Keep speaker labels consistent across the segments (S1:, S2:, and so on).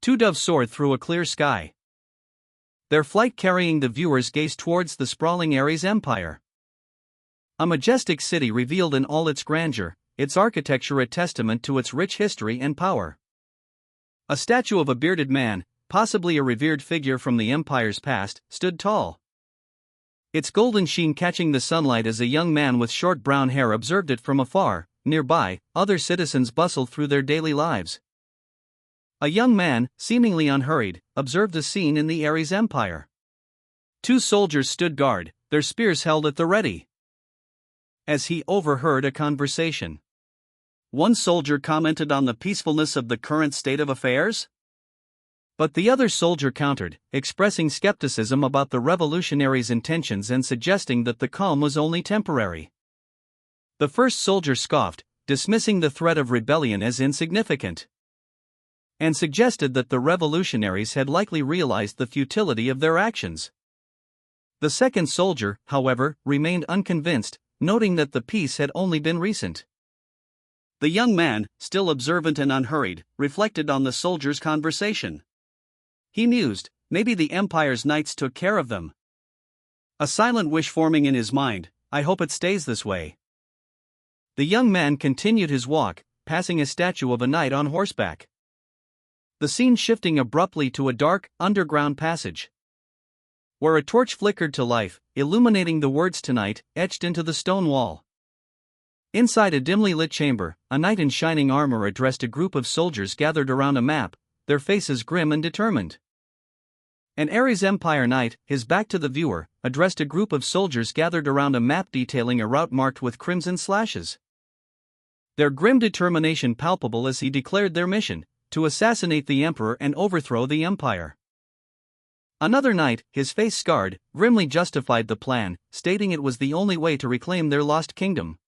S1: Two doves soared through a clear sky, their flight carrying the viewer's gaze towards the sprawling Ares Empire. A majestic city revealed in all its grandeur, its architecture a testament to its rich history and power. A statue of a bearded man, possibly a revered figure from the empire's past, stood tall, its golden sheen catching the sunlight as a young man with short brown hair observed it from afar. Nearby, other citizens bustled through their daily lives. A young man, seemingly unhurried, observed the scene in the Ares Empire. Two soldiers stood guard, their spears held at the ready. As he overheard a conversation, one soldier commented on the peacefulness of the current state of affairs, but the other soldier countered, expressing skepticism about the revolutionaries' intentions and suggesting that the calm was only temporary. The first soldier scoffed, dismissing the threat of rebellion as insignificant, and suggested that the revolutionaries had likely realized the futility of their actions. The second soldier, however, remained unconvinced, noting that the peace had only been recent. The young man, still observant and unhurried, reflected on the soldiers' conversation. He mused, maybe the Empire's knights took care of them. A silent wish forming in his mind, I hope it stays this way. The young man continued his walk, passing a statue of a knight on horseback, the scene shifting abruptly to a dark, underground passage, where a torch flickered to life, illuminating the words "Tonight," etched into the stone wall. Inside a dimly lit chamber, a knight in shining armor addressed a group of soldiers gathered around a map, their faces grim and determined. An Ares Empire knight, his back to the viewer, addressed a group of soldiers gathered around a map detailing a route marked with crimson slashes, their grim determination palpable as he declared their mission: to assassinate the emperor and overthrow the empire. Another knight, his face scarred, grimly justified the plan, stating it was the only way to reclaim their lost kingdom.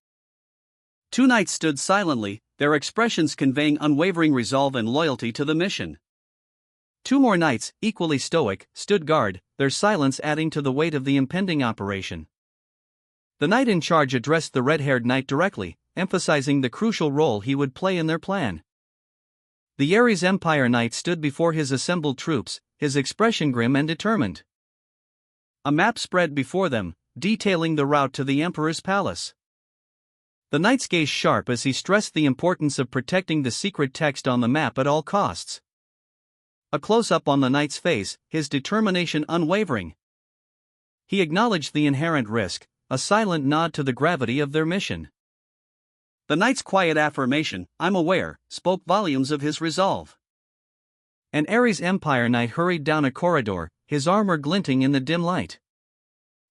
S1: Two knights stood silently, their expressions conveying unwavering resolve and loyalty to the mission. Two more knights, equally stoic, stood guard, their silence adding to the weight of the impending operation. The knight in charge addressed the red-haired knight directly, emphasizing the crucial role he would play in their plan. The Ares Empire knight stood before his assembled troops, his expression grim and determined. A map spread before them, detailing the route to the emperor's palace. The knight's gaze sharp as he stressed the importance of protecting the secret text on the map at all costs. A close-up on the knight's face, his determination unwavering. He acknowledged the inherent risk, a silent nod to the gravity of their mission. The knight's quiet affirmation, "I'm aware," spoke volumes of his resolve. An Ares Empire knight hurried down a corridor, his armor glinting in the dim light.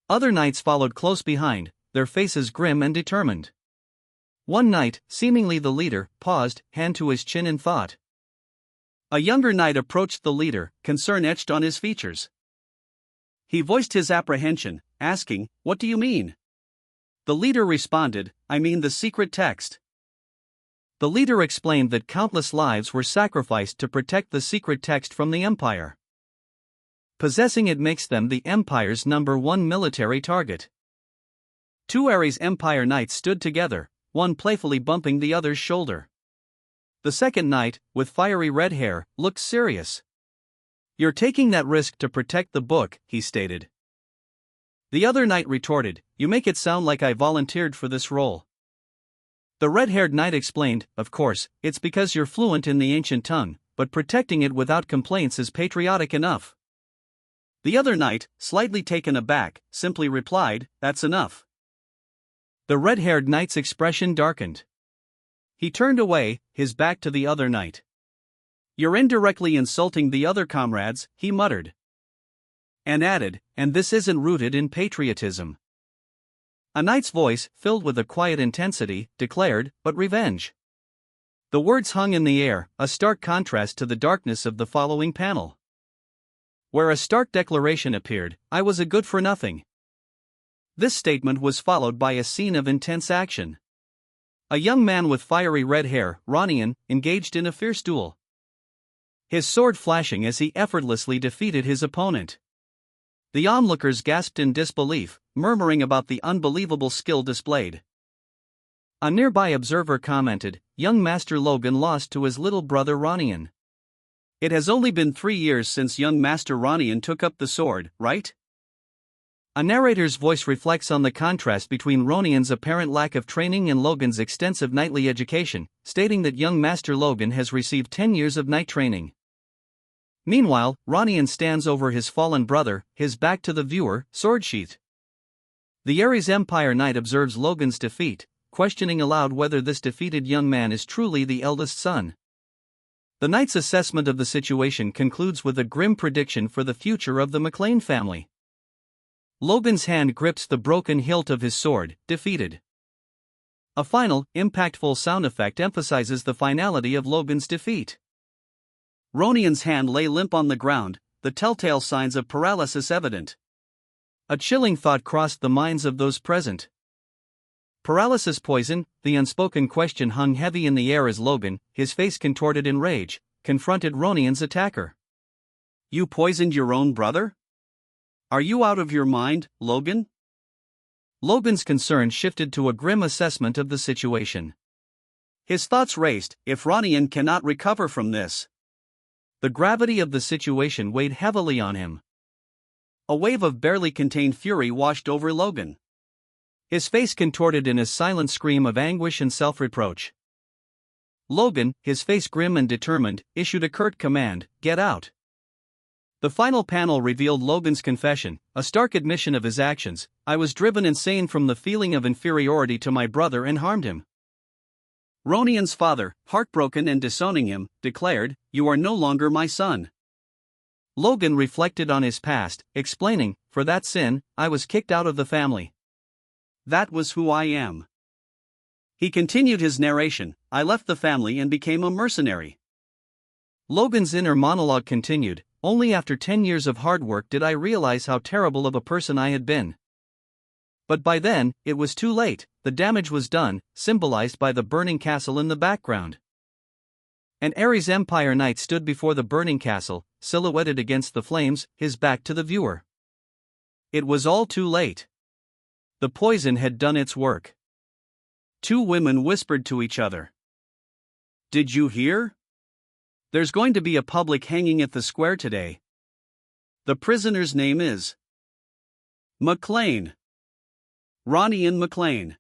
S1: Other knights followed close behind, their faces grim and determined. One knight, seemingly the leader, paused, hand to his chin in thought. A younger knight approached the leader, concern etched on his features. He voiced his apprehension, asking, "What do you mean?" The leader responded, "I mean the secret text." The leader explained that countless lives were sacrificed to protect the secret text from the Empire. Possessing it makes them the Empire's #1 military target. Two Ares Empire knights stood together, one playfully bumping the other's shoulder. The second knight, with fiery red hair, looked serious. "You're taking that risk to protect the book," he stated. The other knight retorted, "You make it sound like I volunteered for this role." The red-haired knight explained, "Of course, it's because you're fluent in the ancient tongue, but protecting it without complaints is patriotic enough." The other knight, slightly taken aback, simply replied, "That's enough." The red-haired knight's expression darkened. He turned away, his back to the other knight. "You're indirectly insulting the other comrades," he muttered. And added, "And this isn't rooted in patriotism." A knight's voice, filled with a quiet intensity, declared, "But revenge." The words hung in the air, a stark contrast to the darkness of the following panel, where a stark declaration appeared, "I was a good-for-nothing." This statement was followed by a scene of intense action. A young man with fiery red hair, Ronian, engaged in a fierce duel, his sword flashing as he effortlessly defeated his opponent. The onlookers gasped in disbelief, murmuring about the unbelievable skill displayed. A nearby observer commented, "Young Master Logan lost to his little brother Ronian." It has only been 3 years since young Master Ronian took up the sword, right? A narrator's voice reflects on the contrast between Ronian's apparent lack of training and Logan's extensive knightly education, stating that young Master Logan has received 10 years of knight training. Meanwhile, Ronian stands over his fallen brother, his back to the viewer, sword sheathed. The Ares Empire Knight observes Logan's defeat, questioning aloud whether this defeated young man is truly the eldest son. The knight's assessment of the situation concludes with a grim prediction for the future of the McLean family. Logan's hand grips the broken hilt of his sword, defeated. A final, impactful sound effect emphasizes the finality of Logan's defeat. Ronian's hand lay limp on the ground, the telltale signs of paralysis evident. A chilling thought crossed the minds of those present. Paralysis poison, the unspoken question hung heavy in the air as Logan, his face contorted in rage, confronted Ronian's attacker. "You poisoned your own brother? Are you out of your mind, Logan?" Logan's concern shifted to a grim assessment of the situation. His thoughts raced, if Ronian cannot recover from this. The gravity of the situation weighed heavily on him. A wave of barely contained fury washed over Logan. His face contorted in a silent scream of anguish and self-reproach. Logan, his face grim and determined, issued a curt command, "Get out." The final panel revealed Logan's confession, a stark admission of his actions. "I was driven insane from the feeling of inferiority to my brother and harmed him." Ronian's father, heartbroken and disowning him, declared, "You are no longer my son." Logan reflected on his past, explaining, "For that sin, I was kicked out of the family. That was who I am." He continued his narration, "I left the family and became a mercenary." Logan's inner monologue continued, "Only after 10 years of hard work did I realize how terrible of a person I had been. But by then, it was too late, the damage was done," symbolized by the burning castle in the background. An Ares Empire Knight stood before the burning castle, silhouetted against the flames, his back to the viewer. It was all too late. The poison had done its work. Two women whispered to each other. "Did you hear? There's going to be a public hanging at the square today. The prisoner's name is McLean. Ronian McLean."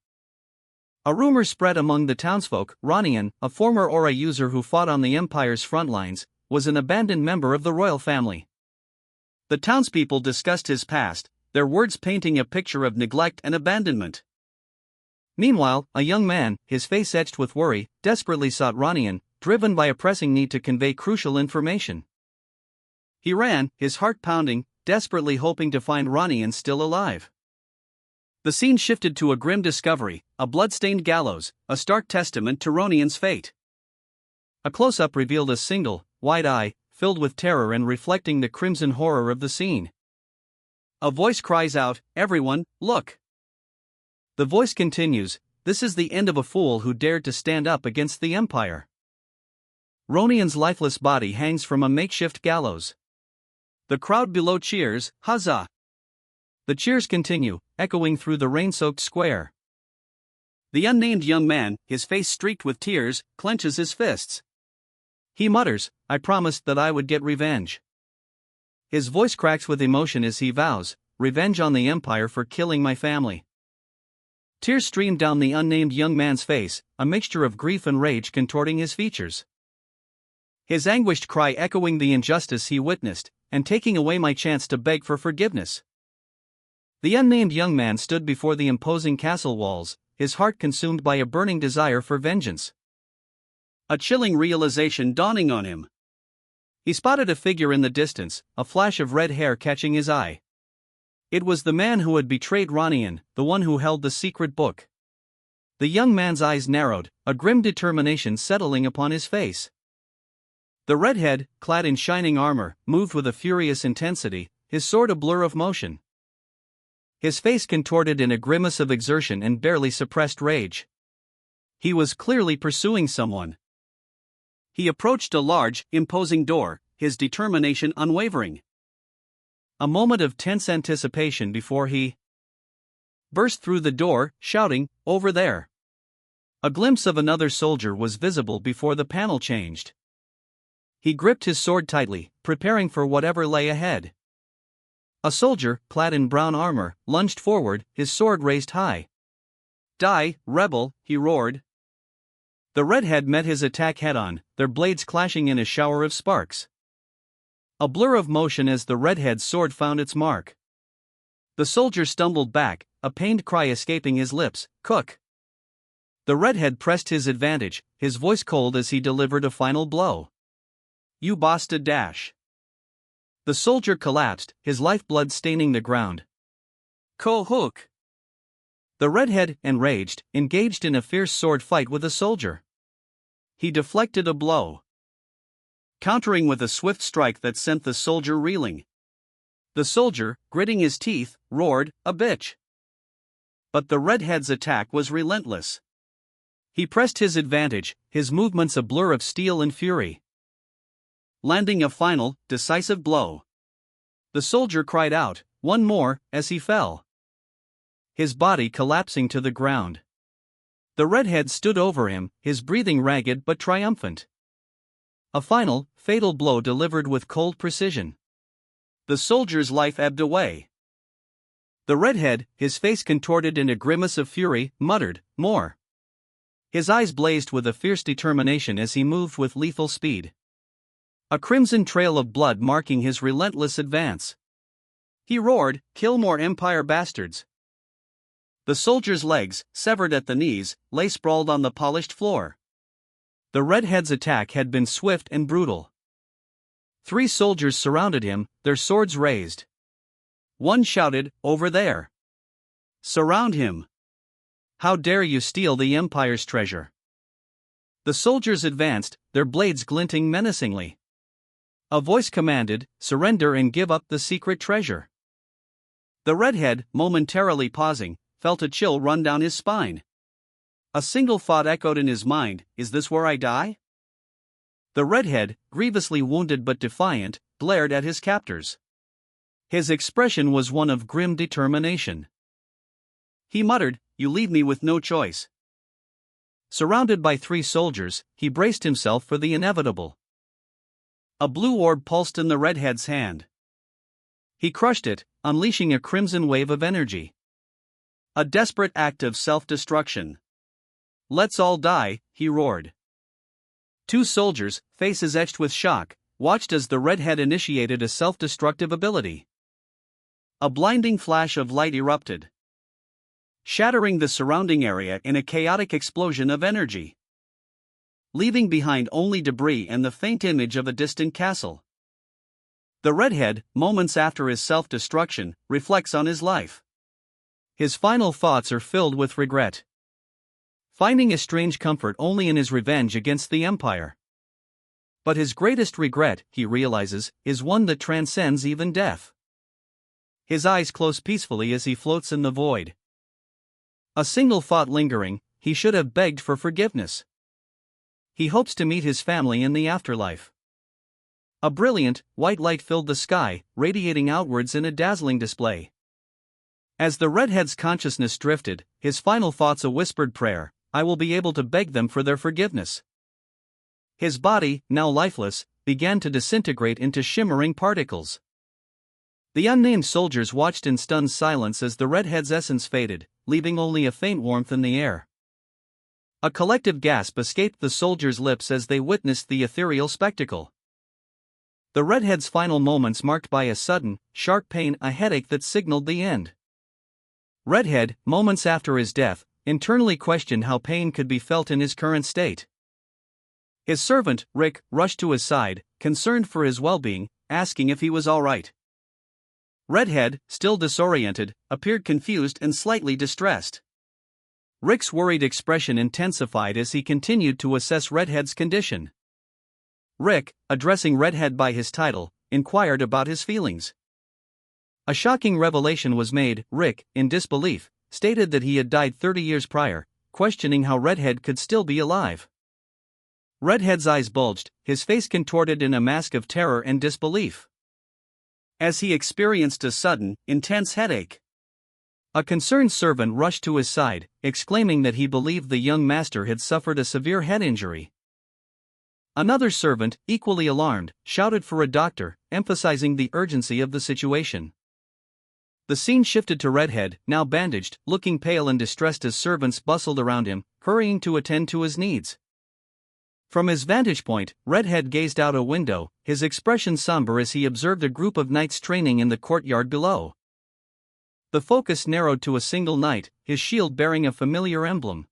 S1: A rumor spread among the townsfolk. Ronian, a former aura user who fought on the Empire's front lines, was an abandoned member of the royal family. The townspeople discussed his past, their words painting a picture of neglect and abandonment. Meanwhile, a young man, his face etched with worry, desperately sought Ronian, driven by a pressing need to convey crucial information. He ran, his heart pounding, desperately hoping to find Ronian still alive. The scene shifted to a grim discovery, a blood-stained gallows, a stark testament to Ronian's fate. A close-up revealed a single, wide eye, filled with terror and reflecting the crimson horror of the scene. A voice cries out, "Everyone, look!" The voice continues, "This is the end of a fool who dared to stand up against the Empire." Ronian's lifeless body hangs from a makeshift gallows. The crowd below cheers, "Huzzah!" The cheers continue, echoing through the rain-soaked square. The unnamed young man, his face streaked with tears, clenches his fists. He mutters, "I promised that I would get revenge." His voice cracks with emotion as he vows, "Revenge on the Empire for killing my family." Tears streamed down the unnamed young man's face, a mixture of grief and rage contorting his features. His anguished cry echoing the injustice he witnessed, and taking away my chance to beg for forgiveness. The unnamed young man stood before the imposing castle walls, his heart consumed by a burning desire for vengeance. A chilling realization dawning on him. He spotted a figure in the distance, a flash of red hair catching his eye. It was the man who had betrayed Ronian, the one who held the secret book. The young man's eyes narrowed, a grim determination settling upon his face. The redhead, clad in shining armor, moved with a furious intensity, his sword a blur of motion. His face contorted in a grimace of exertion and barely suppressed rage. He was clearly pursuing someone. He approached a large, imposing door, his determination unwavering. A moment of tense anticipation before he burst through the door, shouting, "Over there!" A glimpse of another soldier was visible before the panel changed. He gripped his sword tightly, preparing for whatever lay ahead. A soldier, clad in brown armor, lunged forward, his sword raised high. "Die, rebel," he roared. The redhead met his attack head-on, their blades clashing in a shower of sparks. A blur of motion as the redhead's sword found its mark. The soldier stumbled back, a pained cry escaping his lips, "Cook!" The redhead pressed his advantage, his voice cold as he delivered a final blow. "You bastard dash!" The soldier collapsed, his lifeblood staining the ground. "Ko-hook!" The redhead, enraged, engaged in a fierce sword fight with the soldier. He deflected a blow, countering with a swift strike that sent the soldier reeling. The soldier, gritting his teeth, roared, "A bitch!" But the redhead's attack was relentless. He pressed his advantage, his movements a blur of steel and fury. Landing a final, decisive blow. The soldier cried out, "One more," as he fell, his body collapsing to the ground. The redhead stood over him, his breathing ragged but triumphant. A final, fatal blow delivered with cold precision. The soldier's life ebbed away. The redhead, his face contorted in a grimace of fury, muttered, "More." His eyes blazed with a fierce determination as he moved with lethal speed, a crimson trail of blood marking his relentless advance. He roared, "Kill more Empire bastards!" The soldier's legs, severed at the knees, lay sprawled on the polished floor. The redhead's attack had been swift and brutal. 3 soldiers surrounded him, their swords raised. One shouted, "Over there! Surround him! How dare you steal the Empire's treasure?" The soldiers advanced, their blades glinting menacingly. A voice commanded, "Surrender and give up the secret treasure." The redhead, momentarily pausing, felt a chill run down his spine. A single thought echoed in his mind, "Is this where I die?" The redhead, grievously wounded but defiant, glared at his captors. His expression was one of grim determination. He muttered, "You leave me with no choice." Surrounded by 3 soldiers, he braced himself for the inevitable. A blue orb pulsed in the redhead's hand. He crushed it, unleashing a crimson wave of energy. A desperate act of self-destruction. "Let's all die," he roared. 2 soldiers, faces etched with shock, watched as the redhead initiated a self-destructive ability. A blinding flash of light erupted, shattering the surrounding area in a chaotic explosion of energy, leaving behind only debris and the faint image of a distant castle. The redhead, moments after his self-destruction, reflects on his life. His final thoughts are filled with regret, finding a strange comfort only in his revenge against the Empire. But his greatest regret, he realizes, is one that transcends even death. His eyes close peacefully as he floats in the void. A single thought lingering, he should have begged for forgiveness. He hopes to meet his family in the afterlife. A brilliant, white light filled the sky, radiating outwards in a dazzling display. As the redhead's consciousness drifted, his final thoughts a whispered prayer, "I will be able to beg them for their forgiveness." His body, now lifeless, began to disintegrate into shimmering particles. The unnamed soldiers watched in stunned silence as the redhead's essence faded, leaving only a faint warmth in the air. A collective gasp escaped the soldiers' lips as they witnessed the ethereal spectacle. The redhead's final moments marked by a sudden, sharp pain, a headache that signaled the end. Redhead, moments after his death, internally questioned how pain could be felt in his current state. His servant, Rick, rushed to his side, concerned for his well-being, asking if he was all right. Redhead, still disoriented, appeared confused and slightly distressed. Rick's worried expression intensified as he continued to assess Redhead's condition. Rick, addressing Redhead by his title, inquired about his feelings. A shocking revelation was made. Rick, in disbelief, stated that he had died 30 years prior, questioning how Redhead could still be alive. Redhead's eyes bulged, his face contorted in a mask of terror and disbelief, as he experienced a sudden, intense headache. A concerned servant rushed to his side, exclaiming that he believed the young master had suffered a severe head injury. Another servant, equally alarmed, shouted for a doctor, emphasizing the urgency of the situation. The scene shifted to Redhead, now bandaged, looking pale and distressed as servants bustled around him, hurrying to attend to his needs. From his vantage point, Redhead gazed out a window, his expression somber as he observed a group of knights training in the courtyard below. The focus narrowed to a single knight, his shield bearing a familiar emblem.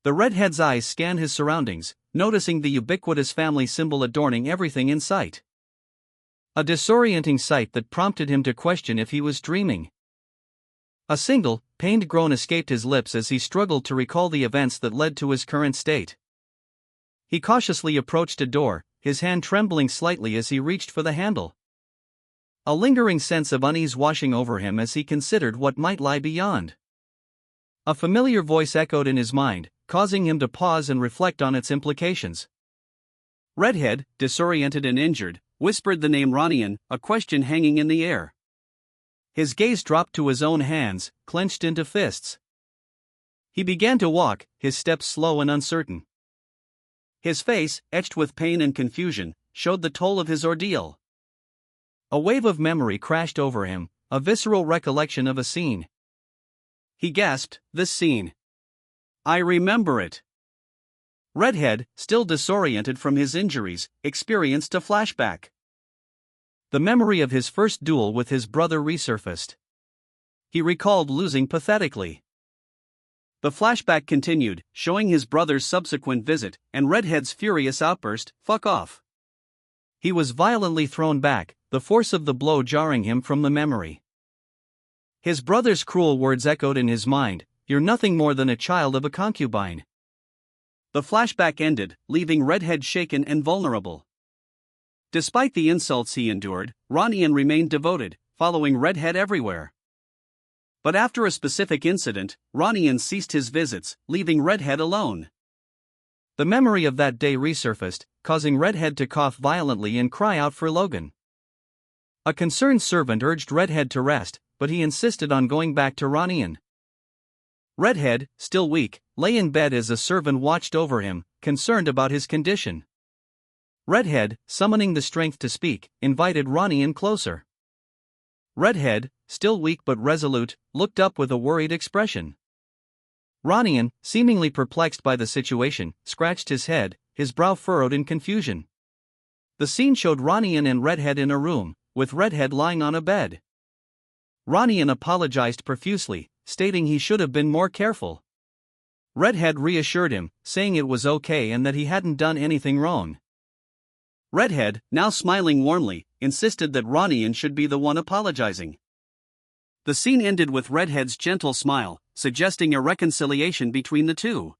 S1: The Redhead's eyes scanned his surroundings, noticing the ubiquitous family symbol adorning everything in sight. A disorienting sight that prompted him to question if he was dreaming. A single, pained groan escaped his lips as he struggled to recall the events that led to his current state. He cautiously approached a door, his hand trembling slightly as he reached for the handle. A lingering sense of unease washing over him as he considered what might lie beyond. A familiar voice echoed in his mind, causing him to pause and reflect on its implications. Redhead, disoriented and injured, whispered the name Ronian, a question hanging in the air. His gaze dropped to his own hands, clenched into fists. He began to walk, his steps slow and uncertain. His face, etched with pain and confusion, showed the toll of his ordeal. A wave of memory crashed over him, a visceral recollection of a scene. He gasped, "This scene. I remember it." Redhead, still disoriented from his injuries, experienced a flashback. The memory of his first duel with his brother resurfaced. He recalled losing pathetically. The flashback continued, showing his brother's subsequent visit, and Redhead's furious outburst, "Fuck off." He was violently thrown back, the force of the blow jarring him from the memory. His brother's cruel words echoed in his mind, "You're nothing more than a child of a concubine." The flashback ended, leaving Redhead shaken and vulnerable. Despite the insults he endured, Ronian remained devoted, following Redhead everywhere. But after a specific incident, Ronian ceased his visits, leaving Redhead alone. The memory of that day resurfaced, causing Redhead to cough violently and cry out for Logan. A concerned servant urged Redhead to rest, but he insisted on going back to Ronian. Redhead, still weak, lay in bed as a servant watched over him, concerned about his condition. Redhead, summoning the strength to speak, invited Ronian closer. Redhead, still weak but resolute, looked up with a worried expression. Ronian, seemingly perplexed by the situation, scratched his head, his brow furrowed in confusion. The scene showed Ronian and Redhead in a room, with Redhead lying on a bed. Ronian apologized profusely, stating he should have been more careful. Redhead reassured him, saying it was okay and that he hadn't done anything wrong. Redhead, now smiling warmly, insisted that Ronian should be the one apologizing. The scene ended with Redhead's gentle smile, suggesting a reconciliation between the two.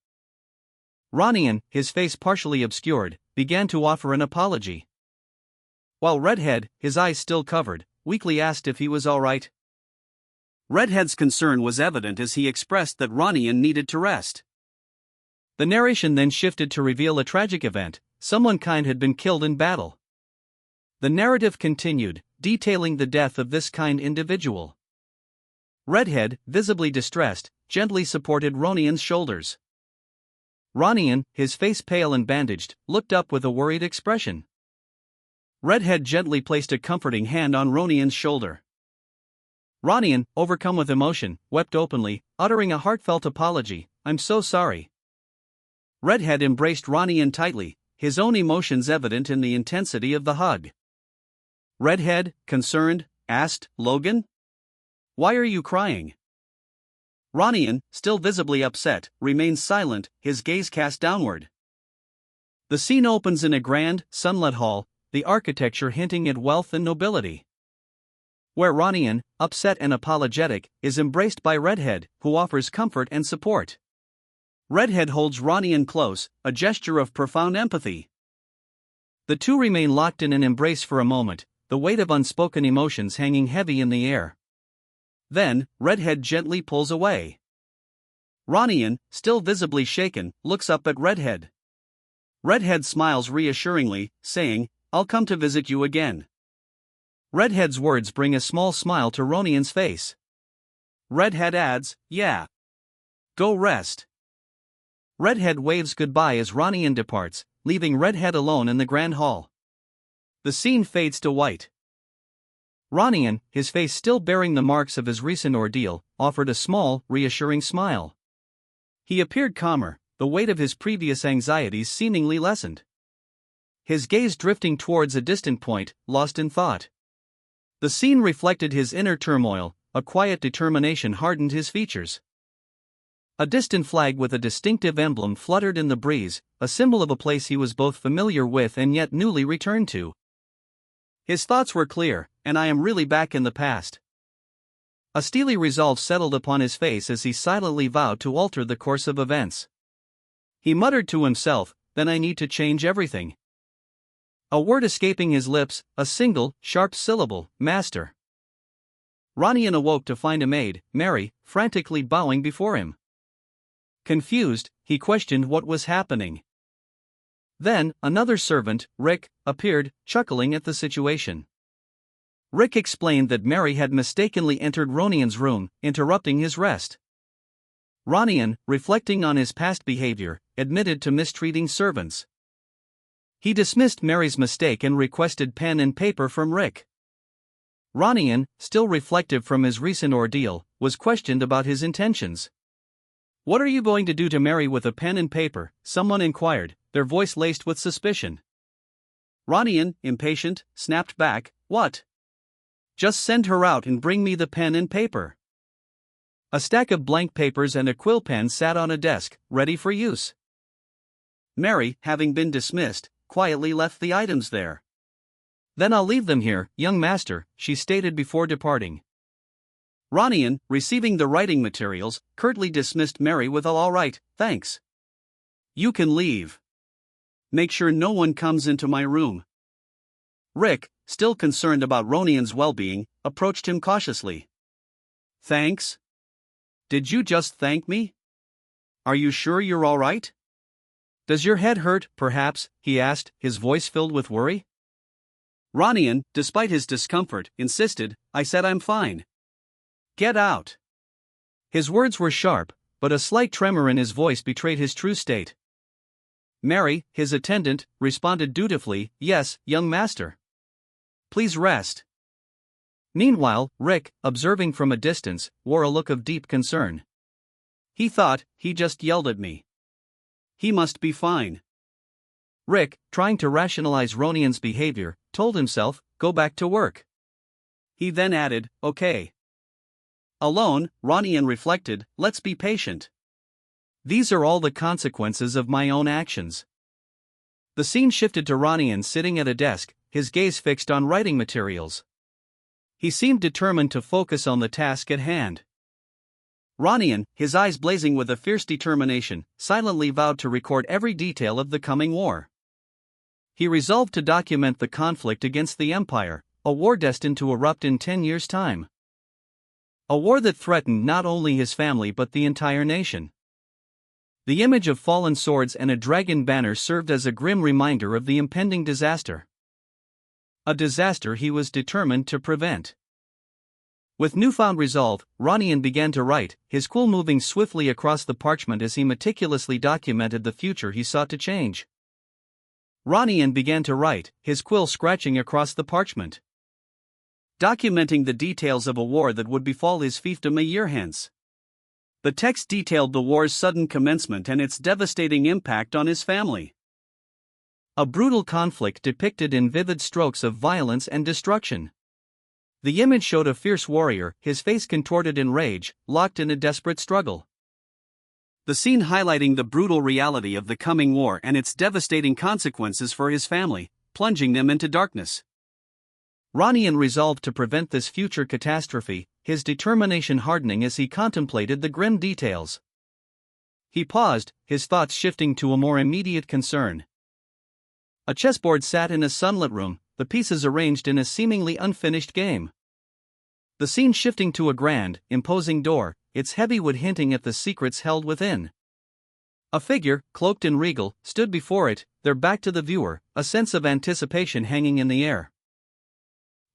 S1: Ronian, his face partially obscured, began to offer an apology. While Redhead, his eyes still covered, weakly asked if he was all right. Redhead's concern was evident as he expressed that Ronian needed to rest. The narration then shifted to reveal a tragic event: someone kind had been killed in battle. The narrative continued, detailing the death of this kind individual. Redhead, visibly distressed, gently supported Ronian's shoulders. Ronian, his face pale and bandaged, looked up with a worried expression. Redhead gently placed a comforting hand on Ronian's shoulder. Ronian, overcome with emotion, wept openly, uttering a heartfelt apology, "I'm so sorry." Redhead embraced Ronian tightly, his own emotions evident in the intensity of the hug. Redhead, concerned, asked, "Logan? Why are you crying?" Ronian, still visibly upset, remains silent, his gaze cast downward. The scene opens in a grand, sunlit hall, the architecture hinting at wealth and nobility. Where Ronian, upset and apologetic, is embraced by Redhead, who offers comfort and support. Redhead holds Ronian close, a gesture of profound empathy. The two remain locked in an embrace for a moment, the weight of unspoken emotions hanging heavy in the air. Then, Redhead gently pulls away. Ronian, still visibly shaken, looks up at Redhead. Redhead smiles reassuringly, saying, "I'll come to visit you again." Redhead's words bring a small smile to Ronian's face. Redhead adds, "Yeah. Go rest." Redhead waves goodbye as Ronian departs, leaving Redhead alone in the grand hall. The scene fades to white. Ronian, his face still bearing the marks of his recent ordeal, offered a small, reassuring smile. He appeared calmer, the weight of his previous anxieties seemingly lessened. His gaze drifting towards a distant point, lost in thought. The scene reflected his inner turmoil, a quiet determination hardened his features. A distant flag with a distinctive emblem fluttered in the breeze, a symbol of a place he was both familiar with and yet newly returned to. His thoughts were clear, and I am really back in the past. A steely resolve settled upon his face as he silently vowed to alter the course of events. He muttered to himself, "Then I need to change everything." A word escaping his lips, a single, sharp syllable, "Master." Ronian awoke to find a maid, Mary, frantically bowing before him. Confused, he questioned what was happening. Then, another servant, Rick, appeared, chuckling at the situation. Rick explained that Mary had mistakenly entered Ronian's room, interrupting his rest. Ronian, reflecting on his past behavior, admitted to mistreating servants. He dismissed Mary's mistake and requested pen and paper from Rick. Ronian, still reflective from his recent ordeal, was questioned about his intentions. "What are you going to do to Mary with a pen and paper?" someone inquired, their voice laced with suspicion. Ronian, impatient, snapped back, "What? Just send her out and bring me the pen and paper." A stack of blank papers and a quill pen sat on a desk, ready for use. Mary, having been dismissed, quietly left the items there. "Then I'll leave them here, young master," she stated before departing. Ronian, receiving the writing materials, curtly dismissed Mary with "All right, thanks. You can leave. Make sure no one comes into my room." Rick, still concerned about Ronian's well-being, approached him cautiously. "Thanks? Did you just thank me? Are you sure you're all right? Does your head hurt, perhaps?" he asked, his voice filled with worry. Ronian, despite his discomfort, insisted, "I said I'm fine. Get out." His words were sharp, but a slight tremor in his voice betrayed his true state. Mary, his attendant, responded dutifully, "Yes, young master. Please rest." Meanwhile, Rick, observing from a distance, wore a look of deep concern. He thought, "He just yelled at me. He must be fine." Rick, trying to rationalize Ronian's behavior, told himself, "Go back to work." He then added, "Okay." Alone, Ronian reflected, "Let's be patient. These are all the consequences of my own actions." The scene shifted to Ronian sitting at a desk, his gaze fixed on writing materials. He seemed determined to focus on the task at hand. Ronian, his eyes blazing with a fierce determination, silently vowed to record every detail of the coming war. He resolved to document the conflict against the Empire, a war destined to erupt in 10 years' time. A war that threatened not only his family but the entire nation. The image of fallen swords and a dragon banner served as a grim reminder of the impending disaster. A disaster he was determined to prevent. With newfound resolve, Ronian began to write, his quill moving swiftly across the parchment as he meticulously documented the future he sought to change. Ronian began to write, his quill scratching across the parchment, documenting the details of a war that would befall his fiefdom a year hence. The text detailed the war's sudden commencement and its devastating impact on his family. A brutal conflict depicted in vivid strokes of violence and destruction. The image showed a fierce warrior, his face contorted in rage, locked in a desperate struggle. The scene highlighting the brutal reality of the coming war and its devastating consequences for his family, plunging them into darkness. Ronian resolved to prevent this future catastrophe, his determination hardening as he contemplated the grim details. He paused, his thoughts shifting to a more immediate concern. A chessboard sat in a sunlit room, the pieces arranged in a seemingly unfinished game. The scene shifting to a grand, imposing door, its heavy wood hinting at the secrets held within. A figure, cloaked and regal, stood before it, their back to the viewer, a sense of anticipation hanging in the air.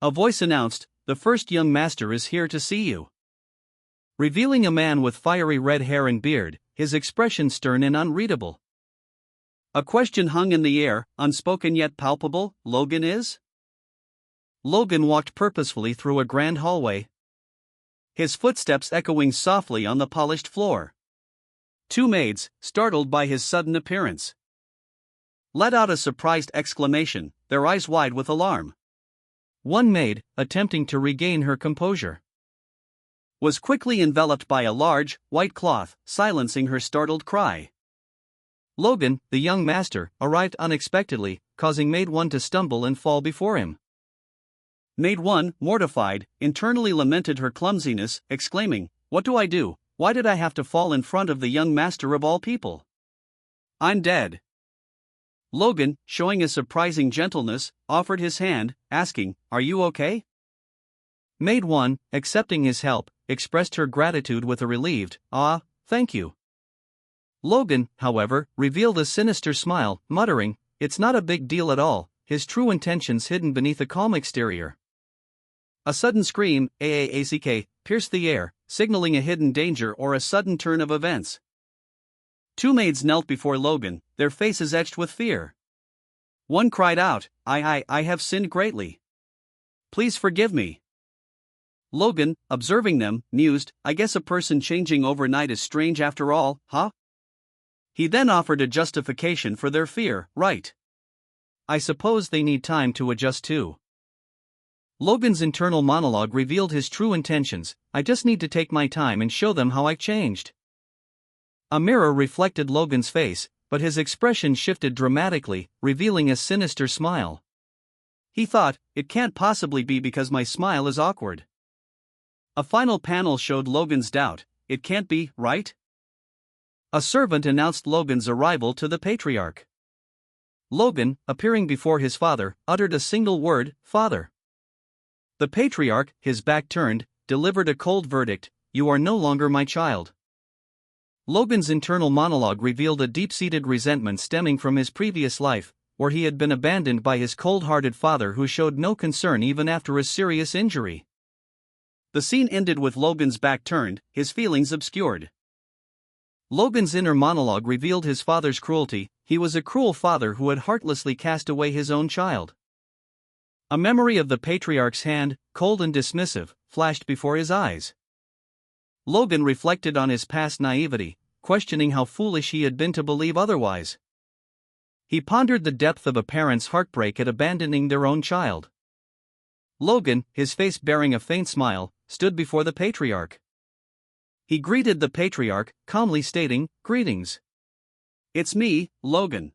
S1: A voice announced, "The first young master is here to see you." Revealing a man with fiery red hair and beard, his expression stern and unreadable. A question hung in the air, unspoken yet palpable. Logan is? Logan walked purposefully through a grand hallway, his footsteps echoing softly on the polished floor. Two maids, startled by his sudden appearance, let out a surprised exclamation, their eyes wide with alarm. One maid, attempting to regain her composure, was quickly enveloped by a large, white cloth, silencing her startled cry. Logan, the young master, arrived unexpectedly, causing Maid 1 to stumble and fall before him. Maid 1, mortified, internally lamented her clumsiness, exclaiming, "What do I do? Why did I have to fall in front of the young master of all people? I'm dead." Logan, showing a surprising gentleness, offered his hand, asking, "Are you okay?" Maid 1, accepting his help, expressed her gratitude with a relieved, "Ah, thank you." Logan, however, revealed a sinister smile, muttering, "It's not a big deal at all," his true intentions hidden beneath a calm exterior. A sudden scream, AAACK, pierced the air, signaling a hidden danger or a sudden turn of events. Two maids knelt before Logan, their faces etched with fear. One cried out, I have sinned greatly. Please forgive me." Logan, observing them, mused, "I guess a person changing overnight is strange after all, huh?" He then offered a justification for their fear, "Right. I suppose they need time to adjust too." Logan's internal monologue revealed his true intentions, "I just need to take my time and show them how I've changed." A mirror reflected Logan's face, but his expression shifted dramatically, revealing a sinister smile. He thought, "It can't possibly be because my smile is awkward." A final panel showed Logan's doubt, "It can't be, right?" A servant announced Logan's arrival to the patriarch. Logan, appearing before his father, uttered a single word, "Father." The patriarch, his back turned, delivered a cold verdict, "You are no longer my child." Logan's internal monologue revealed a deep-seated resentment stemming from his previous life, where he had been abandoned by his cold-hearted father who showed no concern even after a serious injury. The scene ended with Logan's back turned, his feelings obscured. Logan's inner monologue revealed his father's cruelty. He was a cruel father who had heartlessly cast away his own child. A memory of the patriarch's hand, cold and dismissive, flashed before his eyes. Logan reflected on his past naivety, questioning how foolish he had been to believe otherwise. He pondered the depth of a parent's heartbreak at abandoning their own child. Logan, his face bearing a faint smile, stood before the patriarch. He greeted the patriarch, calmly stating, "Greetings. It's me, Logan."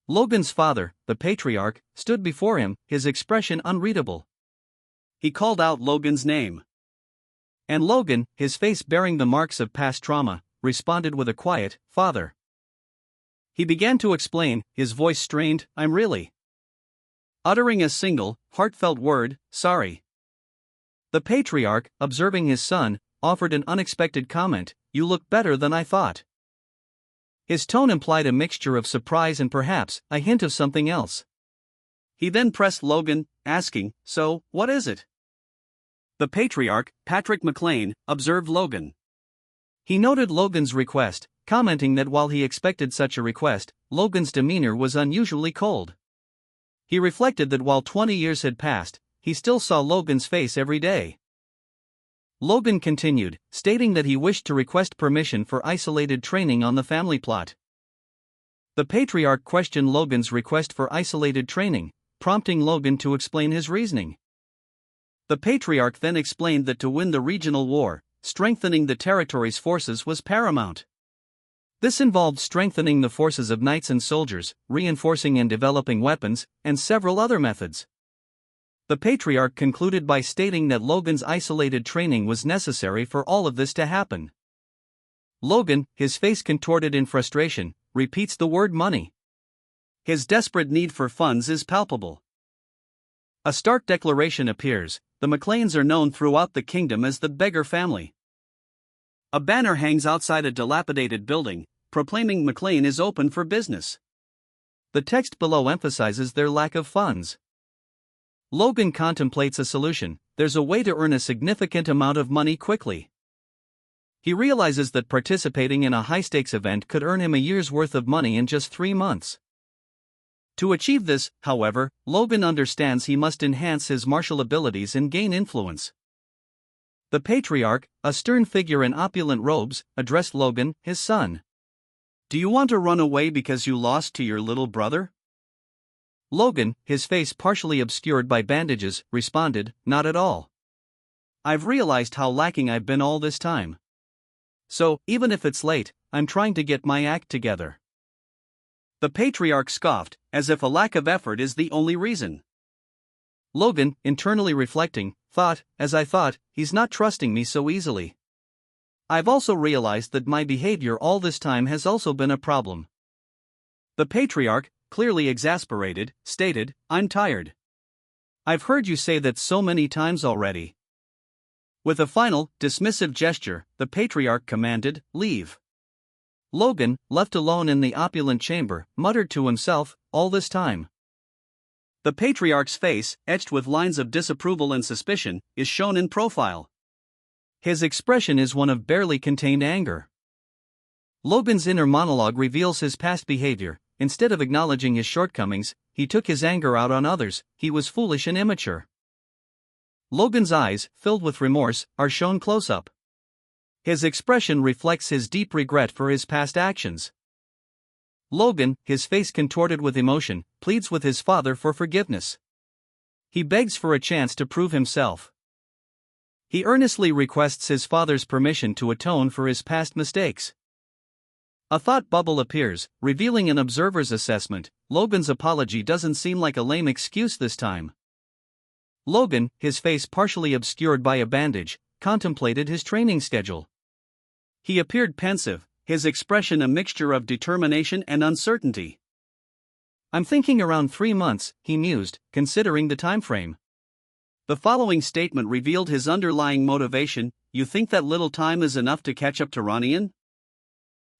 S1: Logan's father, the patriarch, stood before him, his expression unreadable. He called out Logan's name. And Logan, his face bearing the marks of past trauma, responded with a quiet, "Father." He began to explain, his voice strained, "I'm really," uttering a single, heartfelt word, "Sorry." The patriarch, observing his son, offered an unexpected comment, "You look better than I thought." His tone implied a mixture of surprise and perhaps a hint of something else. He then pressed Logan, asking, "So, what is it?" The patriarch, Patrick McLean, observed Logan. He noted Logan's request, commenting that while he expected such a request, Logan's demeanor was unusually cold. He reflected that while 20 years had passed, he still saw Logan's face every day. Logan continued, stating that he wished to request permission for isolated training on the family plot. The patriarch questioned Logan's request for isolated training, prompting Logan to explain his reasoning. The patriarch then explained that to win the regional war, strengthening the territory's forces was paramount. This involved strengthening the forces of knights and soldiers, reinforcing and developing weapons, and several other methods. The patriarch concluded by stating that Logan's isolated training was necessary for all of this to happen. Logan, his face contorted in frustration, repeats the word money. His desperate need for funds is palpable. A stark declaration appears: the McLeans are known throughout the kingdom as the beggar family. A banner hangs outside a dilapidated building, proclaiming McLean is open for business. The text below emphasizes their lack of funds. Logan contemplates a solution: there's a way to earn a significant amount of money quickly. He realizes that participating in a high-stakes event could earn him a year's worth of money in just 3 months. To achieve this, however, Logan understands he must enhance his martial abilities and gain influence. The patriarch, a stern figure in opulent robes, addressed Logan, his son. "Do you want to run away because you lost to your little brother?" Logan, his face partially obscured by bandages, responded, "Not at all. I've realized how lacking I've been all this time. So, even if it's late, I'm trying to get my act together." The patriarch scoffed, as if a lack of effort is the only reason. Logan, internally reflecting, thought, as I thought, he's not trusting me so easily. I've also realized that my behavior all this time has also been a problem. The patriarch, clearly exasperated, stated, "I'm tired. I've heard you say that so many times already." With a final, dismissive gesture, the patriarch commanded, "Leave." Logan, left alone in the opulent chamber, muttered to himself, "All this time." The patriarch's face, etched with lines of disapproval and suspicion, is shown in profile. His expression is one of barely contained anger. Logan's inner monologue reveals his past behavior. Instead of acknowledging his shortcomings, he took his anger out on others. He was foolish and immature. Logan's eyes, filled with remorse, are shown close up. His expression reflects his deep regret for his past actions. Logan, his face contorted with emotion, pleads with his father for forgiveness. He begs for a chance to prove himself. He earnestly requests his father's permission to atone for his past mistakes. A thought bubble appears, revealing an observer's assessment. Logan's apology doesn't seem like a lame excuse this time. Logan, his face partially obscured by a bandage, contemplated his training schedule. He appeared pensive, his expression a mixture of determination and uncertainty. "I'm thinking around 3 months, he mused, considering the time frame. The following statement revealed his underlying motivation. "You think that little time is enough to catch up to Ronian?"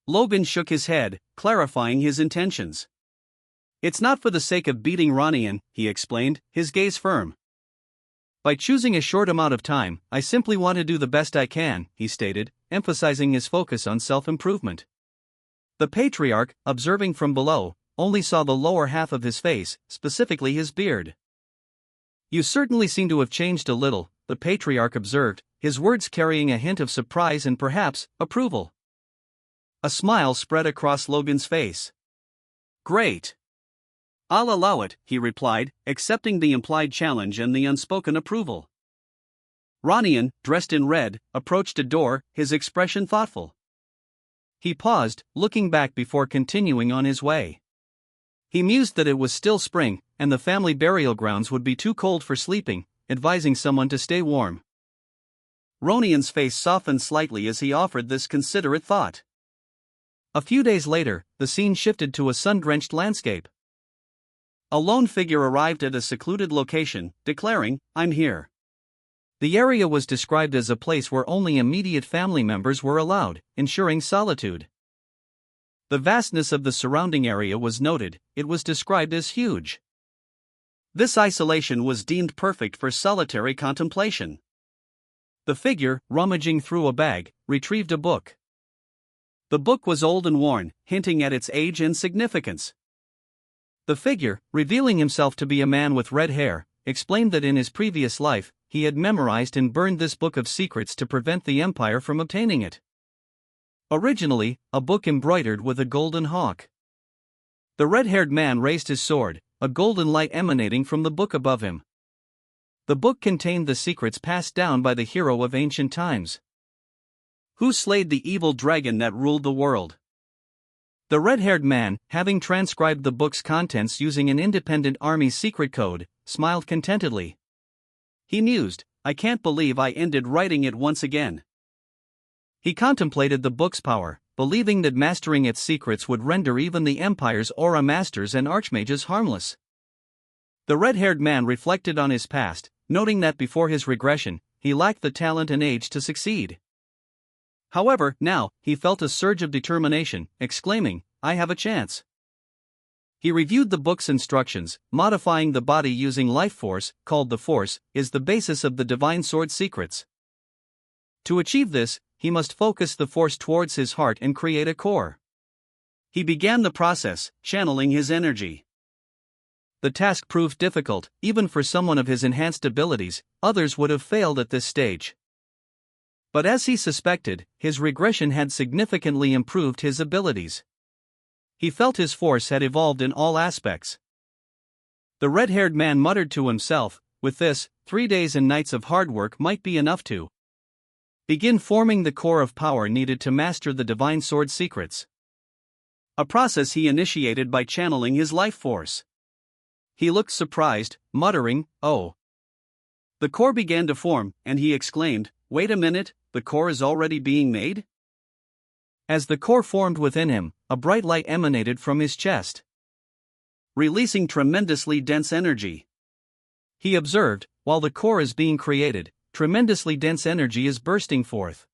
S1: Logan shook his head, clarifying his intentions. "It's not for the sake of beating Ronian," he explained, his gaze firm. "By choosing a short amount of time, I simply want to do the best I can," he stated, emphasizing his focus on self-improvement. The patriarch, observing from below, only saw the lower half of his face, specifically his beard. "You certainly seem to have changed a little," the patriarch observed, his words carrying a hint of surprise and perhaps approval. A smile spread across Logan's face. "Great. I'll allow it," he replied, accepting the implied challenge and the unspoken approval. Ronian, dressed in red, approached a door, his expression thoughtful. He paused, looking back before continuing on his way. He mused that it was still spring, and the family burial grounds would be too cold for sleeping, advising someone to stay warm. Ronian's face softened slightly as he offered this considerate thought. A few days later, the scene shifted to a sun-drenched landscape. A lone figure arrived at a secluded location, declaring, "I'm here." The area was described as a place where only immediate family members were allowed, ensuring solitude. The vastness of the surrounding area was noted. It was described as huge. This isolation was deemed perfect for solitary contemplation. The figure, rummaging through a bag, retrieved a book. The book was old and worn, hinting at its age and significance. The figure, revealing himself to be a man with red hair, explained that in his previous life, he had memorized and burned this book of secrets to prevent the Empire from obtaining it. Originally, a book embroidered with a golden hawk. The red-haired man raised his sword, a golden light emanating from the book above him. The book contained the secrets passed down by the hero of ancient times. Who slayed the evil dragon that ruled the world? The red-haired man, having transcribed the book's contents using an independent army's secret code, smiled contentedly. He mused, "I can't believe I ended writing it once again." He contemplated the book's power, believing that mastering its secrets would render even the Empire's aura masters and archmages harmless. The red-haired man reflected on his past, noting that before his regression, he lacked the talent and age to succeed. However, now, he felt a surge of determination, exclaiming, "I have a chance." He reviewed the book's instructions. Modifying the body using life force, called the Force, is the basis of the Divine Sword secrets. To achieve this, he must focus the force towards his heart and create a core. He began the process, channeling his energy. The task proved difficult, even for someone of his enhanced abilities. Others would have failed at this stage. But as he suspected, his regression had significantly improved his abilities. He felt his force had evolved in all aspects. The red-haired man muttered to himself, with this, 3 days and nights of hard work might be enough to begin forming the core of power needed to master the divine sword secrets. A process he initiated by channeling his life force. He looked surprised, muttering, "Oh." The core began to form, and he exclaimed, "Wait a minute, the core is already being made?" As the core formed within him, a bright light emanated from his chest, releasing tremendously dense energy. He observed, while the core is being created, tremendously dense energy is bursting forth.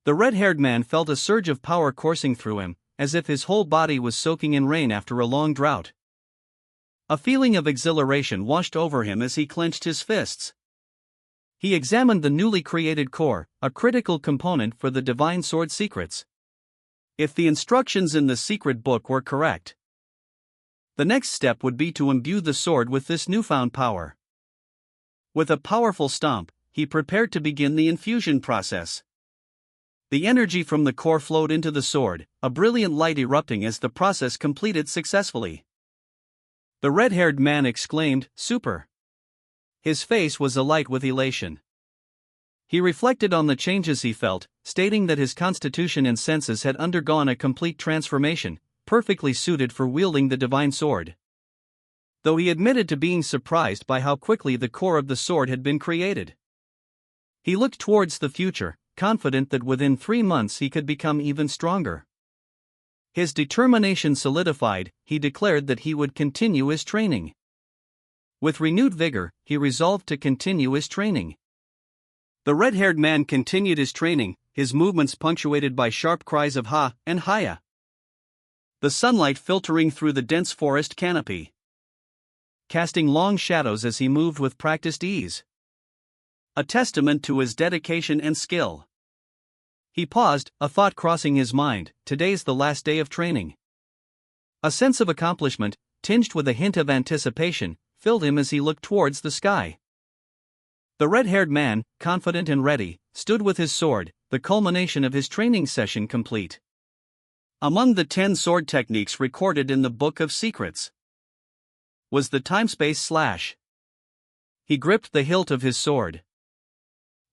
S1: The red-haired man felt a surge of power coursing through him, as if his whole body was soaking in rain after a long drought. A feeling of exhilaration washed over him as he clenched his fists. He examined the newly created core, a critical component for the divine sword secrets. If the instructions in the secret book were correct, the next step would be to imbue the sword with this newfound power. With a powerful stomp, he prepared to begin the infusion process. The energy from the core flowed into the sword, a brilliant light erupting as the process completed successfully. The red-haired man exclaimed, "Super!" His face was alight with elation. He reflected on the changes he felt, stating that his constitution and senses had undergone a complete transformation, perfectly suited for wielding the divine sword. Though he admitted to being surprised by how quickly the core of the sword had been created. He looked towards the future, confident that within 3 months he could become even stronger. His determination solidified, he declared that he would continue his training. With renewed vigor, he resolved to continue his training. The red-haired man continued his training, his movements punctuated by sharp cries of "Ha" and "Hiya." The sunlight filtering through the dense forest canopy, casting long shadows as he moved with practiced ease. A testament to his dedication and skill. He paused, a thought crossing his mind, today's the last day of training. A sense of accomplishment, tinged with a hint of anticipation, filled him as he looked towards the sky. The red-haired man, confident and ready, stood with his sword, the culmination of his training session complete. Among the 10 sword techniques recorded in the Book of Secrets was the time-space slash. He gripped the hilt of his sword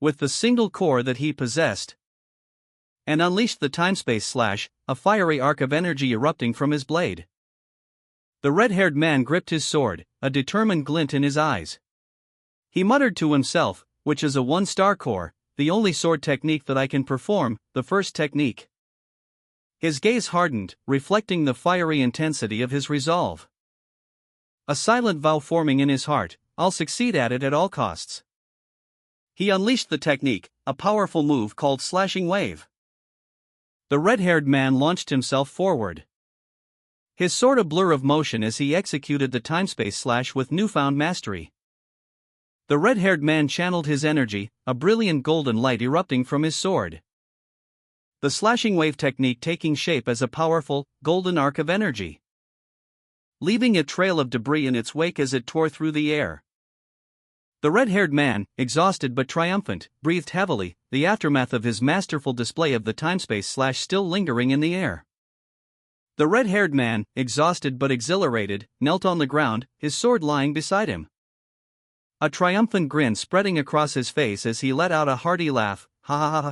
S1: with the single core that he possessed and unleashed the time-space slash, a fiery arc of energy erupting from his blade. The red-haired man gripped his sword, a determined glint in his eyes. He muttered to himself, "Which is a 1-star core, the only sword technique that I can perform, the first technique." His gaze hardened, reflecting the fiery intensity of his resolve. A silent vow forming in his heart, "I'll succeed at it at all costs." He unleashed the technique, a powerful move called Slashing Wave. The red-haired man launched himself forward, his sword a blur of motion as he executed the time-space slash with newfound mastery. The red-haired man channeled his energy, a brilliant golden light erupting from his sword. The slashing wave technique taking shape as a powerful, golden arc of energy, leaving a trail of debris in its wake as it tore through the air. The red-haired man, exhausted but triumphant, breathed heavily, the aftermath of his masterful display of the time-space slash still lingering in the air. The red-haired man, exhausted but exhilarated, knelt on the ground, his sword lying beside him. A triumphant grin spreading across his face as he let out a hearty laugh, "Ha ha ha ha."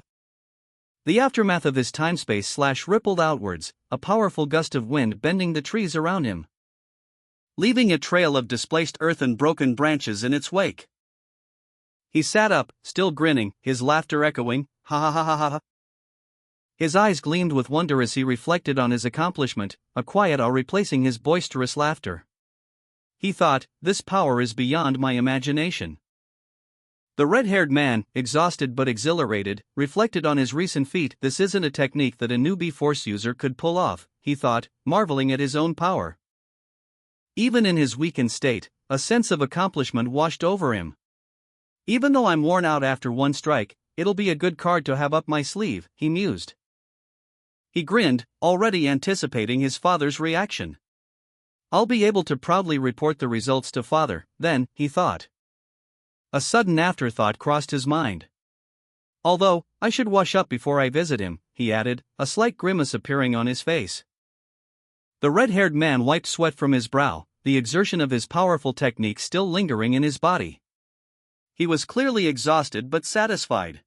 S1: The aftermath of his time-space slash rippled outwards, a powerful gust of wind bending the trees around him, leaving a trail of displaced earth and broken branches in its wake. He sat up, still grinning, his laughter echoing, "Ha ha ha ha ha ha." His eyes gleamed with wonder as he reflected on his accomplishment, a quiet awe replacing his boisterous laughter. He thought, "This power is beyond my imagination." The red-haired man, exhausted but exhilarated, reflected on his recent feat. This isn't a technique that a newbie force user could pull off, he thought, marveling at his own power. Even in his weakened state, a sense of accomplishment washed over him. Even though I'm worn out after one strike, it'll be a good card to have up my sleeve, he mused. He grinned, already anticipating his father's reaction. I'll be able to proudly report the results to father, then, he thought. A sudden afterthought crossed his mind. Although, I should wash up before I visit him, he added, a slight grimace appearing on his face. The red-haired man wiped sweat from his brow, the exertion of his powerful technique still lingering in his body. He was clearly exhausted but satisfied.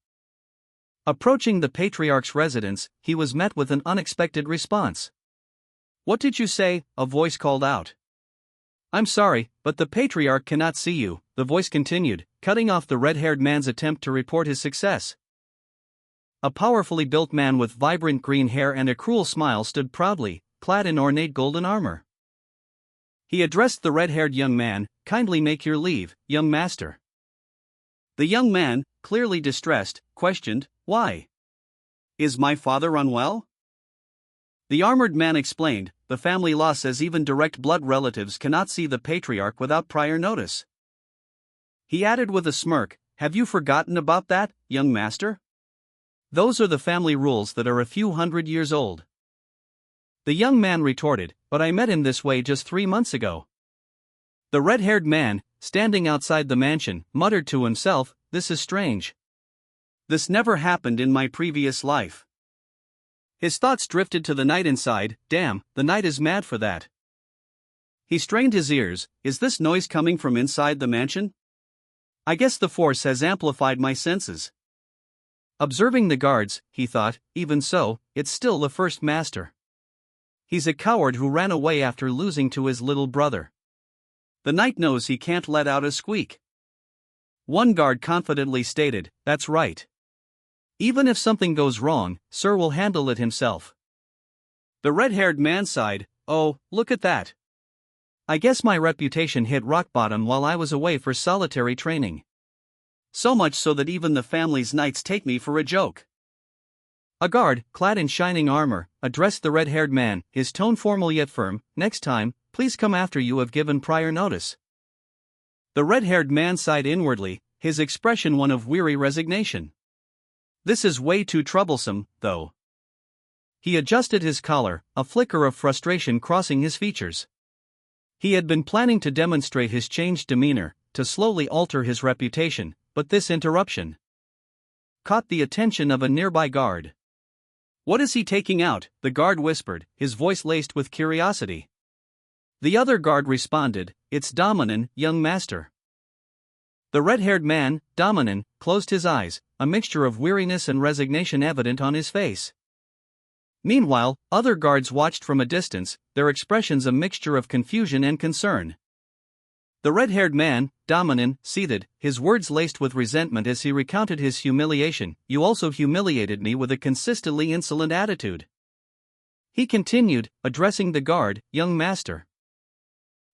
S1: Approaching the patriarch's residence, he was met with an unexpected response. What did you say? A voice called out. I'm sorry, but the patriarch cannot see you, the voice continued, cutting off the red-haired man's attempt to report his success. A powerfully built man with vibrant green hair and a cruel smile stood proudly, clad in ornate golden armor. He addressed the red-haired young man, kindly make your leave, young master. The young man, clearly distressed, questioned, why? Is my father unwell? The armored man explained, the family law says even direct blood relatives cannot see the patriarch without prior notice. He added with a smirk, have you forgotten about that, young master? Those are the family rules that are a few hundred years old. The young man retorted, but I met him this way just 3 months ago. The red-haired man, standing outside the mansion, muttered to himself, this is strange. This never happened in my previous life. His thoughts drifted to the night inside, damn, the night is mad for that. He strained his ears, is this noise coming from inside the mansion? I guess the force has amplified my senses. Observing the guards, he thought, even so, it's still the first master. He's a coward who ran away after losing to his little brother. The knight knows he can't let out a squeak. One guard confidently stated, that's right. Even if something goes wrong, Sir will handle it himself. The red-haired man sighed, oh, look at that. I guess my reputation hit rock bottom while I was away for solitary training. So much so that even the family's knights take me for a joke. A guard, clad in shining armor, addressed the red-haired man, his tone formal yet firm, next time, please come after you have given prior notice. The red-haired man sighed inwardly, his expression one of weary resignation. This is way too troublesome, though. He adjusted his collar, a flicker of frustration crossing his features. He had been planning to demonstrate his changed demeanor, to slowly alter his reputation, but this interruption caught the attention of a nearby guard. What is he taking out? The guard whispered, his voice laced with curiosity. The other guard responded, it's Dominan, young master. The red-haired man, Dominan, closed his eyes, a mixture of weariness and resignation evident on his face. Meanwhile, other guards watched from a distance, their expressions a mixture of confusion and concern. The red-haired man, Dominan, seethed, his words laced with resentment as he recounted his humiliation, you also humiliated me with a consistently insolent attitude. He continued, addressing the guard, young master.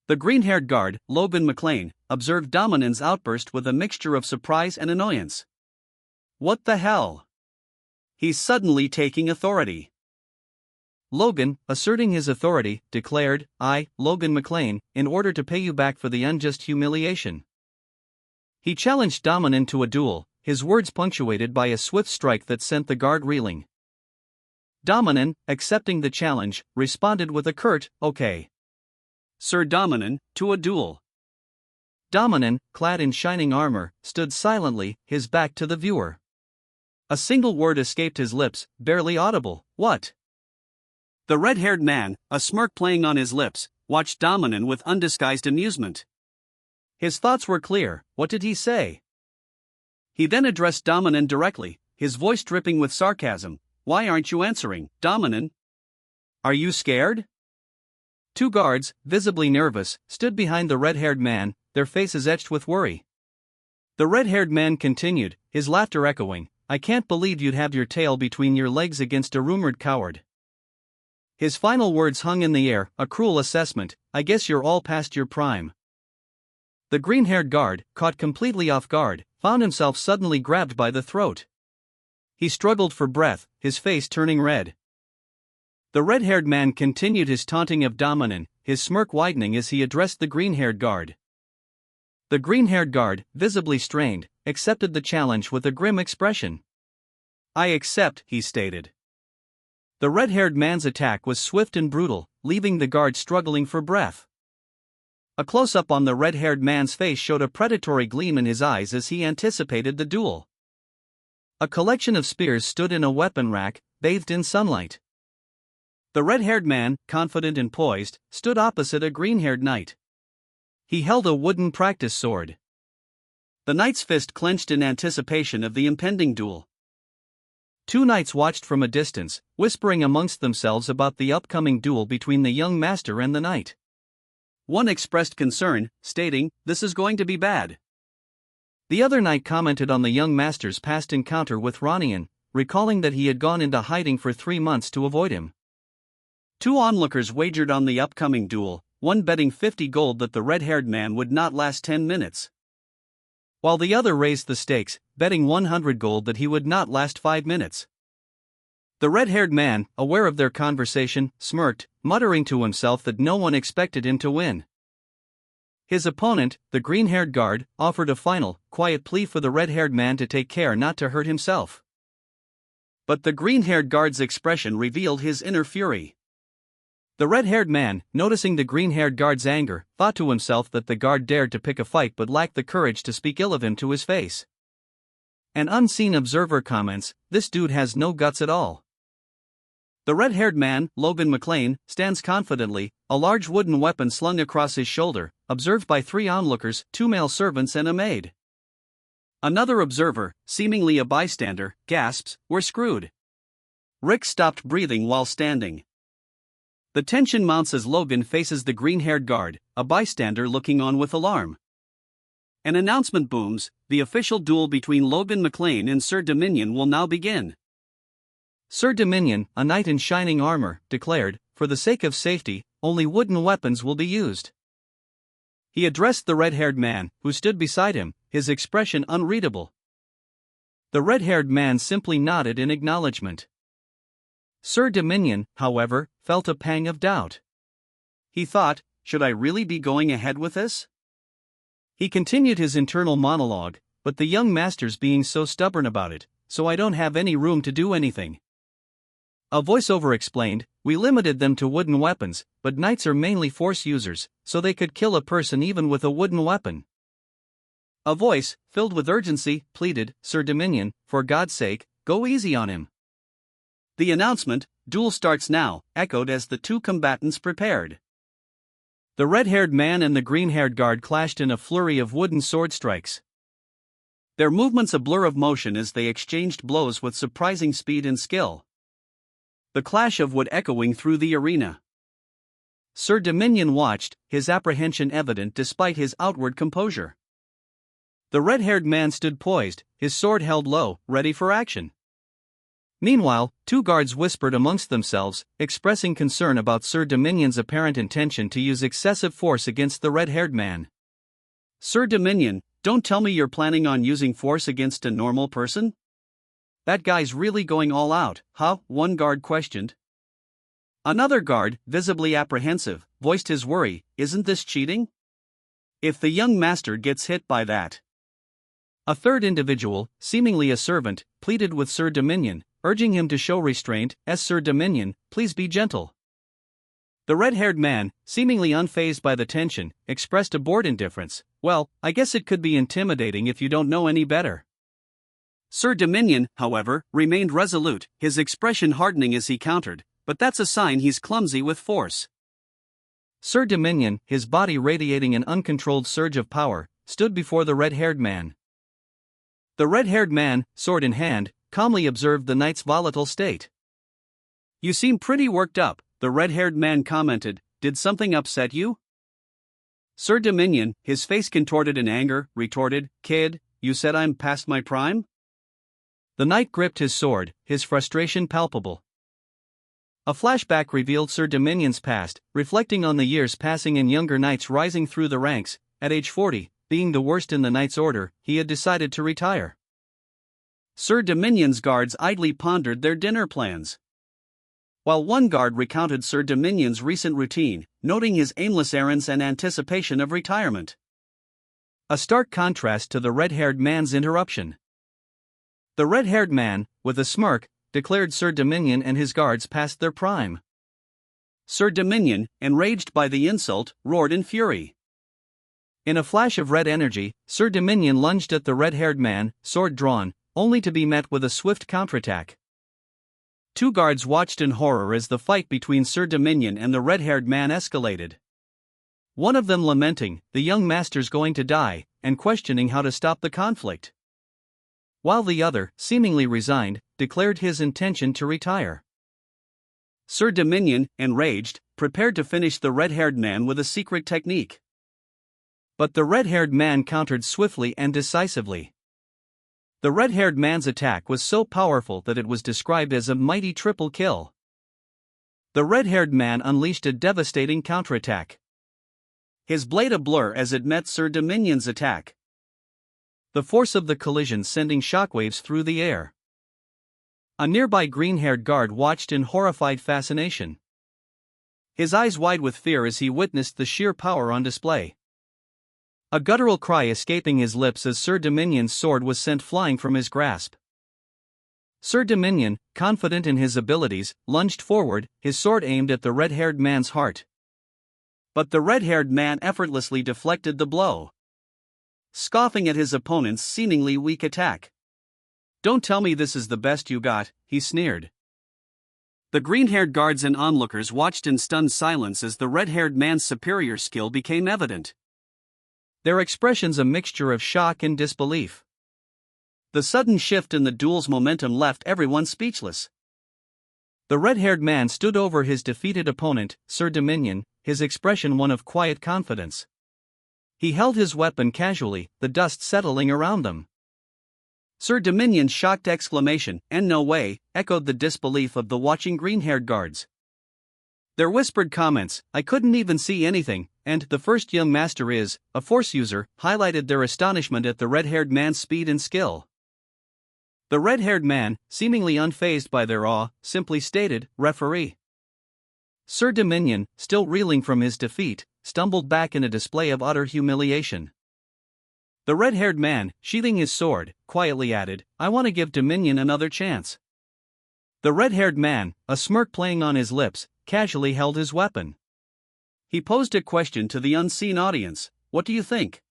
S1: The green-haired guard, Logan McLean, observed Dominan's outburst with a mixture of surprise and annoyance. What the hell? He's suddenly taking authority. Logan, asserting his authority, declared, I, Logan McLean, in order to pay you back for the unjust humiliation. He challenged Dominan to a duel, his words punctuated by a swift strike that sent the guard reeling. Dominan, accepting the challenge, responded with a curt, okay. Sir Dominan, to a duel. Dominan, clad in shining armor, stood silently, his back to the viewer. A single word escaped his lips, barely audible, what? The red-haired man, a smirk playing on his lips, watched Dominan with undisguised amusement. His thoughts were clear, what did he say? He then addressed Dominan directly, his voice dripping with sarcasm, why aren't you answering, Dominan? Are you scared? Two guards, visibly nervous, stood behind the red-haired man, their faces etched with worry. The red-haired man continued, his laughter echoing, I can't believe you'd have your tail between your legs against a rumored coward. His final words hung in the air, a cruel assessment, I guess you're all past your prime. The green-haired guard, caught completely off guard, found himself suddenly grabbed by the throat. He struggled for breath, his face turning red. The red-haired man continued his taunting of Dominan, his smirk widening as he addressed the green-haired guard. The green-haired guard, visibly strained, accepted the challenge with a grim expression. I accept, he stated. The red-haired man's attack was swift and brutal, leaving the guard struggling for breath. A close-up on the red-haired man's face showed a predatory gleam in his eyes as he anticipated the duel. A collection of spears stood in a weapon rack, bathed in sunlight. The red-haired man, confident and poised, stood opposite a green-haired knight. He held a wooden practice sword. The knight's fist clenched in anticipation of the impending duel. Two knights watched from a distance, whispering amongst themselves about the upcoming duel between the young master and the knight. One expressed concern, stating, "This is going to be bad." The other knight commented on the young master's past encounter with Ronian, recalling that he had gone into hiding for 3 months to avoid him. Two onlookers wagered on the upcoming duel, one betting 50 gold that the red-haired man would not last 10 minutes. While the other raised the stakes, betting 100 gold that he would not last 5 minutes. The red-haired man, aware of their conversation, smirked, muttering to himself that no one expected him to win. His opponent, the green-haired guard, offered a final, quiet plea for the red-haired man to take care not to hurt himself. But the green-haired guard's expression revealed his inner fury. The red-haired man, noticing the green-haired guard's anger, thought to himself that the guard dared to pick a fight but lacked the courage to speak ill of him to his face. An unseen observer comments, "This dude has no guts at all." The red-haired man, Logan McLean, stands confidently, a large wooden weapon slung across his shoulder, observed by 3 onlookers, 2 male servants and a maid. Another observer, seemingly a bystander, gasps, "We're screwed." Rick stopped breathing while standing. The tension mounts as Logan faces the green-haired guard, a bystander looking on with alarm. An announcement booms, the official duel between Logan McLean and Sir Dominion will now begin. Sir Dominion, a knight in shining armor, declared, "For the sake of safety, only wooden weapons will be used." He addressed the red-haired man, who stood beside him, his expression unreadable. The red-haired man simply nodded in acknowledgement. Sir Dominion, however, felt a pang of doubt. He thought, "Should I really be going ahead with this?" He continued his internal monologue, "But the young master's being so stubborn about it, so I don't have any room to do anything." A voiceover explained, "We limited them to wooden weapons, but knights are mainly force users, so they could kill a person even with a wooden weapon." A voice, filled with urgency, pleaded, "Sir Dominion, for God's sake, go easy on him." The announcement, "Duel starts now," echoed as the two combatants prepared. The red-haired man and the green-haired guard clashed in a flurry of wooden sword strikes. Their movements a blur of motion as they exchanged blows with surprising speed and skill. The clash of wood echoing through the arena. Sir Dominion watched, his apprehension evident despite his outward composure. The red-haired man stood poised, his sword held low, ready for action. Meanwhile, 2 guards whispered amongst themselves, expressing concern about Sir Dominion's apparent intention to use excessive force against the red-haired man. "Sir Dominion, don't tell me you're planning on using force against a normal person? That guy's really going all out, huh?" one guard questioned. Another guard, visibly apprehensive, voiced his worry, "Isn't this cheating? If the young master gets hit by that?" A third individual, seemingly a servant, pleaded with Sir Dominion, urging him to show restraint, as "Sir Dominion, please be gentle." The red-haired man, seemingly unfazed by the tension, expressed a bored indifference, "Well, I guess it could be intimidating if you don't know any better." Sir Dominion, however, remained resolute, his expression hardening as he countered, "But that's a sign he's clumsy with force." Sir Dominion, his body radiating an uncontrolled surge of power, stood before the red-haired man. The red-haired man, sword in hand, calmly observed the knight's volatile state. "You seem pretty worked up," the red-haired man commented, "Did something upset you?" Sir Dominion, his face contorted in anger, retorted, "Kid, you said I'm past my prime?" The knight gripped his sword, his frustration palpable. A flashback revealed Sir Dominion's past, reflecting on the years passing and younger knights rising through the ranks. At age 40, being the worst in the Knight's Order, he had decided to retire. Sir Dominion's guards idly pondered their dinner plans. While one guard recounted Sir Dominion's recent routine, noting his aimless errands and anticipation of retirement. A stark contrast to the red-haired man's interruption. The red-haired man, with a smirk, declared Sir Dominion and his guards past their prime. Sir Dominion, enraged by the insult, roared in fury. In a flash of red energy, Sir Dominion lunged at the red-haired man, sword drawn, only to be met with a swift counterattack. Two guards watched in horror as the fight between Sir Dominion and the red-haired man escalated. One of them lamenting, the young master's going to die, and questioning how to stop the conflict, while the other, seemingly resigned, declared his intention to retire. Sir Dominion, enraged, prepared to finish the red-haired man with a secret technique. But the red-haired man countered swiftly and decisively. The red-haired man's attack was so powerful that it was described as a mighty triple kill. The red-haired man unleashed a devastating counterattack, his blade a blur as it met Sir Dominion's attack, the force of the collision sending shockwaves through the air. A nearby green-haired guard watched in horrified fascination, his eyes wide with fear as he witnessed the sheer power on display. A guttural cry escaping his lips as Sir Dominion's sword was sent flying from his grasp. Sir Dominion, confident in his abilities, lunged forward, his sword aimed at the red-haired man's heart. But the red-haired man effortlessly deflected the blow, scoffing at his opponent's seemingly weak attack. "Don't tell me this is the best you got," he sneered. The green-haired guards and onlookers watched in stunned silence as the red-haired man's superior skill became evident, their expressions a mixture of shock and disbelief. The sudden shift in the duel's momentum left everyone speechless. The red-haired man stood over his defeated opponent, Sir Dominion, his expression one of quiet confidence. He held his weapon casually, the dust settling around them. Sir Dominion's shocked exclamation, "And no way," echoed the disbelief of the watching green-haired guards. Their whispered comments, "I couldn't even see anything," and "the first young master is a force user," highlighted their astonishment at the red-haired man's speed and skill. The red-haired man, seemingly unfazed by their awe, simply stated, "Referee." Sir Dominion, still reeling from his defeat, stumbled back in a display of utter humiliation. The red-haired man, sheathing his sword, quietly added, "I want to give Dominion another chance." The red-haired man, a smirk playing on his lips, casually held his weapon. He posed a question to the unseen audience, "What do you think?"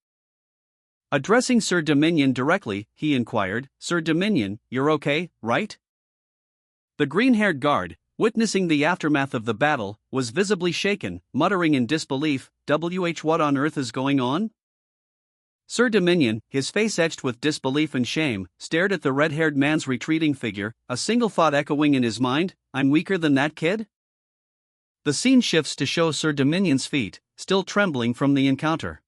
S1: Addressing Sir Dominion directly, he inquired, "Sir Dominion, you're okay, right?" The green-haired guard, witnessing the aftermath of the battle, was visibly shaken, muttering in disbelief, What on earth is going on?" Sir Dominion, his face etched with disbelief and shame, stared at the red-haired man's retreating figure, a single thought echoing in his mind, "I'm weaker than that kid?" The scene shifts to show Sir Dominion's feet, still trembling from the encounter.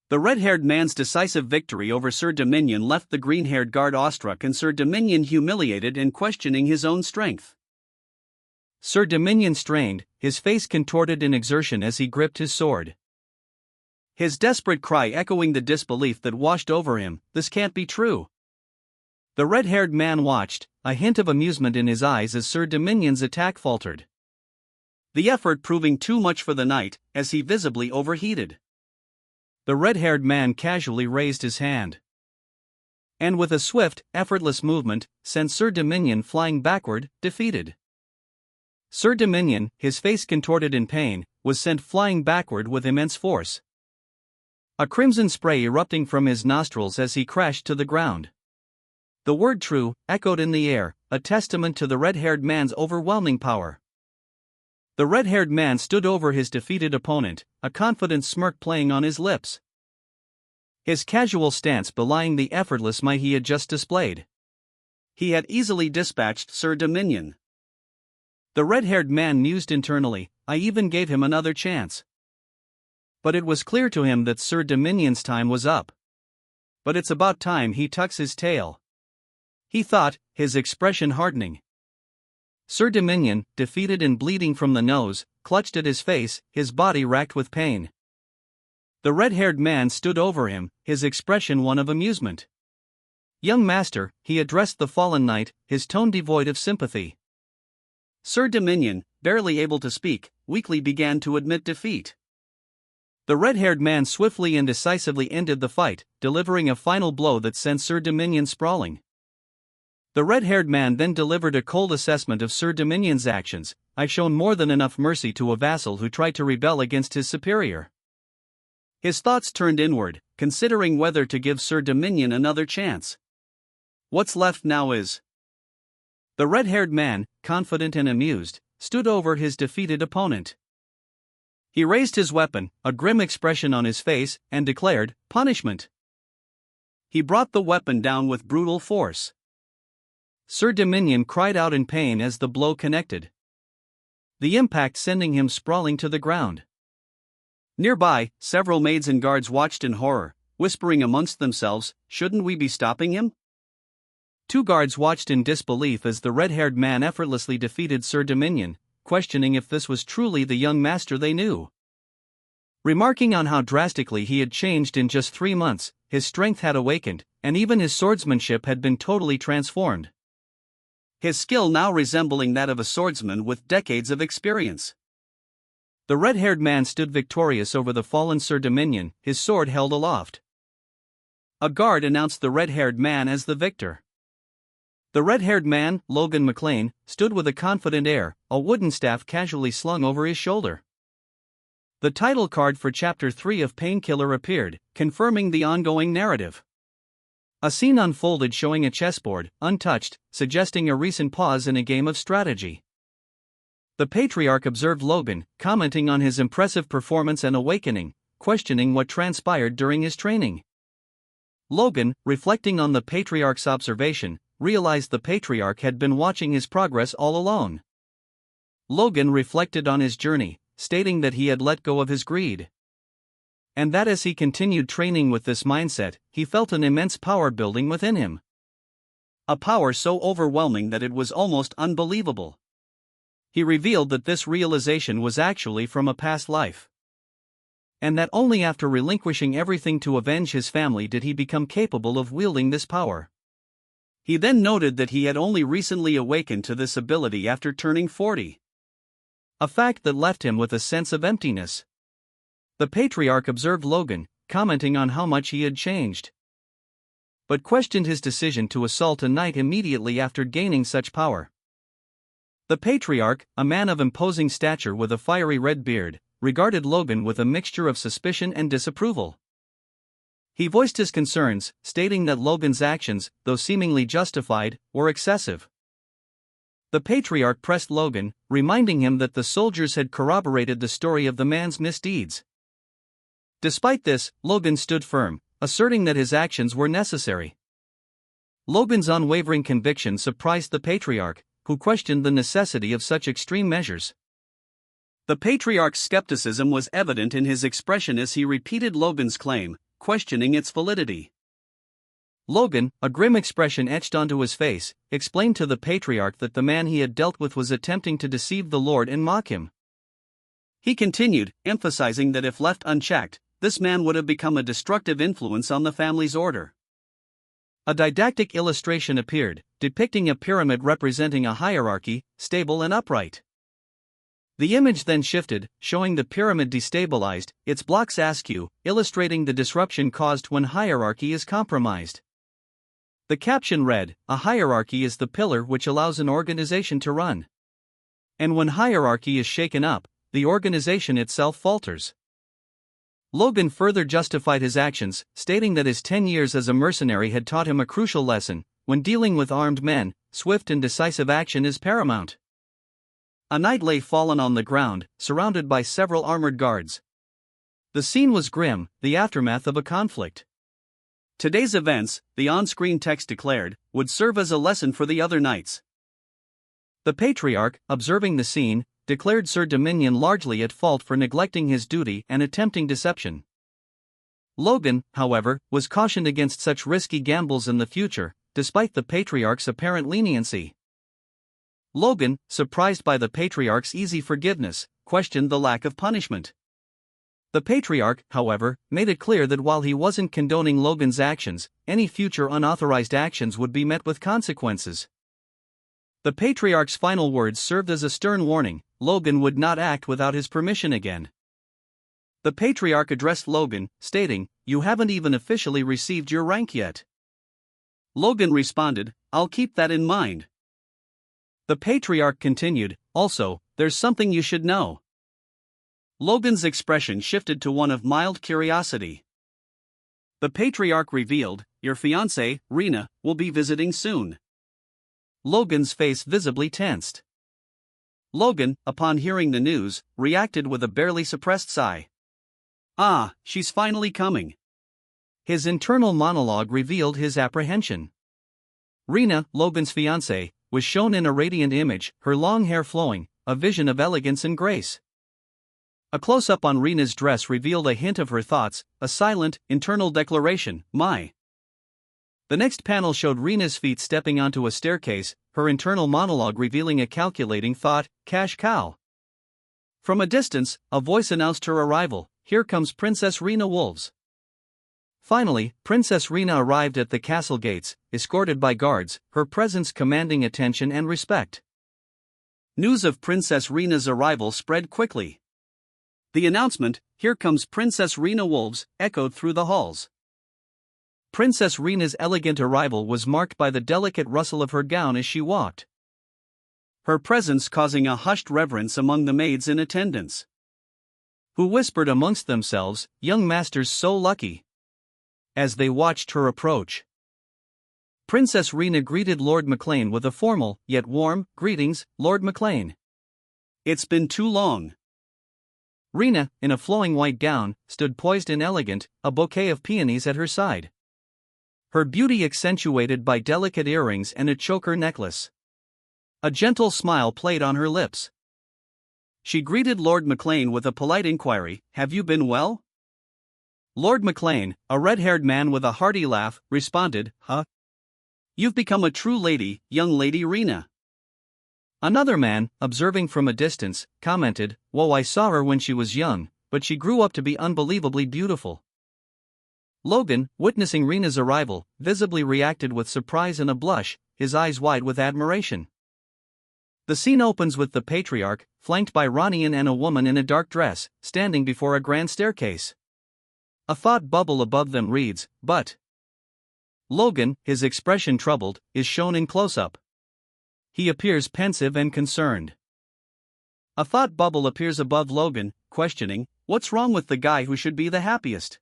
S1: The red-haired man's decisive victory over Sir Dominion left the green-haired guard awestruck and Sir Dominion humiliated and questioning his own strength. Sir Dominion strained, his face contorted in exertion as he gripped his sword, his desperate cry echoing the disbelief that washed over him, "This can't be true." The red-haired man watched, a hint of amusement in his eyes as Sir Dominion's attack faltered, the effort proving too much for the knight, as he visibly overheated. The red-haired man casually raised his hand, and with a swift, effortless movement, sent Sir Dominion flying backward, defeated. Sir Dominion, his face contorted in pain, was sent flying backward with immense force, a crimson spray erupting from his nostrils as he crashed to the ground. The word "true" echoed in the air, a testament to the red-haired man's overwhelming power. The red-haired man stood over his defeated opponent, a confident smirk playing on his lips, his casual stance belying the effortless might he had just displayed. He had easily dispatched Sir Dominion. The red-haired man mused internally, "I even gave him another chance." But it was clear to him that Sir Dominion's time was up. "But it's about time he tucks his tail," he thought, his expression hardening. Sir Dominion, defeated and bleeding from the nose, clutched at his face, his body racked with pain. The red-haired man stood over him, his expression one of amusement. "Young master," he addressed the fallen knight, his tone devoid of sympathy. Sir Dominion, barely able to speak, weakly began to admit defeat. The red-haired man swiftly and decisively ended the fight, delivering a final blow that sent Sir Dominion sprawling. The red-haired man then delivered a cold assessment of Sir Dominion's actions. "I've shown more than enough mercy to a vassal who tried to rebel against his superior." His thoughts turned inward, considering whether to give Sir Dominion another chance. What's left now is... The red-haired man, confident and amused, stood over his defeated opponent. He raised his weapon, a grim expression on his face, and declared, "Punishment." He brought the weapon down with brutal force. Sir Dominion cried out in pain as the blow connected, the impact sending him sprawling to the ground. Nearby, several maids and guards watched in horror, whispering amongst themselves, "Shouldn't we be stopping him?" 2 guards watched in disbelief as the red-haired man effortlessly defeated Sir Dominion, questioning if this was truly the young master they knew. Remarking on how drastically he had changed in just 3 months, his strength had awakened, and even his swordsmanship had been totally transformed. His skill now resembling that of a swordsman with decades of experience. The red-haired man stood victorious over the fallen Sir Dominion, his sword held aloft. A guard announced the red-haired man as the victor. The red-haired man, Logan McLean, stood with a confident air, a wooden staff casually slung over his shoulder. The title card for Chapter 3 of Painkiller appeared, confirming the ongoing narrative. A scene unfolded showing a chessboard, untouched, suggesting a recent pause in a game of strategy. The patriarch observed Logan, commenting on his impressive performance and awakening, questioning what transpired during his training. Logan, reflecting on the patriarch's observation, realized the patriarch had been watching his progress all along. Logan reflected on his journey, stating that he had let go of his greed. And that as he continued training with this mindset, he felt an immense power building within him. A power so overwhelming that it was almost unbelievable. He revealed that this realization was actually from a past life. And that only after relinquishing everything to avenge his family did he become capable of wielding this power. He then noted that he had only recently awakened to this ability after turning 40. A fact that left him with a sense of emptiness. The patriarch observed Logan, commenting on how much he had changed, but questioned his decision to assault a knight immediately after gaining such power. The patriarch, a man of imposing stature with a fiery red beard, regarded Logan with a mixture of suspicion and disapproval. He voiced his concerns, stating that Logan's actions, though seemingly justified, were excessive. The patriarch pressed Logan, reminding him that the soldiers had corroborated the story of the man's misdeeds. Despite this, Logan stood firm, asserting that his actions were necessary. Logan's unwavering conviction surprised the patriarch, who questioned the necessity of such extreme measures. The patriarch's skepticism was evident in his expression as he repeated Logan's claim, questioning its validity. Logan, a grim expression etched onto his face, explained to the patriarch that the man he had dealt with was attempting to deceive the Lord and mock him. He continued, emphasizing that if left unchecked, this man would have become a destructive influence on the family's order. A didactic illustration appeared, depicting a pyramid representing a hierarchy, stable and upright. The image then shifted, showing the pyramid destabilized, its blocks askew, illustrating the disruption caused when hierarchy is compromised. The caption read, "A hierarchy is the pillar which allows an organization to run. And when hierarchy is shaken up, the organization itself falters." Logan further justified his actions, stating that his 10 years as a mercenary had taught him a crucial lesson: when dealing with armed men, swift and decisive action is paramount. A knight lay fallen on the ground, surrounded by several armored guards. The scene was grim, the aftermath of a conflict. Today's events, the on-screen text declared, would serve as a lesson for the other knights. The patriarch, observing the scene, declared Sir Dominion largely at fault for neglecting his duty and attempting deception. Logan, however, was cautioned against such risky gambles in the future, despite the patriarch's apparent leniency. Logan, surprised by the patriarch's easy forgiveness, questioned the lack of punishment. The patriarch, however, made it clear that while he wasn't condoning Logan's actions, any future unauthorized actions would be met with consequences. The patriarch's final words served as a stern warning: Logan would not act without his permission again. The patriarch addressed Logan, stating, "You haven't even officially received your rank yet." Logan responded, I'll keep that in mind. The patriarch continued, also, there's something you should know. Logan's expression shifted to one of mild curiosity. The patriarch revealed, your fiancée, Rena, will be visiting soon. Logan's face visibly tensed. Logan, upon hearing the news, reacted with a barely suppressed sigh. Ah, she's finally coming. His internal monologue revealed his apprehension. Rena, Logan's fiancée, was shown in a radiant image, her long hair flowing, a vision of elegance and grace. A close-up on Rena's dress revealed a hint of her thoughts, a silent, internal declaration, my. The next panel showed Rena's feet stepping onto a staircase, her internal monologue revealing a calculating thought, cash cow. From a distance, a voice announced her arrival, here comes Princess Rena Wolves. Finally, Princess Rena arrived at the castle gates, escorted by guards, her presence commanding attention and respect. News of Princess Rena's arrival spread quickly. The announcement, here comes Princess Rena Wolves, echoed through the halls. Princess Rena's elegant arrival was marked by the delicate rustle of her gown as she walked, her presence causing a hushed reverence among the maids in attendance, who whispered amongst themselves, young master's so lucky, as they watched her approach. Princess Rena greeted Lord McLean with a formal, yet warm, greetings, Lord McLean. It's been too long. Rena, in a flowing white gown, stood poised and elegant, a bouquet of peonies at her side. Her beauty accentuated by delicate earrings and a choker necklace. A gentle smile played on her lips. She greeted Lord McLean with a polite inquiry, have you been well? Lord McLean, a red-haired man with a hearty laugh, responded, huh? You've become a true lady, young Lady Rena. Another man, observing from a distance, commented, whoa, I saw her when she was young, but she grew up to be unbelievably beautiful. Logan, witnessing Rena's arrival, visibly reacted with surprise and a blush, his eyes wide with admiration. The scene opens with the patriarch, flanked by Ranian and a woman in a dark dress, standing before a grand staircase. A thought bubble above them reads, but. Logan, his expression troubled, is shown in close-up. He appears pensive and concerned. A thought bubble appears above Logan, questioning, what's wrong with the guy who should be the happiest?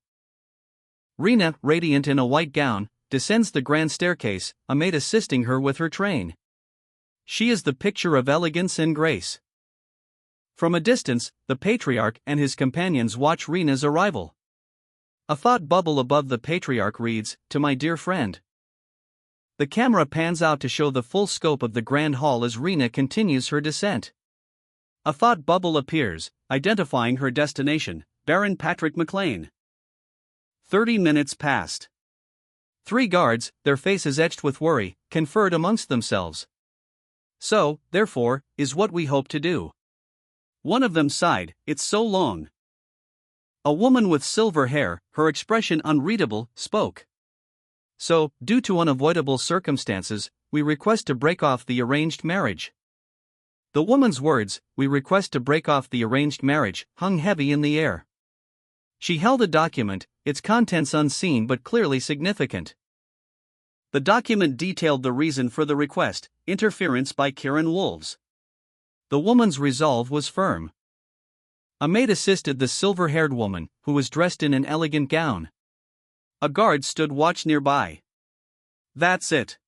S1: Rena, radiant in a white gown, descends the grand staircase, a maid assisting her with her train. She is the picture of elegance and grace. From a distance, the patriarch and his companions watch Rena's arrival. A thought bubble above the patriarch reads, to my dear friend. The camera pans out to show the full scope of the grand hall as Rena continues her descent. A thought bubble appears, identifying her destination, Baron Patrick McLean. 30 minutes passed. 3 guards, their faces etched with worry, conferred amongst themselves. So, therefore, is what we hope to do. One of them sighed, it's so long. A woman with silver hair, her expression unreadable, spoke. So, due to unavoidable circumstances, we request to break off the arranged marriage. The woman's words, we request to break off the arranged marriage, hung heavy in the air. She held a document, its contents unseen but clearly significant. The document detailed the reason for the request, interference by Karen Wolves. The woman's resolve was firm. A maid assisted the silver-haired woman, who was dressed in an elegant gown. A guard stood watch nearby. That's it.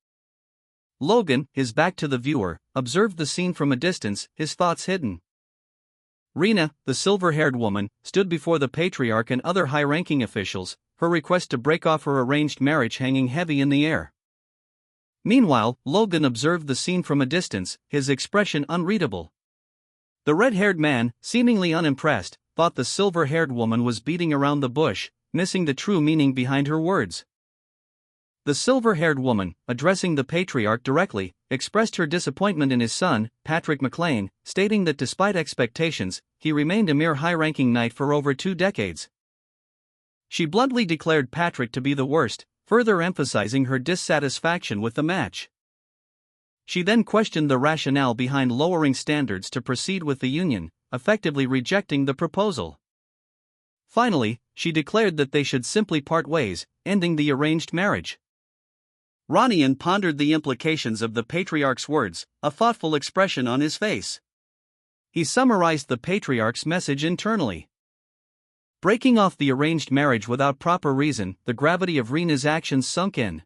S1: Logan, his back to the viewer, observed the scene from a distance, his thoughts hidden. Rena, the silver-haired woman, stood before the patriarch and other high-ranking officials, her request to break off her arranged marriage hanging heavy in the air. Meanwhile, Logan observed the scene from a distance, his expression unreadable. The red-haired man, seemingly unimpressed, thought the silver-haired woman was beating around the bush, missing the true meaning behind her words. The silver-haired woman, addressing the patriarch directly, expressed her disappointment in his son, Patrick McLean, stating that despite expectations, he remained a mere high-ranking knight for over 2 decades. She bluntly declared Patrick to be the worst, further emphasizing her dissatisfaction with the match. She then questioned the rationale behind lowering standards to proceed with the union, effectively rejecting the proposal. Finally, she declared that they should simply part ways, ending the arranged marriage. Ronian pondered the implications of the patriarch's words, a thoughtful expression on his face. He summarized the patriarch's message internally. Breaking off the arranged marriage without proper reason, the gravity of Rina's actions sunk in.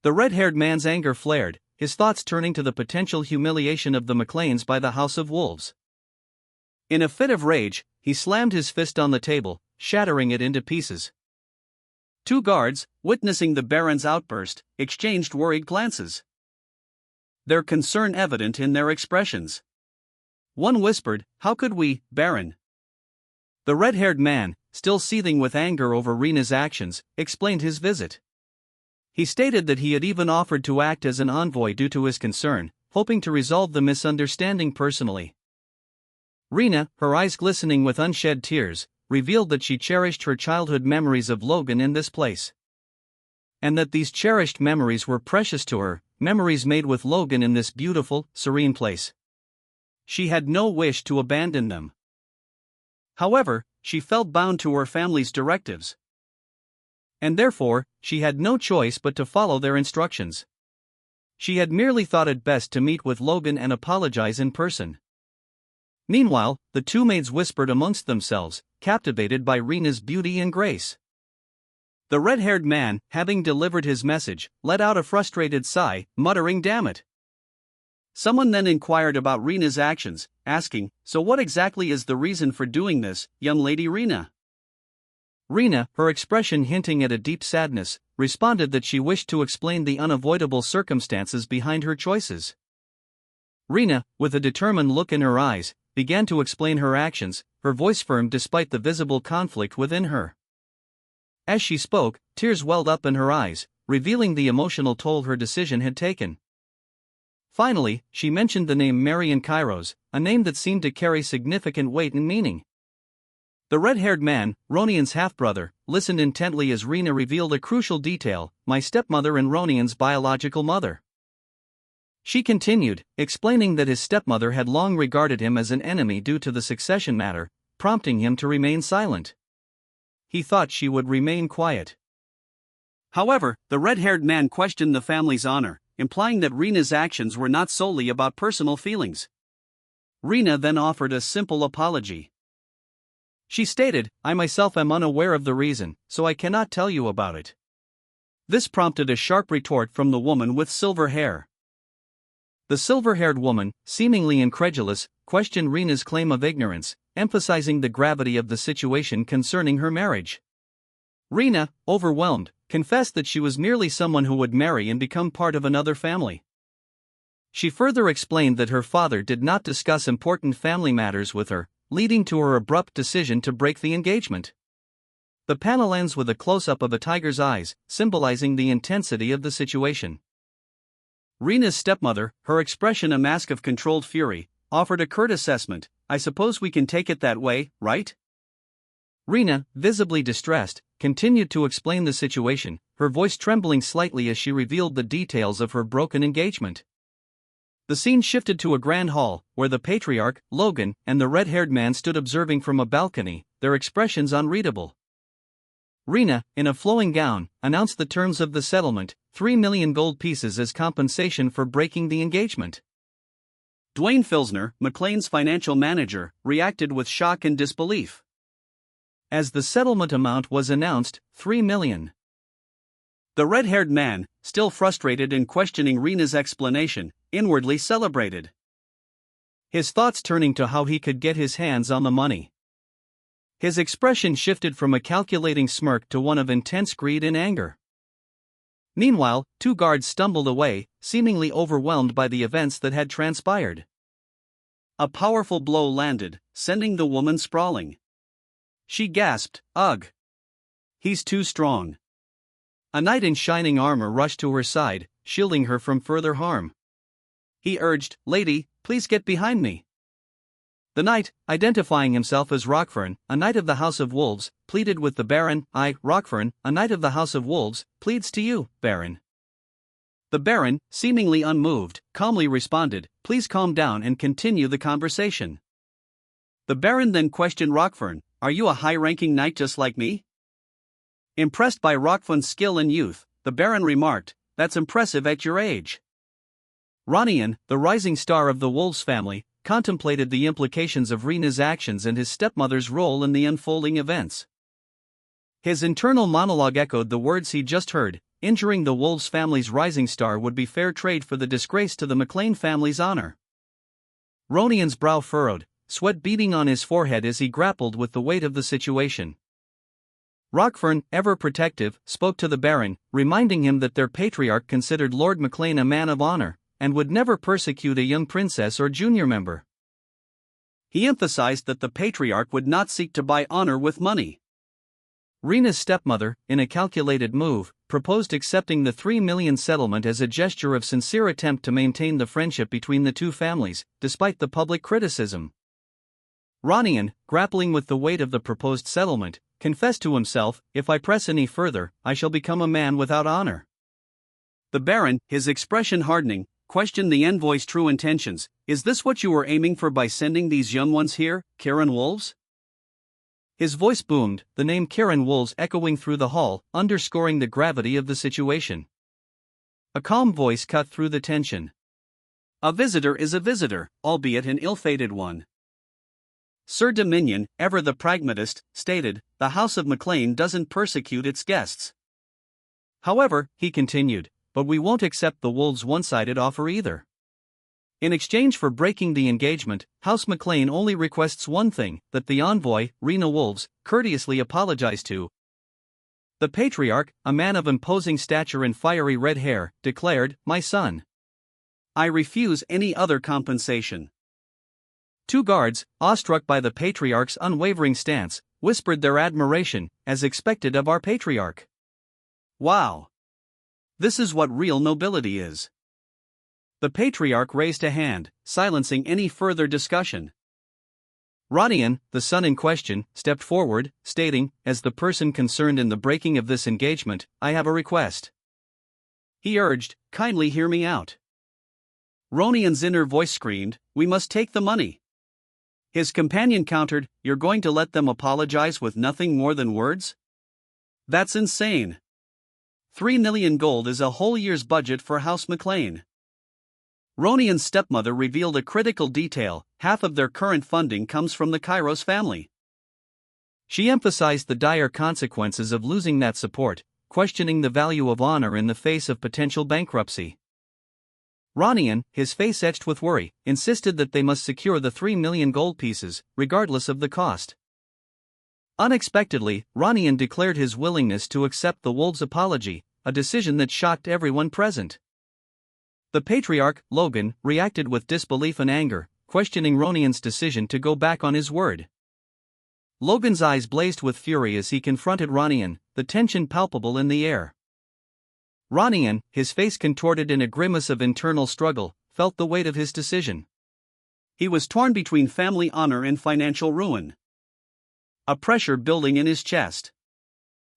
S1: The red-haired man's anger flared, his thoughts turning to the potential humiliation of the McLeans by the House of Wolves. In a fit of rage, he slammed his fist on the table, shattering it into pieces. Two guards, witnessing the Baron's outburst, exchanged worried glances, their concern evident in their expressions. One whispered, "How could we, Baron?" The red-haired man, still seething with anger over Rina's actions, explained his visit. He stated that he had even offered to act as an envoy due to his concern, hoping to resolve the misunderstanding personally. Rina, her eyes glistening with unshed tears, revealed that she cherished her childhood memories of Logan in this place. And that these cherished memories were precious to her, memories made with Logan in this beautiful, serene place. She had no wish to abandon them. However, she felt bound to her family's directives. And therefore, she had no choice but to follow their instructions. She had merely thought it best to meet with Logan and apologize in person. Meanwhile, the two maids whispered amongst themselves, captivated by Rina's beauty and grace. The red-haired man, having delivered his message, let out a frustrated sigh, muttering, "Damn it." Someone then inquired about Rina's actions, asking, "So what exactly is the reason for doing this, young lady Rina?" Rina, her expression hinting at a deep sadness, responded that she wished to explain the unavoidable circumstances behind her choices. Rina, with a determined look in her eyes, began to explain her actions, her voice firm despite the visible conflict within her. As she spoke, tears welled up in her eyes, revealing the emotional toll her decision had taken. Finally, she mentioned the name Marion Kairos, a name that seemed to carry significant weight and meaning. The red-haired man, Ronian's half-brother, listened intently as Rina revealed a crucial detail: my stepmother and Ronian's biological mother. She continued, explaining that his stepmother had long regarded him as an enemy due to the succession matter, prompting him to remain silent. He thought she would remain quiet. However, the red-haired man questioned the family's honor, implying that Rina's actions were not solely about personal feelings. Rina then offered a simple apology. She stated, "I myself am unaware of the reason, so I cannot tell you about it." This prompted a sharp retort from the woman with silver hair. The silver-haired woman, seemingly incredulous, questioned Rina's claim of ignorance, emphasizing the gravity of the situation concerning her marriage. Rina, overwhelmed, confessed that she was merely someone who would marry and become part of another family. She further explained that her father did not discuss important family matters with her, leading to her abrupt decision to break the engagement. The panel ends with a close-up of a tiger's eyes, symbolizing the intensity of the situation. Rina's stepmother, her expression a mask of controlled fury, offered a curt assessment, "I suppose we can take it that way, right?" Rina, visibly distressed, continued to explain the situation, her voice trembling slightly as she revealed the details of her broken engagement. The scene shifted to a grand hall, where the patriarch, Logan, and the red-haired man stood observing from a balcony, their expressions unreadable. Rina, in a flowing gown, announced the terms of the settlement: 3 million gold pieces as compensation for breaking the engagement. Dwayne Filsner, McLean's financial manager, reacted with shock and disbelief. As the settlement amount was announced, 3 million. The red-haired man, still frustrated and questioning Rina's explanation, inwardly celebrated, his thoughts turning to how he could get his hands on the money. His expression shifted from a calculating smirk to one of intense greed and anger. Meanwhile, two guards stumbled away, seemingly overwhelmed by the events that had transpired. A powerful blow landed, sending the woman sprawling. She gasped, "Ugh! He's too strong." A knight in shining armor rushed to her side, shielding her from further harm. He urged, "Lady, please get behind me." The knight, identifying himself as Rockfern, a knight of the House of Wolves, pleaded with the Baron. "I, Rockfern, a knight of the House of Wolves, pleads to you, Baron." The Baron, seemingly unmoved, calmly responded, "Please calm down and continue the conversation." The Baron then questioned Rockfern, "Are you a high-ranking knight just like me?" Impressed by Rockfern's skill and youth, the Baron remarked, that's impressive at your age." Ronian, the rising star of the Wolves family, contemplated the implications of Rina's actions and his stepmother's role in the unfolding events. His internal monologue echoed the words he just heard: injuring the Wolves family's rising star would be fair trade for the disgrace to the McLean family's honor. Ronian's brow furrowed, sweat beading on his forehead as he grappled with the weight of the situation. Rockfern, ever protective, spoke to the Baron, reminding him that their patriarch considered Lord McLean a man of honor, and would never persecute a young princess or junior member. He emphasized that the patriarch would not seek to buy honor with money. Rina's stepmother, in a calculated move, proposed accepting the 3 million settlement as a gesture of sincere attempt to maintain the friendship between the two families, despite the public criticism. Ronian, grappling with the weight of the proposed settlement, confessed to himself, "If I press any further, I shall become a man without honor." The Baron, his expression hardening, questioned the envoy's true intentions. "Is this what you were aiming for by sending these young ones here, Karen Wolves?" His voice boomed, the name Karen Wolves echoing through the hall, underscoring the gravity of the situation. A calm voice cut through the tension. "A visitor is a visitor, albeit an ill-fated one." Sir Dominion, ever the pragmatist, stated, "The House of McLean doesn't persecute its guests." "However," he continued, "but we won't accept the Wolves' one-sided offer either. In exchange for breaking the engagement, House McLean only requests one thing, that the envoy, Rina Wolves, courteously apologize to." The patriarch, a man of imposing stature and fiery red hair, declared, "My son, I refuse any other compensation." Two guards, awestruck by the patriarch's unwavering stance, whispered their admiration, as expected of our patriarch. "Wow! This is what real nobility is." The patriarch raised a hand, silencing any further discussion. Ronian, the son in question, stepped forward, stating, "As the person concerned in the breaking of this engagement, I have a request." He urged, "Kindly hear me out." Ronian's inner voice screamed, "We must take the money." His companion countered, "You're going to let them apologize with nothing more than words? That's insane. 3 million gold is a whole year's budget for House McLean." Ronian's stepmother revealed a critical detail: half of their current funding comes from the Kairos family. She emphasized the dire consequences of losing that support, questioning the value of honor in the face of potential bankruptcy. Ronian, his face etched with worry, insisted that they must secure the 3 million gold pieces, regardless of the cost. Unexpectedly, Ronian declared his willingness to accept the Wolves' apology, a decision that shocked everyone present. The patriarch, Logan, reacted with disbelief and anger, questioning Ronian's decision to go back on his word. Logan's eyes blazed with fury as he confronted Ronian, the tension palpable in the air. Ronian, his face contorted in a grimace of internal struggle, felt the weight of his decision. He was torn between family honor and financial ruin. A pressure building in his chest.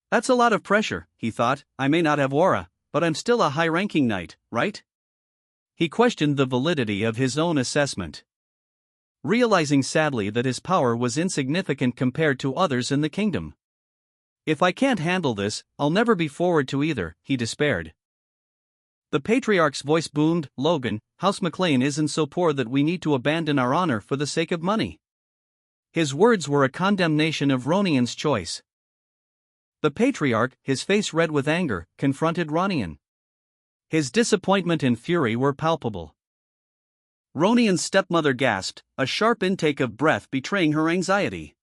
S1: "That's a lot of pressure," he thought. "I may not have aura, but I'm still a high-ranking knight, right?" He questioned the validity of his own assessment, realizing sadly that his power was insignificant compared to others in the kingdom. "If I can't handle this, I'll never be forward to either," he despaired. The patriarch's voice boomed, "Logan, House McLean isn't so poor that we need to abandon our honor for the sake of money." His words were a condemnation of Ronian's choice. The patriarch, his face red with anger, confronted Ronian. His disappointment and fury were palpable. Ronian's stepmother gasped, a sharp intake of breath betraying her anxiety.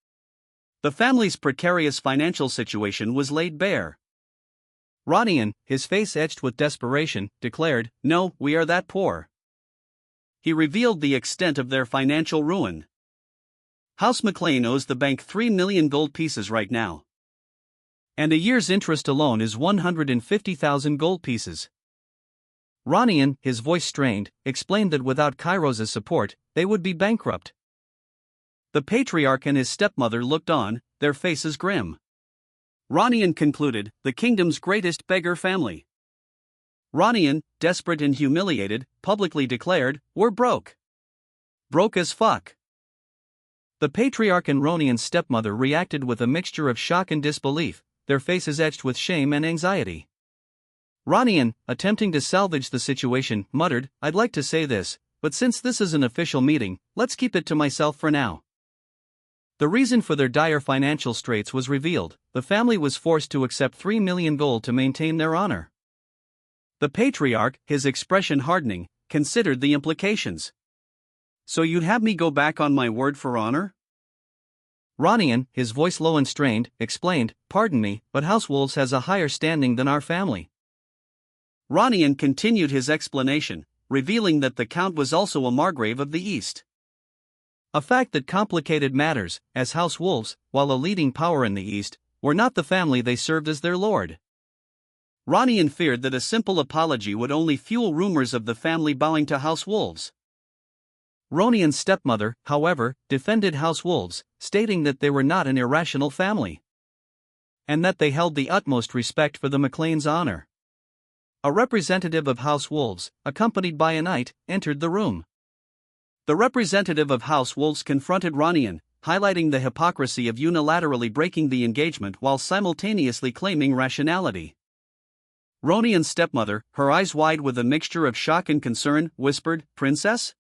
S1: The family's precarious financial situation was laid bare. Ronian, his face etched with desperation, declared, "No, we are that poor." He revealed the extent of their financial ruin. House McLean owes the bank 3 million gold pieces right now. And a year's interest alone is 150,000 gold pieces. Ronian, his voice strained, explained that without Kairos' support, they would be bankrupt. The patriarch and his stepmother looked on, their faces grim. Ronian concluded, "The kingdom's greatest beggar family." Ronian, desperate and humiliated, publicly declared, "We're broke. Broke as fuck." The patriarch and Ronian's stepmother reacted with a mixture of shock and disbelief, their faces etched with shame and anxiety. Ranian, attempting to salvage the situation, muttered, "I'd like to say this, but since this is an official meeting, let's keep it to myself for now." The reason for their dire financial straits was revealed. The family was forced to accept 3 million gold to maintain their honor. The patriarch, his expression hardening, considered the implications. "So you'd have me go back on my word for honor?" Ranian, his voice low and strained, explained, "Pardon me, but House Wolves has a higher standing than our family." Ranian continued his explanation, revealing that the Count was also a Margrave of the East. A fact that complicated matters, as House Wolves, while a leading power in the East, were not the family they served as their lord. Ranian feared that a simple apology would only fuel rumors of the family bowing to House Wolves. Ronian's stepmother, however, defended House Wolves, stating that they were not an irrational family, and that they held the utmost respect for the MacLean's honor. A representative of House Wolves, accompanied by a knight, entered the room. The representative of House Wolves confronted Ranian, highlighting the hypocrisy of unilaterally breaking the engagement while simultaneously claiming rationality. Ronian's stepmother, her eyes wide with a mixture of shock and concern, whispered, "Princess?"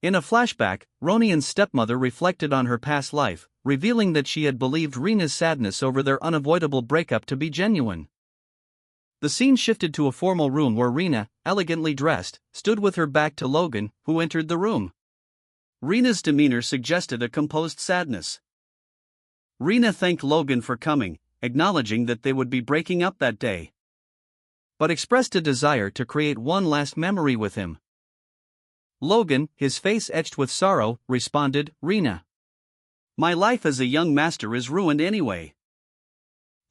S1: In a flashback, Ronian's stepmother reflected on her past life, revealing that she had believed Rena's sadness over their unavoidable breakup to be genuine. The scene shifted to a formal room where Rena, elegantly dressed, stood with her back to Logan, who entered the room. Rena's demeanor suggested a composed sadness. Rena thanked Logan for coming, acknowledging that they would be breaking up that day, but expressed a desire to create one last memory with him. Logan, his face etched with sorrow, responded, "Rena, my life as a young master is ruined anyway."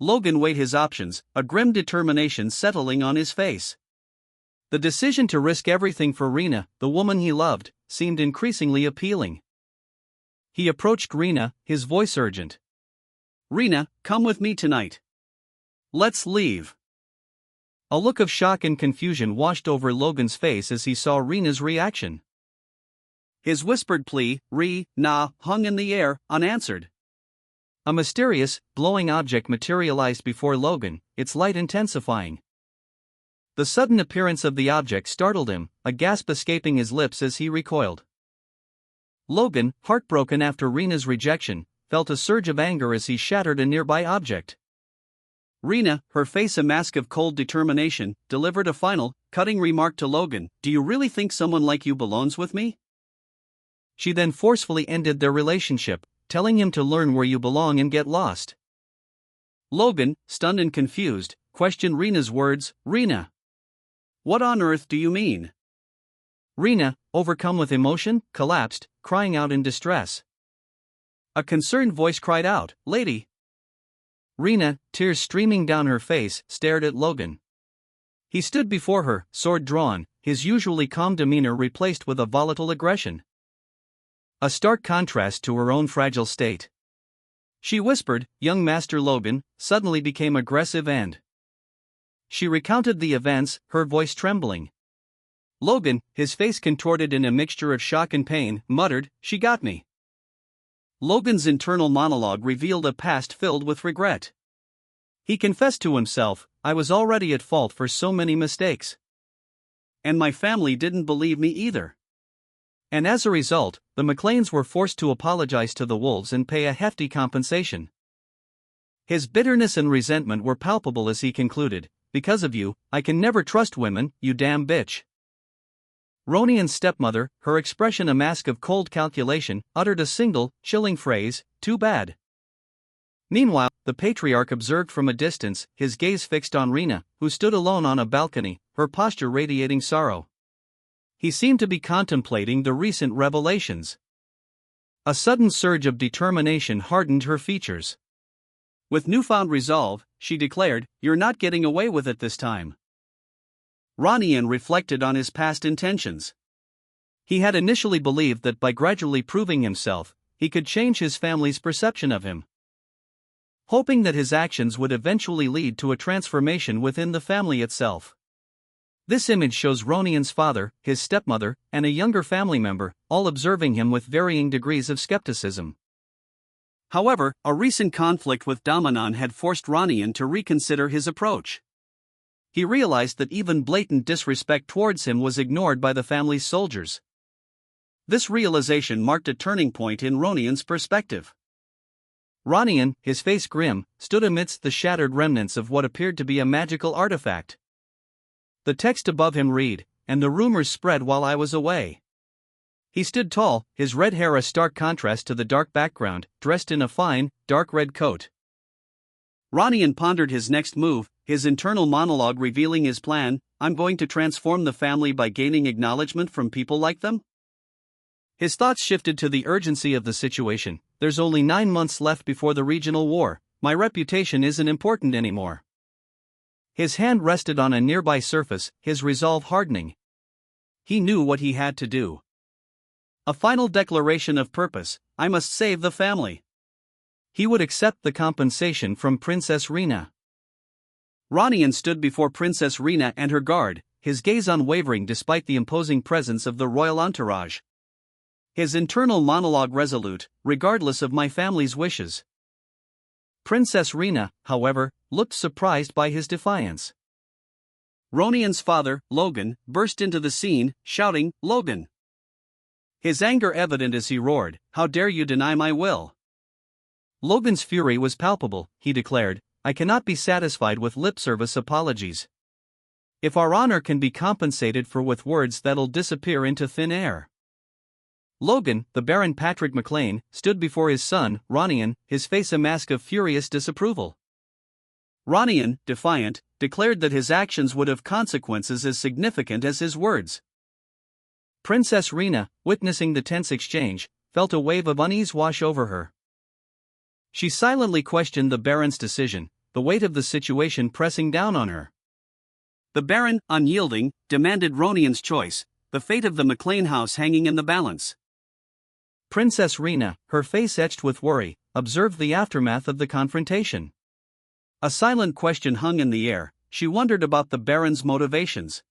S1: Logan weighed his options, a grim determination settling on his face. The decision to risk everything for Rena, the woman he loved, seemed increasingly appealing. He approached Rena, his voice urgent. "Rena, come with me tonight. Let's leave." A look of shock and confusion washed over Logan's face as he saw Rena's reaction. His whispered plea, "Re-na," hung in the air, unanswered. A mysterious, glowing object materialized before Logan, its light intensifying. The sudden appearance of the object startled him, a gasp escaping his lips as he recoiled. Logan, heartbroken after Rena's rejection, felt a surge of anger as he shattered a nearby object. Rena, her face a mask of cold determination, delivered a final, cutting remark to Logan, "Do you really think someone like you belongs with me?" She then forcefully ended their relationship, telling him to learn where you belong and get lost. Logan, stunned and confused, questioned Rena's words, "Rena, what on earth do you mean?" Rena, overcome with emotion, collapsed, crying out in distress. A concerned voice cried out, "Lady!" Rena, tears streaming down her face, stared at Logan. He stood before her, sword drawn, his usually calm demeanor replaced with a volatile aggression. A stark contrast to her own fragile state. She whispered, "Young Master Logan," suddenly became aggressive and. She recounted the events, her voice trembling. Logan, his face contorted in a mixture of shock and pain, muttered, "She got me." Logan's internal monologue revealed a past filled with regret. He confessed to himself, "I was already at fault for so many mistakes. And my family didn't believe me either." And as a result, the MacLeans were forced to apologize to the Wolves and pay a hefty compensation. His bitterness and resentment were palpable as he concluded, "Because of you, I can never trust women, you damn bitch." Ronian's stepmother, her expression a mask of cold calculation, uttered a single, chilling phrase, "Too bad." Meanwhile, the patriarch observed from a distance, his gaze fixed on Rena, who stood alone on a balcony, her posture radiating sorrow. He seemed to be contemplating the recent revelations. A sudden surge of determination hardened her features. With newfound resolve, she declared, "You're not getting away with it this time." Ranian reflected on his past intentions. He had initially believed that by gradually proving himself, he could change his family's perception of him, hoping that his actions would eventually lead to a transformation within the family itself. This image shows Ronian's father, his stepmother, and a younger family member, all observing him with varying degrees of skepticism. However, a recent conflict with Damanon had forced Ronian to reconsider his approach. he realized that even blatant disrespect towards him was ignored by the family's soldiers. This realization marked a turning point in Ronian's perspective. Ronian, his face grim, stood amidst the shattered remnants of what appeared to be a magical artifact. The text above him read, "And the rumors spread while I was away." He stood tall, his red hair a stark contrast to the dark background, dressed in a fine, dark red coat. Ronian pondered his next move, his internal monologue revealing his plan: "I'm going to transform the family by gaining acknowledgement from people like them." His thoughts shifted to the urgency of the situation. There's only 9 months left before the regional war, my reputation isn't important anymore. His hand rested on a nearby surface, his resolve hardening. He knew what he had to do. A final declaration of purpose: I must save the family. He would accept the compensation from Princess Rina. Ronian stood before Princess Rina and her guard, his gaze unwavering despite the imposing presence of the royal entourage. His internal monologue resolute, regardless of my family's wishes. Princess Rina, however, looked surprised by his defiance. Ronian's father, Logan, burst into the scene, shouting, "Logan!" His anger evident as he roared, "How dare you deny my will?" Logan's fury was palpable. He declared, "I cannot be satisfied with lip service apologies. If our honor can be compensated for with words that'll disappear into thin air." Logan, the Baron Patrick McLean, stood before his son, Ronian, his face a mask of furious disapproval. Ronian, defiant, declared that his actions would have consequences as significant as his words. Princess Rina, witnessing the tense exchange, felt a wave of unease wash over her. She silently questioned the Baron's decision, the weight of the situation pressing down on her. The Baron, unyielding, demanded Ronian's choice, the fate of the McLean house hanging in the balance. Princess Rina, her face etched with worry, observed the aftermath of the confrontation. A silent question hung in the air. She wondered about the Baron's motivations.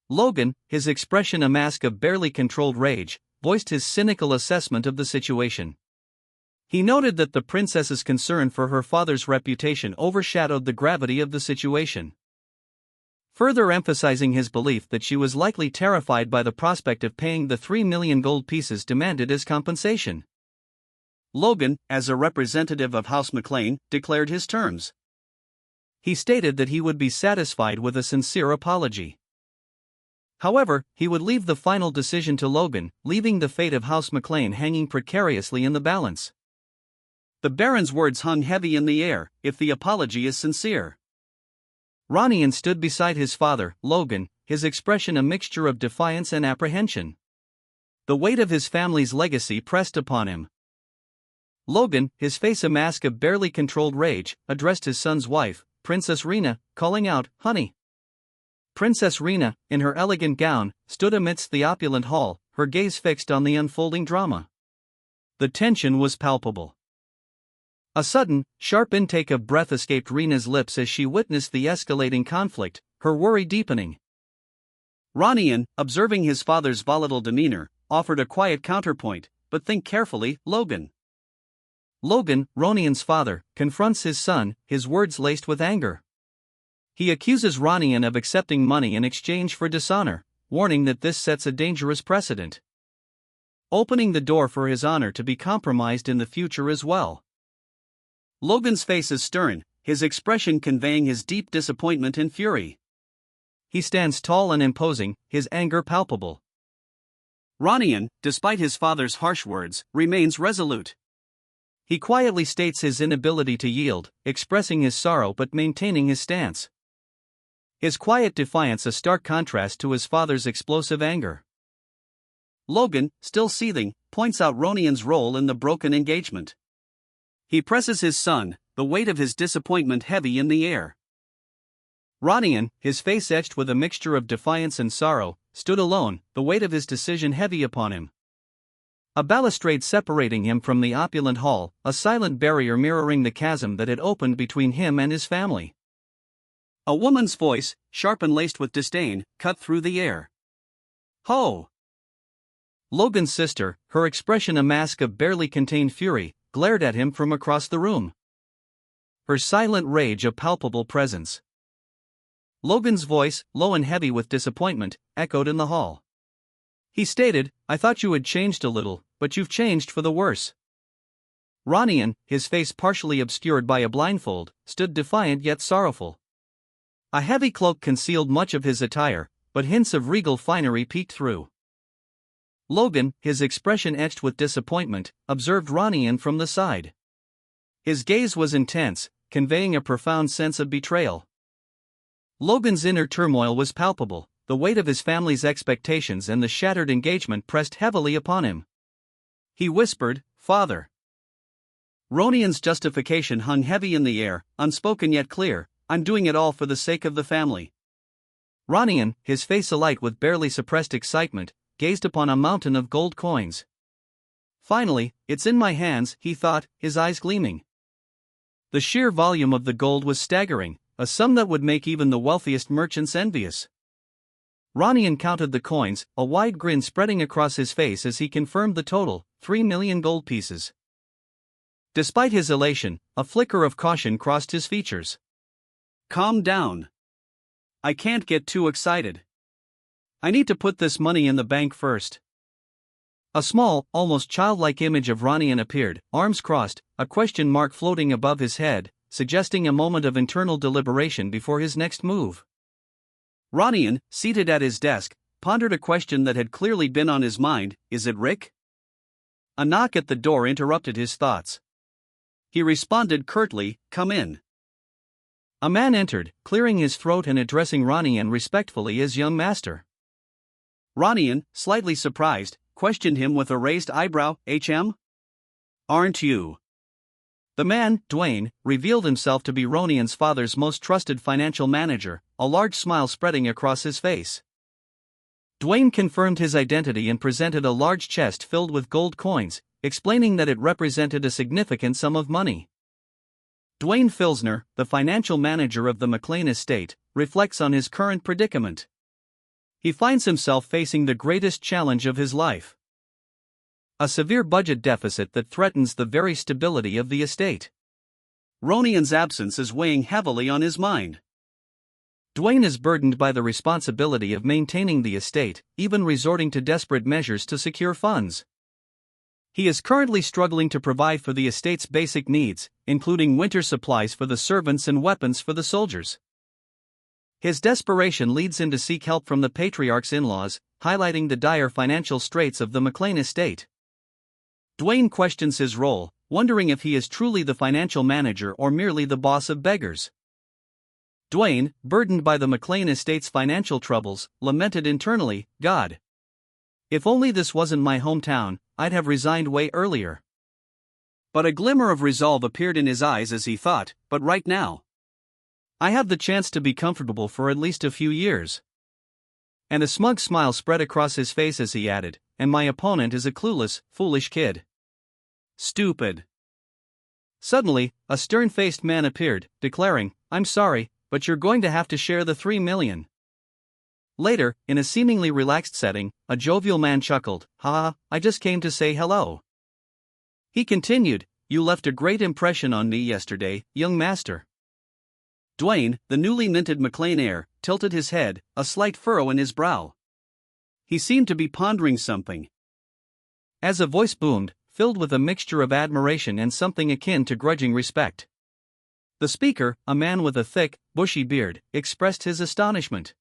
S1: Logan, his expression a mask of barely controlled rage, voiced his cynical assessment of the situation. He noted that the princess's concern for her father's reputation overshadowed the gravity of the situation, further emphasizing his belief that she was likely terrified by the prospect of paying the 3 million gold pieces demanded as compensation. Logan, as a representative of House McLean, declared his terms. He stated that he would be satisfied with a sincere apology. However, he would leave the final decision to Logan, leaving the fate of House McLean hanging precariously in the balance. The Baron's words hung heavy in the air: "If the apology is sincere." Ronian stood beside his father, Logan, his expression a mixture of defiance and apprehension. The weight of his family's legacy pressed upon him. Logan, his face a mask of barely controlled rage, addressed his son's wife, Princess Rina, calling out, "Honey." Princess Rina, in her elegant gown, stood amidst the opulent hall, her gaze fixed on the unfolding drama. The tension was palpable. A sudden, sharp intake of breath escaped Rina's lips as she witnessed the escalating conflict, her worry deepening. Ronian, observing his father's volatile demeanor, offered a quiet counterpoint: "But think carefully, Logan." Logan, Ronian's father, confronts his son, his words laced with anger. He accuses Ronian of accepting money in exchange for dishonor, warning that this sets a dangerous precedent, opening the door for his honor to be compromised in the future as well. Logan's face is stern, his expression conveying his deep disappointment and fury. He stands tall and imposing, his anger palpable. Ronian, despite his father's harsh words, remains resolute. He quietly states his inability to yield, expressing his sorrow but maintaining his stance. His quiet defiance a stark contrast to his father's explosive anger. Logan, still seething, points out Ronian's role in the broken engagement. He presses his son, the weight of his disappointment heavy in the air. Ronian, his face etched with a mixture of defiance and sorrow, stood alone, the weight of his decision heavy upon him. A balustrade separating him from the opulent hall, a silent barrier mirroring the chasm that had opened between him and his family. A woman's voice, sharp and laced with disdain, cut through the air. "Ho!" Logan's sister, her expression a mask of barely contained fury, glared at him from across the room. Her silent rage a palpable presence. Logan's voice, low and heavy with disappointment, echoed in the hall. He stated, I thought you had changed a little, but you've changed for the worse. Ronian, his face partially obscured by a blindfold, stood defiant yet sorrowful. A heavy cloak concealed much of his attire, but hints of regal finery peeked through. Logan, his expression etched with disappointment, observed Ronian from the side. His gaze was intense, conveying a profound sense of betrayal. Logan's inner turmoil was palpable, the weight of his family's expectations and the shattered engagement pressed heavily upon him. He whispered, Father. Ronian's justification hung heavy in the air, unspoken yet clear, I'm doing it all for the sake of the family. Ronian, his face alight with barely suppressed excitement, gazed upon a mountain of gold coins. Finally, it's in my hands, he thought, his eyes gleaming. The sheer volume of the gold was staggering, a sum that would make even the wealthiest merchants envious. Ronian counted the coins, a wide grin spreading across his face as he confirmed the total, 3 million gold pieces. Despite his elation, a flicker of caution crossed his features. Calm down. I can't get too excited. I need to put this money in the bank first. A small, almost childlike image of Ronian appeared, arms crossed, a question mark floating above his head, suggesting a moment of internal deliberation before his next move. Ronian, seated at his desk, pondered a question that had clearly been on his mind, is it Rick? A knock at the door interrupted his thoughts. He responded curtly, come in. A man entered, clearing his throat and addressing Ronian respectfully as young master. Ronian, slightly surprised, questioned him with a raised eyebrow, HM? Aren't you? The man, Dwayne, revealed himself to be Ronian's father's most trusted financial manager, a large smile spreading across his face. Dwayne confirmed his identity and presented a large chest filled with gold coins, explaining that it represented a significant sum of money. Dwayne Filsner, the financial manager of the McLean estate, reflects on his current predicament. He finds himself facing the greatest challenge of his life. A severe budget deficit that threatens the very stability of the estate. Ronian's absence is weighing heavily on his mind. Dwayne is burdened by the responsibility of maintaining the estate, even resorting to desperate measures to secure funds. He is currently struggling to provide for the estate's basic needs, including winter supplies for the servants and weapons for the soldiers. His desperation leads him to seek help from the patriarch's in-laws, highlighting the dire financial straits of the McLean estate. Dwayne questions his role, wondering if he is truly the financial manager or merely the boss of beggars. Dwayne, burdened by the McLean estate's financial troubles, lamented internally, God. If only this wasn't my hometown, I'd have resigned way earlier. But a glimmer of resolve appeared in his eyes as he thought, but right now. I have the chance to be comfortable for at least a few years. And a smug smile spread across his face as he added, and my opponent is a clueless, foolish kid. Stupid. Suddenly, a stern-faced man appeared, declaring, I'm sorry, but you're going to have to share the 3 million. Later, in a seemingly relaxed setting, a jovial man chuckled, haha, I just came to say hello. He continued, you left a great impression on me yesterday, young master. Dwayne, the newly minted McLean heir, tilted his head, a slight furrow in his brow. He seemed to be pondering something. As a voice boomed, filled with a mixture of admiration and something akin to grudging respect. The speaker, a man with a thick, bushy beard, expressed his astonishment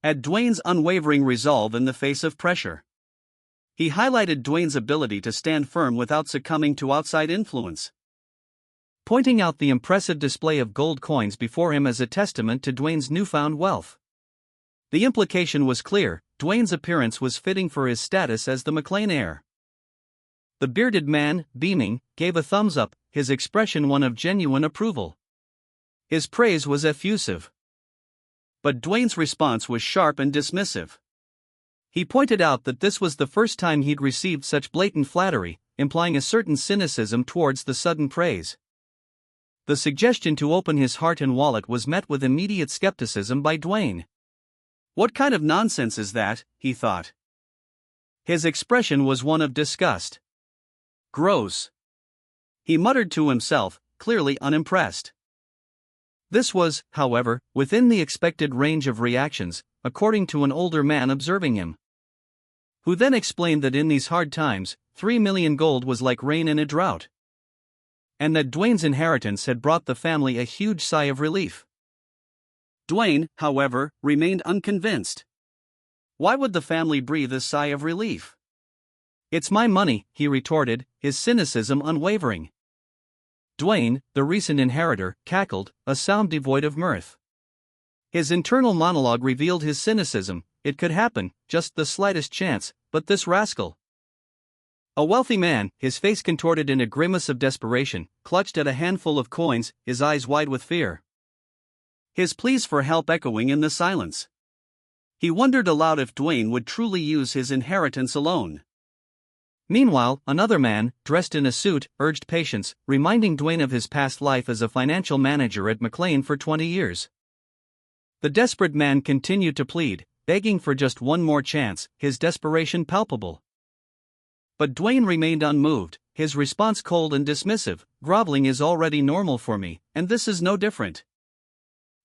S1: at Dwayne's unwavering resolve in the face of pressure. He highlighted Dwayne's ability to stand firm without succumbing to outside influence, pointing out the impressive display of gold coins before him as a testament to Dwayne's newfound wealth. The implication was clear, Dwayne's appearance was fitting for his status as the McLean heir. The bearded man, beaming, gave a thumbs up, his expression one of genuine approval. His praise was effusive. But Dwayne's response was sharp and dismissive. He pointed out that this was the first time he'd received such blatant flattery, implying a certain cynicism towards the sudden praise. The suggestion to open his heart and wallet was met with immediate skepticism by Dwayne. What kind of nonsense is that, he thought. His expression was one of disgust. Gross. He muttered to himself, clearly unimpressed. This was, however, within the expected range of reactions, according to an older man observing him, who then explained that in these hard times, 3 million gold was like rain in a drought, and that Dwayne's inheritance had brought the family a huge sigh of relief. Dwayne, however, remained unconvinced. Why would the family breathe a sigh of relief? "It's my money," he retorted, his cynicism unwavering. Dwayne, the recent inheritor, cackled, a sound devoid of mirth. His internal monologue revealed his cynicism. It could happen, just the slightest chance, but this rascal. A wealthy man, his face contorted in a grimace of desperation, clutched at a handful of coins, his eyes wide with fear, his pleas for help echoing in the silence. He wondered aloud if Dwayne would truly use his inheritance alone. Meanwhile, another man, dressed in a suit, urged patience, reminding Dwayne of his past life as a financial manager at McLean for 20 years. The desperate man continued to plead, begging for just one more chance, his desperation palpable. But Dwayne remained unmoved, his response cold and dismissive. "Groveling is already normal for me, and this is no different."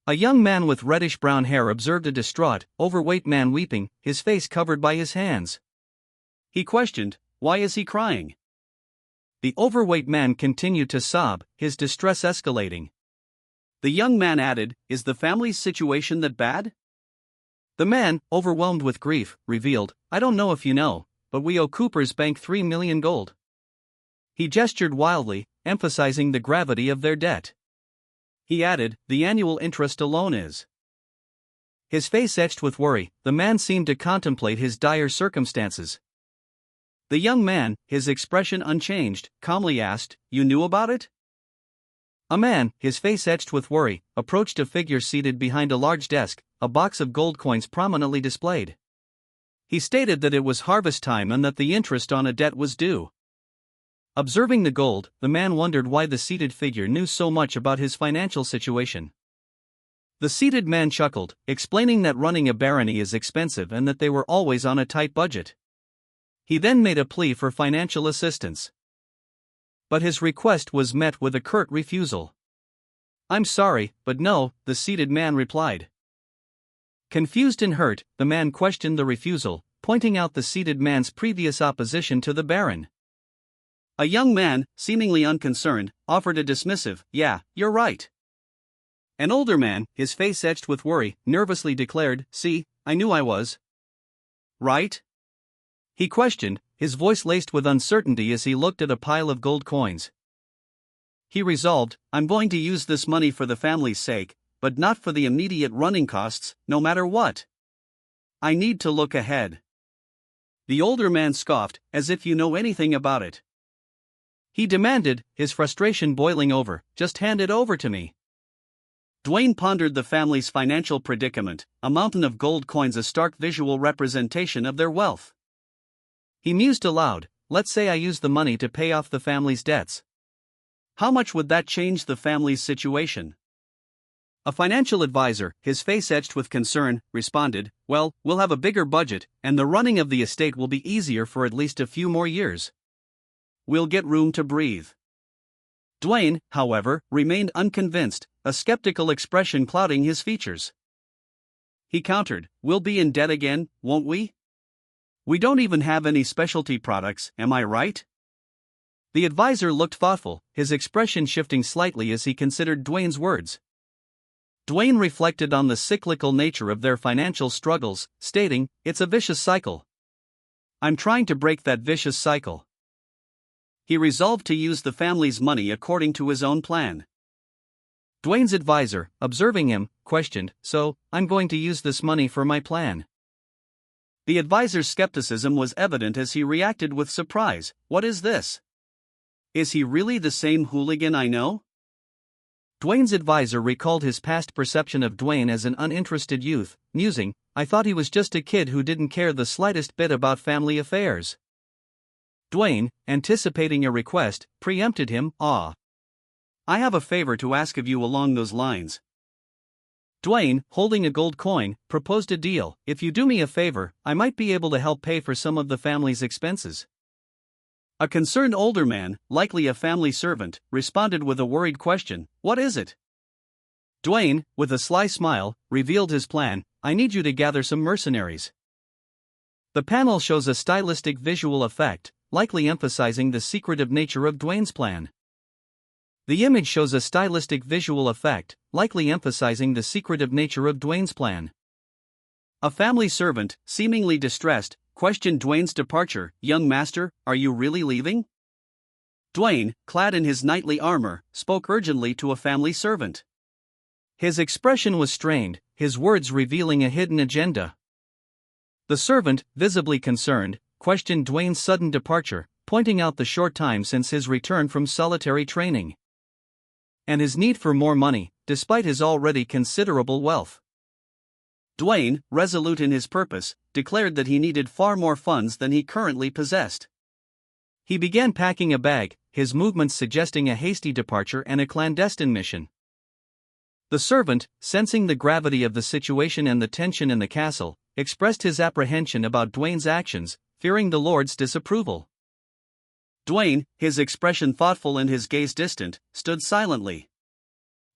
S1: A young man with reddish-brown hair observed a distraught, overweight man weeping, his face covered by his hands. He questioned, "Why is he crying?" The overweight man continued to sob, his distress escalating. The young man added, "Is the family's situation that bad?" The man, overwhelmed with grief, revealed, "I don't know if you know, but we owe Cooper's Bank 3 million gold." He gestured wildly, emphasizing the gravity of their debt. He added, "The annual interest alone is." His face etched with worry, the man seemed to contemplate his dire circumstances. The young man, his expression unchanged, calmly asked, "You knew about it?" A man, his face etched with worry, approached a figure seated behind a large desk, a box of gold coins prominently displayed. He stated that it was harvest time and that the interest on a debt was due. Observing the gold, the man wondered why the seated figure knew so much about his financial situation. The seated man chuckled, explaining that running a barony is expensive and that they were always on a tight budget. He then made a plea for financial assistance. But his request was met with a curt refusal. "I'm sorry, but no," the seated man replied. Confused and hurt, the man questioned the refusal, pointing out the seated man's previous opposition to the baron. A young man, seemingly unconcerned, offered a dismissive, "Yeah, you're right." An older man, his face etched with worry, nervously declared, "See, I knew I was right." He questioned, his voice laced with uncertainty as he looked at a pile of gold coins. He resolved, "I'm going to use this money for the family's sake, but not for the immediate running costs, no matter what. I need to look ahead." The older man scoffed, "As if you know anything about it." He demanded, his frustration boiling over, "Just hand it over to me." Dwayne pondered the family's financial predicament, a mountain of gold coins a stark visual representation of their wealth. He mused aloud, "Let's say I use the money to pay off the family's debts. How much would that change the family's situation?" A financial advisor, his face etched with concern, responded, "Well, we'll have a bigger budget, and the running of the estate will be easier for at least a few more years. We'll get room to breathe." Dwayne, however, remained unconvinced, a skeptical expression clouding his features. He countered, "We'll be in debt again, won't we? We don't even have any specialty products, am I right?" The advisor looked thoughtful, his expression shifting slightly as he considered Dwayne's words. Dwayne reflected on the cyclical nature of their financial struggles, stating, "It's a vicious cycle. I'm trying to break that vicious cycle." He resolved to use the family's money according to his own plan. Dwayne's advisor, observing him, questioned, "So, I'm going to use this money for my plan?" The advisor's skepticism was evident as he reacted with surprise, "What is this? Is he really the same hooligan I know?" Dwayne's advisor recalled his past perception of Dwayne as an uninterested youth, musing, "I thought he was just a kid who didn't care the slightest bit about family affairs." Dwayne, anticipating a request, preempted him, "I have a favor to ask of you along those lines." Dwayne, holding a gold coin, proposed a deal. "If you do me a favor, I might be able to help pay for some of the family's expenses." A concerned older man, likely a family servant, responded with a worried question, "What is it?" Dwayne, with a sly smile, revealed his plan. I need you to gather some mercenaries. The panel shows a stylistic visual effect, likely emphasizing the secretive nature of Dwayne's plan. The image shows a stylistic visual effect, likely emphasizing the secretive nature of Dwayne's plan. A family servant, seemingly distressed, questioned Dwayne's departure. Young master, are you really leaving? Dwayne, clad in his knightly armor, spoke urgently to a family servant. His expression was strained, his words revealing a hidden agenda. The servant, visibly concerned, questioned Dwayne's sudden departure, pointing out the short time since his return from solitary training and his need for more money, despite his already considerable wealth. Dwayne, resolute in his purpose, declared that he needed far more funds than he currently possessed. He began packing a bag, his movements suggesting a hasty departure and a clandestine mission. The servant, sensing the gravity of the situation and the tension in the castle, expressed his apprehension about Dwayne's actions, fearing the Lord's disapproval. Dwayne, his expression thoughtful and his gaze distant, stood silently.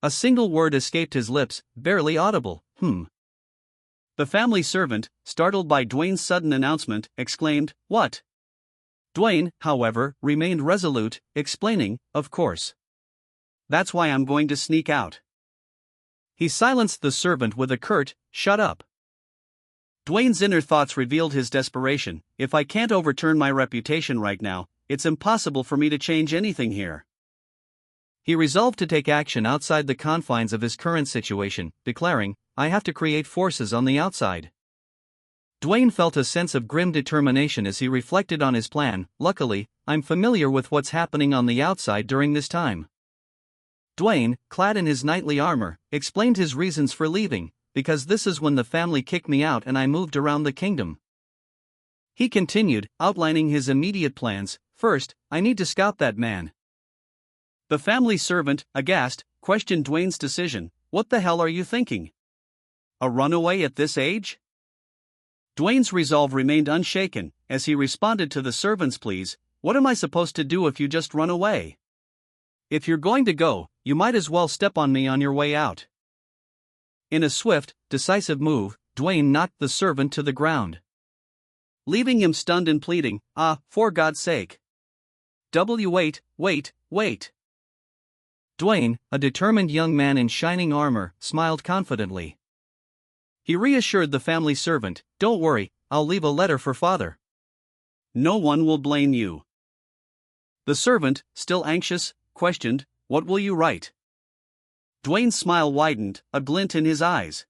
S1: A single word escaped his lips, barely audible, The family servant, startled by Dwayne's sudden announcement, exclaimed, "What?" Dwayne, however, remained resolute, explaining, "Of course. That's why I'm going to sneak out." He silenced the servant with a curt, "Shut up." Dwayne's inner thoughts revealed his desperation. If I can't overturn my reputation right now, it's impossible for me to change anything here. He resolved to take action outside the confines of his current situation, declaring, "I have to create forces on the outside." Dwayne felt a sense of grim determination as he reflected on his plan. "Luckily, I'm familiar with what's happening on the outside during this time." Dwayne, clad in his knightly armor, explained his reasons for leaving, "Because this is when the family kicked me out and I moved around the kingdom." He continued, outlining his immediate plans. "First, I need to scout that man." The family servant, aghast, questioned Dwayne's decision. "What the hell are you thinking? A runaway at this age?" Dwayne's resolve remained unshaken, as he responded to the servant's pleas. "What am I supposed to do if you just run away? If you're going to go, you might as well step on me on your way out." In a swift, decisive move, Dwayne knocked the servant to the ground, leaving him stunned and pleading, For God's sake. Wait. Dwayne, a determined young man in shining armor, smiled confidently. He reassured the family servant, "Don't worry, I'll leave a letter for father. No one will blame you." The servant, still anxious, questioned, "What will you write?" Dwayne's smile widened, a glint in his eyes.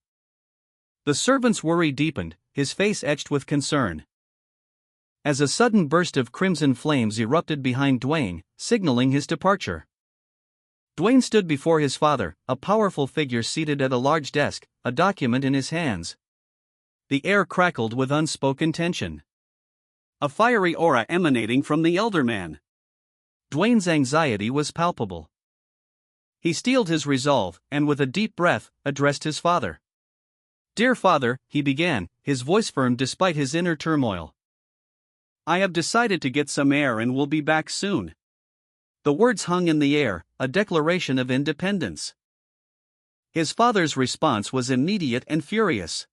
S1: The servant's worry deepened, his face etched with concern. As a sudden burst of crimson flames erupted behind Dwayne, signaling his departure. Dwayne stood before his father, a powerful figure seated at a large desk, a document in his hands. The air crackled with unspoken tension, a fiery aura emanating from the elder man. Dwayne's anxiety was palpable. He steeled his resolve, and with a deep breath, addressed his father. "Dear father," he began, his voice firm despite his inner turmoil. "I have decided to get some air and will be back soon." The words hung in the air, a declaration of independence. His father's response was immediate and furious.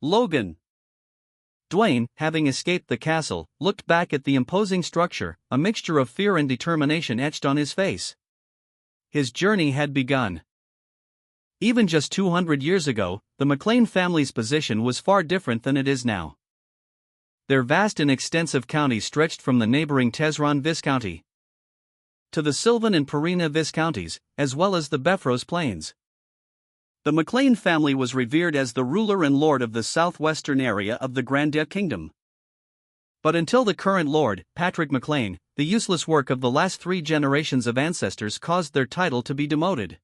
S1: "Logan." Dwayne, having escaped the castle, looked back at the imposing structure, a mixture of fear and determination etched on his face. His journey had begun. Even just 200 years ago, the McLean family's position was far different than it is now. Their vast and extensive county stretched from the neighboring Tesron Viscounty to the Sylvan and Perina Viscounties, as well as the Beffrose Plains. The McLean family was revered as the ruler and lord of the southwestern area of the Grandette Kingdom. But until the current lord, Patrick McLean, the useless work of the last 3 generations of ancestors caused their title to be demoted.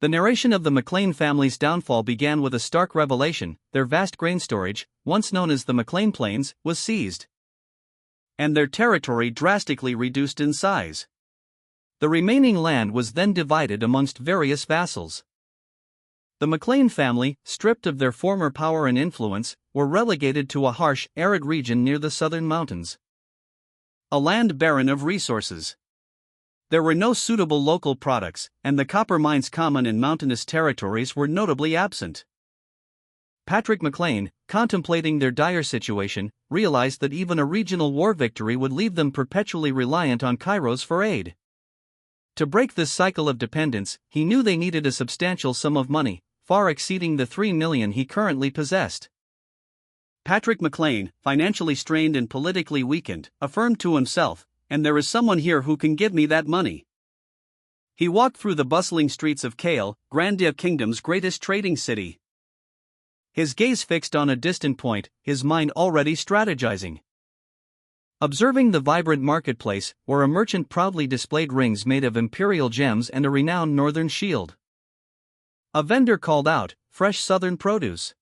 S1: The narration of the McLean family's downfall began with a stark revelation: their vast grain storage, once known as the McLean Plains, was seized, and their territory drastically reduced in size. The remaining land was then divided amongst various vassals. The McLean family, stripped of their former power and influence, were relegated to a harsh, arid region near the southern mountains. A land barren of resources. There were no suitable local products, and the copper mines common in mountainous territories were notably absent. Patrick McLean, contemplating their dire situation, realized that even a regional war victory would leave them perpetually reliant on Kairos for aid. To break this cycle of dependence, he knew they needed a substantial sum of money, far exceeding the $3 million he currently possessed. Patrick McLean, financially strained and politically weakened, affirmed to himself, "And there is someone here who can give me that money." He walked through the bustling streets of Kale, Grandia Kingdom's greatest trading city. His gaze fixed on a distant point, his mind already strategizing. Observing the vibrant marketplace, where a merchant proudly displayed rings made of imperial gems and a renowned northern shield. A vendor called out, "Fresh southern produce."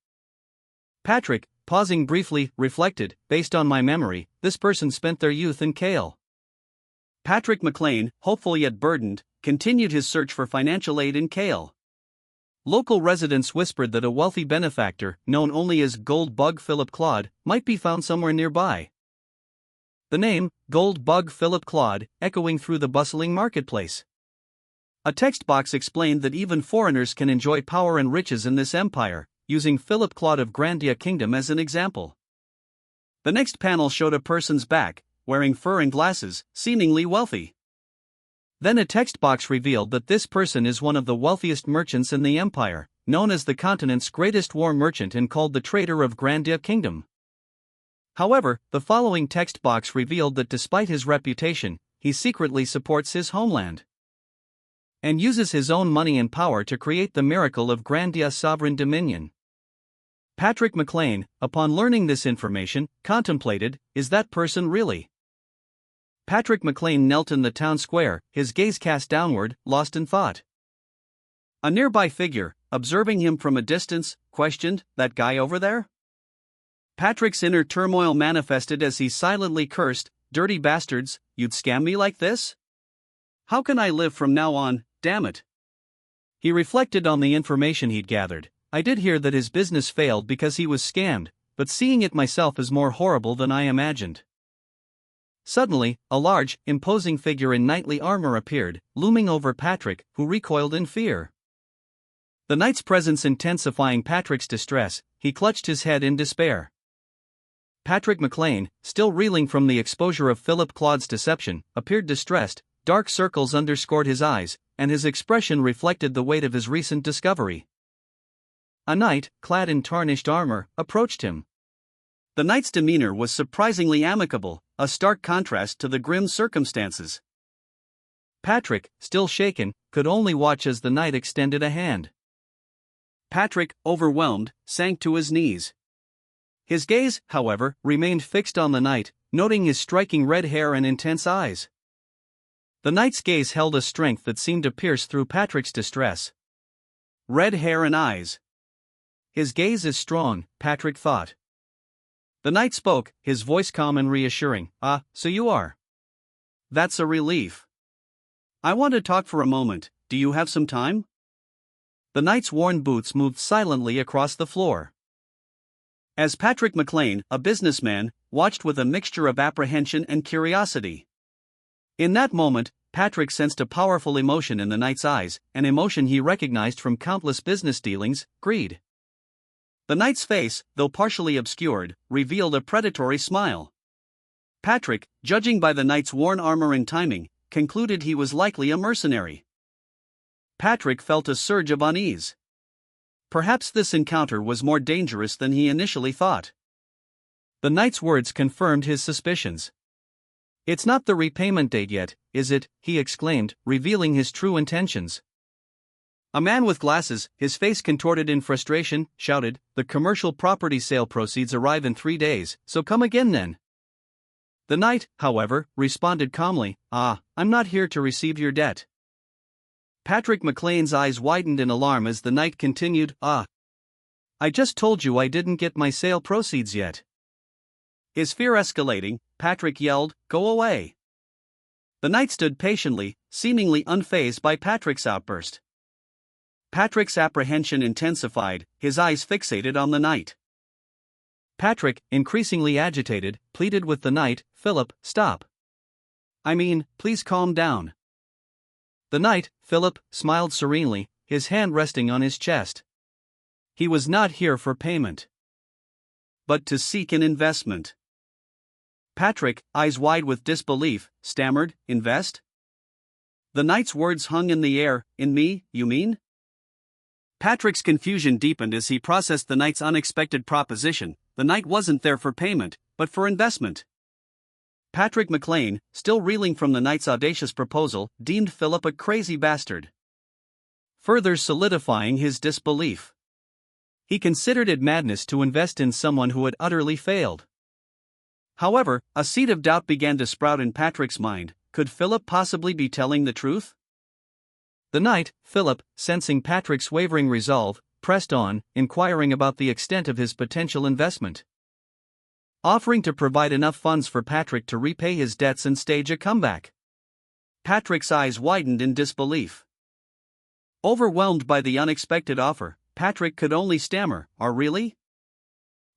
S1: Patrick, pausing briefly, reflected, "Based on my memory, this person spent their youth in Kale." Patrick McLean, hopeful yet burdened, continued his search for financial aid in Kale. Local residents whispered that a wealthy benefactor, known only as Gold Bug Philip Claude, might be found somewhere nearby. The name, Gold Bug Philip Claude, echoing through the bustling marketplace. A text box explained that even foreigners can enjoy power and riches in this empire, using Philip Claude of Grandia Kingdom as an example. The next panel showed a person's back, wearing fur and glasses, seemingly wealthy. Then a text box revealed that this person is one of the wealthiest merchants in the empire, known as the continent's greatest war merchant and called the Trader of Grandia Kingdom. However, the following text box revealed that despite his reputation, he secretly supports his homeland and uses his own money and power to create the miracle of Grandia's sovereign dominion. Patrick McLean, upon learning this information, contemplated, "Is that person really?" Patrick McLean knelt in the town square, his gaze cast downward, lost in thought. A nearby figure, observing him from a distance, questioned, "That guy over there?" Patrick's inner turmoil manifested as he silently cursed, "Dirty bastards, you'd scam me like this? How can I live from now on, damn it?" He reflected on the information he'd gathered. "I did hear that his business failed because he was scammed, but seeing it myself is more horrible than I imagined." Suddenly, a large, imposing figure in knightly armor appeared, looming over Patrick, who recoiled in fear. The knight's presence intensifying Patrick's distress, he clutched his head in despair. Patrick McLean, still reeling from the exposure of Philip Claude's deception, appeared distressed, dark circles underscored his eyes, and his expression reflected the weight of his recent discovery. A knight, clad in tarnished armor, approached him. The knight's demeanor was surprisingly amicable, a stark contrast to the grim circumstances. Patrick, still shaken, could only watch as the knight extended a hand. Patrick, overwhelmed, sank to his knees. His gaze, however, remained fixed on the knight, noting his striking red hair and intense eyes. The knight's gaze held a strength that seemed to pierce through Patrick's distress. Red hair and eyes. His gaze is strong, Patrick thought. The knight spoke, his voice calm and reassuring. "Ah, so you are. That's a relief. I want to talk for a moment, do you have some time?" The knight's worn boots moved silently across the floor. As Patrick McLean, a businessman, watched with a mixture of apprehension and curiosity. In that moment, Patrick sensed a powerful emotion in the knight's eyes, an emotion he recognized from countless business dealings: greed. The knight's face, though partially obscured, revealed a predatory smile. Patrick, judging by the knight's worn armor and timing, concluded he was likely a mercenary. Patrick felt a surge of unease. Perhaps this encounter was more dangerous than he initially thought. The knight's words confirmed his suspicions. "It's not the repayment date yet, is it?" he exclaimed, revealing his true intentions. A man with glasses, his face contorted in frustration, shouted, "The commercial property sale proceeds arrive in 3 days, so come again then." The knight, however, responded calmly, "I'm not here to receive your debt." Patrick McLean's eyes widened in alarm as the knight continued, I just told you I didn't get my sale proceeds yet." His fear escalating, Patrick yelled, "Go away." The knight stood patiently, seemingly unfazed by Patrick's outburst. Patrick's apprehension intensified, his eyes fixated on the knight. Patrick, increasingly agitated, pleaded with the knight, "Philip, stop. I mean, please calm down. The knight, Philip, smiled serenely, his hand resting on his chest. He was not here for payment, but to seek an investment. Patrick, eyes wide with disbelief, stammered, "Invest?" The knight's words hung in the air. "In me, you mean?" Patrick's confusion deepened as he processed the knight's unexpected proposition. The knight wasn't there for payment, but for investment. Patrick McLean, still reeling from the knight's audacious proposal, deemed Philip a crazy bastard, further solidifying his disbelief. He considered it madness to invest in someone who had utterly failed. However, a seed of doubt began to sprout in Patrick's mind. Could Philip possibly be telling the truth? The knight, Philip, sensing Patrick's wavering resolve, pressed on, inquiring about the extent of his potential investment, offering to provide enough funds for Patrick to repay his debts and stage a comeback. Patrick's eyes widened in disbelief. Overwhelmed by the unexpected offer, Patrick could only stammer, "Oh, really?"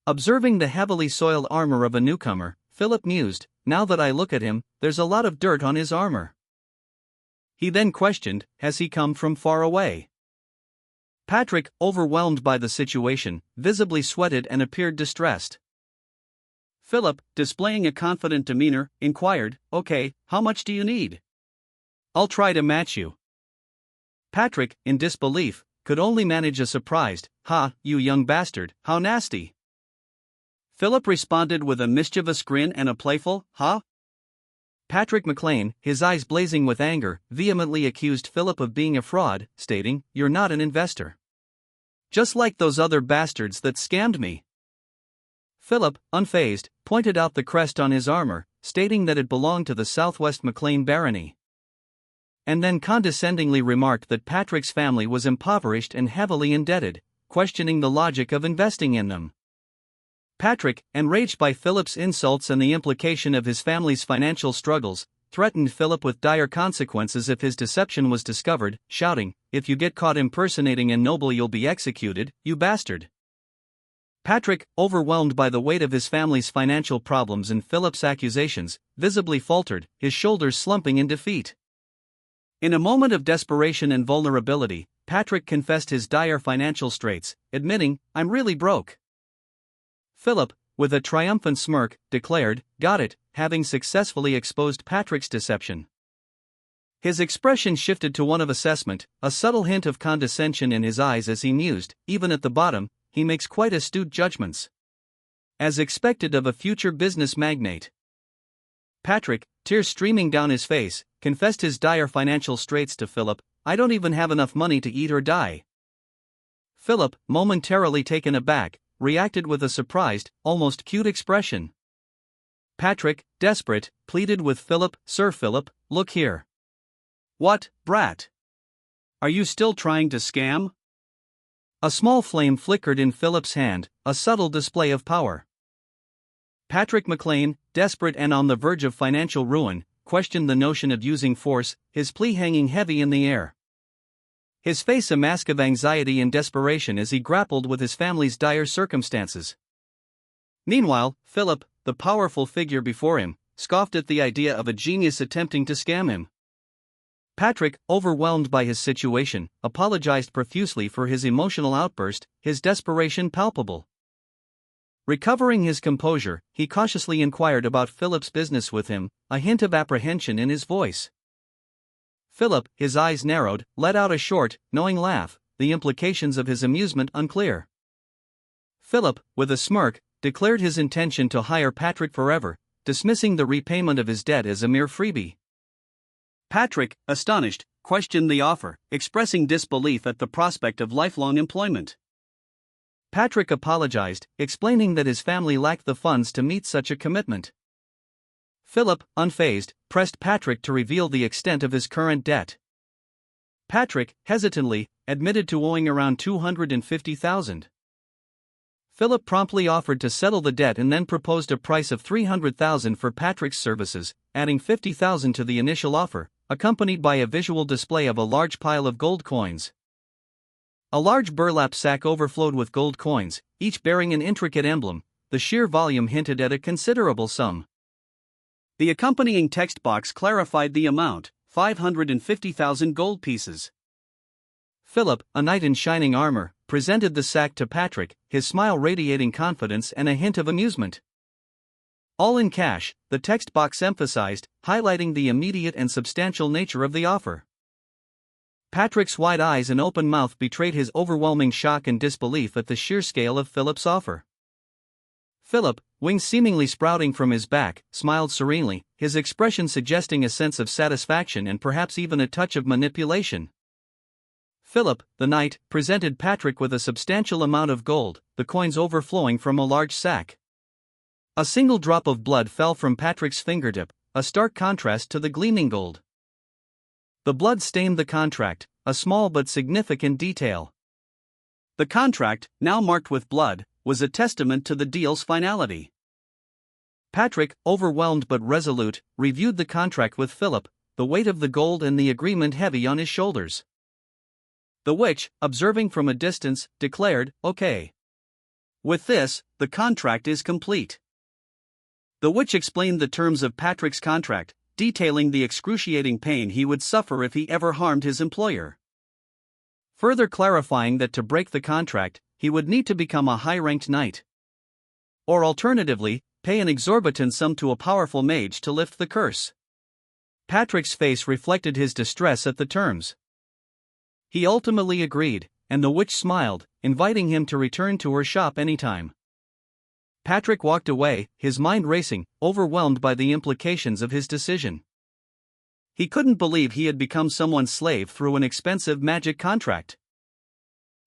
S1: Observing the heavily soiled armor of a newcomer, Philip mused, "Now that I look at him, there's a lot of dirt on his armor." He then questioned, "Has he come from far away?" Patrick, overwhelmed by the situation, visibly sweated and appeared distressed. Philip, displaying a confident demeanor, inquired, "Okay, how much do you need? I'll try to match you." Patrick, in disbelief, could only manage a surprised, "Ha, you young bastard, how nasty." Philip responded with a mischievous grin and a playful, "Ha?" Patrick McLean, his eyes blazing with anger, vehemently accused Philip of being a fraud, stating, "You're not an investor. Just like those other bastards that scammed me." Philip, unfazed, pointed out the crest on his armor, stating that it belonged to the Southwest McLean barony, and then condescendingly remarked that Patrick's family was impoverished and heavily indebted, questioning the logic of investing in them. Patrick, enraged by Philip's insults and the implication of his family's financial struggles, threatened Philip with dire consequences if his deception was discovered, shouting, "If you get caught impersonating a noble, you'll be executed, you bastard." Patrick, overwhelmed by the weight of his family's financial problems and Philip's accusations, visibly faltered, his shoulders slumping in defeat. In a moment of desperation and vulnerability, Patrick confessed his dire financial straits, admitting, "I'm really broke." Philip, with a triumphant smirk, declared, "Got it," having successfully exposed Patrick's deception. His expression shifted to one of assessment, a subtle hint of condescension in his eyes as he mused, "Even at the bottom, he makes quite astute judgments, as expected of a future business magnate." Patrick, tears streaming down his face, confessed his dire financial straits to Philip, "I don't even have enough money to eat or die." Philip, momentarily taken aback, reacted with a surprised, almost cute expression. Patrick, desperate, pleaded with Philip, "Sir Philip, look here." "What, brat? Are you still trying to scam?" A small flame flickered in Philip's hand, a subtle display of power. Patrick McLean, desperate and on the verge of financial ruin, questioned the notion of using force, his plea hanging heavy in the air. His face a mask of anxiety and desperation as he grappled with his family's dire circumstances. Meanwhile, Philip, the powerful figure before him, scoffed at the idea of a genius attempting to scam him. Patrick, overwhelmed by his situation, apologized profusely for his emotional outburst, his desperation palpable. Recovering his composure, he cautiously inquired about Philip's business with him, a hint of apprehension in his voice. Philip, his eyes narrowed, let out a short, knowing laugh, the implications of his amusement unclear. Philip, with a smirk, declared his intention to hire Patrick forever, dismissing the repayment of his debt as a mere freebie. Patrick, astonished, questioned the offer, expressing disbelief at the prospect of lifelong employment. Patrick apologized, explaining that his family lacked the funds to meet such a commitment. Philip, unfazed, pressed Patrick to reveal the extent of his current debt. Patrick, hesitantly, admitted to owing around $250,000. Philip promptly offered to settle the debt and then proposed a price of $300,000 for Patrick's services, adding $50,000 to the initial offer, accompanied by a visual display of a large pile of gold coins. A large burlap sack overflowed with gold coins, each bearing an intricate emblem. The sheer volume hinted at a considerable sum. The accompanying text box clarified the amount, 550,000 gold pieces. Philip, a knight in shining armor, presented the sack to Patrick, his smile radiating confidence and a hint of amusement. All in cash, the text box emphasized, highlighting the immediate and substantial nature of the offer. Patrick's wide eyes and open mouth betrayed his overwhelming shock and disbelief at the sheer scale of Philip's offer. Philip, wings seemingly sprouting from his back, smiled serenely, his expression suggesting a sense of satisfaction and perhaps even a touch of manipulation. Philip, the knight, presented Patrick with a substantial amount of gold, the coins overflowing from a large sack. A single drop of blood fell from Patrick's fingertip, a stark contrast to the gleaming gold. The blood stained the contract, a small but significant detail. The contract, now marked with blood, was a testament to the deal's finality. Patrick, overwhelmed but resolute, reviewed the contract with Philip, the weight of the gold and the agreement heavy on his shoulders. The witch, observing from a distance, declared, "Okay. With this, the contract is complete." The witch explained the terms of Patrick's contract, detailing the excruciating pain he would suffer if he ever harmed his employer. Further clarifying that to break the contract, he would need to become a high-ranked knight. Or alternatively, pay an exorbitant sum to a powerful mage to lift the curse. Patrick's face reflected his distress at the terms. He ultimately agreed, and the witch smiled, inviting him to return to her shop anytime. Patrick walked away, his mind racing, overwhelmed by the implications of his decision. He couldn't believe he had become someone's slave through an expensive magic contract.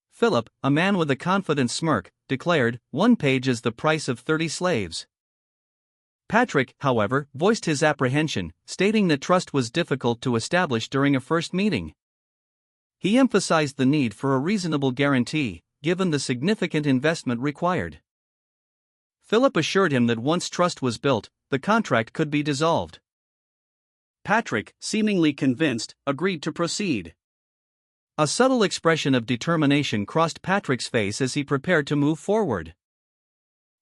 S1: Philip, a man with a confident smirk, declared, "One page is the price of 30 slaves." Patrick, however, voiced his apprehension, stating that trust was difficult to establish during a first meeting. He emphasized the need for a reasonable guarantee, given the significant investment required. Philip assured him that once trust was built, the contract could be dissolved. Patrick, seemingly convinced, agreed to proceed. A subtle expression of determination crossed Patrick's face as he prepared to move forward.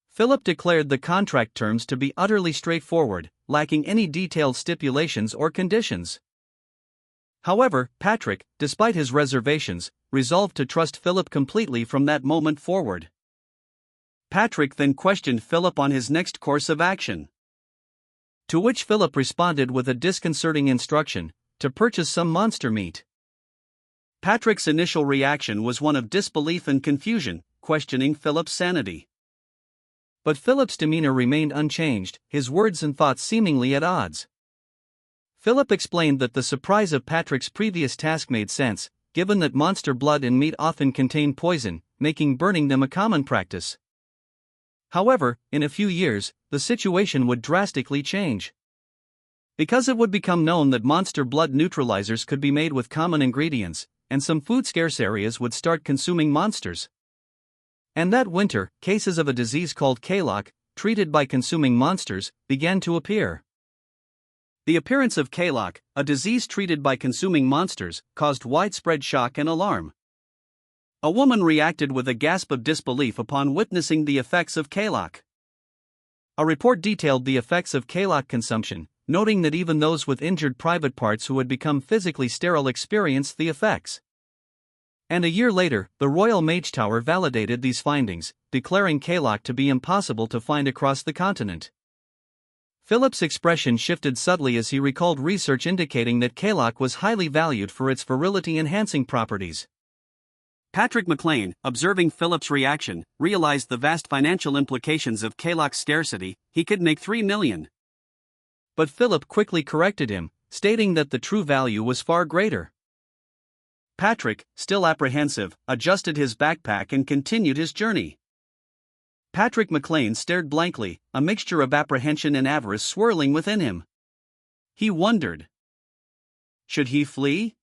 S1: Philip declared the contract terms to be utterly straightforward, lacking any detailed stipulations or conditions. However, Patrick, despite his reservations, resolved to trust Philip completely from that moment forward. Patrick then questioned Philip on his next course of action. To which Philip responded with a disconcerting instruction, to purchase some monster meat. Patrick's initial reaction was one of disbelief and confusion, questioning Philip's sanity. But Philip's demeanor remained unchanged, his words and thoughts seemingly at odds. Philip explained that the surprise of Patrick's previous task made sense, given that monster blood and meat often contain poison, making burning them a common practice. However, in a few years, the situation would drastically change. Because it would become known that monster blood neutralizers could be made with common ingredients, and some food-scarce areas would start consuming monsters. And that winter, cases of a disease called Kalok, treated by consuming monsters, began to appear. The appearance of Kalok, a disease treated by consuming monsters, caused widespread shock and alarm. A woman reacted with a gasp of disbelief upon witnessing the effects of Kalok. A report detailed the effects of Kalok consumption, noting that even those with injured private parts who had become physically sterile experienced the effects. And a year later, the Royal Mage Tower validated these findings, declaring Kalok to be impossible to find across the continent. Philip's expression shifted subtly as he recalled research indicating that Kalok was highly valued for its virility-enhancing properties. Patrick McLean, observing Philip's reaction, realized the vast financial implications of Kalok's scarcity. He could make 3 million. But Philip quickly corrected him, stating that the true value was far greater. Patrick, still apprehensive, adjusted his backpack and continued his journey. Patrick McLean stared blankly, a mixture of apprehension and avarice swirling within him. He wondered. Should he flee?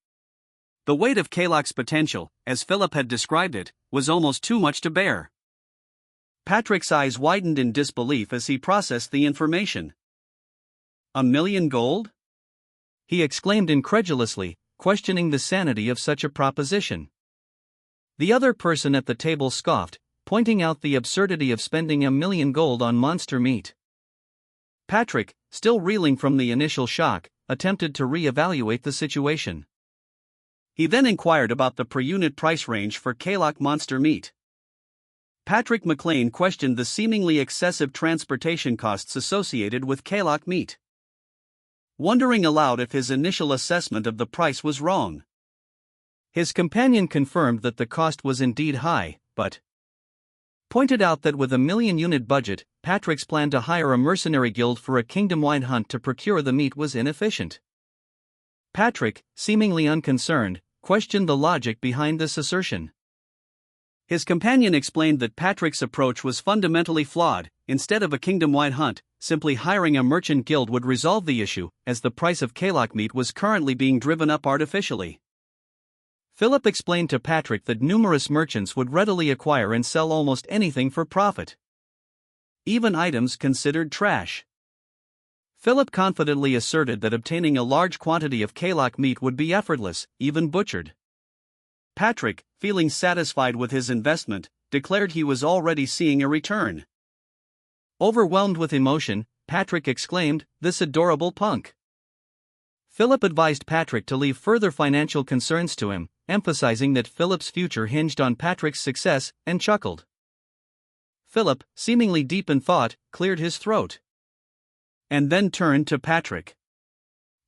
S1: The weight of Kalok's potential, as Philip had described it, was almost too much to bear. Patrick's eyes widened in disbelief as he processed the information. 1 million gold? He exclaimed incredulously, questioning the sanity of such a proposition. The other person at the table scoffed, pointing out the absurdity of spending 1 million gold on monster meat. Patrick, still reeling from the initial shock, attempted to re-evaluate the situation. He then inquired about the per-unit price range for Kalak monster meat. Patrick McLean questioned the seemingly excessive transportation costs associated with Kalak meat, wondering aloud if his initial assessment of the price was wrong. His companion confirmed that the cost was indeed high, but pointed out that with a 1,000,000-unit budget, Patrick's plan to hire a mercenary guild for a kingdom-wide hunt to procure the meat was inefficient. Patrick, seemingly unconcerned, questioned the logic behind this assertion. His companion explained that Patrick's approach was fundamentally flawed. Instead of a kingdom-wide hunt, simply hiring a merchant guild would resolve the issue, as the price of Kalak meat was currently being driven up artificially. Philip explained to Patrick that numerous merchants would readily acquire and sell almost anything for profit, even items considered trash. Philip confidently asserted that obtaining a large quantity of Kalak meat would be effortless, even butchered. Patrick, feeling satisfied with his investment, declared he was already seeing a return. Overwhelmed with emotion, Patrick exclaimed, "This adorable punk." Philip advised Patrick to leave further financial concerns to him, emphasizing that Philip's future hinged on Patrick's success, and chuckled. Philip, seemingly deep in thought, cleared his throat, and then turned to Patrick.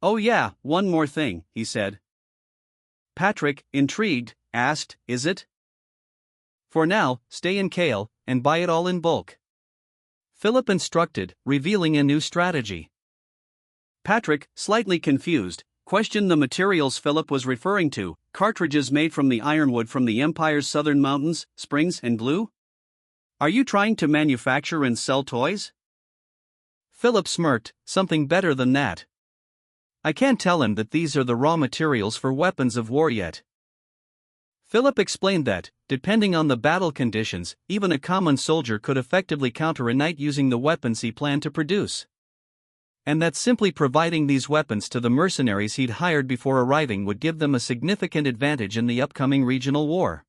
S1: "Oh yeah, one more thing," he said. Patrick, intrigued, asked, "Is it?" "For now, stay in Kale, and buy it all in bulk," Philip instructed, revealing a new strategy. Patrick, slightly confused, questioned the materials Philip was referring to: cartridges made from the ironwood from the Empire's southern mountains, springs, and blue? "Are you trying to manufacture and sell toys?" Philip smirked, "Something better than that. I can't tell him that these are the raw materials for weapons of war yet." Philip explained that, depending on the battle conditions, even a common soldier could effectively counter a knight using the weapons he planned to produce, and that simply providing these weapons to the mercenaries he'd hired before arriving would give them a significant advantage in the upcoming regional war.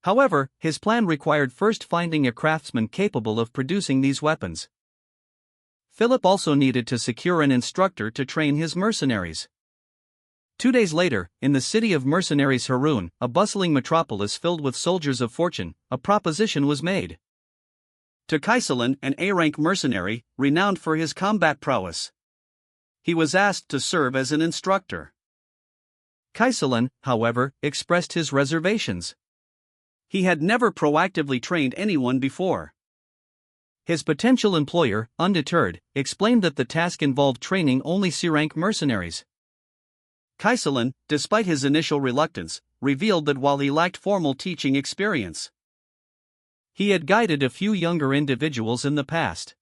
S1: However, his plan required first finding a craftsman capable of producing these weapons. Philip also needed to secure an instructor to train his mercenaries. 2 days later, in the city of mercenaries Haroun, a bustling metropolis filled with soldiers of fortune, a proposition was made to Kaisalan, an A-rank mercenary, renowned for his combat prowess. He was asked to serve as an instructor. Kaisalan, however, expressed his reservations. He had never proactively trained anyone before. His potential employer, undeterred, explained that the task involved training only C-rank mercenaries. Kaisalan, despite his initial reluctance, revealed that while he lacked formal teaching experience, he had guided a few younger individuals in the past.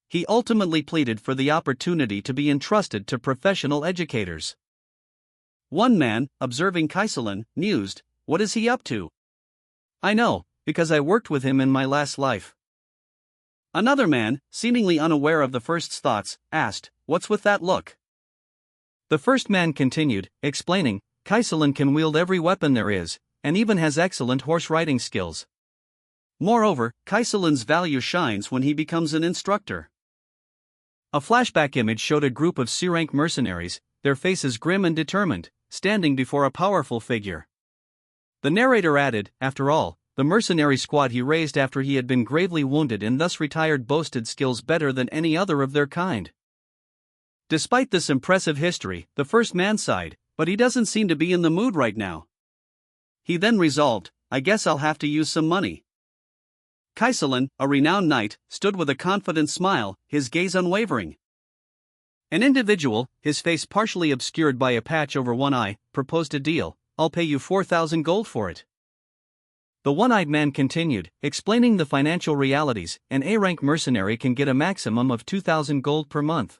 S1: He ultimately pleaded for the opportunity to be entrusted to professional educators. One man, observing Kaisalan, mused, "What is he up to?" "I know, because I worked with him in my last life." Another man, seemingly unaware of the first's thoughts, asked, "What's with that look?" The first man continued, explaining, "Kaisalan can wield every weapon there is, and even has excellent horse riding skills. Moreover, Kaisalan's value shines when he becomes an instructor." A flashback image showed a group of C-rank mercenaries, their faces grim and determined, standing before a powerful figure. The narrator added, "After all, the mercenary squad he raised after he had been gravely wounded and thus retired boasted skills better than any other of their kind." Despite this impressive history, the first man sighed, "But he doesn't seem to be in the mood right now." He then resolved, "I guess I'll have to use some money." Kaisalan, a renowned knight, stood with a confident smile, his gaze unwavering. An individual, his face partially obscured by a patch over one eye, proposed a deal. "I'll pay you 4,000 gold for it." The one-eyed man continued, explaining the financial realities. An A-rank mercenary can get a maximum of 2,000 gold per month.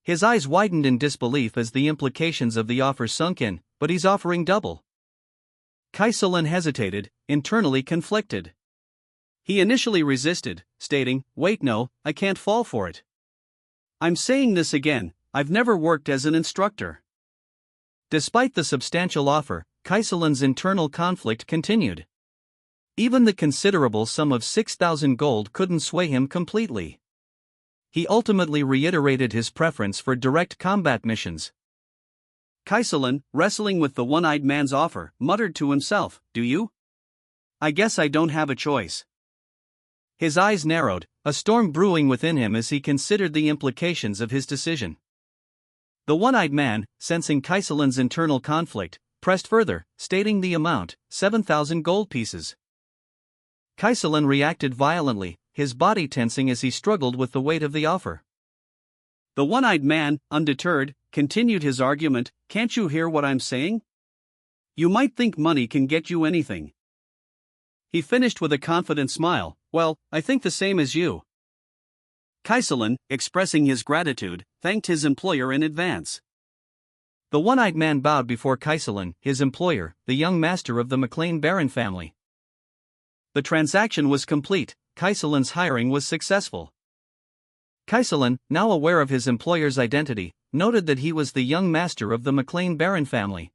S1: His eyes widened in disbelief as the implications of the offer sunk in, "But he's offering double." Kaisalan hesitated, internally conflicted. He initially resisted, stating, "Wait, no, I can't fall for it. I'm saying this again, I've never worked as an instructor." Despite the substantial offer, Kaisalan's internal conflict continued. Even the considerable sum of 6,000 gold couldn't sway him completely. He ultimately reiterated his preference for direct combat missions. Kaiselin, wrestling with the one-eyed man's offer, muttered to himself, "Do you? I guess I don't have a choice." His eyes narrowed, a storm brewing within him as he considered the implications of his decision. The one-eyed man, sensing Kaiselin's internal conflict, pressed further, stating the amount, 7,000 gold pieces. Kaiselin reacted violently, his body tensing as he struggled with the weight of the offer. The one-eyed man, undeterred, continued his argument, "Can't you hear what I'm saying? You might think money can get you anything." He finished with a confident smile, "Well, I think the same as you." Kaiselin, expressing his gratitude, thanked his employer in advance. The one-eyed man bowed before Kaiselin, his employer, the young master of the McLean Baron family. The transaction was complete, Kaiselin's hiring was successful. Kaiselin, now aware of his employer's identity, noted that he was the young master of the McLean Baron family.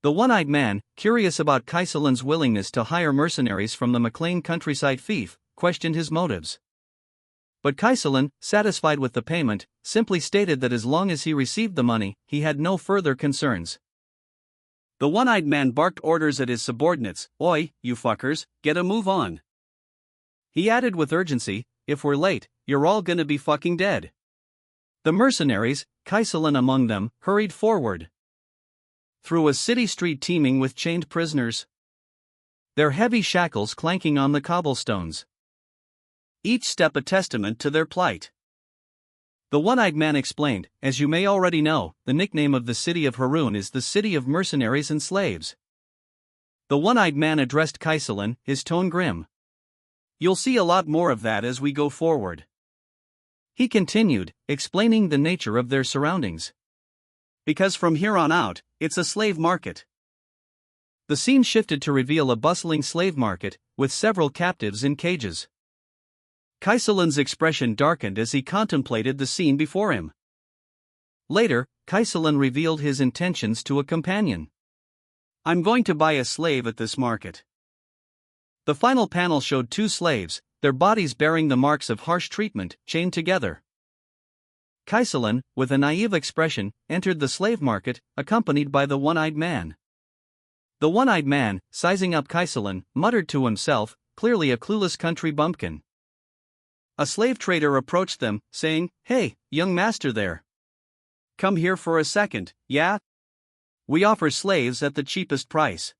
S1: The one-eyed man, curious about Kaiselin's willingness to hire mercenaries from the McLean countryside fief, questioned his motives. But Kaiselin, satisfied with the payment, simply stated that as long as he received the money, he had no further concerns. The one-eyed man barked orders at his subordinates, "Oi, you fuckers, get a move on." He added with urgency, "If we're late, you're all gonna be fucking dead." The mercenaries, Kaiselin among them, hurried forward. Through a city street teeming with chained prisoners, their heavy shackles clanking on the cobblestones. Each step a testament to their plight. The one-eyed man explained, "As you may already know, the nickname of the city of Haroon is the city of mercenaries and slaves." The one-eyed man addressed Kaiselin, his tone grim. "You'll see a lot more of that as we go forward." He continued, explaining the nature of their surroundings. "Because from here on out, it's a slave market." The scene shifted to reveal a bustling slave market, with several captives in cages. Kaiselin's expression darkened as he contemplated the scene before him. Later, Kaiselin revealed his intentions to a companion. "I'm going to buy a slave at this market." The final panel showed two slaves, their bodies bearing the marks of harsh treatment, chained together. Kaiselin, with a naive expression, entered the slave market, accompanied by the one-eyed man. The one-eyed man, sizing up Kaiselin, muttered to himself, clearly a clueless country bumpkin. A slave trader approached them, saying, "Hey, young master there. Come here for a second, yeah? We offer slaves at the cheapest price."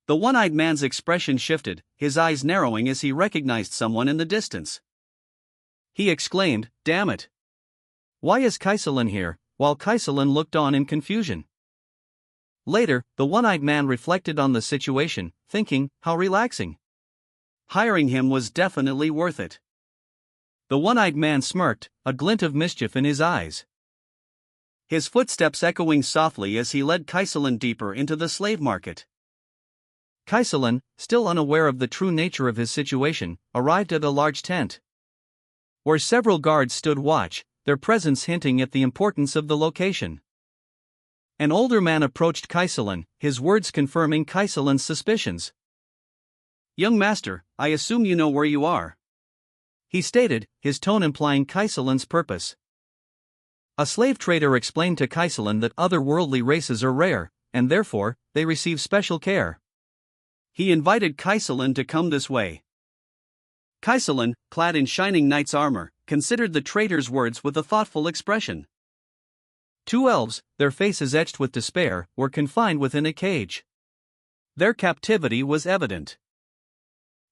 S1: The one-eyed man's expression shifted, his eyes narrowing as he recognized someone in the distance. He exclaimed, "Damn it! Why is Kaiselin here?" while Kaiselin looked on in confusion. Later, the one-eyed man reflected on the situation, thinking, how relaxing. Hiring him was definitely worth it. The one-eyed man smirked, a glint of mischief in his eyes. His footsteps echoing softly as he led Kaiselin deeper into the slave market. Kaiselin, still unaware of the true nature of his situation, arrived at a large tent, where several guards stood watch, their presence hinting at the importance of the location. An older man approached Kaiselin, his words confirming Kaiselin's suspicions. "Young master, I assume you know where you are," he stated, his tone implying Kaiselin's purpose. A slave trader explained to Kaiselin that other worldly races are rare, and therefore, they receive special care. He invited Kaiselin to come this way. Kaiselin, clad in shining knight's armor, considered the trader's words with a thoughtful expression. Two elves, their faces etched with despair, were confined within a cage. Their captivity was evident.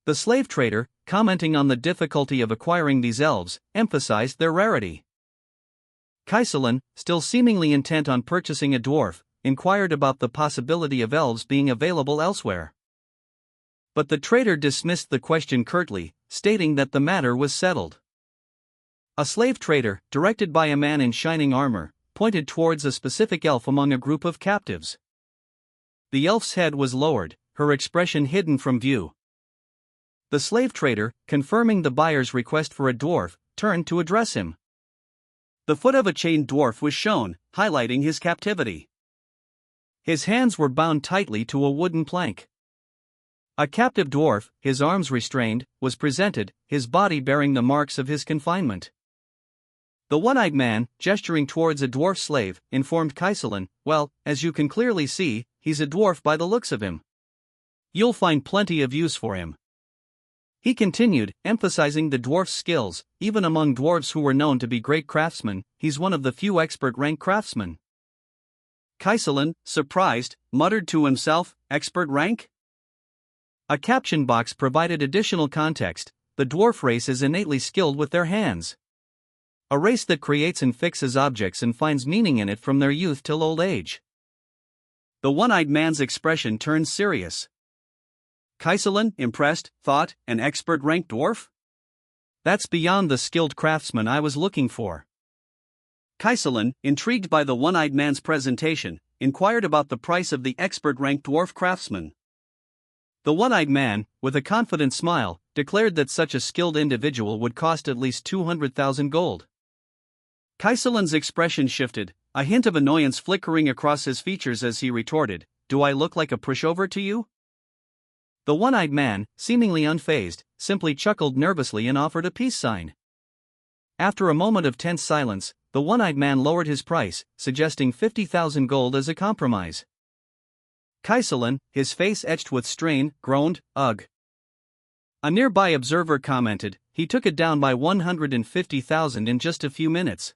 S1: The slave trader, commenting on the difficulty of acquiring these elves, emphasized their rarity. Kaiselin, still seemingly intent on purchasing a dwarf, inquired about the possibility of elves being available elsewhere. But the trader dismissed the question curtly, stating that the matter was settled. A slave trader, directed by a man in shining armor, pointed towards a specific elf among a group of captives. The elf's head was lowered, her expression hidden from view. The slave trader, confirming the buyer's request for a dwarf, turned to address him. The foot of a chained dwarf was shown, highlighting his captivity. His hands were bound tightly to a wooden plank. A captive dwarf, his arms restrained, was presented, his body bearing the marks of his confinement. The one-eyed man, gesturing towards a dwarf slave, informed Kaiselin, "Well, as you can clearly see, he's a dwarf by the looks of him. You'll find plenty of use for him." He continued, emphasizing the dwarf's skills. "Even among dwarves who were known to be great craftsmen, he's one of the few expert-rank craftsmen." Kaiselin, surprised, muttered to himself, "Expert rank?" A caption box provided additional context. The dwarf race is innately skilled with their hands. A race that creates and fixes objects and finds meaning in it from their youth till old age. The one-eyed man's expression turned serious. Kaiselin, impressed, thought, "An expert-rank dwarf? That's beyond the skilled craftsman I was looking for." Kaiselin, intrigued by the one-eyed man's presentation, inquired about the price of the expert-rank dwarf craftsman. The one-eyed man, with a confident smile, declared that such a skilled individual would cost at least 200,000 gold. Kaiselin's expression shifted, a hint of annoyance flickering across his features as he retorted, "Do I look like a pushover to you?" The one-eyed man, seemingly unfazed, simply chuckled nervously and offered a peace sign. After a moment of tense silence, the one-eyed man lowered his price, suggesting 50,000 gold as a compromise. Kaiselin, his face etched with strain, groaned, "Ugh." A nearby observer commented, "He took it down by 150,000 in just a few minutes."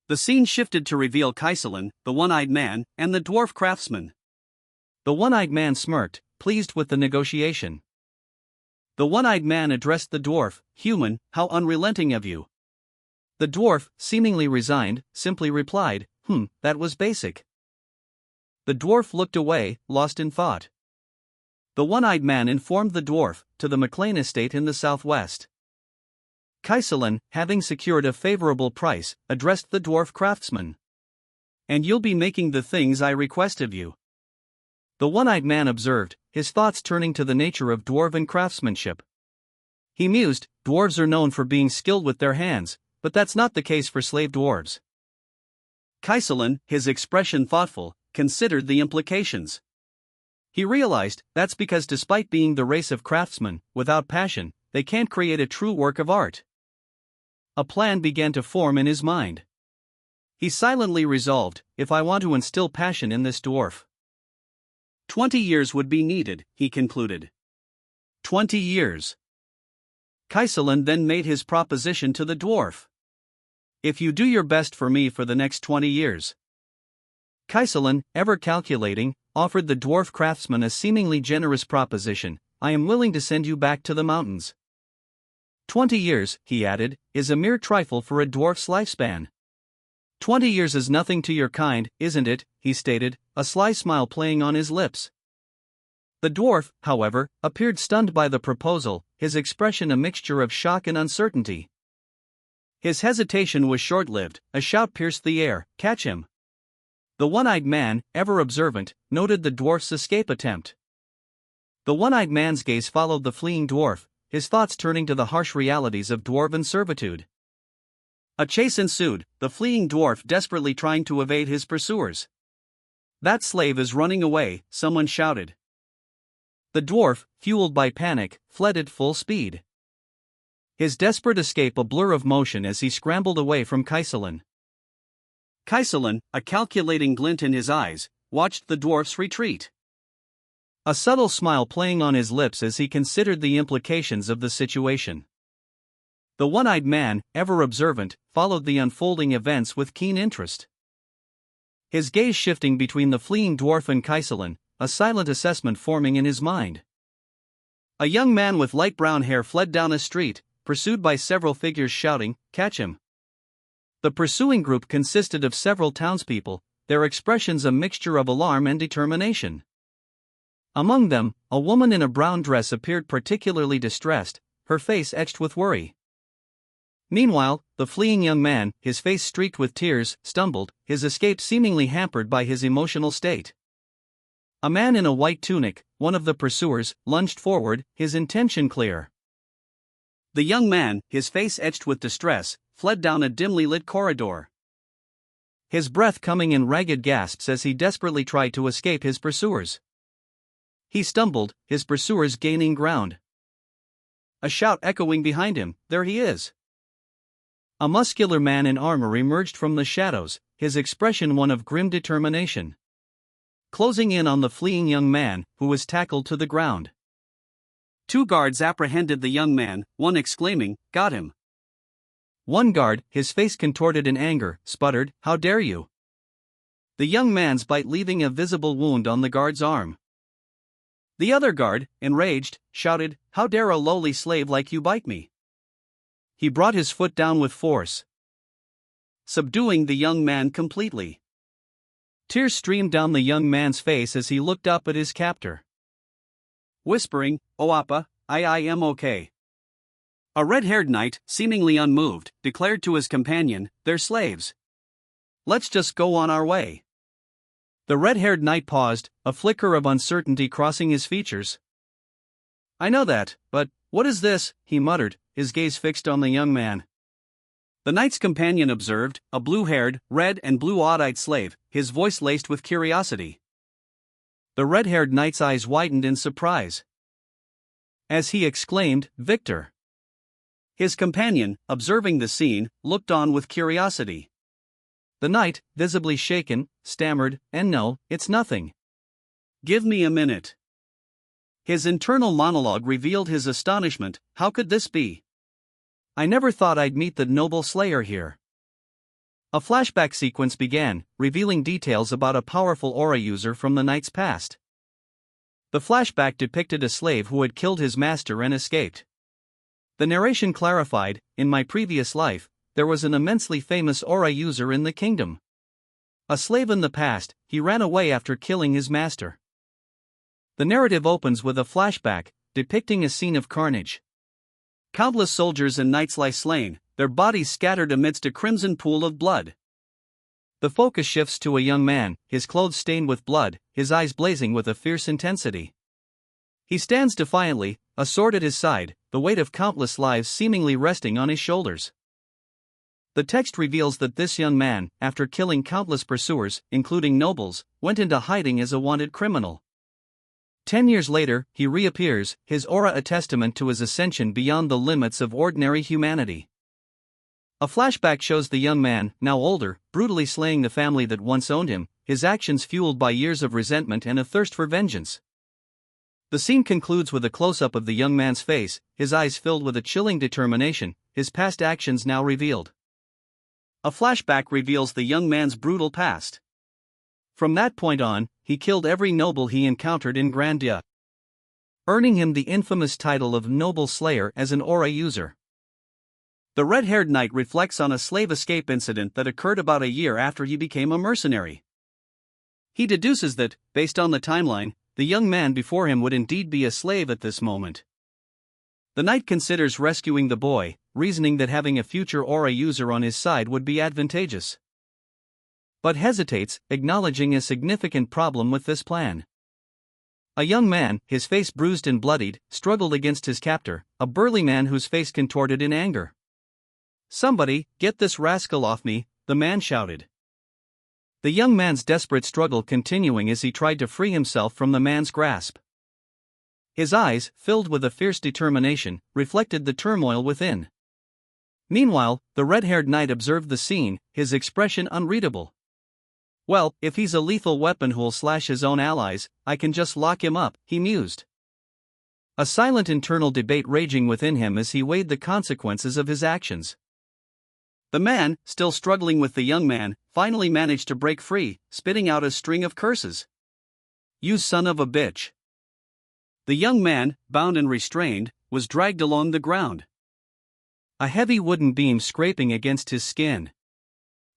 S1: The scene shifted to reveal Kaiselin, the one-eyed man, and the dwarf craftsman. The one-eyed man smirked, pleased with the negotiation. The one-eyed man addressed the dwarf, "Human, how unrelenting of you." The dwarf, seemingly resigned, simply replied, That was basic." The dwarf looked away, lost in thought. The one-eyed man informed the dwarf, "To the McLean estate in the southwest." Kaiselin, having secured a favorable price, addressed the dwarf craftsman. "And you'll be making the things I request of you." The one-eyed man observed, his thoughts turning to the nature of dwarven craftsmanship. He mused, "Dwarves are known for being skilled with their hands, but that's not the case for slave dwarves." Kaiselin, his expression thoughtful, considered the implications. He realized that's because despite being the race of craftsmen, without passion, they can't create a true work of art. A plan began to form in his mind. He silently resolved, "If I want to instill passion in this dwarf, 20 years would be needed," he concluded. 20 years. Kaiselin then made his proposition to the dwarf. "If you do your best for me for the next 20 years. Kaiselin, ever calculating, offered the dwarf craftsman a seemingly generous proposition, "I am willing to send you back to the mountains." 20 years, he added, is a mere trifle for a dwarf's lifespan. 20 years is nothing to your kind, isn't it? He stated, a sly smile playing on his lips. The dwarf, however, appeared stunned by the proposal, his expression a mixture of shock and uncertainty. His hesitation was short-lived, a shout pierced the air, "Catch him!" The one-eyed man, ever observant, noted the dwarf's escape attempt. The one-eyed man's gaze followed the fleeing dwarf, his thoughts turning to the harsh realities of dwarven servitude. A chase ensued, the fleeing dwarf desperately trying to evade his pursuers. "That slave is running away," someone shouted. The dwarf, fueled by panic, fled at full speed. His desperate escape a blur of motion as he scrambled away from Kaiselin. Kaiselin, a calculating glint in his eyes, watched the dwarf's retreat. A subtle smile playing on his lips as he considered the implications of the situation. The one-eyed man, ever observant, followed the unfolding events with keen interest. His gaze shifting between the fleeing dwarf and Kaiselin, a silent assessment forming in his mind. A young man with light brown hair fled down a street, pursued by several figures shouting, "Catch him!" The pursuing group consisted of several townspeople, their expressions a mixture of alarm and determination. Among them, a woman in a brown dress appeared particularly distressed, her face etched with worry. Meanwhile, the fleeing young man, his face streaked with tears, stumbled, his escape seemingly hampered by his emotional state. A man in a white tunic, one of the pursuers, lunged forward, his intention clear. The young man, his face etched with distress, fled down a dimly lit corridor. His breath coming in ragged gasps as he desperately tried to escape his pursuers. He stumbled, his pursuers gaining ground. A shout echoing behind him, "There he is!" A muscular man in armor emerged from the shadows, his expression one of grim determination. Closing in on the fleeing young man, who was tackled to the ground. Two guards apprehended the young man, one exclaiming, "Got him!" One guard, his face contorted in anger, sputtered, "How dare you!" The young man's bite leaving a visible wound on the guard's arm. The other guard, enraged, shouted, "How dare a lowly slave like you bite me!" He brought his foot down with force, subduing the young man completely. Tears streamed down the young man's face as he looked up at his captor. Whispering, "Oh Appa, I am okay." A red-haired knight, seemingly unmoved, declared to his companion, "They're slaves. Let's just go on our way." The red-haired knight paused, a flicker of uncertainty crossing his features. "I know that, but what is this?" he muttered, his gaze fixed on the young man. The knight's companion observed, a blue-haired, red and blue odd-eyed slave, his voice laced with curiosity. The red-haired knight's eyes widened in surprise as he exclaimed, "Victor!" His companion, observing the scene, looked on with curiosity. The knight, visibly shaken, stammered, "No, it's nothing. Give me a minute." His internal monologue revealed his astonishment, "How could this be? I never thought I'd meet the noble slayer here." A flashback sequence began, revealing details about a powerful aura user from the knight's past. The flashback depicted a slave who had killed his master and escaped. The narration clarified, "In my previous life, there was an immensely famous aura user in the kingdom. A slave in the past, he ran away after killing his master." The narrative opens with a flashback, depicting a scene of carnage. Countless soldiers and knights lie slain, their bodies scattered amidst a crimson pool of blood. The focus shifts to a young man, his clothes stained with blood, his eyes blazing with a fierce intensity. He stands defiantly, a sword at his side, the weight of countless lives seemingly resting on his shoulders. The text reveals that this young man, after killing countless pursuers, including nobles, went into hiding as a wanted criminal. 10 years later, he reappears, his aura a testament to his ascension beyond the limits of ordinary humanity. A flashback shows the young man, now older, brutally slaying the family that once owned him, his actions fueled by years of resentment and a thirst for vengeance. The scene concludes with a close-up of the young man's face, his eyes filled with a chilling determination, his past actions now revealed. A flashback reveals the young man's brutal past. From that point on, he killed every noble he encountered in Grandia, earning him the infamous title of Noble Slayer as an aura user. The red-haired knight reflects on a slave escape incident that occurred about a year after he became a mercenary. He deduces that, based on the timeline, the young man before him would indeed be a slave at this moment. The knight considers rescuing the boy, reasoning that having a future aura user on his side would be advantageous, but hesitates, acknowledging a significant problem with this plan. A young man, his face bruised and bloodied, struggled against his captor, a burly man whose face contorted in anger. "Somebody, get this rascal off me," the man shouted. The young man's desperate struggle continuing as he tried to free himself from the man's grasp. His eyes, filled with a fierce determination, reflected the turmoil within. Meanwhile, the red-haired knight observed the scene, his expression unreadable. "Well, if he's a lethal weapon who'll slash his own allies, I can just lock him up," he mused. A silent internal debate raging within him as he weighed the consequences of his actions. The man, still struggling with the young man, finally managed to break free, spitting out a string of curses. "You son of a bitch." The young man, bound and restrained, was dragged along the ground, a heavy wooden beam scraping against his skin.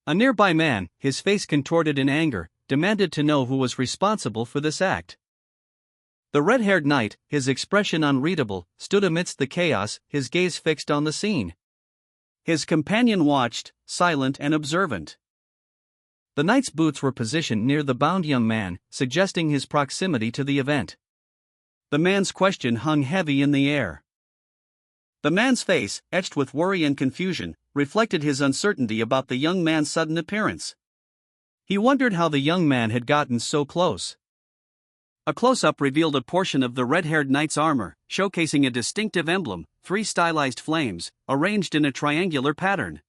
S1: A nearby man, his face contorted in anger, demanded to know who was responsible for this act. The red-haired knight, his expression unreadable, stood amidst the chaos, his gaze fixed on the scene. His companion watched, silent and observant. The knight's boots were positioned near the bound young man, suggesting his proximity to the event. The man's question hung heavy in the air. The man's face, etched with worry and confusion, reflected his uncertainty about the young man's sudden appearance. He wondered how the young man had gotten so close. A close-up revealed a portion of the red-haired knight's armor, showcasing a distinctive emblem, 3 stylized flames, arranged in a triangular pattern.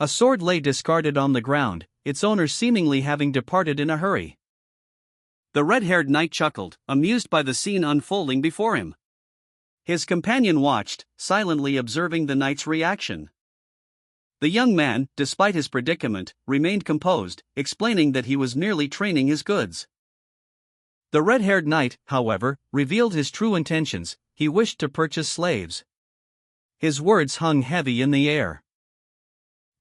S1: A sword lay discarded on the ground, its owner seemingly having departed in a hurry. The red-haired knight chuckled, amused by the scene unfolding before him. His companion watched, silently observing the knight's reaction. The young man, despite his predicament, remained composed, explaining that he was merely training his goods. The red-haired knight, however, revealed his true intentions. He wished to purchase slaves. His words hung heavy in the air.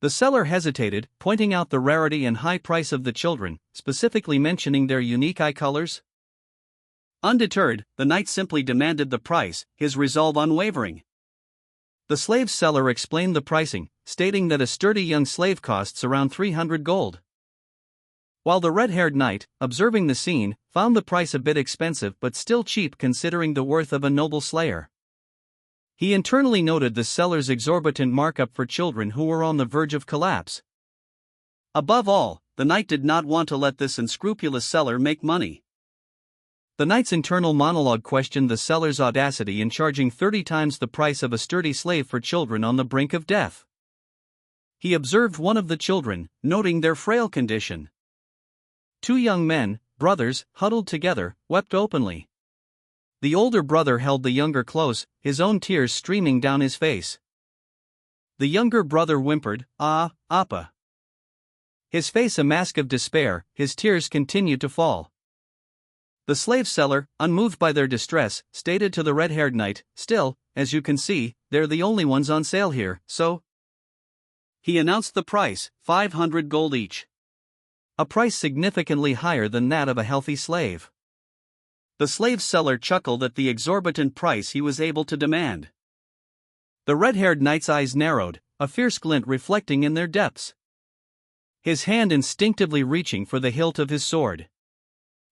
S1: The seller hesitated, pointing out the rarity and high price of the children, specifically mentioning their unique eye colors. Undeterred, the knight simply demanded the price, his resolve unwavering. The slave seller explained the pricing, stating that a sturdy young slave costs around 300 gold. While the red-haired knight, observing the scene, found the price a bit expensive but still cheap considering the worth of a noble slayer. He internally noted the seller's exorbitant markup for children who were on the verge of collapse. Above all, the knight did not want to let this unscrupulous seller make money. The knight's internal monologue questioned the seller's audacity in charging 30 times the price of a sturdy slave for children on the brink of death. He observed one of the children, noting their frail condition. 2 young men, brothers, huddled together, wept openly. The older brother held the younger close, his own tears streaming down his face. The younger brother whimpered, "Ah, Appa." His face a mask of despair, his tears continued to fall. The slave seller, unmoved by their distress, stated to the red-haired knight, "Still, as you can see, they're the only ones on sale here, so..." He announced the price, 500 gold each. A price significantly higher than that of a healthy slave. The slave seller chuckled at the exorbitant price he was able to demand. The red-haired knight's eyes narrowed, a fierce glint reflecting in their depths. His hand instinctively reaching for the hilt of his sword.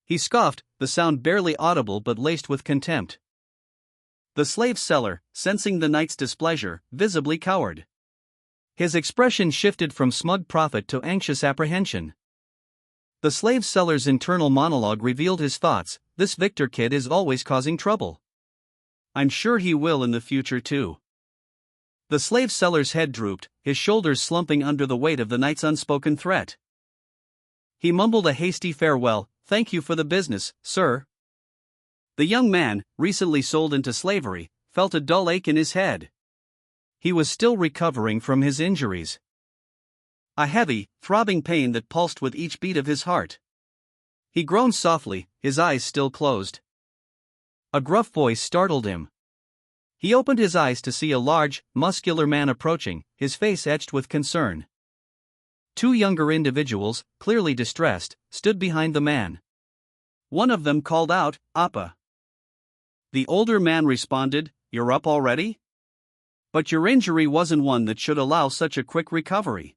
S1: He scoffed, the sound barely audible but laced with contempt. The slave seller, sensing the knight's displeasure, visibly cowered. His expression shifted from smug profit to anxious apprehension. The slave seller's internal monologue revealed his thoughts: "This Victor kid is always causing trouble. I'm sure he will in the future too." The slave seller's head drooped, his shoulders slumping under the weight of the knight's unspoken threat. He mumbled a hasty farewell, "Thank you for the business, sir." The young man, recently sold into slavery, felt a dull ache in his head. He was still recovering from his injuries. A heavy, throbbing pain that pulsed with each beat of his heart. He groaned softly, his eyes still closed. A gruff voice startled him. He opened his eyes to see a large, muscular man approaching, his face etched with concern. 2 younger individuals, clearly distressed, stood behind the man. One of them called out, "Appa." The older man responded, "You're up already? But your injury wasn't one that should allow such a quick recovery."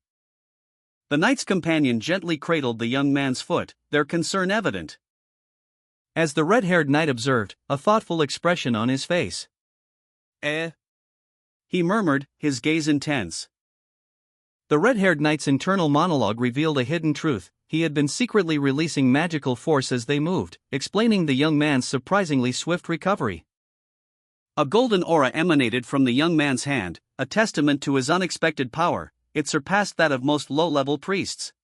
S1: The knight's companion gently cradled the young man's foot, their concern evident. As the red-haired knight observed, a thoughtful expression on his face. He murmured, his gaze intense. The red-haired knight's internal monologue revealed a hidden truth. He had been secretly releasing magical force as they moved, explaining the young man's surprisingly swift recovery. A golden aura emanated from the young man's hand, a testament to his unexpected power. It surpassed that of most low-level priests.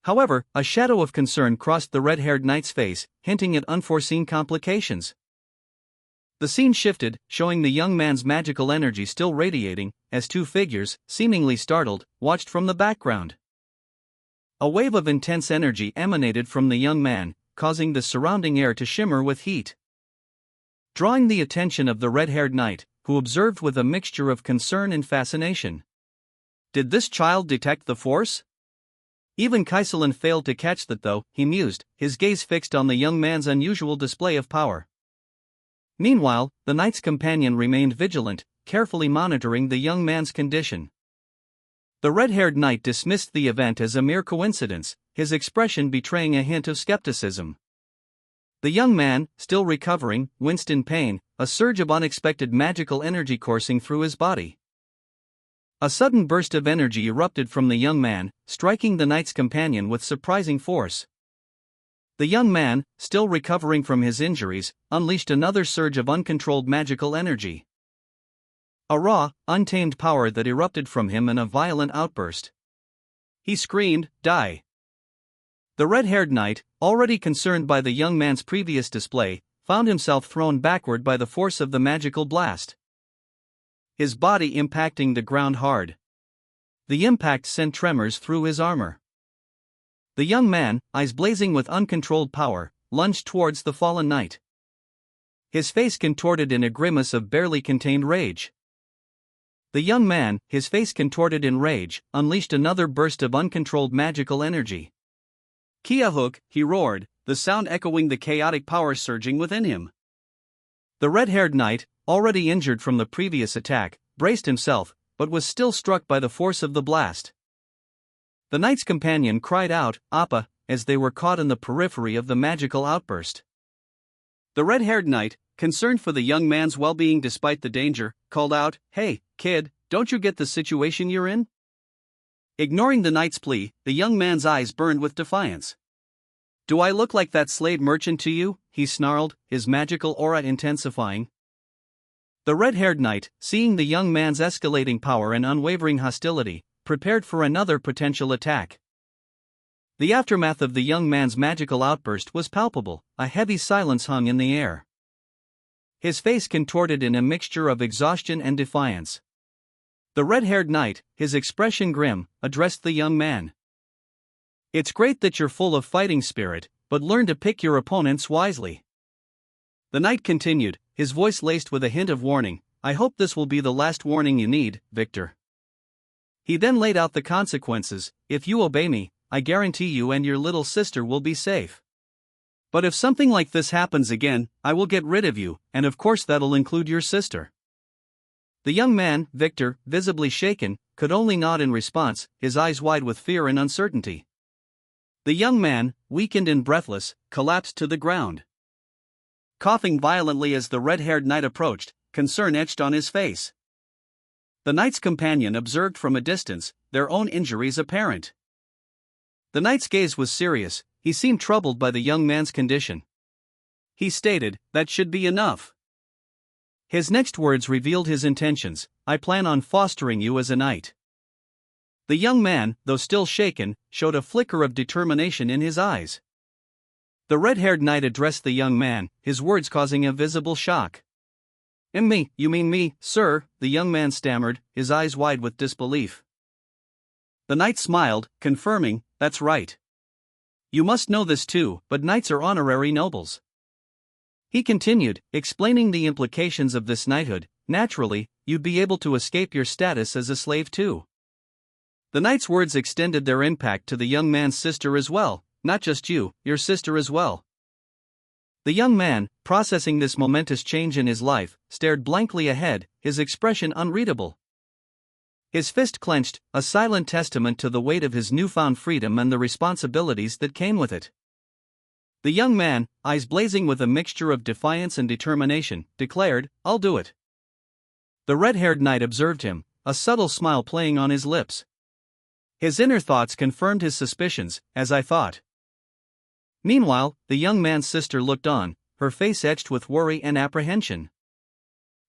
S1: However, a shadow of concern crossed the red-haired knight's face, hinting at unforeseen complications. The scene shifted, showing the young man's magical energy still radiating, as 2 figures, seemingly startled, watched from the background. A wave of intense energy emanated from the young man, causing the surrounding air to shimmer with heat. Drawing the attention of the red-haired knight, who observed with a mixture of concern and fascination. Did this child detect the force? Even Kaiselan failed to catch that though, he mused, his gaze fixed on the young man's unusual display of power. Meanwhile, the knight's companion remained vigilant, carefully monitoring the young man's condition. The red-haired knight dismissed the event as a mere coincidence, his expression betraying a hint of skepticism. The young man, still recovering, winced in pain, a surge of unexpected magical energy coursing through his body. A sudden burst of energy erupted from the young man, striking the knight's companion with surprising force. The young man, still recovering from his injuries, unleashed another surge of uncontrolled magical energy. A raw, untamed power that erupted from him in a violent outburst. He screamed, "Die!" The red-haired knight, already concerned by the young man's previous display, found himself thrown backward by the force of the magical blast. His body impacting the ground hard. The impact sent tremors through his armor. The young man, eyes blazing with uncontrolled power, lunged towards the fallen knight. His face contorted in a grimace of barely contained rage. The young man, his face contorted in rage, unleashed another burst of uncontrolled magical energy. "Kiahook," he roared, the sound echoing the chaotic power surging within him. The red-haired knight, already injured from the previous attack, braced himself, but was still struck by the force of the blast. The knight's companion cried out, "Appa," as they were caught in the periphery of the magical outburst. The red-haired knight, concerned for the young man's well-being despite the danger, called out, "Hey, kid, don't you get the situation you're in?" Ignoring the knight's plea, the young man's eyes burned with defiance. "Do I look like that slave merchant to you?" he snarled, his magical aura intensifying. The red-haired knight, seeing the young man's escalating power and unwavering hostility, prepared for another potential attack. The aftermath of the young man's magical outburst was palpable, a heavy silence hung in the air. His face contorted in a mixture of exhaustion and defiance. The red-haired knight, his expression grim, addressed the young man. "It's great that you're full of fighting spirit, but learn to pick your opponents wisely." The knight continued, his voice laced with a hint of warning, "I hope this will be the last warning you need, Victor." He then laid out the consequences. "If you obey me, I guarantee you and your little sister will be safe. But if something like this happens again, I will get rid of you, and of course that'll include your sister." The young man, Victor, visibly shaken, could only nod in response, his eyes wide with fear and uncertainty. The young man, weakened and breathless, collapsed to the ground. Coughing violently as the red-haired knight approached, concern etched on his face. The knight's companion observed from a distance, their own injuries apparent. The knight's gaze was serious, he seemed troubled by the young man's condition. He stated, "That should be enough." His next words revealed his intentions, "I plan on fostering you as a knight." The young man, though still shaken, showed a flicker of determination in his eyes. The red-haired knight addressed the young man, his words causing a visible shock. "Me, you mean me, sir?" the young man stammered, his eyes wide with disbelief. The knight smiled, confirming, "That's right. You must know this too, but knights are honorary nobles." He continued, explaining the implications of this knighthood. "Naturally, you'd be able to escape your status as a slave too." The knight's words extended their impact to the young man's sister as well, "Not just you, your sister as well." The young man, processing this momentous change in his life, stared blankly ahead, his expression unreadable. His fist clenched, a silent testament to the weight of his newfound freedom and the responsibilities that came with it. The young man, eyes blazing with a mixture of defiance and determination, declared, "I'll do it." The red-haired knight observed him, a subtle smile playing on his lips. His inner thoughts confirmed his suspicions, "As I thought." Meanwhile, the young man's sister looked on, her face etched with worry and apprehension.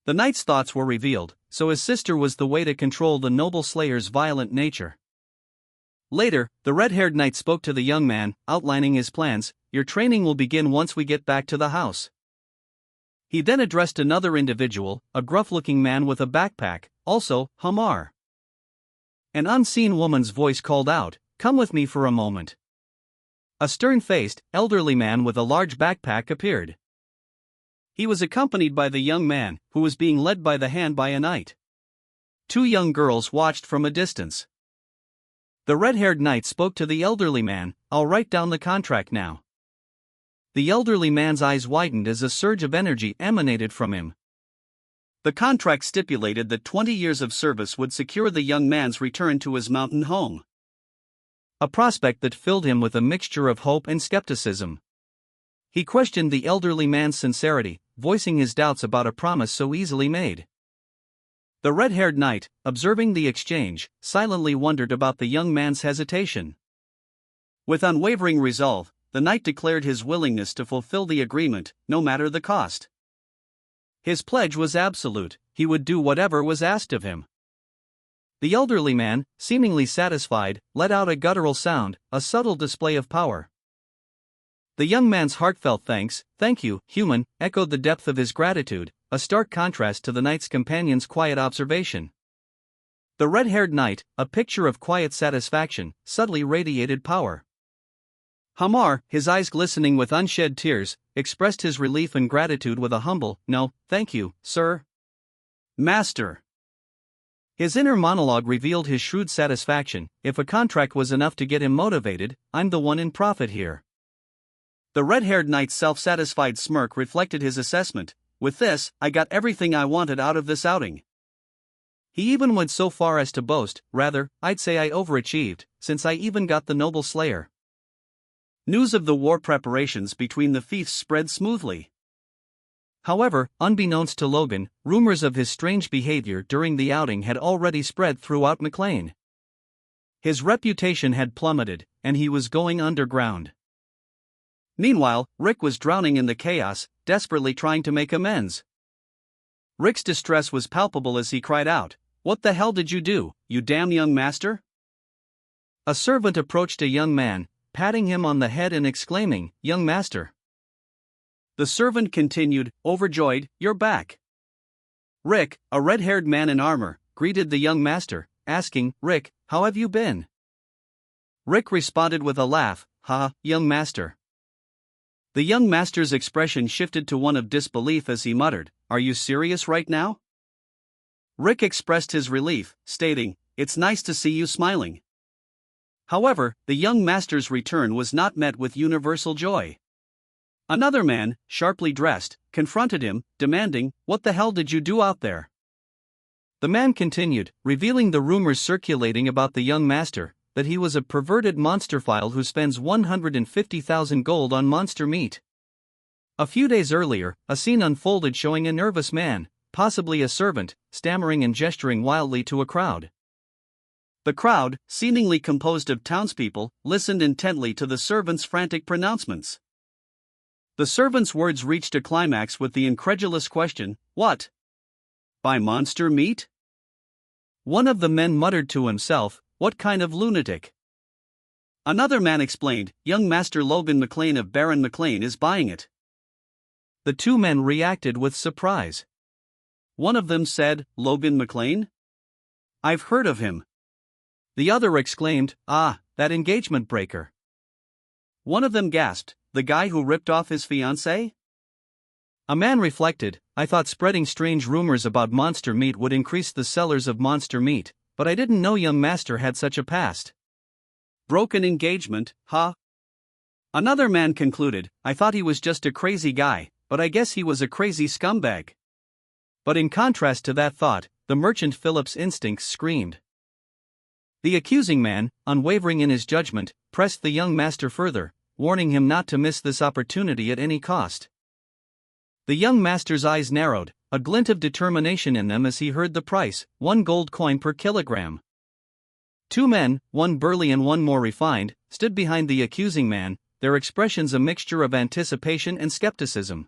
S1: The knight's thoughts were revealed, so his sister was the way to control the noble slayer's violent nature. Later, the red-haired knight spoke to the young man, outlining his plans. "Your training will begin once we get back to the house." He then addressed another individual, a gruff-looking man with a backpack, also, Hamar. An unseen woman's voice called out, "Come with me for a moment." A stern-faced, elderly man with a large backpack appeared. He was accompanied by the young man, who was being led by the hand by a knight. Two young girls watched from a distance. The red-haired knight spoke to the elderly man, "I'll write down the contract now." The elderly man's eyes widened as a surge of energy emanated from him. The contract stipulated that 20 years of service would secure the young man's return to his mountain home. A prospect that filled him with a mixture of hope and skepticism. He questioned the elderly man's sincerity, voicing his doubts about a promise so easily made. The red-haired knight, observing the exchange, silently wondered about the young man's hesitation. With unwavering resolve, the knight declared his willingness to fulfill the agreement, no matter the cost. His pledge was absolute, he would do whatever was asked of him. The elderly man, seemingly satisfied, let out a guttural sound, a subtle display of power. The young man's heartfelt "Thank you, human," echoed the depth of his gratitude, a stark contrast to the knight's companion's quiet observation. The red-haired knight, a picture of quiet satisfaction, subtly radiated power. Hamar, his eyes glistening with unshed tears, expressed his relief and gratitude with a humble, "No, thank you, sir. Master." His inner monologue revealed his shrewd satisfaction. If a contract was enough to get him motivated, I'm the one in profit here. The red-haired knight's self-satisfied smirk reflected his assessment. With this, I got everything I wanted out of this outing. He even went so far as to boast, rather, I'd say I overachieved, since I even got the noble slayer. News of the war preparations between the fiefs spread smoothly. However, unbeknownst to Logan, rumors of his strange behavior during the outing had already spread throughout McLean. His reputation had plummeted, and he was going underground. Meanwhile, Rick was drowning in the chaos, desperately trying to make amends. Rick's distress was palpable as he cried out, "What the hell did you do, you damn young master?" A servant approached a young man, patting him on the head and exclaiming, "Young master." The servant continued, overjoyed, "You're back." Rick, a red-haired man in armor, greeted the young master, asking, "Rick, how have you been?" Rick responded with a laugh, "Ha, young master." The young master's expression shifted to one of disbelief as he muttered, "Are you serious right now?" Rick expressed his relief, stating, "It's nice to see you smiling." However, the young master's return was not met with universal joy. Another man, sharply dressed, confronted him, demanding, "What the hell did you do out there?" The man continued, revealing the rumors circulating about the young master, that he was a perverted monsterphile who spends 150,000 gold on monster meat. A few days earlier, a scene unfolded showing a nervous man, possibly a servant, stammering and gesturing wildly to a crowd. The crowd, seemingly composed of townspeople, listened intently to the servant's frantic pronouncements. The servant's words reached a climax with the incredulous question, "What? By monster meat?" One of the men muttered to himself, "What kind of lunatic?" Another man explained, "Young Master Logan McLean of Baron McLean is buying it." The two men reacted with surprise. One of them said, "Logan McLean? I've heard of him." The other exclaimed, "Ah, that engagement breaker." One of them gasped, "The guy who ripped off his fiancée?" A man reflected, "I thought spreading strange rumors about monster meat would increase the sellers of monster meat, but I didn't know young master had such a past." Broken engagement, huh? Another man concluded, "I thought he was just a crazy guy, but I guess he was a crazy scumbag." But in contrast to that thought, the merchant Philip's instincts screamed. The accusing man, unwavering in his judgment, pressed the young master further, warning him not to miss this opportunity at any cost. The young master's eyes narrowed, a glint of determination in them as he heard the price, 1 gold coin per kilogram. Two men, one burly and one more refined, stood behind the accusing man, their expressions a mixture of anticipation and skepticism.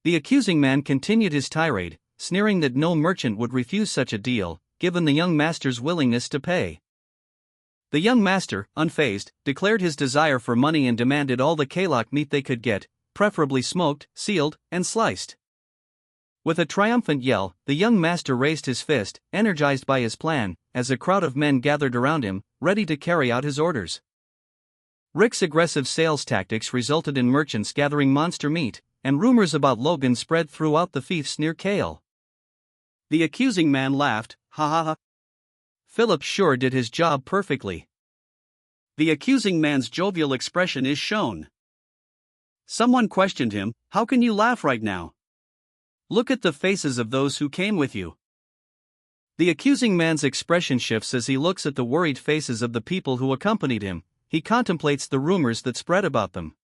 S1: The accusing man continued his tirade, sneering that no merchant would refuse such a deal, given the young master's willingness to pay. The young master, unfazed, declared his desire for money and demanded all the kalak meat they could get, preferably smoked, sealed, and sliced. With a triumphant yell, the young master raised his fist, energized by his plan, as a crowd of men gathered around him, ready to carry out his orders. Rick's aggressive sales tactics resulted in merchants gathering monster meat, and rumors about Logan spread throughout the fiefs near Kale. The accusing man laughed, "Ha ha ha. Philip sure did his job perfectly." The accusing man's jovial expression is shown. Someone questioned him, "How can you laugh right now? Look at the faces of those who came with you." The accusing man's expression shifts as he looks at the worried faces of the people who accompanied him. He contemplates the rumors that spread about them.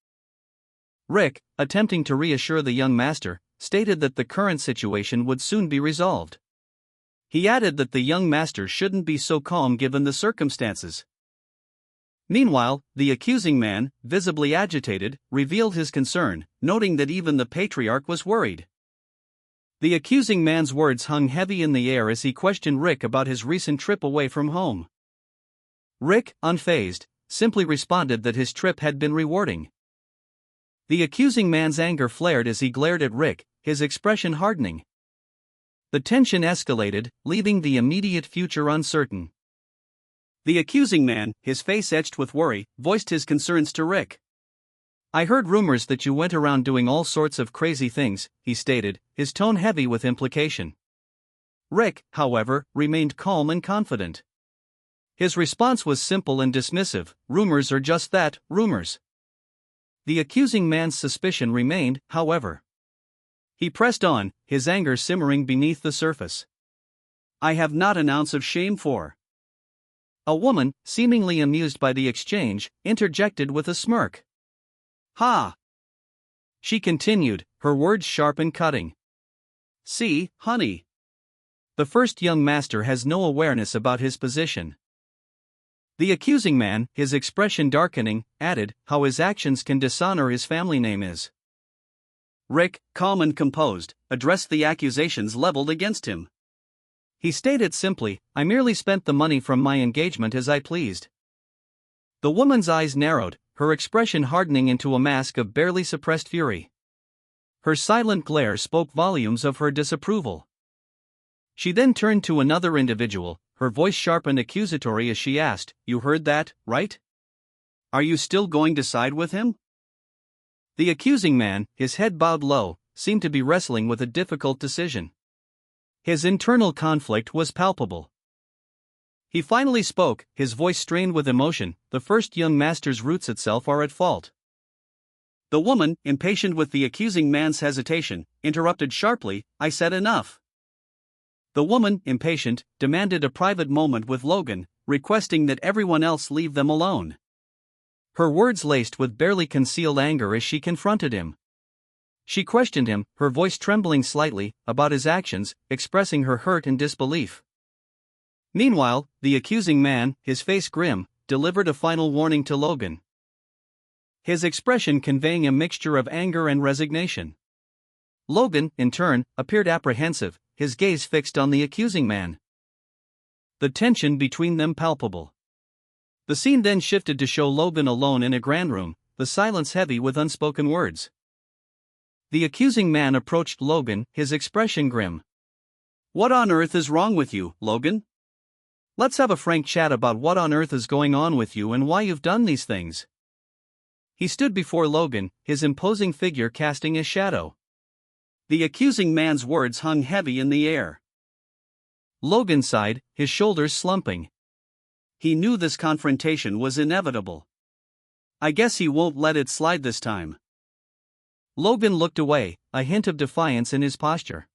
S1: Rick, attempting to reassure the young master, stated that the current situation would soon be resolved. He added that the young master shouldn't be so calm given the circumstances. Meanwhile, the accusing man, visibly agitated, revealed his concern, noting that even the patriarch was worried. The accusing man's words hung heavy in the air as he questioned Rick about his recent trip away from home. Rick, unfazed, simply responded that his trip had been rewarding. The accusing man's anger flared as he glared at Rick, his expression hardening. The tension escalated, leaving the immediate future uncertain. The accusing man, his face etched with worry, voiced his concerns to Rick. "I heard rumors that you went around doing all sorts of crazy things," he stated, his tone heavy with implication. Rick, however, remained calm and confident. His response was simple and dismissive: "Rumors are just that, rumors." The accusing man's suspicion remained, however. He pressed on, his anger simmering beneath the surface. "I have not an ounce of shame for." A woman, seemingly amused by the exchange, interjected with a smirk. "Ha!" she continued, her words sharp and cutting. "See, honey. The first young master has no awareness about his position." The accusing man, his expression darkening, added, "How his actions can dishonor his family name is." Rick, calm and composed, addressed the accusations leveled against him. He stated simply, "I merely spent the money from my engagement as I pleased." The woman's eyes narrowed, her expression hardening into a mask of barely suppressed fury. Her silent glare spoke volumes of her disapproval. She then turned to another individual, her voice sharp and accusatory as she asked, "You heard that, right? Are you still going to side with him?" The accusing man, his head bowed low, seemed to be wrestling with a difficult decision. His internal conflict was palpable. He finally spoke, his voice strained with emotion, "The first young master's roots itself are at fault." The woman, impatient with the accusing man's hesitation, interrupted sharply, "I said enough." The woman, impatient, demanded a private moment with Logan, requesting that everyone else leave them alone. Her words laced with barely concealed anger as she confronted him. She questioned him, her voice trembling slightly, about his actions, expressing her hurt and disbelief. Meanwhile, the accusing man, his face grim, delivered a final warning to Logan. His expression conveying a mixture of anger and resignation. Logan, in turn, appeared apprehensive, his gaze fixed on the accusing man. The tension between them palpable. The scene then shifted to show Logan alone in a grand room, the silence heavy with unspoken words. The accusing man approached Logan, his expression grim. "What on earth is wrong with you, Logan? Let's have a frank chat about what on earth is going on with you and why you've done these things." He stood before Logan, his imposing figure casting a shadow. The accusing man's words hung heavy in the air. Logan sighed, his shoulders slumping. He knew this confrontation was inevitable. "I guess he won't let it slide this time." Logan looked away, a hint of defiance in his posture.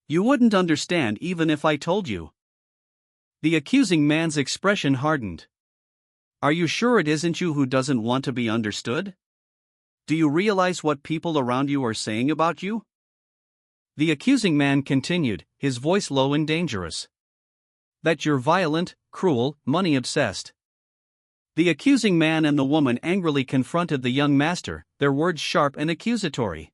S1: "You wouldn't understand even if I told you." The accusing man's expression hardened. "Are you sure it isn't you who doesn't want to be understood? Do you realize what people around you are saying about you?" The accusing man continued, his voice low and dangerous. "That you're violent, cruel, money-obsessed." The accusing man and the woman angrily confronted the young master, their words sharp and accusatory.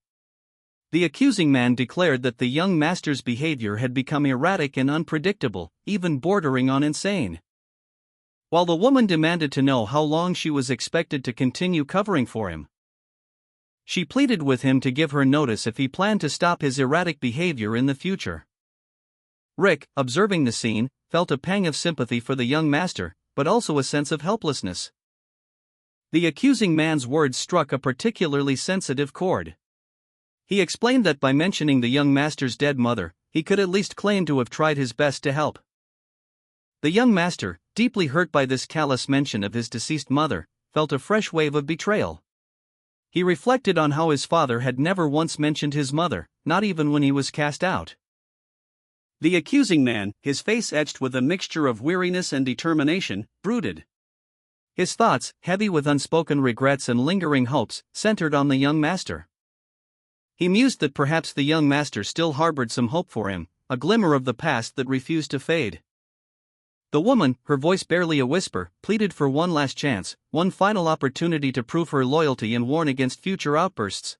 S1: The accusing man declared that the young master's behavior had become erratic and unpredictable, even bordering on insane. While the woman demanded to know how long she was expected to continue covering for him. She pleaded with him to give her notice if he planned to stop his erratic behavior in the future. Rick, observing the scene, felt a pang of sympathy for the young master, but also a sense of helplessness. The accusing man's words struck a particularly sensitive chord. He explained that by mentioning the young master's dead mother, he could at least claim to have tried his best to help. The young master, deeply hurt by this callous mention of his deceased mother, felt a fresh wave of betrayal. He reflected on how his father had never once mentioned his mother, not even when he was cast out. The accusing man, his face etched with a mixture of weariness and determination, brooded. His thoughts, heavy with unspoken regrets and lingering hopes, centered on the young master. He mused that perhaps the young master still harbored some hope for him, a glimmer of the past that refused to fade. The woman, her voice barely a whisper, pleaded for one last chance, one final opportunity to prove her loyalty and warn against future outbursts.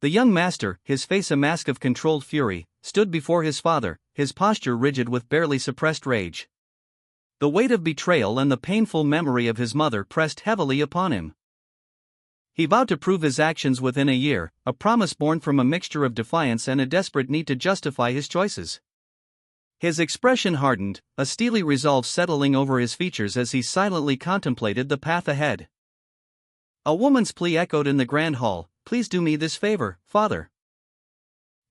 S1: The young master, his face a mask of controlled fury, stood before his father, his posture rigid with barely suppressed rage. The weight of betrayal and the painful memory of his mother pressed heavily upon him. He vowed to prove his actions within a year, a promise born from a mixture of defiance and a desperate need to justify his choices. His expression hardened, a steely resolve settling over his features as he silently contemplated the path ahead. A woman's plea echoed in the grand hall, "Please do me this favor, father."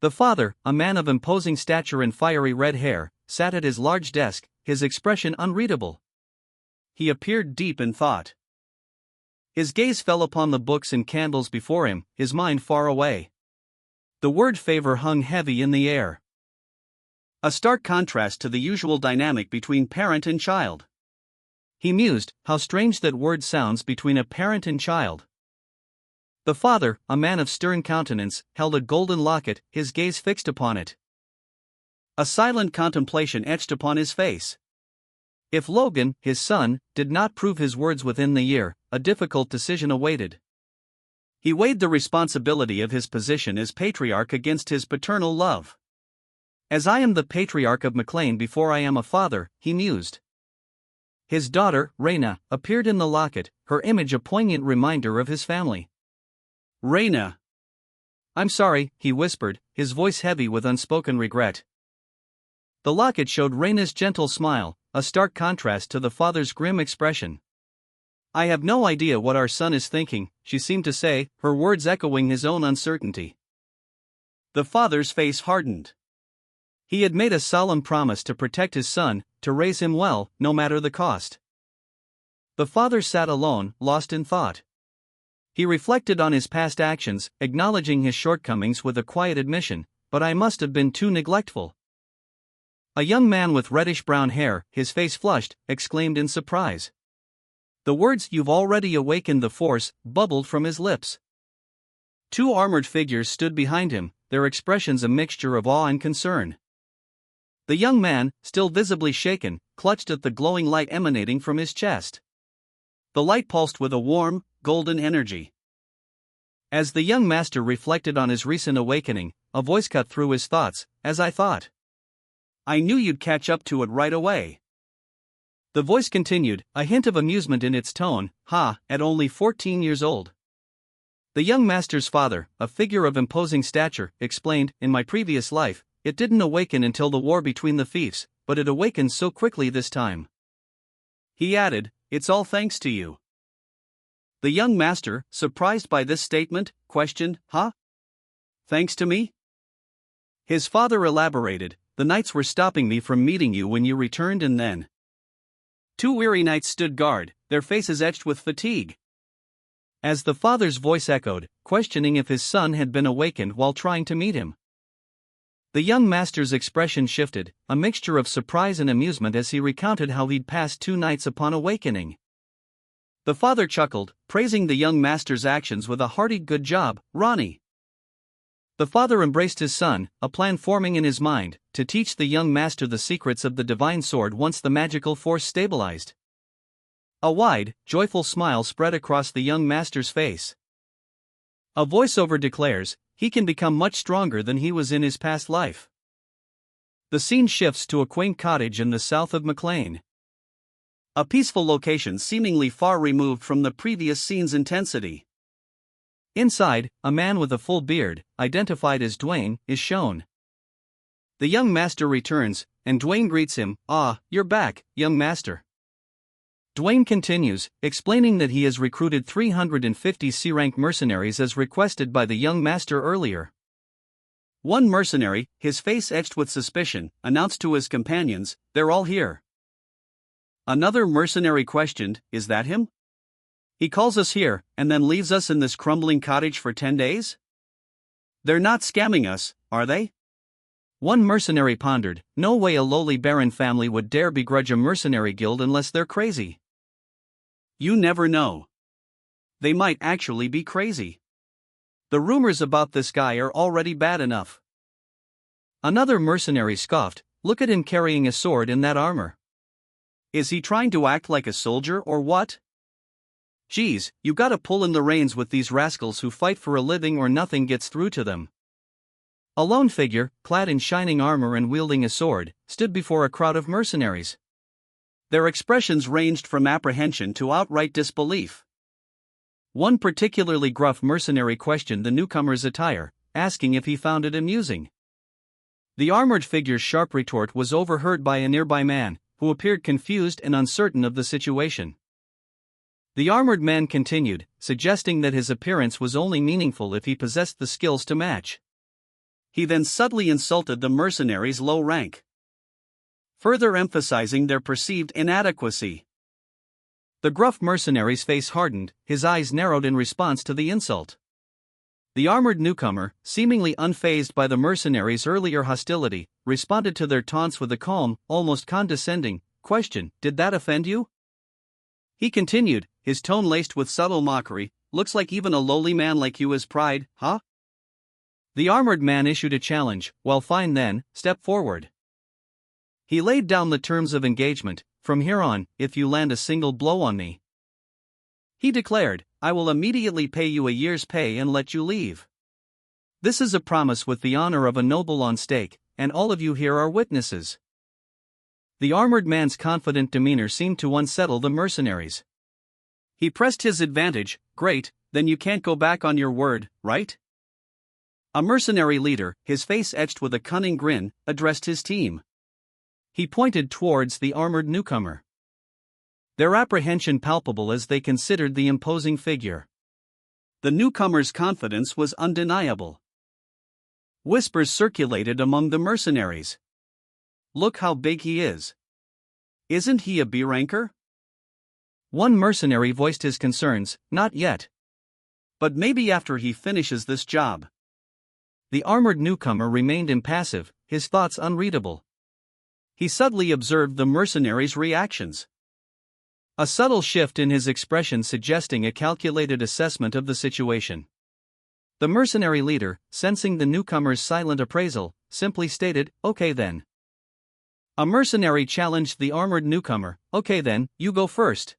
S1: The father, a man of imposing stature and fiery red hair, sat at his large desk, his expression unreadable. He appeared deep in thought. His gaze fell upon the books and candles before him, his mind far away. The word favor hung heavy in the air. A stark contrast to the usual dynamic between parent and child. He mused, how strange that word sounds between a parent and child. The father, a man of stern countenance, held a golden locket, his gaze fixed upon it. A silent contemplation etched upon his face. If Logan, his son, did not prove his words within the year, a difficult decision awaited. He weighed the responsibility of his position as patriarch against his paternal love. As I am the patriarch of McLean before I am a father, he mused. His daughter, Raina, appeared in the locket, her image a poignant reminder of his family. Raina. I'm sorry, he whispered, his voice heavy with unspoken regret. The locket showed Raina's gentle smile, a stark contrast to the father's grim expression. I have no idea what our son is thinking, she seemed to say, her words echoing his own uncertainty. The father's face hardened. He had made a solemn promise to protect his son, to raise him well, no matter the cost. The father sat alone, lost in thought. He reflected on his past actions, acknowledging his shortcomings with a quiet admission, but I must have been too neglectful. A young man with reddish-brown hair, his face flushed, exclaimed in surprise. The words "You've already awakened the force" bubbled from his lips. Two armored figures stood behind him, their expressions a mixture of awe and concern. The young man, still visibly shaken, clutched at the glowing light emanating from his chest. The light pulsed with a warm, golden energy. As the young master reflected on his recent awakening, a voice cut through his thoughts, "As I thought. I knew you'd catch up to it right away." The voice continued, a hint of amusement in its tone, at only 14 years old. The young master's father, a figure of imposing stature, explained, in my previous life, it didn't awaken until the war between the fiefs, but it awakened so quickly this time. He added, it's all thanks to you. The young master, surprised by this statement, questioned, Thanks to me? His father elaborated, the knights were stopping me from meeting you when you returned and then. Two weary knights stood guard, their faces etched with fatigue. As the father's voice echoed, questioning if his son had been awakened while trying to meet him. The young master's expression shifted, a mixture of surprise and amusement as he recounted how he'd passed 2 nights upon awakening. The father chuckled, praising the young master's actions with a hearty "Good job, Ronnie." The father embraced his son, a plan forming in his mind, to teach the young master the secrets of the divine sword once the magical force stabilized. A wide, joyful smile spread across the young master's face. A voiceover declares, he can become much stronger than he was in his past life. The scene shifts to a quaint cottage in the south of McLean. A peaceful location seemingly far removed from the previous scene's intensity. Inside, a man with a full beard, identified as Dwayne, is shown. The young master returns, and Dwayne greets him, you're back, young master. Dwayne continues, explaining that he has recruited 350 C-rank mercenaries as requested by the young master earlier. One mercenary, his face etched with suspicion, announced to his companions, they're all here. Another mercenary questioned, is that him? He calls us here, and then leaves us in this crumbling cottage for 10 days? They're not scamming us, are they? One mercenary pondered, no way a lowly baron family would dare begrudge a mercenary guild unless they're crazy. You never know. They might actually be crazy. The rumors about this guy are already bad enough. Another mercenary scoffed, look at him carrying a sword in that armor. Is he trying to act like a soldier or what? Geez, you gotta pull in the reins with these rascals who fight for a living or nothing gets through to them. A lone figure, clad in shining armor and wielding a sword, stood before a crowd of mercenaries. Their expressions ranged from apprehension to outright disbelief. One particularly gruff mercenary questioned the newcomer's attire, asking if he found it amusing. The armored figure's sharp retort was overheard by a nearby man, who appeared confused and uncertain of the situation. The armored man continued, suggesting that his appearance was only meaningful if he possessed the skills to match. He then subtly insulted the mercenaries' low rank, further emphasizing their perceived inadequacy. The gruff mercenary's face hardened, his eyes narrowed in response to the insult. The armored newcomer, seemingly unfazed by the mercenaries' earlier hostility, responded to their taunts with a calm, almost condescending question, "Did that offend you?" He continued, his tone laced with subtle mockery, "Looks like even a lowly man like you has pride, huh?" The armored man issued a challenge, "Well, fine then, step forward." He laid down the terms of engagement, "From here on, if you land a single blow on me," he declared, "I will immediately pay you a year's pay and let you leave. This is a promise with the honor of a noble on stake, and all of you here are witnesses." The armored man's confident demeanor seemed to unsettle the mercenaries. He pressed his advantage, "Great, then you can't go back on your word, right?" A mercenary leader, his face etched with a cunning grin, addressed his team. He pointed towards the armored newcomer, their apprehension palpable as they considered the imposing figure. The newcomer's confidence was undeniable. Whispers circulated among the mercenaries. "Look how big he is. Isn't he a B-ranker?" One mercenary voiced his concerns, "Not yet. But maybe after he finishes this job." The armored newcomer remained impassive, his thoughts unreadable. He subtly observed the mercenaries' reactions, a subtle shift in his expression suggesting a calculated assessment of the situation. The mercenary leader, sensing the newcomer's silent appraisal, simply stated, "Okay then." A mercenary challenged the armored newcomer, "Okay then, you go first."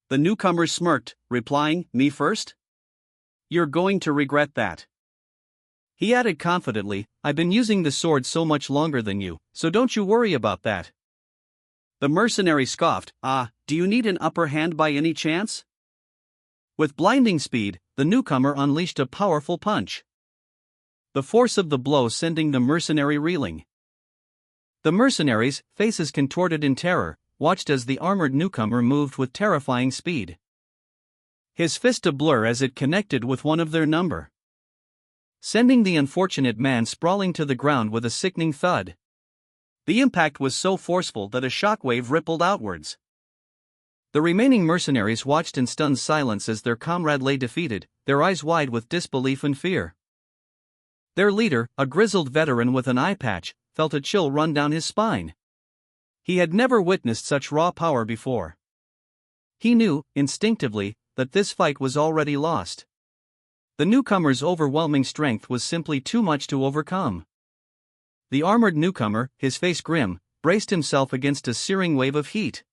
S1: The newcomer smirked, replying, "Me first? You're going to regret that." He added confidently, "I've been using the sword so much longer than you, so don't you worry about that." The mercenary scoffed, "Ah, do you need an upper hand by any chance?" With blinding speed, the newcomer unleashed a powerful punch, the force of the blow sending the mercenary reeling. The mercenaries, faces contorted in terror, watched as the armored newcomer moved with terrifying speed, his fist a blur as it connected with one of their number, sending the unfortunate man sprawling to the ground with a sickening thud. The impact was so forceful that a shockwave rippled outwards. The remaining mercenaries watched in stunned silence as their comrade lay defeated, their eyes wide with disbelief and fear. Their leader, a grizzled veteran with an eye patch, felt a chill run down his spine. He had never witnessed such raw power before. He knew, instinctively, that this fight was already lost. The newcomer's overwhelming strength was simply too much to overcome. The armored newcomer, his face grim, braced himself against a searing wave of heat,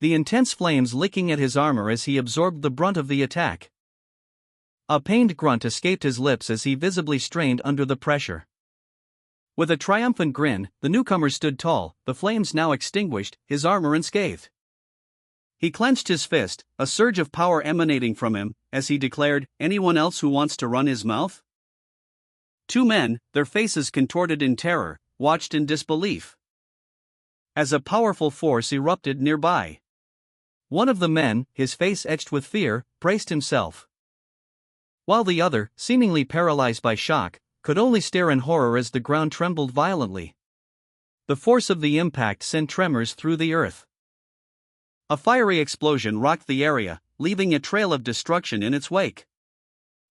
S1: the intense flames licking at his armor as he absorbed the brunt of the attack. A pained grunt escaped his lips as he visibly strained under the pressure. With a triumphant grin, the newcomer stood tall, the flames now extinguished, his armor unscathed. He clenched his fist, a surge of power emanating from him, as he declared, "Anyone else who wants to run his mouth?" Two men, their faces contorted in terror, watched in disbelief as a powerful force erupted nearby. One of the men, his face etched with fear, braced himself, while the other, seemingly paralyzed by shock, could only stare in horror as the ground trembled violently. The force of the impact sent tremors through the earth. A fiery explosion rocked the area, leaving a trail of destruction in its wake.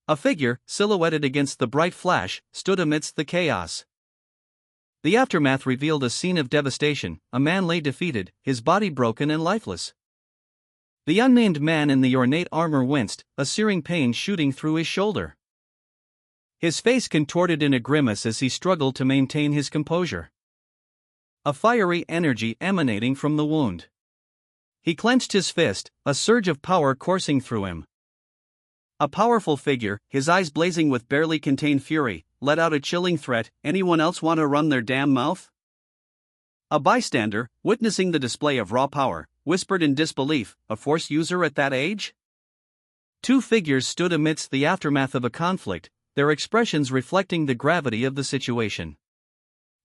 S1: A figure, silhouetted against the bright flash, stood amidst the chaos. The aftermath revealed a scene of devastation. A man lay defeated, his body broken and lifeless. The unnamed man in the ornate armor winced, a searing pain shooting through his shoulder. His face contorted in a grimace as he struggled to maintain his composure. a fiery energy emanating from the wound. He clenched his fist, a surge of power coursing through him. A powerful figure, his eyes blazing with barely contained fury, let out a chilling threat. Anyone else want to run their damn mouth? A bystander, witnessing the display of raw power, whispered in disbelief, a Force user at that age? Two figures stood amidst the aftermath of a conflict, their expressions reflecting the gravity of the situation.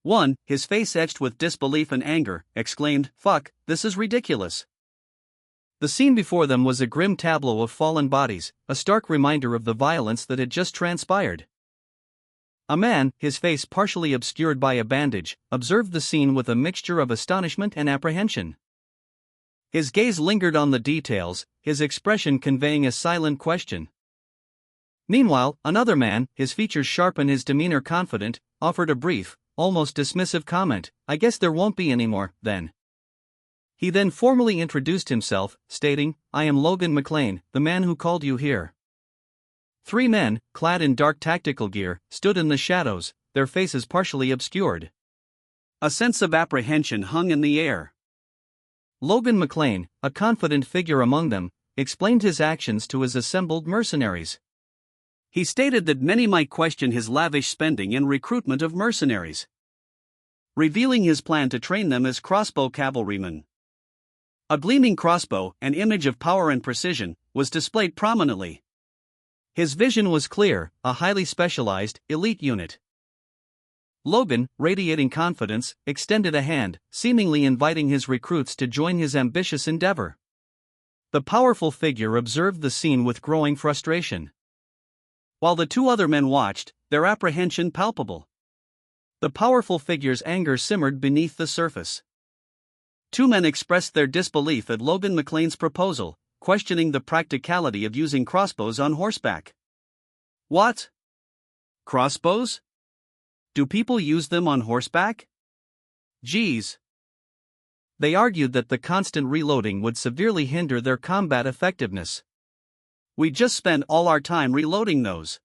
S1: One, his face etched with disbelief and anger, exclaimed, "Fuck, this is ridiculous." The scene before them was a grim tableau of fallen bodies, a stark reminder of the violence that had just transpired. A man, his face partially obscured by a bandage, observed the scene with a mixture of astonishment and apprehension. His gaze lingered on the details, his expression conveying a silent question. Meanwhile, another man, his features sharp and his demeanor confident, offered a brief, almost dismissive comment, "I guess there won't be any more, then." He then formally introduced himself, stating, "I am Logan McLean, the man who called you here." Three men, clad in dark tactical gear, stood in the shadows, their faces partially obscured. A sense of apprehension hung in the air. Logan McLean, a confident figure among them, explained his actions to his assembled mercenaries. He stated that many might question his lavish spending and recruitment of mercenaries, revealing his plan to train them as crossbow cavalrymen. A gleaming crossbow, an image of power and precision, was displayed prominently. His vision was clear, a highly specialized, elite unit. Logan, radiating confidence, extended a hand, seemingly inviting his recruits to join his ambitious endeavor. The powerful figure observed the scene with growing frustration, while the two other men watched, their apprehension palpable. The powerful figure's anger simmered beneath the surface. Two men expressed their disbelief at Logan McLean's proposal, questioning the practicality of using crossbows on horseback. What? Crossbows? Do people use them on horseback? Geez. They argued that the constant reloading would severely hinder their combat effectiveness. We just spend all our time reloading those.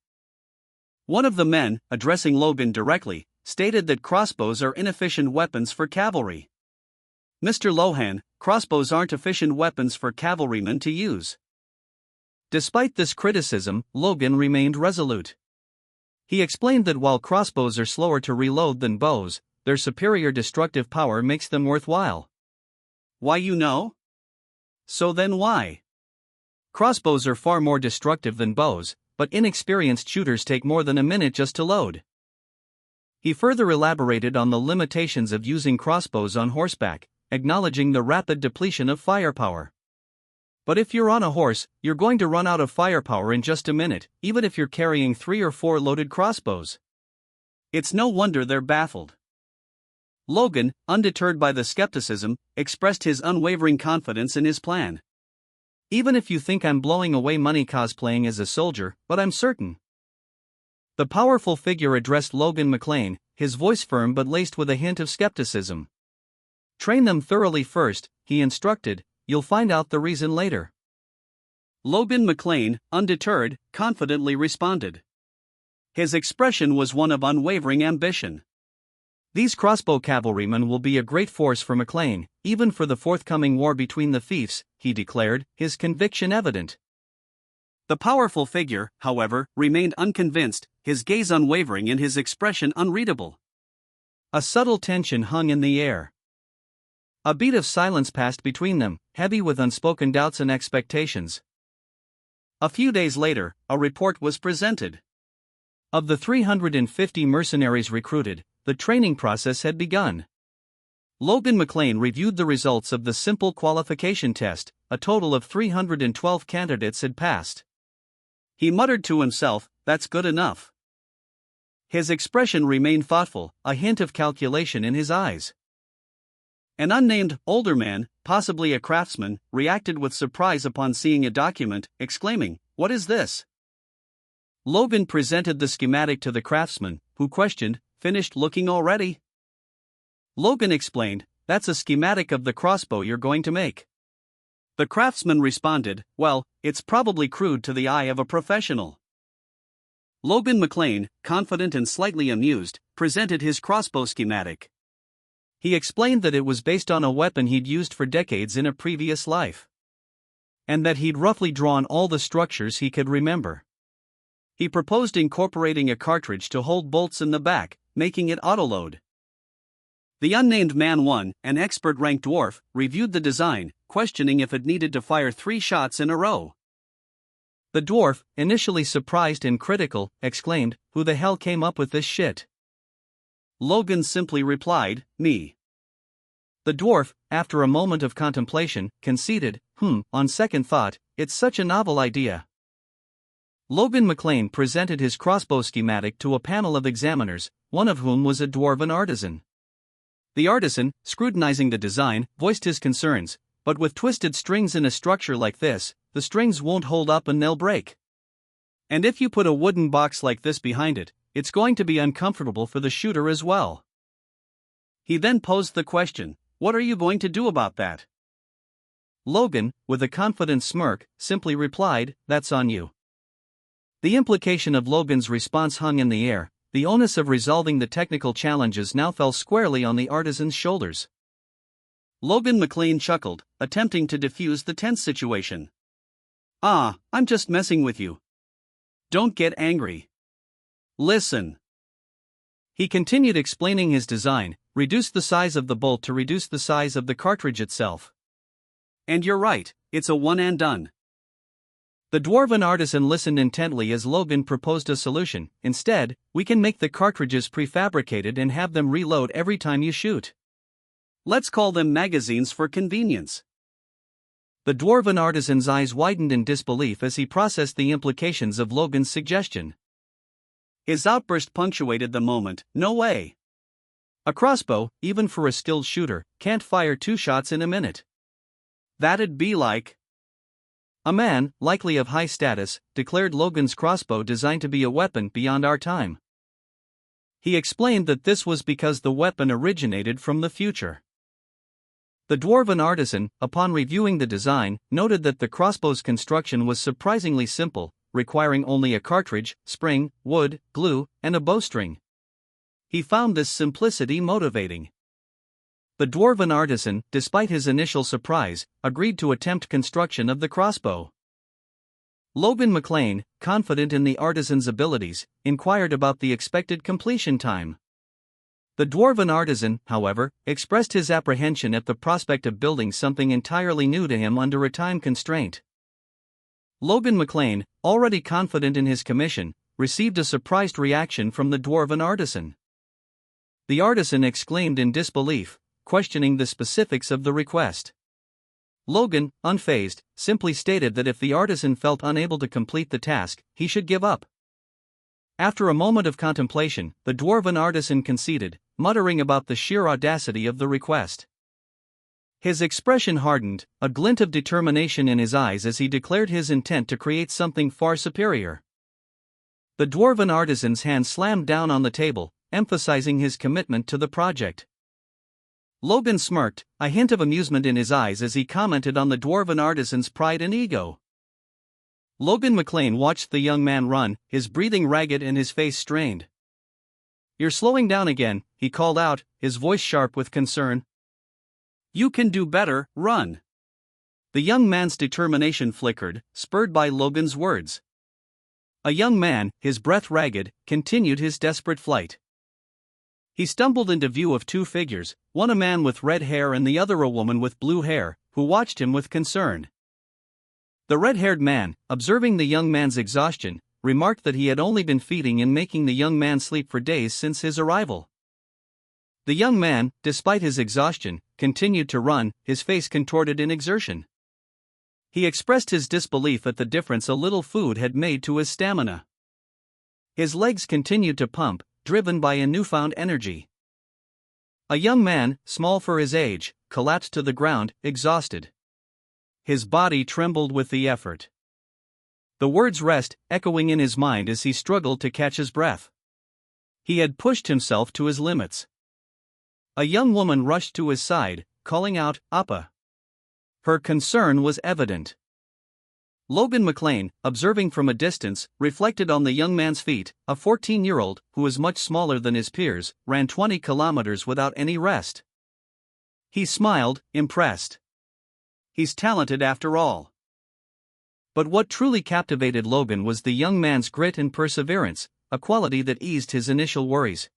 S1: One of the men, addressing Logan directly, stated that crossbows are inefficient weapons for cavalry. Mr. Lohan, crossbows aren't efficient weapons for cavalrymen to use. Despite this criticism, Logan remained resolute. He explained that while crossbows are slower to reload than bows, their superior destructive power makes them worthwhile. Why, you know? So then why? Crossbows are far more destructive than bows, but inexperienced shooters take more than a minute just to load. He further elaborated on the limitations of using crossbows on horseback, acknowledging the rapid depletion of firepower. But if you're on a horse, you're going to run out of firepower in just a minute, even if you're carrying 3 or 4 loaded crossbows. It's no wonder they're baffled. Logan, undeterred by the skepticism, expressed his unwavering confidence in his plan. "Even if you think I'm blowing away money cosplaying as a soldier, but I'm certain." The powerful figure addressed Logan McLean, his voice firm but laced with a hint of skepticism. "Train them thoroughly first," he instructed, "you'll find out the reason later." Logan McLean, undeterred, confidently responded. His expression was one of unwavering ambition. "These crossbow cavalrymen will be a great force for McLean, even for the forthcoming war between the fiefs," he declared, his conviction evident. The powerful figure, however, remained unconvinced, his gaze unwavering and his expression unreadable. A subtle tension hung in the air. A beat of silence passed between them, heavy with unspoken doubts and expectations. A few days later, a report was presented. Of the 350 mercenaries recruited, the training process had begun. Logan McLean reviewed the results of the simple qualification test. A total of 312 candidates had passed. He muttered to himself, "That's good enough." His expression remained thoughtful, a hint of calculation in his eyes. An unnamed, older man, possibly a craftsman, reacted with surprise upon seeing a document, exclaiming, "What is this?" Logan presented the schematic to the craftsman, who questioned, "Finished looking already?" Logan explained, "That's a schematic of the crossbow you're going to make." The craftsman responded, "Well, it's probably crude to the eye of a professional." Logan McLean, confident and slightly amused, presented his crossbow schematic. He explained that it was based on a weapon he'd used for decades in a previous life, and that he'd roughly drawn all the structures he could remember. He proposed incorporating a cartridge to hold bolts in the back, making it autoload. The unnamed Manhwa, an expert-rank dwarf, reviewed the design, questioning if it needed to fire 3 shots in a row. The dwarf, initially surprised and critical, exclaimed, "Who the hell came up with this shit?" Logan simply replied, "Me." The dwarf, after a moment of contemplation, conceded, "On second thought, it's such a novel idea." Logan McLean presented his crossbow schematic to a panel of examiners, one of whom was a dwarven artisan. The artisan, scrutinizing the design, voiced his concerns, "But with twisted strings in a structure like this, the strings won't hold up and they'll break. And if you put a wooden box like this behind it, it's going to be uncomfortable for the shooter as well." He then posed the question, "What are you going to do about that?" Logan, with a confident smirk, simply replied, "That's on you." The implication of Logan's response hung in the air. The onus of resolving the technical challenges now fell squarely on the artisan's shoulders. Logan McLean chuckled, attempting to defuse the tense situation. I'm just messing with you. Don't get angry. Listen." He continued explaining his design, reduced the size of the bolt to reduce the size of the cartridge itself. "And you're right, it's a one and done." The dwarven artisan listened intently as Logan proposed a solution. "Instead, we can make the cartridges prefabricated and have them reload every time you shoot. Let's call them magazines for convenience." The dwarven artisan's eyes widened in disbelief as he processed the implications of Logan's suggestion. His outburst punctuated the moment. "No way. A crossbow, even for a skilled shooter, can't fire 2 shots in a minute. That'd be like..." "A man, likely of high status, declared Logan's crossbow designed to be a weapon beyond our time." He explained that this was because the weapon originated from the future. The dwarven artisan, upon reviewing the design, noted that the crossbow's construction was surprisingly simple, requiring only a cartridge, spring, wood, glue, and a bowstring. He found this simplicity motivating. The dwarven artisan, despite his initial surprise, agreed to attempt construction of the crossbow. Logan McLean, confident in the artisan's abilities, inquired about the expected completion time. The dwarven artisan, however, expressed his apprehension at the prospect of building something entirely new to him under a time constraint. Logan McLean, already confident in his commission, received a surprised reaction from the dwarven artisan. The artisan exclaimed in disbelief, questioning the specifics of the request. Logan, unfazed, simply stated that if the artisan felt unable to complete the task, he should give up. After a moment of contemplation, the dwarven artisan conceded, muttering about the sheer audacity of the request. His expression hardened, a glint of determination in his eyes as he declared his intent to create something far superior. The dwarven artisan's hand slammed down on the table, emphasizing his commitment to the project. Logan smirked, a hint of amusement in his eyes as he commented on the dwarven artisan's pride and ego. Logan McLean watched the young man run, his breathing ragged and his face strained. "You're slowing down again," he called out, his voice sharp with concern. "You can do better, run." The young man's determination flickered, spurred by Logan's words. A young man, his breath ragged, continued his desperate flight. He stumbled into view of 2 figures, one a man with red hair and the other a woman with blue hair, who watched him with concern. The red-haired man, observing the young man's exhaustion, remarked that he had only been feeding and making the young man sleep for days since his arrival. The young man, despite his exhaustion, continued to run, his face contorted in exertion. He expressed his disbelief at the difference a little food had made to his stamina. His legs continued to pump, driven by a newfound energy. A young man, small for his age, collapsed to the ground, exhausted. His body trembled with the effort. The words rest echoing in his mind as he struggled to catch his breath. He had pushed himself to his limits. A young woman rushed to his side, calling out, "Appa." Her concern was evident. Logan McLean, observing from a distance, reflected on the young man's feat. A 14-year-old, who was much smaller than his peers, ran 20 kilometers without any rest. He smiled, impressed. He's talented after all. But what truly captivated Logan was the young man's grit and perseverance, a quality that eased his initial worries.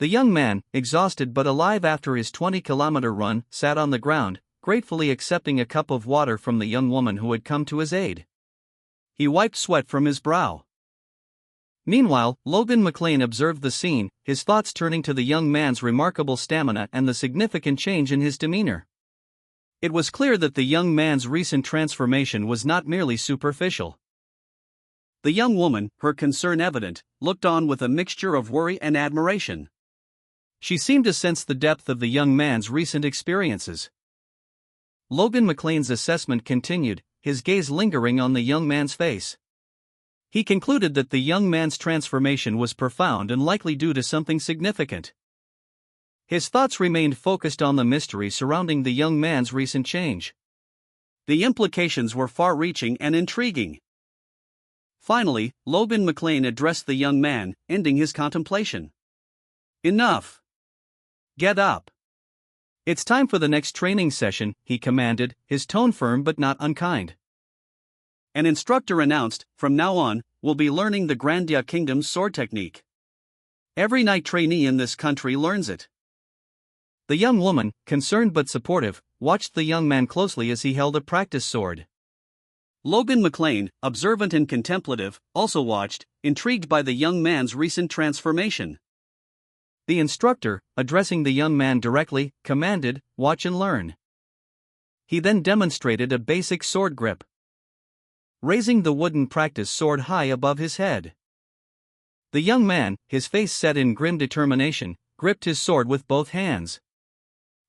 S1: The young man, exhausted but alive after his 20-kilometer run, sat on the ground, gratefully accepting a cup of water from the young woman who had come to his aid. He wiped sweat from his brow. Meanwhile, Logan McLean observed the scene, his thoughts turning to the young man's remarkable stamina and the significant change in his demeanor. It was clear that the young man's recent transformation was not merely superficial. The young woman, her concern evident, looked on with a mixture of worry and admiration. She seemed to sense the depth of the young man's recent experiences. Logan McLean's assessment continued, his gaze lingering on the young man's face. He concluded that the young man's transformation was profound and likely due to something significant. His thoughts remained focused on the mystery surrounding the young man's recent change. The implications were far-reaching and intriguing. Finally, Logan McLean addressed the young man, ending his contemplation. "Enough. Get up. It's time for the next training session," he commanded, his tone firm but not unkind. An instructor announced, "From now on, we'll be learning the Grandia Kingdom's sword technique. Every knight trainee in this country learns it." The young woman, concerned but supportive, watched the young man closely as he held a practice sword. Logan McLean, observant and contemplative, also watched, intrigued by the young man's recent transformation. The instructor, addressing the young man directly, commanded, "Watch and learn." He then demonstrated a basic sword grip, raising the wooden practice sword high above his head. The young man, his face set in grim determination, gripped his sword with both hands.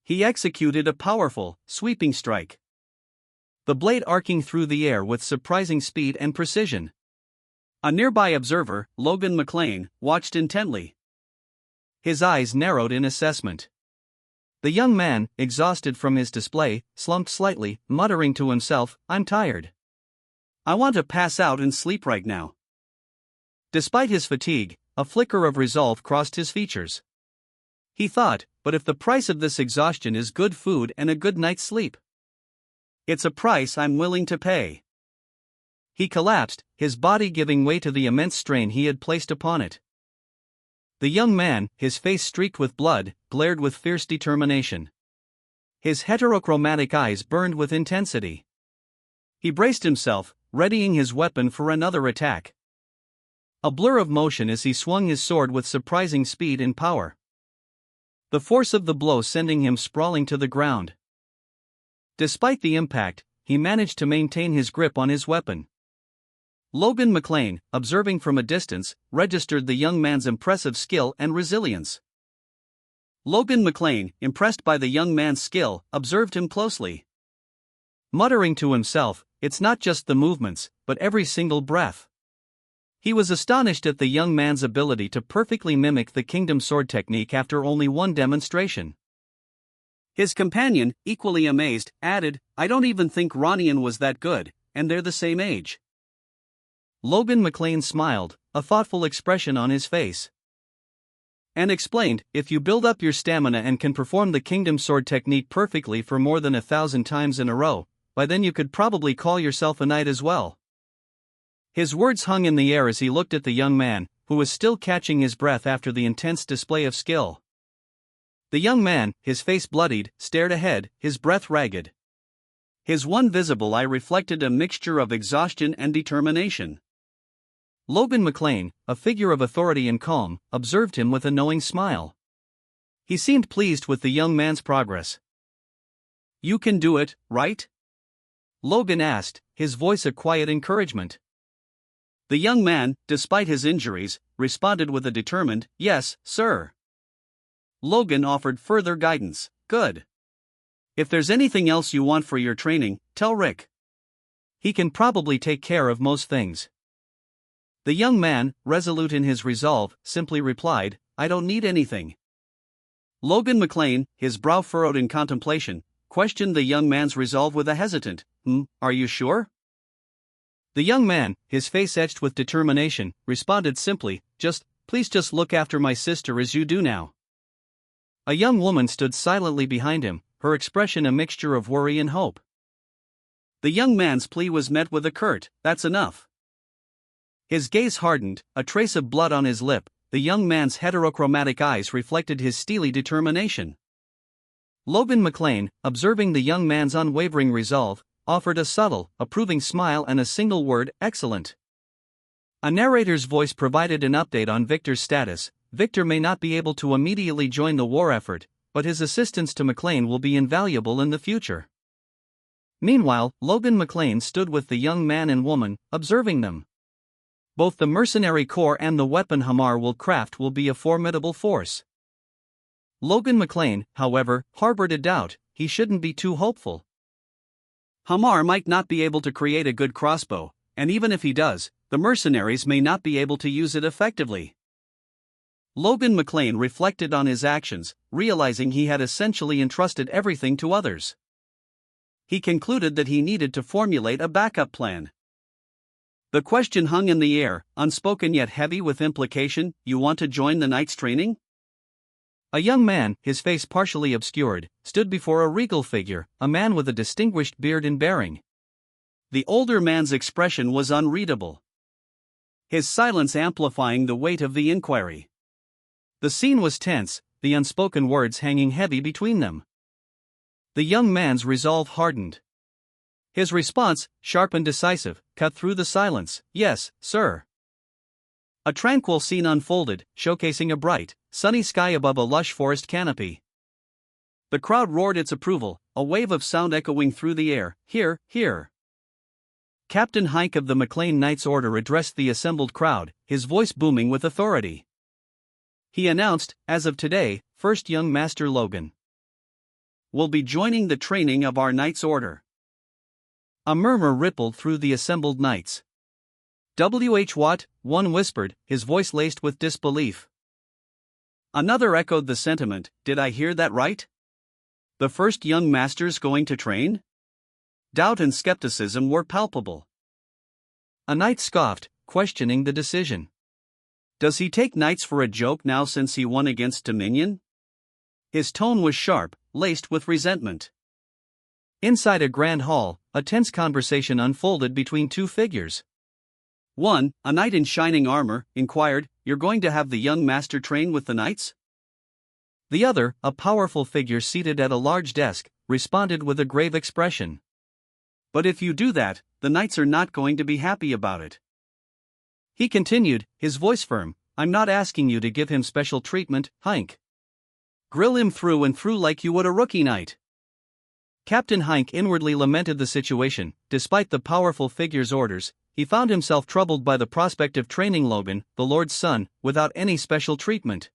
S1: He executed a powerful, sweeping strike, the blade arcing through the air with surprising speed and precision. A nearby observer, Logan McLean, watched intently. His eyes narrowed in assessment. The young man, exhausted from his display, slumped slightly, muttering to himself, "I'm tired. I want to pass out and sleep right now." Despite his fatigue, a flicker of resolve crossed his features. He thought, "But if the price of this exhaustion is good food and a good night's sleep, it's a price I'm willing to pay." He collapsed, his body giving way to the immense strain he had placed upon it. The young man, his face streaked with blood, glared with fierce determination. His heterochromatic eyes burned with intensity. He braced himself, readying his weapon for another attack. A blur of motion as he swung his sword with surprising speed and power, the force of the blow sending him sprawling to the ground. Despite the impact, he managed to maintain his grip on his weapon. Logan McLean, observing from a distance, registered the young man's impressive skill and resilience. Logan McLean, impressed by the young man's skill, observed him closely. Muttering to himself, "It's not just the movements, but every single breath." He was astonished at the young man's ability to perfectly mimic the kingdom sword technique after only one demonstration. His companion, equally amazed, added, "I don't even think Ronian was that good, and they're the same age." Logan McLean smiled, a thoughtful expression on his face, and explained, "If you build up your stamina and can perform the kingdom sword technique perfectly for more than 1,000 times in a row, by then you could probably call yourself a knight as well." His words hung in the air as he looked at the young man, who was still catching his breath after the intense display of skill. The young man, his face bloodied, stared ahead, his breath ragged. His one visible eye reflected a mixture of exhaustion and determination. Logan McLean, a figure of authority and calm, observed him with a knowing smile. He seemed pleased with the young man's progress. "You can do it, right?" Logan asked, his voice a quiet encouragement. The young man, despite his injuries, responded with a determined, "Yes, sir." Logan offered further guidance. "Good. If there's anything else you want for your training, tell Rick. He can probably take care of most things." The young man, resolute in his resolve, simply replied, "I don't need anything." Logan McLean, his brow furrowed in contemplation, questioned the young man's resolve with a hesitant, "Are you sure?" The young man, his face etched with determination, responded simply, Please just look after my sister as you do now." A young woman stood silently behind him, her expression a mixture of worry and hope. The young man's plea was met with a curt, "That's enough." His gaze hardened, a trace of blood on his lip. The young man's heterochromatic eyes reflected his steely determination. Logan McLean, observing the young man's unwavering resolve, offered a subtle, approving smile and a single word, "Excellent." A narrator's voice provided an update on Victor's status. Victor may not be able to immediately join the war effort, but his assistance to McLean will be invaluable in the future. Meanwhile, Logan McLean stood with the young man and woman, observing them. Both the mercenary corps and the weapon Hamar will craft will be a formidable force. Logan McLean, however, harbored a doubt. He shouldn't be too hopeful. Hamar might not be able to create a good crossbow, and even if he does, the mercenaries may not be able to use it effectively. Logan McLean reflected on his actions, realizing he had essentially entrusted everything to others. He concluded that he needed to formulate a backup plan. The question hung in the air, unspoken yet heavy with implication. "You want to join the Knights' training?" A young man, his face partially obscured, stood before a regal figure, a man with a distinguished beard and bearing. The older man's expression was unreadable, his silence amplifying the weight of the inquiry. The scene was tense, the unspoken words hanging heavy between them. The young man's resolve hardened. His response, sharp and decisive, cut through the silence. "Yes, sir." A tranquil scene unfolded, showcasing a bright, sunny sky above a lush forest canopy. The crowd roared its approval, a wave of sound echoing through the air. "Hear, hear." Captain Hike of the McLean Knights Order addressed the assembled crowd, his voice booming with authority. He announced, "As of today, First Young Master Logan will be joining the training of our Knights Order." A murmur rippled through the assembled knights. What? One whispered, his voice laced with disbelief. Another echoed the sentiment, "Did I hear that right? The first young master's going to train?" Doubt and skepticism were palpable. A knight scoffed, questioning the decision. "Does he take knights for a joke now since he won against Dominion?" His tone was sharp, laced with resentment. Inside a grand hall, a tense conversation unfolded between two figures. One, a knight in shining armor, inquired, "You're going to have the young master train with the knights?" The other, a powerful figure seated at a large desk, responded with a grave expression. "But if you do that, the knights are not going to be happy about it." He continued, his voice firm, "I'm not asking you to give him special treatment, Hike. Grill him through and through like you would a rookie knight." Captain Hike inwardly lamented the situation. Despite the powerful figure's orders, he found himself troubled by the prospect of training Logan, the Lord's son, without any special treatment.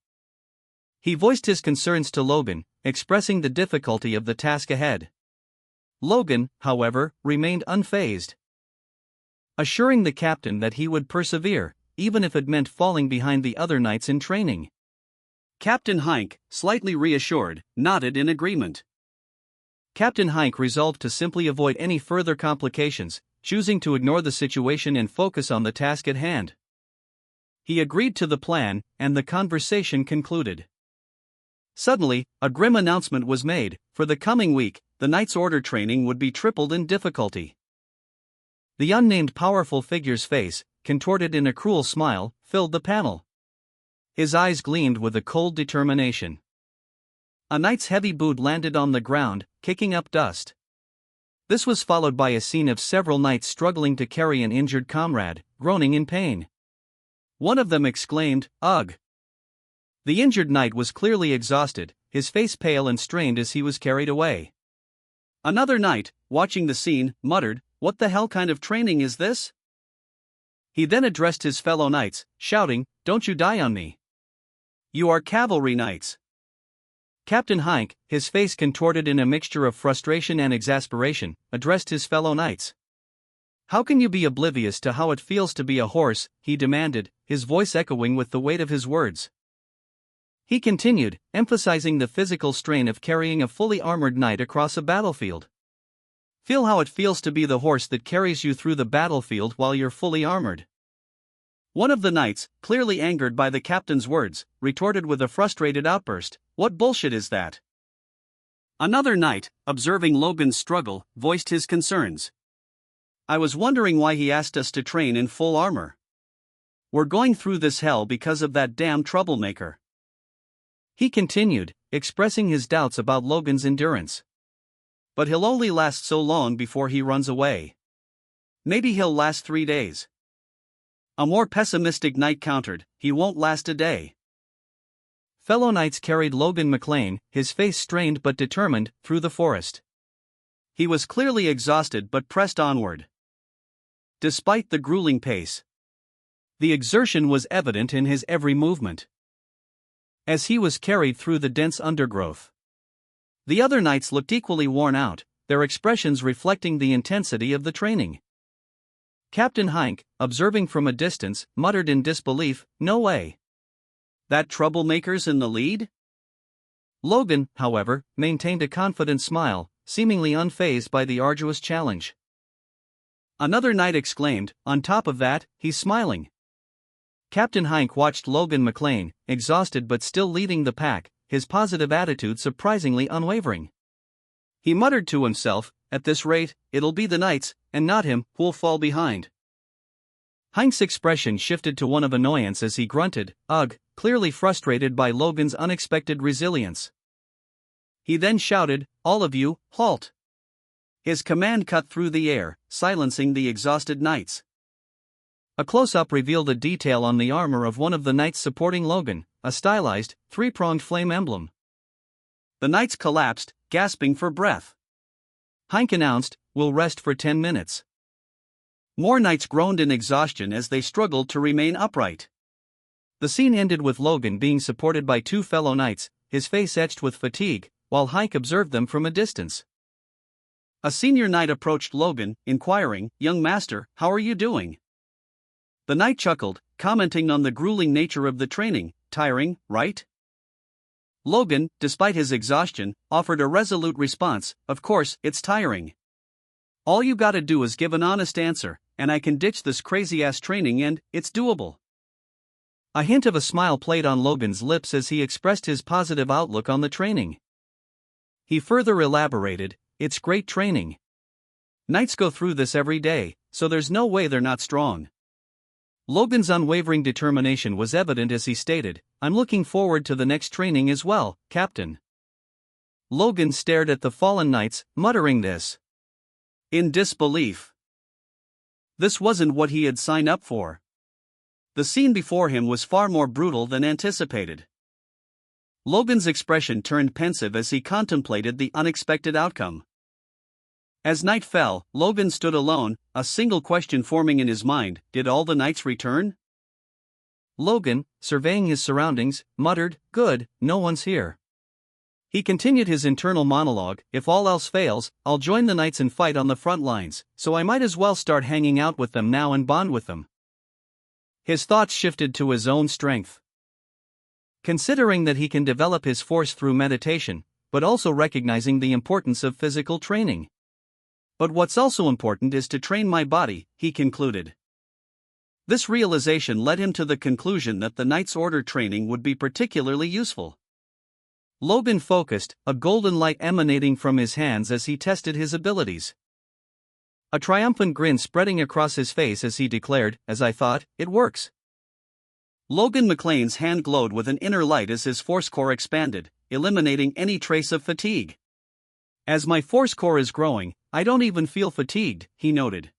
S1: He voiced his concerns to Logan, expressing the difficulty of the task ahead. Logan, however, remained unfazed, assuring the captain that he would persevere, even if it meant falling behind the other knights in training. Captain Hike, slightly reassured, nodded in agreement. Captain Hike resolved to simply avoid any further complications, choosing to ignore the situation and focus on the task at hand. He agreed to the plan, and the conversation concluded. Suddenly, a grim announcement was made. For the coming week, the Knights' Order training would be tripled in difficulty. The unnamed powerful figure's face, contorted in a cruel smile, filled the panel. His eyes gleamed with a cold determination. A knight's heavy boot landed on the ground, kicking up dust. This was followed by a scene of several knights struggling to carry an injured comrade, groaning in pain. One of them exclaimed, "Ugh!" The injured knight was clearly exhausted, his face pale and strained as he was carried away. Another knight, watching the scene, muttered, "What the hell kind of training is this?" He then addressed his fellow knights, shouting, "Don't you die on me. You are cavalry knights." Captain Hike, his face contorted in a mixture of frustration and exasperation, addressed his fellow knights. "How can you be oblivious to how it feels to be a horse?" he demanded, his voice echoing with the weight of his words. He continued, emphasizing the physical strain of carrying a fully armored knight across a battlefield. "Feel how it feels to be the horse that carries you through the battlefield while you're fully armored." One of the knights, clearly angered by the captain's words, retorted with a frustrated outburst, "What bullshit is that? Another knight, observing Logan's struggle, voiced his concerns. I was wondering why he asked us to train in full armor. We're going through this hell because of that damn troublemaker. He continued, expressing his doubts about Logan's endurance. But he'll only last so long before he runs away. Maybe he'll last 3 days. A more pessimistic knight countered, he won't last a day. Fellow knights carried Logan McLean, his face strained but determined, through the forest. He was clearly exhausted but pressed onward. Despite the grueling pace, the exertion was evident in his every movement. As he was carried through the dense undergrowth, the other knights looked equally worn out, their expressions reflecting the intensity of the training. Captain Heinck, observing from a distance, muttered in disbelief, "No way. That troublemaker's in the lead?" Logan, however, maintained a confident smile, seemingly unfazed by the arduous challenge. Another knight exclaimed, "On top of that, he's smiling." Captain Heinck watched Logan McLean, exhausted but still leading the pack, his positive attitude surprisingly unwavering. He muttered to himself, "At this rate, it'll be the knights, and not him, who'll fall behind." Heinck's expression shifted to one of annoyance as he grunted, "Ugh," clearly frustrated by Logan's unexpected resilience. He then shouted, "All of you, halt!" His command cut through the air, silencing the exhausted knights. A close-up revealed a detail on the armor of one of the knights supporting Logan, a stylized, three-pronged flame emblem. The knights collapsed, gasping for breath. Heinck announced, "We'll rest for 10 minutes." More knights groaned in exhaustion as they struggled to remain upright. The scene ended with Logan being supported by 2 fellow knights, his face etched with fatigue, while Heinck observed them from a distance. A senior knight approached Logan, inquiring, "Young master, how are you doing?" The knight chuckled, commenting on the grueling nature of the training. "Tiring, right?" Logan, despite his exhaustion, offered a resolute response, "Of course, it's tiring. All you gotta do is give an honest answer, and I can ditch this crazy-ass training and, it's doable." A hint of a smile played on Logan's lips as he expressed his positive outlook on the training. He further elaborated, "It's great training. Knights go through this every day, so there's no way they're not strong." Logan's unwavering determination was evident as he stated, "I'm looking forward to the next training as well, Captain." Logan stared at the fallen knights, muttering this in disbelief. This wasn't what he had signed up for. The scene before him was far more brutal than anticipated. Logan's expression turned pensive as he contemplated the unexpected outcome. As night fell, Logan stood alone, a single question forming in his mind: did all the knights return? Logan, surveying his surroundings, muttered, "Good, no one's here." He continued his internal monologue, "If all else fails, I'll join the knights and fight on the front lines, so I might as well start hanging out with them now and bond with them." His thoughts shifted to his own strength. Considering that he can develop his force through meditation, but also recognizing the importance of physical training. "But what's also important is to train my body," he concluded. This realization led him to the conclusion that the Knight's Order training would be particularly useful. Logan focused, a golden light emanating from his hands as he tested his abilities. A triumphant grin spreading across his face as he declared, "As I thought, it works." Logan McLean's hand glowed with an inner light as his force core expanded, eliminating any trace of fatigue. "As my force core is growing, I don't even feel fatigued," he noted.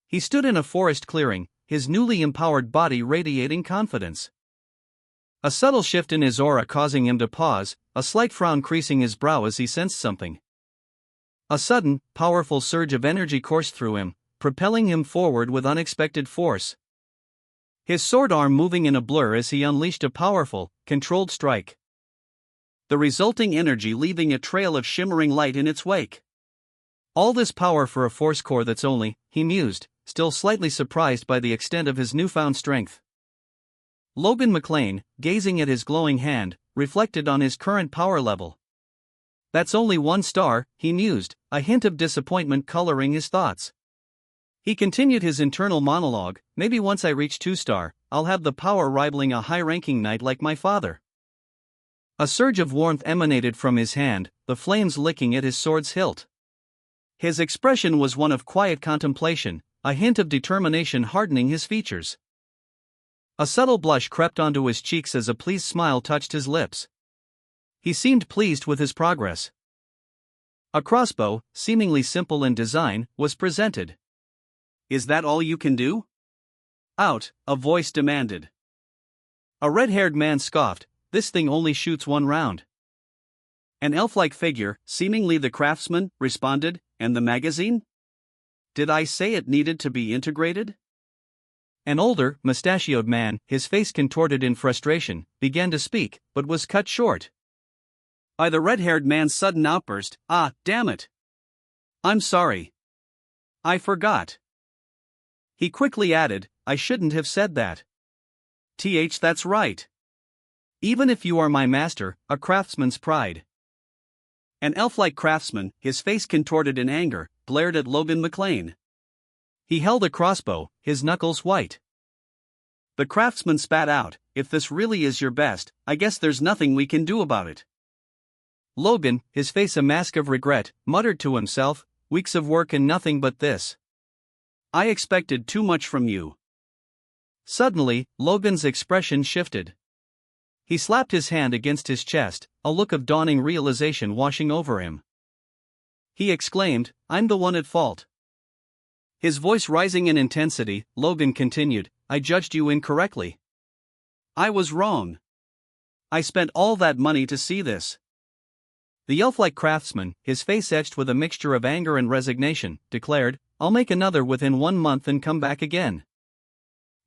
S1: He stood in a forest clearing, his newly empowered body radiating confidence. A subtle shift in his aura causing him to pause, a slight frown creasing his brow as he sensed something. A sudden, powerful surge of energy coursed through him, propelling him forward with unexpected force. His sword arm moving in a blur as he unleashed a powerful, controlled strike. The resulting energy leaving a trail of shimmering light in its wake. All this power for a force core that's only, he mused, still slightly surprised by the extent of his newfound strength. Logan McLean, gazing at his glowing hand, reflected on his current power level. "That's only 1 star, he mused, a hint of disappointment coloring his thoughts. He continued his internal monologue, "Maybe once I reach 2-star, I'll have the power rivaling a high-ranking knight like my father." A surge of warmth emanated from his hand, the flames licking at his sword's hilt. His expression was one of quiet contemplation, a hint of determination hardening his features. A subtle blush crept onto his cheeks as a pleased smile touched his lips. He seemed pleased with his progress. A crossbow, seemingly simple in design, was presented. "Is that all you can do?" "Out," a voice demanded. A red-haired man scoffed, "This thing only shoots one round." An elf-like figure, seemingly the craftsman, responded, "And the magazine? Did I say it needed to be integrated?" An older, mustachioed man, his face contorted in frustration, began to speak, but was cut short by the red-haired man's sudden outburst. "Ah, damn it! I'm sorry. I forgot." He quickly added, "I shouldn't have said that." That's right. Even if you are my master, a craftsman's pride." An elf-like craftsman, his face contorted in anger, glared at Logan McLean. He held a crossbow, his knuckles white. The craftsman spat out, "If this really is your best, I guess there's nothing we can do about it." Logan, his face a mask of regret, muttered to himself, "Weeks of work and nothing but this. I expected too much from you." Suddenly, Logan's expression shifted. He slapped his hand against his chest, a look of dawning realization washing over him. He exclaimed, "I'm the one at fault." His voice rising in intensity, Logan continued, "I judged you incorrectly. I was wrong. I spent all that money to see this." The elf-like craftsman, his face etched with a mixture of anger and resignation, declared, "I'll make another within 1 month and come back again."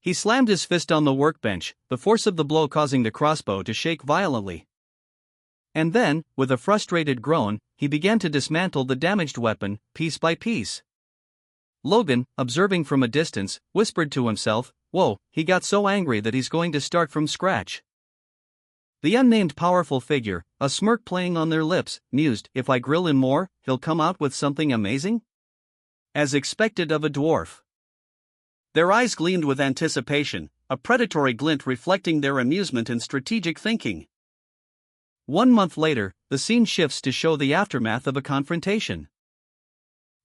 S1: He slammed his fist on the workbench, the force of the blow causing the crossbow to shake violently. And then, with a frustrated groan, he began to dismantle the damaged weapon, piece by piece. Logan, observing from a distance, whispered to himself, "Whoa, he got so angry that he's going to start from scratch." The unnamed powerful figure, a smirk playing on their lips, mused, "If I grill him more, he'll come out with something amazing?" As expected of a dwarf. Their eyes gleamed with anticipation, a predatory glint reflecting their amusement and strategic thinking. 1 month later, the scene shifts to show the aftermath of a confrontation.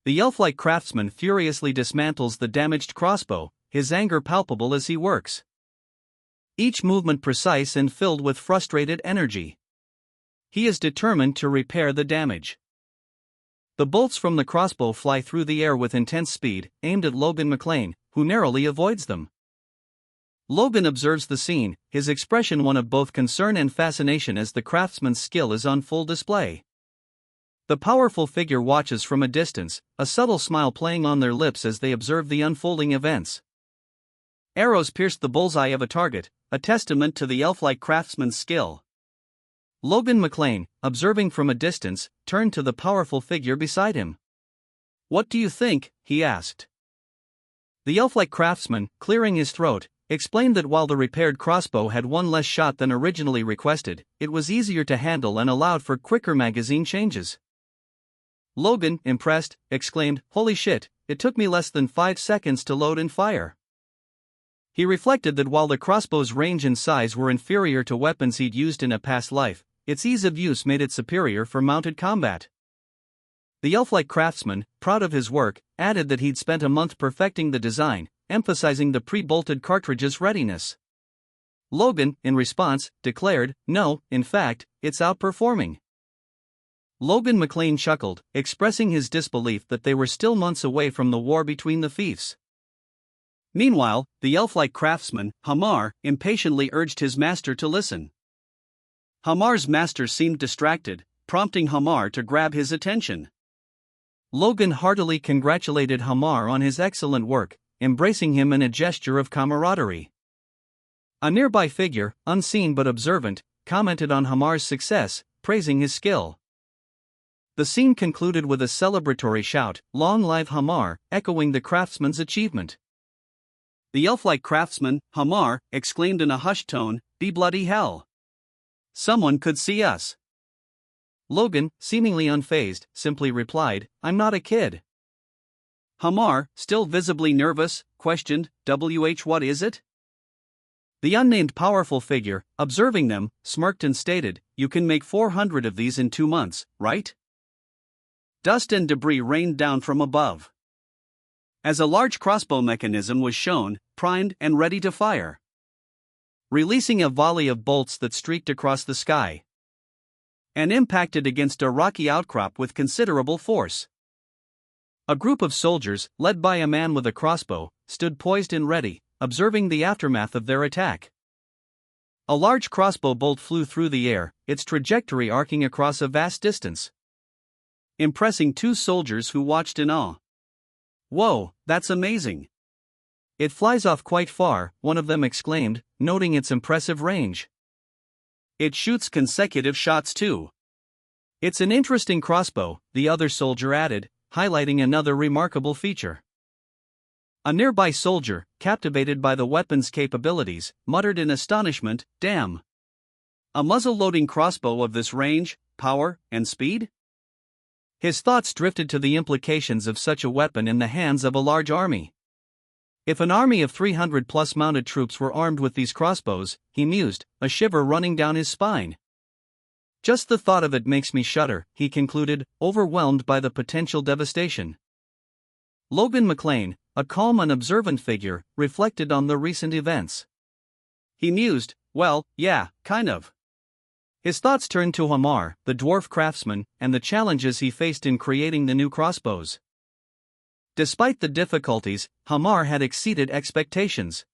S1: The elf-like craftsman furiously dismantles the damaged crossbow, his anger palpable as he works. Each movement precise and filled with frustrated energy. He is determined to repair the damage. The bolts from the crossbow fly through the air with intense speed, aimed at Logan McLean, who narrowly avoids them. Logan observes the scene, his expression one of both concern and fascination as the craftsman's skill is on full display. The powerful figure watches from a distance, a subtle smile playing on their lips as they observe the unfolding events. Arrows pierced the bullseye of a target, a testament to the elf-like craftsman's skill. Logan McLean, observing from a distance, turned to the powerful figure beside him. "What do you think?" he asked. The elf-like craftsman, clearing his throat, explained that while the repaired crossbow had 1 less shot than originally requested, it was easier to handle and allowed for quicker magazine changes. Logan, impressed, exclaimed, "Holy shit, it took me less than 5 seconds to load and fire." He reflected that while the crossbow's range and size were inferior to weapons he'd used in a past life, its ease of use made it superior for mounted combat. The elf-like craftsman, proud of his work, added that he'd spent a month perfecting the design, emphasizing the pre-bolted cartridge's readiness. Logan, in response, declared, "No, in fact, it's outperforming." Logan McLean chuckled, expressing his disbelief that they were still months away from the war between the fiefs. Meanwhile, the elf-like craftsman, Hamar, impatiently urged his master to listen. Hamar's master seemed distracted, prompting Hamar to grab his attention. Logan heartily congratulated Hamar on his excellent work, embracing him in a gesture of camaraderie. A nearby figure, unseen but observant, commented on Hamar's success, praising his skill. The scene concluded with a celebratory shout, "Long live Hamar," echoing the craftsman's achievement. The elf-like craftsman, Hamar, exclaimed in a hushed tone, "Be bloody hell! Someone could see us." Logan, seemingly unfazed, simply replied, "I'm not a kid." Hamar, still visibly nervous, questioned, "What is it?" The unnamed powerful figure, observing them, smirked and stated, "You can make 400 of these in 2 months, right?" Dust and debris rained down from above, as a large crossbow mechanism was shown, primed and ready to fire, releasing a volley of bolts that streaked across the sky and impacted against a rocky outcrop with considerable force. A group of soldiers, led by a man with a crossbow, stood poised and ready, observing the aftermath of their attack. A large crossbow bolt flew through the air, its trajectory arcing across a vast distance, impressing 2 soldiers who watched in awe. "Whoa, that's amazing! It flies off quite far," one of them exclaimed, noting its impressive range. "It shoots consecutive shots too. It's an interesting crossbow," the other soldier added, highlighting another remarkable feature. A nearby soldier, captivated by the weapon's capabilities, muttered in astonishment, "Damn! A muzzle-loading crossbow of this range, power, and speed?" His thoughts drifted to the implications of such a weapon in the hands of a large army. If an army of 300-plus mounted troops were armed with these crossbows, he mused, a shiver running down his spine. "Just the thought of it makes me shudder," he concluded, overwhelmed by the potential devastation. Logan McLean, a calm and observant figure, reflected on the recent events. He mused, "Well, yeah, kind of." His thoughts turned to Hamar, the dwarf craftsman, and the challenges he faced in creating the new crossbows. Despite the difficulties, Hamar had exceeded expectations.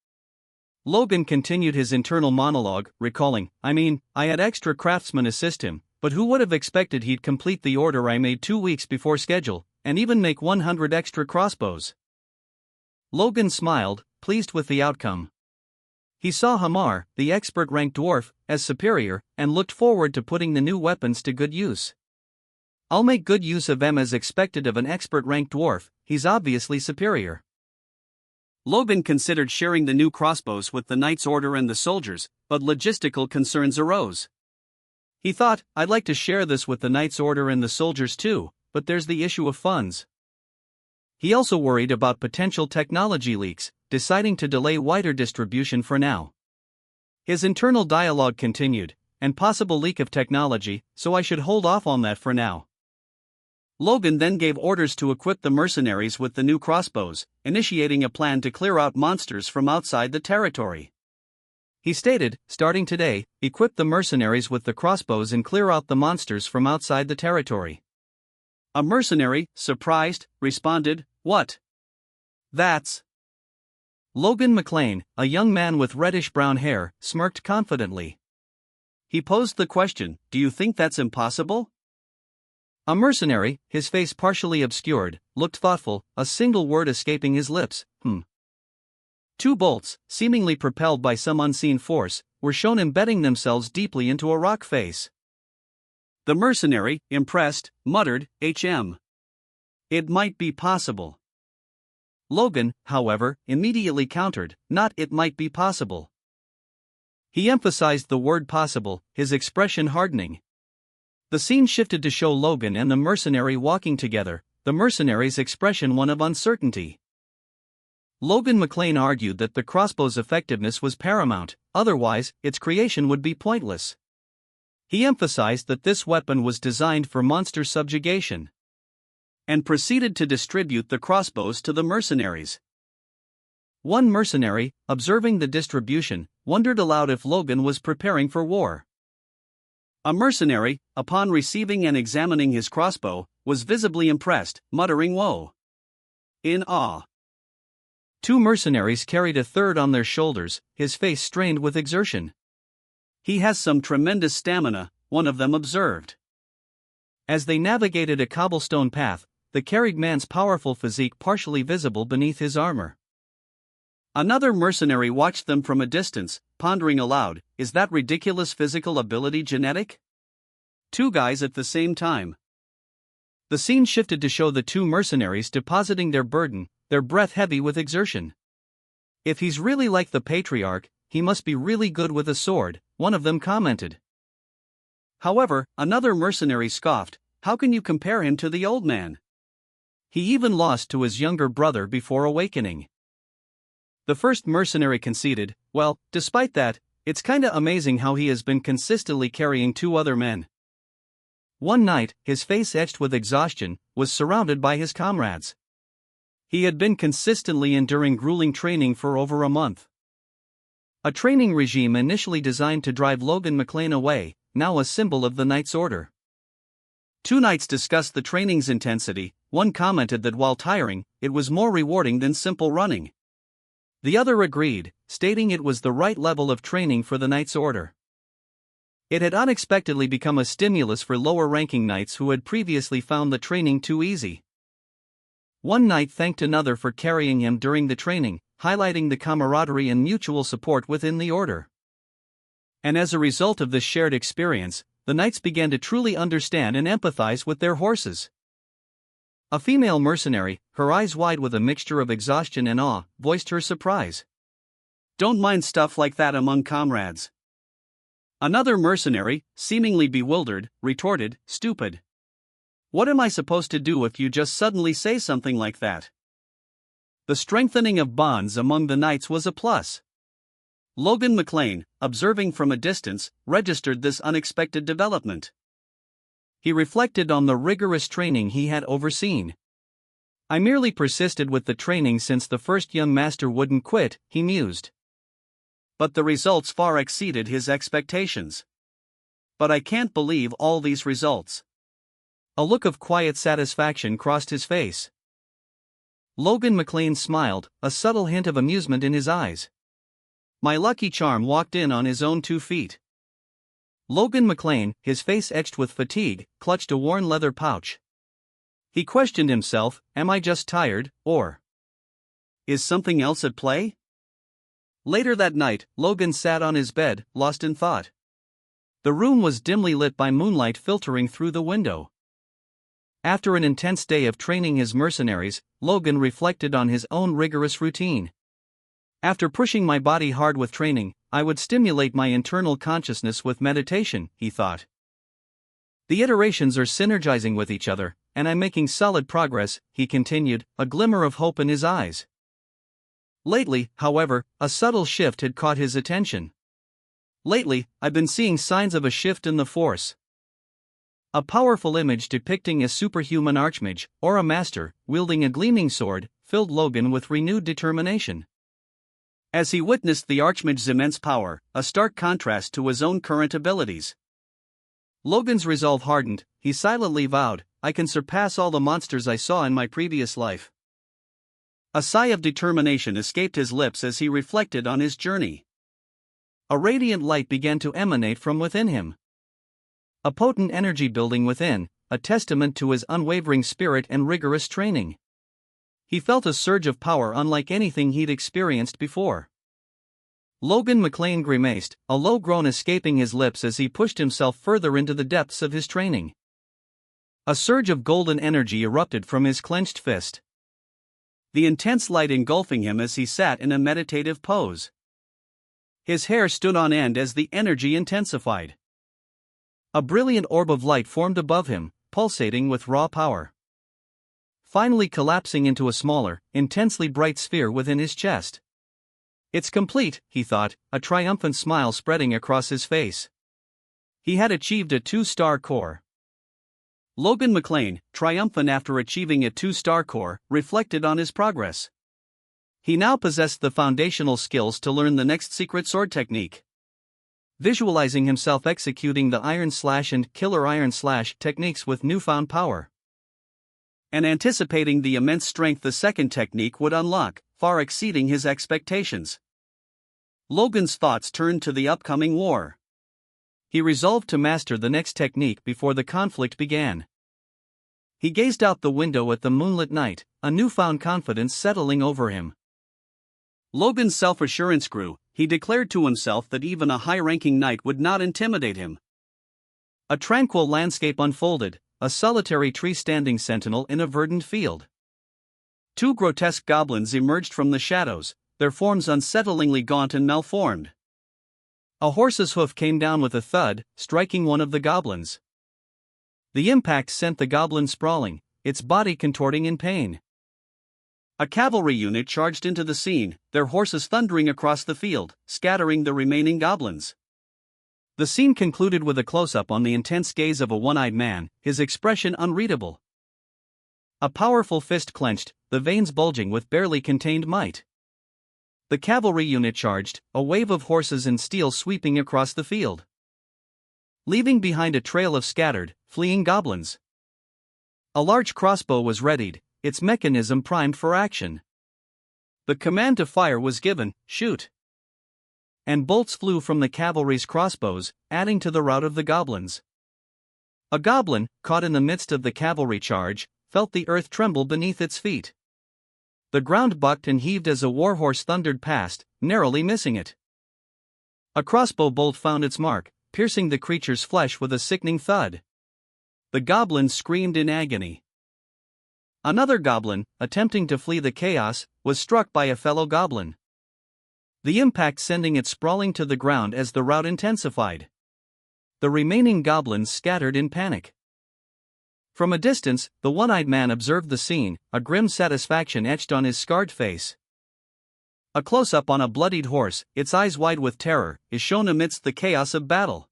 S1: Logan continued his internal monologue, recalling, I had extra craftsmen assist him, but who would have expected he'd complete the order I made 2 weeks before schedule, and even make 100 extra crossbows?" Logan smiled, pleased with the outcome. He saw Hamar, the expert-ranked dwarf, as superior, and looked forward to putting the new weapons to good use. "I'll make good use of them as expected of an expert-ranked dwarf, he's obviously superior." Logan considered sharing the new crossbows with the Knight's Order and the soldiers, but logistical concerns arose. He thought, "I'd like to share this with the Knight's Order and the soldiers too, but there's the issue of funds." He also worried about potential technology leaks, deciding to delay wider distribution for now. His internal dialogue continued, "And possible leak of technology, so I should hold off on that for now." Logan then gave orders to equip the mercenaries with the new crossbows, initiating a plan to clear out monsters from outside the territory. He stated, "Starting today, equip the mercenaries with the crossbows and clear out the monsters from outside the territory." A mercenary, surprised, responded, "What? That's..." Logan McLean, a young man with reddish-brown hair, smirked confidently. He posed the question, "Do you think that's impossible?" A mercenary, his face partially obscured, looked thoughtful, a single word escaping his lips, 2 bolts, seemingly propelled by some unseen force, were shown embedding themselves deeply into a rock face. The mercenary, impressed, muttered, It might be possible." Logan, however, immediately countered, "Not it might be possible." He emphasized the word possible, his expression hardening. The scene shifted to show Logan and the mercenary walking together, the mercenary's expression one of uncertainty. Logan McLean argued that the crossbow's effectiveness was paramount, otherwise, its creation would be pointless. He emphasized that this weapon was designed for monster subjugation, and proceeded to distribute the crossbows to the mercenaries. One mercenary, observing the distribution, wondered aloud if Logan was preparing for war. A mercenary, upon receiving and examining his crossbow, was visibly impressed, muttering "Whoa!" in awe. 2 mercenaries carried a third on their shoulders, his face strained with exertion. "He has some tremendous stamina," one of them observed. As they navigated a cobblestone path, the carried man's powerful physique partially visible beneath his armor. Another mercenary watched them from a distance, pondering aloud, "Is that ridiculous physical ability genetic?" 2 guys at the same time. The scene shifted to show the 2 mercenaries depositing their burden, their breath heavy with exertion. "If he's really like the patriarch, he must be really good with a sword," one of them commented. However, another mercenary scoffed, "How can you compare him to the old man? He even lost to his younger brother before awakening." The first mercenary conceded, "Well, despite that, it's kinda amazing how he has been consistently carrying 2 other men." One night, his face etched with exhaustion, was surrounded by his comrades. He had been consistently enduring grueling training for over a month. A training regime initially designed to drive Logan McLean away, now a symbol of the Knight's Order. 2 knights discussed the training's intensity. One commented that while tiring, it was more rewarding than simple running. The other agreed, stating it was the right level of training for the Knight's Order. It had unexpectedly become a stimulus for lower-ranking knights who had previously found the training too easy. One knight thanked another for carrying him during the training, highlighting the camaraderie and mutual support within the order. And as a result of this shared experience, the knights began to truly understand and empathize with their horses. A female mercenary, her eyes wide with a mixture of exhaustion and awe, voiced her surprise. "Don't mind stuff like that among comrades." Another mercenary, seemingly bewildered, retorted, "Stupid. What am I supposed to do if you just suddenly say something like that?" The strengthening of bonds among the knights was a plus. Logan McLean, observing from a distance, registered this unexpected development. He reflected on the rigorous training he had overseen. "I merely persisted with the training since the first young master wouldn't quit," he mused. But the results far exceeded his expectations. "But I can't believe all these results." A look of quiet satisfaction crossed his face. Logan McLean smiled, a subtle hint of amusement in his eyes. "My lucky charm walked in on his own 2 feet." Logan McLean, his face etched with fatigue, clutched a worn leather pouch. He questioned himself, "Am I just tired, or is something else at play?" Later that night, Logan sat on his bed, lost in thought. The room was dimly lit by moonlight filtering through the window. After an intense day of training his mercenaries, Logan reflected on his own rigorous routine. "After pushing my body hard with training, I would stimulate my internal consciousness with meditation," he thought. "The iterations are synergizing with each other, and I'm making solid progress," he continued, a glimmer of hope in his eyes. Lately, however, a subtle shift had caught his attention. "Lately, I've been seeing signs of a shift in the Force." A powerful image depicting a superhuman archmage, or a master, wielding a gleaming sword, filled Logan with renewed determination. As he witnessed the archmage's immense power, a stark contrast to his own current abilities, Logan's resolve hardened. He silently vowed, "I can surpass all the monsters I saw in my previous life." A sigh of determination escaped his lips as he reflected on his journey. A radiant light began to emanate from within him. A potent energy building within, a testament to his unwavering spirit and rigorous training. He felt a surge of power unlike anything he'd experienced before. Logan McLean grimaced, a low groan escaping his lips as he pushed himself further into the depths of his training. A surge of golden energy erupted from his clenched fist, the intense light engulfing him as he sat in a meditative pose. His hair stood on end as the energy intensified. A brilliant orb of light formed above him, pulsating with raw power, finally collapsing into a smaller, intensely bright sphere within his chest. "It's complete," he thought, a triumphant smile spreading across his face. He had achieved a 2-star core. Logan McLean, triumphant after achieving a 2-star core, reflected on his progress. He now possessed the foundational skills to learn the next secret sword technique. Visualizing himself executing the Iron Slash and Killer Iron Slash techniques with newfound power, and anticipating the immense strength the second technique would unlock, far exceeding his expectations, Logan's thoughts turned to the upcoming war. He resolved to master the next technique before the conflict began. He gazed out the window at the moonlit night, a newfound confidence settling over him. Logan's self-assurance grew. He declared to himself that even a high-ranking knight would not intimidate him. A tranquil landscape unfolded, a solitary tree standing sentinel in a verdant field. 2 grotesque goblins emerged from the shadows, their forms unsettlingly gaunt and malformed. A horse's hoof came down with a thud, striking one of the goblins. The impact sent the goblin sprawling, its body contorting in pain. A cavalry unit charged into the scene, their horses thundering across the field, scattering the remaining goblins. The scene concluded with a close-up on the intense gaze of a one-eyed man, his expression unreadable. A powerful fist clenched, the veins bulging with barely contained might. The cavalry unit charged, a wave of horses and steel sweeping across the field, leaving behind a trail of scattered, fleeing goblins. A large crossbow was readied, its mechanism primed for action. The command to fire was given, shoot. And bolts flew from the cavalry's crossbows, adding to the rout of the goblins. A goblin, caught in the midst of the cavalry charge, felt the earth tremble beneath its feet. The ground bucked and heaved as a warhorse thundered past, narrowly missing it. A crossbow bolt found its mark, piercing the creature's flesh with a sickening thud. The goblin screamed in agony. Another goblin, attempting to flee the chaos, was struck by a fellow goblin, the impact sending it sprawling to the ground as the rout intensified. The remaining goblins scattered in panic. From a distance, the one-eyed man observed the scene, a grim satisfaction etched on his scarred face. A close-up on a bloodied horse, its eyes wide with terror, is shown amidst the chaos of battle.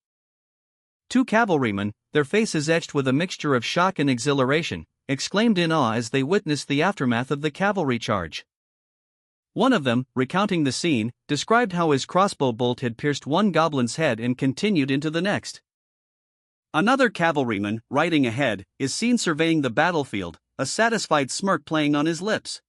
S1: Two cavalrymen, their faces etched with a mixture of shock and exhilaration, exclaimed in awe as they witnessed the aftermath of the cavalry charge. One of them, recounting the scene, described how his crossbow bolt had pierced one goblin's head and continued into the next. Another cavalryman, riding ahead, is seen surveying the battlefield, a satisfied smirk playing on his lips.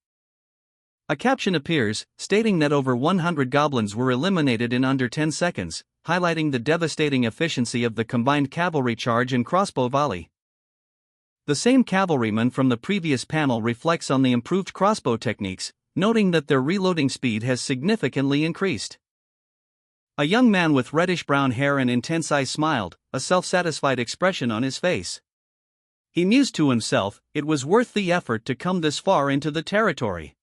S1: A caption appears, stating that over 100 goblins were eliminated in under 10 seconds, highlighting the devastating efficiency of the combined cavalry charge and crossbow volley. The same cavalryman from the previous panel reflects on the improved crossbow techniques, noting that their reloading speed has significantly increased. A young man with reddish-brown hair and intense eyes smiled, a self-satisfied expression on his face. He mused to himself, it was worth the effort to come this far into the territory.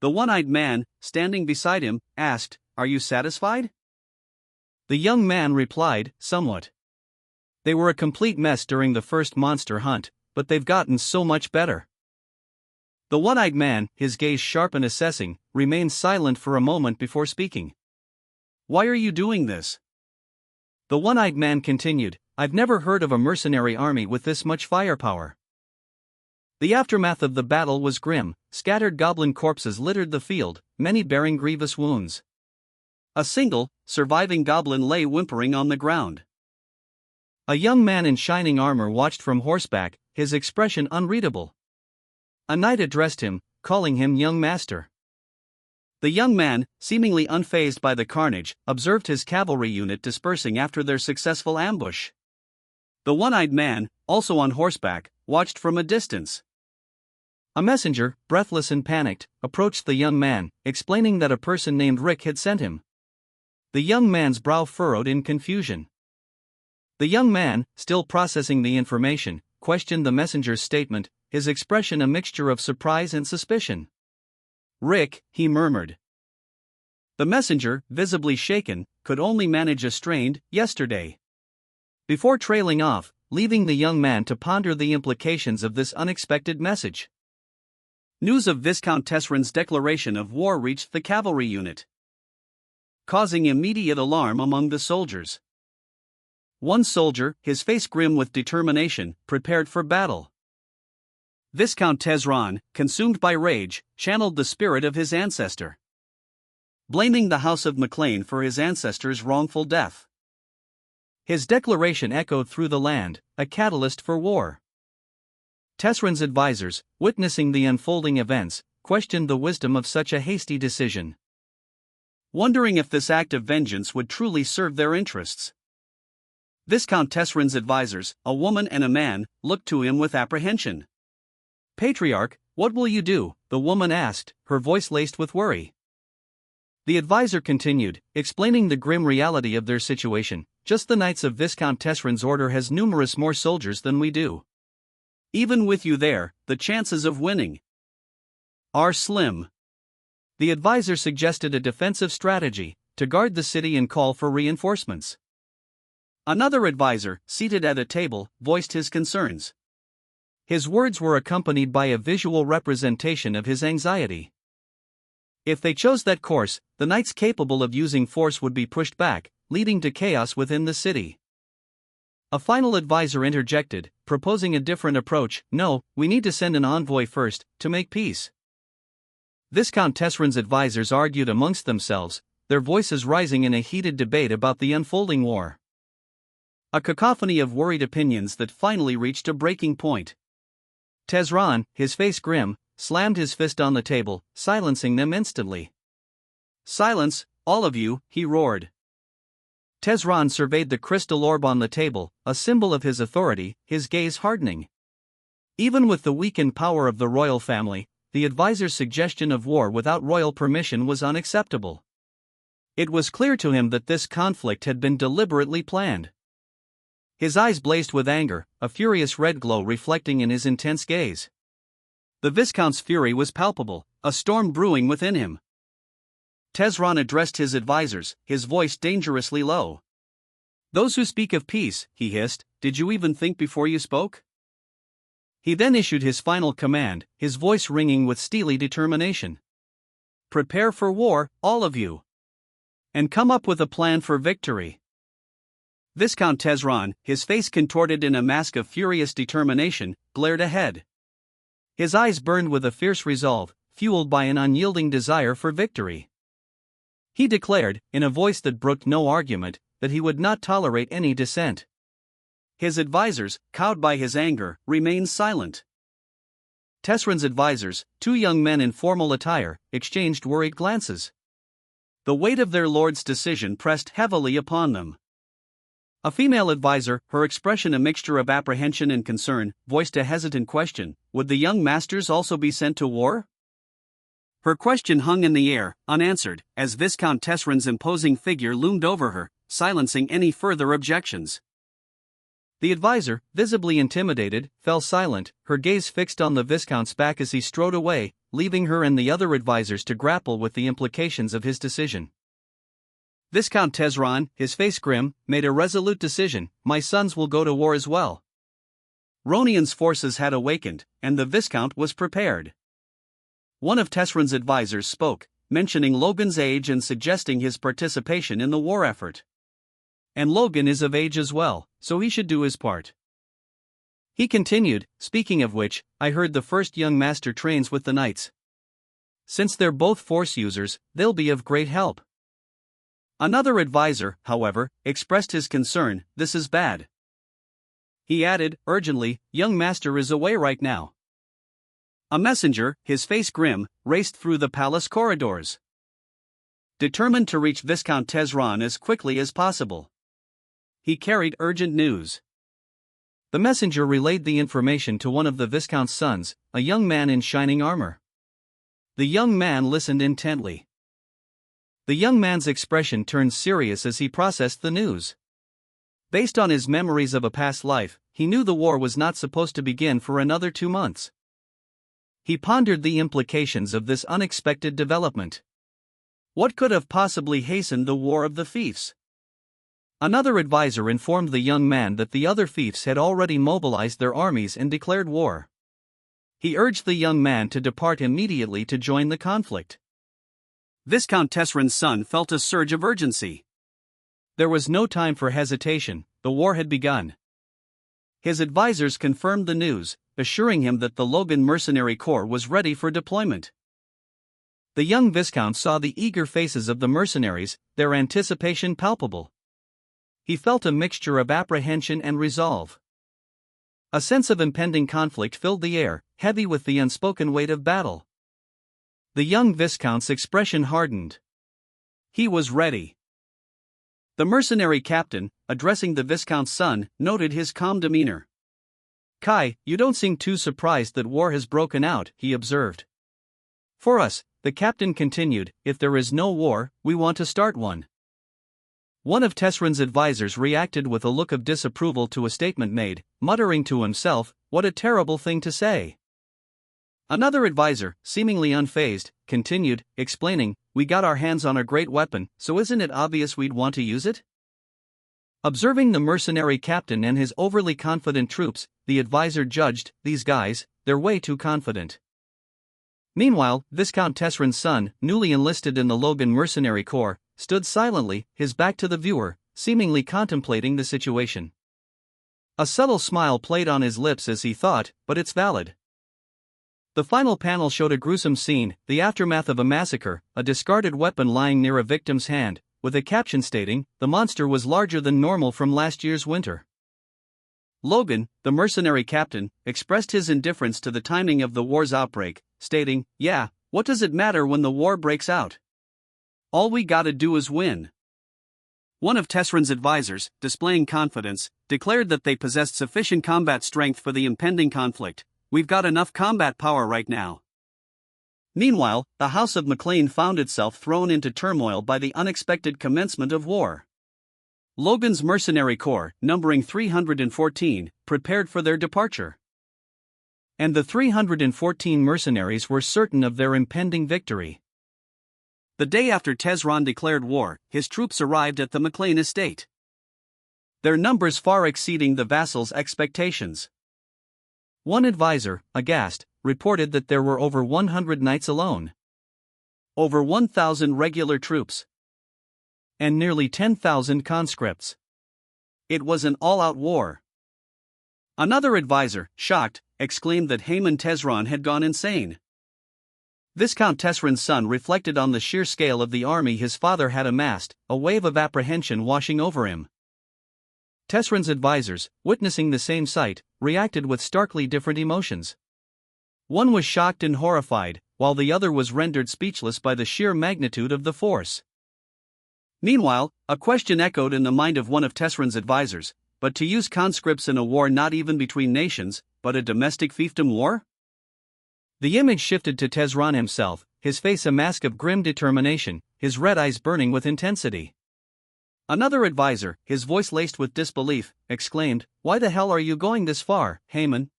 S1: The one-eyed man, standing beside him, asked, "Are you satisfied?" The young man replied, "Somewhat. They were a complete mess during the first monster hunt, but they've gotten so much better." The one-eyed man, his gaze sharp and assessing, remained silent for a moment before speaking. "Why are you doing this?" The one-eyed man continued, "I've never heard of a mercenary army with this much firepower." The aftermath of the battle was grim. Scattered goblin corpses littered the field, many bearing grievous wounds. A single, surviving goblin lay whimpering on the ground. A young man in shining armor watched from horseback, his expression unreadable. A knight addressed him, calling him young master. The young man, seemingly unfazed by the carnage, observed his cavalry unit dispersing after their successful ambush. The one-eyed man, also on horseback, watched from a distance. A messenger, breathless and panicked, approached the young man, explaining that a person named Rick had sent him. The young man's brow furrowed in confusion. The young man, still processing the information, questioned the messenger's statement, his expression a mixture of surprise and suspicion. "Rick," he murmured. The messenger, visibly shaken, could only manage a strained, "yesterday," before trailing off, leaving the young man to ponder the implications of this unexpected message. News of Viscount Tesrin's declaration of war reached the cavalry unit, causing immediate alarm among the soldiers. One soldier, his face grim with determination, prepared for battle. Viscount Tesrin, consumed by rage, channeled the spirit of his ancestor, blaming the House of MacLean for his ancestor's wrongful death. His declaration echoed through the land, a catalyst for war. Tesrin's advisors, witnessing the unfolding events, questioned the wisdom of such a hasty decision, wondering if this act of vengeance would truly serve their interests. Viscount Tesrin's advisors, a woman and a man, looked to him with apprehension. "Patriarch, what will you do?" the woman asked, her voice laced with worry. The advisor continued, explaining the grim reality of their situation. "Just the Knights of Viscount Tesrin's order has numerous more soldiers than we do. Even with you there, the chances of winning are slim." The advisor suggested a defensive strategy, to guard the city and call for reinforcements. Another advisor, seated at a table, voiced his concerns. His words were accompanied by a visual representation of his anxiety. If they chose that course, the knights capable of using force would be pushed back, leading to chaos within the city. A final advisor interjected, proposing a different approach. No, we need to send an envoy first, to make peace. Viscount Tesrin's advisors argued amongst themselves, their voices rising in a heated debate about the unfolding war. A cacophony of worried opinions that finally reached a breaking point. Tesran, his face grim, slammed his fist on the table, silencing them instantly. "Silence, all of you," he roared. Tesran surveyed the crystal orb on the table, a symbol of his authority, his gaze hardening. Even with the weakened power of the royal family, the advisor's suggestion of war without royal permission was unacceptable. It was clear to him that this conflict had been deliberately planned. His eyes blazed with anger, a furious red glow reflecting in his intense gaze. The Viscount's fury was palpable, a storm brewing within him. Tesran addressed his advisors, his voice dangerously low. "Those who speak of peace," he hissed, "did you even think before you spoke?" He then issued his final command, his voice ringing with steely determination. "Prepare for war, all of you. And come up with a plan for victory." Viscount Tesran, his face contorted in a mask of furious determination, glared ahead. His eyes burned with a fierce resolve, fueled by an unyielding desire for victory. He declared, in a voice that brooked no argument, that he would not tolerate any dissent. His advisors, cowed by his anger, remained silent. Tesrin's advisors, two young men in formal attire, exchanged worried glances. The weight of their lord's decision pressed heavily upon them. A female advisor, her expression a mixture of apprehension and concern, voiced a hesitant question: would the young masters also be sent to war? Her question hung in the air, unanswered, as Viscount Tesrin's imposing figure loomed over her, silencing any further objections. The advisor, visibly intimidated, fell silent, her gaze fixed on the Viscount's back as he strode away, leaving her and the other advisors to grapple with the implications of his decision. Viscount Tesran, his face grim, made a resolute decision: "My sons will go to war as well." Ronian's forces had awakened, and the Viscount was prepared. One of Tesrin's advisors spoke, mentioning Logan's age and suggesting his participation in the war effort. "And Logan is of age as well, so he should do his part." He continued, "Speaking of which, I heard the first young master trains with the knights. Since they're both force users, they'll be of great help." Another advisor, however, expressed his concern: "This is bad." He added, urgently, "Young master is away right now." A messenger, his face grim, raced through the palace corridors, determined to reach Viscount Tesran as quickly as possible. He carried urgent news. The messenger relayed the information to one of the Viscount's sons, a young man in shining armor. The young man listened intently. The young man's expression turned serious as he processed the news. Based on his memories of a past life, he knew the war was not supposed to begin for another 2 months. He pondered the implications of this unexpected development. What could have possibly hastened the war of the fiefs? Another advisor informed the young man that the other fiefs had already mobilized their armies and declared war. He urged the young man to depart immediately to join the conflict. Viscount Tesrin's son felt a surge of urgency. There was no time for hesitation, the war had begun. His advisors confirmed the news, assuring him that the Logan Mercenary Corps was ready for deployment. The young Viscount saw the eager faces of the mercenaries, their anticipation palpable. He felt a mixture of apprehension and resolve. A sense of impending conflict filled the air, heavy with the unspoken weight of battle. The young Viscount's expression hardened. He was ready. The mercenary captain, addressing the Viscount's son, noted his calm demeanor. "Kai, you don't seem too surprised that war has broken out," he observed. "For us," the captain continued, "if there is no war, we want to start one." One of Tesrin's advisors reacted with a look of disapproval to a statement made, muttering to himself, "What a terrible thing to say." Another advisor, seemingly unfazed, continued, explaining, "We got our hands on a great weapon, so isn't it obvious we'd want to use it?" Observing the mercenary captain and his overly confident troops, the advisor judged, "These guys, they're way too confident." Meanwhile, Viscount Tesrin's son, newly enlisted in the Logan Mercenary Corps, stood silently, his back to the viewer, seemingly contemplating the situation. A subtle smile played on his lips as he thought, but it's valid. The final panel showed a gruesome scene, the aftermath of a massacre, a discarded weapon lying near a victim's hand, with a caption stating, "The monster was larger than normal from last year's winter." Logan, the mercenary captain, expressed his indifference to the timing of the war's outbreak, stating, "Yeah, what does it matter when the war breaks out? All we gotta do is win." One of Tesrin's advisors, displaying confidence, declared that they possessed sufficient combat strength for the impending conflict. "We've got enough combat power right now." Meanwhile, the House of McLean found itself thrown into turmoil by the unexpected commencement of war. Logan's mercenary corps, numbering 314, prepared for their departure. And the 314 mercenaries were certain of their impending victory. The day after Tesron declared war, his troops arrived at the McLean estate, their numbers far exceeding the vassals' expectations. One advisor, aghast, reported that there were over 100 knights alone, over 1,000 regular troops, and nearly 10,000 conscripts. It was an all-out war. Another advisor, shocked, exclaimed that Haman Tesron had gone insane. Viscount Tesrin's son reflected on the sheer scale of the army his father had amassed, a wave of apprehension washing over him. Tesrin's advisors, witnessing the same sight, reacted with starkly different emotions. One was shocked and horrified, while the other was rendered speechless by the sheer magnitude of the force. Meanwhile, a question echoed in the mind of one of Tesrin's advisors, but to use conscripts in a war not even between nations, but a domestic fiefdom war? The image shifted to Tesron himself, his face a mask of grim determination, his red eyes burning with intensity. Another advisor, his voice laced with disbelief, exclaimed, "Why the hell are you going this far, Haman?"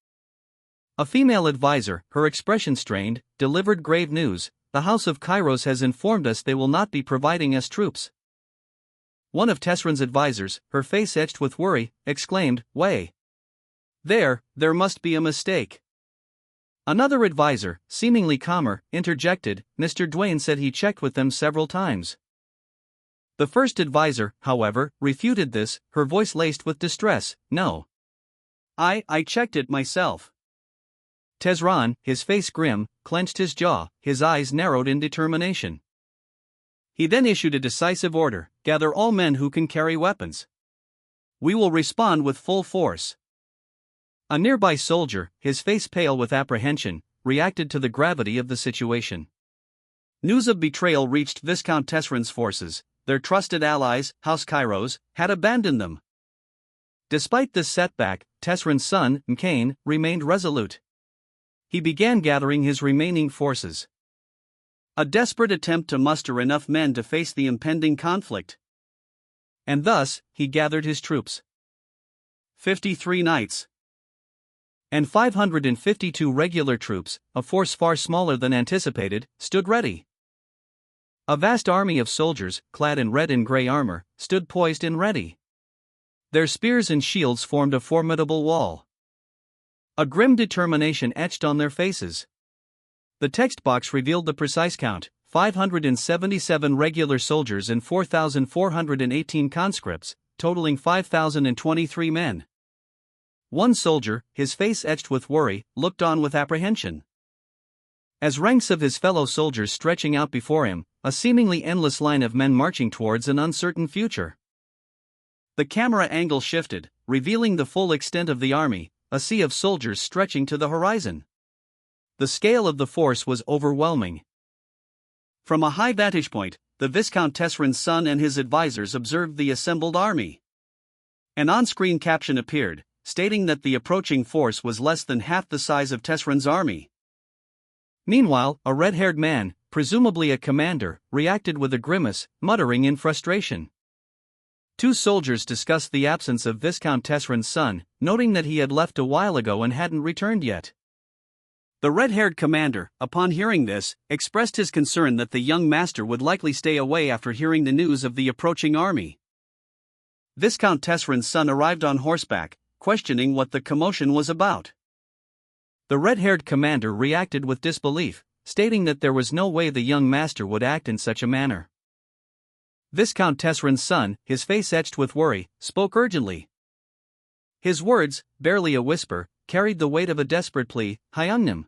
S1: A female advisor, her expression strained, delivered grave news. "The House of Kairos has informed us they will not be providing us troops." One of Tesrin's advisors, her face etched with worry, exclaimed, "Way. There must be a mistake." Another advisor, seemingly calmer, interjected, "Mr. Duane said he checked with them several times." The first advisor, however, refuted this, her voice laced with distress, "No. I checked it myself." Tesron, his face grim, clenched his jaw, his eyes narrowed in determination. He then issued a decisive order, "Gather all men who can carry weapons. We will respond with full force." A nearby soldier, his face pale with apprehension, reacted to the gravity of the situation. News of betrayal reached Viscount Tesrin's forces. Their trusted allies, House Kairos, had abandoned them. Despite this setback, Tesrin's son, Mkane, remained resolute. He began gathering his remaining forces. A desperate attempt to muster enough men to face the impending conflict. And thus, he gathered his troops. 53 knights and 552 regular troops, a force far smaller than anticipated, stood ready. A vast army of soldiers, clad in red and gray armor, stood poised and ready. Their spears and shields formed a formidable wall. A grim determination etched on their faces. The text box revealed the precise count: 577 regular soldiers and 4,418 conscripts, totaling 5,023 men. One soldier, his face etched with worry, looked on with apprehension. As ranks of his fellow soldiers stretching out before him, a seemingly endless line of men marching towards an uncertain future. The camera angle shifted, revealing the full extent of the army, a sea of soldiers stretching to the horizon. The scale of the force was overwhelming. From a high vantage point, the Viscount Tesrin's son and his advisors observed the assembled army. An on-screen caption appeared, stating that the approaching force was less than half the size of Tesrin's army. Meanwhile, a red-haired man, presumably a commander, reacted with a grimace, muttering in frustration. Two soldiers discussed the absence of Viscount Tesrin's son, noting that he had left a while ago and hadn't returned yet. The red-haired commander, upon hearing this, expressed his concern that the young master would likely stay away after hearing the news of the approaching army. Viscount Tesserin's son arrived on horseback, questioning what the commotion was about. The red-haired commander reacted with disbelief, stating that there was no way the young master would act in such a manner. Viscount Tesserin's son, his face etched with worry, spoke urgently. His words, barely a whisper, carried the weight of a desperate plea, Hyungnim.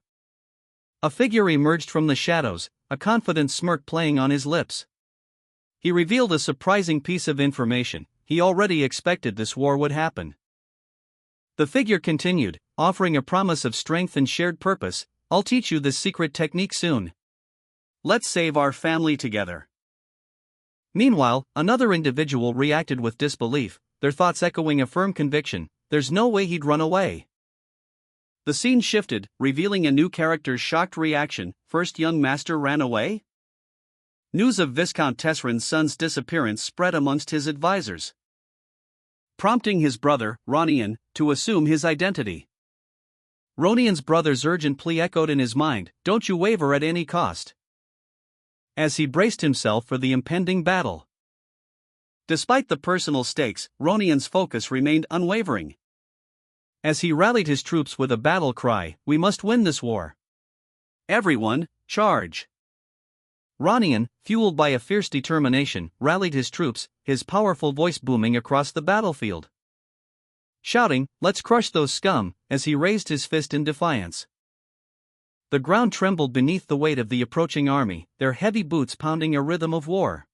S1: A figure emerged from the shadows, a confident smirk playing on his lips. He revealed a surprising piece of information: he already expected this war would happen. The figure continued, offering a promise of strength and shared purpose, I'll teach you this secret technique soon. Let's save our family together. Meanwhile, another individual reacted with disbelief, their thoughts echoing a firm conviction: there's no way he'd run away. The scene shifted, revealing a new character's shocked reaction. First young master ran away? News of Viscount Tesserin's son's disappearance spread amongst his advisors, prompting his brother, Ronian, to assume his identity. Ronian's brother's urgent plea echoed in his mind, don't you waver at any cost, as he braced himself for the impending battle. Despite the personal stakes, Ronian's focus remained unwavering, as he rallied his troops with a battle cry, we must win this war. Everyone, charge! Ronian, fueled by a fierce determination, rallied his troops, his powerful voice booming across the battlefield, shouting, let's crush those scum, as he raised his fist in defiance. The ground trembled beneath the weight of the approaching army, their heavy boots pounding a rhythm of war.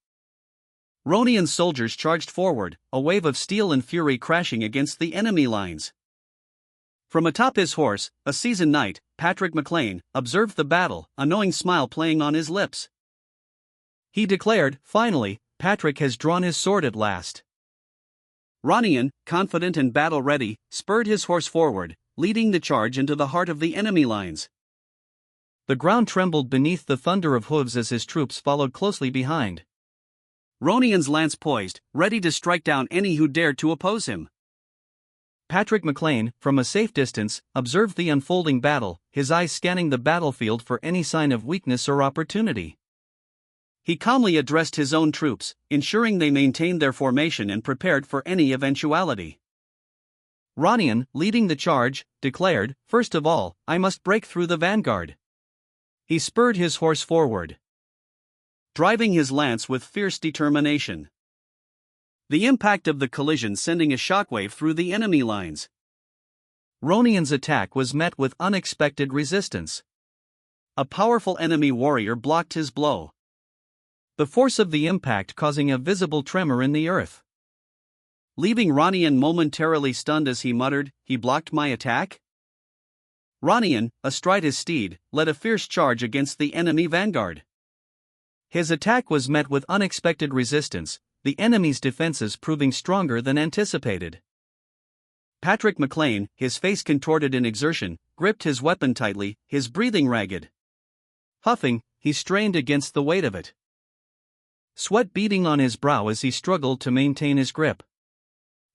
S1: Ronian's soldiers charged forward, a wave of steel and fury crashing against the enemy lines. From atop his horse, a seasoned knight, Patrick McLean, observed the battle, a knowing smile playing on his lips. He declared, finally, Patrick has drawn his sword at last. Ronian, confident and battle-ready, spurred his horse forward, leading the charge into the heart of the enemy lines. The ground trembled beneath the thunder of hooves as his troops followed closely behind. Ronian's lance poised, ready to strike down any who dared to oppose him. Patrick McLean, from a safe distance, observed the unfolding battle, his eyes scanning the battlefield for any sign of weakness or opportunity. He calmly addressed his own troops, ensuring they maintained their formation and prepared for any eventuality. Ronian, leading the charge, declared, first of all, I must break through the vanguard. He spurred his horse forward, driving his lance with fierce determination. The impact of the collision sending a shockwave through the enemy lines. Ronian's attack was met with unexpected resistance. A powerful enemy warrior blocked his blow, the force of the impact causing a visible tremor in the earth, leaving Ronian momentarily stunned as he muttered, he blocked my attack? Ronian, astride his steed, led a fierce charge against the enemy vanguard. His attack was met with unexpected resistance, the enemy's defenses proving stronger than anticipated. Patrick McLean, his face contorted in exertion, gripped his weapon tightly, his breathing ragged. Huffing, he strained against the weight of it, sweat beading on his brow as he struggled to maintain his grip.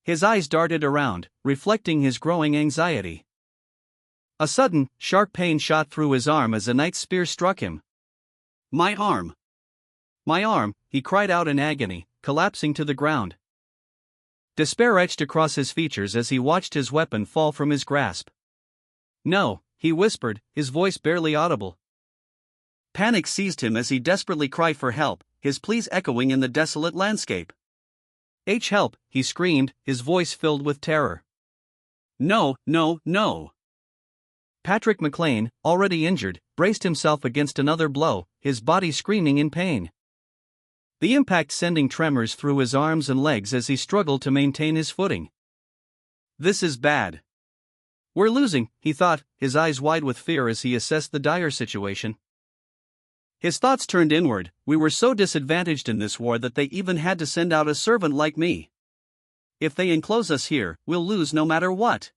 S1: His eyes darted around, reflecting his growing anxiety. A sudden, sharp pain shot through his arm as a knight's spear struck him. My arm! My arm, he cried out in agony, collapsing to the ground. Despair etched across his features as he watched his weapon fall from his grasp. No, he whispered, his voice barely audible. Panic seized him as he desperately cried for help, his pleas echoing in the desolate landscape. Help, he screamed, his voice filled with terror. No, no, no! Patrick McLean, already injured, braced himself against another blow, his body screaming in pain. The impact sending tremors through his arms and legs as he struggled to maintain his footing. This is bad. We're losing, he thought, his eyes wide with fear as he assessed the dire situation. His thoughts turned inward, we were so disadvantaged in this war that they even had to send out a servant like me. If they enclose us here, we'll lose no matter what.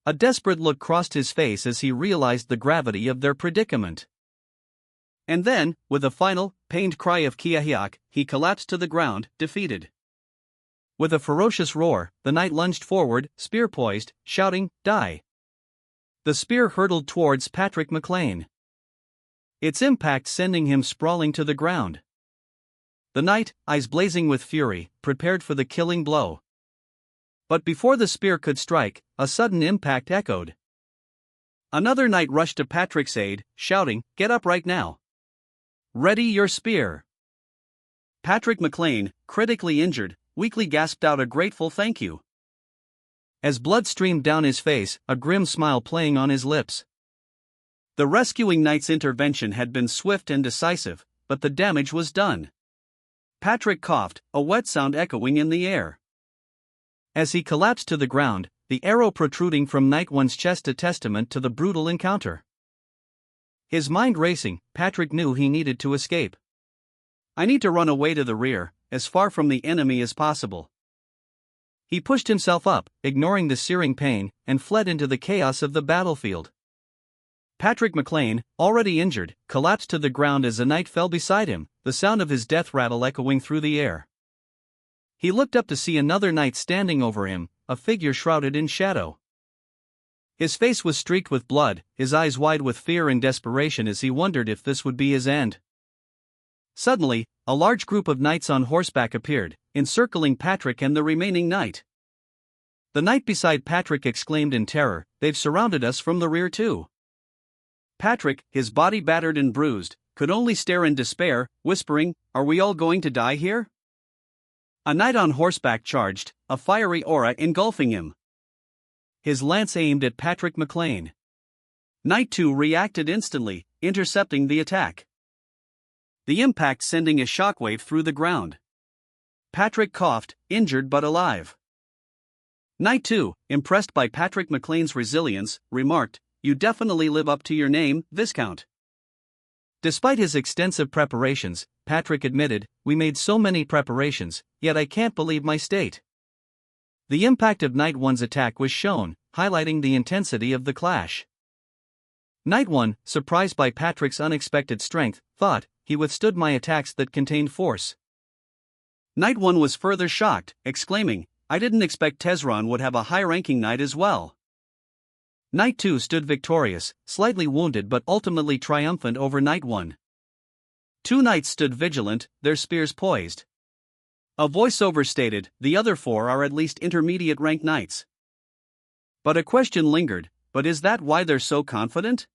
S1: A desperate look crossed his face as he realized the gravity of their predicament. And then, with a final, pained cry of Kiahiak, he collapsed to the ground, defeated. With a ferocious roar, the knight lunged forward, spear poised, shouting, Die! The spear hurtled towards Patrick McLean, its impact sending him sprawling to the ground. The knight, eyes blazing with fury, prepared for the killing blow. But before the spear could strike, a sudden impact echoed. Another knight rushed to Patrick's aid, shouting, "Get up right now! Ready your spear!" Patrick McLean, critically injured, weakly gasped out a grateful thank you. As blood streamed down his face, a grim smile playing on his lips. The rescuing knight's intervention had been swift and decisive, but the damage was done. Patrick coughed, a wet sound echoing in the air. As he collapsed to the ground, the arrow protruding from Knight One's chest a testament to the brutal encounter. His mind racing, Patrick knew he needed to escape. "I need to run away to the rear, as far from the enemy as possible." He pushed himself up, ignoring the searing pain, and fled into the chaos of the battlefield. Patrick McLean, already injured, collapsed to the ground as a knight fell beside him, the sound of his death rattle echoing through the air. He looked up to see another knight standing over him, a figure shrouded in shadow. His face was streaked with blood, his eyes wide with fear and desperation as he wondered if this would be his end. Suddenly, a large group of knights on horseback appeared, encircling Patrick and the remaining knight. The knight beside Patrick exclaimed in terror, "They've surrounded us from the rear too." Patrick, his body battered and bruised, could only stare in despair, whispering, "Are we all going to die here?" A knight on horseback charged, a fiery aura engulfing him. His lance aimed at Patrick McLean. Knight 2 reacted instantly, intercepting the attack. The impact sending a shockwave through the ground. Patrick coughed, injured but alive. Knight 2, impressed by Patrick McLean's resilience, remarked, "You definitely live up to your name, Viscount." Despite his extensive preparations, Patrick admitted, "We made so many preparations, yet I can't believe my state." The impact of Knight 1's attack was shown, highlighting the intensity of the clash. Knight 1, surprised by Patrick's unexpected strength, thought, "He withstood my attacks that contained force." Knight 1 was further shocked, exclaiming, "I didn't expect Tesron would have a high-ranking knight as well." Knight 2 stood victorious, slightly wounded but ultimately triumphant over Knight 1. Two knights stood vigilant, their spears poised. A voiceover stated, "The other four are at least intermediate-rank knights." But a question lingered, "But is that why they're so confident?"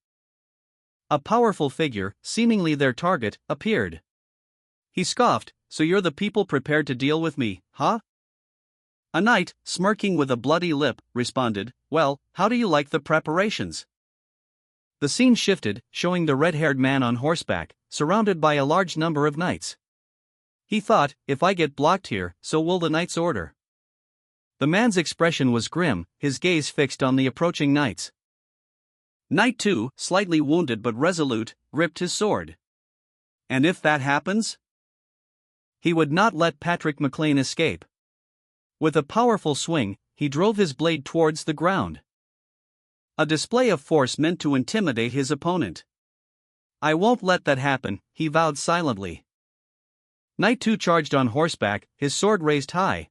S1: A powerful figure, seemingly their target, appeared. He scoffed, "So you're the people prepared to deal with me, huh?" A knight, smirking with a bloody lip, responded, "Well, how do you like the preparations?" The scene shifted, showing the red-haired man on horseback, surrounded by a large number of knights. He thought, "If I get blocked here, so will the knight's order." The man's expression was grim, his gaze fixed on the approaching knights. Knight 2, slightly wounded but resolute, gripped his sword. And if that happens? He would not let Patrick McLean escape. With a powerful swing, he drove his blade towards the ground. A display of force meant to intimidate his opponent. "I won't let that happen," he vowed silently. Knight 2 charged on horseback, his sword raised high.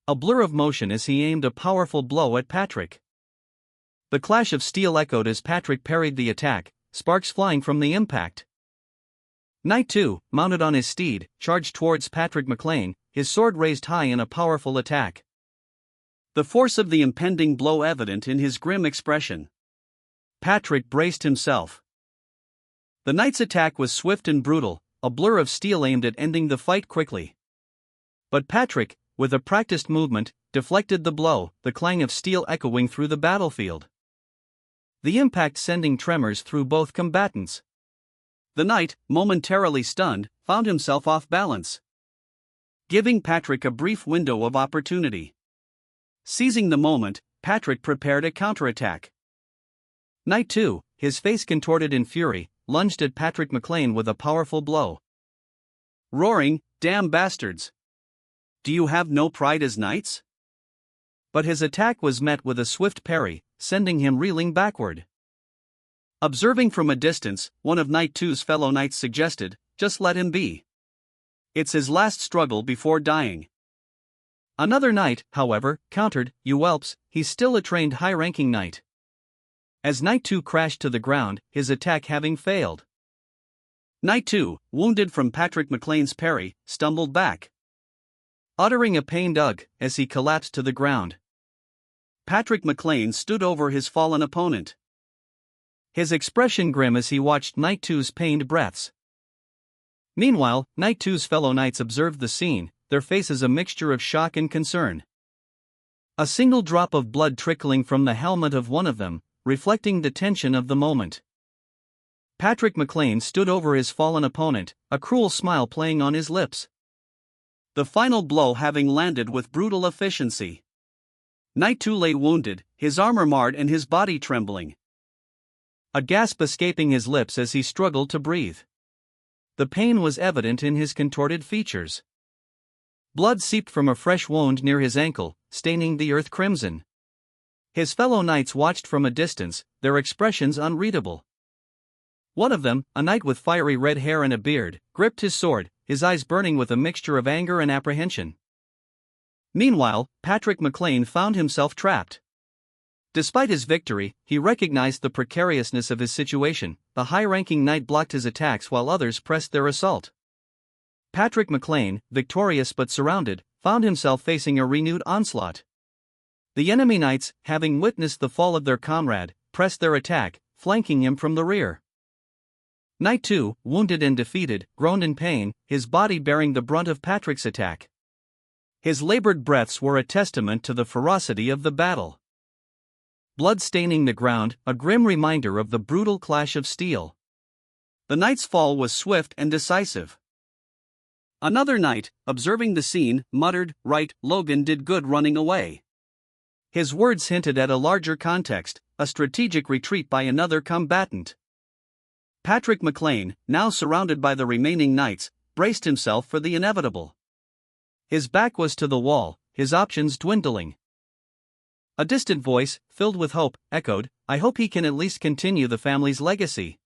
S1: A blur of motion as he aimed a powerful blow at Patrick. The clash of steel echoed as Patrick parried the attack, sparks flying from the impact. Knight 2, mounted on his steed, charged towards Patrick McLean, his sword raised high in a powerful attack. The force of the impending blow evident in his grim expression. Patrick braced himself. The knight's attack was swift and brutal, a blur of steel aimed at ending the fight quickly. But Patrick, with a practiced movement, deflected the blow, the clang of steel echoing through the battlefield. The impact sending tremors through both combatants. The knight, momentarily stunned, found himself off balance, giving Patrick a brief window of opportunity. Seizing the moment, Patrick prepared a counterattack. Knight 2, his face contorted in fury, lunged at Patrick McLean with a powerful blow. Roaring, "Damn bastards! Do you have no pride as knights?" But his attack was met with a swift parry, sending him reeling backward. Observing from a distance, one of Knight 2's fellow knights suggested, "Just let him be. It's his last struggle before dying." Another knight, however, countered, "You whelps, he's still a trained high-ranking knight." As Knight 2 crashed to the ground, his attack having failed. Knight 2, wounded from Patrick McLean's parry, stumbled back, uttering a pained ugh as he collapsed to the ground. Patrick McLean stood over his fallen opponent, his expression grim as he watched Knight 2's pained breaths. Meanwhile, Knight 2's fellow knights observed the scene, their faces a mixture of shock and concern. A single drop of blood trickling from the helmet of one of them, reflecting the tension of the moment. Patrick McLean stood over his fallen opponent, a cruel smile playing on his lips. The final blow having landed with brutal efficiency. Knight 2 lay wounded, his armor marred and his body trembling, a gasp escaping his lips as he struggled to breathe. The pain was evident in his contorted features. Blood seeped from a fresh wound near his ankle, staining the earth crimson. His fellow knights watched from a distance, their expressions unreadable. One of them, a knight with fiery red hair and a beard, gripped his sword, his eyes burning with a mixture of anger and apprehension. Meanwhile, Patrick McLean found himself trapped. Despite his victory, he recognized the precariousness of his situation. The high-ranking knight blocked his attacks while others pressed their assault. Patrick McLean, victorious but surrounded, found himself facing a renewed onslaught. The enemy knights, having witnessed the fall of their comrade, pressed their attack, flanking him from the rear. Knight 2, wounded and defeated, groaned in pain, his body bearing the brunt of Patrick's attack. His labored breaths were a testament to the ferocity of the battle. Blood staining the ground, a grim reminder of the brutal clash of steel. The knight's fall was swift and decisive. Another knight, observing the scene, muttered, "Right, Logan did good running away." His words hinted at a larger context, a strategic retreat by another combatant. Patrick McLean, now surrounded by the remaining knights, braced himself for the inevitable. His back was to the wall, his options dwindling. A distant voice, filled with hope, echoed, "I hope he can at least continue the family's legacy."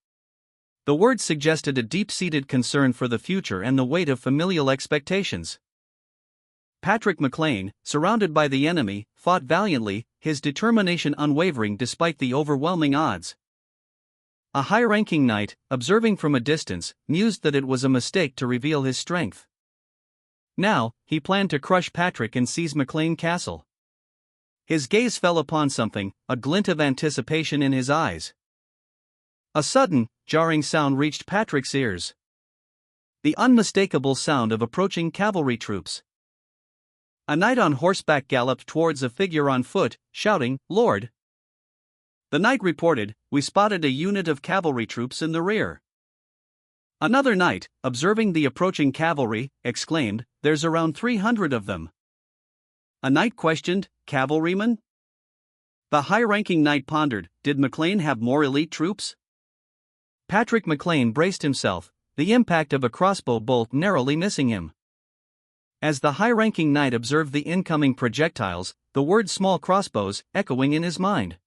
S1: The words suggested a deep-seated concern for the future and the weight of familial expectations. Patrick McLean, surrounded by the enemy, fought valiantly, his determination unwavering despite the overwhelming odds. A high-ranking knight, observing from a distance, mused that it was a mistake to reveal his strength. Now, he planned to crush Patrick and seize McLean Castle. His gaze fell upon something, a glint of anticipation in his eyes. A sudden, jarring sound reached Patrick's ears. The unmistakable sound of approaching cavalry troops. A knight on horseback galloped towards a figure on foot, shouting, "Lord!" The knight reported, "We spotted a unit of cavalry troops in the rear." Another knight, observing the approaching cavalry, exclaimed, "There's around 300 of them." A knight questioned, "Cavalrymen?" The high-ranking knight pondered, did McLean have more elite troops? Patrick McLean braced himself, the impact of a crossbow bolt narrowly missing him. As the high-ranking knight observed the incoming projectiles, the word "small crossbows" echoing in his mind.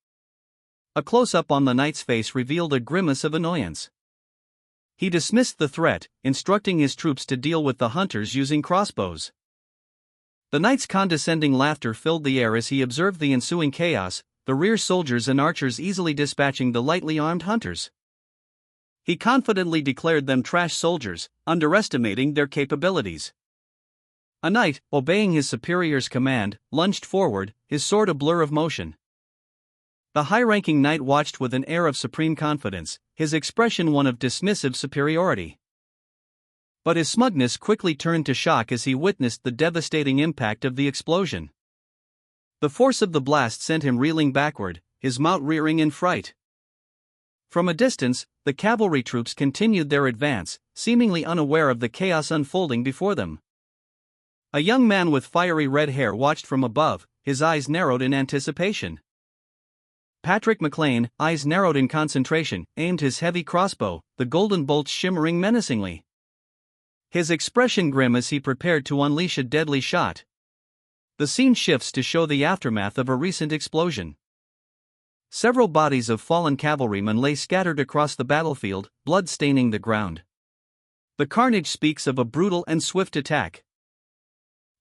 S1: A close-up on the knight's face revealed a grimace of annoyance. He dismissed the threat, instructing his troops to deal with the hunters using crossbows. The knight's condescending laughter filled the air as he observed the ensuing chaos, the rear soldiers and archers easily dispatching the lightly armed hunters. He confidently declared them trash soldiers, underestimating their capabilities. A knight, obeying his superior's command, lunged forward, his sword a blur of motion. The high-ranking knight watched with an air of supreme confidence, his expression one of dismissive superiority. But his smugness quickly turned to shock as he witnessed the devastating impact of the explosion. The force of the blast sent him reeling backward, his mount rearing in fright. From a distance, the cavalry troops continued their advance, seemingly unaware of the chaos unfolding before them. A young man with fiery red hair watched from above, his eyes narrowed in anticipation. Patrick McLean, eyes narrowed in concentration, aimed his heavy crossbow, the golden bolts shimmering menacingly. His expression grim as he prepared to unleash a deadly shot. The scene shifts to show the aftermath of a recent explosion. Several bodies of fallen cavalrymen lay scattered across the battlefield, blood staining the ground. The carnage speaks of a brutal and swift attack.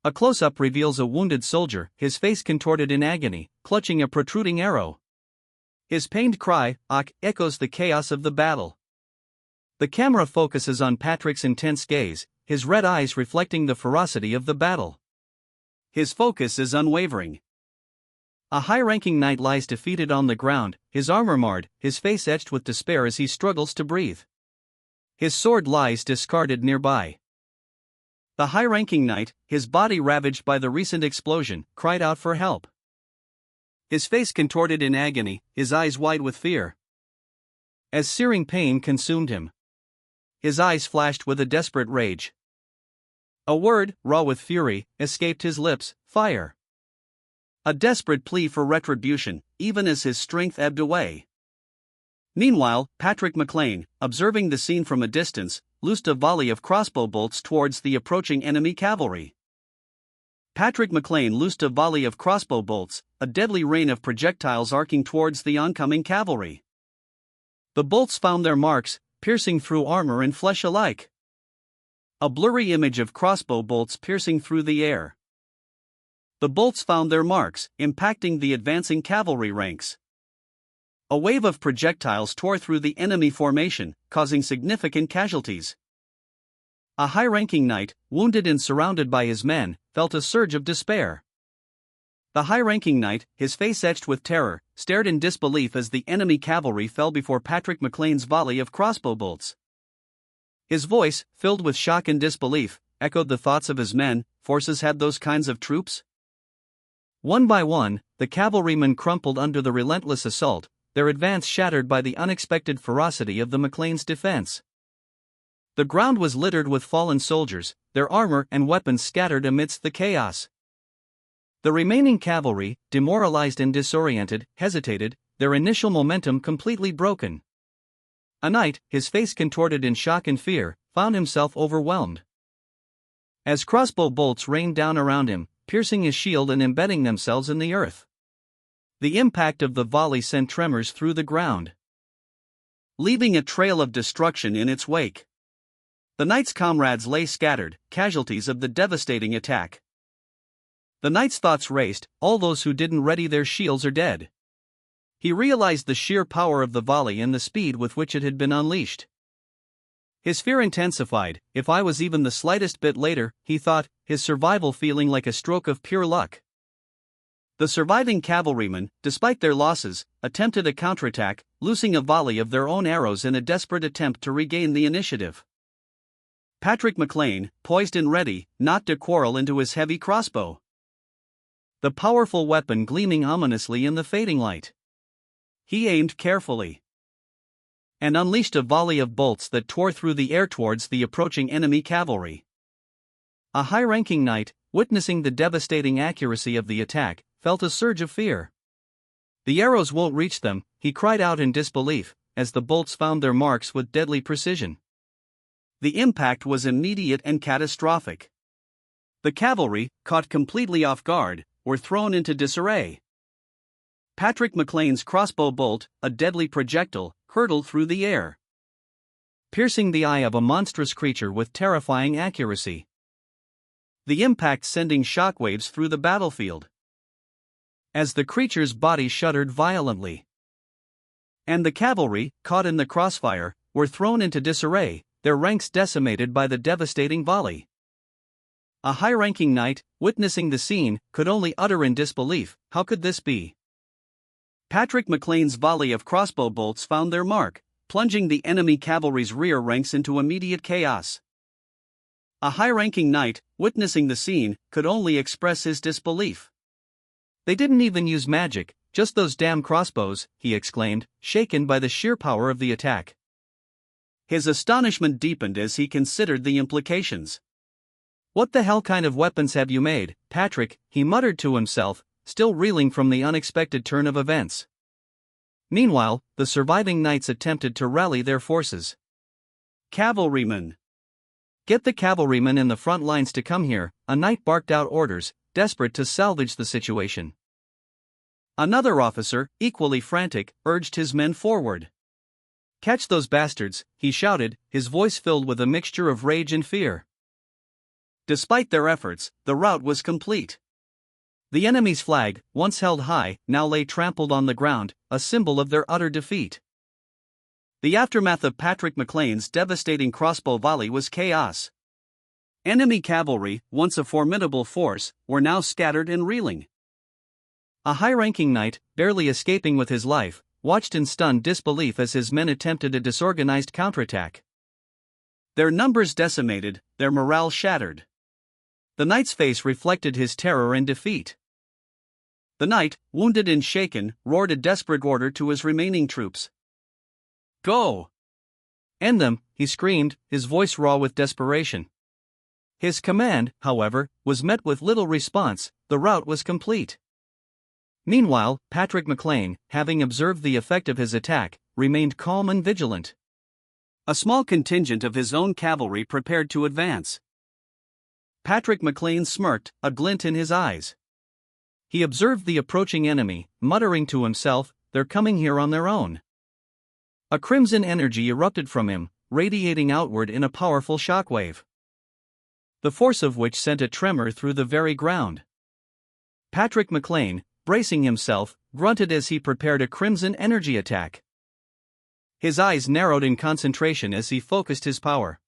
S1: A close-up reveals a wounded soldier, his face contorted in agony, clutching a protruding arrow. His pained cry, "Ach!" echoes the chaos of the battle. The camera focuses on Patrick's intense gaze, his red eyes reflecting the ferocity of the battle. His focus is unwavering. A high-ranking knight lies defeated on the ground, his armor marred, his face etched with despair as he struggles to breathe. His sword lies discarded nearby. The high-ranking knight, his body ravaged by the recent explosion, cried out for help. His face contorted in agony, his eyes wide with fear. As searing pain consumed him, his eyes flashed with a desperate rage. A word, raw with fury, escaped his lips: fire. A desperate plea for retribution, even as his strength ebbed away. Meanwhile, Patrick McLean, observing the scene from a distance, loosed a volley of crossbow bolts towards the approaching enemy cavalry. Patrick McLean loosed a volley of crossbow bolts, a deadly rain of projectiles arcing towards the oncoming cavalry. The bolts found their marks, piercing through armor and flesh alike. A blurry image of crossbow bolts piercing through the air. The bolts found their marks, impacting the advancing cavalry ranks. A wave of projectiles tore through the enemy formation, causing significant casualties. A high-ranking knight, wounded and surrounded by his men, felt a surge of despair. The high-ranking knight, his face etched with terror, stared in disbelief as the enemy cavalry fell before Patrick McLean's volley of crossbow bolts. His voice, filled with shock and disbelief, echoed the thoughts of his men: forces had those kinds of troops? One by one, the cavalrymen crumpled under the relentless assault, their advance shattered by the unexpected ferocity of the McLean's defense. The ground was littered with fallen soldiers, their armor and weapons scattered amidst the chaos. The remaining cavalry, demoralized and disoriented, hesitated, their initial momentum completely broken. A knight, his face contorted in shock and fear, found himself overwhelmed. As crossbow bolts rained down around him, piercing his shield and embedding themselves in the earth. The impact of the volley sent tremors through the ground, leaving a trail of destruction in its wake. The knight's comrades lay scattered, casualties of the devastating attack. The knight's thoughts raced: all those who didn't ready their shields are dead. He realized the sheer power of the volley and the speed with which it had been unleashed. His fear intensified. If I was even the slightest bit later, he thought, his survival feeling like a stroke of pure luck. The surviving cavalrymen, despite their losses, attempted a counterattack, loosing a volley of their own arrows in a desperate attempt to regain the initiative. Patrick McLean, poised and ready, knocked a quarrel into his heavy crossbow, the powerful weapon gleaming ominously in the fading light. He aimed carefully and unleashed a volley of bolts that tore through the air towards the approaching enemy cavalry. A high-ranking knight, witnessing the devastating accuracy of the attack, felt a surge of fear. The arrows won't reach them, he cried out in disbelief, as the bolts found their marks with deadly precision. The impact was immediate and catastrophic. The cavalry, caught completely off guard, were thrown into disarray. Patrick McLean's crossbow bolt, a deadly projectile, hurtled through the air, piercing the eye of a monstrous creature with terrifying accuracy. The impact sending shockwaves through the battlefield, as the creature's body shuddered violently. And the cavalry, caught in the crossfire, were thrown into disarray, their ranks decimated by the devastating volley. A high-ranking knight, witnessing the scene, could only utter in disbelief, how could this be? Patrick McLean's volley of crossbow bolts found their mark, plunging the enemy cavalry's rear ranks into immediate chaos. A high-ranking knight, witnessing the scene, could only express his disbelief. They didn't even use magic, just those damn crossbows, he exclaimed, shaken by the sheer power of the attack. His astonishment deepened as he considered the implications. What the hell kind of weapons have you made, Patrick? He muttered to himself, still reeling from the unexpected turn of events. Meanwhile, the surviving knights attempted to rally their forces. Cavalrymen! Get the cavalrymen in the front lines to come here, a knight barked out orders, desperate to salvage the situation. Another officer, equally frantic, urged his men forward. Catch those bastards, he shouted, his voice filled with a mixture of rage and fear. Despite their efforts, the rout was complete. The enemy's flag, once held high, now lay trampled on the ground, a symbol of their utter defeat. The aftermath of Patrick McLean's devastating crossbow volley was chaos. Enemy cavalry, once a formidable force, were now scattered and reeling. A high-ranking knight, barely escaping with his life, watched in stunned disbelief as his men attempted a disorganized counterattack. Their numbers decimated, their morale shattered. The knight's face reflected his terror and defeat. The knight, wounded and shaken, roared a desperate order to his remaining troops. "Go! End them," he screamed, his voice raw with desperation. His command, however, was met with little response. The rout was complete. Meanwhile, Patrick McLean, having observed the effect of his attack, remained calm and vigilant. A small contingent of his own cavalry prepared to advance. Patrick McLean smirked, a glint in his eyes. He observed the approaching enemy, muttering to himself, "They're coming here on their own." A crimson energy erupted from him, radiating outward in a powerful shockwave, the force of which sent a tremor through the very ground. Patrick McLean, bracing himself, grunted as he prepared a crimson energy attack. His eyes narrowed in concentration as he focused his power,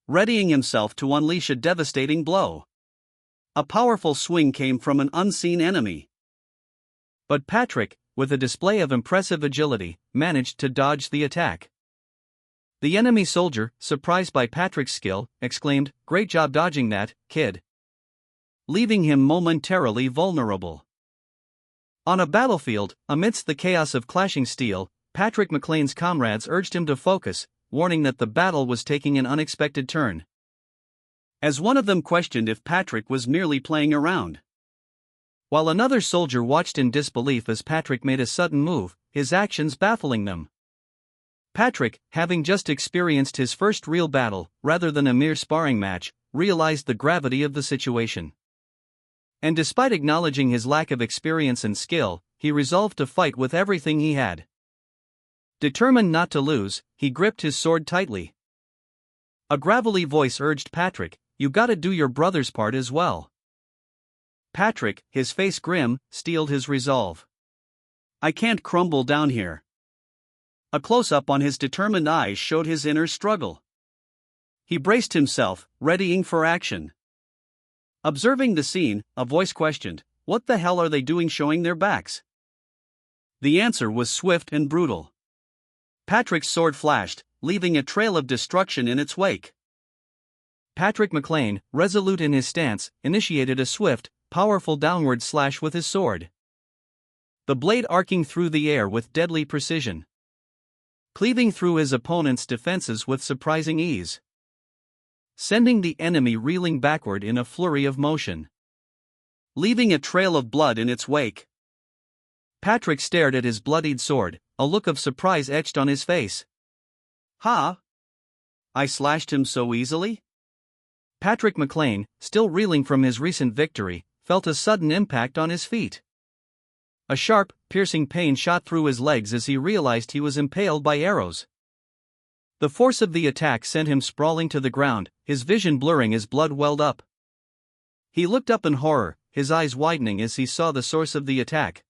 S1: readying himself to unleash a devastating blow. A powerful swing came from an unseen enemy. But Patrick, with a display of impressive agility, managed to dodge the attack. The enemy soldier, surprised by Patrick's skill, exclaimed, "Great job dodging that, kid," leaving him momentarily vulnerable. On a battlefield, amidst the chaos of clashing steel, Patrick McLean's comrades urged him to focus, warning that the battle was taking an unexpected turn. As one of them questioned if Patrick was merely playing around, while another soldier watched in disbelief as Patrick made a sudden move, his actions baffling them. Patrick, having just experienced his first real battle, rather than a mere sparring match, realized the gravity of the situation. And despite acknowledging his lack of experience and skill, he resolved to fight with everything he had. Determined not to lose, he gripped his sword tightly. A gravelly voice urged Patrick, "You gotta do your brother's part as well." Patrick, his face grim, steeled his resolve. "I can't crumble down here." A close-up on his determined eyes showed his inner struggle. He braced himself, readying for action. Observing the scene, a voice questioned, "What the hell are they doing showing their backs?" The answer was swift and brutal. Patrick's sword flashed, leaving a trail of destruction in its wake. Patrick McLean, resolute in his stance, initiated a swift, powerful downward slash with his sword, the blade arcing through the air with deadly precision, cleaving through his opponent's defenses with surprising ease, sending the enemy reeling backward in a flurry of motion, leaving a trail of blood in its wake. Patrick stared at his bloodied sword, a look of surprise etched on his face. "Ha! I slashed him so easily?" Patrick McLean, still reeling from his recent victory, felt a sudden impact on his feet. A sharp, piercing pain shot through his legs as he realized he was impaled by arrows. The force of the attack sent him sprawling to the ground, his vision blurring as blood welled up. He looked up in horror, his eyes widening as he saw the source of the attack.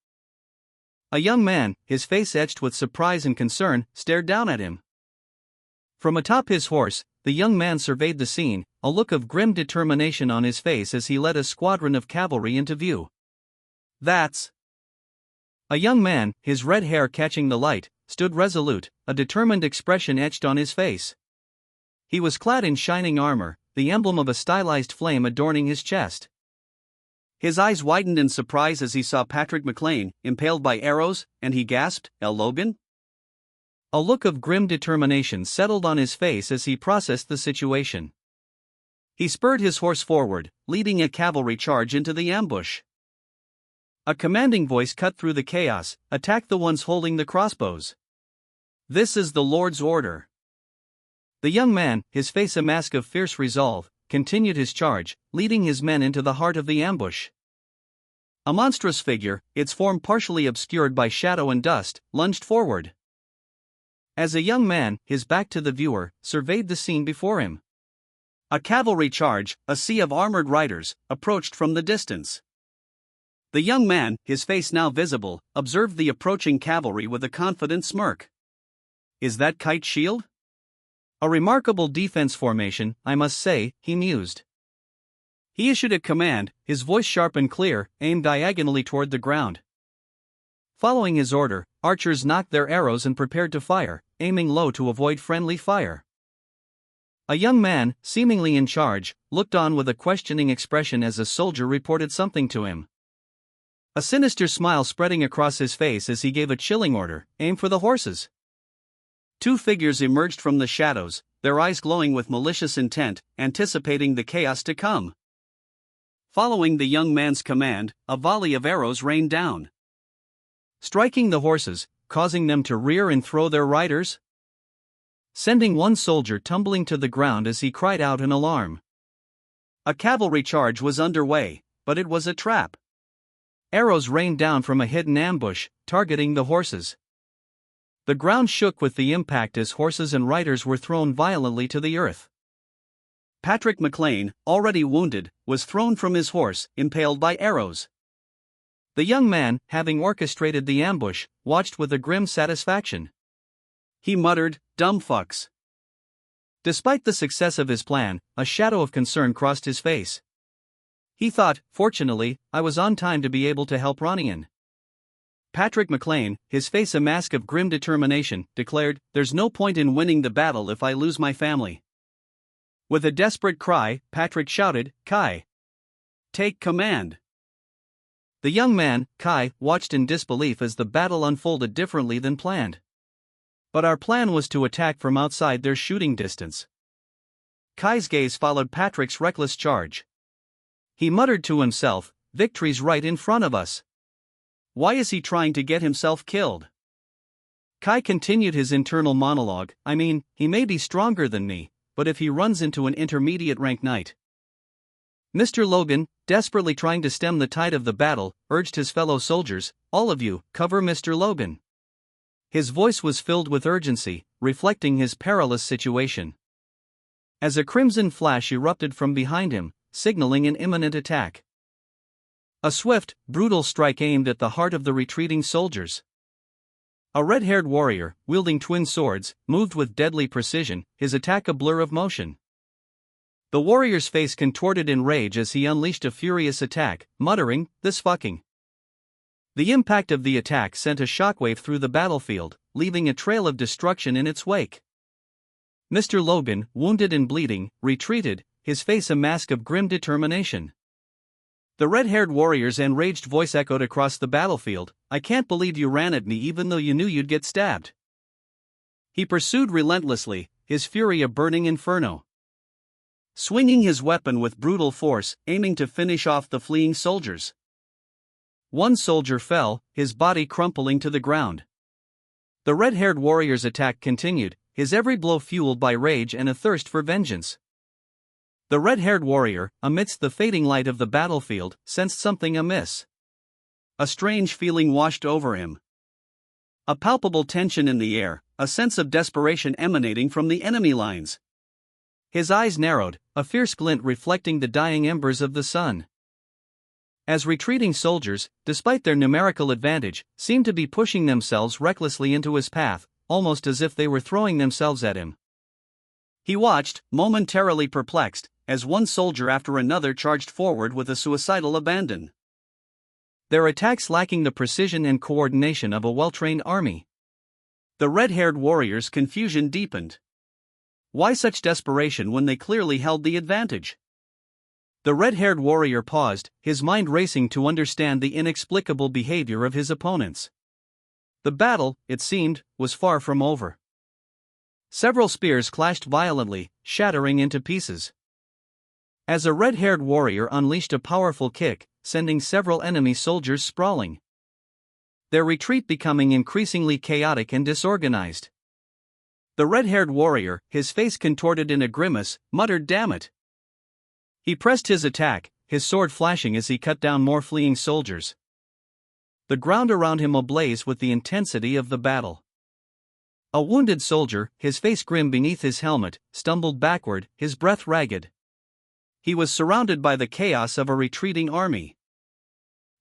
S1: A young man, his face etched with surprise and concern, stared down at him. From atop his horse, the young man surveyed the scene, a look of grim determination on his face as he led a squadron of cavalry into view. "That's..." A young man, his red hair catching the light, stood resolute, a determined expression etched on his face. He was clad in shining armor, the emblem of a stylized flame adorning his chest. His eyes widened in surprise as he saw Patrick McLean, impaled by arrows, and he gasped, "El Logan?" A look of grim determination settled on his face as he processed the situation. He spurred his horse forward, leading a cavalry charge into the ambush. A commanding voice cut through the chaos, "Attack the ones holding the crossbows. This is the Lord's order." The young man, his face a mask of fierce resolve, continued his charge, leading his men into the heart of the ambush. A monstrous figure, its form partially obscured by shadow and dust, lunged forward. As a young man, his back to the viewer, surveyed the scene before him. A cavalry charge, a sea of armored riders, approached from the distance. The young man, his face now visible, observed the approaching cavalry with a confident smirk. Is that Kite's shield? A remarkable defense formation, I must say, he mused. He issued a command, his voice sharp and clear, aimed diagonally toward the ground. Following his order, archers knocked their arrows and prepared to fire, aiming low to avoid friendly fire. A young man, seemingly in charge, looked on with a questioning expression as a soldier reported something to him. A sinister smile spreading across his face as he gave a chilling order, aim for the horses. Two figures emerged from the shadows, their eyes glowing with malicious intent, anticipating the chaos to come. Following the young man's command, a volley of arrows rained down, striking the horses, causing them to rear and throw their riders, sending one soldier tumbling to the ground as he cried out in alarm. A cavalry charge was underway, but it was a trap. Arrows rained down from a hidden ambush, targeting the horses. The ground shook with the impact as horses and riders were thrown violently to the earth. Patrick McLean, already wounded, was thrown from his horse, impaled by arrows. The young man, having orchestrated the ambush, watched with a grim satisfaction. He muttered, "Dumb fucks." Despite the success of his plan, a shadow of concern crossed his face. He thought, fortunately, I was on time to be able to help Ronian. Patrick McLean, his face a mask of grim determination, declared, "There's no point in winning the battle if I lose my family." With a desperate cry, Patrick shouted, "Kai! Take command!" The young man, Kai, watched in disbelief as the battle unfolded differently than planned. But our plan was to attack from outside their shooting distance. Kai's gaze followed Patrick's reckless charge. He muttered to himself, "Victory's right in front of us. Why is he trying to get himself killed?" Kai continued his internal monologue, "I mean, he may be stronger than me, but if he runs into an intermediate rank knight." Mr. Logan, desperately trying to stem the tide of the battle, urged his fellow soldiers, "All of you, cover Mr. Logan." His voice was filled with urgency, reflecting his perilous situation. As a crimson flash erupted from behind him, signaling an imminent attack. A swift, brutal strike aimed at the heart of the retreating soldiers. A red-haired warrior, wielding twin swords, moved with deadly precision, his attack a blur of motion. The warrior's face contorted in rage as he unleashed a furious attack, muttering, "This fucking." The impact of the attack sent a shockwave through the battlefield, leaving a trail of destruction in its wake. Mr. Logan, wounded and bleeding, retreated, his face a mask of grim determination. The red-haired warrior's enraged voice echoed across the battlefield, "I can't believe you ran at me even though you knew you'd get stabbed." He pursued relentlessly, his fury a burning inferno. Swinging his weapon with brutal force, aiming to finish off the fleeing soldiers. One soldier fell, his body crumpling to the ground. The red-haired warrior's attack continued, his every blow fueled by rage and a thirst for vengeance. The red-haired warrior, amidst the fading light of the battlefield, sensed something amiss. A strange feeling washed over him. A palpable tension in the air, a sense of desperation emanating from the enemy lines. His eyes narrowed, a fierce glint reflecting the dying embers of the sun. As retreating soldiers, despite their numerical advantage, seemed to be pushing themselves recklessly into his path, almost as if they were throwing themselves at him. He watched, momentarily perplexed, as one soldier after another charged forward with a suicidal abandon. Their attacks lacking the precision and coordination of a well-trained army. The red-haired warriors' confusion deepened. Why such desperation when they clearly held the advantage? The red-haired warrior paused, his mind racing to understand the inexplicable behavior of his opponents. The battle, it seemed, was far from over. Several spears clashed violently, shattering into pieces. As a red-haired warrior unleashed a powerful kick, sending several enemy soldiers sprawling. Their retreat becoming increasingly chaotic and disorganized. The red-haired warrior, his face contorted in a grimace, muttered, "Damn it." He pressed his attack, his sword flashing as he cut down more fleeing soldiers. The ground around him ablaze with the intensity of the battle. A wounded soldier, his face grim beneath his helmet, stumbled backward, his breath ragged. He was surrounded by the chaos of a retreating army.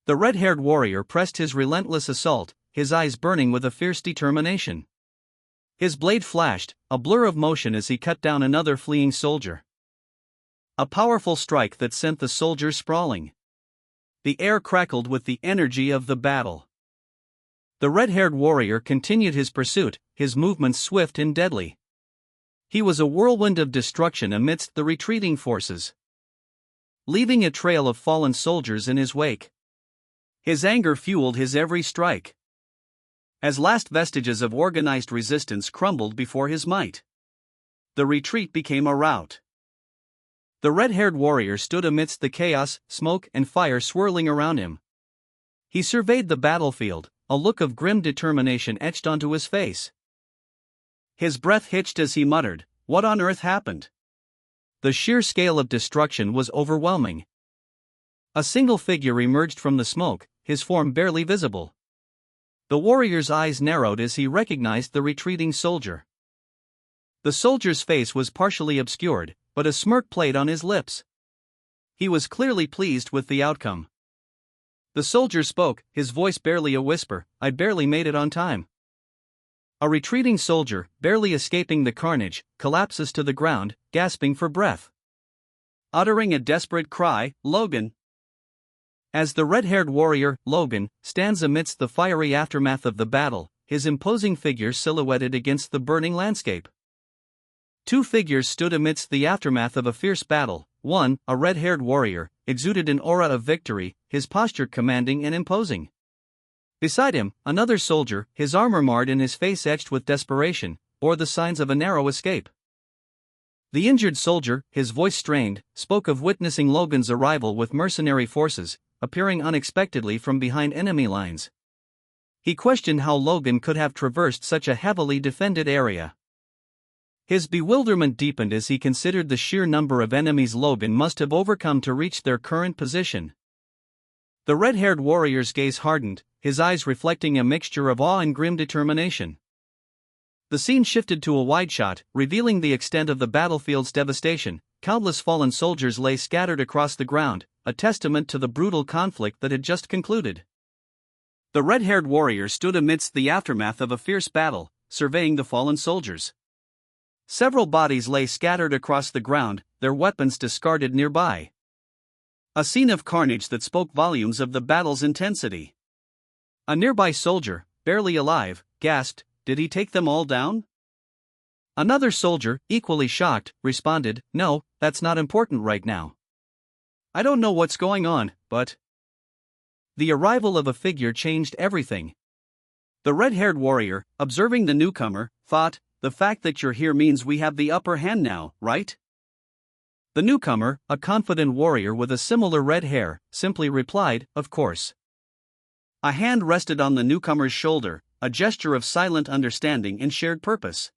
S1: The red-haired warrior pressed his relentless assault, his eyes burning with a fierce determination. His blade flashed, a blur of motion as he cut down another fleeing soldier. A powerful strike that sent the soldiers sprawling. The air crackled with the energy of the battle. The red-haired warrior continued his pursuit, his movements swift and deadly. He was a whirlwind of destruction amidst the retreating forces, leaving a trail of fallen soldiers in his wake. His anger fueled his every strike, as last vestiges of organized resistance crumbled before his might. The retreat became a rout. The red-haired warrior stood amidst the chaos, smoke and fire swirling around him. He surveyed the battlefield, a look of grim determination etched onto his face. His breath hitched as he muttered, "What on earth happened?" The sheer scale of destruction was overwhelming. A single figure emerged from the smoke, his form barely visible. The warrior's eyes narrowed as he recognized the retreating soldier. The soldier's face was partially obscured, but a smirk played on his lips. He was clearly pleased with the outcome. The soldier spoke, his voice barely a whisper, "I barely made it on time." A retreating soldier, barely escaping the carnage, collapses to the ground, gasping for breath. Uttering a desperate cry, "Logan!" As the red-haired warrior, Logan, stands amidst the fiery aftermath of the battle, his imposing figure silhouetted against the burning landscape. Two figures stood amidst the aftermath of a fierce battle. One, a red-haired warrior, exuded an aura of victory, his posture commanding and imposing. Beside him, another soldier, his armor marred and his face etched with desperation, bore the signs of a narrow escape. The injured soldier, his voice strained, spoke of witnessing Logan's arrival with mercenary forces, appearing unexpectedly from behind enemy lines. He questioned how Logan could have traversed such a heavily defended area. His bewilderment deepened as he considered the sheer number of enemies Logan must have overcome to reach their current position. The red-haired warrior's gaze hardened, his eyes reflecting a mixture of awe and grim determination. The scene shifted to a wide shot, revealing the extent of the battlefield's devastation. Countless fallen soldiers lay scattered across the ground, a testament to the brutal conflict that had just concluded. The red-haired warrior stood amidst the aftermath of a fierce battle, surveying the fallen soldiers. Several bodies lay scattered across the ground, their weapons discarded nearby. A scene of carnage that spoke volumes of the battle's intensity. A nearby soldier, barely alive, gasped, "Did he take them all down?" Another soldier, equally shocked, responded, "No, that's not important right now. I don't know what's going on, but..." The arrival of a figure changed everything. The red-haired warrior, observing the newcomer, thought, "The fact that you're here means we have the upper hand now, right?" The newcomer, a confident warrior with a similar red hair, simply replied, "Of course." A hand rested on the newcomer's shoulder, a gesture of silent understanding and shared purpose.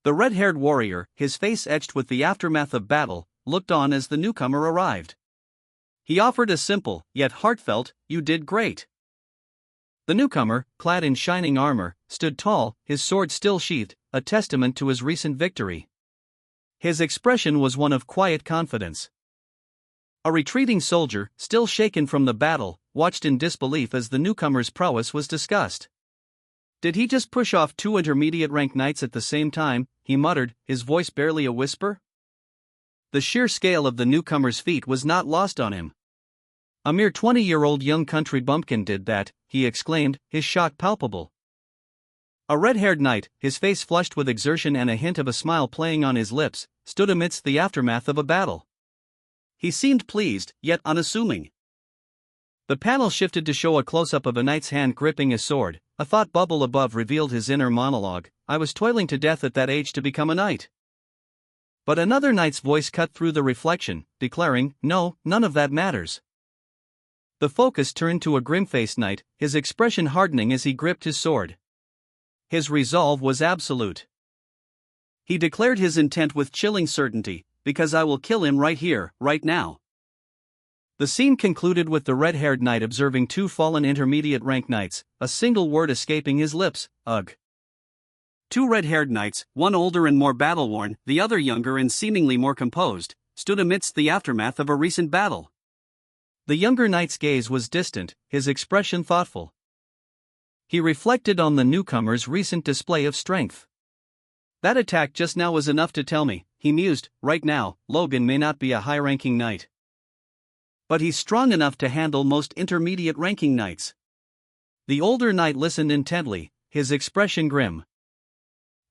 S1: The red-haired warrior, his face etched with the aftermath of battle, looked on as the newcomer arrived. He offered a simple, yet heartfelt, "You did great." The newcomer, clad in shining armor, stood tall, his sword still sheathed, a testament to his recent victory. His expression was one of quiet confidence. A retreating soldier, still shaken from the battle, watched in disbelief as the newcomer's prowess was discussed. "Did he just push off two intermediate-rank knights at the same time?" he muttered, his voice barely a whisper. The sheer scale of the newcomer's feat was not lost on him. "A mere 20-year-old young country bumpkin did that," he exclaimed, his shock palpable. A red-haired knight, his face flushed with exertion and a hint of a smile playing on his lips, stood amidst the aftermath of a battle. He seemed pleased, yet unassuming. The panel shifted to show a close-up of a knight's hand gripping a sword. A thought bubble above revealed his inner monologue, "I was toiling to death at that age to become a knight." But another knight's voice cut through the reflection, declaring, "No, none of that matters." The focus turned to a grim-faced knight, his expression hardening as he gripped his sword. His resolve was absolute. He declared his intent with chilling certainty, "Because I will kill him right here, right now." The scene concluded with the red-haired knight observing two fallen intermediate-rank knights, a single word escaping his lips, "Ugh." Two red-haired knights, one older and more battle-worn, the other younger and seemingly more composed, stood amidst the aftermath of a recent battle. The younger knight's gaze was distant, his expression thoughtful. He reflected on the newcomer's recent display of strength. That attack just now was enough to tell me, he mused. Right now, Logan may not be a high-ranking knight, but he's strong enough to handle most intermediate-ranking knights. The older knight listened intently, his expression grim.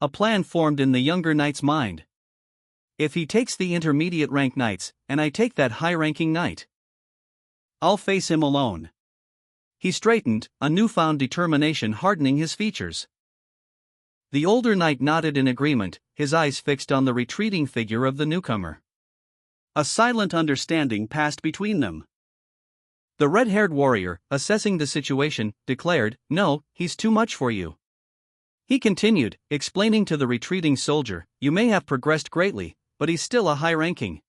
S1: A plan formed in the younger knight's mind. If he takes the intermediate-rank knights, and I take that high-ranking knight, I'll face him alone. He straightened, a newfound determination hardening his features. The older knight nodded in agreement, his eyes fixed on the retreating figure of the newcomer. A silent understanding passed between them. The red-haired warrior, assessing the situation, declared, "No, he's too much for you." He continued, explaining to the retreating soldier, "You may have progressed greatly, but he's still a high-ranking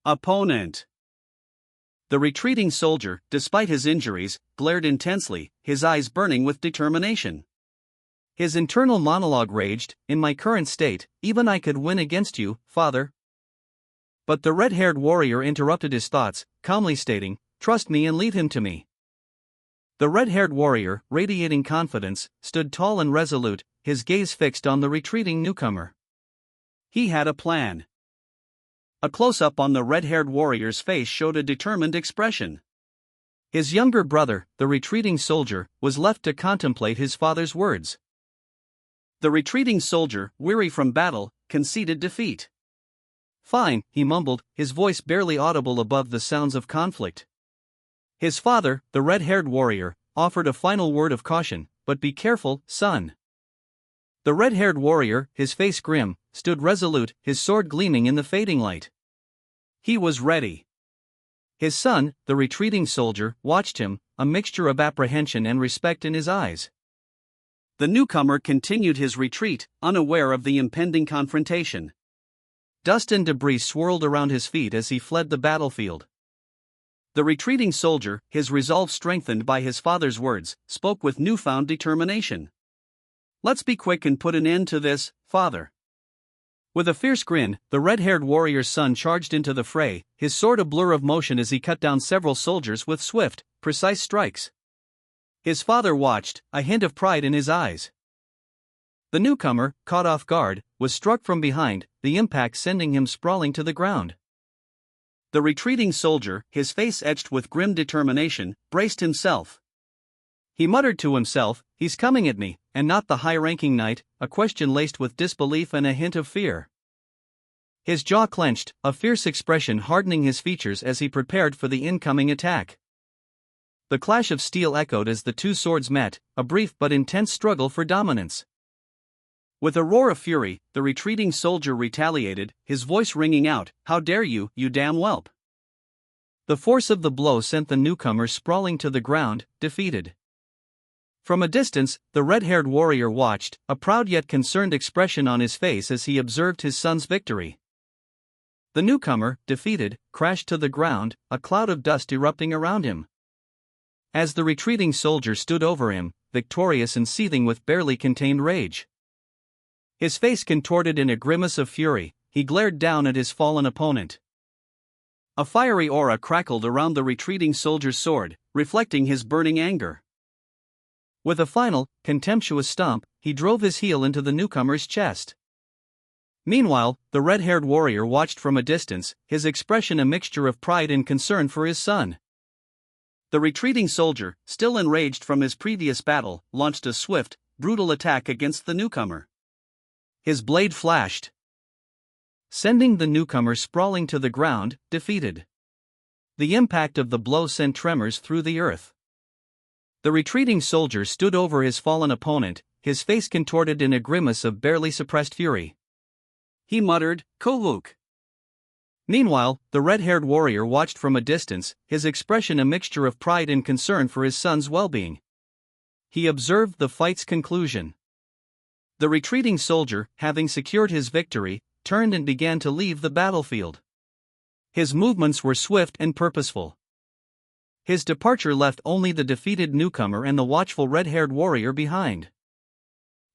S1: opponent." The retreating soldier, despite his injuries, glared intensely, his eyes burning with determination. His internal monologue raged, "In my current state, even I could win against you, father." But the red-haired warrior interrupted his thoughts, calmly stating, "Trust me and leave him to me." The red-haired warrior, radiating confidence, stood tall and resolute, his gaze fixed on the retreating newcomer. He had a plan. A close-up on the red-haired warrior's face showed a determined expression. His younger brother, the retreating soldier, was left to contemplate his father's words. The retreating soldier, weary from battle, conceded defeat. "Fine," he mumbled, his voice barely audible above the sounds of conflict. His father, the red-haired warrior, offered a final word of caution, "But be careful, son." The red-haired warrior, his face grim, stood resolute, his sword gleaming in the fading light. He was ready. His son, the retreating soldier, watched him, a mixture of apprehension and respect in his eyes. The newcomer continued his retreat, unaware of the impending confrontation. Dust and debris swirled around his feet as he fled the battlefield. The retreating soldier, his resolve strengthened by his father's words, spoke with newfound determination. "Let's be quick and put an end to this, father." With a fierce grin, the red-haired warrior's son charged into the fray, his sword a blur of motion as he cut down several soldiers with swift, precise strikes. His father watched, a hint of pride in his eyes. The newcomer, caught off guard, was struck from behind, the impact sending him sprawling to the ground. The retreating soldier, his face etched with grim determination, braced himself. He muttered to himself, "He's coming at me, and not the high-ranking knight," a question laced with disbelief and a hint of fear. His jaw clenched, a fierce expression hardening his features as he prepared for the incoming attack. The clash of steel echoed as the two swords met, a brief but intense struggle for dominance. With a roar of fury, the retreating soldier retaliated, his voice ringing out, "How dare you, you damn whelp!" The force of the blow sent the newcomer sprawling to the ground, defeated. From a distance, the red-haired warrior watched, a proud yet concerned expression on his face as he observed his son's victory. The newcomer, defeated, crashed to the ground, a cloud of dust erupting around him. As the retreating soldier stood over him, victorious and seething with barely contained rage. His face contorted in a grimace of fury, he glared down at his fallen opponent. A fiery aura crackled around the retreating soldier's sword, reflecting his burning anger. With a final, contemptuous stomp, he drove his heel into the newcomer's chest. Meanwhile, the red-haired warrior watched from a distance, his expression a mixture of pride and concern for his son. The retreating soldier, still enraged from his previous battle, launched a swift, brutal attack against the newcomer. His blade flashed, sending the newcomer sprawling to the ground, defeated. The impact of the blow sent tremors through the earth. The retreating soldier stood over his fallen opponent, his face contorted in a grimace of barely suppressed fury. He muttered, "Koluk." Meanwhile, the red-haired warrior watched from a distance, his expression a mixture of pride and concern for his son's well-being. He observed the fight's conclusion. The retreating soldier, having secured his victory, turned and began to leave the battlefield. His movements were swift and purposeful. His departure left only the defeated newcomer and the watchful red-haired warrior behind.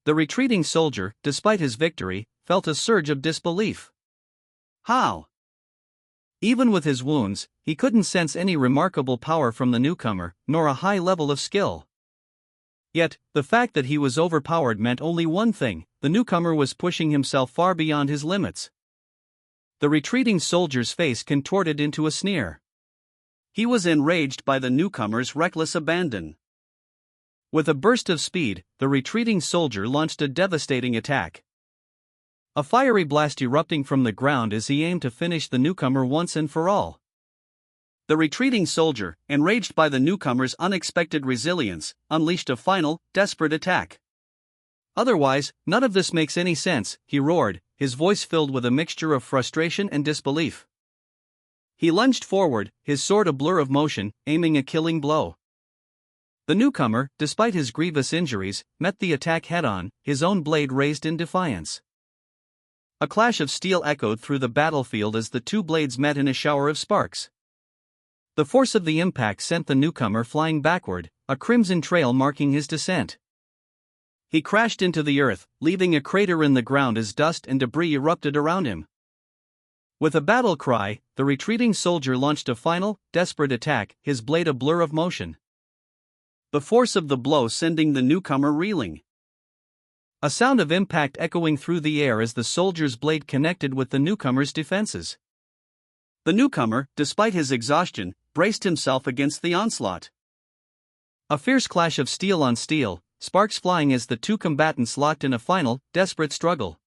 S1: The retreating soldier, despite his victory, felt a surge of disbelief. How? Even with his wounds, he couldn't sense any remarkable power from the newcomer, nor a high level of skill. Yet, the fact that he was overpowered meant only one thing: the newcomer was pushing himself far beyond his limits. The retreating soldier's face contorted into a sneer. He was enraged by the newcomer's reckless abandon. With a burst of speed, the retreating soldier launched a devastating attack. A fiery blast erupting from the ground as he aimed to finish the newcomer once and for all. The retreating soldier, enraged by the newcomer's unexpected resilience, unleashed a final, desperate attack. "Otherwise, none of this makes any sense," he roared, his voice filled with a mixture of frustration and disbelief. He lunged forward, his sword a blur of motion, aiming a killing blow. The newcomer, despite his grievous injuries, met the attack head-on, his own blade raised in defiance. A clash of steel echoed through the battlefield as the two blades met in a shower of sparks. The force of the impact sent the newcomer flying backward, a crimson trail marking his descent. He crashed into the earth, leaving a crater in the ground as dust and debris erupted around him. With a battle cry, the retreating soldier launched a final, desperate attack, his blade a blur of motion. The force of the blow sending the newcomer reeling. A sound of impact echoing through the air as the soldier's blade connected with the newcomer's defenses. The newcomer, despite his exhaustion, braced himself against the onslaught. A fierce clash of steel on steel, sparks flying as the two combatants locked in a final, desperate struggle.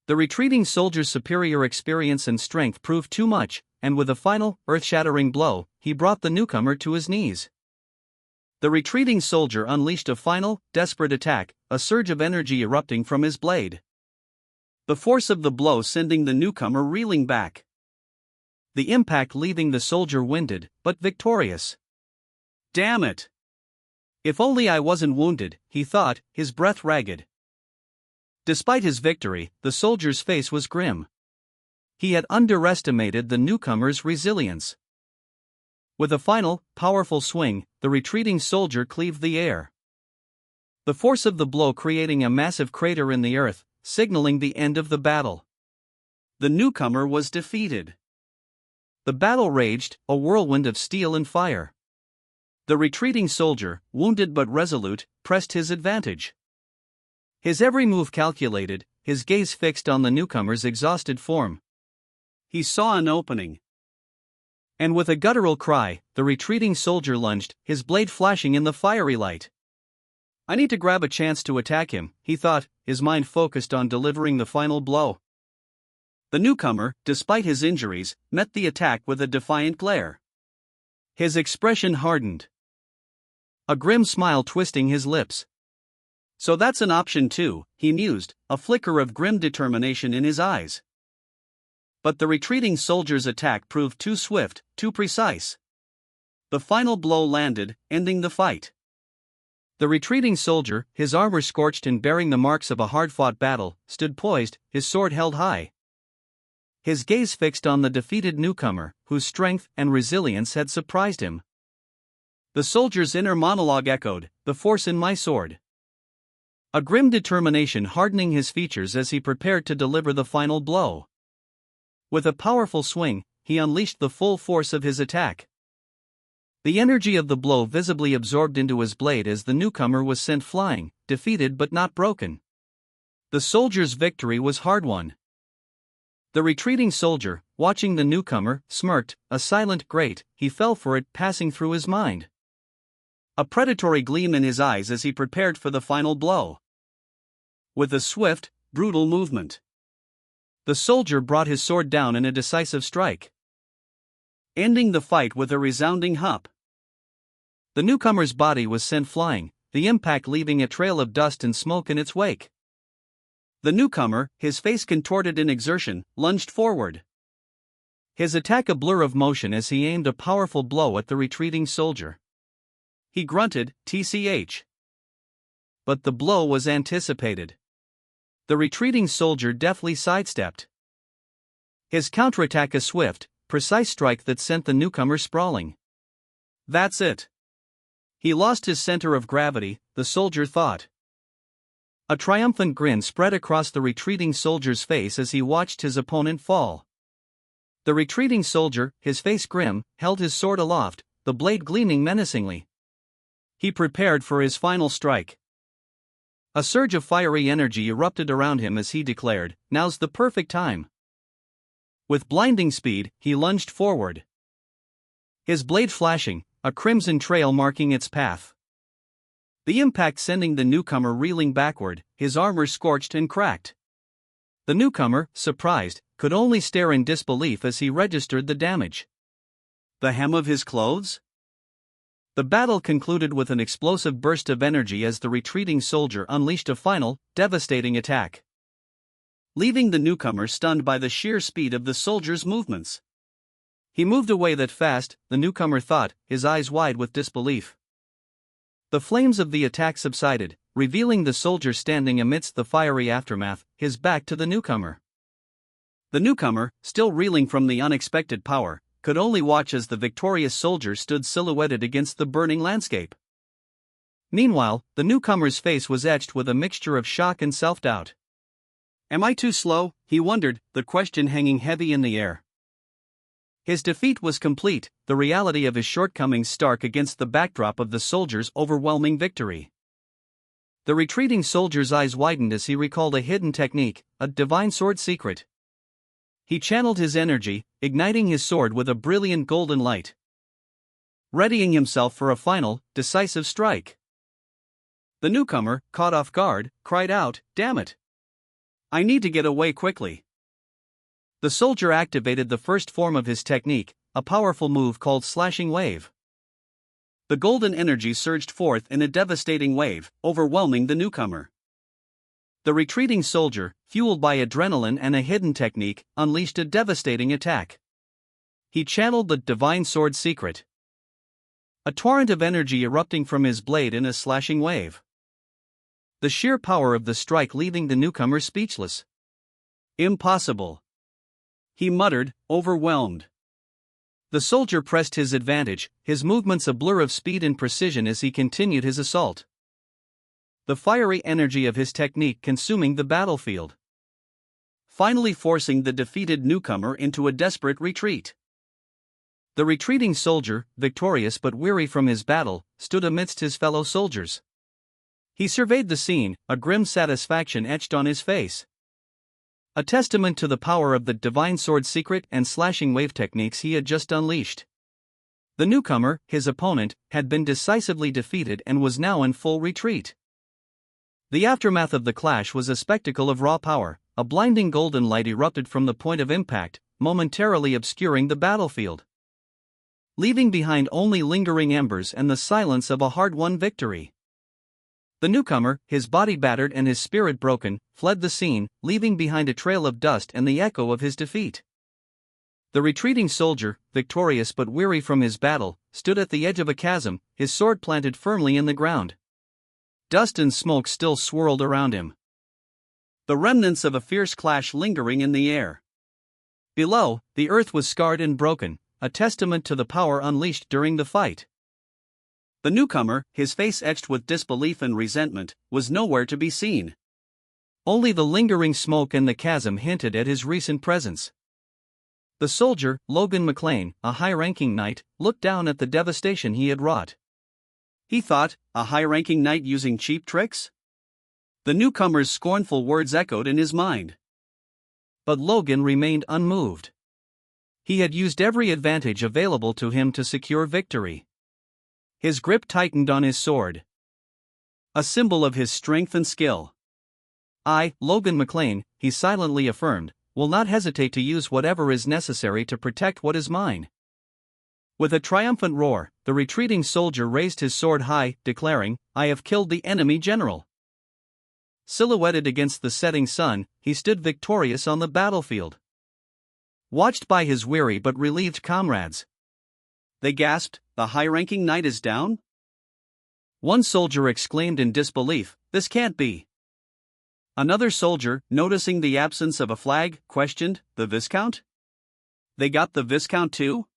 S1: The retreating soldier's superior experience and strength proved too much, and with a final, earth-shattering blow, he brought the newcomer to his knees. The retreating soldier unleashed a final, desperate attack, a surge of energy erupting from his blade. The force of the blow sending the newcomer reeling back. The impact leaving the soldier winded, but victorious. "Damn it! If only I wasn't wounded," he thought, his breath ragged. Despite his victory, the soldier's face was grim. He had underestimated the newcomer's resilience. With a final, powerful swing, the retreating soldier cleaved the air. The force of the blow creating a massive crater in the earth, signaling the end of the battle. The newcomer was defeated. The battle raged, a whirlwind of steel and fire. The retreating soldier, wounded but resolute, pressed his advantage. His every move calculated, his gaze fixed on the newcomer's exhausted form. He saw an opening. And with a guttural cry, the retreating soldier lunged, his blade flashing in the fiery light. "I need to grab a chance to attack him," he thought, his mind focused on delivering the final blow. The newcomer, despite his injuries, met the attack with a defiant glare. His expression hardened. A grim smile twisting his lips. "So that's an option too," he mused, a flicker of grim determination in his eyes. But the retreating soldier's attack proved too swift, too precise. The final blow landed, ending the fight. The retreating soldier, his armor scorched and bearing the marks of a hard-fought battle, stood poised, his sword held high. His gaze fixed on the defeated newcomer, whose strength and resilience had surprised him. The soldier's inner monologue echoed, "The force in my sword." A grim determination hardening his features as he prepared to deliver the final blow. With a powerful swing, he unleashed the full force of his attack. The energy of the blow visibly absorbed into his blade as the newcomer was sent flying, defeated but not broken. The soldier's victory was hard-won. The retreating soldier, watching the newcomer, smirked, a silent "great," he fell for it passing through his mind. A predatory gleam in his eyes as he prepared for the final blow. With a swift, brutal movement, the soldier brought his sword down in a decisive strike, ending the fight with a resounding hup. The newcomer's body was sent flying, the impact leaving a trail of dust and smoke in its wake. The newcomer, his face contorted in exertion, lunged forward. His attack a blur of motion as he aimed a powerful blow at the retreating soldier. He grunted, "TCH." But the blow was anticipated. The retreating soldier deftly sidestepped. His counterattack a swift, precise strike that sent the newcomer sprawling. That's it. He lost his center of gravity, the soldier thought. A triumphant grin spread across the retreating soldier's face as he watched his opponent fall. The retreating soldier, his face grim, held his sword aloft, the blade gleaming menacingly. He prepared for his final strike. A surge of fiery energy erupted around him as he declared, "Now's the perfect time." With blinding speed, he lunged forward. His blade flashing, a crimson trail marking its path. The impact sending the newcomer reeling backward, his armor scorched and cracked. The newcomer, surprised, could only stare in disbelief as he registered the damage. The hem of his clothes? The battle concluded with an explosive burst of energy as the retreating soldier unleashed a final, devastating attack, leaving the newcomer stunned by the sheer speed of the soldier's movements. He moved away that fast, the newcomer thought, his eyes wide with disbelief. The flames of the attack subsided, revealing the soldier standing amidst the fiery aftermath, his back to the newcomer. The newcomer, still reeling from the unexpected power, could only watch as the victorious soldier stood silhouetted against the burning landscape. Meanwhile, the newcomer's face was etched with a mixture of shock and self-doubt. "Am I too slow?" he wondered, the question hanging heavy in the air. His defeat was complete, the reality of his shortcomings stark against the backdrop of the soldier's overwhelming victory. The retreating soldier's eyes widened as he recalled a hidden technique, a divine sword secret. He channeled his energy, igniting his sword with a brilliant golden light, readying himself for a final, decisive strike. The newcomer, caught off guard, cried out, "Damn it! I need to get away quickly." The soldier activated the first form of his technique, a powerful move called Slashing Wave. The golden energy surged forth in a devastating wave, overwhelming the newcomer. The retreating soldier, fueled by adrenaline and a hidden technique, unleashed a devastating attack. He channeled the divine sword secret, a torrent of energy erupting from his blade in a slashing wave. The sheer power of the strike leaving the newcomer speechless. "Impossible," he muttered, overwhelmed. The soldier pressed his advantage, his movements a blur of speed and precision as he continued his assault, the fiery energy of his technique consuming the battlefield, finally forcing the defeated newcomer into a desperate retreat. The retreating soldier, victorious but weary from his battle, stood amidst his fellow soldiers. He surveyed the scene, a grim satisfaction etched on his face. A testament to the power of the divine sword secret and slashing wave techniques he had just unleashed. The newcomer, his opponent, had been decisively defeated and was now in full retreat. The aftermath of the clash was a spectacle of raw power. A blinding golden light erupted from the point of impact, momentarily obscuring the battlefield, leaving behind only lingering embers and the silence of a hard-won victory. The newcomer, his body battered and his spirit broken, fled the scene, leaving behind a trail of dust and the echo of his defeat. The retreating soldier, victorious but weary from his battle, stood at the edge of a chasm, his sword planted firmly in the ground. Dust and smoke still swirled around him, the remnants of a fierce clash lingering in the air. Below, the earth was scarred and broken, a testament to the power unleashed during the fight. The newcomer, his face etched with disbelief and resentment, was nowhere to be seen. Only the lingering smoke and the chasm hinted at his recent presence. The soldier, Logan McLean, a high-ranking knight, looked down at the devastation he had wrought. He thought, a high-ranking knight using cheap tricks? The newcomer's scornful words echoed in his mind. But Logan remained unmoved. He had used every advantage available to him to secure victory. His grip tightened on his sword, a symbol of his strength and skill. "I, Logan McLean," he silently affirmed, "will not hesitate to use whatever is necessary to protect what is mine." With a triumphant roar, the retreating soldier raised his sword high, declaring, "I have killed the enemy general." Silhouetted against the setting sun, he stood victorious on the battlefield, watched by his weary but relieved comrades. They gasped, "The high-ranking knight is down?" One soldier exclaimed in disbelief, "This can't be." Another soldier, noticing the absence of a flag, questioned, "The Viscount? They got the Viscount too?"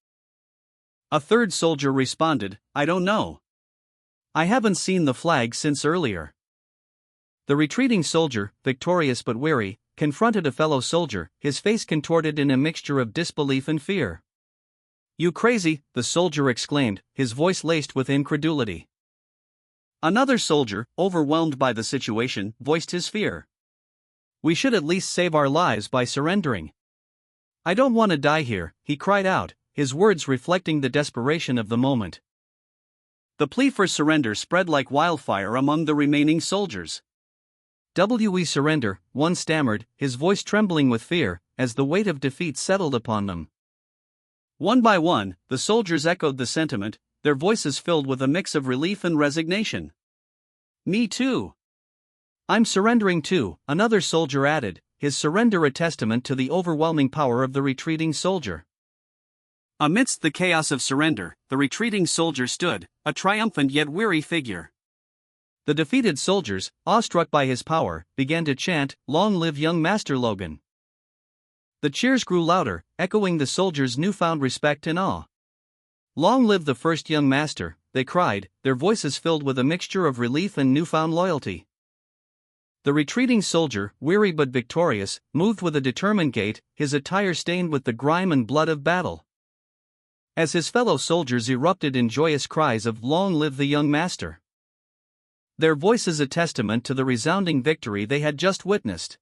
S1: A third soldier responded, "I don't know. I haven't seen the flag since earlier." The retreating soldier, victorious but weary, confronted a fellow soldier, his face contorted in a mixture of disbelief and fear. "You crazy," the soldier exclaimed, his voice laced with incredulity. Another soldier, overwhelmed by the situation, voiced his fear. "We should at least save our lives by surrendering. I don't want to die here," he cried out, his words reflecting the desperation of the moment. The plea for surrender spread like wildfire among the remaining soldiers. "We surrender," one stammered, his voice trembling with fear, as the weight of defeat settled upon them. One by one, the soldiers echoed the sentiment, their voices filled with a mix of relief and resignation. "Me too. I'm surrendering too," another soldier added, his surrender a testament to the overwhelming power of the retreating soldier. Amidst the chaos of surrender, the retreating soldier stood, a triumphant yet weary figure. The defeated soldiers, awestruck by his power, began to chant, "Long live young Master Logan." The cheers grew louder, echoing the soldiers' newfound respect and awe. "Long live the first young master," they cried, their voices filled with a mixture of relief and newfound loyalty. The retreating soldier, weary but victorious, moved with a determined gait, his attire stained with the grime and blood of battle. As his fellow soldiers erupted in joyous cries of "Long live the young master," their voices a testament to the resounding victory they had just witnessed.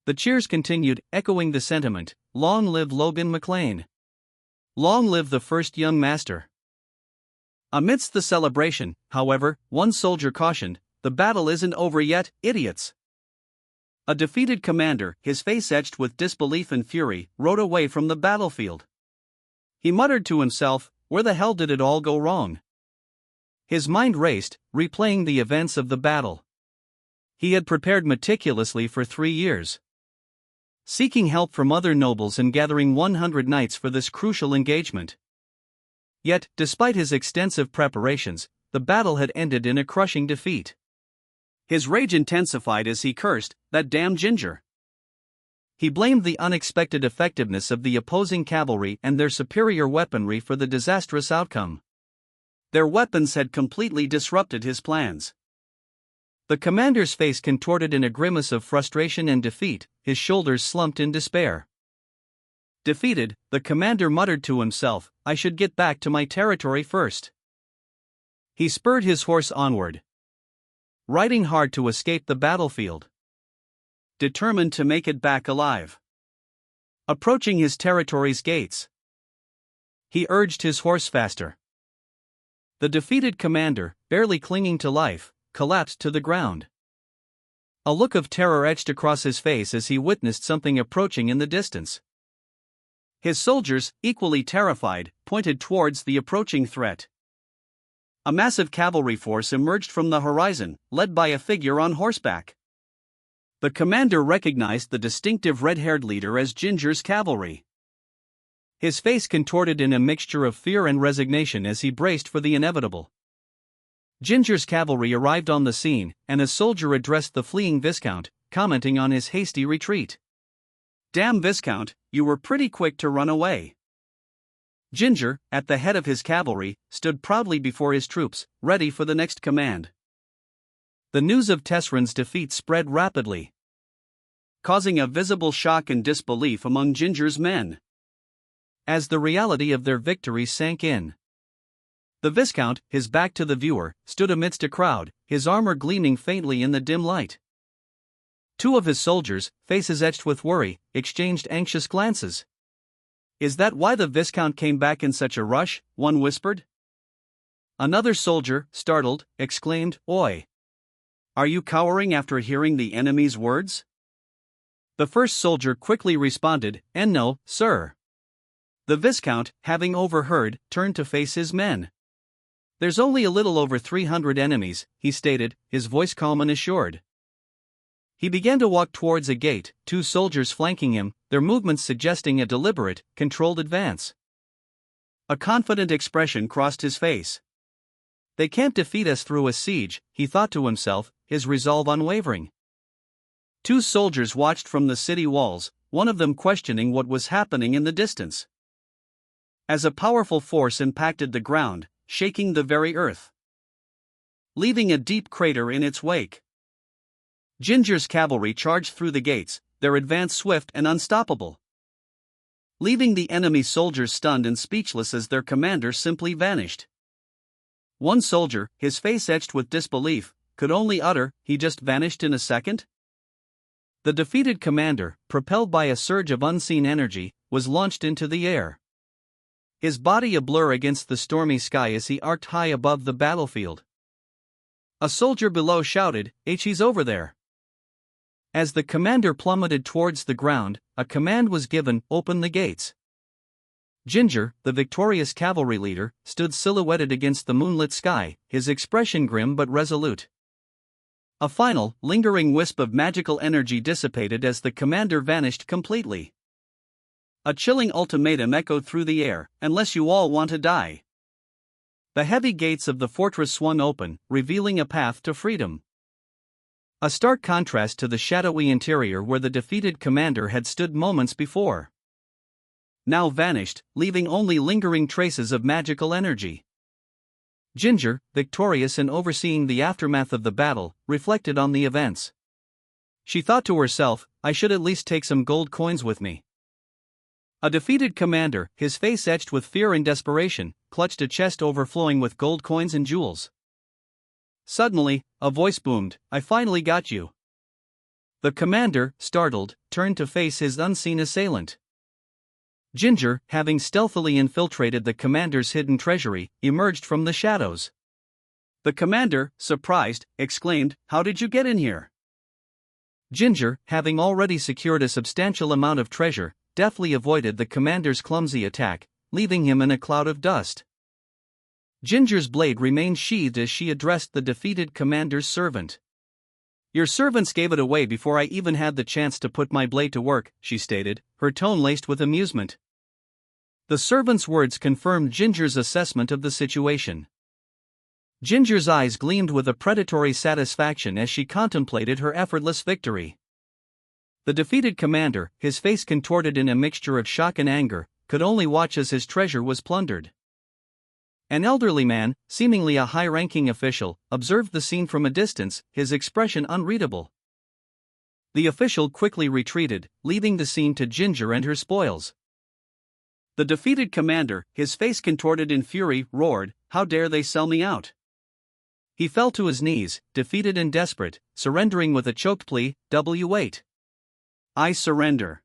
S1: The cheers continued, echoing the sentiment, "Long live Logan McLean. Long live the first young master." Amidst the celebration, however, one soldier cautioned, "The battle isn't over yet, idiots." A defeated commander, his face etched with disbelief and fury, rode away from the battlefield. He muttered to himself, "Where the hell did it all go wrong?" His mind raced, replaying the events of the battle. He had prepared meticulously for 3 years, seeking help from other nobles and gathering 100 knights for this crucial engagement. Yet, despite his extensive preparations, the battle had ended in a crushing defeat. His rage intensified as he cursed, "That damn Ginger." He blamed the unexpected effectiveness of the opposing cavalry and their superior weaponry for the disastrous outcome. Their weapons had completely disrupted his plans. The commander's face contorted in a grimace of frustration and defeat, his shoulders slumped in despair. Defeated, the commander muttered to himself, "I should get back to my territory first." He spurred his horse onward, riding hard to escape the battlefield, determined to make it back alive. Approaching his territory's gates, he urged his horse faster. The defeated commander, barely clinging to life, collapsed to the ground. A look of terror etched across his face as he witnessed something approaching in the distance. His soldiers, equally terrified, pointed towards the approaching threat. A massive cavalry force emerged from the horizon, led by a figure on horseback. The commander recognized the distinctive red-haired leader as Ginger's cavalry. His face contorted in a mixture of fear and resignation as he braced for the inevitable. Ginger's cavalry arrived on the scene, and a soldier addressed the fleeing Viscount, commenting on his hasty retreat. "Damn Viscount, you were pretty quick to run away." Ginger, at the head of his cavalry, stood proudly before his troops, ready for the next command. The news of Tessrin's defeat spread rapidly, causing a visible shock and disbelief among Ginger's men. As the reality of their victory sank in, the Viscount, his back to the viewer, stood amidst a crowd, his armor gleaming faintly in the dim light. 2 of his soldiers, faces etched with worry, exchanged anxious glances. "Is that why the Viscount came back in such a rush?" one whispered. Another soldier, startled, exclaimed, "Oi! Are you cowering after hearing the enemy's words?" The first soldier quickly responded, "No, sir." The Viscount, having overheard, turned to face his men. "There's only a little over 300 enemies," he stated, his voice calm and assured. He began to walk towards a gate, 2 soldiers flanking him, their movements suggesting a deliberate, controlled advance. A confident expression crossed his face. "They can't defeat us through a siege," he thought to himself, his resolve unwavering. 2 soldiers watched from the city walls, one of them questioning what was happening in the distance. As a powerful force impacted the ground, shaking the very earth, leaving a deep crater in its wake. Ginger's cavalry charged through the gates, their advance swift and unstoppable, leaving the enemy soldiers stunned and speechless as their commander simply vanished. One soldier, his face etched with disbelief, could only utter, "He just vanished in a second?" The defeated commander, propelled by a surge of unseen energy, was launched into the air. His body a blur against the stormy sky as he arced high above the battlefield. A soldier below shouted, "He's over there." As the commander plummeted towards the ground, a command was given, "Open the gates." Ginger, the victorious cavalry leader, stood silhouetted against the moonlit sky, his expression grim but resolute. A final, lingering wisp of magical energy dissipated as the commander vanished completely. A chilling ultimatum echoed through the air, "Unless you all want to die." The heavy gates of the fortress swung open, revealing a path to freedom. A stark contrast to the shadowy interior where the defeated commander had stood moments before. Now vanished, leaving only lingering traces of magical energy. Ginger, victorious and overseeing the aftermath of the battle, reflected on the events. She thought to herself, "I should at least take some gold coins with me." A defeated commander, his face etched with fear and desperation, clutched a chest overflowing with gold coins and jewels. Suddenly, a voice boomed, "I finally got you." The commander, startled, turned to face his unseen assailant. Ginger, having stealthily infiltrated the commander's hidden treasury, emerged from the shadows. The commander, surprised, exclaimed, "How did you get in here?" Ginger, having already secured a substantial amount of treasure, deftly avoided the commander's clumsy attack, leaving him in a cloud of dust. Ginger's blade remained sheathed as she addressed the defeated commander's servant. "Your servants gave it away before I even had the chance to put my blade to work," she stated, her tone laced with amusement. The servant's words confirmed Ginger's assessment of the situation. Ginger's eyes gleamed with a predatory satisfaction as she contemplated her effortless victory. The defeated commander, his face contorted in a mixture of shock and anger, could only watch as his treasure was plundered. An elderly man, seemingly a high-ranking official, observed the scene from a distance, his expression unreadable. The official quickly retreated, leaving the scene to Ginger and her spoils. The defeated commander, his face contorted in fury, roared, "How dare they sell me out?" He fell to his knees, defeated and desperate, surrendering with a choked plea, "Wait. I surrender."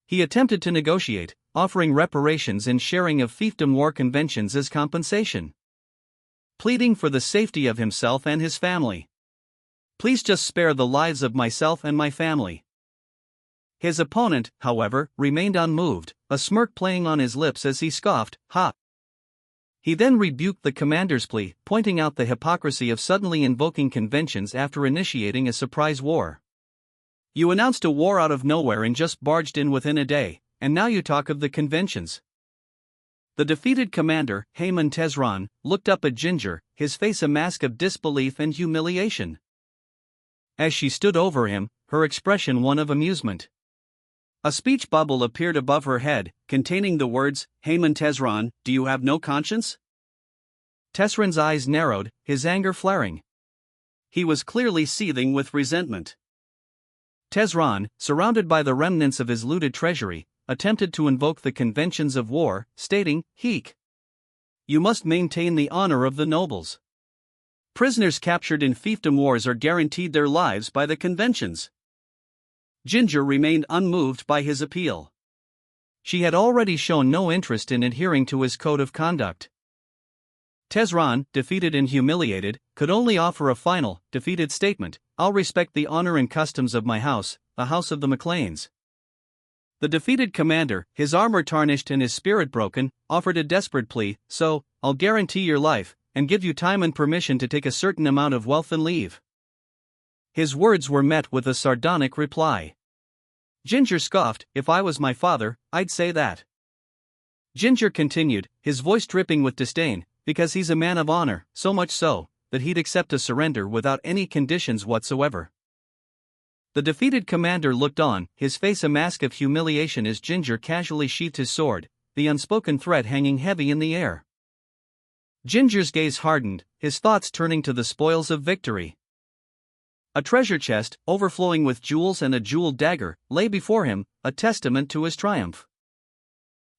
S1: He attempted to negotiate, offering reparations and sharing of fiefdom war conventions as compensation. Pleading for the safety of himself and his family. "Please just spare the lives of myself and my family." His opponent, however, remained unmoved, a smirk playing on his lips as he scoffed, "Ha!" He then rebuked the commander's plea, pointing out the hypocrisy of suddenly invoking conventions after initiating a surprise war. "You announced a war out of nowhere and just barged in within a day, and now you talk of the conventions." The defeated commander, Haman Tezran, looked up at Ginger, his face a mask of disbelief and humiliation. As she stood over him, her expression one of amusement. A speech bubble appeared above her head, containing the words, "Haman Tezran, do you have no conscience?" Tezran's eyes narrowed, his anger flaring. He was clearly seething with resentment. Tezran, surrounded by the remnants of his looted treasury, attempted to invoke the conventions of war, stating, "Heek! You must maintain the honor of the nobles. Prisoners captured in fiefdom wars are guaranteed their lives by the conventions." Ginger remained unmoved by his appeal. She had already shown no interest in adhering to his code of conduct. Tezran, defeated and humiliated, could only offer a final, defeated statement, "I'll respect the honor and customs of my house, the house of the McLeans." The defeated commander, his armor tarnished and his spirit broken, offered a desperate plea, "So, I'll guarantee your life, and give you time and permission to take a certain amount of wealth and leave." His words were met with a sardonic reply. Ginger scoffed, "If I was my father, I'd say that." Ginger continued, his voice dripping with disdain, "Because he's a man of honor, so much so, that he'd accept a surrender without any conditions whatsoever." The defeated commander looked on, his face a mask of humiliation as Ginger casually sheathed his sword, the unspoken threat hanging heavy in the air. Ginger's gaze hardened, his thoughts turning to the spoils of victory. A treasure chest, overflowing with jewels and a jeweled dagger, lay before him, a testament to his triumph.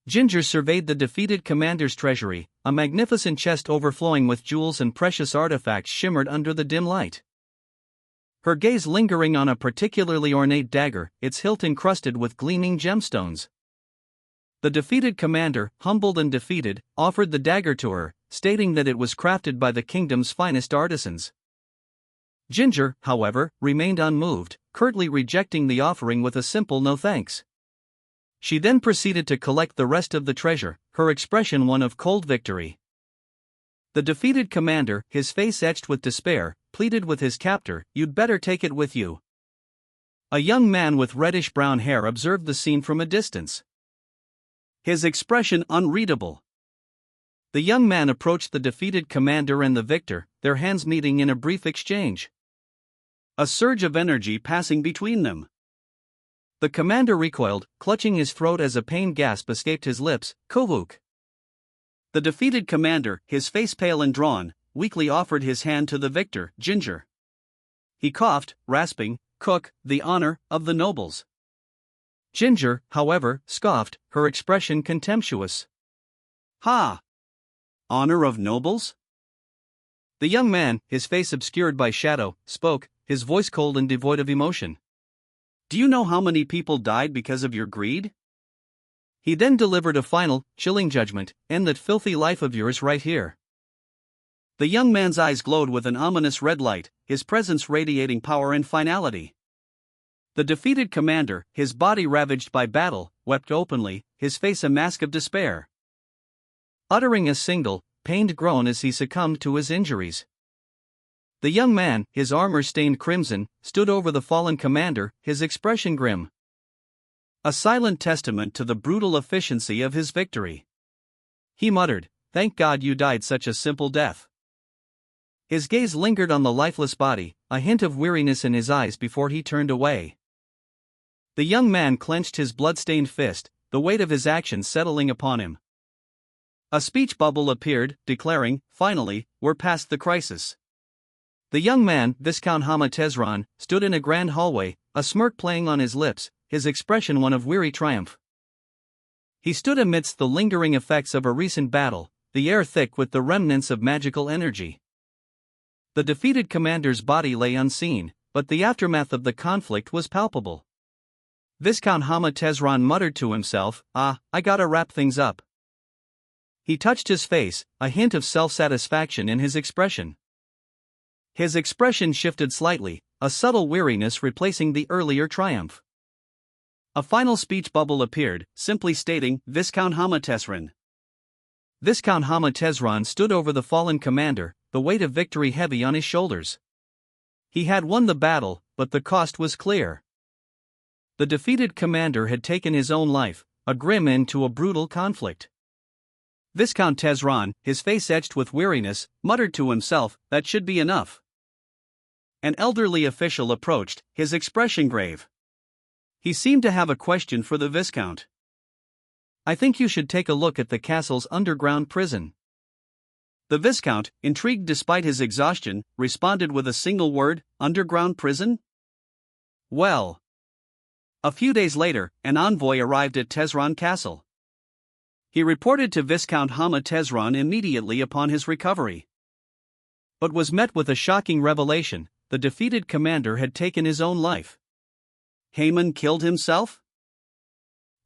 S1: Ginger surveyed the defeated commander's treasury. A magnificent chest overflowing with jewels and precious artifacts shimmered under the dim light. Her gaze lingering on a particularly ornate dagger, its hilt encrusted with gleaming gemstones. The defeated commander, humbled and defeated, offered the dagger to her, stating that it was crafted by the kingdom's finest artisans. Ginger, however, remained unmoved, curtly rejecting the offering with a simple no thanks. She then proceeded to collect the rest of the treasure, her expression one of cold victory. The defeated commander, his face etched with despair, pleaded with his captor, "You'd better take it with you." A young man with reddish-brown hair observed the scene from a distance, his expression unreadable. The young man approached the defeated commander and the victor, their hands meeting in a brief exchange. A surge of energy passing between them. The commander recoiled, clutching his throat as a pained gasp escaped his lips. "Kovuk." The defeated commander, his face pale and drawn, weakly offered his hand to the victor, Ginger. He coughed, rasping, "Cook, the honor of the nobles." Ginger, however, scoffed, her expression contemptuous. "Ha! Honor of nobles?" The young man, his face obscured by shadow, spoke, his voice cold and devoid of emotion. "Do you know how many people died because of your greed?" He then delivered a final, chilling judgment: "End that filthy life of yours right here." The young man's eyes glowed with an ominous red light, his presence radiating power and finality. The defeated commander, his body ravaged by battle, wept openly, his face a mask of despair, uttering a single, pained groan as he succumbed to his injuries. The young man, his armor stained crimson, stood over the fallen commander, his expression grim. A silent testament to the brutal efficiency of his victory. He muttered, "Thank God you died such a simple death." His gaze lingered on the lifeless body, a hint of weariness in his eyes before he turned away. The young man clenched his blood-stained fist, the weight of his actions settling upon him. A speech bubble appeared, declaring, "Finally, we're past the crisis." The young man, Viscount Hamatezran, stood in a grand hallway, a smirk playing on his lips, his expression one of weary triumph. He stood amidst the lingering effects of a recent battle, the air thick with the remnants of magical energy. The defeated commander's body lay unseen, but the aftermath of the conflict was palpable. Viscount Hamatezran muttered to himself, "I gotta wrap things up." He touched his face, a hint of self-satisfaction in his expression. His expression shifted slightly, a subtle weariness replacing the earlier triumph. A final speech bubble appeared, simply stating, "Viscount Hamatezran." Viscount Hamatezran stood over the fallen commander, the weight of victory heavy on his shoulders. He had won the battle, but the cost was clear. The defeated commander had taken his own life, a grim end to a brutal conflict. Viscount Tezran, his face etched with weariness, muttered to himself, "That should be enough." An elderly official approached, his expression grave. He seemed to have a question for the Viscount. "I think you should take a look at the castle's underground prison." The Viscount, intrigued despite his exhaustion, responded with a single word, "Underground prison?" Well. A few days later, an envoy arrived at Tezran Castle. He reported to Viscount Hamatezran immediately upon his recovery, but was met with a shocking revelation: the defeated commander had taken his own life. Haman killed himself?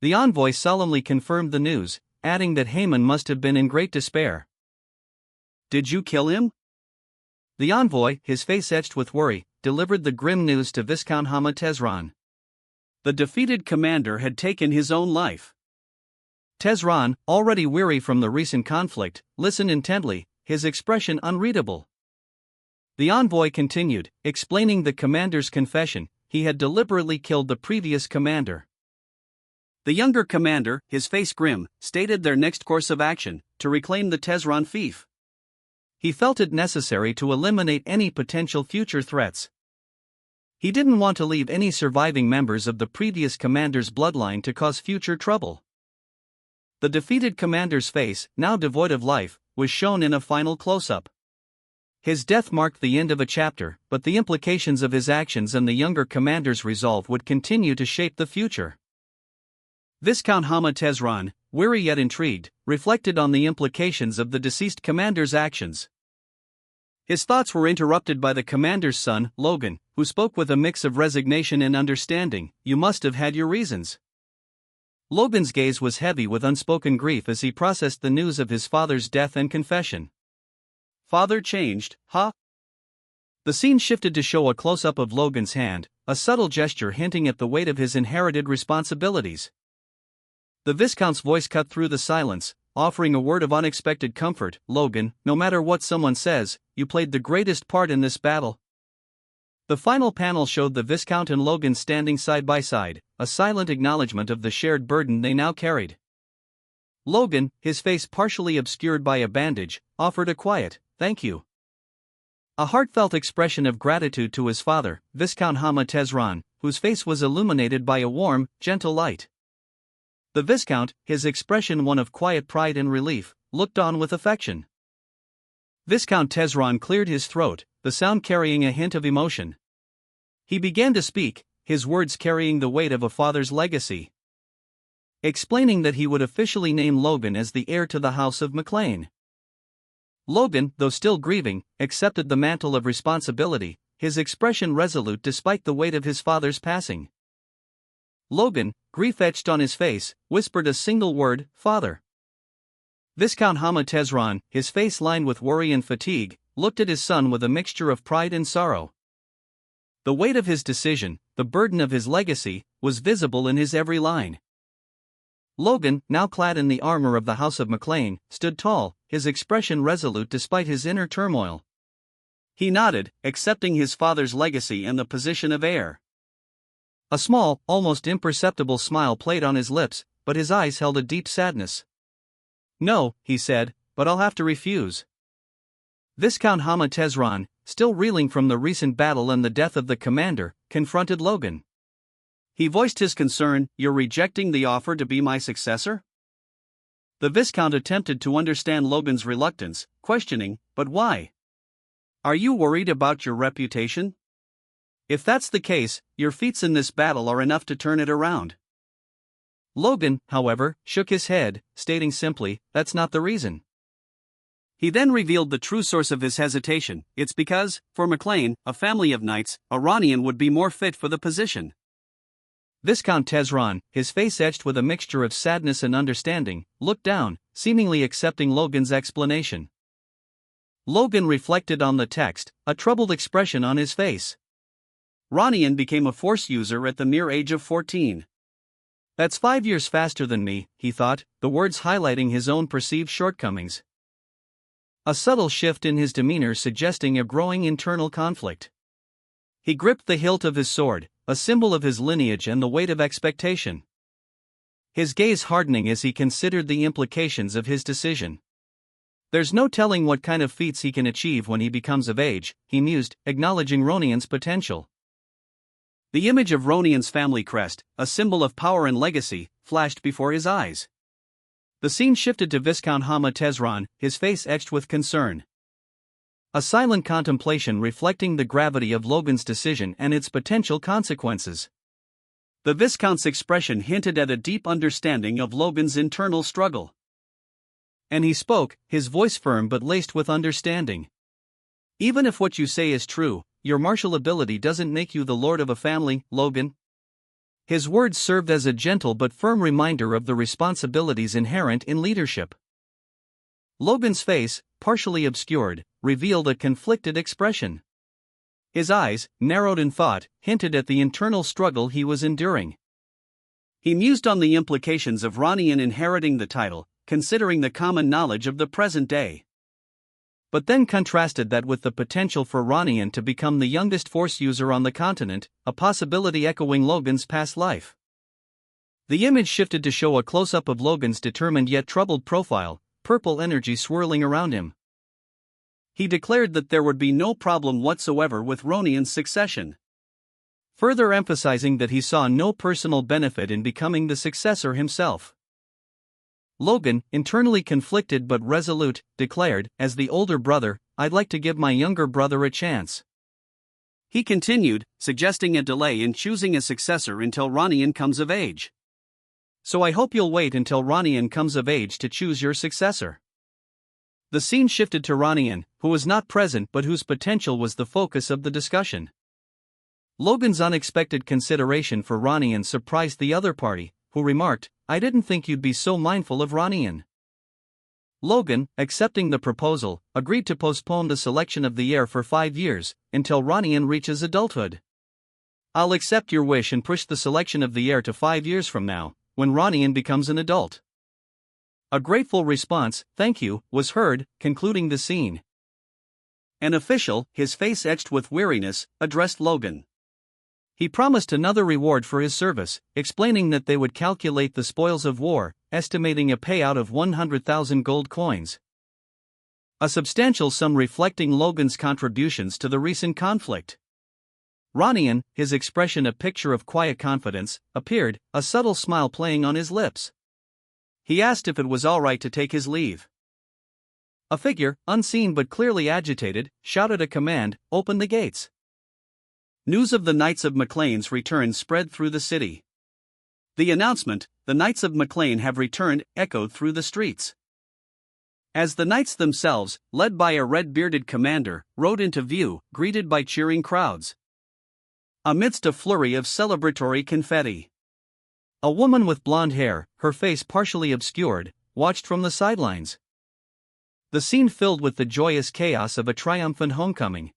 S1: The envoy solemnly confirmed the news, adding that Haman must have been in great despair. "Did you kill him?" The envoy, his face etched with worry, delivered the grim news to Viscount Hamatezran. The defeated commander had taken his own life. Tezran, already weary from the recent conflict, listened intently, his expression unreadable. The envoy continued, explaining the commander's confession: he had deliberately killed the previous commander. The younger commander, his face grim, stated their next course of action: to reclaim the Tezran fief. He felt it necessary to eliminate any potential future threats. He didn't want to leave any surviving members of the previous commander's bloodline to cause future trouble. The defeated commander's face, now devoid of life, was shown in a final close-up. His death marked the end of a chapter, but the implications of his actions and the younger commander's resolve would continue to shape the future. Viscount Hamatezran, weary yet intrigued, reflected on the implications of the deceased commander's actions. His thoughts were interrupted by the commander's son, Logan, who spoke with a mix of resignation and understanding. "You must have had your reasons." Logan's gaze was heavy with unspoken grief as he processed the news of his father's death and confession. "Father changed, huh?" The scene shifted to show a close-up of Logan's hand, a subtle gesture hinting at the weight of his inherited responsibilities. The Viscount's voice cut through the silence, offering a word of unexpected comfort. "Logan, no matter what someone says, you played the greatest part in this battle." The final panel showed the Viscount and Logan standing side by side, a silent acknowledgement of the shared burden they now carried. Logan, his face partially obscured by a bandage, offered a quiet, "Thank you." A heartfelt expression of gratitude to his father, Viscount Hama Tezran, whose face was illuminated by a warm, gentle light. The Viscount, his expression one of quiet pride and relief, looked on with affection. Viscount Tezran cleared his throat, the sound carrying a hint of emotion. He began to speak, his words carrying the weight of a father's legacy. Explaining that he would officially name Logan as the heir to the House of McLean. Logan, though still grieving, accepted the mantle of responsibility, his expression resolute despite the weight of his father's passing. Logan, grief etched on his face, whispered a single word, "Father." Viscount Hama Tezran, his face lined with worry and fatigue, looked at his son with a mixture of pride and sorrow. The weight of his decision, the burden of his legacy, was visible in his every line. Logan, now clad in the armor of the House of McLean, stood tall, his expression resolute despite his inner turmoil. He nodded, accepting his father's legacy and the position of heir. A small, almost imperceptible smile played on his lips, but his eyes held a deep sadness. "No," he said, "but I'll have to refuse." Viscount Hama Tezran, still reeling from the recent battle and the death of the commander, confronted Logan. He voiced his concern. "You're rejecting the offer to be my successor?" The Viscount attempted to understand Logan's reluctance, questioning, "But why? Are you worried about your reputation? If that's the case, your feats in this battle are enough to turn it around." Logan, however, shook his head, stating simply, "That's not the reason." He then revealed the true source of his hesitation. "It's because, for McLean, a family of knights, Iranian would be more fit for the position." Viscount Tezran, his face etched with a mixture of sadness and understanding, looked down, seemingly accepting Logan's explanation. Logan reflected on the text, a troubled expression on his face. Ranian became a Force user at the mere age of 14. "That's 5 years faster than me," he thought, the words highlighting his own perceived shortcomings. A subtle shift in his demeanor suggesting a growing internal conflict. He gripped the hilt of his sword, a symbol of his lineage and the weight of expectation. His gaze hardening as he considered the implications of his decision. "There's no telling what kind of feats he can achieve when he becomes of age," he mused, acknowledging Ronian's potential. The image of Ronian's family crest, a symbol of power and legacy, flashed before his eyes. The scene shifted to Viscount Hama Tezran, his face etched with concern. A silent contemplation reflecting the gravity of Logan's decision and its potential consequences. The Viscount's expression hinted at a deep understanding of Logan's internal struggle. And he spoke, his voice firm but laced with understanding. "Even if what you say is true, your martial ability doesn't make you the lord of a family, Logan." His words served as a gentle but firm reminder of the responsibilities inherent in leadership. Logan's face, partially obscured, revealed a conflicted expression. His eyes, narrowed in thought, hinted at the internal struggle he was enduring. He mused on the implications of Ranian inheriting the title, considering the common knowledge of the present day. But then contrasted that with the potential for Ranian to become the youngest Force user on the continent, a possibility echoing Logan's past life. The image shifted to show a close-up of Logan's determined yet troubled profile, purple energy swirling around him. He declared that there would be no problem whatsoever with Ronian's succession, further emphasizing that he saw no personal benefit in becoming the successor himself. Logan, internally conflicted but resolute, declared, "As the older brother, I'd like to give my younger brother a chance." He continued, suggesting a delay in choosing a successor until Ranian comes of age. So I hope you'll wait until Ronian comes of age to choose your successor. The scene shifted to Ronian, who was not present but whose potential was the focus of the discussion. Logan's unexpected consideration for Ronian surprised the other party, who remarked, "I didn't think you'd be so mindful of Ronian." Logan, accepting the proposal, agreed to postpone the selection of the heir for 5 years, until Ronian reaches adulthood. "I'll accept your wish and push the selection of the heir to 5 years from now, when Ronian becomes an adult." A grateful response, "Thank you," was heard, concluding the scene. An official, his face etched with weariness, addressed Logan. He promised another reward for his service, explaining that they would calculate the spoils of war, estimating a payout of 100,000 gold coins. A substantial sum reflecting Logan's contributions to the recent conflict. Ronian, his expression a picture of quiet confidence, appeared, a subtle smile playing on his lips. He asked if it was all right to take his leave. A figure, unseen but clearly agitated, shouted a command, "Open the gates." News of the Knights of Maclean's return spread through the city. The announcement, "The Knights of Maclean have returned," echoed through the streets. As the knights themselves, led by a red-bearded commander, rode into view, greeted by cheering crowds. Amidst a flurry of celebratory confetti, a woman with blonde hair, her face partially obscured, watched from the sidelines. The scene filled with the joyous chaos of a triumphant homecoming.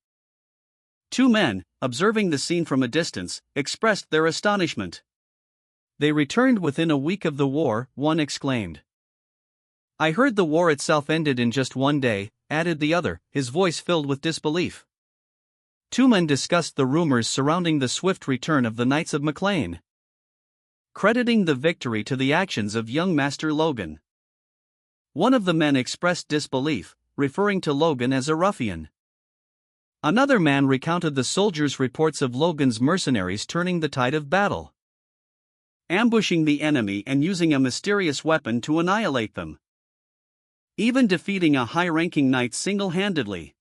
S1: Two men, observing the scene from a distance, expressed their astonishment. "They returned within a week of the war," one exclaimed. "I heard the war itself ended in just 1 day," added the other, his voice filled with disbelief. Two men discussed the rumors surrounding the swift return of the Knights of Maclean, crediting the victory to the actions of young Master Logan. One of the men expressed disbelief, referring to Logan as a ruffian. Another man recounted the soldiers' reports of Logan's mercenaries turning the tide of battle, ambushing the enemy and using a mysterious weapon to annihilate them, even defeating a high-ranking knight single-handedly.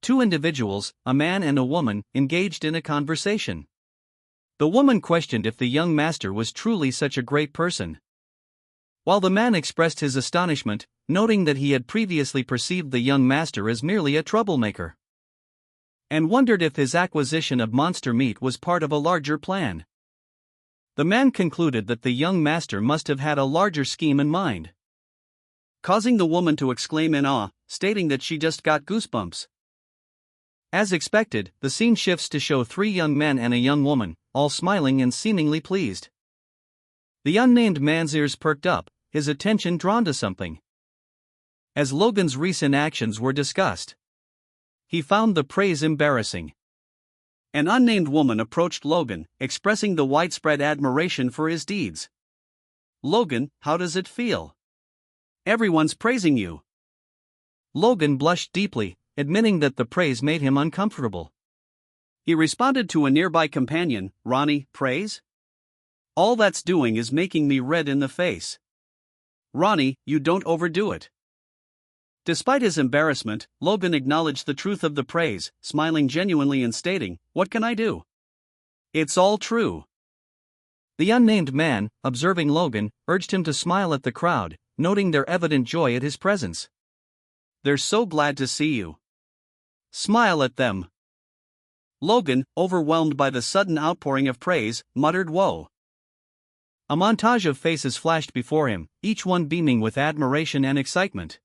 S1: Two individuals, a man and a woman, engaged in a conversation. The woman questioned if the young master was truly such a great person, while the man expressed his astonishment, noting that he had previously perceived the young master as merely a troublemaker, and wondered if his acquisition of monster meat was part of a larger plan. The man concluded that the young master must have had a larger scheme in mind, causing the woman to exclaim in awe, stating that she just got goosebumps. As expected, the scene shifts to show 3 young men and a young woman, all smiling and seemingly pleased. The unnamed man's ears perked up, his attention drawn to something. As Logan's recent actions were discussed, he found the praise embarrassing. An unnamed woman approached Logan, expressing the widespread admiration for his deeds. "Logan, how does it feel? Everyone's praising you." Logan blushed deeply, admitting that the praise made him uncomfortable. He responded to a nearby companion, "Ronnie, praise? All that's doing is making me red in the face. Ronnie, you don't overdo it." Despite his embarrassment, Logan acknowledged the truth of the praise, smiling genuinely and stating, "What can I do? It's all true." The unnamed man, observing Logan, urged him to smile at the crowd, noting their evident joy at his presence. "They're so glad to see you. Smile at them." Logan, overwhelmed by the sudden outpouring of praise, muttered "Whoa." A montage of faces flashed before him, each one beaming with admiration and excitement.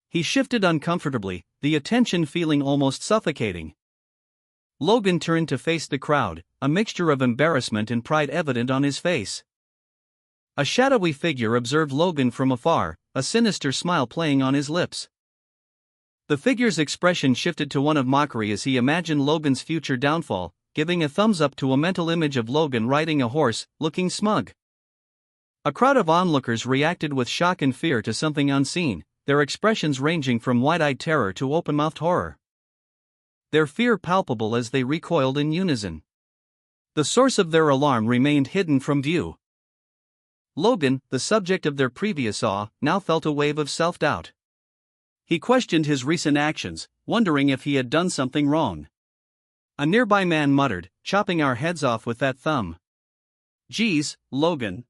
S1: He shifted uncomfortably, the attention feeling almost suffocating. Logan turned to face the crowd, a mixture of embarrassment and pride evident on his face. A shadowy figure observed Logan from afar, a sinister smile playing on his lips. The figure's expression shifted to one of mockery as he imagined Logan's future downfall, giving a thumbs up to a mental image of Logan riding a horse, looking smug. A crowd of onlookers reacted with shock and fear to something unseen, their expressions ranging from wide-eyed terror to open-mouthed horror, their fear palpable as they recoiled in unison. The source of their alarm remained hidden from view. Logan, the subject of their previous awe, now felt a wave of self-doubt. He questioned his recent actions, wondering if he had done something wrong. A nearby man muttered, "Chopping our heads off with that thumb." "Geez, Logan.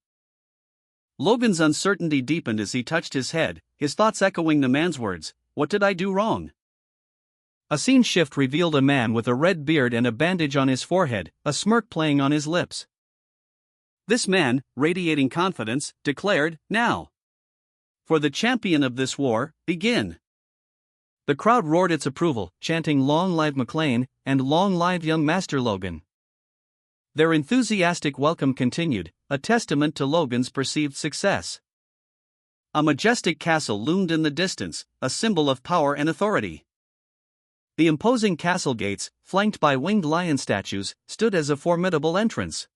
S1: Logan's uncertainty deepened as he touched his head, his thoughts echoing the man's words, "What did I do wrong?" A scene shift revealed a man with a red beard and a bandage on his forehead, a smirk playing on his lips. This man, radiating confidence, declared, "Now! For the champion of this war, begin!" The crowd roared its approval, chanting "Long live McLean," and "Long live young Master Logan." Their enthusiastic welcome continued, a testament to Logan's perceived success. A majestic castle loomed in the distance, a symbol of power and authority. The imposing castle gates, flanked by winged lion statues, stood as a formidable entrance.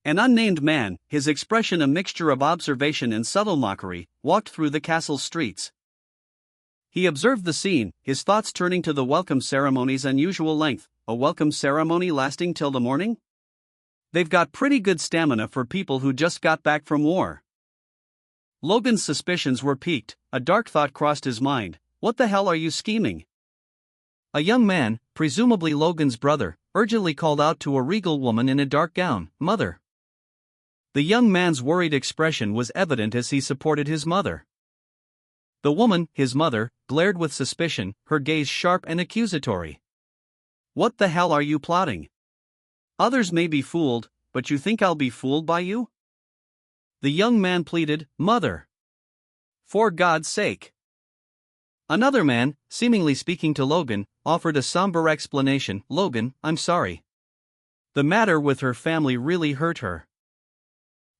S1: An unnamed man, his expression a mixture of observation and subtle mockery, walked through the castle's streets. He observed the scene, his thoughts turning to the welcome ceremony's unusual length. A welcome ceremony lasting till the morning? They've got pretty good stamina for people who just got back from war. Logan's suspicions were piqued, a dark thought crossed his mind. What the hell are you scheming? A young man, presumably Logan's brother, urgently called out to a regal woman in a dark gown, "Mother." The young man's worried expression was evident as he supported his mother. The woman, his mother, glared with suspicion, her gaze sharp and accusatory. "What the hell are you plotting? Others may be fooled, but you think I'll be fooled by you?" The young man pleaded, "Mother! For God's sake!" Another man, seemingly speaking to Logan, offered a somber explanation. "Logan, I'm sorry. The matter with her family really hurt her."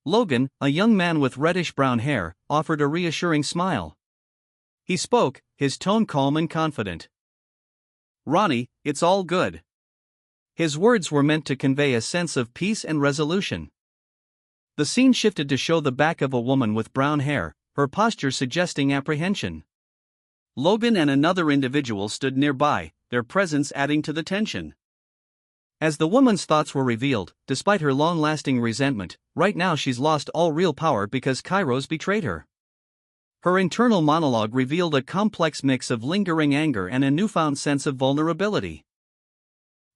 S1: Logan, a young man with reddish-brown hair, offered a reassuring smile. He spoke, his tone calm and confident. "Ronnie, it's all good." His words were meant to convey a sense of peace and resolution. The scene shifted to show the back of a woman with brown hair, her posture suggesting apprehension. Logan and another individual stood nearby, their presence adding to the tension. As the woman's thoughts were revealed, despite her long-lasting resentment, right now she's lost all real power because Kairos betrayed her. Her internal monologue revealed a complex mix of lingering anger and a newfound sense of vulnerability.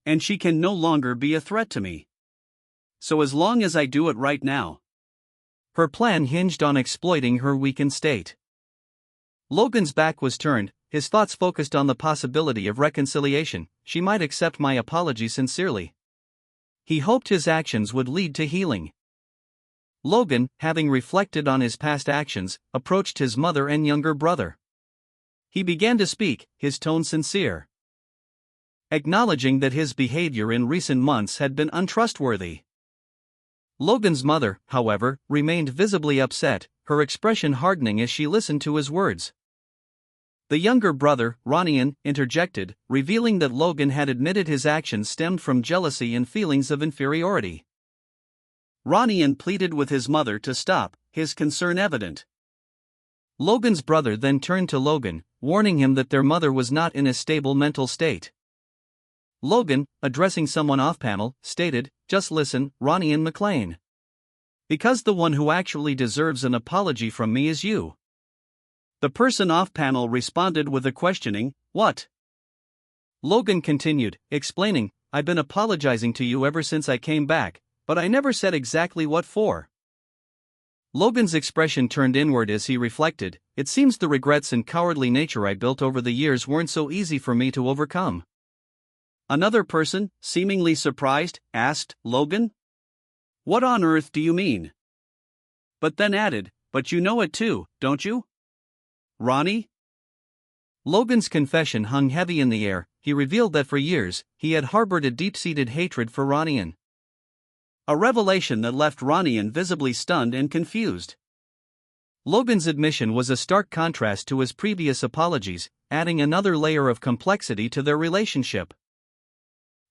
S1: "And she can no longer be a threat to me. So as long as I do it right now." Her plan hinged on exploiting her weakened state. Logan's back was turned, his thoughts focused on the possibility of reconciliation. "She might accept my apology sincerely." He hoped his actions would lead to healing. Logan, having reflected on his past actions, approached his mother and younger brother. He began to speak, his tone sincere, acknowledging that his behavior in recent months had been untrustworthy. Logan's mother, however, remained visibly upset, her expression hardening as she listened to his words. The younger brother, Ronian, interjected, revealing that Logan had admitted his actions stemmed from jealousy and feelings of inferiority. Ronian pleaded with his mother to stop, his concern evident. Logan's brother then turned to Logan, warning him that their mother was not in a stable mental state. Logan, addressing someone off-panel, stated, "Just listen, Ronian McLean. Because the one who actually deserves an apology from me is you." The person off-panel responded with a questioning, "What?" Logan continued, explaining, "I've been apologizing to you ever since I came back, but I never said exactly what for." Logan's expression turned inward as he reflected, "It seems the regrets and cowardly nature I built over the years weren't so easy for me to overcome." Another person, seemingly surprised, asked, "Logan? What on earth do you mean?" But then added, "But you know it too, don't you? Ronnie?" Logan's confession hung heavy in the air. He revealed that for years, he had harbored a deep-seated hatred for Ronian. A revelation that left Ronian visibly stunned and confused. Logan's admission was a stark contrast to his previous apologies, adding another layer of complexity to their relationship.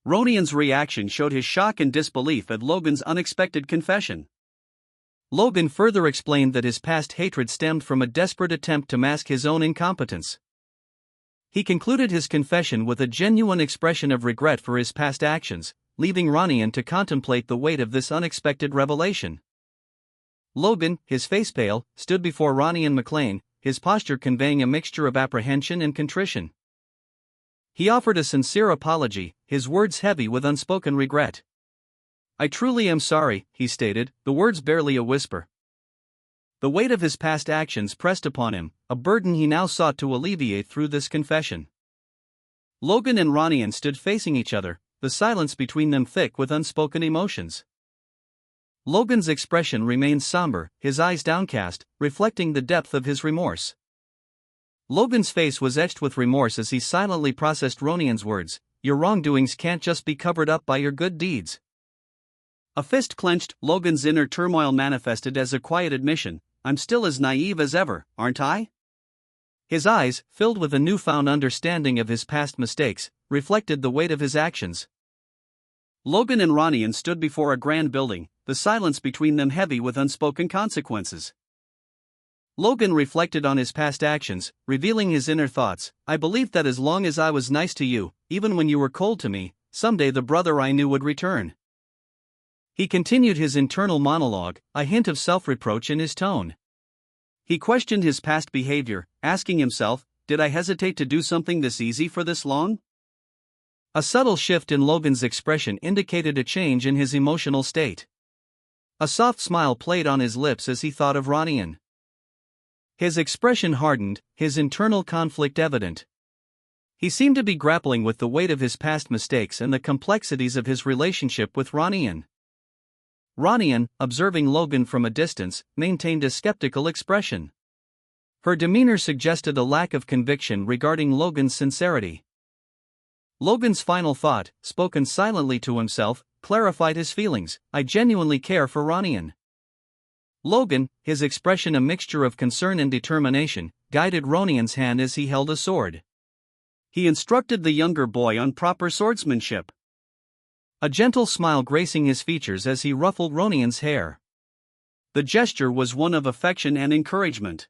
S1: Ronian's reaction showed his shock and disbelief at Logan's unexpected confession. Logan further explained that his past hatred stemmed from a desperate attempt to mask his own incompetence. He concluded his confession with a genuine expression of regret for his past actions, leaving Ronian to contemplate the weight of this unexpected revelation. Logan, his face pale, stood before Ronian McLean, his posture conveying a mixture of apprehension and contrition. He offered a sincere apology, his words heavy with unspoken regret. "I truly am sorry," he stated, the words barely a whisper. The weight of his past actions pressed upon him, a burden he now sought to alleviate through this confession. Logan and Ronian stood facing each other, the silence between them thick with unspoken emotions. Logan's expression remained somber, his eyes downcast, reflecting the depth of his remorse. Logan's face was etched with remorse as he silently processed Ronian's words, "Your wrongdoings can't just be covered up by your good deeds." A fist clenched, Logan's inner turmoil manifested as a quiet admission, "I'm still as naive as ever, aren't I?" His eyes, filled with a newfound understanding of his past mistakes, reflected the weight of his actions. Logan and Ronian stood before a grand building, the silence between them heavy with unspoken consequences. Logan reflected on his past actions, revealing his inner thoughts. "I believed that as long as I was nice to you, even when you were cold to me, someday the brother I knew would return." He continued his internal monologue, a hint of self-reproach in his tone. He questioned his past behavior, asking himself, "Did I hesitate to do something this easy for this long?" A subtle shift in Logan's expression indicated a change in his emotional state. A soft smile played on his lips as he thought of Ronian. His expression hardened, his internal conflict evident. He seemed to be grappling with the weight of his past mistakes and the complexities of his relationship with Ronian. Ronian, observing Logan from a distance, maintained a skeptical expression. Her demeanor suggested a lack of conviction regarding Logan's sincerity. Logan's final thought, spoken silently to himself, clarified his feelings. "I genuinely care for Ronian." Logan, his expression a mixture of concern and determination, guided Ronian's hand as he held a sword. He instructed the younger boy on proper swordsmanship. A gentle smile gracing his features as he ruffled Ronian's hair. The gesture was one of affection and encouragement.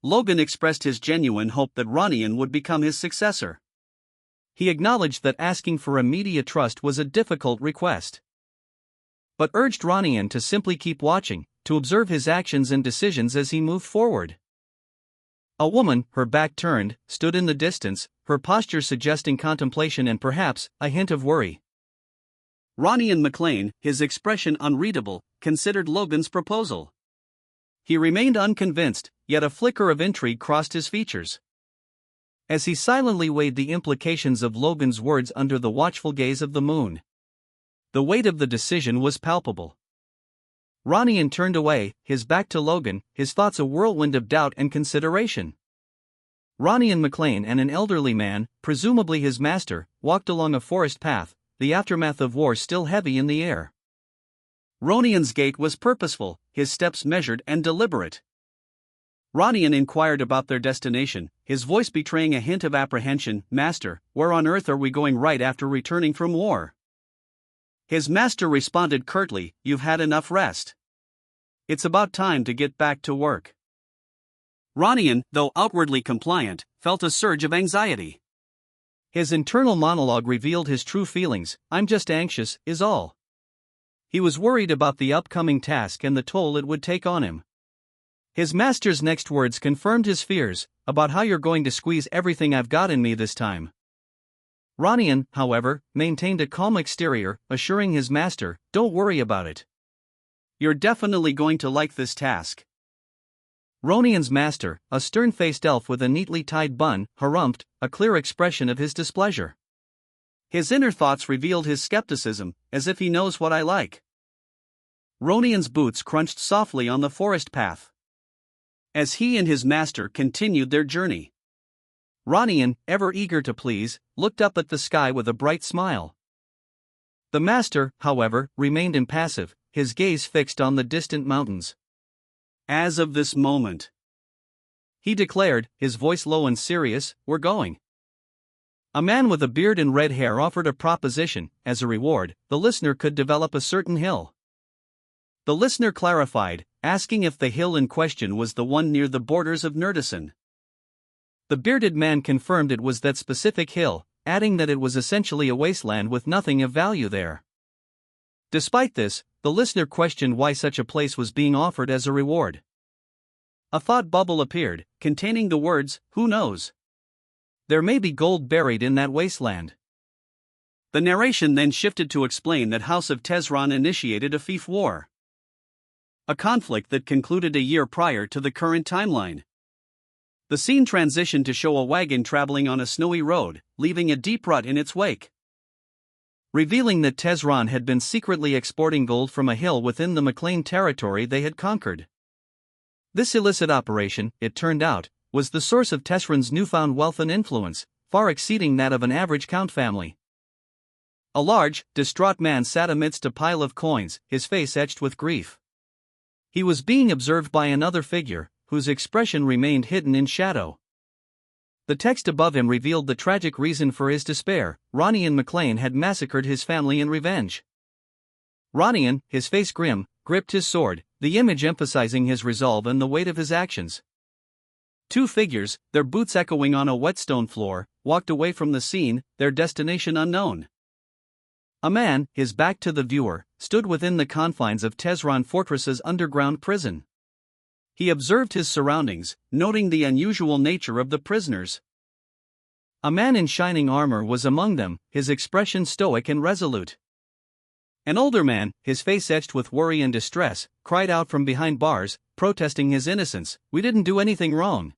S1: Logan expressed his genuine hope that Ronian would become his successor. He acknowledged that asking for immediate trust was a difficult request, but urged Ronian to simply keep watching, to observe his actions and decisions as he moved forward. A woman, her back turned, stood in the distance, her posture suggesting contemplation and perhaps a hint of worry. Ronian McLean, his expression unreadable, considered Logan's proposal. He remained unconvinced, yet a flicker of intrigue crossed his features. As he silently weighed the implications of Logan's words under the watchful gaze of the moon, the weight of the decision was palpable. Ronian turned away, his back to Logan, his thoughts a whirlwind of doubt and consideration. Ronian McLean and an elderly man, presumably his master, walked along a forest path, the aftermath of war still heavy in the air. Ronian's gait was purposeful, his steps measured and deliberate. Ronian inquired about their destination, his voice betraying a hint of apprehension. "Master, where on earth are we going right after returning from war?" His master responded curtly, "You've had enough rest. It's about time to get back to work." Ronian, though outwardly compliant, felt a surge of anxiety. His internal monologue revealed his true feelings. "I'm just anxious, is all." He was worried about the upcoming task and the toll it would take on him. His master's next words confirmed his fears, "About how you're going to squeeze everything I've got in me this time." Ronian, however, maintained a calm exterior, assuring his master, "Don't worry about it. You're definitely going to like this task." Ronian's master, a stern-faced elf with a neatly tied bun, harumphed, a clear expression of his displeasure. His inner thoughts revealed his skepticism, "As if he knows what I like." Ronian's boots crunched softly on the forest path as he and his master continued their journey. Ronian, ever eager to please, looked up at the sky with a bright smile. The master, however, remained impassive, his gaze fixed on the distant mountains. "As of this moment," he declared, his voice low and serious, "we're going." A man with a beard and red hair offered a proposition. As a reward, the listener could develop a certain hill. The listener clarified, asking if the hill in question was the one near the borders of Nerdison. The bearded man confirmed it was that specific hill, adding that it was essentially a wasteland with nothing of value there. Despite this, the listener questioned why such a place was being offered as a reward. A thought bubble appeared, containing the words, "Who knows? There may be gold buried in that wasteland." The narration then shifted to explain that House of Tezron initiated a fief war. a conflict that concluded a year prior to the current timeline. The scene transitioned to show a wagon traveling on a snowy road, leaving a deep rut in its wake, revealing that Tesran had been secretly exporting gold from a hill within the McLean territory they had conquered. This illicit operation, it turned out, was the source of Tesran's newfound wealth and influence, far exceeding that of an average count family. A large, distraught man sat amidst a pile of coins, his face etched with grief. He was being observed by another figure, whose expression remained hidden in shadow. The text above him revealed the tragic reason for his despair. Ronian McLean had massacred his family in revenge. Ronian, his face grim, gripped his sword, the image emphasizing his resolve and the weight of his actions. Two figures, their boots echoing on a wet stone floor, walked away from the scene, their destination unknown. A man, his back to the viewer, stood within the confines of Tesran Fortress's underground prison. He observed his surroundings, noting the unusual nature of the prisoners. A man in shining armor was among them, his expression stoic and resolute. An older man, his face etched with worry and distress, cried out from behind bars, protesting his innocence. "We didn't do anything wrong."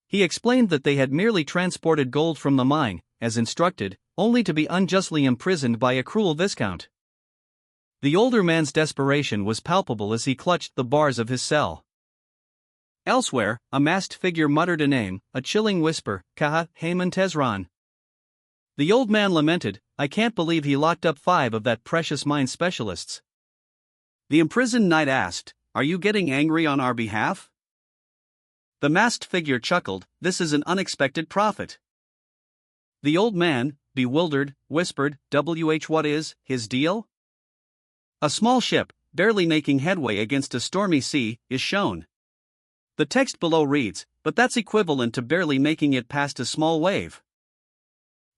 S1: He explained that they had merely transported gold from the mine, as instructed, only to be unjustly imprisoned by a cruel viscount. The older man's desperation was palpable as he clutched the bars of his cell. Elsewhere, a masked figure muttered a name, a chilling whisper, "Kaha, Haman Tesran." The old man lamented, "I can't believe he locked up 5 of that precious mine specialists." The imprisoned knight asked, "Are you getting angry on our behalf?" The masked figure chuckled, "This is an unexpected profit." The old man, bewildered, whispered, What is his deal?" A small ship, barely making headway against a stormy sea, is shown. The text below reads, "But that's equivalent to barely making it past a small wave."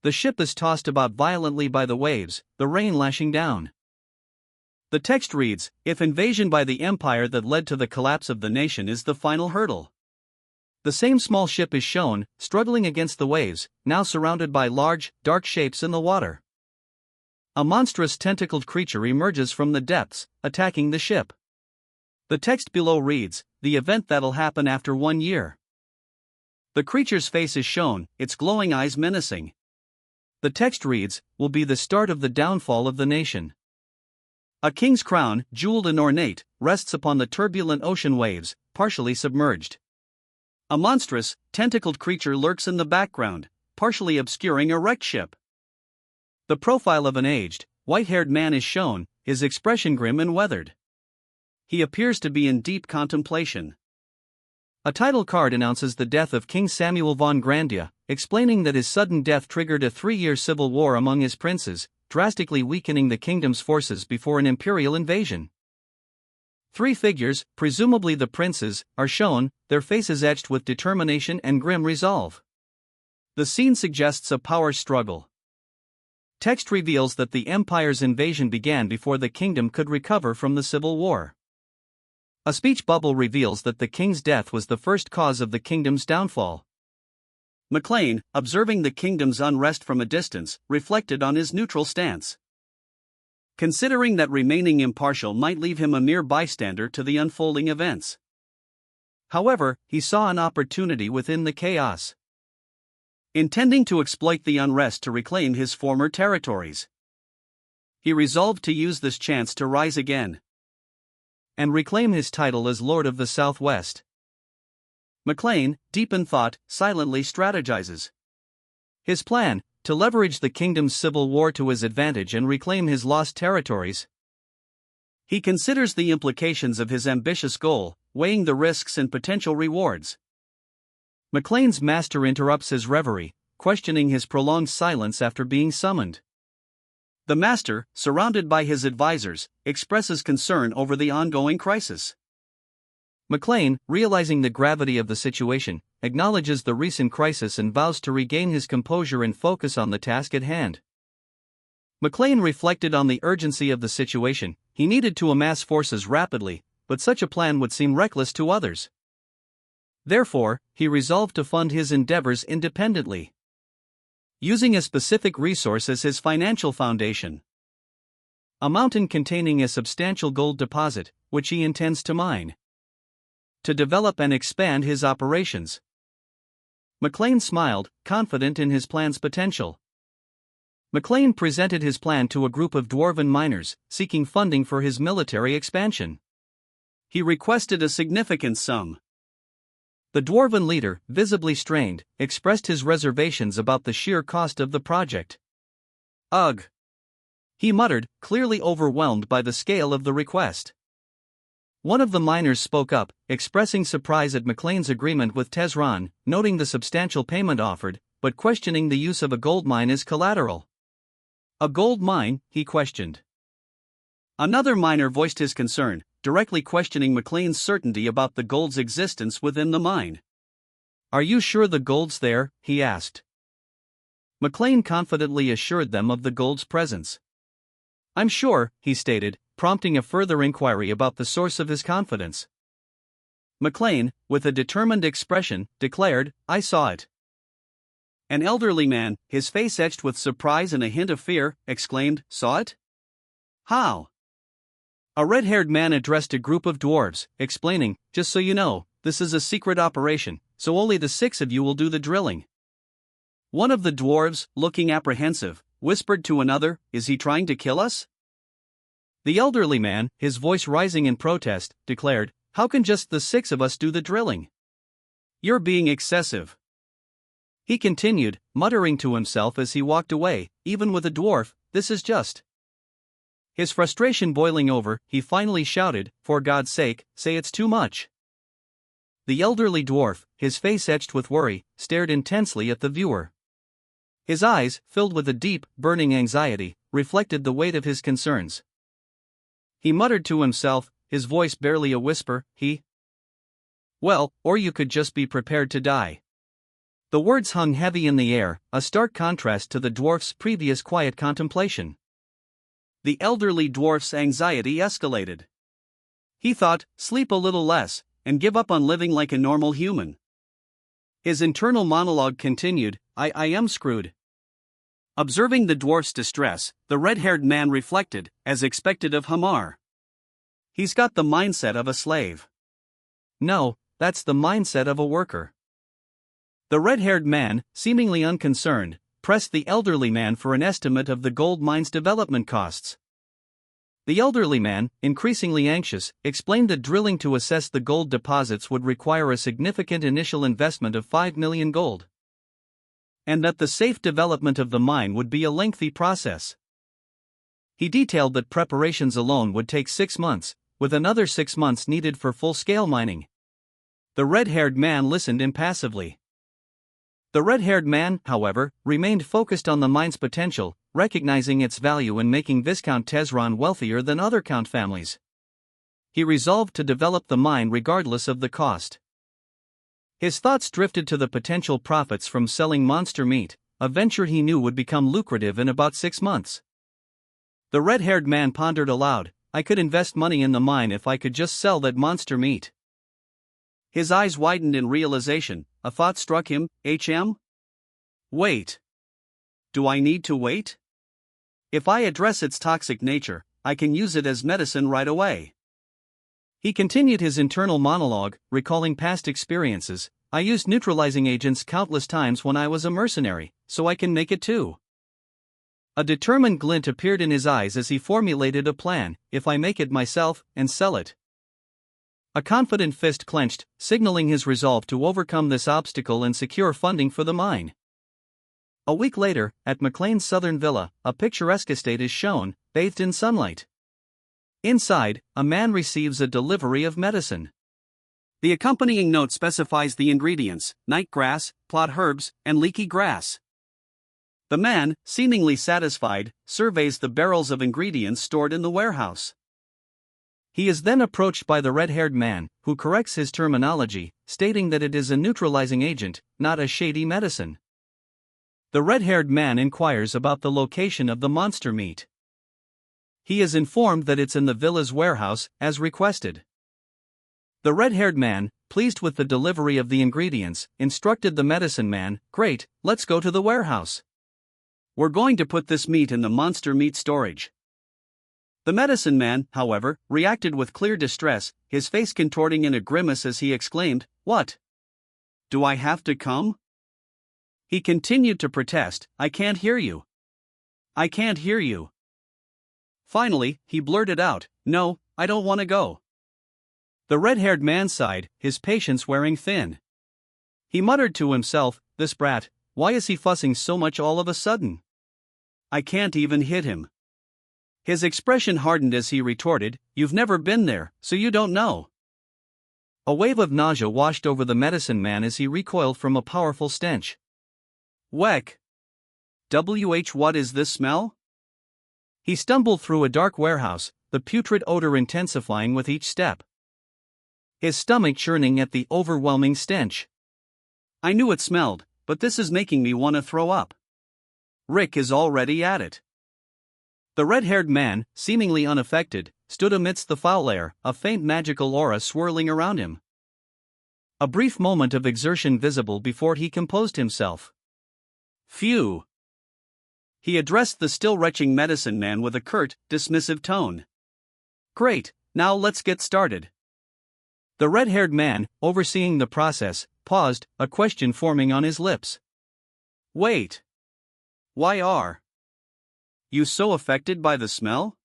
S1: The ship is tossed about violently by the waves, the rain lashing down. The text reads, "If invasion by the empire that led to the collapse of the nation is the final hurdle." The same small ship is shown, struggling against the waves, now surrounded by large, dark shapes in the water. A monstrous tentacled creature emerges from the depths, attacking the ship. The text below reads, "The event that'll happen after 1 year." The creature's face is shown, its glowing eyes menacing. The text reads, "Will be the start of the downfall of the nation." A king's crown, jeweled and ornate, rests upon the turbulent ocean waves, partially submerged. A monstrous, tentacled creature lurks in the background, partially obscuring a wrecked ship. The profile of an aged, white-haired man is shown, his expression grim and weathered. He appears to be in deep contemplation. A title card announces the death of King Samuel von Grandia, explaining that his sudden death triggered a 3-year civil war among his princes, drastically weakening the kingdom's forces before an imperial invasion. 3 figures, presumably the princes, are shown, their faces etched with determination and grim resolve. The scene suggests a power struggle. Text reveals that the empire's invasion began before the kingdom could recover from the civil war. A speech bubble reveals that the king's death was the first cause of the kingdom's downfall. McLean, observing the kingdom's unrest from a distance, reflected on his neutral stance, considering that remaining impartial might leave him a mere bystander to the unfolding events. However, he saw an opportunity within the chaos, intending to exploit the unrest to reclaim his former territories. He resolved to use this chance to rise again and reclaim his title as Lord of the Southwest. McLean, deep in thought, silently strategizes. His plan, to leverage the kingdom's civil war to his advantage and reclaim his lost territories. He considers the implications of his ambitious goal, weighing the risks and potential rewards. McLean's master interrupts his reverie, questioning his prolonged silence after being summoned. The master, surrounded by his advisors, expresses concern over the ongoing crisis. McLean, realizing the gravity of the situation, acknowledges the recent crisis and vows to regain his composure and focus on the task at hand. McLean reflected on the urgency of the situation. He needed to amass forces rapidly, but such a plan would seem reckless to others. Therefore, he resolved to fund his endeavors independently, using a specific resource as his financial foundation. A mountain containing a substantial gold deposit, which he intends to mine. To develop and expand his operations. McLean smiled, confident in his plan's potential. McLean presented his plan to a group of dwarven miners, seeking funding for his military expansion. He requested a significant sum. The dwarven leader, visibly strained, expressed his reservations about the sheer cost of the project. Ugh! He muttered, clearly overwhelmed by the scale of the request. One of the miners spoke up, expressing surprise at McLean's agreement with Tesran, noting the substantial payment offered, but questioning the use of a gold mine as collateral. A gold mine? He questioned. Another miner voiced his concern, directly questioning McLean's certainty about the gold's existence within the mine. Are you sure the gold's there? He asked. McLean confidently assured them of the gold's presence. I'm sure, he stated, prompting a further inquiry about the source of his confidence. McLean, with a determined expression, declared, I saw it. An elderly man, his face etched with surprise and a hint of fear, exclaimed, Saw it? How? A red-haired man addressed a group of dwarves, explaining, Just so you know, this is a secret operation, so only the 6 of you will do the drilling. One of the dwarves, looking apprehensive, whispered to another, Is he trying to kill us? The elderly man, his voice rising in protest, declared, How can just the 6 of us do the drilling? You're being excessive. He continued, muttering to himself as he walked away, Even with a dwarf, this is just. His frustration boiling over, he finally shouted, For God's sake, say it's too much. The elderly dwarf, his face etched with worry, stared intensely at the viewer. His eyes, filled with a deep, burning anxiety, reflected the weight of his concerns. He muttered to himself, his voice barely a whisper, Well, or you could just be prepared to die. The words hung heavy in the air, a stark contrast to the dwarf's previous quiet contemplation. The elderly dwarf's anxiety escalated. He thought, sleep a little less, and give up on living like a normal human. His internal monologue continued, I am screwed. Observing the dwarf's distress, the red-haired man reflected, as expected of Hamar. He's got the mindset of a slave. No, that's the mindset of a worker. The red-haired man, seemingly unconcerned, pressed the elderly man for an estimate of the gold mine's development costs. The elderly man, increasingly anxious, explained that drilling to assess the gold deposits would require a significant initial investment of 5 million gold. And that the safe development of the mine would be a lengthy process. He detailed that preparations alone would take 6 months, with another 6 months needed for full-scale mining. The red-haired man listened impassively. The red-haired man, however, remained focused on the mine's potential, recognizing its value in making Viscount Tesran wealthier than other count families. He resolved to develop the mine regardless of the cost. His thoughts drifted to the potential profits from selling monster meat, a venture he knew would become lucrative in about 6 months. The red-haired man pondered aloud, I could invest money in the mine if I could just sell that monster meat. His eyes widened in realization, a thought struck him, Wait. Do I need to wait? If I address its toxic nature, I can use it as medicine right away. He continued his internal monologue, recalling past experiences. I used neutralizing agents countless times when I was a mercenary, so I can make it too. A determined glint appeared in his eyes as he formulated a plan, if I make it myself, and sell it. A confident fist clenched, signaling his resolve to overcome this obstacle and secure funding for the mine. A week later, at McLean's southern villa, a picturesque estate is shown, bathed in sunlight. Inside, a man receives a delivery of medicine. The accompanying note specifies the ingredients: nightgrass, plot herbs, and leaky grass. The man, seemingly satisfied, surveys the barrels of ingredients stored in the warehouse. He is then approached by the red-haired man, who corrects his terminology, stating that it is a neutralizing agent, not a shady medicine. The red-haired man inquires about the location of the monster meat. He is informed that it's in the villa's warehouse, as requested. The red-haired man, pleased with the delivery of the ingredients, instructed the medicine man, Great, let's go to the warehouse. We're going to put this meat in the monster meat storage. The medicine man, however, reacted with clear distress, his face contorting in a grimace as he exclaimed, "What? Do I have to come?" He continued to protest, "I can't hear you. I can't hear you." Finally, he blurted out, "No, I don't want to go." The red-haired man sighed, his patience wearing thin. He muttered to himself, "This brat, why is he fussing so much all of a sudden? I can't even hit him." His expression hardened as he retorted, "You've never been there, so you don't know." A wave of nausea washed over the medicine man as he recoiled from a powerful stench. Weck! What is this smell? He stumbled through a dark warehouse, the putrid odor intensifying with each step. His stomach churning at the overwhelming stench. "I knew it smelled, but this is making me want to throw up. Rick is already at it." The red-haired man, seemingly unaffected, stood amidst the foul air, a faint magical aura swirling around him. A brief moment of exertion visible before he composed himself. "Phew!" He addressed the still retching medicine man with a curt, dismissive tone. "Great, now let's get started." The red-haired man, overseeing the process, paused, a question forming on his lips. "Wait. Why are you so affected by the smell?"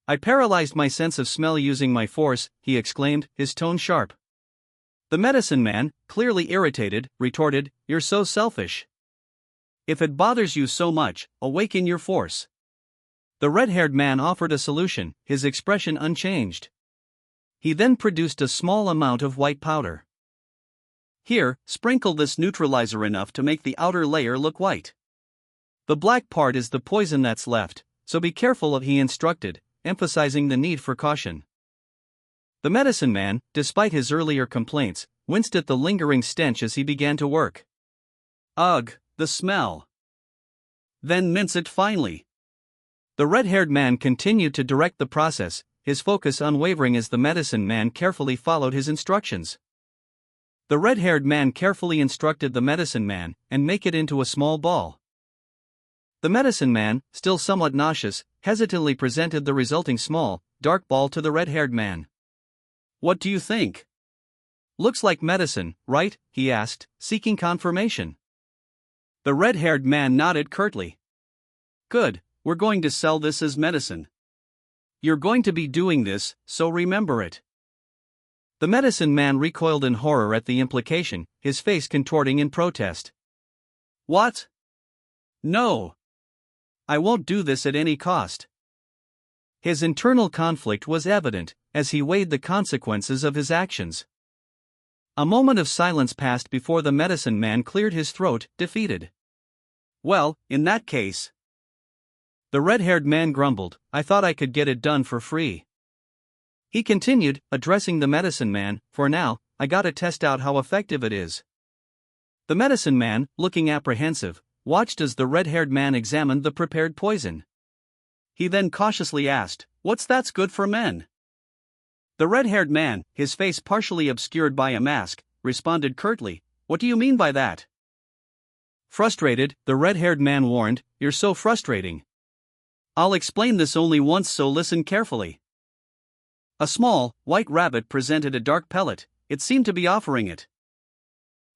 S1: "I paralyzed my sense of smell using my force," he exclaimed, his tone sharp. The medicine man, clearly irritated, retorted, "You're so selfish. If it bothers you so much, awaken your force." The red-haired man offered a solution, his expression unchanged. He then produced a small amount of white powder. "Here, sprinkle this neutralizer enough to make the outer layer look white. The black part is the poison that's left, so be careful," he instructed, emphasizing the need for caution. The medicine man, despite his earlier complaints, winced at the lingering stench as he began to work. "Ugh, the smell. Then mince it finely." The red-haired man continued to direct the process, his focus unwavering as the medicine man carefully followed his instructions. The red-haired man carefully instructed the medicine man, and make it into a small ball. The medicine man, still somewhat nauseous, hesitantly presented the resulting small, dark ball to the red-haired man. "What do you think? Looks like medicine, right?" he asked, seeking confirmation. The red-haired man nodded curtly. "Good, we're going to sell this as medicine. You're going to be doing this, so remember it." The medicine man recoiled in horror at the implication, his face contorting in protest. "What? No! I won't do this at any cost." His internal conflict was evident, as he weighed the consequences of his actions. A moment of silence passed before the medicine man cleared his throat, defeated. "Well, in that case," the red-haired man grumbled, "I thought I could get it done for free." He continued, addressing the medicine man, "For now, I gotta test out how effective it is." The medicine man, looking apprehensive, watched as the red-haired man examined the prepared poison. He then cautiously asked, "What's that's good for men?" The red-haired man, his face partially obscured by a mask, responded curtly, "What do you mean by that?" Frustrated, the red-haired man warned, "You're so frustrating. I'll explain this only once, so listen carefully." A small, white rabbit presented a dark pellet, it seemed to be offering it.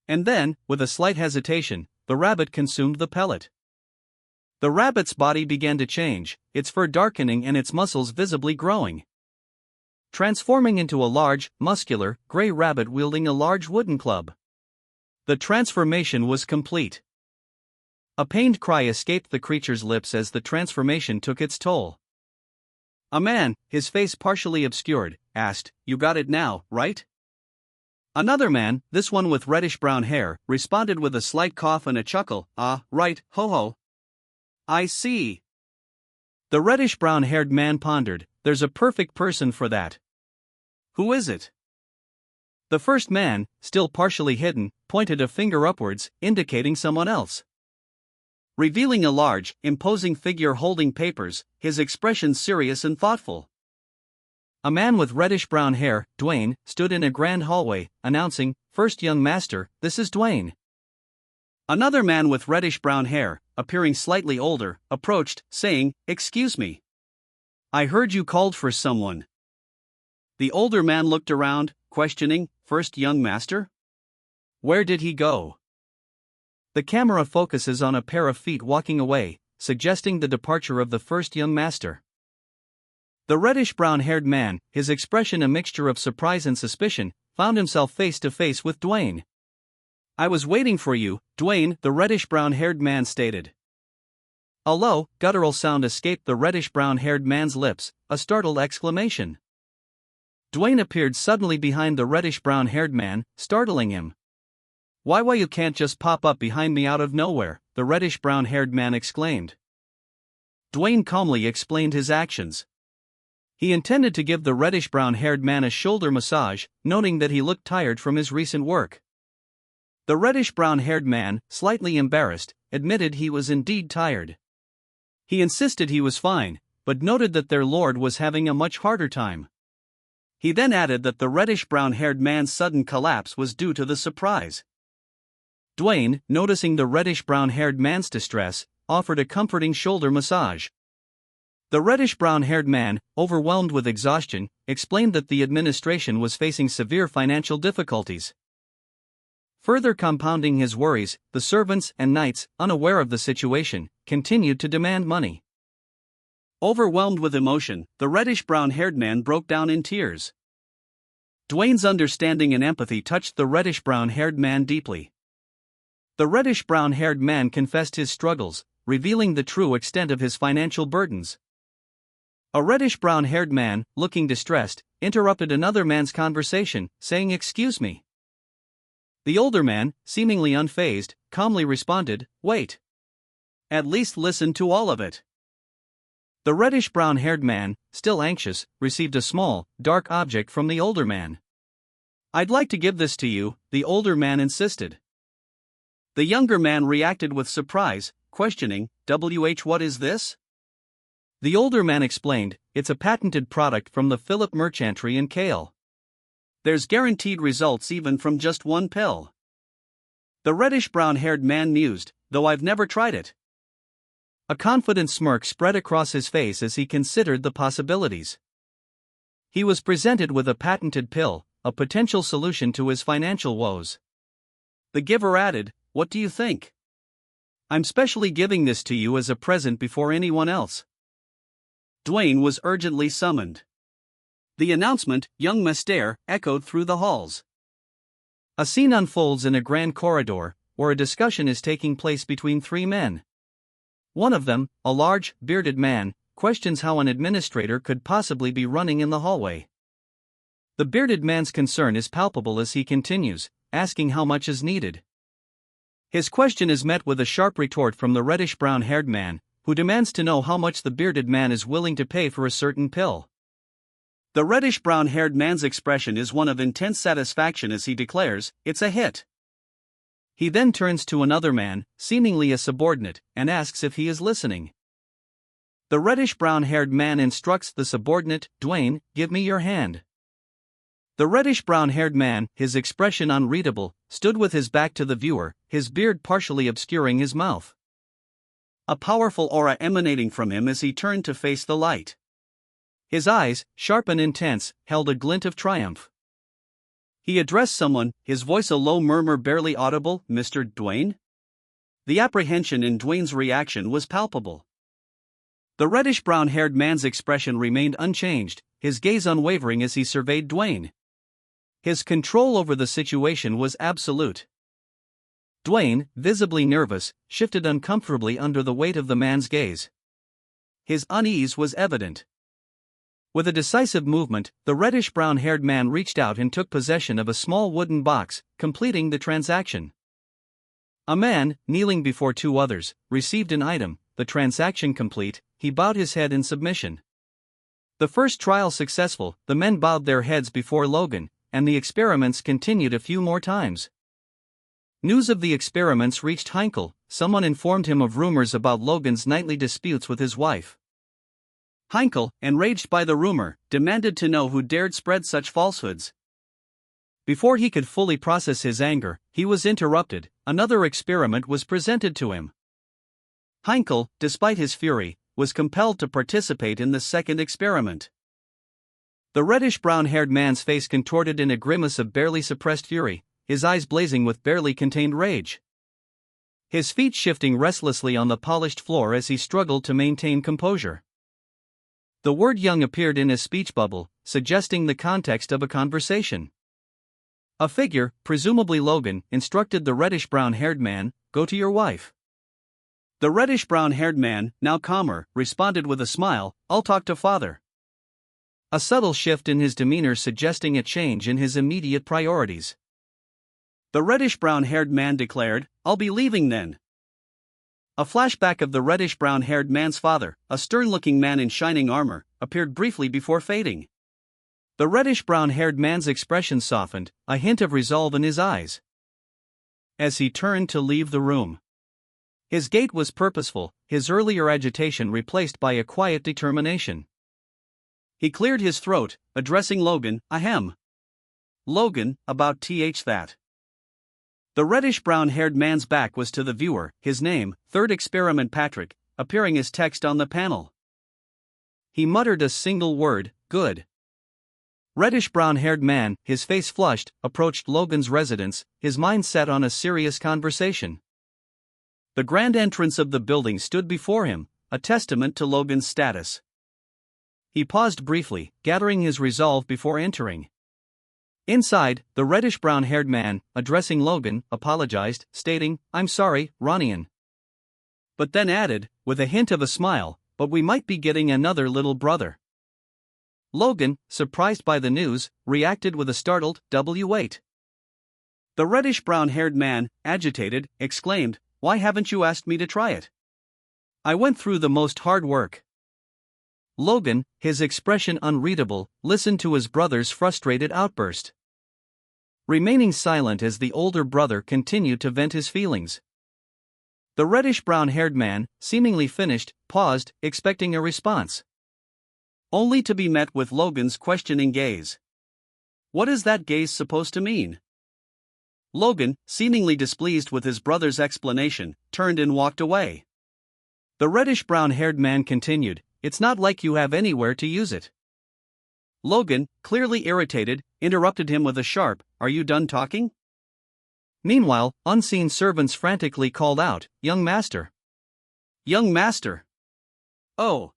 S1: And then, with a slight hesitation, the rabbit consumed the pellet. The rabbit's body began to change, its fur darkening and its muscles visibly growing, transforming into a large, muscular, gray rabbit wielding a large wooden club. The transformation was complete. A pained cry escaped the creature's lips as the transformation took its toll. A man, his face partially obscured, asked, "You got it now, right?" Another man, this one with reddish-brown hair, responded with a slight cough and a chuckle, "Ah, right, ho-ho. I see." The reddish-brown-haired man pondered, "There's a perfect person for that. Who is it?" The first man, still partially hidden, pointed a finger upwards, indicating someone else, revealing a large, imposing figure holding papers, his expression serious and thoughtful. A man with reddish-brown hair, Dwayne, stood in a grand hallway, announcing, "First young master, this is Dwayne." Another man with reddish-brown hair, appearing slightly older, approached, saying, "Excuse me. I heard you called for someone. The older man looked around, questioning, first young master? Where did he go? The camera focuses on a pair of feet walking away, suggesting the departure of the first young master. The reddish-brown-haired man, his expression a mixture of surprise and suspicion, found himself face to face with Dwayne. I was waiting for you, Dwayne, the reddish-brown-haired man stated. A low, guttural sound escaped the reddish-brown-haired man's lips, a startled exclamation. Dwayne appeared suddenly behind the reddish-brown-haired man, startling him. Why you can't just pop up behind me out of nowhere, the reddish-brown-haired man exclaimed. Dwayne calmly explained his actions. He intended to give the reddish-brown-haired man a shoulder massage, noting that he looked tired from his recent work. The reddish-brown-haired man, slightly embarrassed, admitted he was indeed tired. He insisted he was fine, but noted that their lord was having a much harder time. He then added that the reddish-brown-haired man's sudden collapse was due to the surprise. Dwayne, noticing the reddish-brown-haired man's distress, offered a comforting shoulder massage. The reddish-brown-haired man, overwhelmed with exhaustion, explained that the administration was facing severe financial difficulties. Further compounding his worries, the servants and knights, unaware of the situation, continued to demand money. Overwhelmed with emotion, the reddish-brown-haired man broke down in tears. Dwayne's understanding and empathy touched the reddish-brown-haired man deeply. The reddish-brown-haired man confessed his struggles, revealing the true extent of his financial burdens. A reddish-brown-haired man, looking distressed, interrupted another man's conversation, saying, "Excuse me." The older man, seemingly unfazed, calmly responded, "Wait. At least listen to all of it." The reddish-brown-haired man, still anxious, received a small, dark object from the older man. "I'd like to give this to you," the older man insisted. The younger man reacted with surprise, questioning, what is this?" The older man explained, "It's a patented product from the Philip Merchantry in Kale. There's guaranteed results even from just one pill." The reddish-brown-haired man mused, "Though I've never tried it." A confident smirk spread across his face as he considered the possibilities. He was presented with a patented pill, a potential solution to his financial woes. The giver added, "What do you think? I'm specially giving this to you as a present before anyone else." Dwayne was urgently summoned. The announcement, "Young Master," echoed through the halls. A scene unfolds in a grand corridor, where a discussion is taking place between three men. One of them, a large, bearded man, questions how an administrator could possibly be running in the hallway. The bearded man's concern is palpable as he continues, asking how much is needed. His question is met with a sharp retort from the reddish-brown-haired man, who demands to know how much the bearded man is willing to pay for a certain pill. The reddish-brown-haired man's expression is one of intense satisfaction as he declares, "It's a hit." He then turns to another man, seemingly a subordinate, and asks if he is listening. The reddish-brown-haired man instructs the subordinate, "Dwayne, give me your hand." The reddish-brown-haired man, his expression unreadable, stood with his back to the viewer, his beard partially obscuring his mouth. A powerful aura emanating from him as he turned to face the light. His eyes, sharp and intense, held a glint of triumph. He addressed someone, his voice a low murmur barely audible, "Mr. Dwayne?" The apprehension in Dwayne's reaction was palpable. The reddish-brown-haired man's expression remained unchanged, his gaze unwavering as he surveyed Dwayne. His control over the situation was absolute. Dwayne, visibly nervous, shifted uncomfortably under the weight of the man's gaze. His unease was evident. With a decisive movement, the reddish-brown-haired man reached out and took possession of a small wooden box, completing the transaction. A man, kneeling before two others, received an item. The transaction complete, he bowed his head in submission. The first trial successful, the men bowed their heads before Logan, and the experiments continued a few more times. News of the experiments reached Heinkel. Someone informed him of rumors about Logan's nightly disputes with his wife. Heinkel, enraged by the rumor, demanded to know who dared spread such falsehoods. Before he could fully process his anger, he was interrupted. Another experiment was presented to him. Heinkel, despite his fury, was compelled to participate in the second experiment. The reddish-brown-haired man's face contorted in a grimace of barely suppressed fury, his eyes blazing with barely contained rage. His feet shifting restlessly on the polished floor as he struggled to maintain composure. The word young appeared in his speech bubble, suggesting the context of a conversation. A figure, presumably Logan, instructed the reddish-brown-haired man, "Go to your wife." The reddish-brown-haired man, now calmer, responded with a smile, "I'll talk to father." A subtle shift in his demeanor suggesting a change in his immediate priorities. The reddish-brown-haired man declared, "I'll be leaving then." A flashback of the reddish-brown-haired man's father, a stern-looking man in shining armor, appeared briefly before fading. The reddish-brown-haired man's expression softened, a hint of resolve in his eyes. As he turned to leave the room, his gait was purposeful, his earlier agitation replaced by a quiet determination. He cleared his throat, addressing Logan, "Ahem. Logan, about that." The reddish-brown-haired man's back was to the viewer, his name, Third Experiment Patrick, appearing as text on the panel. He muttered a single word, "Good." Reddish-brown-haired man, his face flushed, approached Logan's residence, his mind set on a serious conversation. The grand entrance of the building stood before him, a testament to Logan's status. He paused briefly, gathering his resolve before entering. Inside, the reddish-brown-haired man, addressing Logan, apologized, stating, "I'm sorry, Ronian." But then added, with a hint of a smile, "But we might be getting another little brother." Logan, surprised by the news, reacted with a startled, "Wait." The reddish-brown-haired man, agitated, exclaimed, "Why haven't you asked me to try it? I went through the most hard work." Logan, his expression unreadable, listened to his brother's frustrated outburst, remaining silent as the older brother continued to vent his feelings. The reddish-brown-haired man, seemingly finished, paused, expecting a response, only to be met with Logan's questioning gaze. What is that gaze supposed to mean? Logan, seemingly displeased with his brother's explanation, turned and walked away. The reddish-brown-haired man continued, "It's not like you have anywhere to use it." Logan, clearly irritated, interrupted him with a sharp, "Are you done talking?" Meanwhile, unseen servants frantically called out, "Young master! Young master! Oh!"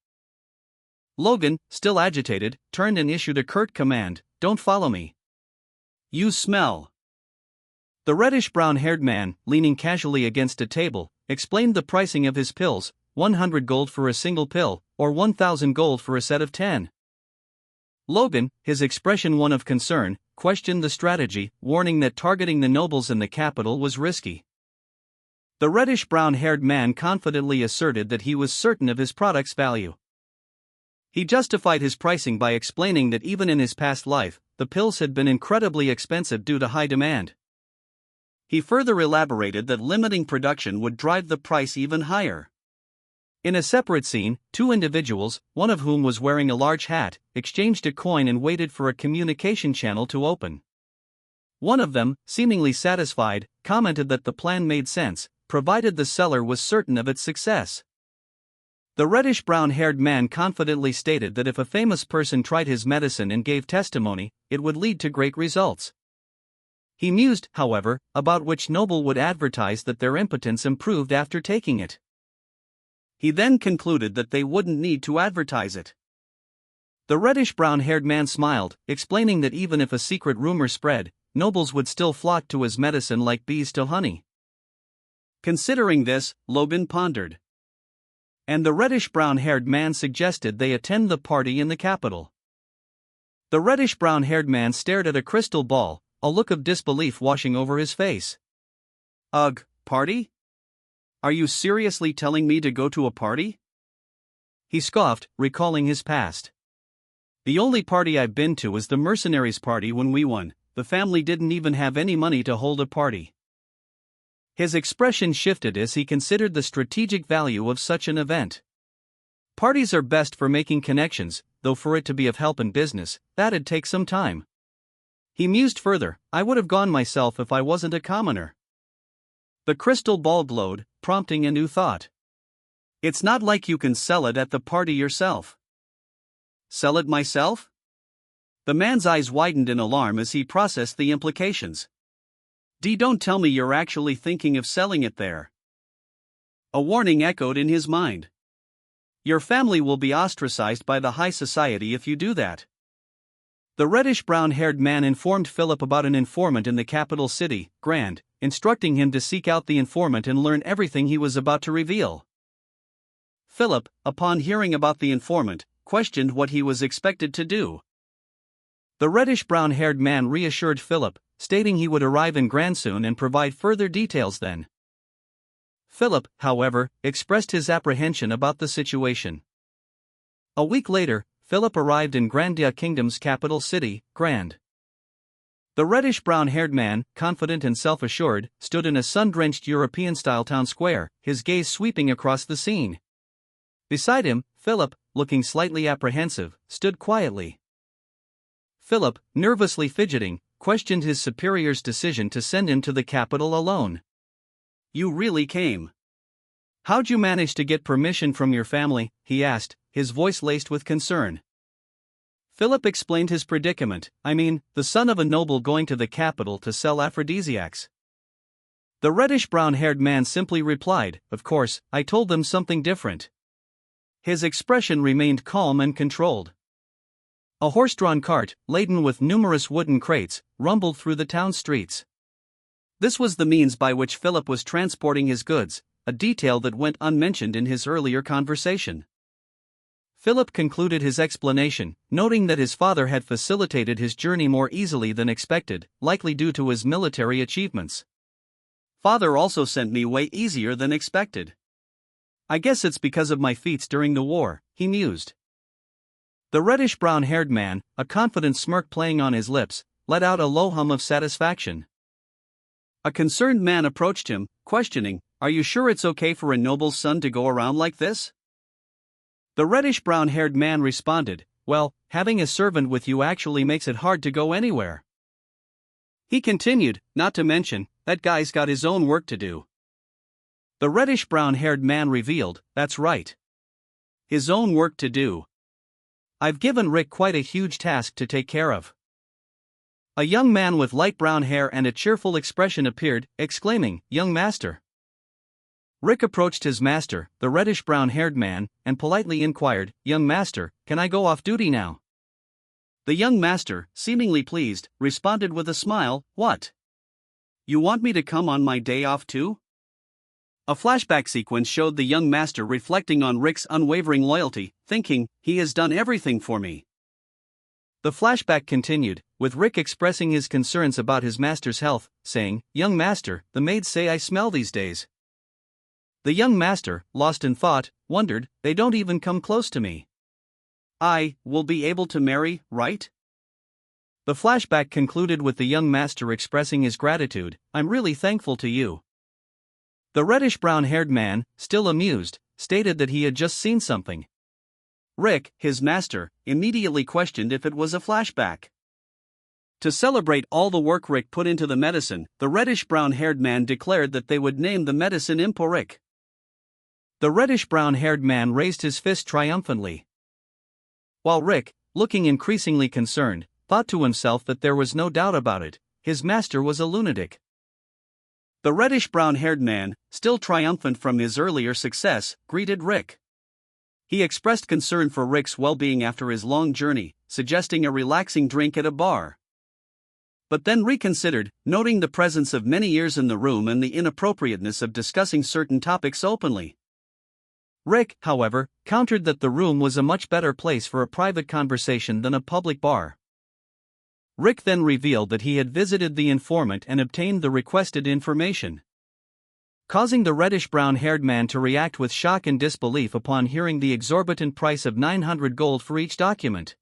S1: Logan, still agitated, turned and issued a curt command, "Don't follow me. You smell." The reddish-brown-haired man, leaning casually against a table, explained the pricing of his pills, 100 gold for a single pill, or 1,000 gold for a set of 10. Logan, his expression one of concern, questioned the strategy, warning that targeting the nobles in the capital was risky. The reddish-brown-haired man confidently asserted that he was certain of his product's value. He justified his pricing by explaining that even in his past life, the pills had been incredibly expensive due to high demand. He further elaborated that limiting production would drive the price even higher. In a separate scene, two individuals, one of whom was wearing a large hat, exchanged a coin and waited for a communication channel to open. One of them, seemingly satisfied, commented that the plan made sense, provided the seller was certain of its success. The reddish-brown-haired man confidently stated that if a famous person tried his medicine and gave testimony, it would lead to great results. He mused, however, about which noble would advertise that their impotence improved after taking it. He then concluded that they wouldn't need to advertise it. The reddish-brown-haired man smiled, explaining that even if a secret rumor spread, nobles would still flock to his medicine like bees to honey. Considering this, Logan pondered. And the reddish-brown-haired man suggested they attend the party in the capital. The reddish-brown-haired man stared at a crystal ball, a look of disbelief washing over his face. "Ugh, party? Are you seriously telling me to go to a party?" He scoffed, recalling his past. "The only party I've been to is the mercenaries' party when we won. The family didn't even have any money to hold a party." His expression shifted as he considered the strategic value of such an event. Parties are best for making connections, though for it to be of help in business, that'd take some time. He mused further, "I would have gone myself if I wasn't a commoner." The crystal ball glowed, prompting a new thought. It's not like you can sell it at the party yourself. Sell it myself? The man's eyes widened in alarm as he processed the implications. Don't tell me you're actually thinking of selling it there. A warning echoed in his mind. Your family will be ostracized by the high society if you do that. The reddish-brown-haired man informed Philip about an informant in the capital city, Grand, instructing him to seek out the informant and learn everything he was about to reveal. Philip, upon hearing about the informant, questioned what he was expected to do. The reddish-brown-haired man reassured Philip, stating he would arrive in Grand soon and provide further details then. Philip, however, expressed his apprehension about the situation. A week later, Philip arrived in Grandia Kingdom's capital city, Grand. The reddish-brown-haired man, confident and self-assured, stood in a sun-drenched European-style town square, his gaze sweeping across the scene. Beside him, Philip, looking slightly apprehensive, stood quietly. Philip, nervously fidgeting, questioned his superior's decision to send him to the capital alone. You really came? How'd you manage to get permission from your family? He asked, his voice laced with concern. Philip explained his predicament. I mean, the son of a noble going to the capital to sell aphrodisiacs. The reddish-brown-haired man simply replied, of course, I told them something different. His expression remained calm and controlled. A horse-drawn cart, laden with numerous wooden crates, rumbled through the town streets. This was the means by which Philip was transporting his goods, a detail that went unmentioned in his earlier conversation. Philip concluded his explanation, noting that his father had facilitated his journey more easily than expected, likely due to his military achievements. Father also sent me way easier than expected. I guess it's because of my feats during the war, he mused. The reddish-brown-haired man, a confident smirk playing on his lips, let out a low hum of satisfaction. A concerned man approached him, questioning, Are you sure it's okay for a noble's son to go around like this? The reddish-brown-haired man responded, Well, having a servant with you actually makes it hard to go anywhere. He continued, Not to mention, that guy's got his own work to do. The reddish-brown-haired man revealed, That's right. His own work to do. I've given Rick quite a huge task to take care of. A young man with light brown hair and a cheerful expression appeared, exclaiming, Young master. Rick approached his master, the reddish-brown-haired man, and politely inquired, Young master, can I go off duty now? The young master, seemingly pleased, responded with a smile, What? You want me to come on my day off too? A flashback sequence showed the young master reflecting on Rick's unwavering loyalty, thinking, He has done everything for me. The flashback continued, with Rick expressing his concerns about his master's health, saying, Young master, the maids say I smell these days. The young master, lost in thought, wondered, They don't even come close to me. I will be able to marry, right? The flashback concluded with the young master expressing his gratitude, I'm really thankful to you. The reddish-brown-haired man, still amused, stated that he had just seen something. Rick, his master, immediately questioned if it was a flashback. To celebrate all the work Rick put into the medicine, the reddish-brown-haired man declared that they would name the medicine Rick. The reddish-brown-haired man raised his fist triumphantly. While Rick, looking increasingly concerned, thought to himself that there was no doubt about it, his master was a lunatic. The reddish-brown-haired man, still triumphant from his earlier success, greeted Rick. He expressed concern for Rick's well-being after his long journey, suggesting a relaxing drink at a bar. But then reconsidered, noting the presence of many ears in the room and the inappropriateness of discussing certain topics openly. Rick, however, countered that the room was a much better place for a private conversation than a public bar. Rick then revealed that he had visited the informant and obtained the requested information, causing the reddish-brown-haired man to react with shock and disbelief upon hearing the exorbitant price of 900 gold for each document.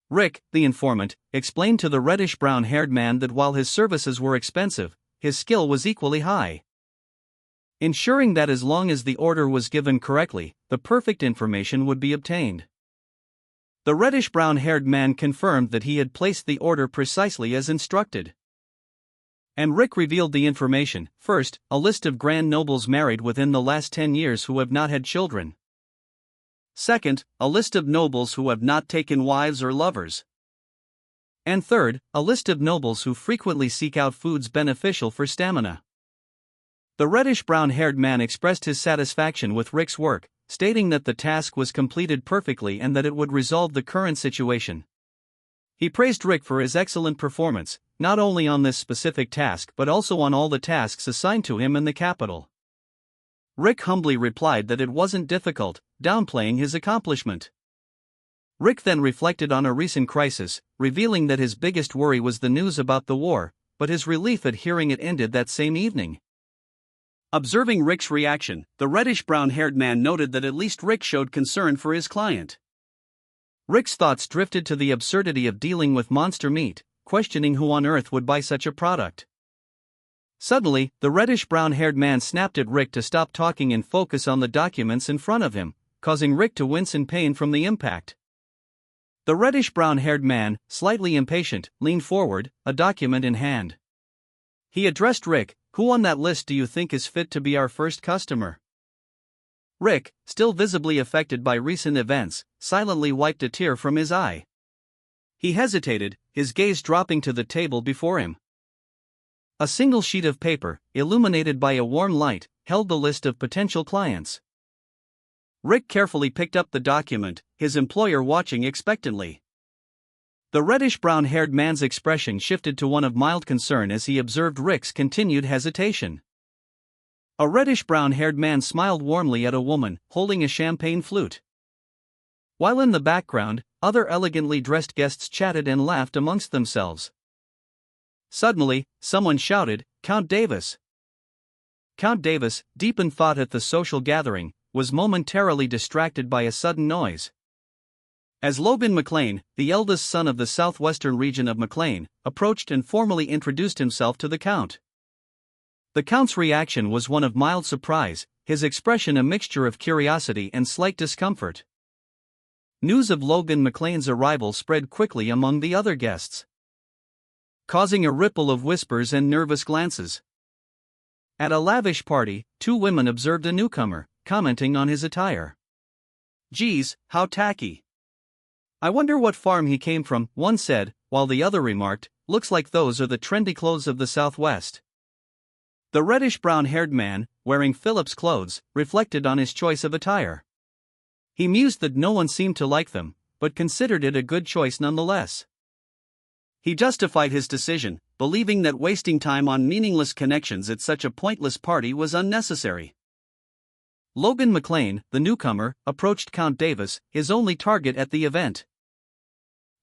S1: Rick, the informant, explained to the reddish-brown-haired man that while his services were expensive, his skill was equally high, ensuring that as long as the order was given correctly, the perfect information would be obtained. The reddish-brown-haired man confirmed that he had placed the order precisely as instructed. And Rick revealed the information. First, a list of grand nobles married within the last 10 years who have not had children. Second, a list of nobles who have not taken wives or lovers. And third, a list of nobles who frequently seek out foods beneficial for stamina. The reddish-brown-haired man expressed his satisfaction with Rick's work, stating that the task was completed perfectly and that it would resolve the current situation. He praised Rick for his excellent performance, not only on this specific task but also on all the tasks assigned to him in the capital. Rick humbly replied that it wasn't difficult, downplaying his accomplishment. Rick then reflected on a recent crisis, revealing that his biggest worry was the news about the war, but his relief at hearing it ended that same evening. Observing Rick's reaction, the reddish-brown-haired man noted that at least Rick showed concern for his client. Rick's thoughts drifted to the absurdity of dealing with monster meat, questioning who on earth would buy such a product. Suddenly, the reddish-brown-haired man snapped at Rick to stop talking and focus on the documents in front of him, causing Rick to wince in pain from the impact. The reddish-brown-haired man, slightly impatient, leaned forward, a document in hand. He addressed Rick. "Who on that list do you think is fit to be our first customer?" Rick, still visibly affected by recent events, silently wiped a tear from his eye. He hesitated, his gaze dropping to the table before him. A single sheet of paper, illuminated by a warm light, held the list of potential clients. Rick carefully picked up the document, his employer watching expectantly. The reddish-brown-haired man's expression shifted to one of mild concern as he observed Rick's continued hesitation. A reddish-brown-haired man smiled warmly at a woman, holding a champagne flute. While in the background, other elegantly dressed guests chatted and laughed amongst themselves. Suddenly, someone shouted, "Count Davis!" Count Davis, deep in thought at the social gathering, was momentarily distracted by a sudden noise. As Logan McLean, the eldest son of the southwestern region of McLean, approached and formally introduced himself to the Count. The Count's reaction was one of mild surprise, his expression a mixture of curiosity and slight discomfort. News of Logan McLean's arrival spread quickly among the other guests, causing a ripple of whispers and nervous glances. At a lavish party, two women observed a newcomer, commenting on his attire. "Geez, how tacky. I wonder what farm he came from," one said, while the other remarked, "Looks like those are the trendy clothes of the Southwest." The reddish-brown-haired man, wearing Philip's clothes, reflected on his choice of attire. He mused that no one seemed to like them, but considered it a good choice nonetheless. He justified his decision, believing that wasting time on meaningless connections at such a pointless party was unnecessary. Logan McLean, the newcomer, approached Count Davis, his only target at the event.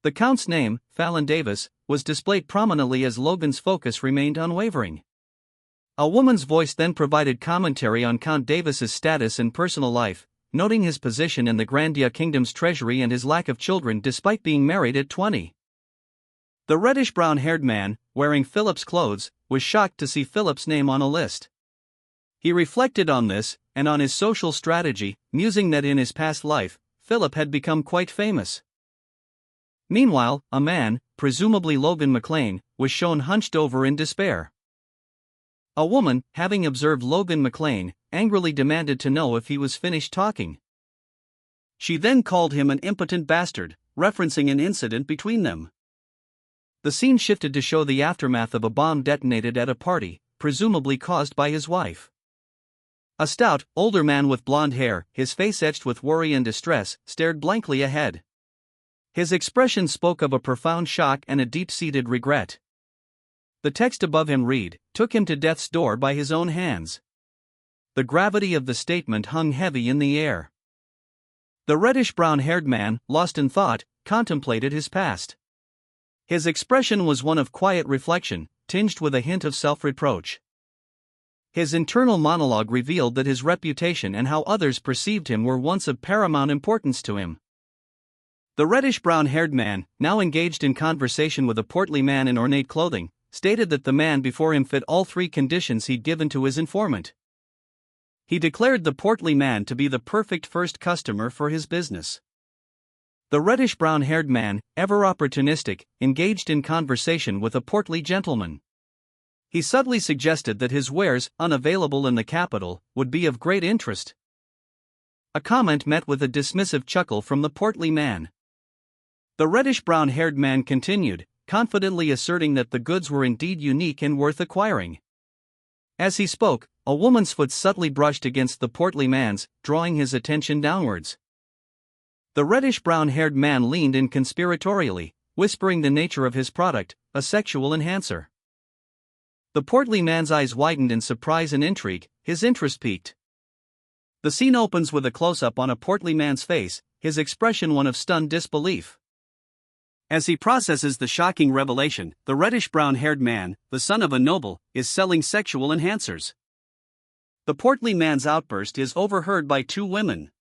S1: The Count's name, Fallon Davis, was displayed prominently as Logan's focus remained unwavering. A woman's voice then provided commentary on Count Davis's status and personal life, noting his position in the Grandia Kingdom's treasury and his lack of children despite being married at 20. The reddish-brown-haired man, wearing Philip's clothes, was shocked to see Philip's name on a list. He reflected on this, and on his social strategy, musing that in his past life, Philip had become quite famous. Meanwhile, a man, presumably Logan McLean, was shown hunched over in despair. A woman, having observed Logan McLean, angrily demanded to know if he was finished talking. She then called him an impotent bastard, referencing an incident between them. The scene shifted to show the aftermath of a bomb detonated at a party, presumably caused by his wife. A stout, older man with blonde hair, his face etched with worry and distress, stared blankly ahead. His expression spoke of a profound shock and a deep-seated regret. The text above him read, "Took him to death's door by his own hands." The gravity of the statement hung heavy in the air. The reddish-brown-haired man, lost in thought, contemplated his past. His expression was one of quiet reflection, tinged with a hint of self-reproach. His internal monologue revealed that his reputation and how others perceived him were once of paramount importance to him. The reddish-brown-haired man, now engaged in conversation with a portly man in ornate clothing, stated that the man before him fit all three conditions he'd given to his informant. He declared the portly man to be the perfect first customer for his business. The reddish-brown-haired man, ever opportunistic, engaged in conversation with a portly gentleman. He subtly suggested that his wares, unavailable in the capital, would be of great interest. A comment met with a dismissive chuckle from the portly man. The reddish-brown-haired man continued, confidently asserting that the goods were indeed unique and worth acquiring. As he spoke, a woman's foot subtly brushed against the portly man's, drawing his attention downwards. The reddish-brown-haired man leaned in conspiratorially, whispering the nature of his product, a sexual enhancer. The portly man's eyes widened in surprise and intrigue, his interest piqued. The scene opens with a close-up on a portly man's face, his expression one of stunned disbelief. As he processes the shocking revelation, the reddish-brown-haired man, the son of a noble, is selling sexual enhancers. The portly man's outburst is overheard by two women,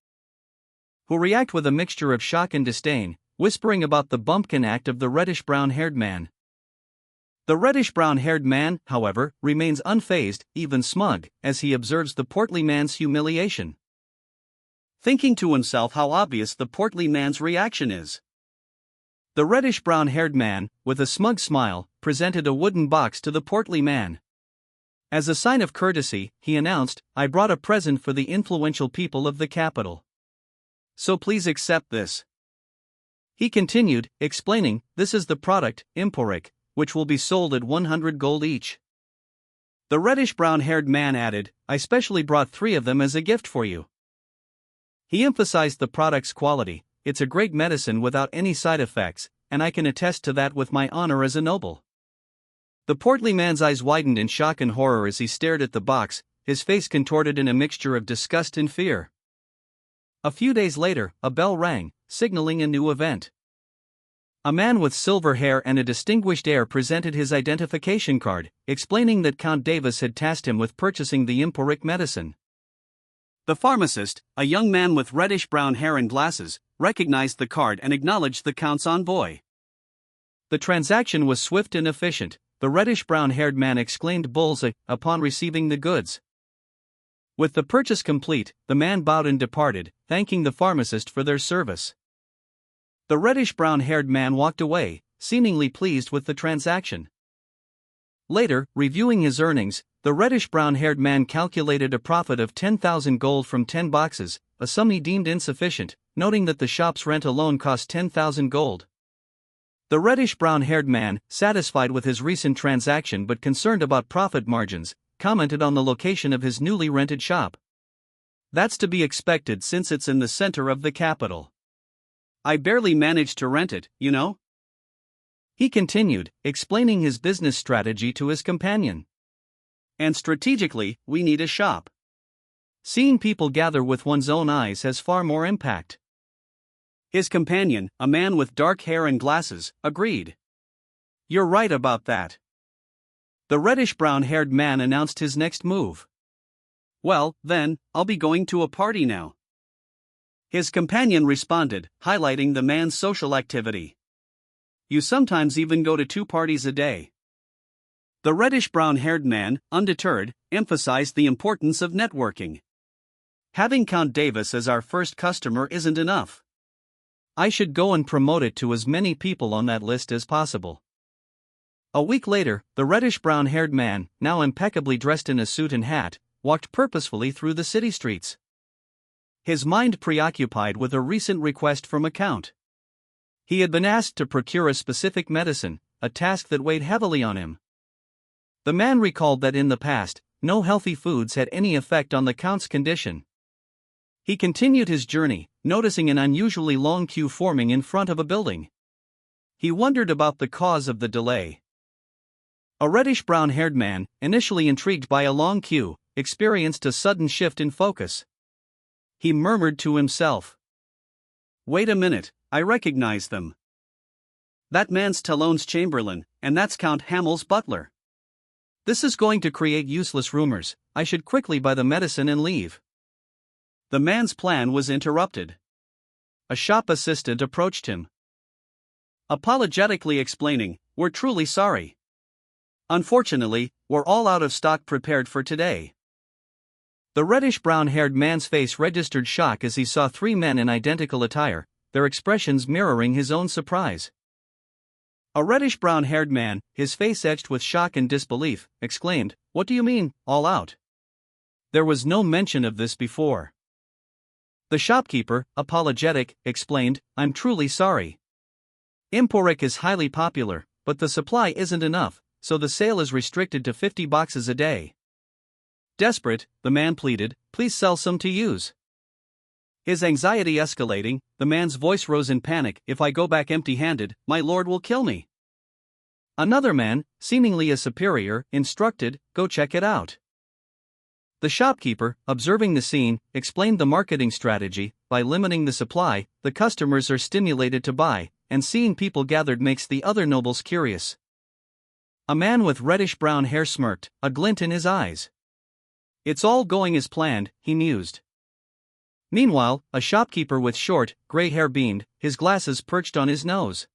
S1: who react with a mixture of shock and disdain, whispering about the bumpkin act of the reddish-brown-haired man. The reddish-brown-haired man, however, remains unfazed, even smug, as he observes the portly man's humiliation. Thinking to himself how obvious the portly man's reaction is, the reddish-brown-haired man, with a smug smile, presented a wooden box to the portly man. As a sign of courtesy, he announced, "I brought a present for the influential people of the capital. So please accept this." He continued, explaining, "This is the product, Imporic, which will be sold at 100 gold each." The reddish-brown-haired man added, "I specially brought 3 of them as a gift for you." He emphasized the product's quality. "It's a great medicine without any side effects, and I can attest to that with my honor as a noble." The portly man's eyes widened in shock and horror as he stared at the box, his face contorted in a mixture of disgust and fear. A few days later, a bell rang, signaling a new event. A man with silver hair and a distinguished air presented his identification card, explaining that Count Davis had tasked him with purchasing the Imporic medicine. The pharmacist, a young man with reddish-brown hair and glasses, recognized the card and acknowledged the Count's envoy. The transaction was swift and efficient, the reddish-brown-haired man exclaimed bullseye upon receiving the goods. With the purchase complete, the man bowed and departed, thanking the pharmacist for their service. The reddish-brown-haired man walked away, seemingly pleased with the transaction. Later, reviewing his earnings, the reddish-brown-haired man calculated a profit of 10,000 gold from 10 boxes, a sum he deemed insufficient, noting that the shop's rent alone cost 10,000 gold. The reddish-brown-haired man, satisfied with his recent transaction but concerned about profit margins, commented on the location of his newly rented shop. "That's to be expected since it's in the center of the capital. I barely managed to rent it, you know?" He continued, explaining his business strategy to his companion. "And strategically, we need a shop. Seeing people gather with one's own eyes has far more impact." His companion, a man with dark hair and glasses, agreed. "You're right about that." The reddish-brown-haired man announced his next move. "Well, then, I'll be going to a party now." His companion responded, highlighting the man's social activity. "You sometimes even go to 2 parties a day." The reddish-brown-haired man, undeterred, emphasized the importance of networking. "Having Count Davis as our first customer isn't enough. I should go and promote it to as many people on that list as possible." A week later, the reddish-brown-haired man, now impeccably dressed in a suit and hat, walked purposefully through the city streets. His mind preoccupied with a recent request from a count. He had been asked to procure a specific medicine, a task that weighed heavily on him. The man recalled that in the past, no healthy foods had any effect on the count's condition. He continued his journey, noticing an unusually long queue forming in front of a building. He wondered about the cause of the delay. A reddish-brown-haired man, initially intrigued by a long queue, experienced a sudden shift in focus. He murmured to himself, "Wait a minute, I recognize them. That man's Talon's Chamberlain, and that's Count Hamel's butler. This is going to create useless rumors, I should quickly buy the medicine and leave." The man's plan was interrupted. A shop assistant approached him, apologetically explaining, "We're truly sorry. Unfortunately, we're all out of stock prepared for today." The reddish-brown-haired man's face registered shock as he saw 3 men in identical attire, their expressions mirroring his own surprise. A reddish-brown-haired man, his face etched with shock and disbelief, exclaimed, "What do you mean, all out? There was no mention of this before." The shopkeeper, apologetic, explained, "I'm truly sorry. Imporik is highly popular, but the supply isn't enough, so the sale is restricted to 50 boxes a day." Desperate, the man pleaded, "Please sell some to use." His anxiety escalating, the man's voice rose in panic, "If I go back empty-handed, my lord will kill me." Another man, seemingly a superior, instructed, "Go check it out." The shopkeeper, observing the scene, explained the marketing strategy: by limiting the supply, the customers are stimulated to buy, and seeing people gathered makes the other nobles curious. A man with reddish-brown hair smirked, a glint in his eyes. "It's all going as planned," he mused. Meanwhile, a shopkeeper with short, gray hair beamed, his glasses perched on his nose.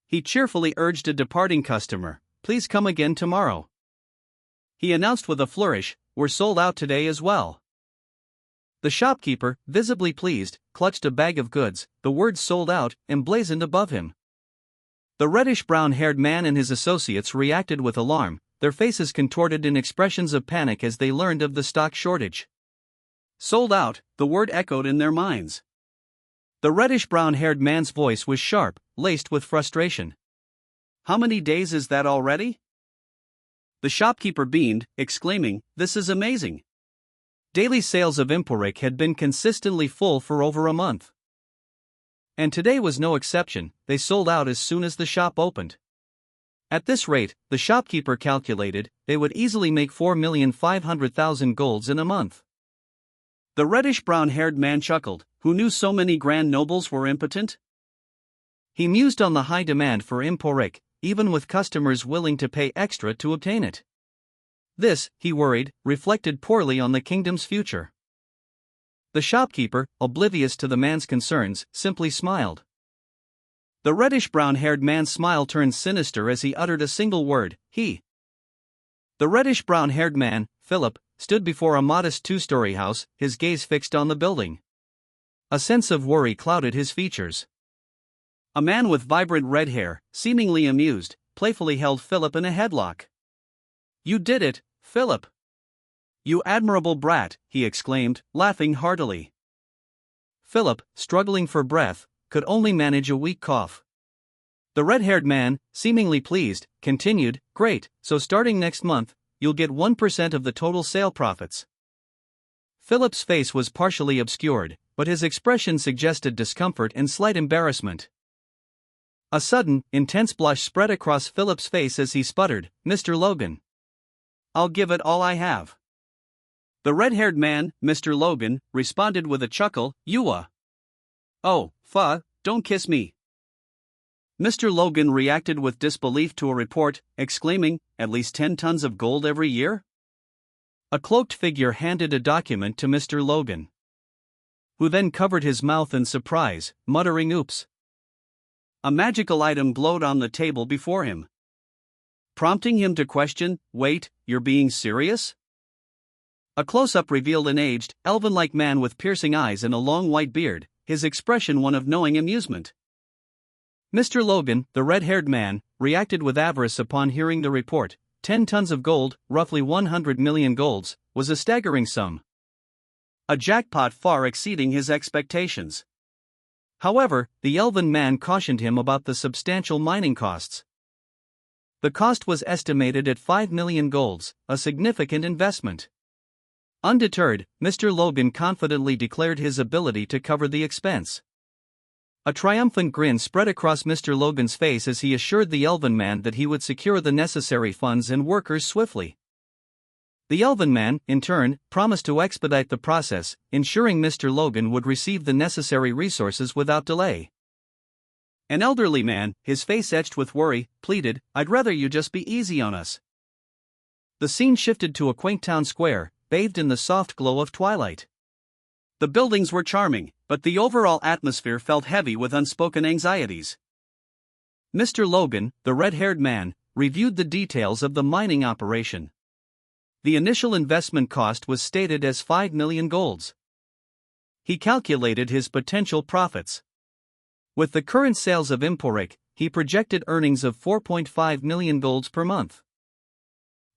S1: He cheerfully urged a departing customer, "Please come again tomorrow." He announced with a flourish, "We're sold out today as well." The shopkeeper, visibly pleased, clutched a bag of goods, the words "sold out" emblazoned above him. The reddish-brown-haired man and his associates reacted with alarm, their faces contorted in expressions of panic as they learned of the stock shortage. "Sold out," the word echoed in their minds. The reddish-brown-haired man's voice was sharp, laced with frustration. "How many days is that already?" The shopkeeper beamed, exclaiming, "This is amazing." Daily sales of Imporik had been consistently full for over a month. And today was no exception, they sold out as soon as the shop opened. At this rate, the shopkeeper calculated, they would easily make 4,500,000 golds in a month. The reddish-brown-haired man chuckled, who knew so many grand nobles were impotent? He mused on the high demand for Imporik, even with customers willing to pay extra to obtain it. This, he worried, reflected poorly on the kingdom's future. The shopkeeper, oblivious to the man's concerns, simply smiled. The reddish-brown-haired man's smile turned sinister as he uttered a single word, "He." The reddish-brown-haired man, Philip, stood before a modest two-story house, his gaze fixed on the building. A sense of worry clouded his features. A man with vibrant red hair, seemingly amused, playfully held Philip in a headlock. "You did it, Philip! You admirable brat," he exclaimed, laughing heartily. Philip, struggling for breath, could only manage a weak cough. The red-haired man, seemingly pleased, continued, "Great, so starting next month, you'll get 1% of the total sale profits." Philip's face was partially obscured, but his expression suggested discomfort and slight embarrassment. A sudden, intense blush spread across Philip's face as he sputtered, "Mr. Logan. I'll give it all I have." The red-haired man, Mr. Logan, responded with a chuckle, "Oh, don't kiss me." Mr. Logan reacted with disbelief to a report, exclaiming, "At least 10 tons of gold every year?" A cloaked figure handed a document to Mr. Logan, who then covered his mouth in surprise, muttering, "Oops." A magical item glowed on the table before him, prompting him to question, "Wait, you're being serious?" A close-up revealed an aged, elven-like man with piercing eyes and a long white beard, his expression one of knowing amusement. Mr. Logan, the red-haired man, reacted with avarice upon hearing the report. 10 tons of gold, roughly 100 million golds, was a staggering sum. A jackpot far exceeding his expectations. However, the elven man cautioned him about the substantial mining costs. The cost was estimated at 5 million golds, a significant investment. Undeterred, Mr. Logan confidently declared his ability to cover the expense. A triumphant grin spread across Mr. Logan's face as he assured the elven man that he would secure the necessary funds and workers swiftly. The elven man, in turn, promised to expedite the process, ensuring Mr. Logan would receive the necessary resources without delay. An elderly man, his face etched with worry, pleaded, "I'd rather you just be easy on us." The scene shifted to a quaint town square, bathed in the soft glow of twilight. The buildings were charming, but the overall atmosphere felt heavy with unspoken anxieties. Mr. Logan, the red-haired man, reviewed the details of the mining operation. The initial investment cost was stated as 5 million golds. He calculated his potential profits. With the current sales of Imporik, he projected earnings of 4.5 million golds per month.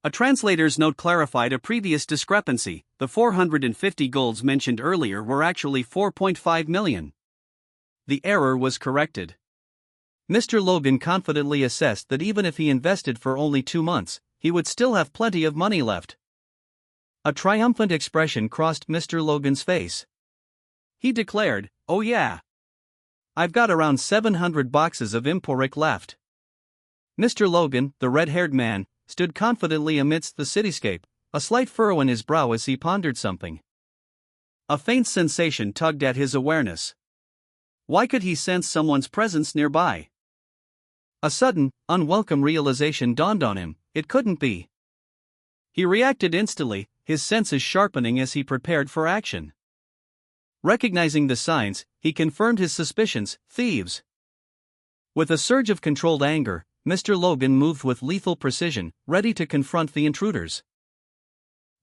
S1: A translator's note clarified a previous discrepancy. The 450 golds mentioned earlier were actually 4.5 million. The error was corrected. Mr. Logan confidently assessed that even if he invested for only 2 months, he would still have plenty of money left. A triumphant expression crossed Mr. Logan's face. He declared, "Oh yeah. I've got around 700 boxes of Imporic left." Mr. Logan, the red-haired man, stood confidently amidst the cityscape, a slight furrow in his brow as he pondered something. A faint sensation tugged at his awareness. Why could he sense someone's presence nearby? A sudden, unwelcome realization dawned on him: it couldn't be. He reacted instantly, his senses sharpening as he prepared for action. Recognizing the signs, he confirmed his suspicions: thieves. With a surge of controlled anger, Mr. Logan moved with lethal precision, ready to confront the intruders.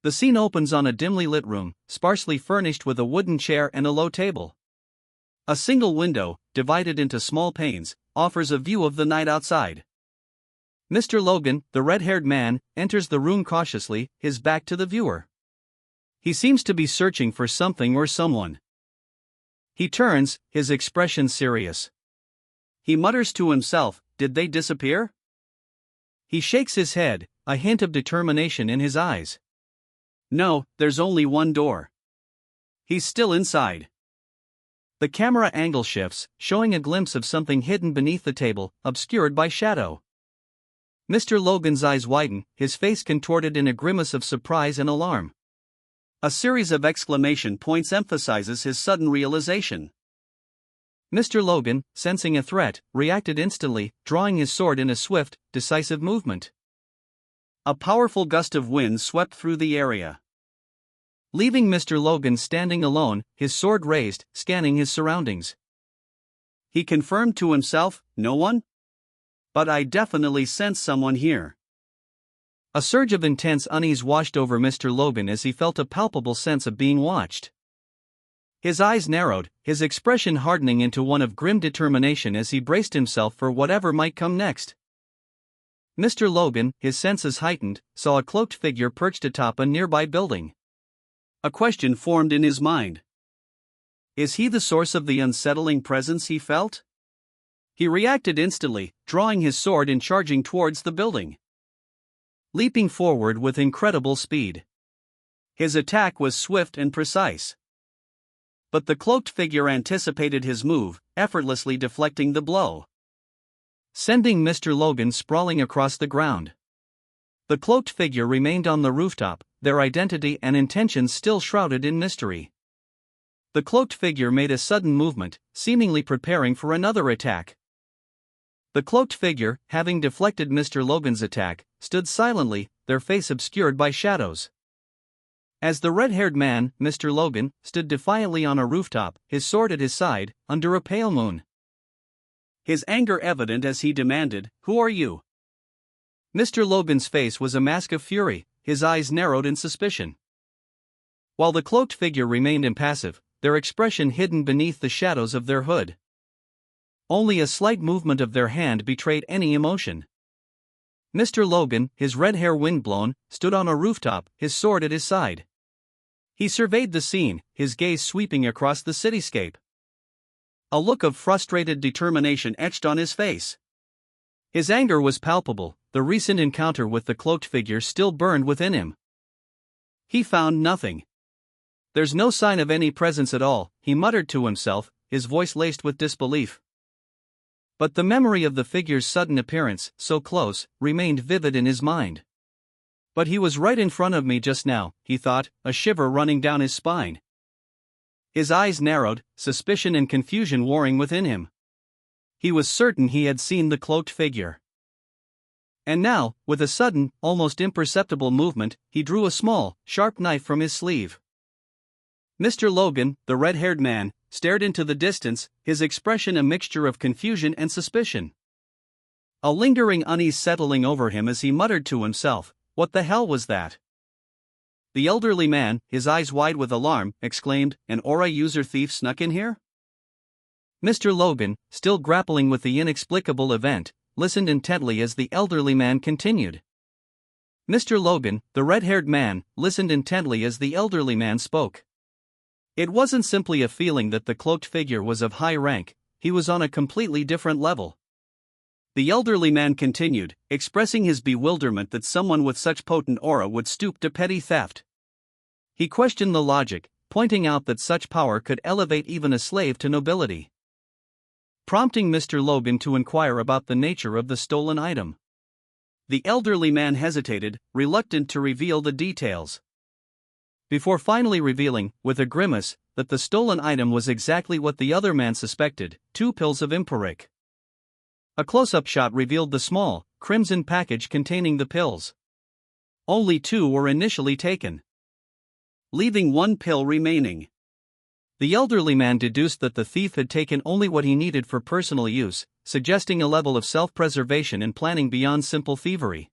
S1: The scene opens on a dimly lit room, sparsely furnished with a wooden chair and a low table. A single window, divided into small panes, offers a view of the night outside. Mr. Logan, the red-haired man, enters the room cautiously, his back to the viewer. He seems to be searching for something or someone. He turns, his expression serious. He mutters to himself, "Did they disappear?" He shakes his head, a hint of determination in his eyes. "No, there's only one door. He's still inside." The camera angle shifts, showing a glimpse of something hidden beneath the table, obscured by shadow. Mr. Logan's eyes widen, his face contorted in a grimace of surprise and alarm. A series of exclamation points emphasizes his sudden realization. Mr. Logan, sensing a threat, reacted instantly, drawing his sword in a swift, decisive movement. A powerful gust of wind swept through the area, leaving Mr. Logan standing alone, his sword raised, scanning his surroundings. He confirmed to himself, "No one? But I definitely sense someone here." A surge of intense unease washed over Mr. Logan as he felt a palpable sense of being watched. His eyes narrowed, his expression hardening into one of grim determination as he braced himself for whatever might come next. Mr. Logan, his senses heightened, saw a cloaked figure perched atop a nearby building. A question formed in his mind. Is he the source of the unsettling presence he felt? He reacted instantly, drawing his sword and charging towards the building, leaping forward with incredible speed. His attack was swift and precise. But the cloaked figure anticipated his move, effortlessly deflecting the blow, sending Mr. Logan sprawling across the ground. The cloaked figure remained on the rooftop, their identity and intentions still shrouded in mystery. The cloaked figure made a sudden movement, seemingly preparing for another attack. The cloaked figure, having deflected Mr. Logan's attack, stood silently, their face obscured by shadows. As the red-haired man, Mr. Logan, stood defiantly on a rooftop, his sword at his side, under a pale moon. His anger evident as he demanded, "Who are you?" Mr. Logan's face was a mask of fury, his eyes narrowed in suspicion. While the cloaked figure remained impassive, their expression hidden beneath the shadows of their hood. Only a slight movement of their hand betrayed any emotion. Mr. Logan, his red hair windblown, stood on a rooftop, his sword at his side. He surveyed the scene, his gaze sweeping across the cityscape. A look of frustrated determination etched on his face. His anger was palpable, the recent encounter with the cloaked figure still burned within him. He found nothing. "There's no sign of any presence at all," he muttered to himself, his voice laced with disbelief. But the memory of the figure's sudden appearance, so close, remained vivid in his mind. "But he was right in front of me just now," he thought, a shiver running down his spine. His eyes narrowed, suspicion and confusion warring within him. He was certain he had seen the cloaked figure. And now, with a sudden, almost imperceptible movement, he drew a small, sharp knife from his sleeve. Mr. Logan, the red-haired man, stared into the distance, his expression a mixture of confusion and suspicion. A lingering unease settling over him as he muttered to himself, "What the hell was that?" The elderly man, his eyes wide with alarm, exclaimed, "An aura user thief snuck in here?" Mr. Logan, still grappling with the inexplicable event, listened intently as the elderly man continued. Mr. Logan, the red-haired man, listened intently as the elderly man spoke. It wasn't simply a feeling that the cloaked figure was of high rank, he was on a completely different level. The elderly man continued, expressing his bewilderment that someone with such potent aura would stoop to petty theft. He questioned the logic, pointing out that such power could elevate even a slave to nobility, prompting Mr. Logan to inquire about the nature of the stolen item. The elderly man hesitated, reluctant to reveal the details, before finally revealing, with a grimace, that the stolen item was exactly what the other man suspected: 2 pills of Imperic. A close-up shot revealed the small, crimson package containing the pills. Only 2 were initially taken, leaving 1 pill remaining. The elderly man deduced that the thief had taken only what he needed for personal use, suggesting a level of self-preservation and planning beyond simple thievery.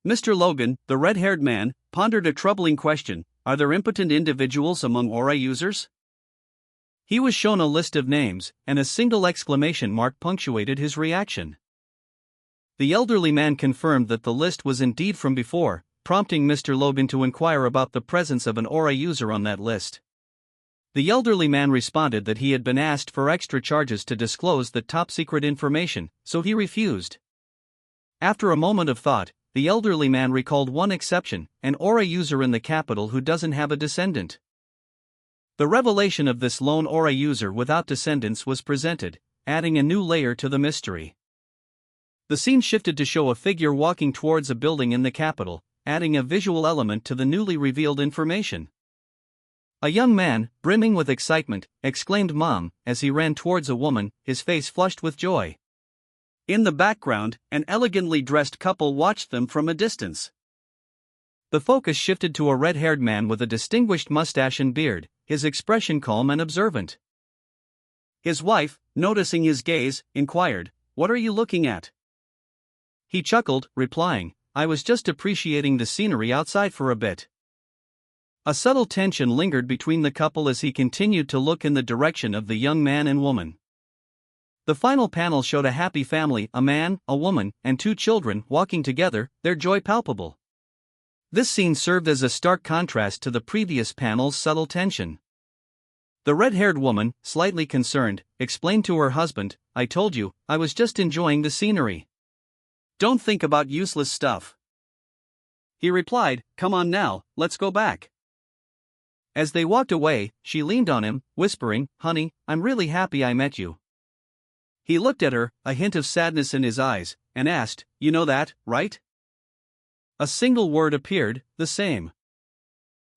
S1: Mr. Logan, the red-haired man, pondered a troubling question: are there impotent individuals among aura users? He was shown a list of names, and a single exclamation mark punctuated his reaction. The elderly man confirmed that the list was indeed from before, prompting Mr. Logan to inquire about the presence of an aura user on that list. The elderly man responded that he had been asked for extra charges to disclose the top-secret information, so he refused. After a moment of thought, the elderly man recalled one exception: an aura user in the capital who doesn't have a descendant. The revelation of this lone aura user without descendants was presented, adding a new layer to the mystery. The scene shifted to show a figure walking towards a building in the capital, adding a visual element to the newly revealed information. A young man, brimming with excitement, exclaimed "Mom," as he ran towards a woman, his face flushed with joy. In the background, an elegantly dressed couple watched them from a distance. The focus shifted to a red-haired man with a distinguished mustache and beard, his expression calm and observant. His wife, noticing his gaze, inquired, "What are you looking at?" He chuckled, replying, "I was just appreciating the scenery outside for a bit." A subtle tension lingered between the couple as he continued to look in the direction of the young man and woman. The final panel showed a happy family, a man, a woman, and 2 children, walking together, their joy palpable. This scene served as a stark contrast to the previous panel's subtle tension. The red-haired woman, slightly concerned, explained to her husband, "I told you, I was just enjoying the scenery. Don't think about useless stuff." He replied, "Come on now, let's go back." As they walked away, she leaned on him, whispering, "Honey, I'm really happy I met you." He looked at her, a hint of sadness in his eyes, and asked, "You know that, right?" A single word appeared: the same.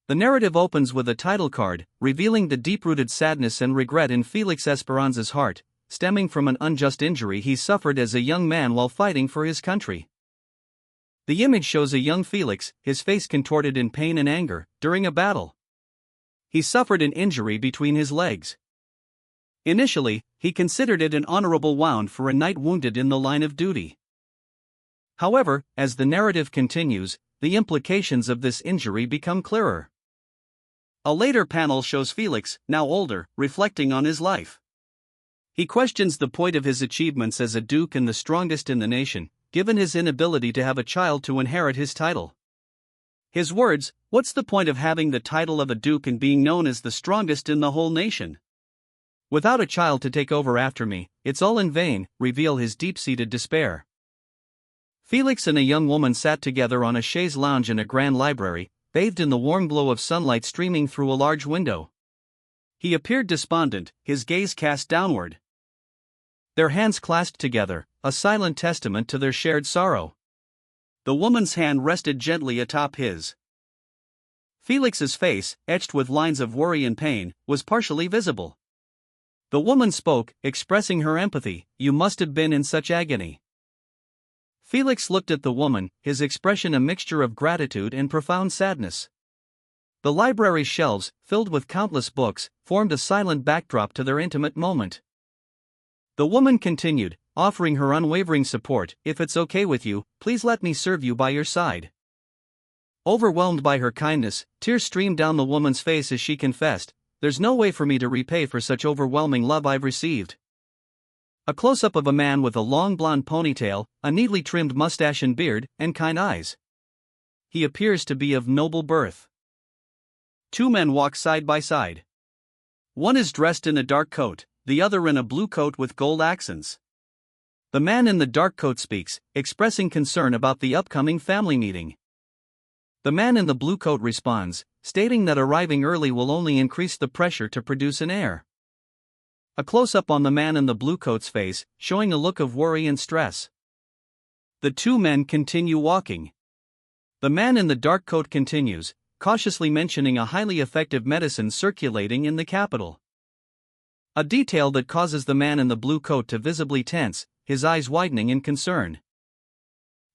S1: The narrative opens with a title card, revealing the deep-rooted sadness and regret in Felix Esperanza's heart, stemming from an unjust injury he suffered as a young man while fighting for his country. The image shows a young Felix, his face contorted in pain and anger, during a battle. He suffered an injury between his legs. Initially, he considered it an honorable wound for a knight wounded in the line of duty. However, as the narrative continues, the implications of this injury become clearer. A later panel shows Felix, now older, reflecting on his life. He questions the point of his achievements as a duke and the strongest in the nation, given his inability to have a child to inherit his title. His words, "What's the point of having the title of a duke and being known as the strongest in the whole nation? Without a child to take over after me, it's all in vain," reveal his deep-seated despair. Felix and a young woman sat together on a chaise lounge in a grand library, bathed in the warm glow of sunlight streaming through a large window. He appeared despondent, his gaze cast downward. Their hands clasped together, a silent testament to their shared sorrow. The woman's hand rested gently atop his. Felix's face, etched with lines of worry and pain, was partially visible. The woman spoke, expressing her empathy, "You must have been in such agony." Felix looked at the woman, his expression a mixture of gratitude and profound sadness. The library's shelves, filled with countless books, formed a silent backdrop to their intimate moment. The woman continued, offering her unwavering support, "If it's okay with you, please let me serve you by your side." Overwhelmed by her kindness, tears streamed down the woman's face as she confessed, there's no way for me to repay for such overwhelming love I've received. A close-up of a man with a long blonde ponytail, a neatly trimmed mustache and beard, and kind eyes. He appears to be of noble birth. Two men walk side by side. One is dressed in a dark coat, the other in a blue coat with gold accents. The man in the dark coat speaks, expressing concern about the upcoming family meeting. The man in the blue coat responds, stating that arriving early will only increase the pressure to produce an heir. A close-up on the man in the blue coat's face, showing a look of worry and stress. The two men continue walking. The man in the dark coat continues, cautiously mentioning a highly effective medicine circulating in the capital. A detail that causes the man in the blue coat to visibly tense, his eyes widening in concern.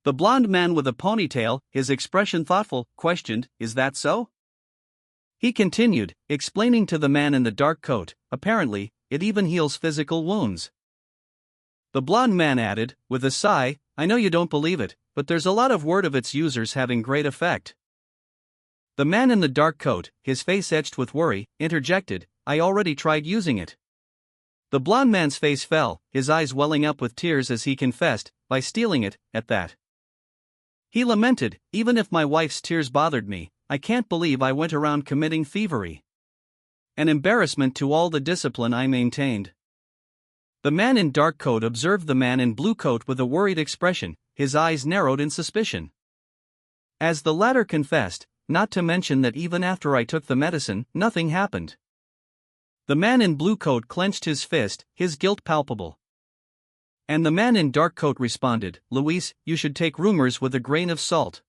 S1: The blonde man with a ponytail, his expression thoughtful, questioned, "Is that so?" He continued, explaining to the man in the dark coat, apparently, it even heals physical wounds. The blonde man added, with a sigh, "I know you don't believe it, but there's a lot of word of its users having great effect." The man in the dark coat, his face etched with worry, interjected, "I already tried using it." The blonde man's face fell, his eyes welling up with tears as he confessed, "By stealing it, at that." He lamented, "Even if my wife's tears bothered me, I can't believe I went around committing thievery. An embarrassment to all the discipline I maintained." The man in dark coat observed the man in blue coat with a worried expression, his eyes narrowed in suspicion. As the latter confessed, "Not to mention that even after I took the medicine, nothing happened." The man in blue coat clenched his fist, his guilt palpable. And the man in dark coat responded, "Luis, you should take rumors with a grain of salt."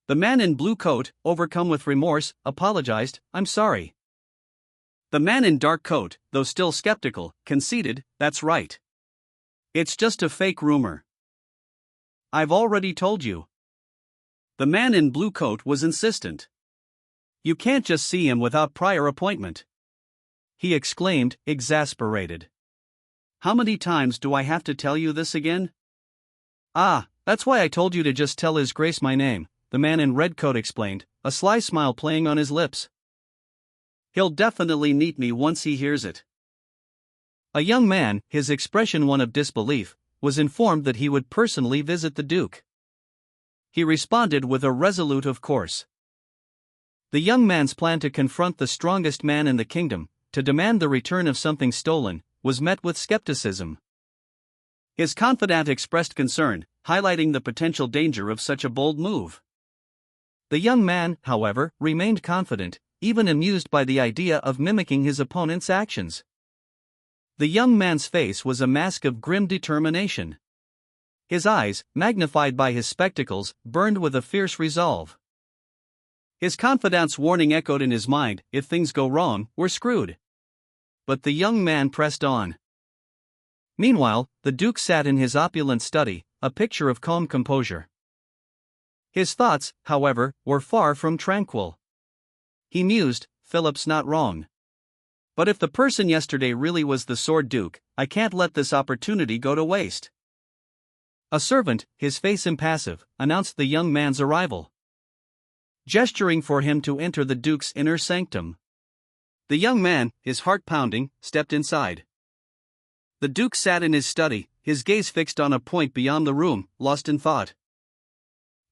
S1: The man in blue coat, overcome with remorse, apologized, "I'm sorry." The man in dark coat, though still skeptical, conceded, "That's right. It's just a fake rumor. I've already told you." The man in blue coat was insistent. "You can't just see him without prior appointment," he exclaimed, exasperated. "How many times do I have to tell you this again?" "Ah, that's why I told you to just tell His Grace my name," the man in red coat explained, a sly smile playing on his lips. "He'll definitely meet me once he hears it." A young man, his expression one of disbelief, was informed that he would personally visit the Duke. He responded with a resolute "of course." The young man's plan to confront the strongest man in the kingdom, to demand the return of something stolen, was met with skepticism. His confidant expressed concern, highlighting the potential danger of such a bold move. The young man, however, remained confident, even amused by the idea of mimicking his opponent's actions. The young man's face was a mask of grim determination. His eyes, magnified by his spectacles, burned with a fierce resolve. His confidant's warning echoed in his mind, "If things go wrong, we're screwed." But the young man pressed on. Meanwhile, the Duke sat in his opulent study, a picture of calm composure. His thoughts, however, were far from tranquil. He mused, "Philip's not wrong. But if the person yesterday really was the Sword Duke, I can't let this opportunity go to waste." A servant, his face impassive, announced the young man's arrival. Gesturing for him to enter the Duke's inner sanctum, the young man, his heart pounding, stepped inside. The Duke sat in his study, his gaze fixed on a point beyond the room, lost in thought.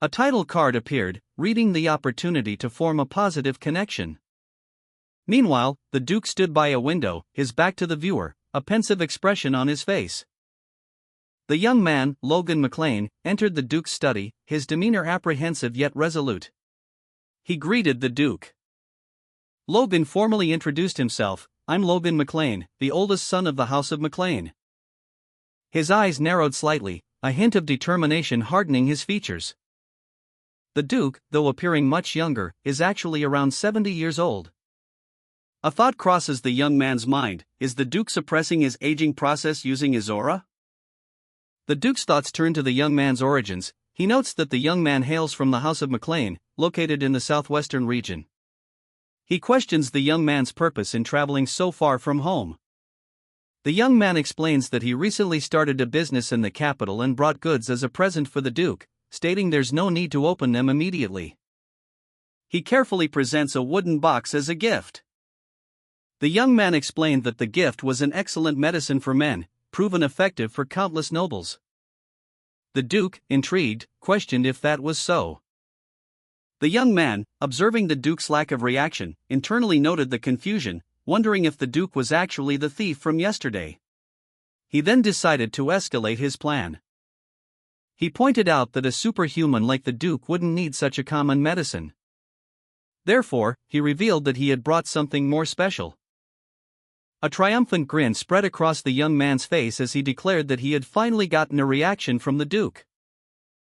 S1: A title card appeared, reading the opportunity to form a positive connection. Meanwhile, the Duke stood by a window, his back to the viewer, a pensive expression on his face. The young man, Logan McLean, entered the Duke's study, his demeanor apprehensive yet resolute. He greeted the Duke. Logan formally introduced himself, "I'm Logan McLean, the oldest son of the House of McLean." His eyes narrowed slightly, a hint of determination hardening his features. The Duke, though appearing much younger, is actually around 70 years old. A thought crosses the young man's mind, is the Duke suppressing his aging process using his aura? The Duke's thoughts turn to the young man's origins. He notes that the young man hails from the House of McLean, located in the southwestern region. He questions the young man's purpose in traveling so far from home. The young man explains that he recently started a business in the capital and brought goods as a present for the Duke, stating there's no need to open them immediately. He carefully presents a wooden box as a gift. The young man explained that the gift was an excellent medicine for men, proven effective for countless nobles. The Duke, intrigued, questioned if that was so. The young man, observing the Duke's lack of reaction, internally noted the confusion, wondering if the Duke was actually the thief from yesterday. He then decided to escalate his plan. He pointed out that a superhuman like the Duke wouldn't need such a common medicine. Therefore, he revealed that he had brought something more special. A triumphant grin spread across the young man's face as he declared that he had finally gotten a reaction from the Duke.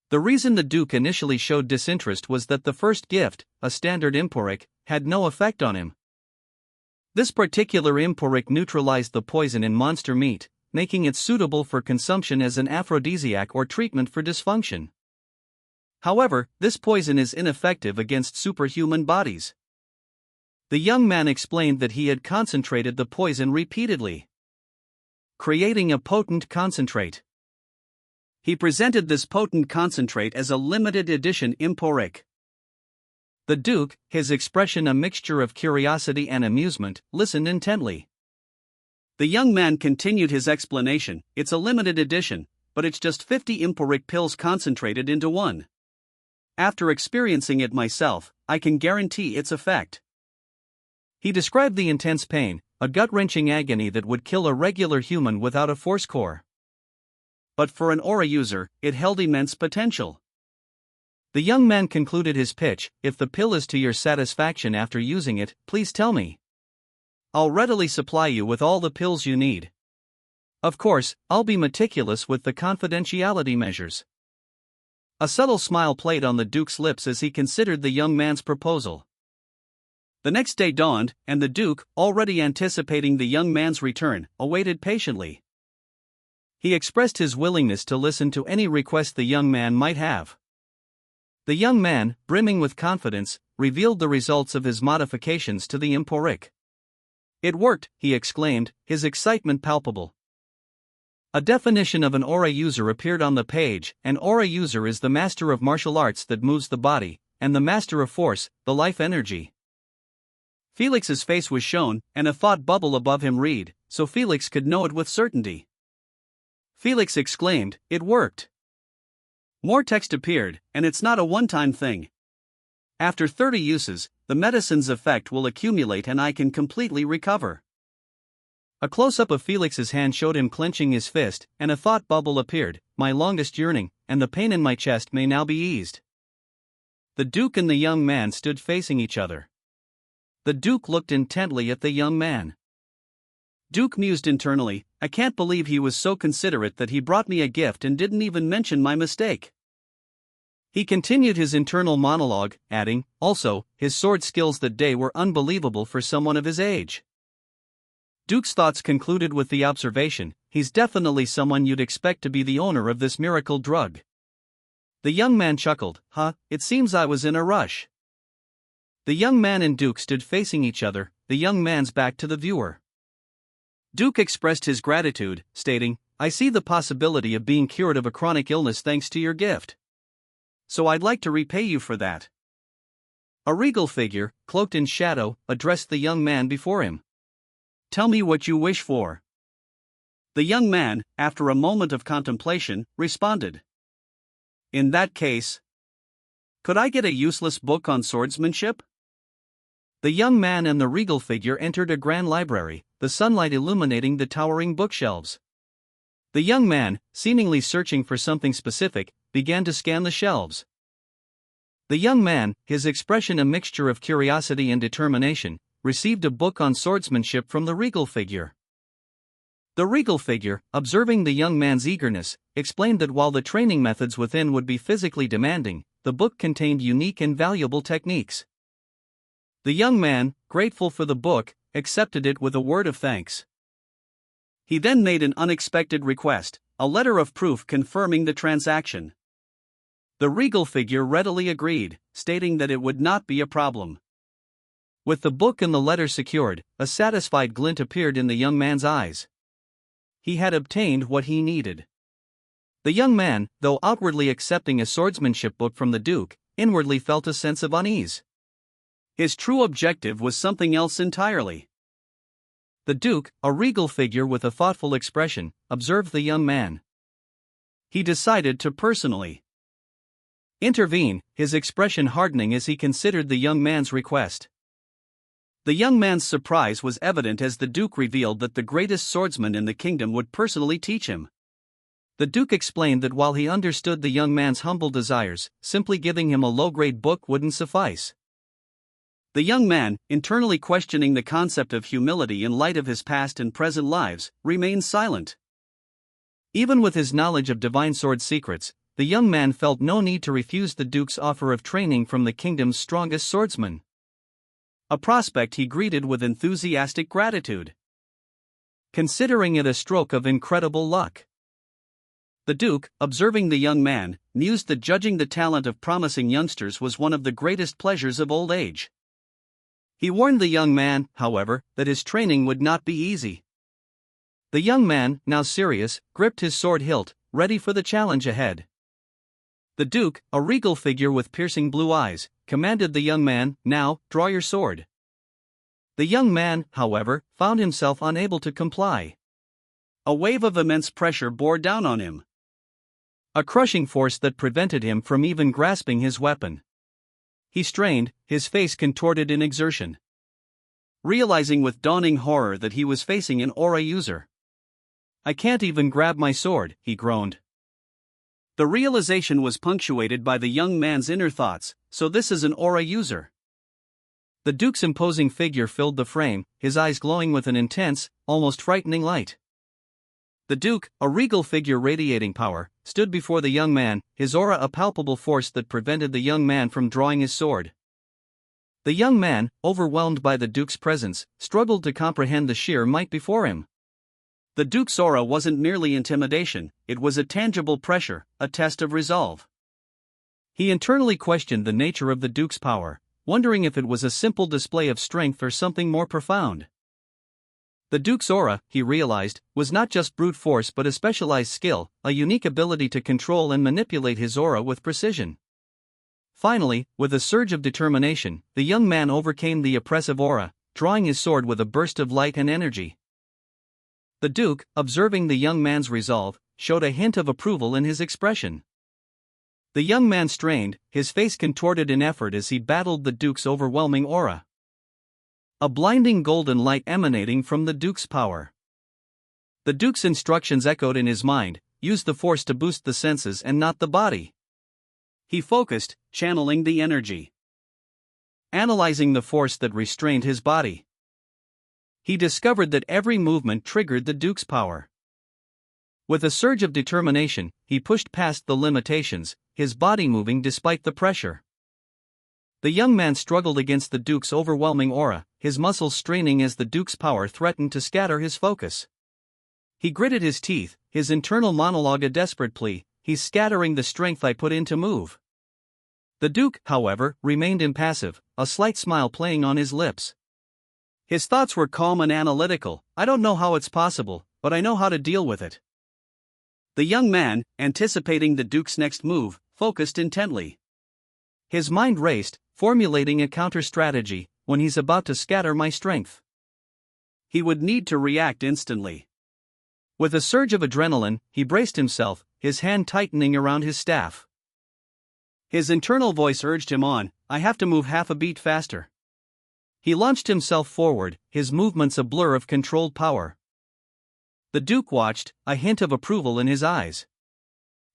S1: The reason the Duke initially showed disinterest was that the first gift, a standard emporic, had no effect on him. This particular emporic neutralized the poison in monster meat, making it suitable for consumption as an aphrodisiac or treatment for dysfunction. However, this poison is ineffective against superhuman bodies. The young man explained that he had concentrated the poison repeatedly, creating a potent concentrate. He presented this potent concentrate as a limited edition emporic. The Duke, his expression a mixture of curiosity and amusement, listened intently. The young man continued his explanation. It's a limited edition, but it's just 50 emporic pills concentrated into one. After experiencing it myself, I can guarantee its effect. He described the intense pain, a gut-wrenching agony that would kill a regular human without a force core. But for an aura user, it held immense potential. The young man concluded his pitch. If the pill is to your satisfaction after using it, please tell me. I'll readily supply you with all the pills you need. Of course, I'll be meticulous with the confidentiality measures. A subtle smile played on the Duke's lips as he considered the young man's proposal. The next day dawned, and the Duke, already anticipating the young man's return, awaited patiently. He expressed his willingness to listen to any request the young man might have. The young man, brimming with confidence, revealed the results of his modifications to the emporic. It worked, he exclaimed, his excitement palpable. A definition of an aura user appeared on the page. An aura user is the master of martial arts that moves the body, and the master of force, the life energy. Felix's face was shown, and a thought bubble above him read, so Felix could know it with certainty. Felix exclaimed, "It worked!" More text appeared, and it's not a one-time thing. After 30 uses, the medicine's effect will accumulate and I can completely recover. A close-up of Felix's hand showed him clenching his fist, and a thought bubble appeared, "My longest yearning, and the pain in my chest may now be eased." The Duke and the young man stood facing each other. The Duke looked intently at the young man. Duke mused internally, "I can't believe he was so considerate that he brought me a gift and didn't even mention my mistake." He continued his internal monologue, adding, "Also, his sword skills that day were unbelievable for someone of his age." Duke's thoughts concluded with the observation, "He's definitely someone you'd expect to be the owner of this miracle drug." The young man chuckled, It seems I was in a rush." The young man and Duke stood facing each other, the young man's back to the viewer. Duke expressed his gratitude, stating, "I see the possibility of being cured of a chronic illness thanks to your gift. So I'd like to repay you for that." A regal figure, cloaked in shadow, addressed the young man before him. "Tell me what you wish for." The young man, after a moment of contemplation, responded, "In that case, could I get a useless book on swordsmanship?" The young man and the regal figure entered a grand library, the sunlight illuminating the towering bookshelves. The young man, seemingly searching for something specific, began to scan the shelves. The young man, his expression a mixture of curiosity and determination, received a book on swordsmanship from the regal figure. The regal figure, observing the young man's eagerness, explained that while the training methods within would be physically demanding, the book contained unique and valuable techniques. The young man, grateful for the book, accepted it with a word of thanks. He then made an unexpected request, a letter of proof confirming the transaction. The regal figure readily agreed, stating that it would not be a problem. With the book and the letter secured, a satisfied glint appeared in the young man's eyes. He had obtained what he needed. The young man, though outwardly accepting a swordsmanship book from the Duke, inwardly felt a sense of unease. His true objective was something else entirely. The Duke, a regal figure with a thoughtful expression, observed the young man. He decided to personally intervene, his expression hardening as he considered the young man's request. The young man's surprise was evident as the Duke revealed that the greatest swordsman in the kingdom would personally teach him. The Duke explained that while he understood the young man's humble desires, simply giving him a low-grade book wouldn't suffice. The young man, internally questioning the concept of humility in light of his past and present lives, remained silent. Even with his knowledge of divine sword secrets, the young man felt no need to refuse the Duke's offer of training from the kingdom's strongest swordsman. A prospect he greeted with enthusiastic gratitude, considering it a stroke of incredible luck. The Duke, observing the young man, mused that judging the talent of promising youngsters was one of the greatest pleasures of old age. He warned the young man, however, that his training would not be easy. The young man, now serious, gripped his sword hilt, ready for the challenge ahead. The Duke, a regal figure with piercing blue eyes, commanded the young man, "Now, draw your sword." The young man, however, found himself unable to comply. A wave of immense pressure bore down on him, a crushing force that prevented him from even grasping his weapon. He strained, his face contorted in exertion, realizing with dawning horror that he was facing an aura user. "I can't even grab my sword," he groaned. The realization was punctuated by the young man's inner thoughts, "So this is an aura user." The Duke's imposing figure filled the frame, his eyes glowing with an intense, almost frightening light. The Duke, a regal figure radiating power, stood before the young man, his aura a palpable force that prevented the young man from drawing his sword. The young man, overwhelmed by the Duke's presence, struggled to comprehend the sheer might before him. The Duke's aura wasn't merely intimidation, it was a tangible pressure, a test of resolve. He internally questioned the nature of the Duke's power, wondering if it was a simple display of strength or something more profound. The Duke's aura, he realized, was not just brute force but a specialized skill, a unique ability to control and manipulate his aura with precision. Finally, with a surge of determination, the young man overcame the oppressive aura, drawing his sword with a burst of light and energy. The Duke, observing the young man's resolve, showed a hint of approval in his expression. The young man strained, his face contorted in effort as he battled the Duke's overwhelming aura. A blinding golden light emanating from the Duke's power. The Duke's instructions echoed in his mind: use the force to boost the senses and not the body. He focused, channeling the energy, analyzing the force that restrained his body. He discovered that every movement triggered the Duke's power. With a surge of determination, he pushed past the limitations, his body moving despite the pressure. The young man struggled against the Duke's overwhelming aura, his muscles straining as the Duke's power threatened to scatter his focus. He gritted his teeth, his internal monologue a desperate plea: "He's scattering the strength I put in to move." The Duke, however, remained impassive, a slight smile playing on his lips. His thoughts were calm and analytical. "I don't know how it's possible, but I know how to deal with it." The young man, anticipating the Duke's next move, focused intently. His mind raced, formulating a counter-strategy: when he's about to scatter my strength, he would need to react instantly. With a surge of adrenaline, he braced himself, his hand tightening around his staff. His internal voice urged him on: "I have to move half a beat faster." He launched himself forward, his movements a blur of controlled power. The Duke watched, a hint of approval in his eyes.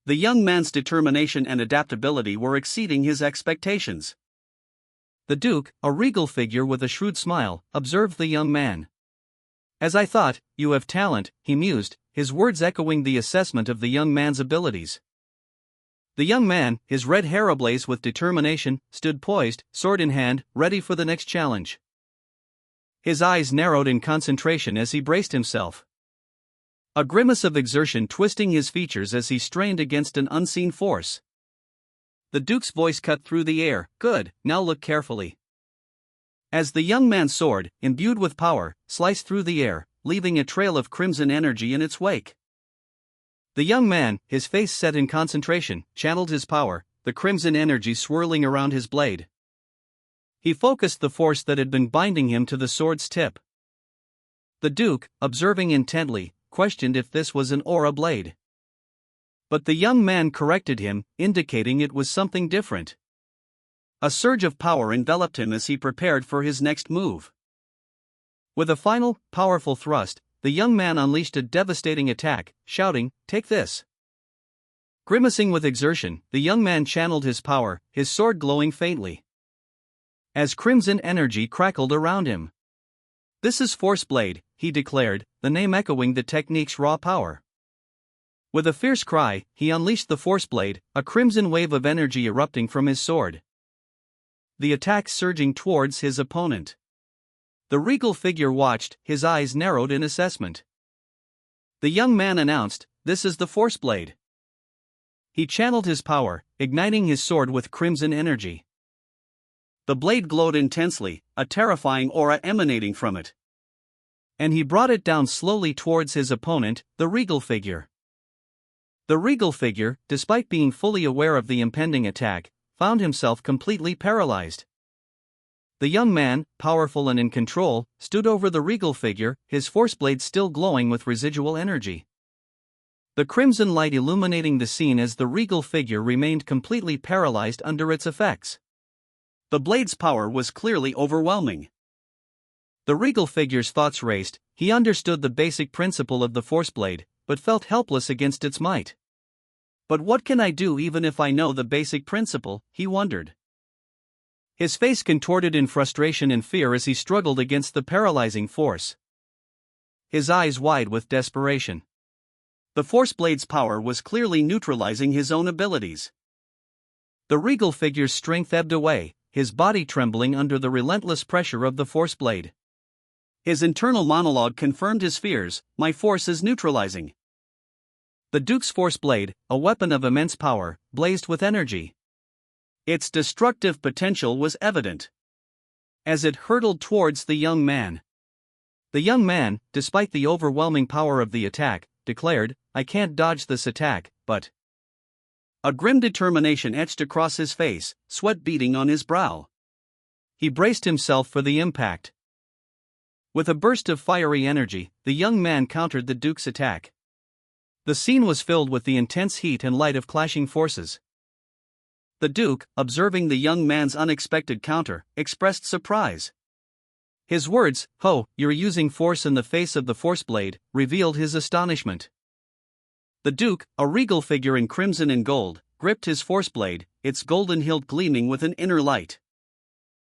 S1: The young man's determination and adaptability were exceeding his expectations. The Duke, a regal figure with a shrewd smile, observed the young man. "As I thought, you have talent," he mused, his words echoing the assessment of the young man's abilities. The young man, his red hair ablaze with determination, stood poised, sword in hand, ready for the next challenge. His eyes narrowed in concentration as he braced himself, a grimace of exertion twisting his features as he strained against an unseen force. The Duke's voice cut through the air: "Good, now look carefully." As the young man's sword, imbued with power, sliced through the air, leaving a trail of crimson energy in its wake. The young man, his face set in concentration, channeled his power, the crimson energy swirling around his blade. He focused the force that had been binding him to the sword's tip. The Duke, observing intently, questioned if this was an aura blade. But the young man corrected him, indicating it was something different. A surge of power enveloped him as he prepared for his next move. With a final, powerful thrust, the young man unleashed a devastating attack, shouting, "Take this!" Grimacing with exertion, the young man channeled his power, his sword glowing faintly, as crimson energy crackled around him. "This is Force Blade," he declared, the name echoing the technique's raw power. With a fierce cry, he unleashed the Force Blade, a crimson wave of energy erupting from his sword, the attack surging towards his opponent. The regal figure watched, his eyes narrowed in assessment. The young man announced, "This is the Force Blade." He channeled his power, igniting his sword with crimson energy. The blade glowed intensely, a terrifying aura emanating from it. And he brought it down slowly towards his opponent, the regal figure. The regal figure, despite being fully aware of the impending attack, found himself completely paralyzed. The young man, powerful and in control, stood over the regal figure, his force blade still glowing with residual energy. The crimson light illuminating the scene as the regal figure remained completely paralyzed under its effects. The blade's power was clearly overwhelming. The regal figure's thoughts raced. He understood the basic principle of the force blade, but felt helpless against its might. "But what can I do even if I know the basic principle?" he wondered. His face contorted in frustration and fear as he struggled against the paralyzing force, his eyes wide with desperation. The force blade's power was clearly neutralizing his own abilities. The regal figure's strength ebbed away, his body trembling under the relentless pressure of the force blade. His internal monologue confirmed his fears. "My force is neutralizing." The Duke's force blade, a weapon of immense power, blazed with energy. Its destructive potential was evident as it hurtled towards the young man. The young man, despite the overwhelming power of the attack, declared, "I can't dodge this attack, but..." A grim determination etched across his face, sweat beading on his brow. He braced himself for the impact. With a burst of fiery energy, the young man countered the Duke's attack. The scene was filled with the intense heat and light of clashing forces. The Duke, observing the young man's unexpected counter, expressed surprise. His words, "Ho, you're using force in the face of the force blade," revealed his astonishment. The Duke, a regal figure in crimson and gold, gripped his force blade, its golden hilt gleaming with an inner light.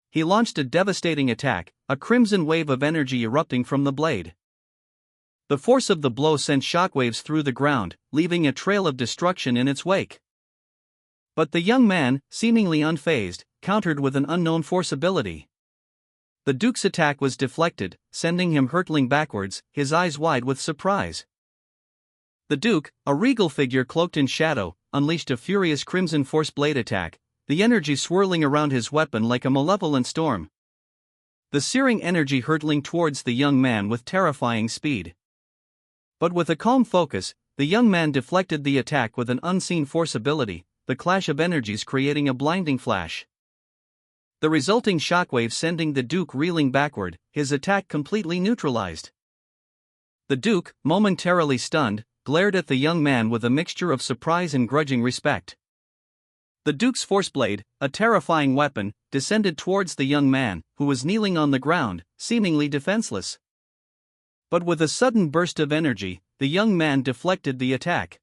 S1: He launched a devastating attack, a crimson wave of energy erupting from the blade. The force of the blow sent shockwaves through the ground, leaving a trail of destruction in its wake. But the young man, seemingly unfazed, countered with an unknown force ability. The Duke's attack was deflected, sending him hurtling backwards, his eyes wide with surprise. The Duke, a regal figure cloaked in shadow, unleashed a furious crimson force blade attack, the energy swirling around his weapon like a malevolent storm. The searing energy hurtling towards the young man with terrifying speed. But with a calm focus, the young man deflected the attack with an unseen force ability, the clash of energies creating a blinding flash. The resulting shockwave sending the Duke reeling backward, his attack completely neutralized. The Duke, momentarily stunned, glared at the young man with a mixture of surprise and grudging respect. The Duke's force blade, a terrifying weapon, descended towards the young man, who was kneeling on the ground, seemingly defenseless. But with a sudden burst of energy, the young man deflected the attack,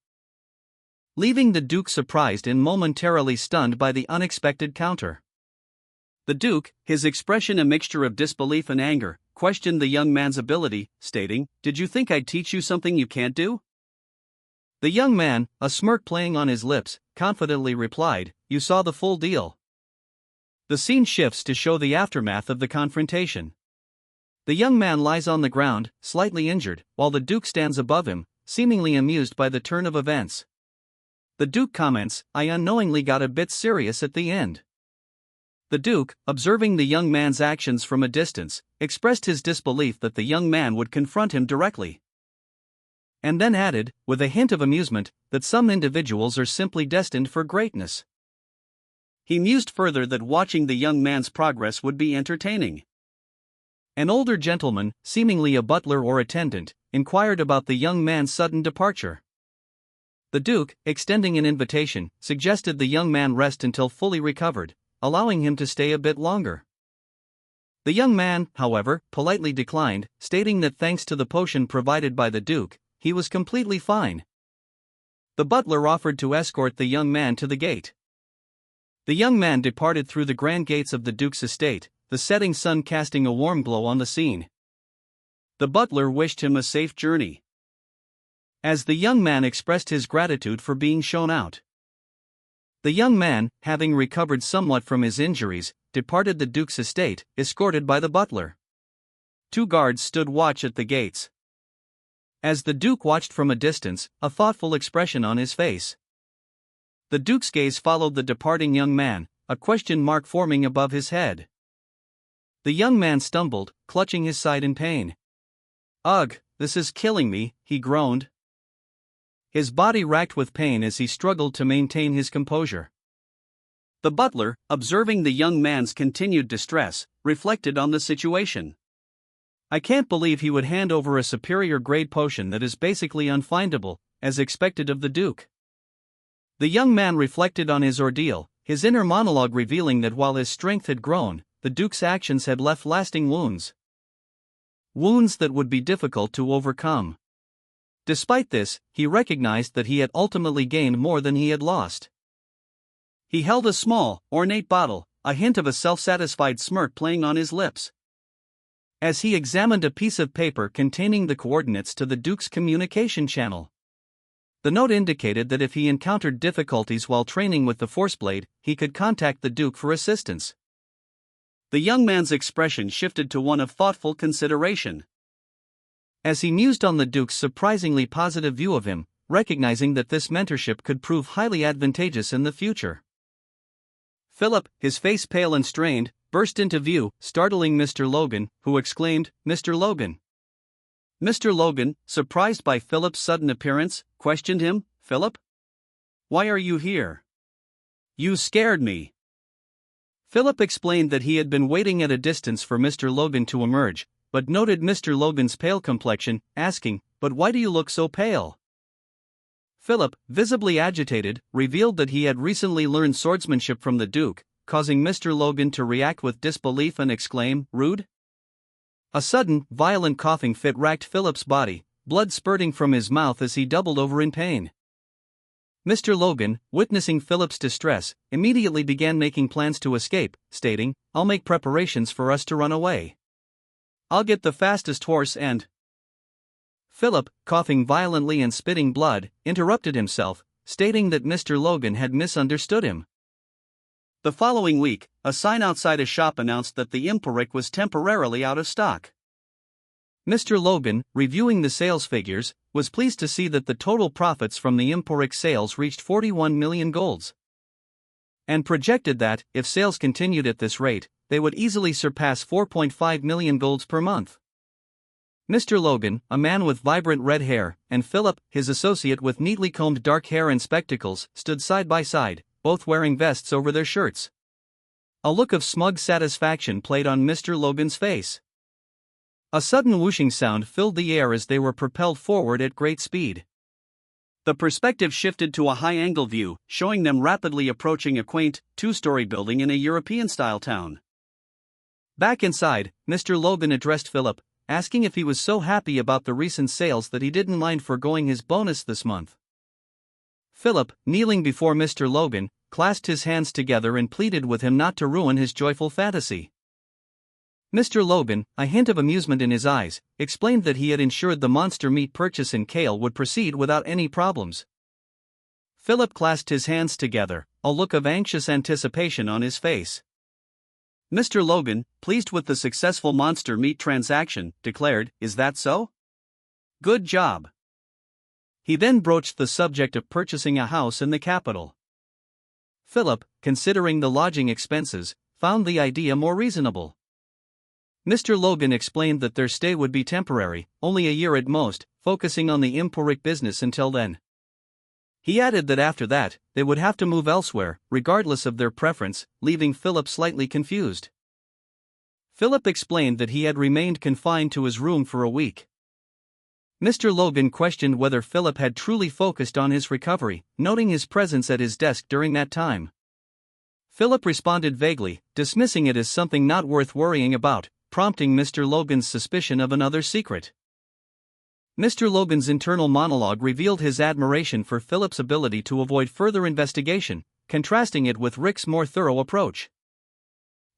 S1: leaving the Duke surprised and momentarily stunned by the unexpected counter. The Duke, his expression a mixture of disbelief and anger, questioned the young man's ability, stating, "Did you think I'd teach you something you can't do?" The young man, a smirk playing on his lips, confidently replied, "You saw the full deal." The scene shifts to show the aftermath of the confrontation. The young man lies on the ground, slightly injured, while the Duke stands above him, seemingly amused by the turn of events. The Duke comments, "I unknowingly got a bit serious at the end." The Duke, observing the young man's actions from a distance, expressed his disbelief that the young man would confront him directly. And then added, with a hint of amusement, that some individuals are simply destined for greatness. He mused further that watching the young man's progress would be entertaining. An older gentleman, seemingly a butler or attendant, inquired about the young man's sudden departure. The Duke, extending an invitation, suggested the young man rest until fully recovered, allowing him to stay a bit longer. The young man, however, politely declined, stating that thanks to the potion provided by the Duke, he was completely fine. The butler offered to escort the young man to the gate. The young man departed through the grand gates of the Duke's estate, the setting sun casting a warm glow on the scene. The butler wished him a safe journey, as the young man expressed his gratitude for being shown out. The young man, having recovered somewhat from his injuries, departed the Duke's estate, escorted by the butler. 2 guards stood watch at the gates. As the Duke watched from a distance, a thoughtful expression on his face. The Duke's gaze followed the departing young man, a question mark forming above his head. The young man stumbled, clutching his side in pain. "Ugh, this is killing me," he groaned. His body racked with pain as he struggled to maintain his composure. The butler, observing the young man's continued distress, reflected on the situation. "I can't believe he would hand over a superior grade potion that is basically unfindable, as expected of the Duke." The young man reflected on his ordeal, his inner monologue revealing that while his strength had grown, the Duke's actions had left lasting wounds. Wounds that would be difficult to overcome. Despite this, he recognized that he had ultimately gained more than he had lost. He held a small, ornate bottle, a hint of a self-satisfied smirk playing on his lips. As he examined a piece of paper containing the coordinates to the Duke's communication channel. The note indicated that if he encountered difficulties while training with the Forceblade, he could contact the Duke for assistance. The young man's expression shifted to one of thoughtful consideration. As he mused on the Duke's surprisingly positive view of him, recognizing that this mentorship could prove highly advantageous in the future. Philip, his face pale and strained, burst into view, startling Mr. Logan, who exclaimed, "Mr. Logan." Mr. Logan, surprised by Philip's sudden appearance, questioned him, "Philip? Why are you here? You scared me." Philip explained that he had been waiting at a distance for Mr. Logan to emerge, but noted Mr. Logan's pale complexion, asking, "But why do you look so pale?" Philip, visibly agitated, revealed that he had recently learned swordsmanship from the Duke, causing Mr. Logan to react with disbelief and exclaim, "Rude?" A sudden, violent coughing fit racked Philip's body, blood spurting from his mouth as he doubled over in pain. Mr. Logan, witnessing Philip's distress, immediately began making plans to escape, stating, "I'll make preparations for us to run away. I'll get the fastest horse and—" Philip, coughing violently and spitting blood, interrupted himself, stating that Mr. Logan had misunderstood him. The following week, a sign outside a shop announced that the Imporic was temporarily out of stock. Mr. Logan, reviewing the sales figures, was pleased to see that the total profits from the Imporic sales reached 41 million golds. And projected that, if sales continued at this rate, they would easily surpass 4.5 million golds per month. Mr. Logan, a man with vibrant red hair, and Philip, his associate with neatly combed dark hair and spectacles, stood side by side, both wearing vests over their shirts. A look of smug satisfaction played on Mr. Logan's face. A sudden whooshing sound filled the air as they were propelled forward at great speed. The perspective shifted to a high-angle view, showing them rapidly approaching a quaint, 2-story building in a European-style town. Back inside, Mr. Logan addressed Philip, asking if he was so happy about the recent sales that he didn't mind foregoing his bonus this month. Philip, kneeling before Mr. Logan, clasped his hands together and pleaded with him not to ruin his joyful fantasy. Mr. Logan, a hint of amusement in his eyes, explained that he had ensured the monster meat purchase in Kale would proceed without any problems. Philip clasped his hands together, a look of anxious anticipation on his face. Mr. Logan, pleased with the successful monster meat transaction, declared, "Is that so? Good job." He then broached the subject of purchasing a house in the capital. Philip, considering the lodging expenses, found the idea more reasonable. Mr. Logan explained that their stay would be temporary, only a year at most, focusing on the Imporic business until then. He added that after that, they would have to move elsewhere, regardless of their preference, leaving Philip slightly confused. Philip explained that he had remained confined to his room for a week. Mr. Logan questioned whether Philip had truly focused on his recovery, noting his presence at his desk during that time. Philip responded vaguely, dismissing it as something not worth worrying about, prompting Mr. Logan's suspicion of another secret. Mr. Logan's internal monologue revealed his admiration for Philip's ability to avoid further investigation, contrasting it with Rick's more thorough approach.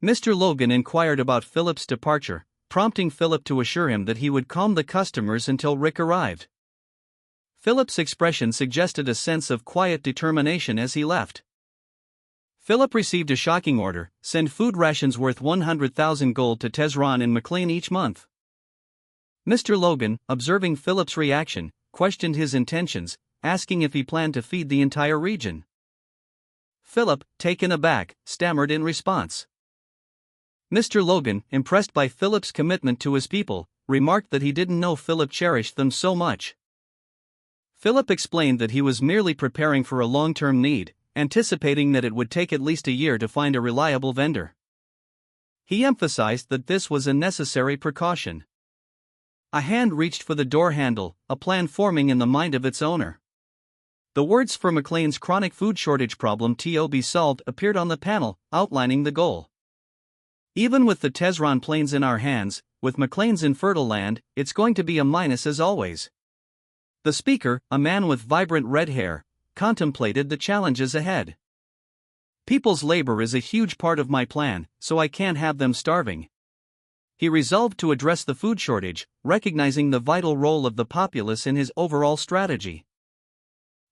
S1: Mr. Logan inquired about Philip's departure, prompting Philip to assure him that he would calm the customers until Rick arrived. Philip's expression suggested a sense of quiet determination as he left. Philip received a shocking order: send food rations worth 100,000 gold to Tehran and McLean each month. Mr. Logan, observing Philip's reaction, questioned his intentions, asking if he planned to feed the entire region. Philip, taken aback, stammered in response. Mr. Logan, impressed by Philip's commitment to his people, remarked that he didn't know Philip cherished them so much. Philip explained that he was merely preparing for a long-term need, anticipating that it would take at least a year to find a reliable vendor. He emphasized that this was a necessary precaution. A hand reached for the door handle, a plan forming in the mind of its owner. The words for McLean's chronic food shortage problem to be solved appeared on the panel, outlining the goal. Even with the Tehran plains in our hands, with McLean's infertile land, it's going to be a minus as always. The speaker, a man with vibrant red hair, contemplated the challenges ahead. People's labor is a huge part of my plan, so I can't have them starving. He resolved to address the food shortage, recognizing the vital role of the populace in his overall strategy.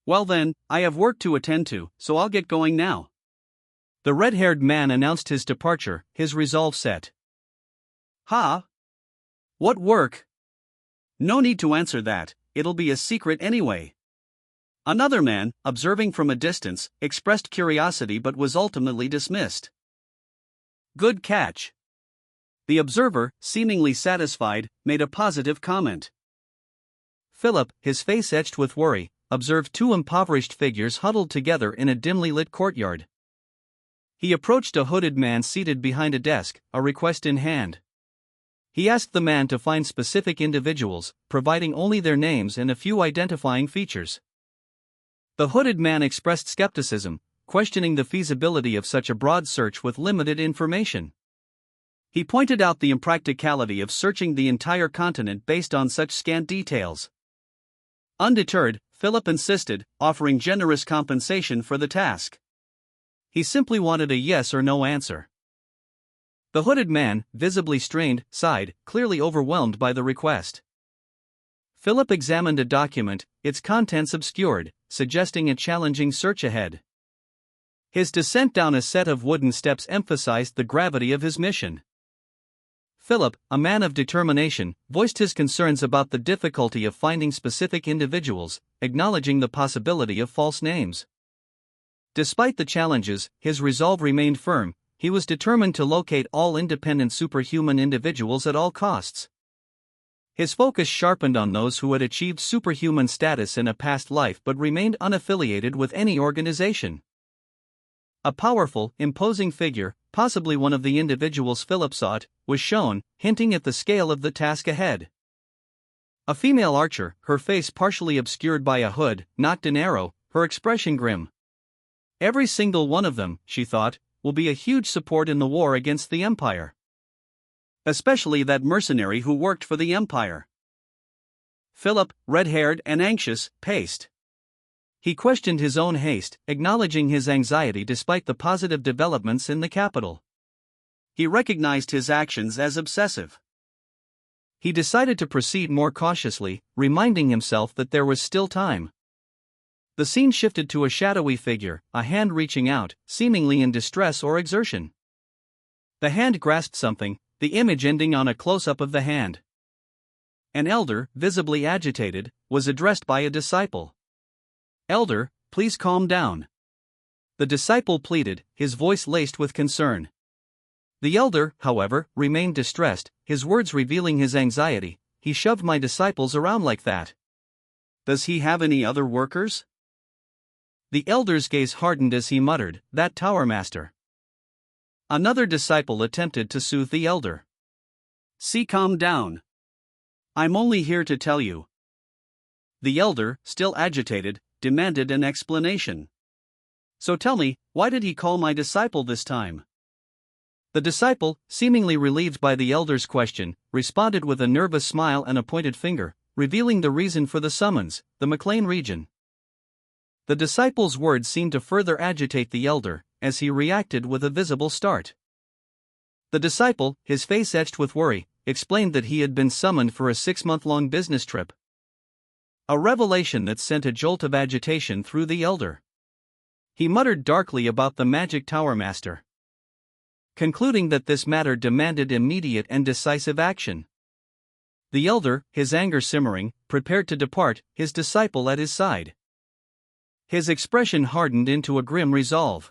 S1: Well then, I have work to attend to, so I'll get going now. The red-haired man announced his departure, his resolve set. Ha? What work? No need to answer that, it'll be a secret anyway. Another man, observing from a distance, expressed curiosity but was ultimately dismissed. Good catch. The observer, seemingly satisfied, made a positive comment. Philip, his face etched with worry, observed two impoverished figures huddled together in a dimly lit courtyard. He approached a hooded man seated behind a desk, a request in hand. He asked the man to find specific individuals, providing only their names and a few identifying features. The hooded man expressed skepticism, questioning the feasibility of such a broad search with limited information. He pointed out the impracticality of searching the entire continent based on such scant details. Undeterred, Philip insisted, offering generous compensation for the task. He simply wanted a yes or no answer. The hooded man, visibly strained, sighed, clearly overwhelmed by the request. Philip examined a document, its contents obscured, suggesting a challenging search ahead. His descent down a set of wooden steps emphasized the gravity of his mission. Philip, a man of determination, voiced his concerns about the difficulty of finding specific individuals, acknowledging the possibility of false names. Despite the challenges, his resolve remained firm. He was determined to locate all independent superhuman individuals at all costs. His focus sharpened on those who had achieved superhuman status in a past life but remained unaffiliated with any organization. A powerful, imposing figure, possibly one of the individuals Philip sought, was shown, hinting at the scale of the task ahead. A female archer, her face partially obscured by a hood, knocked an arrow, her expression grim. Every single one of them, she thought, will be a huge support in the war against the Empire. Especially that mercenary who worked for the Empire. Philip, red-haired and anxious, paced. He questioned his own haste, acknowledging his anxiety despite the positive developments in the capital. He recognized his actions as obsessive. He decided to proceed more cautiously, reminding himself that there was still time. The scene shifted to a shadowy figure, a hand reaching out, seemingly in distress or exertion. The hand grasped something, the image ending on a close-up of the hand. An elder, visibly agitated, was addressed by a disciple. "Elder, please calm down." The disciple pleaded, his voice laced with concern. The elder, however, remained distressed, his words revealing his anxiety. "He shoved my disciples around like that. Does he have any other workers?" The elder's gaze hardened as he muttered, "That tower master." Another disciple attempted to soothe the elder. See, calm down. I'm only here to tell you. The elder, still agitated, demanded an explanation. So tell me, why did he call my disciple this time? The disciple, seemingly relieved by the elder's question, responded with a nervous smile and a pointed finger, revealing the reason for the summons, the McLean region. The disciple's words seemed to further agitate the elder, as he reacted with a visible start. The disciple, his face etched with worry, explained that he had been summoned for a 6-month-long business trip. A revelation that sent a jolt of agitation through the elder. He muttered darkly about the Magic Tower Master, concluding that this matter demanded immediate and decisive action. The elder, his anger simmering, prepared to depart, his disciple at his side. His expression hardened into a grim resolve.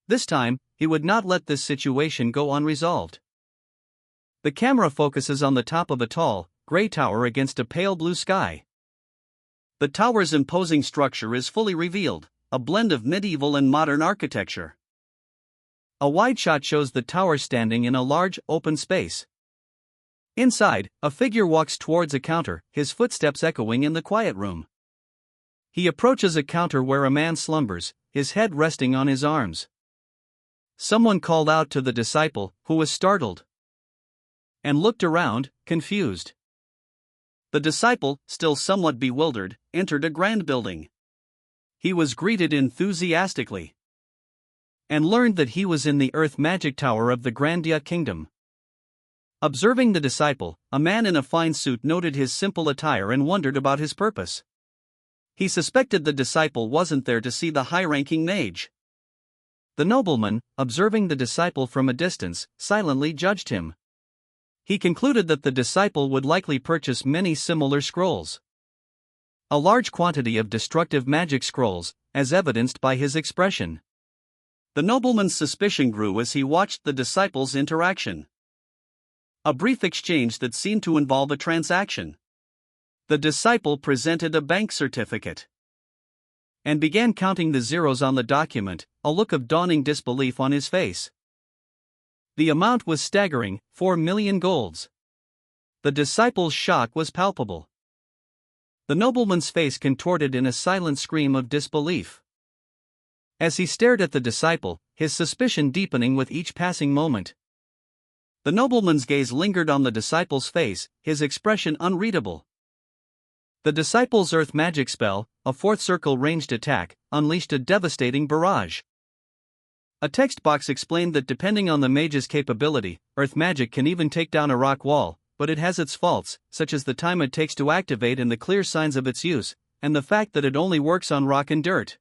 S1: This time, he would not let this situation go unresolved. The camera focuses on the top of a tall, gray tower against a pale blue sky. The tower's imposing structure is fully revealed, a blend of medieval and modern architecture. A wide shot shows the tower standing in a large, open space. Inside, a figure walks towards a counter, his footsteps echoing in the quiet room. He approaches a counter where a man slumbers, his head resting on his arms. Someone called out to the disciple, who was startled and looked around, confused. The disciple, still somewhat bewildered, entered a grand building. He was greeted enthusiastically and learned that he was in the Earth Magic Tower of the Grandia Kingdom. Observing the disciple, a man in a fine suit noted his simple attire and wondered about his purpose. He suspected the disciple wasn't there to see the high-ranking mage. The nobleman, observing the disciple from a distance, silently judged him. He concluded that the disciple would likely purchase many similar scrolls. A large quantity of destructive magic scrolls, as evidenced by his expression. The nobleman's suspicion grew as he watched the disciple's interaction. A brief exchange that seemed to involve a transaction. The disciple presented a bank certificate and began counting the zeros on the document, a look of dawning disbelief on his face. The amount was staggering, 4 million golds. The disciple's shock was palpable. The nobleman's face contorted in a silent scream of disbelief. As he stared at the disciple, his suspicion deepening with each passing moment. The nobleman's gaze lingered on the disciple's face, his expression unreadable. The disciple's earth magic spell, a 4th circle ranged attack, unleashed a devastating barrage. A text box explained that depending on the mage's capability, earth magic can even take down a rock wall, but it has its faults, such as the time it takes to activate and the clear signs of its use, and the fact that it only works on rock and dirt.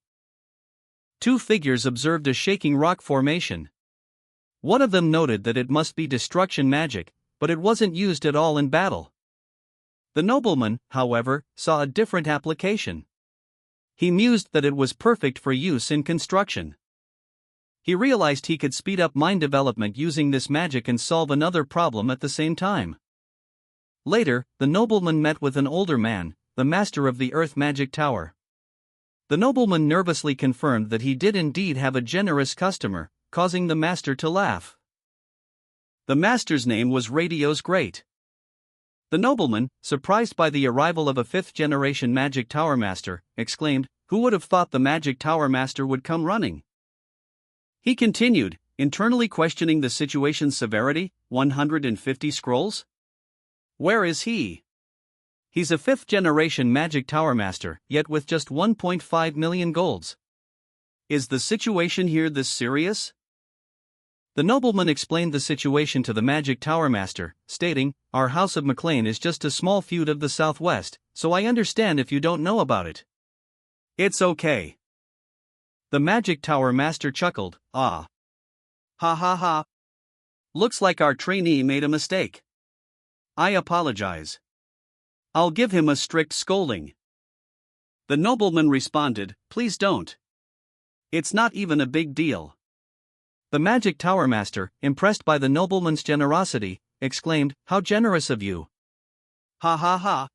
S1: 2 figures observed a shaking rock formation. One of them noted that it must be destruction magic, but it wasn't used at all in battle. The nobleman, however, saw a different application. He mused that it was perfect for use in construction. He realized he could speed up mine development using this magic and solve another problem at the same time. Later, the nobleman met with an older man, the master of the Earth Magic Tower. The nobleman nervously confirmed that he did indeed have a generous customer, causing the master to laugh. The master's name was Radio's Great. The nobleman, surprised by the arrival of a 5th-generation Magic Tower Master, exclaimed, "Who would have thought the Magic Tower Master would come running?" He continued, internally questioning the situation's severity. 150 scrolls? Where is he? He's a 5th-generation Magic Tower Master, yet with just 1.5 million golds. Is the situation here this serious? The nobleman explained the situation to the Magic Tower Master, stating, "Our House of McLean is just a small feud of the Southwest, so I understand if you don't know about it." "It's okay." The Magic Tower Master chuckled, "Ah. Ha ha ha. Looks like our trainee made a mistake. I apologize. I'll give him a strict scolding." The nobleman responded, "Please don't. It's not even a big deal." The Magic Tower Master, impressed by the nobleman's generosity, exclaimed, "How generous of you. Ha ha ha.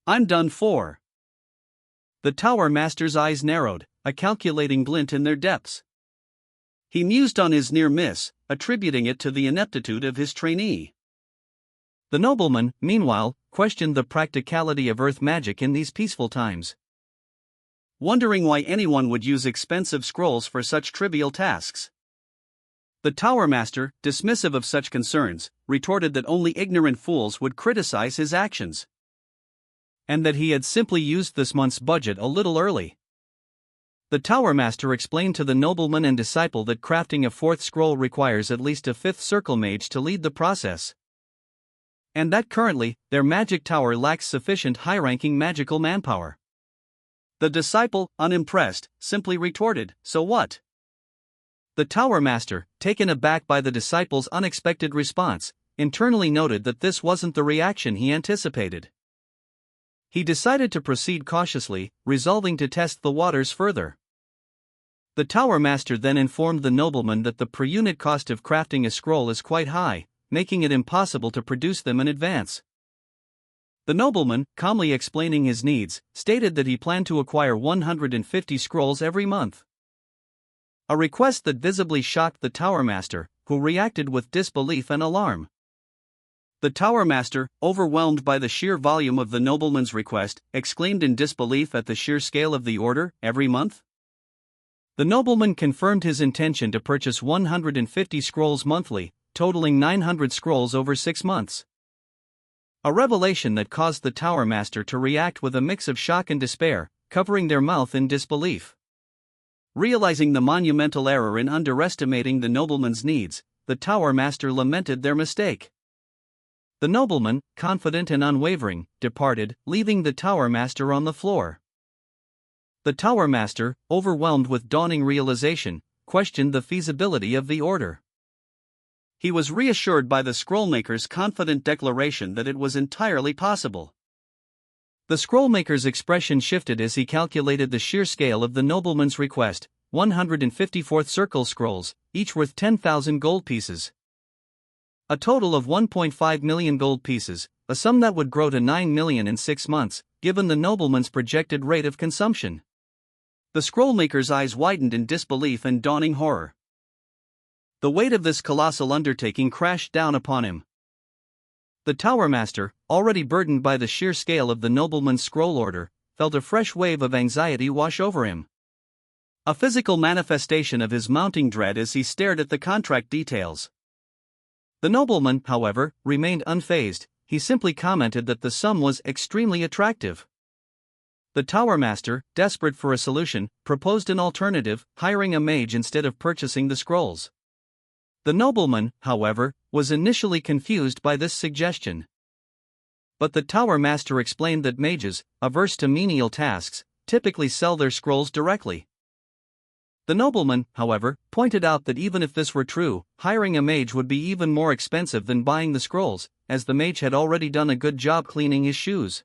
S1: I'm done for." The Tower Master's eyes narrowed, a calculating glint in their depths. He mused on his near miss, attributing it to the ineptitude of his trainee. The nobleman, meanwhile, questioned the practicality of earth magic in these peaceful times, wondering why anyone would use expensive scrolls for such trivial tasks. The Tower Master, dismissive of such concerns, retorted that only ignorant fools would criticize his actions, and that he had simply used this month's budget a little early. The Tower Master explained to the nobleman and disciple that crafting a fourth scroll requires at least a fifth circle mage to lead the process, and that currently, their magic tower lacks sufficient high-ranking magical manpower. The disciple, unimpressed, simply retorted, "So what?" The Tower Master, taken aback by the disciple's unexpected response, internally noted that this wasn't the reaction he anticipated. He decided to proceed cautiously, resolving to test the waters further. The Tower Master then informed the nobleman that the per-unit cost of crafting a scroll is quite high, making it impossible to produce them in advance. The nobleman, calmly explaining his needs, stated that he planned to acquire 150 scrolls every month. A request that visibly shocked the Tower Master, who reacted with disbelief and alarm. The Tower Master, overwhelmed by the sheer volume of the nobleman's request, exclaimed in disbelief at the sheer scale of the order, "Every month?" The nobleman confirmed his intention to purchase 150 scrolls monthly, totaling 900 scrolls over 6 months. A revelation that caused the Tower Master to react with a mix of shock and despair, covering their mouth in disbelief. Realizing the monumental error in underestimating the nobleman's needs, the Tower Master lamented their mistake. The nobleman, confident and unwavering, departed, leaving the Tower Master on the floor. The Tower Master, overwhelmed with dawning realization, questioned the feasibility of the order. He was reassured by the scrollmaker's confident declaration that it was entirely possible. The scrollmaker's expression shifted as he calculated the sheer scale of the nobleman's request: 154th circle scrolls, each worth 10,000 gold pieces. A total of 1.5 million gold pieces, a sum that would grow to 9 million in 6 months, given the nobleman's projected rate of consumption. The scrollmaker's eyes widened in disbelief and dawning horror. The weight of this colossal undertaking crashed down upon him. The Tower Master, already burdened by the sheer scale of the nobleman's scroll order, felt a fresh wave of anxiety wash over him. A physical manifestation of his mounting dread as he stared at the contract details. The nobleman, however, remained unfazed. He simply commented that the sum was extremely attractive. The Tower Master, desperate for a solution, proposed an alternative: hiring a mage instead of purchasing the scrolls. The nobleman, however, was initially confused by this suggestion. But the Tower Master explained that mages, averse to menial tasks, typically sell their scrolls directly. The nobleman, however, pointed out that even if this were true, hiring a mage would be even more expensive than buying the scrolls, as the mage had already done a good job cleaning his shoes.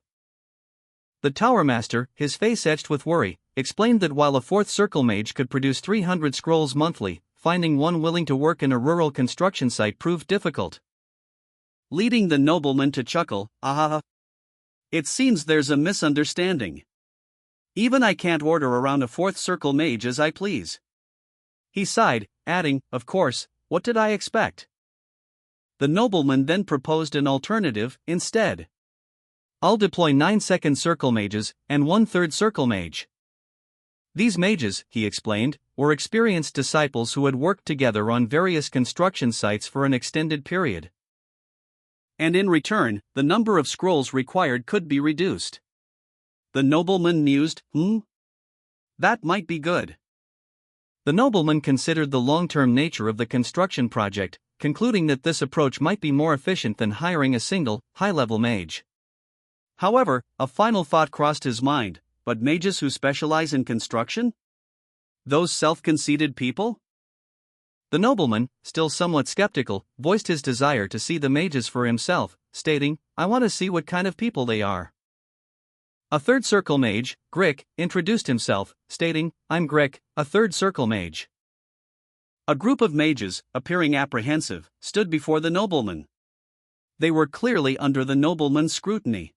S1: The Tower Master, his face etched with worry, explained that while a fourth circle mage could produce 300 scrolls monthly, finding one willing to work in a rural construction site proved difficult. Leading the nobleman to chuckle, "Ah, it seems there's a misunderstanding. Even I can't order around a fourth circle mage as I please." He sighed, adding, "Of course, what did I expect?" The nobleman then proposed an alternative instead. "I'll deploy 9-second circle mages, and 1/3 circle mage." These mages, he explained, were experienced disciples who had worked together on various construction sites for an extended period. And in return, the number of scrolls required could be reduced. The nobleman mused, that might be good." The nobleman considered the long-term nature of the construction project, concluding that this approach might be more efficient than hiring a single, high-level mage. However, a final thought crossed his mind: but mages who specialize in construction? Those self-conceited people? The nobleman, still somewhat skeptical, voiced his desire to see the mages for himself, stating, "I want to see what kind of people they are." A third circle mage, Grick, introduced himself, stating, "I'm Grick, a third circle mage." A group of mages, appearing apprehensive, stood before the nobleman. They were clearly under the nobleman's scrutiny.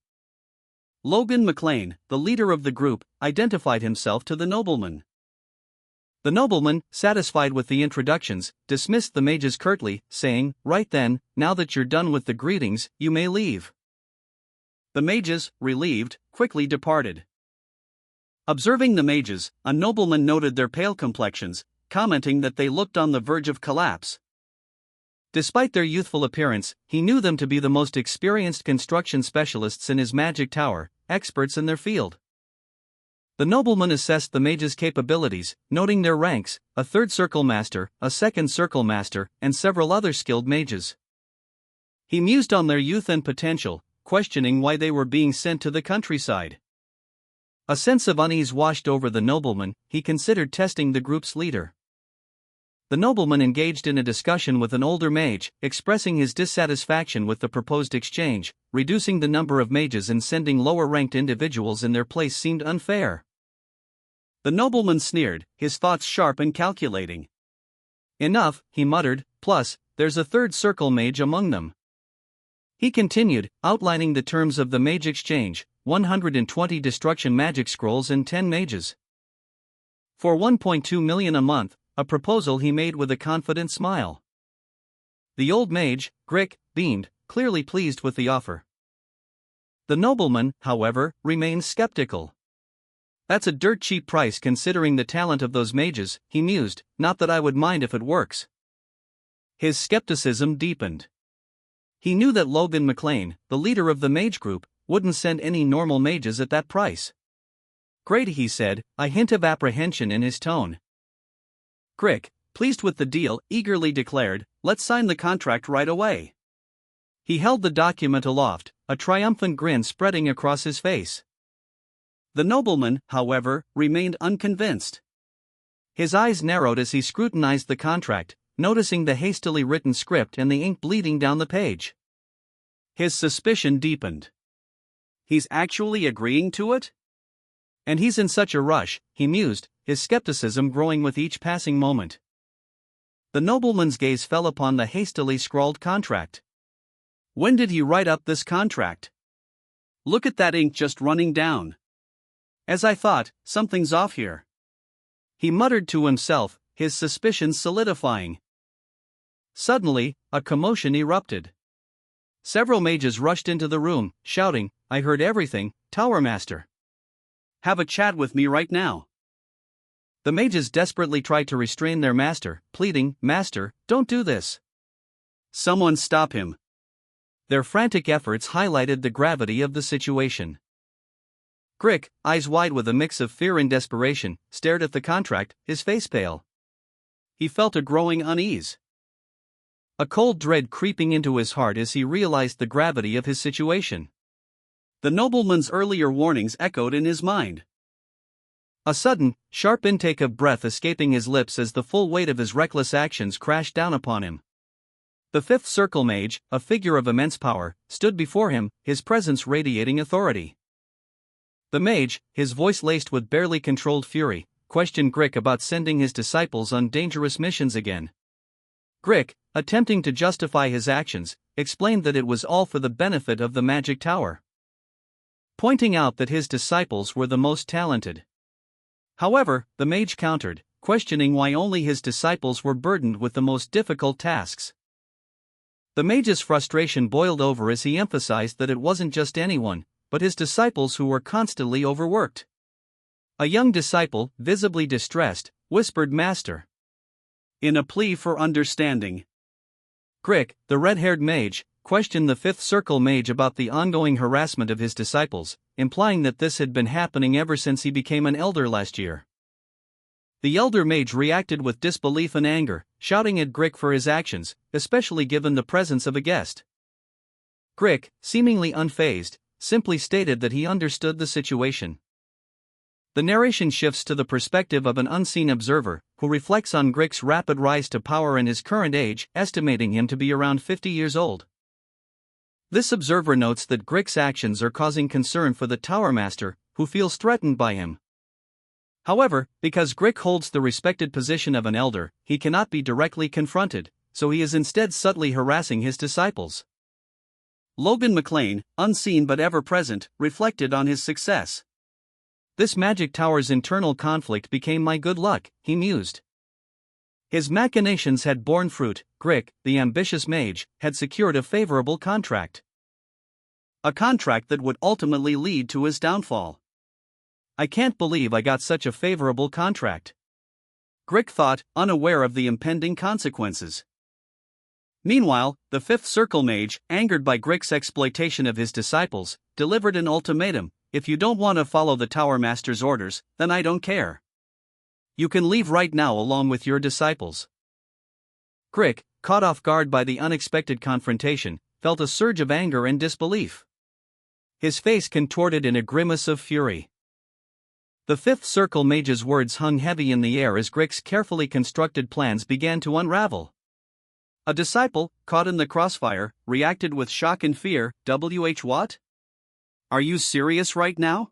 S1: Logan McLean, the leader of the group, identified himself to the nobleman. The nobleman, satisfied with the introductions, dismissed the mages curtly, saying, "Right then, now that you're done with the greetings, you may leave." The mages, relieved, quickly departed. Observing the mages, a nobleman noted their pale complexions, commenting that they looked on the verge of collapse. Despite their youthful appearance, he knew them to be the most experienced construction specialists in his magic tower, experts in their field. The nobleman assessed the mages' capabilities, noting their ranks: a third circle master, a second circle master, and several other skilled mages. He mused on their youth and potential, questioning why they were being sent to the countryside. A sense of unease washed over the nobleman. He considered testing the group's leader. The nobleman engaged in a discussion with an older mage, expressing his dissatisfaction with the proposed exchange. Reducing the number of mages and sending lower-ranked individuals in their place seemed unfair. The nobleman sneered, his thoughts sharp and calculating. "Enough," he muttered, "plus, there's a third circle mage among them." He continued, outlining the terms of the mage exchange: 120 destruction magic scrolls and 10 mages. For 1.2 million a month, a proposal he made with a confident smile. The old mage, Grick, beamed, clearly pleased with the offer. The nobleman, however, remained skeptical. "That's a dirt cheap price considering the talent of those mages," he mused, "not that I would mind if it works." His skepticism deepened. He knew that Logan McLean, the leader of the mage group, wouldn't send any normal mages at that price. "Great," he said, a hint of apprehension in his tone. Grick, pleased with the deal, eagerly declared, "Let's sign the contract right away." He held the document aloft, a triumphant grin spreading across his face. The nobleman, however, remained unconvinced. His eyes narrowed as he scrutinized the contract, noticing the hastily written script and the ink bleeding down the page. His suspicion deepened. He's actually agreeing to it? And he's in such a rush, he mused, his skepticism growing with each passing moment. The nobleman's gaze fell upon the hastily scrawled contract. "When did you write up this contract? Look at that ink just running down. As I thought, something's off here." He muttered to himself, his suspicions solidifying. Suddenly, a commotion erupted. Several mages rushed into the room, shouting, "I heard everything, Tower Master. Have a chat with me right now." The mages desperately tried to restrain their master, pleading, "Master, don't do this. Someone stop him." Their frantic efforts highlighted the gravity of the situation. Grick, eyes wide with a mix of fear and desperation, stared at the contract, his face pale. He felt a growing unease. A cold dread creeping into his heart as he realized the gravity of his situation. The nobleman's earlier warnings echoed in his mind. A sudden, sharp intake of breath escaping his lips as the full weight of his reckless actions crashed down upon him. The fifth circle mage, a figure of immense power, stood before him, his presence radiating authority. The mage, his voice laced with barely controlled fury, questioned Grick about sending his disciples on dangerous missions again. Grick, attempting to justify his actions, explained that it was all for the benefit of the magic tower, pointing out that his disciples were the most talented. However, the mage countered, questioning why only his disciples were burdened with the most difficult tasks. The mage's frustration boiled over as he emphasized that it wasn't just anyone, but his disciples who were constantly overworked. A young disciple, visibly distressed, whispered, "Master," in a plea for understanding. Grick, the red-haired mage, questioned the fifth circle mage about the ongoing harassment of his disciples, implying that this had been happening ever since he became an elder last year. The elder mage reacted with disbelief and anger, shouting at Grick for his actions, especially given the presence of a guest. Grick, seemingly unfazed, simply stated that he understood the situation. The narration shifts to the perspective of an unseen observer, who reflects on Grick's rapid rise to power and his current age, estimating him to be around 50 years old. This observer notes that Grick's actions are causing concern for the Tower Master, who feels threatened by him. However, because Grick holds the respected position of an elder, he cannot be directly confronted, so he is instead subtly harassing his disciples. Logan McLean, unseen but ever present, reflected on his success. This magic tower's internal conflict became my good luck, he mused. His machinations had borne fruit. Grick, the ambitious mage, had secured a favorable contract. A contract that would ultimately lead to his downfall. I can't believe I got such a favorable contract. Grick thought, unaware of the impending consequences. Meanwhile, the Fifth Circle Mage, angered by Grick's exploitation of his disciples, delivered an ultimatum: if you don't want to follow the Tower Master's orders, then I don't care. You can leave right now along with your disciples. Grick, caught off guard by the unexpected confrontation, felt a surge of anger and disbelief. His face contorted in a grimace of fury. The Fifth Circle Mage's words hung heavy in the air as Grick's carefully constructed plans began to unravel. A disciple, caught in the crossfire, reacted with shock and fear. What? Are you serious right now?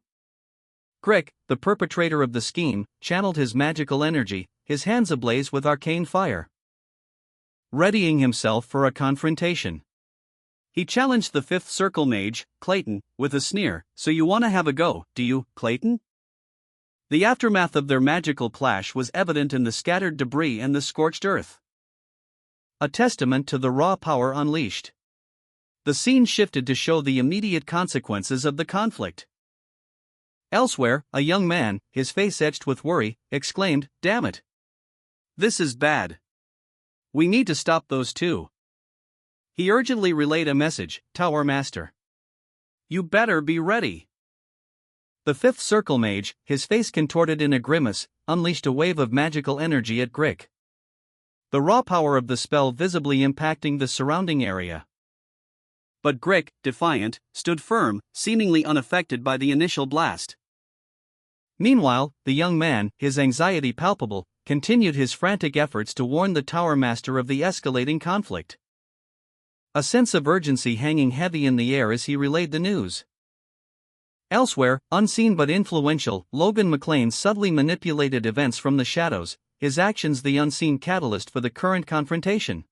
S1: Grick, the perpetrator of the scheme, channeled his magical energy, his hands ablaze with arcane fire. Readying himself for a confrontation, he challenged the Fifth Circle Mage, Clayton, with a sneer. So you want to have a go, do you, Clayton? The aftermath of their magical clash was evident in the scattered debris and the scorched earth. A testament to the raw power unleashed. The scene shifted to show the immediate consequences of the conflict. Elsewhere, a young man, his face etched with worry, exclaimed, "Damn it! This is bad. We need to stop those two." He urgently relayed a message: Tower Master, you better be ready. The Fifth Circle Mage, his face contorted in a grimace, unleashed a wave of magical energy at Grick. The raw power of the spell visibly impacting the surrounding area. But Grick, defiant, stood firm, seemingly unaffected by the initial blast. Meanwhile, the young man, his anxiety palpable, continued his frantic efforts to warn the Tower Master of the escalating conflict. A sense of urgency hanging heavy in the air as he relayed the news. Elsewhere, unseen but influential, Logan McLean subtly manipulated events from the shadows, his actions the unseen catalyst for the current confrontation.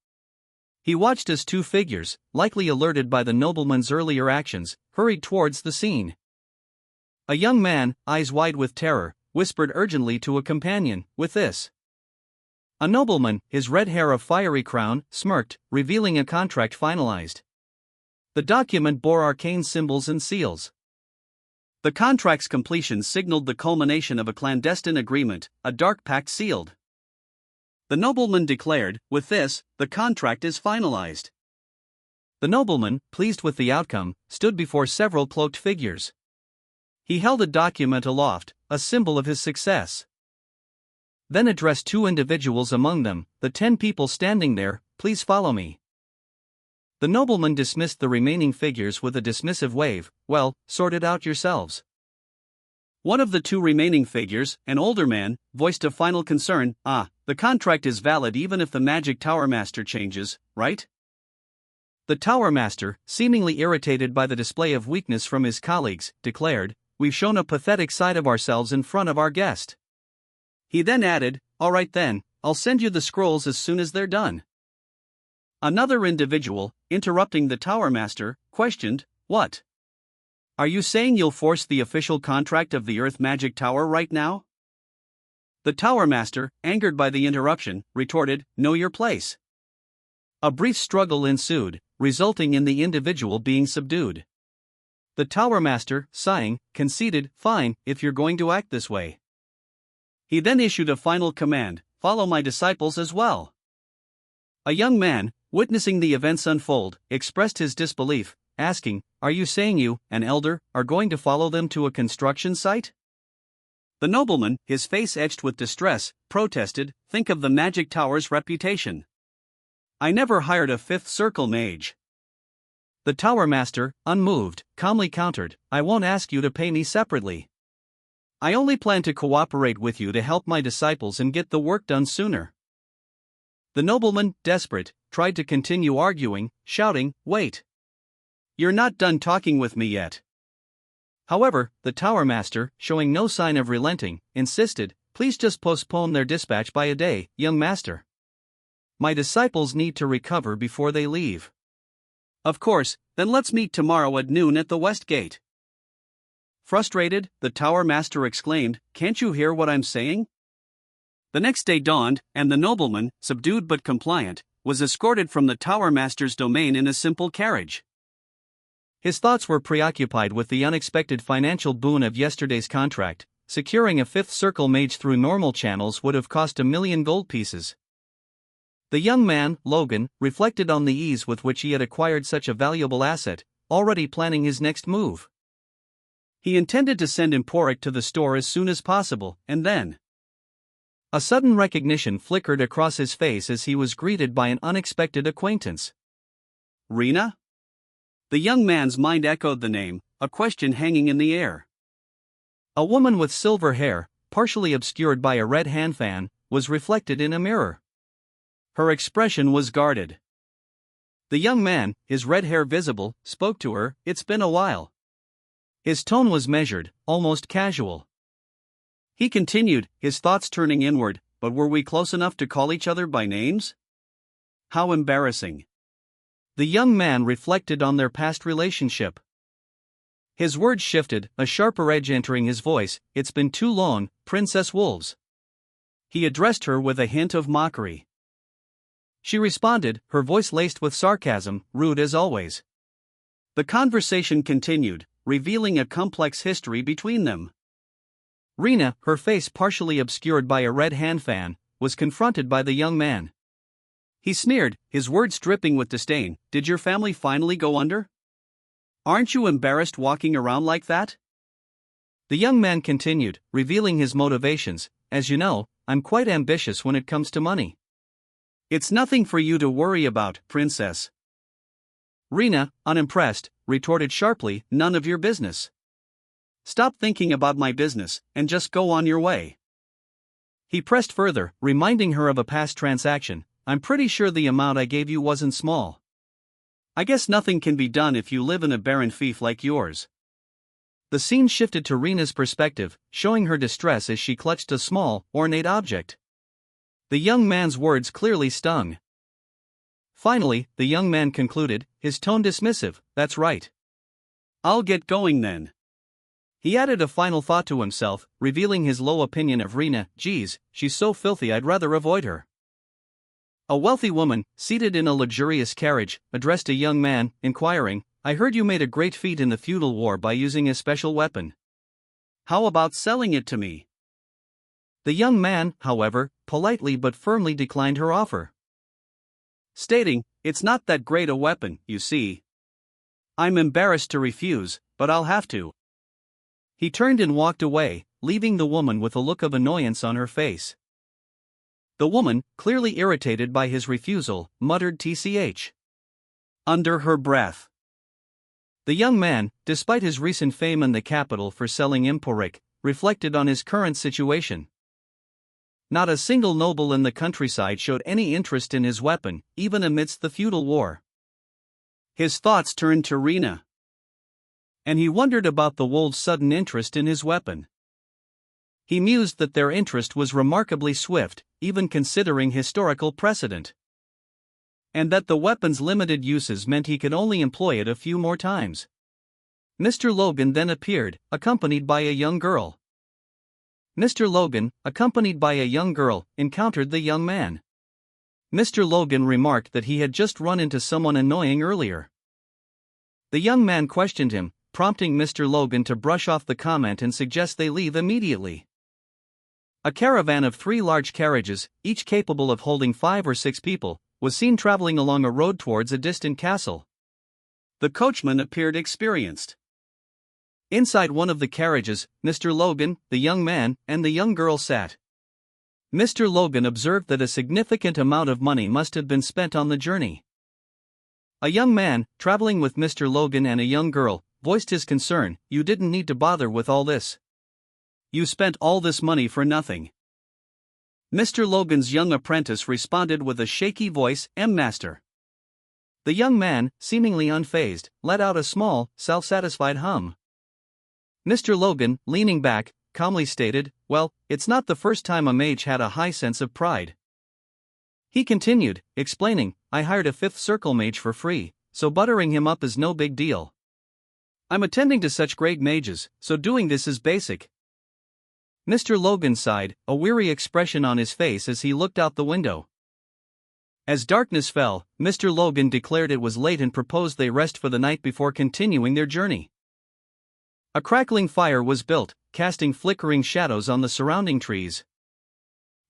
S1: He watched as two figures, likely alerted by the nobleman's earlier actions, hurried towards the scene. A young man, eyes wide with terror, whispered urgently to a companion, "With this." A nobleman, his red hair a fiery crown, smirked, revealing a contract finalized. The document bore arcane symbols and seals. The contract's completion signaled the culmination of a clandestine agreement, a dark pact sealed. The nobleman declared, "With this, the contract is finalized." The nobleman, pleased with the outcome, stood before several cloaked figures. He held a document aloft, a symbol of his success. Then addressed two individuals among them: "The 10 people standing there, please follow me." The nobleman dismissed the remaining figures with a dismissive wave. "Well, sort it out yourselves." One of the two remaining figures, an older man, voiced a final concern: "The contract is valid even if the magic Tower Master changes, right?" The Tower Master, seemingly irritated by the display of weakness from his colleagues, declared, "We've shown a pathetic side of ourselves in front of our guest." He then added, "All right then, I'll send you the scrolls as soon as they're done." Another individual, interrupting the Tower Master, questioned, "What? Are you saying you'll force the official contract of the Earth Magic Tower right now?" The Tower Master, angered by the interruption, retorted, "Know your place." A brief struggle ensued, resulting in the individual being subdued. The Tower Master, sighing, conceded, "Fine, if you're going to act this way." He then issued a final command: "Follow my disciples as well." A young man, witnessing the events unfold, expressed his disbelief, asking, "Are you saying you, an elder, are going to follow them to a construction site?" The nobleman, his face etched with distress, protested, "Think of the magic tower's reputation. I never hired a Fifth Circle Mage." The Tower Master, unmoved, calmly countered, "I won't ask you to pay me separately. I only plan to cooperate with you to help my disciples and get the work done sooner." The nobleman, desperate, tried to continue arguing, shouting, "Wait! You're not done talking with me yet." However, the Tower Master, showing no sign of relenting, insisted, "Please just postpone their dispatch by a day, young master. My disciples need to recover before they leave." "Of course, then let's meet tomorrow at noon at the West Gate." Frustrated, the tower master exclaimed, "Can't you hear what I'm saying?" The next day dawned, and the nobleman, subdued but compliant, was escorted from the tower master's domain in a simple carriage. His thoughts were preoccupied with the unexpected financial boon of yesterday's contract. Securing a fifth circle mage through normal channels would have cost 1,000,000 gold pieces. The young man, Logan, reflected on the ease with which he had acquired such a valuable asset, already planning his next move. He intended to send Emporik to the store as soon as possible, and then... A sudden recognition flickered across his face as he was greeted by an unexpected acquaintance. Rena? The young man's mind echoed the name, a question hanging in the air. A woman with silver hair, partially obscured by a red hand fan, was reflected in a mirror. Her expression was guarded. The young man, his red hair visible, spoke to her, "It's been a while." His tone was measured, almost casual. He continued, his thoughts turning inward, "But were we close enough to call each other by names? How embarrassing." The young man reflected on their past relationship. His words shifted, a sharper edge entering his voice. "It's been too long, Princess Wolves." He addressed her with a hint of mockery. She responded, her voice laced with sarcasm, rude as always. The conversation continued, revealing a complex history between them. Rena, her face partially obscured by a red hand fan, was confronted by the young man. He sneered, his words dripping with disdain. "Did your family finally go under? Aren't you embarrassed walking around like that?" The young man continued, revealing his motivations. "As you know, I'm quite ambitious when it comes to money." "It's nothing for you to worry about, princess." Rena, unimpressed, retorted sharply, "None of your business. Stop thinking about my business, and just go on your way." He pressed further, reminding her of a past transaction. "I'm pretty sure the amount I gave you wasn't small. I guess nothing can be done if you live in a barren fief like yours." The scene shifted to Rena's perspective, showing her distress as she clutched a small, ornate object. The young man's words clearly stung. Finally, the young man concluded, his tone dismissive, "That's right. I'll get going then." He added a final thought to himself, revealing his low opinion of Rena. "Geez, she's so filthy I'd rather avoid her." A wealthy woman, seated in a luxurious carriage, addressed a young man, inquiring, "I heard you made a great feat in the feudal war by using a special weapon. How about selling it to me?" The young man, however, politely but firmly declined her offer, stating, "It's not that great a weapon, you see. I'm embarrassed to refuse, but I'll have to." He turned and walked away, leaving the woman with a look of annoyance on her face. The woman, clearly irritated by his refusal, muttered "tch" under her breath. The young man, despite his recent fame in the capital for selling Emporik, reflected on his current situation. Not a single noble in the countryside showed any interest in his weapon, even amidst the feudal war. His thoughts turned to Rena, and he wondered about the wolves' sudden interest in his weapon. He mused that their interest was remarkably swift, even considering historical precedent, and that the weapon's limited uses meant he could only employ it a few more times. Mr. Logan then appeared, accompanied by a young girl. Mr. Logan, accompanied by a young girl, encountered the young man. Mr. Logan remarked that he had just run into someone annoying earlier. The young man questioned him, prompting Mr. Logan to brush off the comment and suggest they leave immediately. A caravan of 3 large carriages, each capable of holding 5 or 6 people, was seen traveling along a road towards a distant castle. The coachman appeared experienced. Inside one of the carriages, Mr. Logan, the young man, and the young girl sat. Mr. Logan observed that a significant amount of money must have been spent on the journey. A young man, traveling with Mr. Logan and a young girl, voiced his concern, "You didn't need to bother with all this. You spent all this money for nothing." Mr. Logan's young apprentice responded with a shaky voice, "Master." The young man, seemingly unfazed, let out a small, self-satisfied hum. Mr. Logan, leaning back, calmly stated, "Well, it's not the first time a mage had a high sense of pride." He continued, explaining, "I hired a 5th circle mage for free, so buttering him up is no big deal. I'm attending to such great mages, so doing this is basic. Mr. Logan sighed, a weary expression on his face as he looked out the window. As darkness fell, Mr. Logan declared it was late and proposed they rest for the night before continuing their journey. A crackling fire was built, casting flickering shadows on the surrounding trees.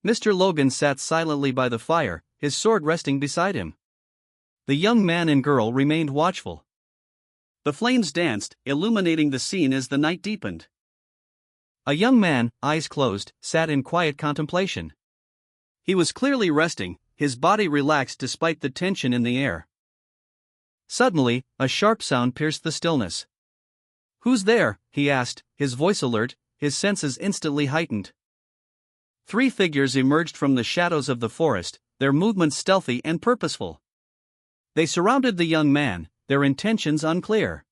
S1: Mr. Logan sat silently by the fire, his sword resting beside him. The young man and girl remained watchful. The flames danced, illuminating the scene as the night deepened. A young man, eyes closed, sat in quiet contemplation. He was clearly resting, his body relaxed despite the tension in the air. Suddenly, a sharp sound pierced the stillness. "Who's there?" he asked, his voice alert, his senses instantly heightened. 3 figures emerged from the shadows of the forest, their movements stealthy and purposeful. They surrounded the young man, their intentions unclear.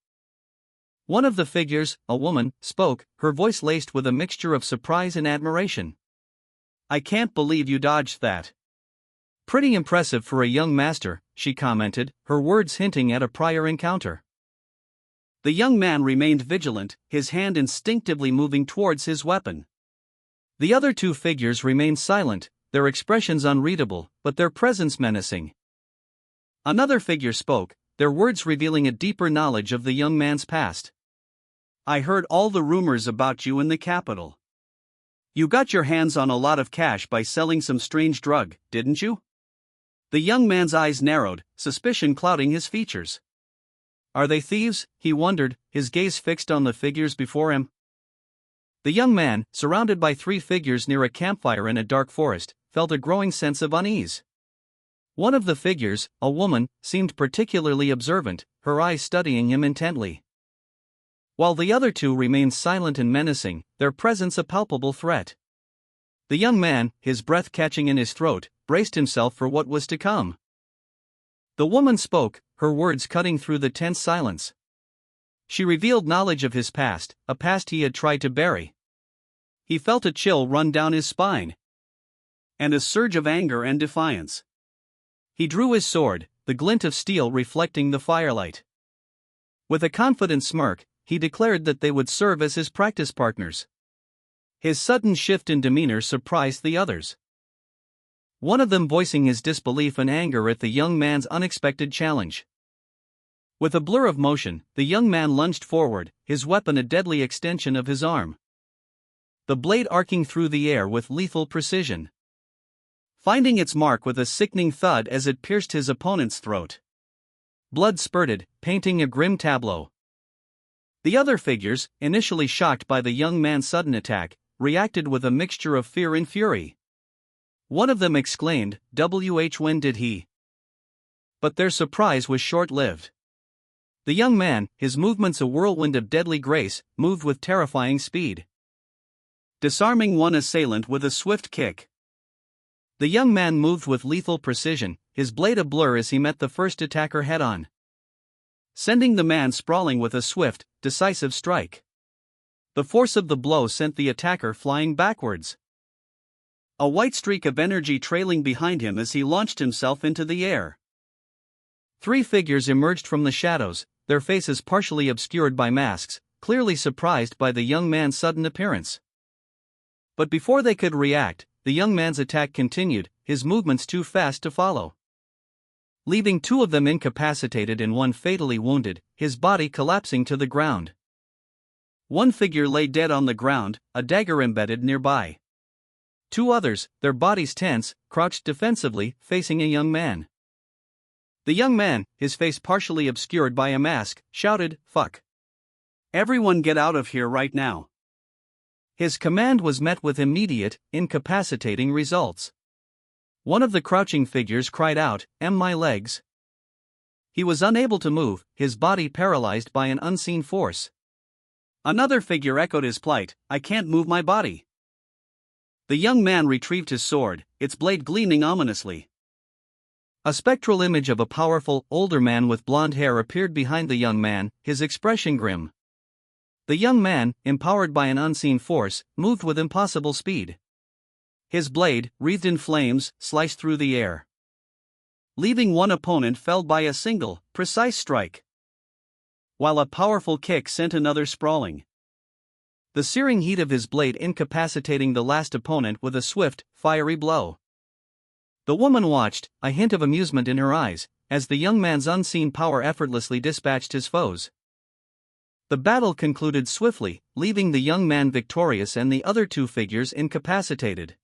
S1: One of the figures, a woman, spoke, her voice laced with a mixture of surprise and admiration. "I can't believe you dodged that." "Pretty impressive for a young master," she commented, her words hinting at a prior encounter. The young man remained vigilant, his hand instinctively moving towards his weapon. The other 2 figures remained silent, their expressions unreadable, but their presence menacing. Another figure spoke, their words revealing a deeper knowledge of the young man's past. "I heard all the rumors about you in the capital. You got your hands on a lot of cash by selling some strange drug, didn't you?" The young man's eyes narrowed, suspicion clouding his features. "Are they thieves?" he wondered, his gaze fixed on the figures before him. The young man, surrounded by 3 figures near a campfire in a dark forest, felt a growing sense of unease. One of the figures, a woman, seemed particularly observant, her eyes studying him intently. While the other 2 remained silent and menacing, their presence a palpable threat. The young man, his breath catching in his throat, braced himself for what was to come. The woman spoke, her words cutting through the tense silence. She revealed knowledge of his past, a past he had tried to bury. He felt a chill run down his spine. And a surge of anger and defiance. He drew his sword, the glint of steel reflecting the firelight. With a confident smirk, he declared that they would serve as his practice partners. His sudden shift in demeanor surprised the others. One of them voicing his disbelief and anger at the young man's unexpected challenge. With a blur of motion, the young man lunged forward, his weapon a deadly extension of his arm. The blade arcing through the air with lethal precision, finding its mark with a sickening thud as it pierced his opponent's throat. Blood spurted, painting a grim tableau. The other figures, initially shocked by the young man's sudden attack, reacted with a mixture of fear and fury. One of them exclaimed, when did he?" But their surprise was short-lived. The young man, his movements a whirlwind of deadly grace, moved with terrifying speed, disarming one assailant with a swift kick. The young man moved with lethal precision, his blade a blur as he met the first attacker head-on, sending the man sprawling with a swift, decisive strike. The force of the blow sent the attacker flying backwards, a white streak of energy trailing behind him as he launched himself into the air. 3 figures emerged from the shadows, their faces partially obscured by masks, clearly surprised by the young man's sudden appearance. But before they could react, the young man's attack continued, his movements too fast to follow. Leaving 2 of them incapacitated and one fatally wounded, his body collapsing to the ground. One figure lay dead on the ground, a dagger embedded nearby. 2 others, their bodies tense, crouched defensively, facing a young man. The young man, his face partially obscured by a mask, shouted, "Fuck. Everyone get out of here right now." His command was met with immediate, incapacitating results. One of the crouching figures cried out, "My legs." He was unable to move, his body paralyzed by an unseen force. Another figure echoed his plight, "I can't move my body." The young man retrieved his sword, its blade gleaming ominously. A spectral image of a powerful, older man with blonde hair appeared behind the young man, his expression grim. The young man, empowered by an unseen force, moved with impossible speed. His blade, wreathed in flames, sliced through the air, leaving one opponent felled by a single, precise strike. while a powerful kick sent another sprawling. The searing heat of his blade incapacitating the last opponent with a swift, fiery blow. The woman watched, a hint of amusement in her eyes, as the young man's unseen power effortlessly dispatched his foes. The battle concluded swiftly, leaving the young man victorious and the other two figures incapacitated.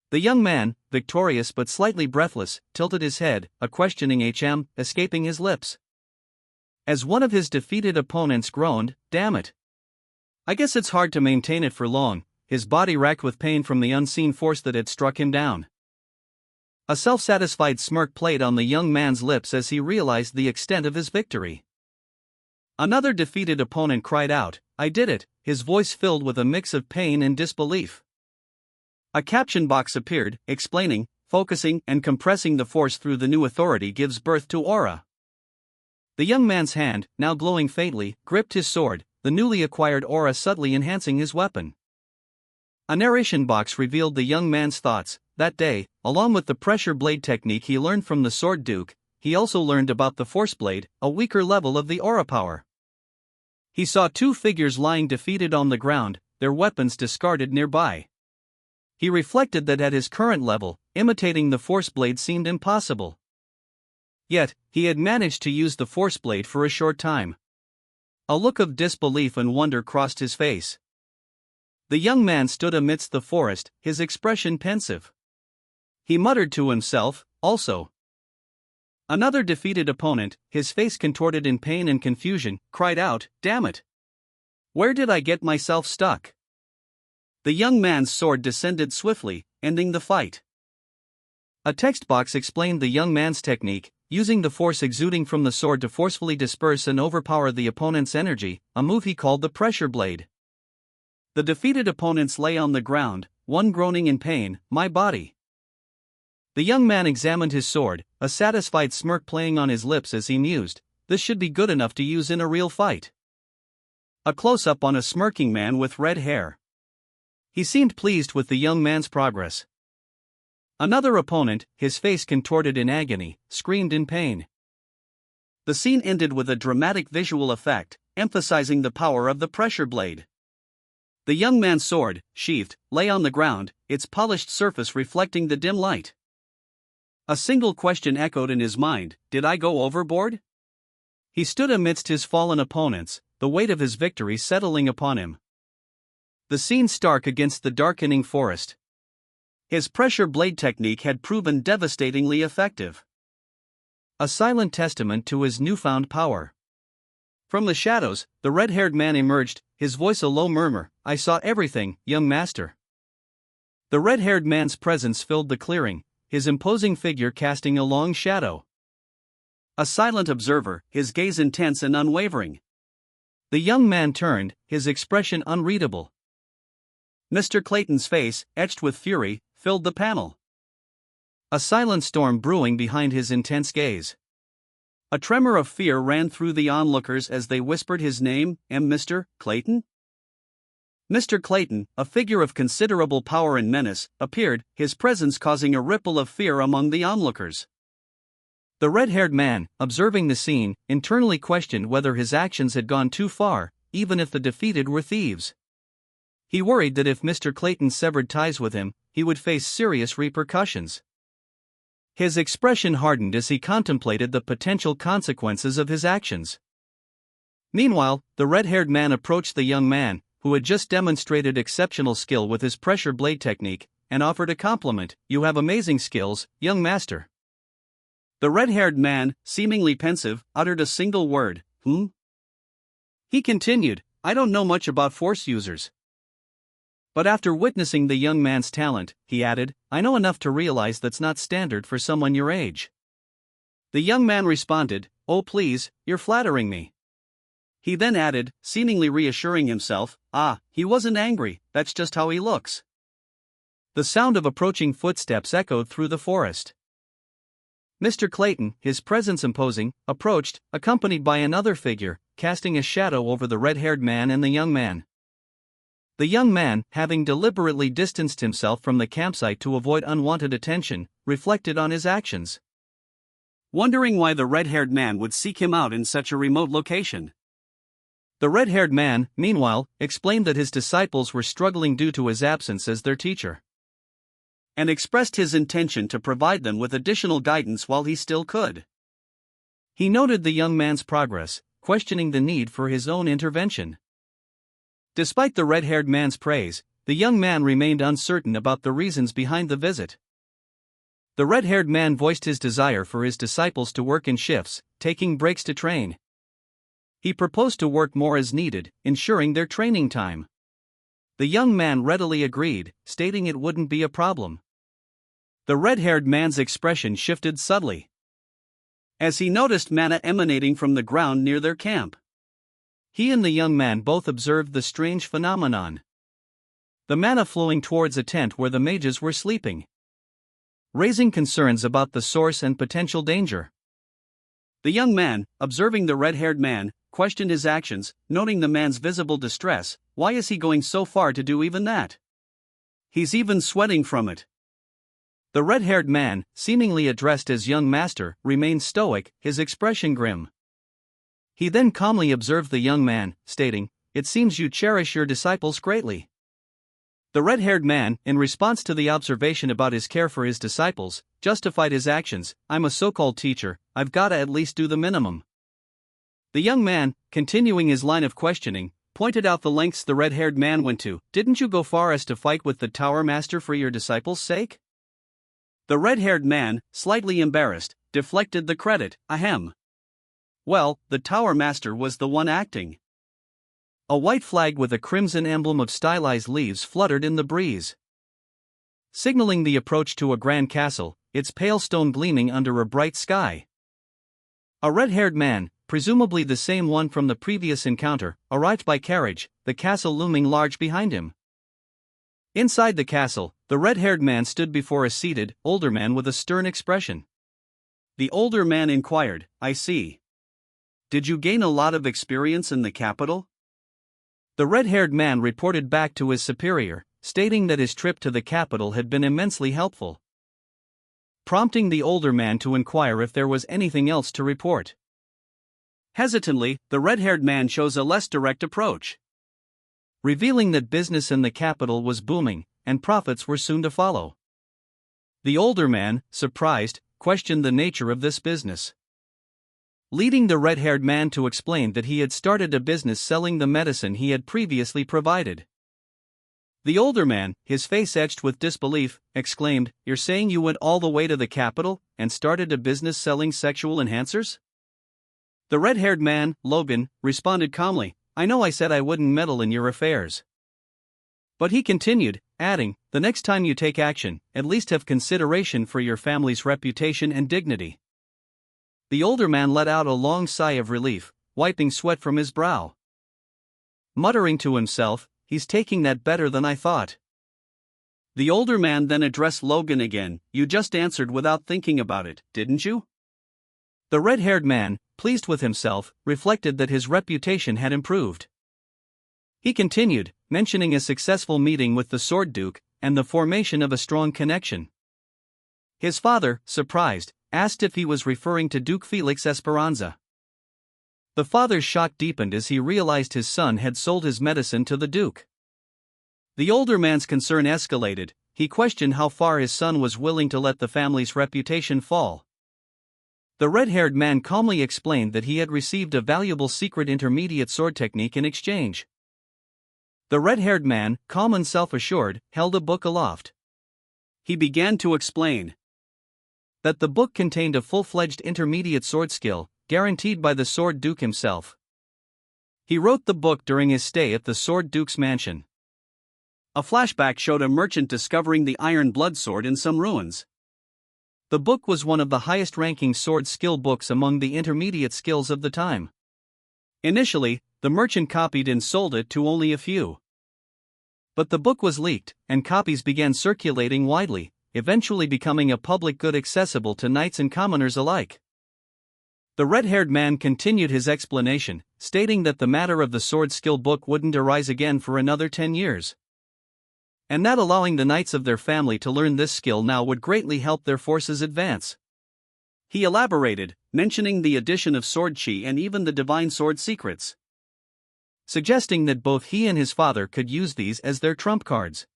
S1: The young man, victorious but slightly breathless, tilted his head, a questioning escaping his lips. As one of his defeated opponents groaned, "Damn it. I guess it's hard to maintain it for long," his body racked with pain from the unseen force that had struck him down. A self-satisfied smirk played on the young man's lips as he realized the extent of his victory. Another defeated opponent cried out, "I did it," his voice filled with a mix of pain and disbelief. A caption box appeared, explaining, "Focusing and compressing the force through the new authority gives birth to aura." The young man's hand, now glowing faintly, gripped his sword, the newly acquired aura subtly enhancing his weapon. A narration box revealed the young man's thoughts. That day, along with the pressure blade technique he learned from the sword duke, he also learned about the force blade, a weaker level of the aura power. He saw two figures lying defeated on the ground, their weapons discarded nearby. He reflected that at his current level, imitating the force blade seemed impossible. Yet, he had managed to use the force blade for a short time. A look of disbelief and wonder crossed his face. The young man stood amidst the forest, his expression pensive. He muttered to himself, "Also." Another defeated opponent, his face contorted in pain and confusion, cried out, "Damn it! Where did I get myself stuck?" The young man's sword descended swiftly, ending the fight. A text box explained the young man's technique, using the force exuding from the sword to forcefully disperse and overpower the opponent's energy, a move he called the pressure blade. The defeated opponents lay on the ground, one groaning in pain, "My body." The young man examined his sword, a satisfied smirk playing on his lips as he mused, "This should be good enough to use in a real fight." A close-up on a smirking man with red hair. He seemed pleased with the young man's progress. Another opponent, his face contorted in agony, screamed in pain. The scene ended with a dramatic visual effect, emphasizing the power of the pressure blade. The young man's sword, sheathed, lay on the ground, its polished surface reflecting the dim light. A single question echoed in his mind, "Did I go overboard?" He stood amidst his fallen opponents, the weight of his victory settling upon him. The scene stark against the darkening forest. His pressure blade technique had proven devastatingly effective. A silent testament to his newfound power. From the shadows, the red-haired man emerged, his voice a low murmur, "I saw everything, young master." The red-haired man's presence filled the clearing, his imposing figure casting a long shadow. A silent observer, his gaze intense and unwavering. The young man turned, his expression unreadable. Mr. Clayton's face, etched with fury, filled the panel. A silent storm brewing behind his intense gaze. A tremor of fear ran through the onlookers as they whispered his name, "Mr. Clayton?" Mr. Clayton, a figure of considerable power and menace, appeared, his presence causing a ripple of fear among the onlookers. The red-haired man, observing the scene, internally questioned whether his actions had gone too far, even if the defeated were thieves. He worried that if Mr. Clayton severed ties with him, he would face serious repercussions. His expression hardened as he contemplated the potential consequences of his actions. Meanwhile, the red-haired man approached the young man, who had just demonstrated exceptional skill with his pressure blade technique, and offered a compliment, "You have amazing skills, young master." The red-haired man, seemingly pensive, uttered a single word, He continued, "I don't know much about force users. But after witnessing the young man's talent," he added, "I know enough to realize that's not standard for someone your age." The young man responded, "Oh please, you're flattering me." He then added, seemingly reassuring himself, he wasn't angry, that's just how he looks." The sound of approaching footsteps echoed through the forest. Mr. Clayton, his presence imposing, approached, accompanied by another figure, casting a shadow over the red-haired man and the young man. The young man, having deliberately distanced himself from the campsite to avoid unwanted attention, reflected on his actions.
S2: wondering why the red-haired man would seek him out in such a remote location.
S1: The red-haired man, meanwhile, explained that his disciples were struggling due to his absence as their teacher,
S2: and expressed his intention to provide them with additional guidance while he still could.
S1: He noted the young man's progress, questioning the need for his own intervention. Despite the red-haired man's praise, the young man remained uncertain about the reasons behind the visit. The red-haired man voiced his desire for his disciples to work in shifts, taking breaks to train. He proposed to work more as needed, ensuring their training time. The young man readily agreed, stating it wouldn't be a problem. The red-haired man's expression shifted subtly
S2: as he noticed mana emanating from the ground near their camp.
S1: He and the young man both observed the strange phenomenon. The mana flowing towards a tent where the mages were sleeping, raising concerns about the source and potential danger.
S2: The young man, observing the red-haired man, questioned his actions, noting the man's visible distress. Why is he going so far to do even that? He's even sweating from it.
S1: The red-haired man, seemingly addressed as young master, remained stoic, his expression grim. He then calmly observed the young man, stating, "It seems you cherish your disciples greatly." The red-haired man, in response to the observation about his care for his disciples, justified his actions. "I'm a so-called teacher, I've gotta at least do the minimum." The young man, continuing his line of questioning, pointed out the lengths the red-haired man went to. "Didn't you go far as to fight with the tower master for your disciples' sake?"
S2: The red-haired man, slightly embarrassed, deflected the credit. "Ahem. Well, the tower master was the one acting."
S1: A white flag with a crimson emblem of stylized leaves fluttered in the breeze, signaling the approach to a grand castle, its pale stone gleaming under a bright sky. A red-haired man, presumably the same one from the previous encounter, arrived by carriage, the castle looming large behind him. Inside the castle, the red-haired man stood before a seated, older man with a stern expression.
S2: The older man inquired, "I see. Did you gain a lot of experience in the capital?"
S1: The red-haired man reported back to his superior, stating that his trip to the capital had been immensely helpful, prompting the older man to inquire if there was anything else to report.
S2: Hesitantly, the red-haired man chose a less direct approach,
S1: revealing that business in the capital was booming, and profits were soon to follow. The older man, surprised, questioned the nature of this business, leading the red-haired man to explain that he had started a business selling the medicine he had previously provided. The older man, his face etched with disbelief, exclaimed, "You're saying you went all the way to the capital, and started a business selling sexual enhancers?" The red-haired man, Logan, responded calmly, "I know I said I wouldn't meddle in your affairs." But he continued, adding, "The next time you take action, at least have consideration for your family's reputation and dignity." The older man let out a long sigh of relief, wiping sweat from his brow. Muttering to himself, "He's taking that better than I thought."
S2: The older man then addressed Logan again, "You just answered without thinking about it, didn't you?"
S1: The red-haired man, pleased with himself, reflected that his reputation had improved. He continued, mentioning a successful meeting with the Sword Duke, and the formation of a strong connection. His father, surprised, asked if he was referring to Duke Felix Esperanza. The father's shock deepened as he realized his son had sold his medicine to the Duke. The older man's concern escalated. He questioned how far his son was willing to let the family's reputation fall. The red-haired man calmly explained that he had received a valuable secret intermediate sword technique in exchange. The red-haired man, calm and self-assured, held a book aloft.
S2: He began to explain
S1: that the book contained a full-fledged intermediate sword skill, guaranteed by the Sword Duke himself. He wrote the book during his stay at the Sword Duke's mansion.
S2: A flashback showed a merchant discovering the iron blood sword in some ruins.
S1: The book was one of the highest-ranking sword skill books among the intermediate skills of the time. Initially, the merchant copied and sold it to only a few. But the book was leaked, and copies began circulating widely, eventually becoming a public good accessible to knights and commoners alike. The red-haired man continued his explanation, stating that the matter of the sword skill book wouldn't arise again for another 10 years. And that allowing the knights of their family to learn this skill now would greatly help their forces advance.
S2: He elaborated, mentioning the addition of sword chi and even the divine sword secrets,
S1: suggesting that both he and his father could use these as their trump cards.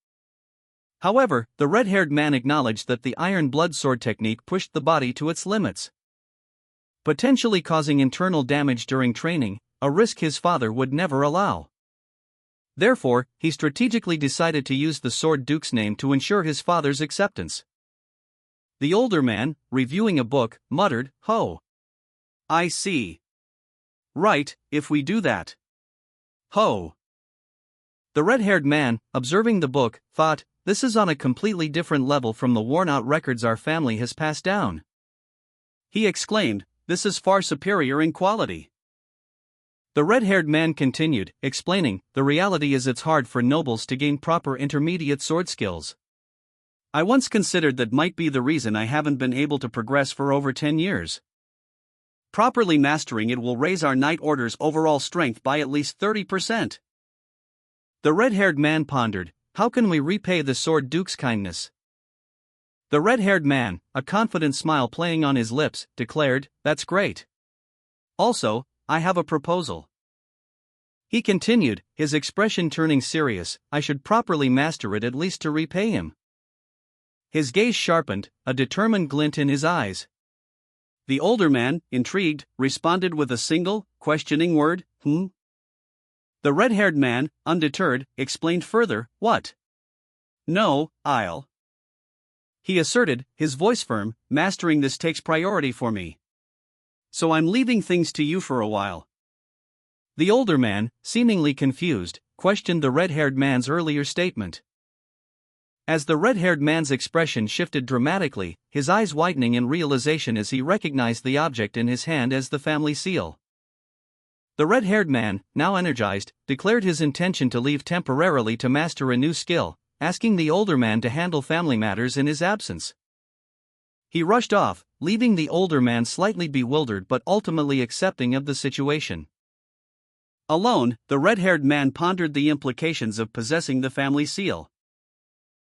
S1: However, the red-haired man acknowledged that the iron blood sword technique pushed the body to its limits, potentially causing internal damage during training, a risk his father would never allow. Therefore, he strategically decided to use the sword duke's name to ensure his father's acceptance. The older man, reviewing a book, muttered, "Ho.
S2: I see. Right, if we do that. Ho."
S1: The red-haired man, observing the book, thought, "This is on a completely different level from the worn-out records our family has passed down."
S2: He exclaimed, "This is far superior in quality."
S1: The red-haired man continued, explaining, "The reality is it's hard for nobles to gain proper intermediate sword skills.
S2: I once considered that might be the reason I haven't been able to progress for over 10 years. Properly mastering it will raise our knight order's overall strength by at least 30%.
S1: The red-haired man pondered, "How can we repay the sword duke's kindness?" The red-haired man, a confident smile playing on his lips, declared, "That's great. Also, I have a proposal." He continued, his expression turning serious, "I should properly master it at least to repay him." His gaze sharpened, a determined glint in his eyes.
S2: The older man, intrigued, responded with a single, questioning word, "Hmm?" The red-haired man, undeterred, explained further, "What?" "No, I'll," he asserted, his voice firm, "mastering this takes priority for me. So I'm leaving things to you for a while."
S1: The older man, seemingly confused, questioned the red-haired man's earlier statement. As the red-haired man's expression shifted dramatically, his eyes widening in realization as he recognized the object in his hand as the family seal. The red-haired man, now energized, declared his intention to leave temporarily to master a new skill, asking the older man to handle family matters in his absence. He rushed off, leaving the older man slightly bewildered but ultimately accepting of the situation.
S2: Alone, the red-haired man pondered the implications of possessing the family seal,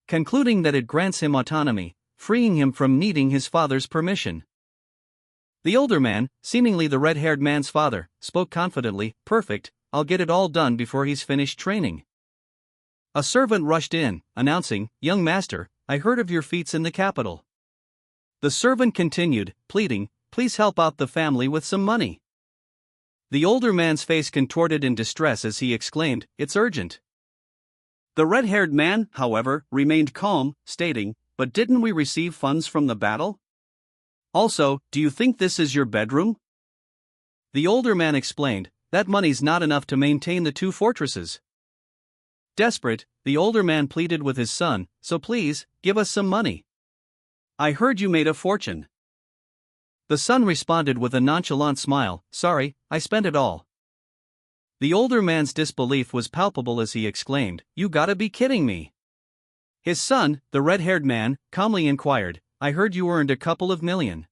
S1: concluding that it grants him autonomy, freeing him from needing his father's permission. The older man, seemingly the red-haired man's father, spoke confidently, "Perfect, I'll get it all done before he's finished training." A servant rushed in, announcing, "Young master, I heard of your feats in the capital." The servant continued, pleading, "Please help out the family with some money." The older man's face contorted in distress as he exclaimed, "It's urgent."
S2: The red-haired man, however, remained calm, stating, "But didn't we receive funds from the battle? Also, do you think this is your bedroom?"
S1: The older man explained, "That money's not enough to maintain the 2 fortresses." Desperate, the older man pleaded with his son, "So please, give us some money.
S2: I heard you made a fortune."
S1: The son responded with a nonchalant smile, "Sorry, I spent it all." The older man's disbelief was palpable as he exclaimed, "You gotta be kidding me." His son, the red-haired man, calmly inquired, "I heard you earned a couple of million.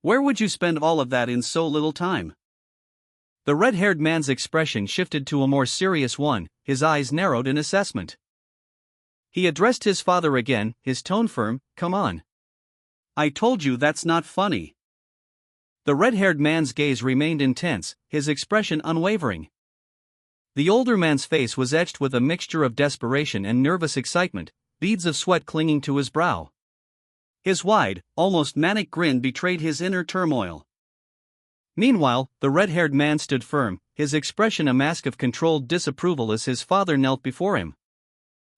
S2: Where would you spend all of that in so little time?"
S1: The red-haired man's expression shifted to a more serious one, his eyes narrowed in assessment. He addressed his father again, his tone firm, "Come on.
S2: I told you that's not funny."
S1: The red-haired man's gaze remained intense, his expression unwavering. The older man's face was etched with a mixture of desperation and nervous excitement, beads of sweat clinging to his brow.
S2: His wide, almost manic grin betrayed his inner turmoil.
S1: Meanwhile, the red-haired man stood firm, his expression a mask of controlled disapproval as his father knelt before him.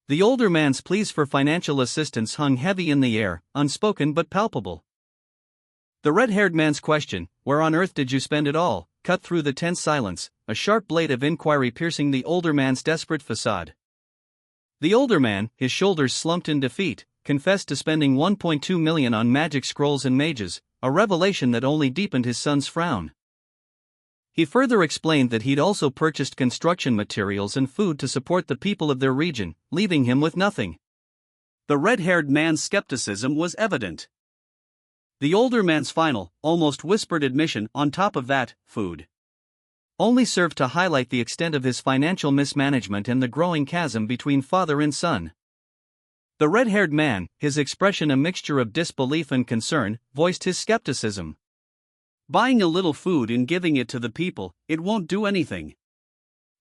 S1: The older man's pleas for financial assistance hung heavy in the air, unspoken but palpable. The red-haired man's question, "Where on earth did you spend it all?" cut through the tense silence, a sharp blade of inquiry piercing the older man's desperate facade. The older man, his shoulders slumped in defeat, confessed to spending 1.2 million on magic scrolls and mages, a revelation that only deepened his son's frown. He further explained that he'd also purchased construction materials and food to support the people of their region, leaving him with nothing.
S2: The red-haired man's skepticism was evident. The older man's final, almost whispered admission, on top of that, food,
S1: only served to highlight the extent of his financial mismanagement and the growing chasm between father and son. The red-haired man, his expression a mixture of disbelief and concern, voiced his skepticism.
S2: Buying a little food and giving it to the people, it won't do anything.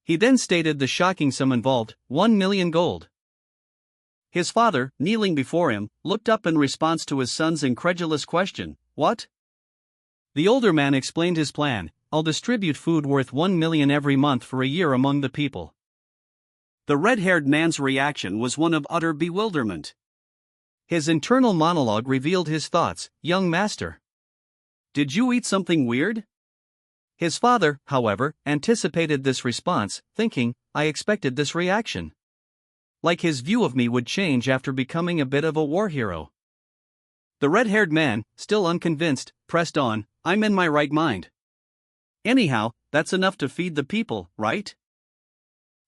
S1: He then stated the shocking sum involved, 1 million gold.
S2: His father, kneeling before him, looked up in response to his son's incredulous question, "What?"
S1: The older man explained his plan: "I'll distribute food worth 1 million every month for a year among the people."
S2: The red-haired man's reaction was one of utter bewilderment.
S1: His internal monologue revealed his thoughts: "Young master,
S2: did you eat something weird?"
S1: His father, however, anticipated this response, thinking, "I expected this reaction. Like his view of me would change after becoming a bit of a war hero." The red-haired man, still unconvinced, pressed on, "I'm in my right mind.
S2: Anyhow, that's enough to feed the people, right?"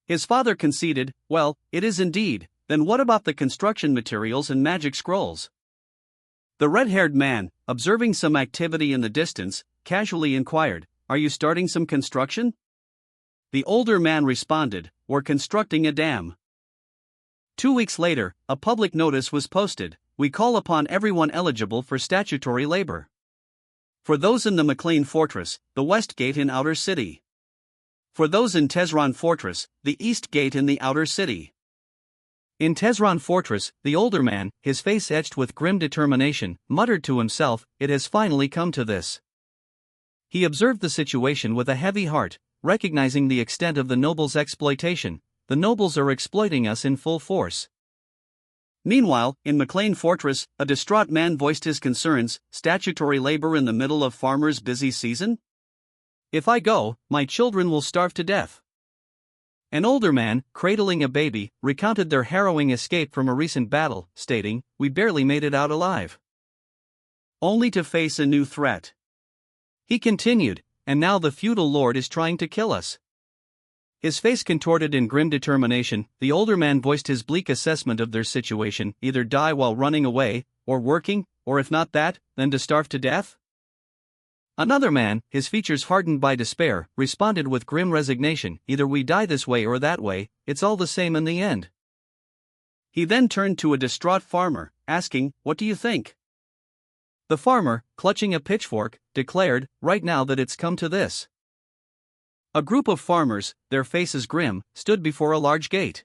S2: His father conceded, "Well, it is indeed. Then what about the construction materials and magic scrolls?" The red-haired man, observing some activity in the distance, casually inquired, "Are you starting some construction?" The older man responded, "We're constructing a dam." 2 weeks later, a public notice was posted: "We call upon everyone eligible for statutory labor. For those in the McLean Fortress, the West Gate in Outer City. For those in Tehran Fortress, the East Gate in the Outer City."
S1: In Tehran Fortress, the older man, his face etched with grim determination, muttered to himself, "It has finally come to this." He observed the situation with a heavy heart, recognizing the extent of the nobles' exploitation. The nobles are exploiting us in full force.
S2: Meanwhile, in McLean Fortress, a distraught man voiced his concerns: "Statutory labor in the middle of farmers' busy season?
S1: If I go, my children will starve to death." An older man, cradling a baby, recounted their harrowing escape from a recent battle, stating, "We barely made it out alive,
S2: only to face a new threat."
S1: He continued, "And now the feudal lord is trying to kill us." His face contorted in grim determination, the older man voiced his bleak assessment of their situation: either die while running away, or working, or if not that, then to starve to death. Another man, his features hardened by despair, responded with grim resignation: "Either we die this way or that way, it's all the same in the end."
S2: He then turned to a distraught farmer, asking, "What do you think?"
S1: The farmer, clutching a pitchfork, declared, "Right now that it's come to this." A group of farmers, their faces grim, stood before a large gate.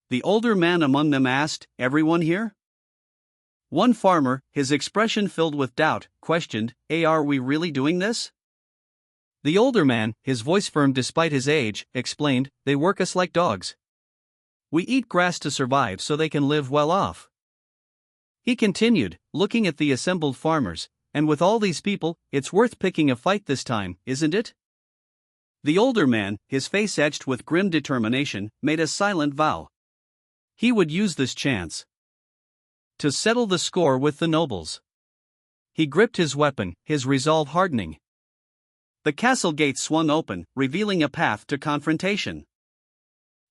S2: The older man among them asked, "Everyone here?" One farmer, his expression filled with doubt, questioned, "Are we really doing this?"
S1: The older man, his voice firm despite his age, explained, "They work us like dogs. We eat grass to survive so they can live well off." He continued, looking at the assembled farmers, "And with all these people, it's worth picking a fight this time, isn't it?" The older man, his face etched with grim determination, made a silent vow. He would use this chance to settle the score with the nobles. He gripped his weapon, his resolve hardening.
S2: The castle gate swung open, revealing a path to confrontation.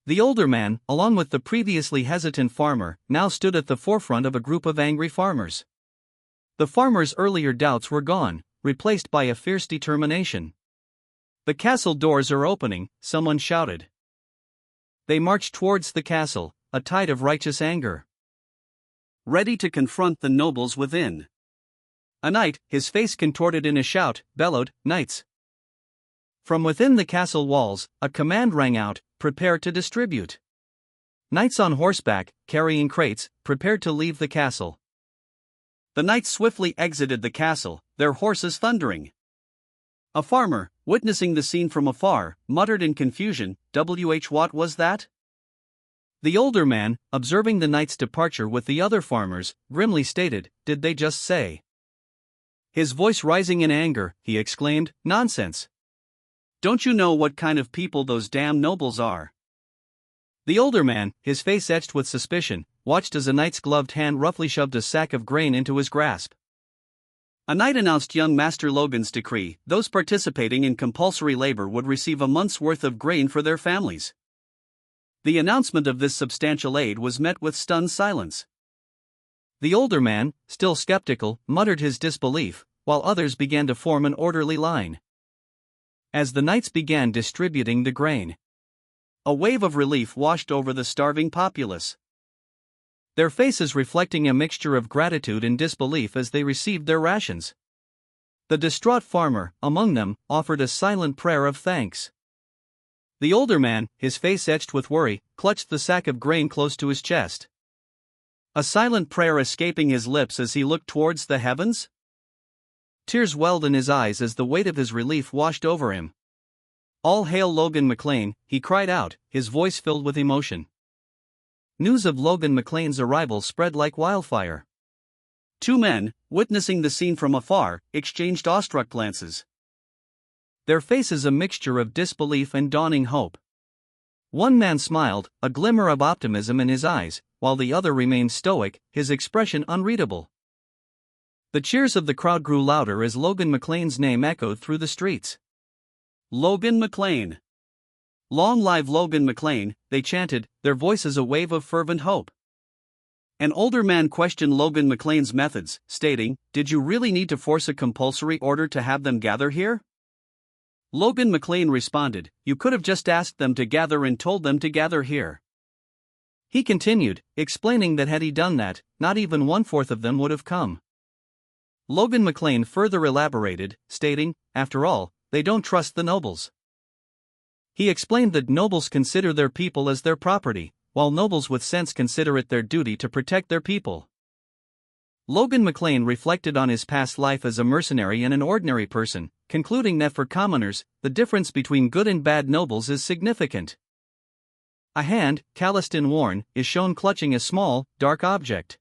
S1: The older man, along with the previously hesitant farmer, now stood at the forefront of a group of angry farmers. The farmers' earlier doubts were gone, replaced by a fierce determination. "The castle doors are opening," someone shouted. They marched towards the castle, a tide of righteous anger,
S2: ready to confront the nobles within.
S1: A knight, his face contorted in a shout, bellowed, "Knights!" From within the castle walls, a command rang out, "Prepare to distribute." Knights on horseback, carrying crates, prepared to leave the castle.
S2: The knights swiftly exited the castle, their horses thundering. A farmer, witnessing the scene from afar, muttered in confusion, "What was that?"
S1: The older man, observing the knight's departure with the other farmers, grimly stated, "Did they just say?" His voice rising in anger, he exclaimed, "Nonsense!
S2: Don't you know what kind of people those damn nobles are?"
S1: The older man, his face etched with suspicion, watched as a knight's gloved hand roughly shoved a sack of grain into his grasp.
S2: A knight announced young Master Logan's decree: those participating in compulsory labor would receive a month's worth of grain for their families. The announcement of this substantial aid was met with stunned silence.
S1: The older man, still skeptical, muttered his disbelief, while others began to form an orderly line. As the knights began distributing the grain,
S2: a wave of relief washed over the starving populace.
S1: their faces reflecting a mixture of gratitude and disbelief as they received their rations. The distraught farmer, among them, offered a silent prayer of thanks. The older man, his face etched with worry, clutched the sack of grain close to his chest. A silent prayer escaping his lips as he looked towards the heavens? Tears welled in his eyes as the weight of his relief washed over him. "All hail Logan McLean," he cried out, his voice filled with emotion. News of Logan McLean's arrival spread like wildfire. Two men, witnessing the scene from afar, exchanged awestruck glances. Their faces a mixture of disbelief and dawning hope. One man smiled, a glimmer of optimism in his eyes, while the other remained stoic, his expression unreadable. The cheers of the crowd grew louder as Logan McLean's name echoed through the streets. "Logan McLean! Long live Logan McLean," they chanted, their voices a wave of fervent hope. An older man questioned Logan McLean's methods, stating, "Did you really need to force a compulsory order to have them gather here?" Logan McLean responded, "You could have just asked them to gather and told them to gather here." He continued, explaining that had he done that, not even 1/4 of them would have come. Logan McLean further elaborated, stating, "After all, they don't trust the nobles." He explained that nobles consider their people as their property, while nobles with sense consider it their duty to protect their people. Logan McLean reflected on his past life as a mercenary and an ordinary person, concluding that for commoners, the difference between good and bad nobles is significant. A hand, calloused and worn, is shown clutching a small, dark object.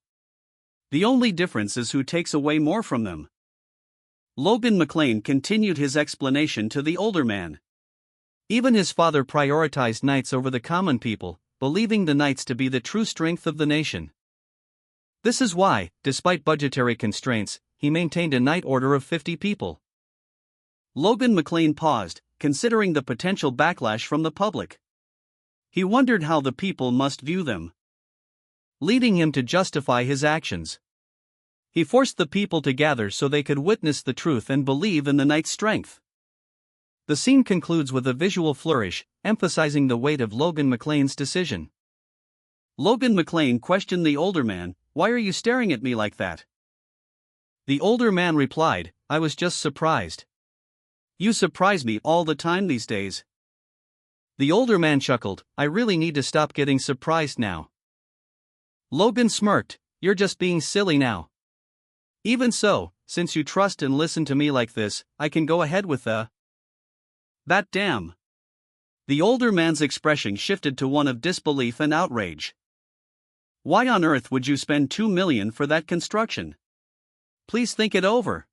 S1: The only difference is who takes away more from them. Logan McLean continued his explanation to the older man. Even his father prioritized knights over the common people, believing the knights to be the true strength of the nation. This is why, despite budgetary constraints, he maintained a knight order of 50 people. Logan McLean paused, considering the potential backlash from the public. He wondered how the people must view them, leading him to justify his actions. He forced the people to gather so they could witness the truth and believe in the knight's strength. The scene concludes with a visual flourish, emphasizing the weight of Logan McLean's decision. Logan McLean questioned the older man, "Why are you staring at me like that?" The older man replied, "I was just surprised. You surprise me all the time these days." The older man chuckled, "I really need to stop getting surprised now." Logan smirked, "You're just being silly now. Even so, since you trust and listen to me like this, I can go ahead with that damn." The older man's expression shifted to one of disbelief and outrage. "Why on earth would you spend $2 million for that construction? Please think it over."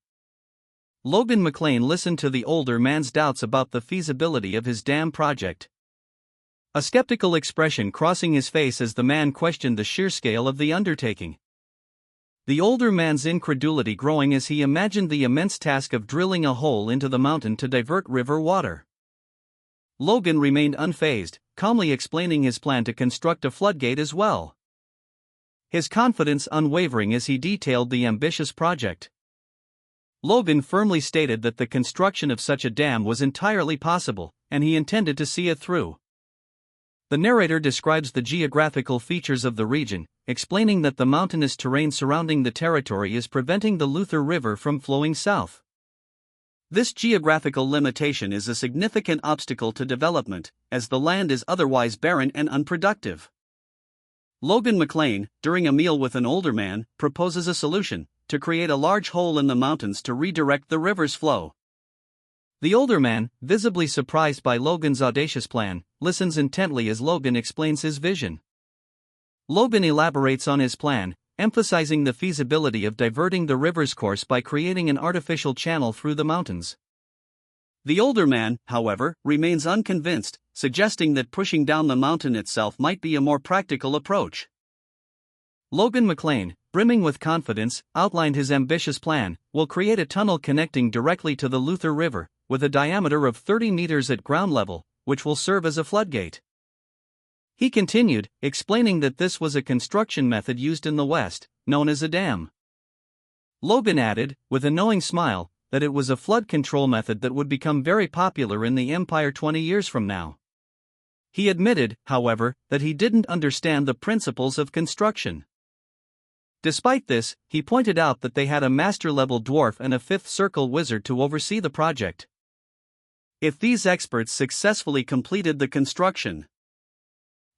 S1: Logan McLean listened to the older man's doubts about the feasibility of his dam project. A skeptical expression crossing his face as the man questioned the sheer scale of the undertaking. The older man's incredulity growing as he imagined the immense task of drilling a hole into the mountain to divert river water. Logan remained unfazed, calmly explaining his plan to construct a floodgate as well. His confidence unwavering as he detailed the ambitious project. Logan firmly stated that the construction of such a dam was entirely possible, and he intended to see it through. The narrator describes the geographical features of the region, explaining that the mountainous terrain surrounding the territory is preventing the Luther River from flowing south. This geographical limitation is a significant obstacle to development, as the land is otherwise barren and unproductive. Logan McLean, during a meal with an older man, proposes a solution: to create a large hole in the mountains to redirect the river's flow. The older man, visibly surprised by Logan's audacious plan, listens intently as Logan explains his vision. Logan elaborates on his plan, emphasizing the feasibility of diverting the river's course by creating an artificial channel through the mountains. The older man, however, remains unconvinced, suggesting that pushing down the mountain itself might be a more practical approach. Logan McLean, brimming with confidence, outlined his ambitious plan: "Will create a tunnel connecting directly to the Luther River, with a diameter of 30 meters at ground level, which will serve as a floodgate." He continued, explaining that this was a construction method used in the West, known as a dam. Logan added, with a knowing smile, that it was a flood control method that would become very popular in the Empire 20 years from now. He admitted, however, that he didn't understand the principles of construction. Despite this, he pointed out that they had a master-level dwarf and a fifth circle wizard to oversee the project.
S2: If these experts successfully completed the construction,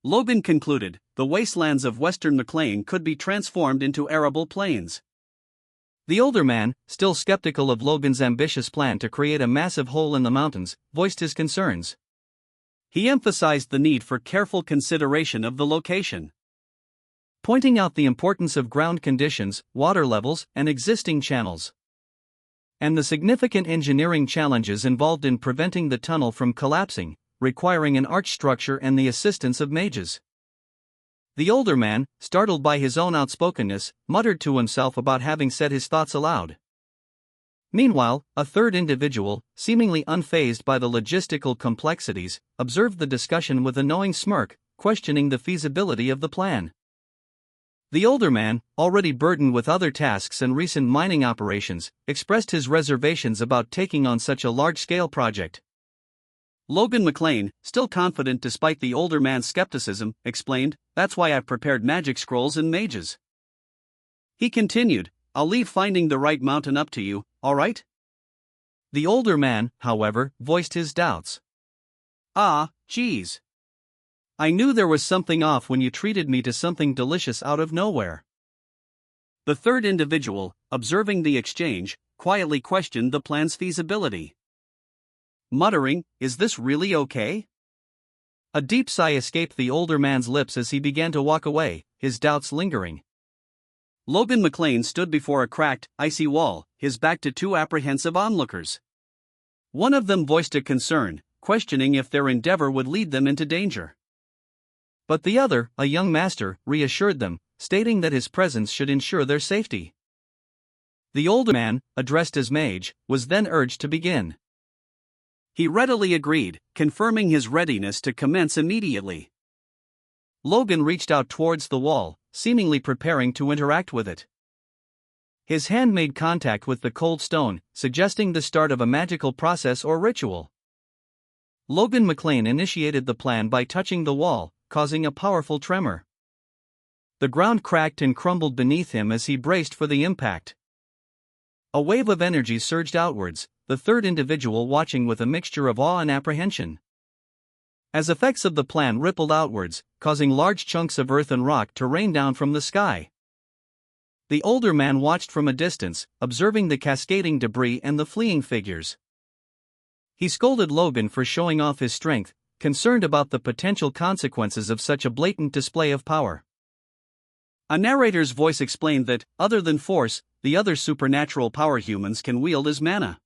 S2: Logan concluded, the wastelands of western McLean could be transformed into arable plains.
S1: The older man, still skeptical of Logan's ambitious plan to create a massive hole in the mountains, voiced his concerns.
S2: He emphasized the need for careful consideration of the location,
S1: pointing out the importance of ground conditions, water levels, and existing channels, and the significant engineering challenges involved in preventing the tunnel from collapsing, requiring an arch structure and the assistance of mages. The older man, startled by his own outspokenness, muttered to himself about having said his thoughts aloud. Meanwhile, a third individual, seemingly unfazed by the logistical complexities, observed the discussion with a knowing smirk, questioning the feasibility of the plan. The older man, already burdened with other tasks and recent mining operations, expressed his reservations about taking on such a large-scale project.
S2: Logan McLean, still confident despite the older man's skepticism, explained, "That's why I've prepared magic scrolls and mages." He continued, "I'll leave finding the right mountain up to you, alright?"
S1: The older man, however, voiced his doubts.
S2: Geez. I knew there was something off when you treated me to something delicious out of nowhere." The third individual, observing the exchange, quietly questioned the plan's feasibility, muttering, "Is this really okay?"
S1: A deep sigh escaped the older man's lips as he began to walk away, his doubts lingering.
S2: Logan McLean stood before a cracked, icy wall, his back to two apprehensive onlookers. One of them voiced a concern, questioning if their endeavor would lead them into danger.
S1: But the other, a young master, reassured them, stating that his presence should ensure their safety. The older man, addressed as mage, was then urged to begin.
S2: He readily agreed, confirming his readiness to commence immediately.
S1: Logan reached out towards the wall, seemingly preparing to interact with it. His hand made contact with the cold stone, suggesting the start of a magical process or ritual. Logan McLean initiated the plan by touching the wall, causing a powerful tremor. The ground cracked and crumbled beneath him as he braced for the impact. A wave of energy surged outwards, the third individual watching with a mixture of awe and apprehension. As effects of the plan rippled outwards, causing large chunks of earth and rock to rain down from the sky. The older man watched from a distance, observing the cascading debris and the fleeing figures. He scolded Logan for showing off his strength, concerned about the potential consequences of such a blatant display of power.
S2: A narrator's voice explained that, other than force, the other supernatural power humans can wield is mana.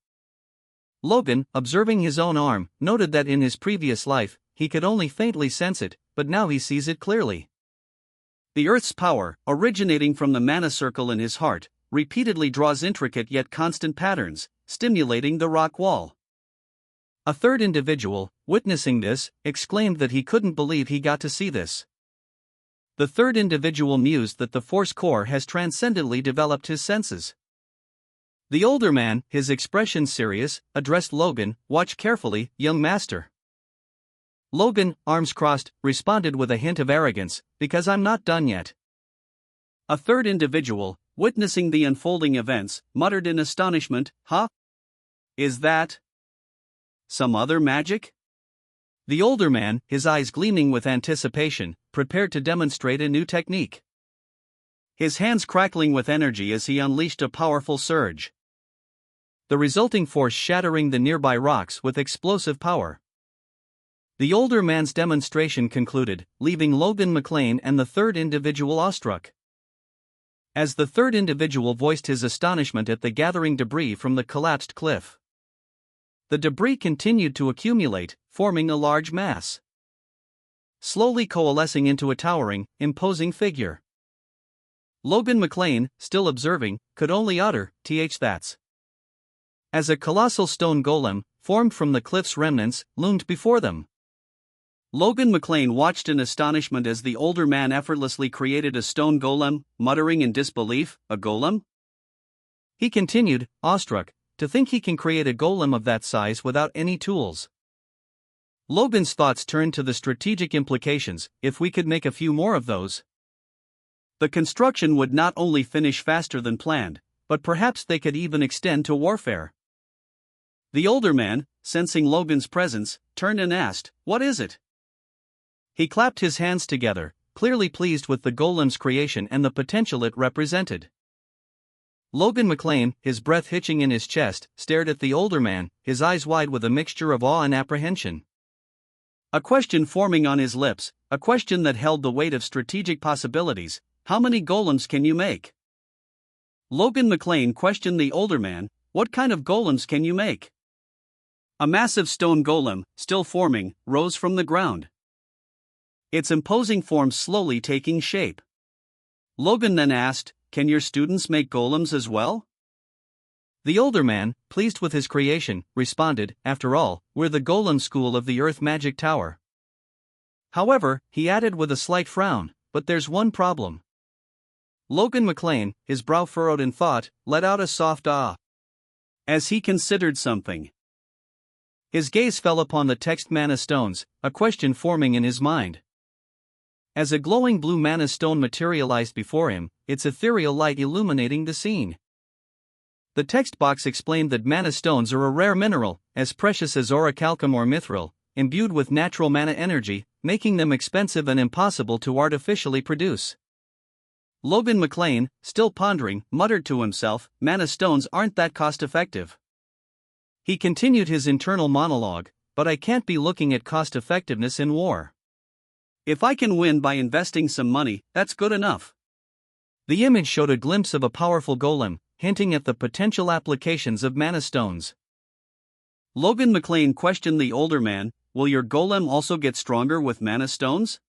S1: Logan, observing his own arm, noted that in his previous life, he could only faintly sense it, but now he sees it clearly.
S2: The Earth's power, originating from the mana circle in his heart, repeatedly draws intricate yet constant patterns, stimulating the rock wall.
S1: A third individual, witnessing this, exclaimed that he couldn't believe he got to see this. The third individual mused that the force core has transcendently developed his senses. The older man, his expression serious, addressed Logan, "Watch carefully, young master." Logan, arms crossed, responded with a hint of arrogance, "Because I'm not done yet."
S2: A third individual, witnessing the unfolding events, muttered in astonishment, "Huh? Is that some other magic?"
S1: The older man, his eyes gleaming with anticipation, prepared to demonstrate a new technique.
S2: His hands crackling with energy as he unleashed a powerful surge,
S1: the resulting force shattering the nearby rocks with explosive power. The older man's demonstration concluded, leaving Logan McLean and the third individual awestruck. As the third individual voiced his astonishment at the gathering debris from the collapsed cliff. The debris continued to accumulate, forming a large mass, slowly coalescing into a towering, imposing figure. Logan McLean, still observing, could only utter, "That's." As a colossal stone golem, formed from the cliff's remnants, loomed before them.
S2: Logan McLean watched in astonishment as the older man effortlessly created a stone golem, muttering in disbelief, "A golem?"
S1: He continued, awestruck, to think he can create a golem of that size without any tools. Logan's thoughts turned to the strategic implications. If we could make a few more of those,
S2: The construction would not only finish faster than planned, but perhaps they could even extend to warfare. The older man, sensing Logan's presence, turned and asked, "What is it?" He clapped his hands together, clearly pleased with the golem's creation and the potential it represented. Logan McLean, his breath hitching in his chest, stared at the older man, his eyes wide with a mixture of awe and apprehension. A question forming on his lips, a question that held the weight of strategic possibilities: how many golems can you make? Logan McLean questioned the older man, "What kind of golems can you make?" A massive stone golem, still forming, rose from the ground, its imposing form slowly taking shape. Logan then asked, "Can your students make golems as well?" The older man, pleased with his creation, responded, "After all, we're the golem school of the Earth Magic Tower." However, he added with a slight frown, "But there's one problem." Logan McLean, his brow furrowed in thought, let out a soft ah, as he considered something. His gaze fell upon the text mana stones, a question forming in his mind. As a glowing blue mana stone materialized before him, its ethereal light illuminating the scene. The text box explained that mana stones are a rare mineral, as precious as orichalcum or mithril, imbued with natural mana energy, making them expensive and impossible to artificially produce. Logan McLean, still pondering, muttered to himself, "Mana stones aren't that cost-effective." He continued his internal monologue, "But I can't be looking at cost-effectiveness in war. If I can win by investing some money, that's good enough." The image showed a glimpse of a powerful golem, hinting at the potential applications of mana stones. Logan McLean questioned the older man, "Will your golem also get stronger with mana stones?"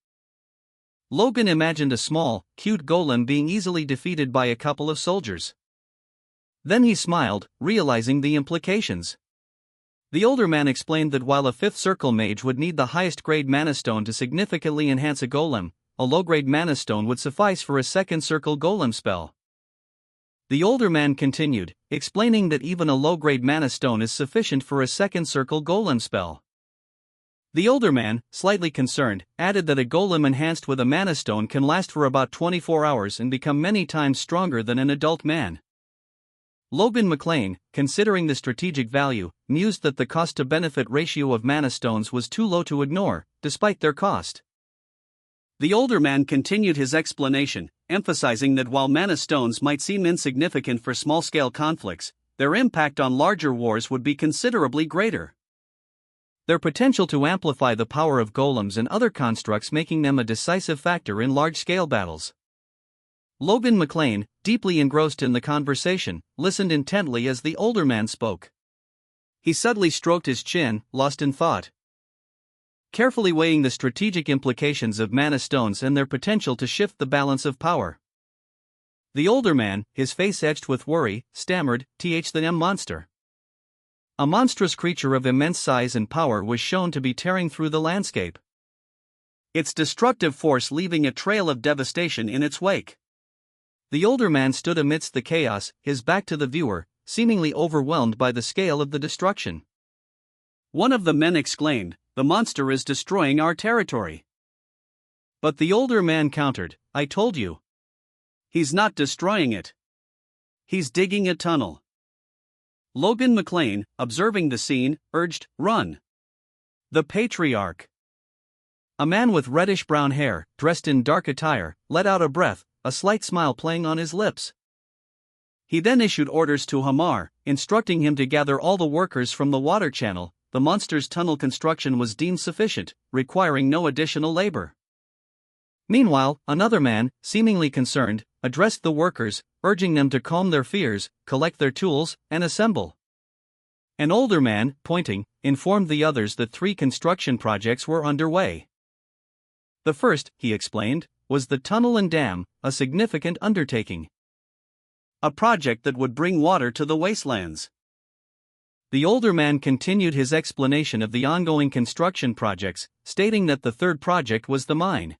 S2: Logan imagined a small, cute golem being easily defeated by a couple of soldiers. Then he smiled, realizing the implications. The older man explained that while a 5th circle mage would need the highest grade mana stone to significantly enhance a golem, a low grade mana stone would suffice for a 2nd circle golem spell. The older man continued, explaining that even a low grade mana stone is sufficient for a 2nd circle golem spell. The older man, slightly concerned, added that a golem enhanced with a mana stone can last for about 24 hours and become many times stronger than an adult man. Logan McLean, considering the strategic value, mused that the cost-to-benefit ratio of mana stones was too low to ignore, despite their cost. The older man continued his explanation, emphasizing that while mana stones might seem insignificant for small-scale conflicts, their impact on larger wars would be considerably greater. Their potential to amplify the power of golems and other constructs, making them a decisive factor in large-scale battles. Logan McLean, deeply engrossed in the conversation, listened intently as the older man spoke. He subtly stroked his chin, lost in thought, carefully weighing the strategic implications of mana stones and their potential to shift the balance of power. The older man, his face etched with worry, stammered, "The monster." A monstrous creature of immense size and power was shown to be tearing through the landscape, its destructive force leaving a trail of devastation in its wake. The older man stood amidst the chaos, his back to the viewer, seemingly overwhelmed by the scale of the destruction. One of the men exclaimed, "The monster is destroying our territory." But the older man countered, "I told you. He's not destroying it. He's digging a tunnel." Logan McLean, observing the scene, urged, "Run." The patriarch, a man with reddish-brown hair, dressed in dark attire, let out a breath, a slight smile playing on his lips. He then issued orders to Hamar, instructing him to gather all the workers from the water channel. The monster's tunnel construction was deemed sufficient, requiring no additional labor. Meanwhile, another man, seemingly concerned, addressed the workers, urging them to calm their fears, collect their tools, and assemble. An older man, pointing, informed the others that 3 construction projects were underway. The first, he explained, was the tunnel and dam, a significant undertaking. A project that would bring water to the wastelands. The older man continued his explanation of the ongoing construction projects, stating that the 3rd project was the mine.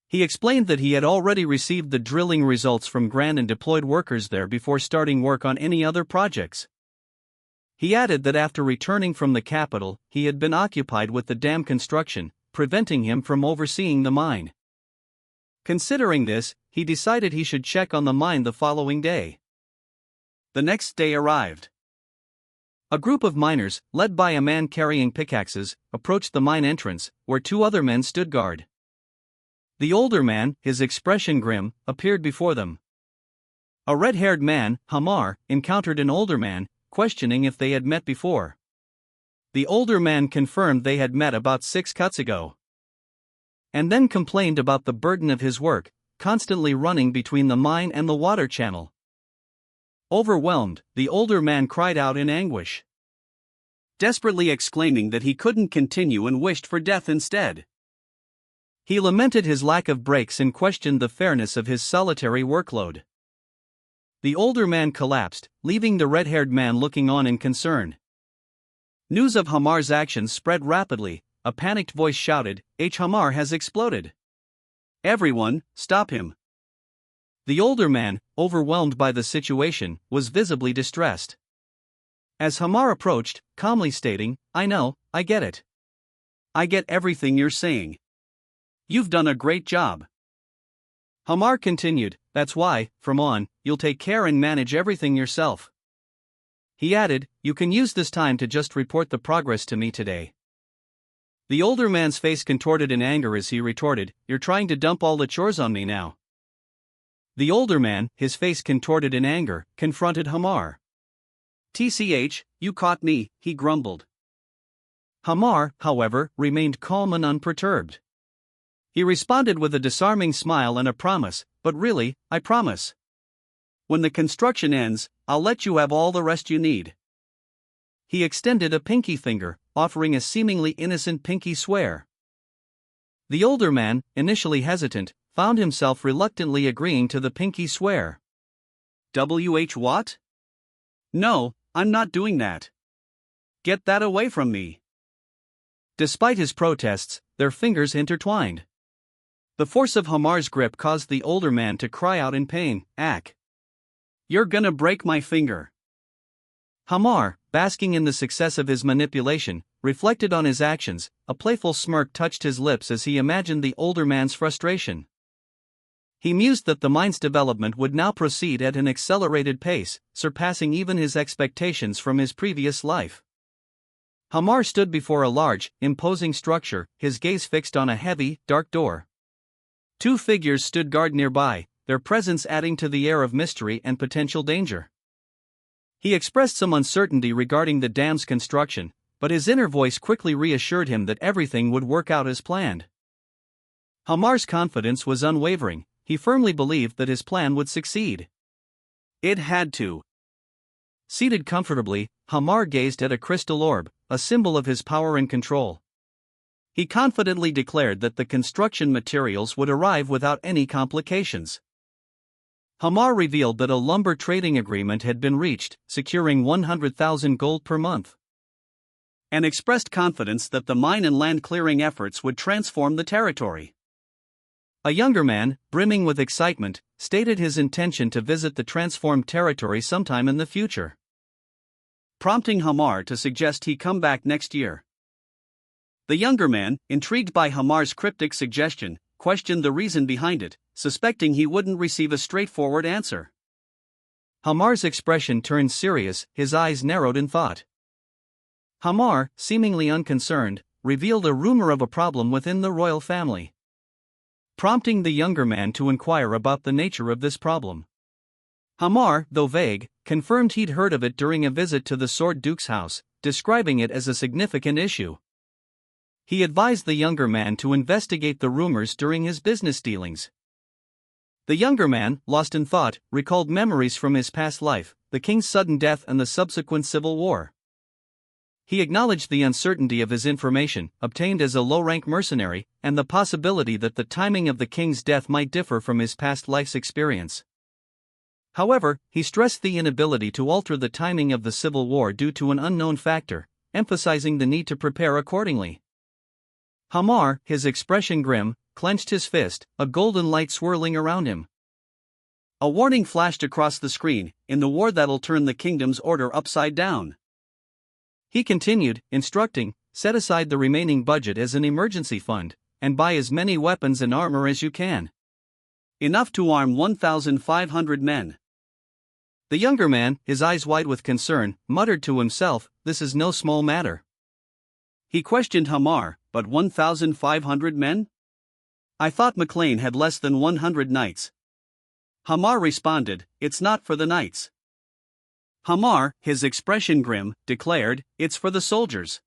S2: He explained that he had already received the drilling results from Grand and deployed workers there before starting work on any other projects. He added that after returning from the capital, he had been occupied with the dam construction, preventing him from overseeing the mine.
S1: Considering this, he decided he should check on the mine the following day.
S2: The next day arrived.
S1: A group of miners, led by a man carrying pickaxes, approached the mine entrance, where two other men stood guard. The older man, his expression grim, appeared before them. A red-haired man, Hamar, encountered an older man, questioning if they had met before. The older man confirmed they had met about 6 cuts ago, and then complained about the burden of his work, constantly running between the mine and the water channel. Overwhelmed, the older man cried out in anguish,
S2: desperately exclaiming that he couldn't continue and wished for death instead.
S1: He lamented his lack of breaks and questioned the fairness of his solitary workload. The older man collapsed, leaving the red-haired man looking on in concern. News of Hamar's actions spread rapidly. A panicked voice shouted, Hamar has exploded.
S2: Everyone, stop him.
S1: The older man, overwhelmed by the situation, was visibly distressed. As Hamar approached, calmly stating, I know, I get it.
S2: I get everything you're saying. You've done a great job.
S1: Hamar continued, that's why, from on, you'll take care and manage everything yourself. He added, you can use this time to just report the progress to me today. The older man's face contorted in anger as he retorted, you're trying to dump all the chores on me now. The older man, his face contorted in anger, confronted Hamar.
S2: TCH, you caught me, he grumbled.
S1: Hamar, however, remained calm and unperturbed. He responded with a disarming smile and a promise, but really, I promise.
S2: When the construction ends, I'll let you have all the rest you need.
S1: He extended a pinky finger, offering a seemingly innocent pinky swear. The older man, initially hesitant, found himself reluctantly agreeing to the pinky swear.
S2: What? No, I'm not doing that. Get that away from me.
S1: Despite his protests, their fingers intertwined. The force of Hamar's grip caused the older man to cry out in pain, Ack!
S2: You're gonna break my finger.
S1: Hamar, basking in the success of his manipulation, reflected on his actions. A playful smirk touched his lips as he imagined the older man's frustration. He mused that the mine's development would now proceed at an accelerated pace, surpassing even his expectations from his previous life. Hamar stood before a large, imposing structure, his gaze fixed on a heavy, dark door. Two figures stood guard nearby, their presence adding to the air of mystery and potential danger. He expressed some uncertainty regarding the dam's construction, but his inner voice quickly reassured him that everything would work out as planned. Hamar's confidence was unwavering. He firmly believed that his plan would succeed.
S2: It had to.
S1: Seated comfortably, Hamar gazed at a crystal orb, a symbol of his power and control. He confidently declared that the construction materials would arrive without any complications. Hamar revealed that a lumber trading agreement had been reached, securing 100,000 gold per month,
S2: and expressed confidence that the mine and land clearing efforts would transform the territory.
S1: A younger man, brimming with excitement, stated his intention to visit the transformed territory sometime in the future,
S2: prompting Hamar to suggest he come back next year. The younger man, intrigued by Hamar's cryptic suggestion, questioned the reason behind it, suspecting he wouldn't receive a straightforward answer.
S1: Hamar's expression turned serious, his eyes narrowed in thought. Hamar, seemingly unconcerned, revealed a rumor of a problem within the royal family, prompting the younger man to inquire about the nature of this problem. Hamar, though vague, confirmed he'd heard of it during a visit to the Sword Duke's house, describing it as a significant issue. He advised the younger man to investigate the rumors during his business dealings. The younger man, lost in thought, recalled memories from his past life, the king's sudden death and the subsequent civil war. He acknowledged the uncertainty of his information, obtained as a low-rank mercenary, and the possibility that the timing of the king's death might differ from his past life's experience. However, he stressed the inability to alter the timing of the civil war due to an unknown factor, emphasizing the need to prepare accordingly. Hamar, his expression grim, clenched his fist, a golden light swirling around him.
S2: A warning flashed across the screen, in the war that'll turn the kingdom's order upside down.
S1: He continued, instructing, set aside the remaining budget as an emergency fund, and buy as many weapons and armor as you can.
S2: Enough to arm 1,500 men.
S1: The younger man, his eyes wide with concern, muttered to himself, "This is no small matter."
S2: He questioned Hamar, "But 1,500 men? I thought McLean had less than 100 knights." Hamar responded, "It's not for the knights." Hamar, his expression grim, declared, "It's for the soldiers."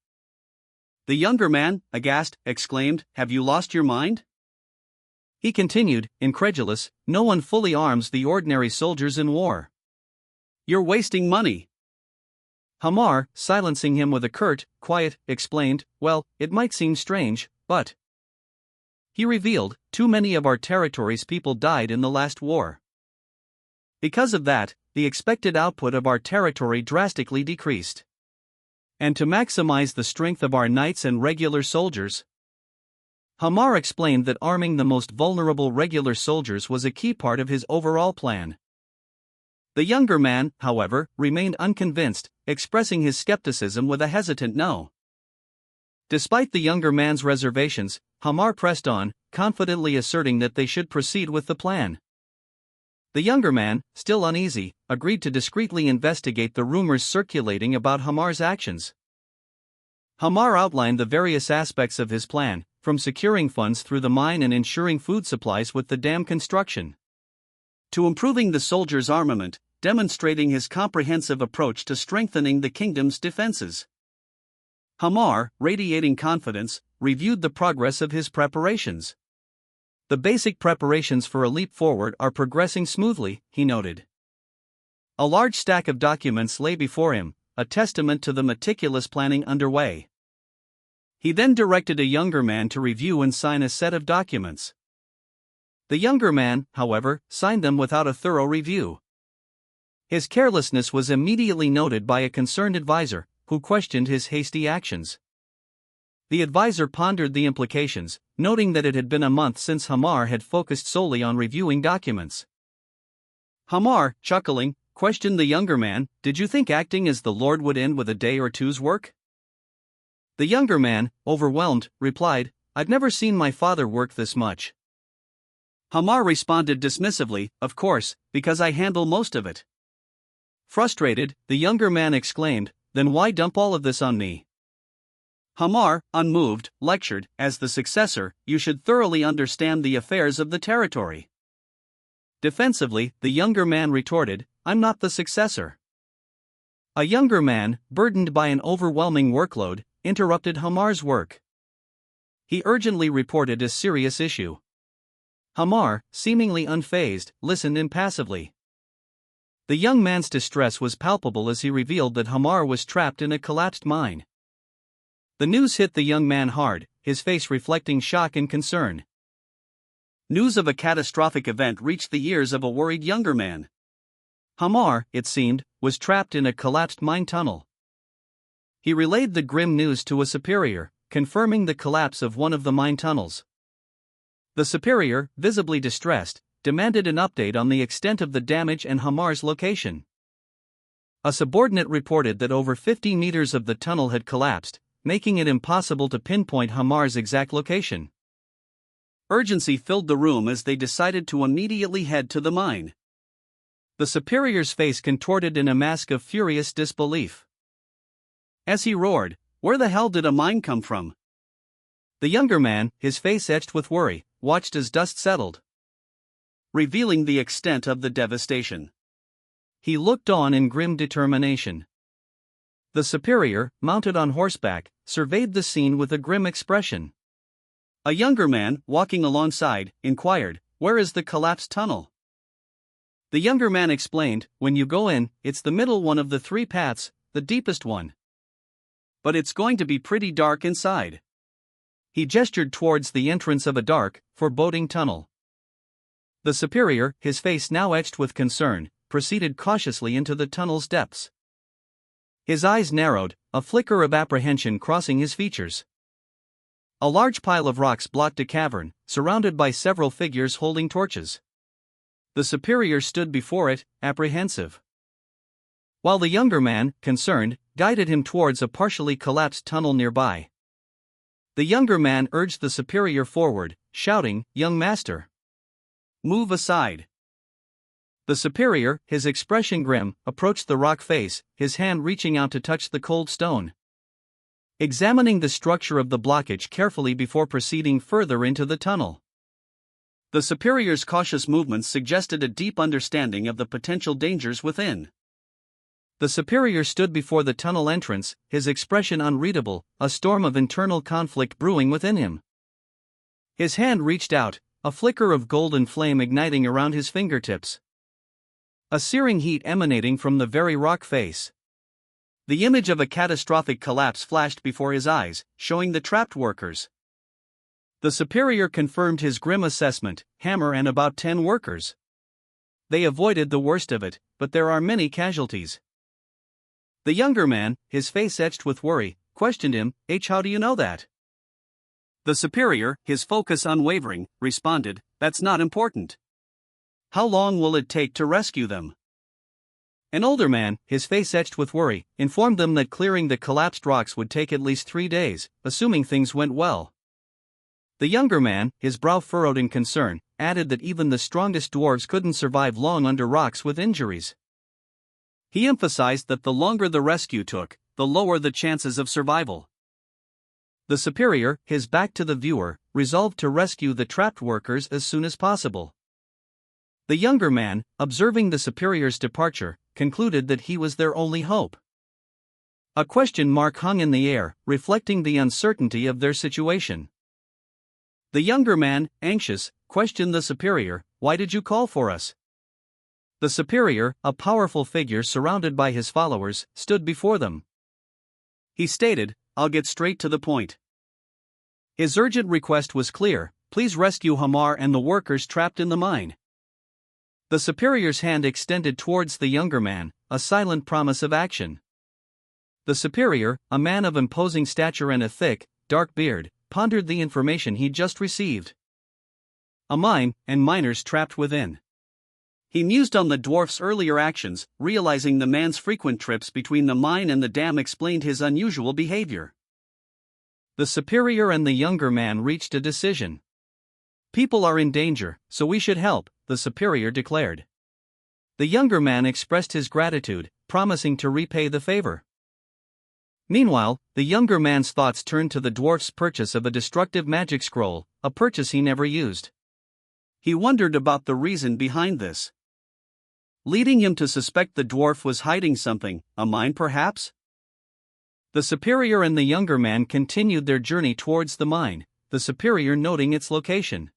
S2: The younger man, aghast, exclaimed, "Have you lost your mind?"
S1: He continued, incredulous, "No one fully arms the ordinary soldiers in war."
S2: "You're wasting money."
S1: Hamar, silencing him with a curt, quiet, explained, "Well, it might seem strange, but..." He revealed, "Too many of our territory's people died in the last war. Because of that, the expected output of our territory drastically decreased. And to maximize the strength of our knights and regular soldiers..." Hamar explained that arming the most vulnerable regular soldiers was a key part of his overall plan. The younger man, however, remained unconvinced, expressing his skepticism with a hesitant no. Despite the younger man's reservations, Hamar pressed on, confidently asserting that they should proceed with the plan. The younger man, still uneasy, agreed to discreetly investigate the rumors circulating about Hamar's actions. Hamar outlined the various aspects of his plan, from securing funds through the mine and ensuring food supplies with the dam construction, to improving the soldiers' armament, demonstrating his comprehensive approach to strengthening the kingdom's defenses. Hamar, radiating confidence, reviewed the progress of his preparations. "The basic preparations for a leap forward are progressing smoothly," he noted. A large stack of documents lay before him, a testament to the meticulous planning underway. He then directed a younger man to review and sign a set of documents. The younger man, however, signed them without a thorough review. His carelessness was immediately noted by a concerned advisor, who questioned his hasty actions. The advisor pondered the implications, noting that it had been a month since Hamar had focused solely on reviewing documents. Hamar, chuckling, questioned the younger man, "Did you think acting as the Lord would end with a day or two's work?" The younger man, overwhelmed, replied, "I've never seen my father work this much." Hamar responded dismissively, "Of course, because I handle most of it." Frustrated, the younger man exclaimed, "Then why dump all of this on me?" Hamar, unmoved, lectured, "As the successor, you should thoroughly understand the affairs of the territory." Defensively, the younger man retorted, "I'm not the successor." A younger man, burdened by an overwhelming workload, interrupted Hamar's work. He urgently reported a serious issue. Hamar, seemingly unfazed, listened impassively. The young man's distress was palpable as he revealed that Hamar was trapped in a collapsed mine. The news hit the young man hard, his face reflecting shock and concern. News of a catastrophic event reached the ears of a worried younger man. Hamar, it seemed, was trapped in a collapsed mine tunnel. He relayed the grim news to a superior, confirming the collapse of one of the mine tunnels. The superior, visibly distressed, demanded an update on the extent of the damage and Hamar's location. A subordinate reported that over 50 meters of the tunnel had collapsed, making it impossible to pinpoint Hamar's exact location. Urgency filled the room as they decided to immediately head to the mine. The superior's face contorted in a mask of furious disbelief. As he roared, "Where the hell did a mine come from?" The younger man, his face etched with worry, watched as dust settled, revealing the extent of the devastation. He looked on in grim determination. The superior, mounted on horseback, surveyed the scene with a grim expression. A younger man, walking alongside, inquired, "Where is the collapsed tunnel?" The younger man explained, "When you go in, it's the middle one of the three paths, the deepest one. But it's going to be pretty dark inside." He gestured towards the entrance of a dark, foreboding tunnel. The superior, his face now etched with concern, proceeded cautiously into the tunnel's depths. His eyes narrowed, a flicker of apprehension crossing his features. A large pile of rocks blocked a cavern, surrounded by several figures holding torches. The superior stood before it, apprehensive, while the younger man, concerned, guided him towards a partially collapsed tunnel nearby. The younger man urged the superior forward, shouting, "Young master!
S2: Move aside. The superior, his expression grim, approached the rock face, his hand reaching out to touch the cold stone. Examining the structure of the blockage carefully before proceeding further into the tunnel. The superior's cautious movements suggested a deep understanding of the potential dangers within. The superior stood before the tunnel entrance, his expression unreadable, a storm of internal conflict brewing within him. His hand reached out, a flicker of golden flame igniting around his fingertips. A searing heat emanating from the very rock face. The image of a catastrophic collapse flashed before his eyes, showing the trapped workers. The superior confirmed his grim assessment, hammer and about 10 workers. They avoided the worst of it, but there are many casualties. The younger man, his face etched with worry, questioned him, "How do you know that?" The superior, his focus unwavering, responded, "That's not important. How long will it take to rescue them?" An older man, his face etched with worry, informed them that clearing the collapsed rocks would take at least 3 days, assuming things went well. The younger man, his brow furrowed in concern, added that even the strongest dwarves couldn't survive long under rocks with injuries. He emphasized that the longer the rescue took, the lower the chances of survival. The superior, his back to the viewer, resolved to rescue the trapped workers as soon as possible. The younger man, observing the superior's departure, concluded that he was their only hope. A question mark hung in the air, reflecting the uncertainty of their situation. The younger man, anxious, questioned the superior, "Why did you call for us?" The superior, a powerful figure surrounded by his followers, stood before them. He stated, "I'll get straight to the point." His urgent request was clear: please rescue Hamar and the workers trapped in the mine. The superior's hand extended towards the younger man, a silent promise of action. The superior, a man of imposing stature and a thick, dark beard, pondered the information he'd just received. A mine, and miners trapped within. He mused on the dwarf's earlier actions, realizing the man's frequent trips between the mine and the dam explained his unusual behavior. The superior and the younger man reached a decision. "People are in danger, so we should help," the superior declared. The younger man expressed his gratitude, promising to repay the favor. Meanwhile, the younger man's thoughts turned to the dwarf's purchase of a destructive magic scroll, a purchase he never used. He wondered about the reason behind this, leading him to suspect the dwarf was hiding something, a mine perhaps? The superior and the younger man continued their journey towards the mine, the superior noting its location.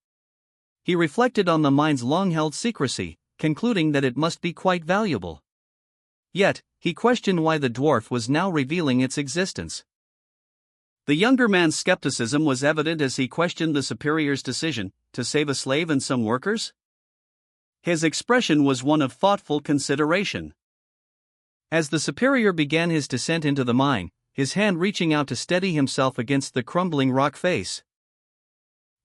S2: He reflected on the mine's long-held secrecy, concluding that it must be quite valuable. Yet, he questioned why the dwarf was now revealing its existence. The younger man's skepticism was evident as he questioned the superior's decision to save a slave and some workers. His expression was one of thoughtful consideration. As the superior began his descent into the mine, his hand reaching out to steady himself against the crumbling rock face.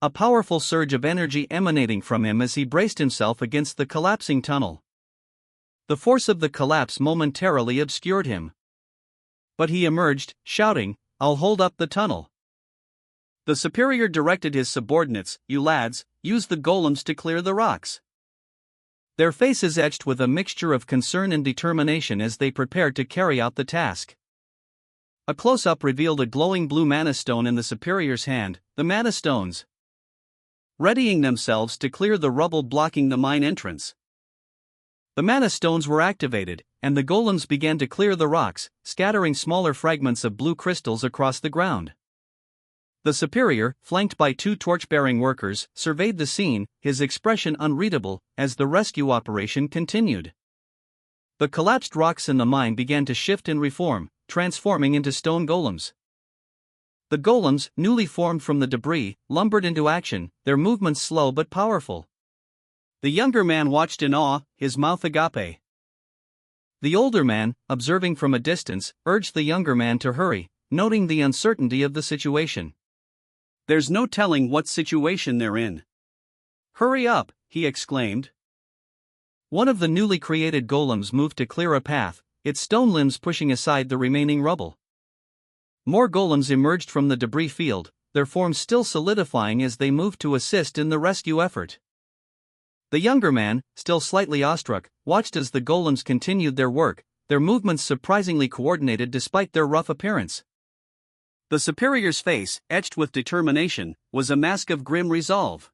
S2: A powerful surge of energy emanating from him as he braced himself against the collapsing tunnel. The force of the collapse momentarily obscured him. But he emerged, shouting, "I'll hold up the tunnel." The superior directed his subordinates, "You lads, use the golems to clear the rocks." Their faces etched with a mixture of concern and determination as they prepared to carry out the task. A close-up revealed a glowing blue mana stone in the superior's hand, the mana stones, readying themselves to clear the rubble blocking the mine entrance. The mana stones were activated, and the golems began to clear the rocks, scattering smaller fragments of blue crystals across the ground. The superior, flanked by 2 torch-bearing workers, surveyed the scene, his expression unreadable, as the rescue operation continued. The collapsed rocks in the mine began to shift and reform, transforming into stone golems. The golems, newly formed from the debris, lumbered into action, their movements slow but powerful. The younger man watched in awe, his mouth agape. The older man, observing from a distance, urged the younger man to hurry, noting the uncertainty of the situation. "There's no telling what situation they're in." "Hurry up," he exclaimed. One of the newly created golems moved to clear a path, its stone limbs pushing aside the remaining rubble. More golems emerged from the debris field, their forms still solidifying as they moved to assist in the rescue effort.
S1: The younger man, still slightly awestruck, watched as the golems continued their work, their movements surprisingly coordinated despite their rough appearance.
S2: The superior's face, etched with determination, was a mask of grim resolve.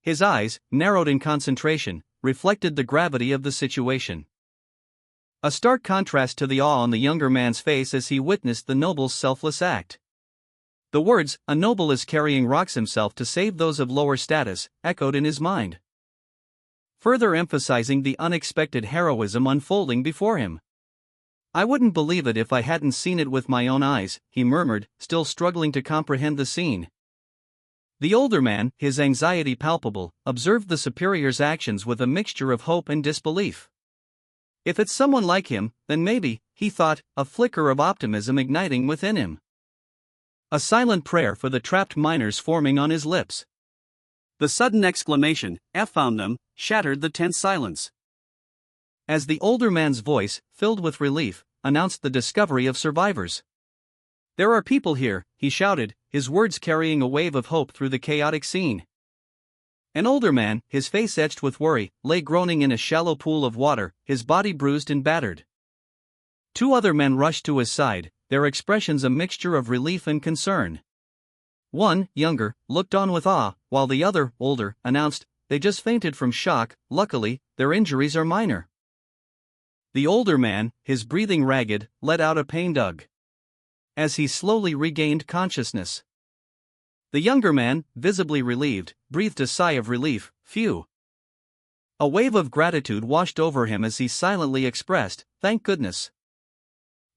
S1: His eyes, narrowed in concentration, reflected the gravity of the situation. A stark contrast to the awe on the younger man's face as he witnessed the noble's selfless act. The words, "A noble is carrying rocks himself to save those of lower status," echoed in his mind, further emphasizing the unexpected heroism unfolding before him. "I wouldn't believe it if I hadn't seen it with my own eyes," he murmured, still struggling to comprehend the scene. The older man, his anxiety palpable, observed the superior's actions with a mixture of hope and disbelief. If it's someone like him, then maybe, he thought, a flicker of optimism igniting within him. A silent prayer for the trapped miners forming on his lips.
S2: The sudden exclamation, "F found them," shattered the tense silence.
S1: As the older man's voice, filled with relief, announced the discovery of survivors. "There are people here," he shouted, his words carrying a wave of hope through the chaotic scene. An older man, his face etched with worry, lay groaning in a shallow pool of water, his body bruised and battered. Two other men rushed to his side, their expressions a mixture of relief and concern. One, younger, looked on with awe, while the other, older, announced, "They just fainted from shock, luckily, their injuries are minor." The older man, his breathing ragged, let out a pained ugh as he slowly regained consciousness. The younger man, visibly relieved, breathed a sigh of relief. Phew. A wave of gratitude washed over him as he silently expressed, "Thank goodness."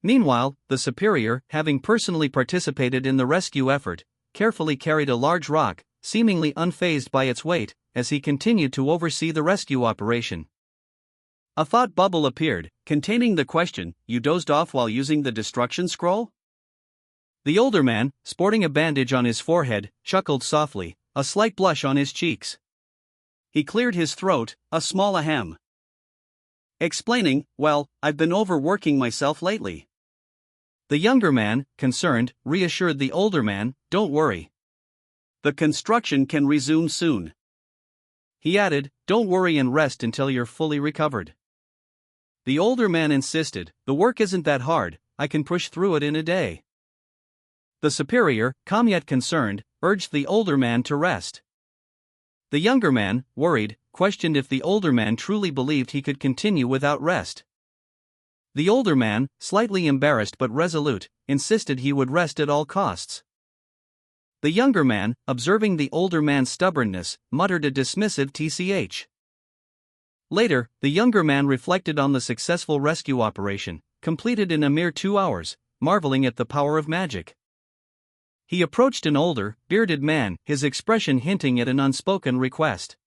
S1: Meanwhile, the superior, having personally participated in the rescue effort, carefully carried a large rock, seemingly unfazed by its weight, as he continued to oversee the rescue operation. A thought bubble appeared, containing the question, "You dozed off while using the destruction scroll?" The older man, sporting a bandage on his forehead, chuckled softly, a slight blush on his cheeks. He cleared his throat, a small ahem, explaining, "Well, I've been overworking myself lately." The younger man, concerned, reassured the older man, "Don't worry. The construction can resume soon." He added, "Don't worry and rest until you're fully recovered." The older man insisted, "The work isn't that hard, I can push through it in a day." The superior, calm yet concerned, urged the older man to rest. The younger man, worried, questioned if the older man truly believed he could continue without rest. The older man, slightly embarrassed but resolute, insisted he would rest at all costs. The younger man, observing the older man's stubbornness, muttered a dismissive tch. Later, the younger man reflected on the successful rescue operation, completed in a mere 2 hours, marveling at the power of magic. He approached an older, bearded man, his expression hinting at an unspoken request.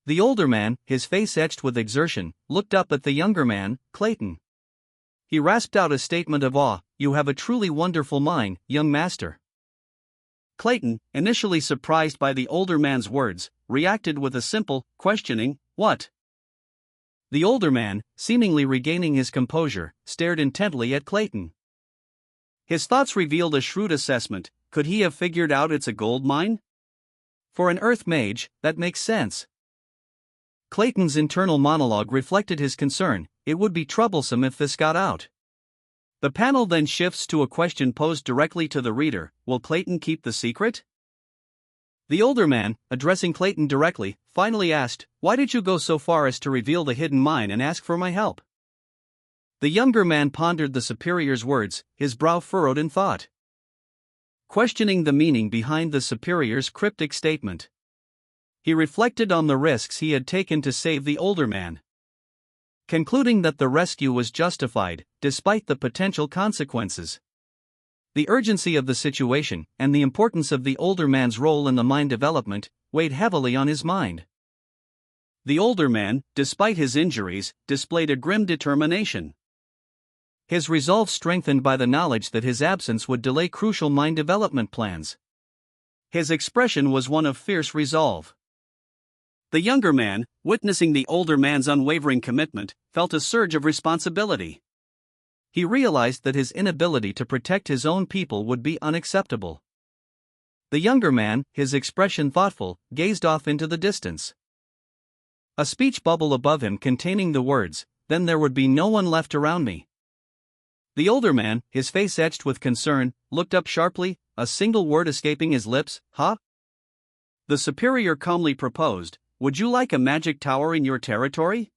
S1: The older man, his face etched with exertion, looked up at the younger man, Clayton. He rasped out a statement of awe, "You have a truly wonderful mind, young master." Clayton, initially surprised by the older man's words, reacted with a simple, questioning, "What?" The older man, seemingly regaining his composure, stared intently at Clayton. His thoughts revealed a shrewd assessment. Could he have figured out it's a gold mine? For an earth mage, that makes sense. Clayton's internal monologue reflected his concern, it would be troublesome if this got out. The panel then shifts to a question posed directly to the reader, will Clayton keep the secret? The older man, addressing Clayton directly, finally asked, "Why did you go so far as to reveal the hidden mine and ask for my help?" The younger man pondered the superior's words, his brow furrowed in thought, questioning the meaning behind the superior's cryptic statement. He reflected on the risks he had taken to save the older man, concluding that the rescue was justified, despite the potential consequences. The urgency of the situation, and the importance of the older man's role in the mine development, weighed heavily on his mind. The older man, despite his injuries, displayed a grim determination. His resolve strengthened by the knowledge that his absence would delay crucial mine development plans. His expression was one of fierce resolve. The younger man, witnessing the older man's unwavering commitment, felt a surge of responsibility. He realized that his inability to protect his own people would be unacceptable. The younger man, his expression thoughtful, gazed off into the distance. A speech bubble above him containing the words, "Then there would be no one left around me." The older man, his face etched with concern, looked up sharply, a single word escaping his lips, "Huh?" The superior calmly proposed, "Would you like a magic tower in your territory?"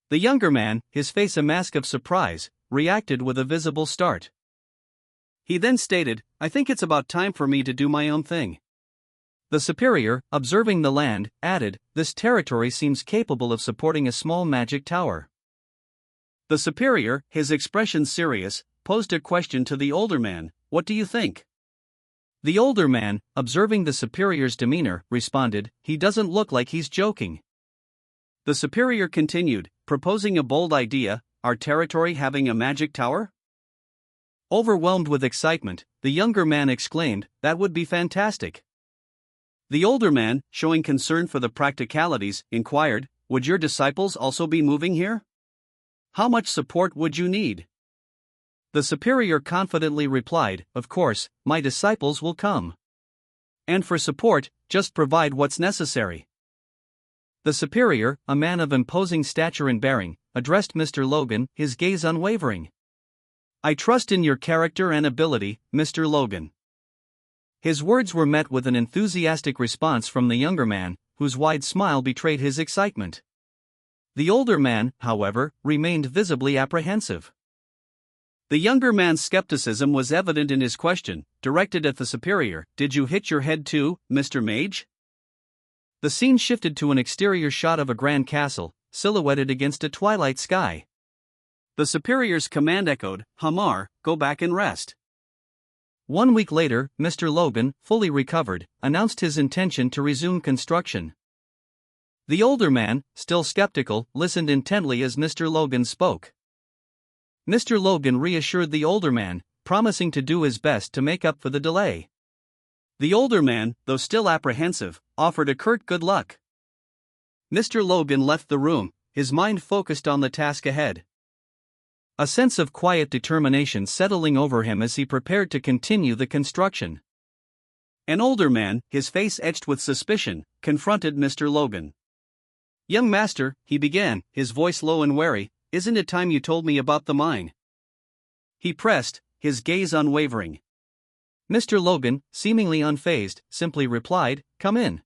S1: The younger man, his face a mask of surprise, reacted with a visible start. He then stated, "I think it's about time for me to do my own thing." The superior, observing the land, added, "This territory seems capable of supporting a small magic tower." The superior, his expression serious, posed a question to the older man, "What do you think?" The older man, observing the superior's demeanor, responded, "He doesn't look like he's joking." The superior continued, proposing a bold idea, "Our territory having a magic tower?" Overwhelmed with excitement, the younger man exclaimed, "That would be fantastic." The older man, showing concern for the practicalities, inquired, "Would your disciples also be moving here? How much support would you need?" The superior confidently replied, "Of course, my disciples will come. And for support, just provide what's necessary." The superior, a man of imposing stature and bearing, addressed Mr. Logan, his gaze unwavering. "I trust in your character and ability, Mr. Logan." His words were met with an enthusiastic response from the younger man, whose wide smile betrayed his excitement. The older man, however, remained visibly apprehensive. The younger man's skepticism was evident in his question, directed at the superior, "Did you hit your head too, Mr. Mage?" The scene shifted to an exterior shot of a grand castle, silhouetted against a twilight sky. The superior's command echoed, "Hamar, go back and rest." 1 week later, Mr. Logan, fully recovered, announced his intention to resume construction. The older man, still skeptical, listened intently as Mr. Logan spoke. Mr. Logan reassured the older man, promising to do his best to make up for the delay. The older man, though still apprehensive, offered a curt good luck. Mr. Logan left the room, his mind focused on the task ahead. A sense of quiet determination settling over him as he prepared to continue the construction. An older man, his face etched with suspicion, confronted Mr. Logan. "Young master," he began, his voice low and wary, "isn't it time you told me about the mine?" He pressed, his gaze unwavering. Mr. Logan, seemingly unfazed, simply replied, "Come in."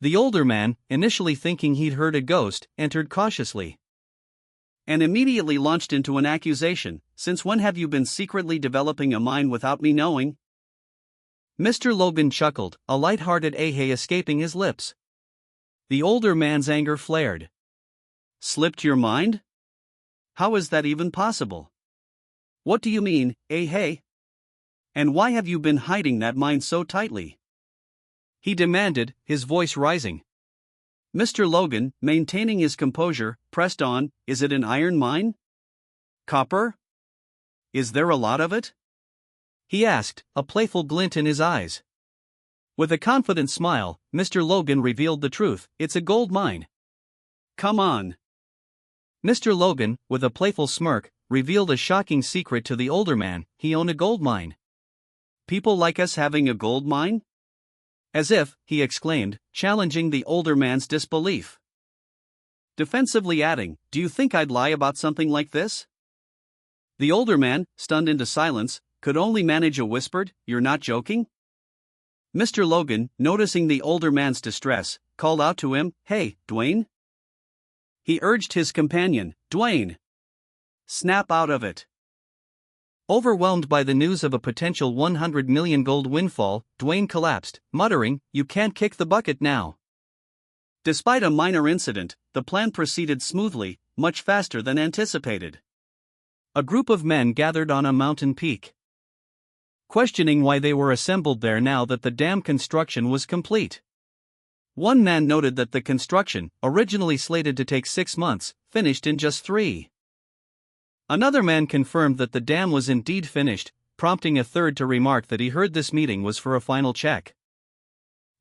S1: The older man, initially thinking he'd heard a ghost, entered cautiously. And immediately launched into an accusation, "Since when have you been secretly developing a mine without me knowing?" Mr. Logan chuckled, a light-hearted "hey" escaping his lips. The older man's anger flared. "Slipped your mind? How is that even possible? What do you mean, hey? And why have you been hiding that mine so tightly?" he demanded, his voice rising. Mr. Logan, maintaining his composure, pressed on, "Is it an iron mine? Copper? Is there a lot of it?" he asked, a playful glint in his eyes. With a confident smile, Mr. Logan revealed the truth, "It's a gold mine." "Come on." Mr. Logan, with a playful smirk, revealed a shocking secret to the older man: he owned a gold mine. "People like us having a gold mine?" "As if," he exclaimed, challenging the older man's disbelief. Defensively adding, "Do you think I'd lie about something like this?" The older man, stunned into silence, could only manage a whispered, "You're not joking?" Mr. Logan, noticing the older man's distress, called out to him, "Hey, Dwayne." He urged his companion, "Dwayne, snap out of it." Overwhelmed by the news of a potential 100 million gold windfall, Dwayne collapsed, muttering, "You can't kick the bucket now." Despite a minor incident, the plan proceeded smoothly, much faster than anticipated. A group of men gathered on a mountain peak, questioning why they were assembled there now that the dam construction was complete. One man noted that the construction, originally slated to take 6 months, finished in just 3. Another man confirmed that the dam was indeed finished, prompting a third to remark that he heard this meeting was for a final check.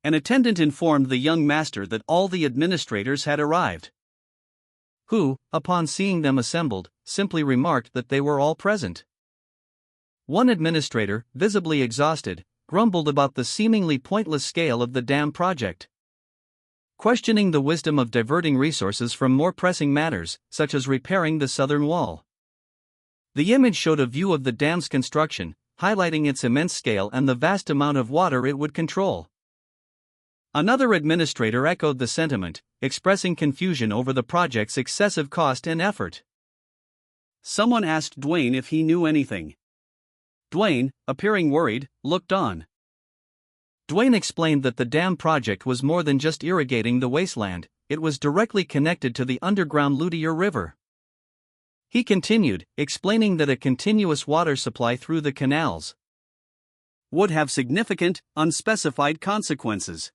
S1: An attendant informed the young master that all the administrators had arrived, who, upon seeing them assembled, simply remarked that they were all present. One administrator, visibly exhausted, grumbled about the seemingly pointless scale of the dam project. questioning the wisdom of diverting resources from more pressing matters, such as repairing the southern wall. The image showed a view of the dam's construction, highlighting its immense scale and the vast amount of water it would control. Another administrator echoed the sentiment, expressing confusion over the project's excessive cost and effort.
S2: Someone asked Dwayne if he knew anything. Dwayne, appearing worried, looked on.
S1: Dwayne explained that the dam project was more than just irrigating the wasteland, it was directly connected to the underground Lutier River. He continued, explaining that a continuous water supply through the canals
S2: would have significant, unspecified consequences.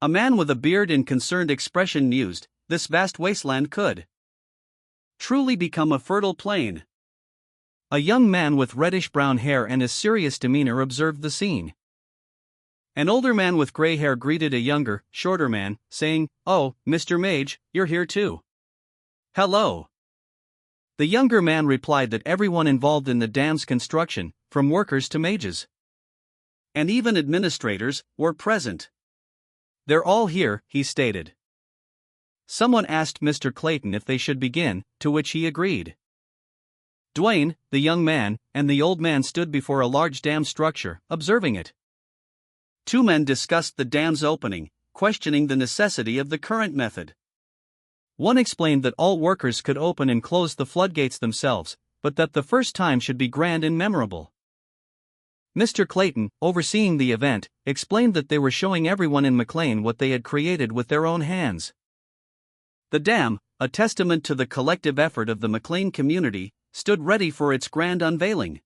S2: A man with a beard and concerned expression mused, this vast wasteland could truly become a fertile plain.
S1: A young man with reddish-brown hair and a serious demeanor observed the scene. An older man with gray hair greeted a younger, shorter man, saying, "Oh, Mr. Mage, you're here too."
S2: "Hello."
S1: The younger man replied that everyone involved in the dam's construction, from workers to mages,
S2: and even administrators, were present.
S1: "They're all here," he stated. Someone asked Mr. Clayton if they should begin, to which he agreed. Dwayne, the young man, and the old man stood before a large dam structure, observing it.
S2: Two men discussed the dam's opening, questioning the necessity of the current method.
S1: One explained that all workers could open and close the floodgates themselves, but that the first time should be grand and memorable. Mr. Clayton, overseeing the event, explained that they were showing everyone in McLean what they had created with their own hands.
S2: The dam, a testament to the collective effort of the McLean community, stood ready for its grand unveiling.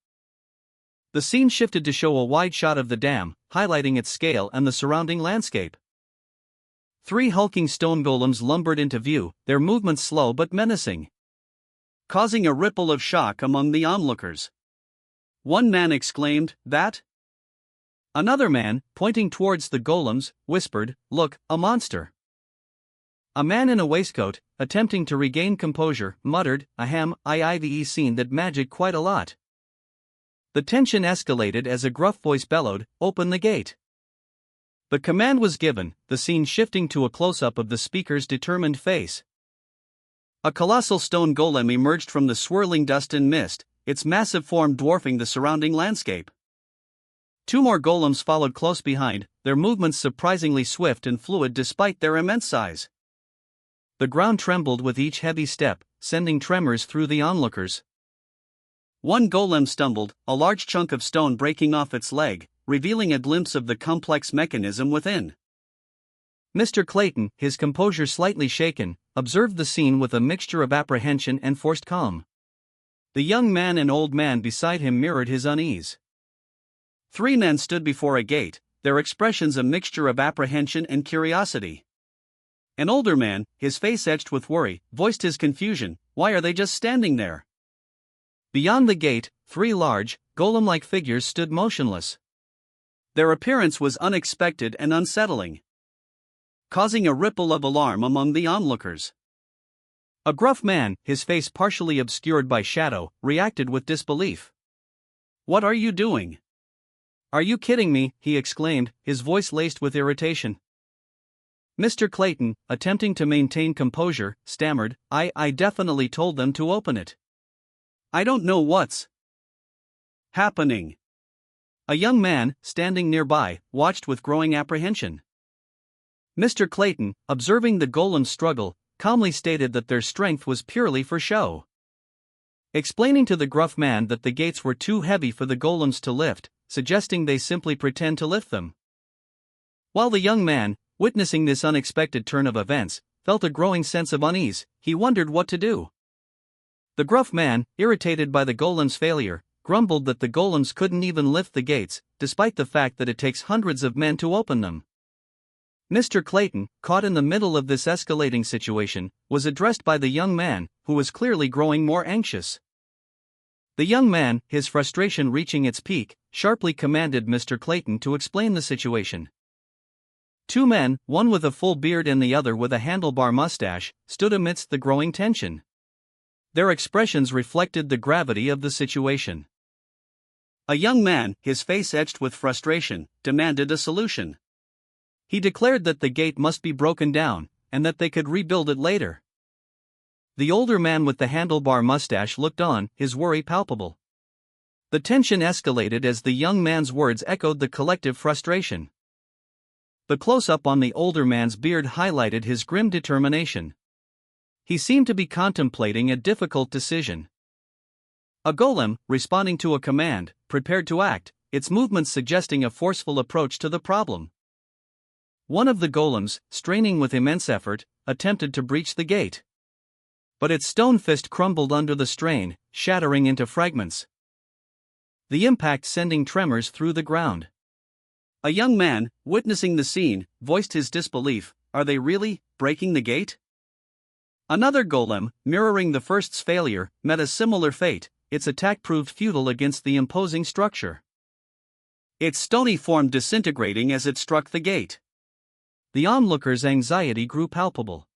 S1: The scene shifted to show a wide shot of the dam, highlighting its scale and the surrounding landscape. 3 hulking stone golems lumbered into view, their movements slow but menacing,
S2: causing a ripple of shock among the onlookers. One man exclaimed, "That?"
S1: Another man, pointing towards the golems, whispered, "Look, a monster." A man in a waistcoat, attempting to regain composure, muttered, "Ahem, I've seen that magic quite a lot." The tension escalated as a gruff voice bellowed, "Open the gate." The command was given, the scene shifting to a close-up of the speaker's determined face.
S2: A colossal stone golem emerged from the swirling dust and mist, its massive form dwarfing the surrounding landscape.
S1: 2 more golems followed close behind, their movements surprisingly swift and fluid despite their immense size. The ground trembled with each heavy step, sending tremors through the onlookers.
S2: One golem stumbled, a large chunk of stone breaking off its leg, revealing a glimpse of the complex mechanism within.
S1: Mr. Clayton, his composure slightly shaken, observed the scene with a mixture of apprehension and forced calm. The young man and old man beside him mirrored his unease.
S2: 3 men stood before a gate, their expressions a mixture of apprehension and curiosity. An older man, his face etched with worry, voiced his confusion, "Why are they just standing there?"
S1: Beyond the gate, 3 large, golem-like figures stood motionless.
S2: Their appearance was unexpected and unsettling, causing a ripple of alarm among the onlookers.
S1: A gruff man, his face partially obscured by shadow, reacted with disbelief.
S2: "What are you doing?"
S1: "Are you kidding me?" he exclaimed, his voice laced with irritation. Mr. Clayton, attempting to maintain composure, stammered, I definitely told them to open it."
S2: "I don't know what's happening."
S1: A young man, standing nearby, watched with growing apprehension. Mr. Clayton, observing the golem's struggle, calmly stated that their strength was purely for show. Explaining to the gruff man that the gates were too heavy for the golems to lift, suggesting they simply pretend to lift them. While the young man, witnessing this unexpected turn of events, felt a growing sense of unease, he wondered what to do. The gruff man, irritated by the golem's failure, grumbled that the golems couldn't even lift the gates, despite the fact that it takes hundreds of men to open them. Mr. Clayton, caught in the middle of this escalating situation, was addressed by the young man, who was clearly growing more anxious. The young man, his frustration reaching its peak, sharply commanded Mr. Clayton to explain the situation. 2 men, one with a full beard and the other with a handlebar mustache, stood amidst the growing tension. Their expressions reflected the gravity of the situation.
S2: A young man, his face etched with frustration, demanded a solution.
S1: He declared that the gate must be broken down, and that they could rebuild it later. The older man with the handlebar mustache looked on, his worry palpable. The tension escalated as the young man's words echoed the collective frustration. The close-up on the older man's beard highlighted his grim determination. He seemed to be contemplating a difficult decision. A golem, responding to a command, prepared to act, its movements suggesting a forceful approach to the problem. One of the golems, straining with immense effort, attempted to breach the gate. But its stone fist crumbled under the strain, shattering into fragments. The impact sending tremors through the ground. A young man, witnessing the scene, voiced his disbelief. Are they really breaking the gate? Another golem, mirroring the first's failure, met a similar fate. Its attack proved futile against the imposing structure. Its stony form disintegrating as it struck the gate. The onlookers' anxiety grew palpable.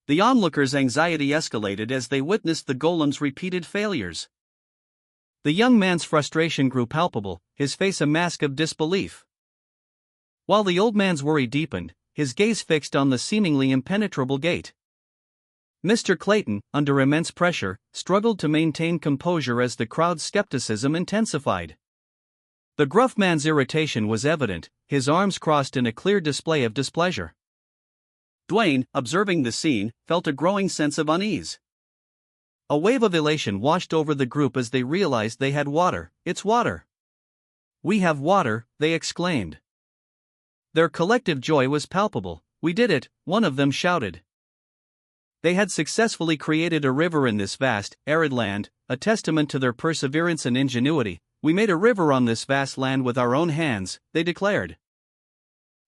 S1: The onlookers' anxiety escalated as they witnessed the golem's repeated failures. The young man's frustration grew palpable, his face a mask of disbelief. While the old man's worry deepened, his gaze fixed on the seemingly impenetrable gate. Mr. Clayton, under immense pressure, struggled to maintain composure as the crowd's skepticism intensified. The gruff man's irritation was evident, his arms crossed in a clear display of displeasure. Dwayne, observing the scene, felt a growing sense of unease. A wave of elation washed over the group as they realized they had water. It's water. We have water, they exclaimed. Their collective joy was palpable. We did it, one of them shouted. They had successfully created a river in this vast, arid land, a testament to their perseverance and ingenuity. We made a river on this vast land with our own hands, they declared.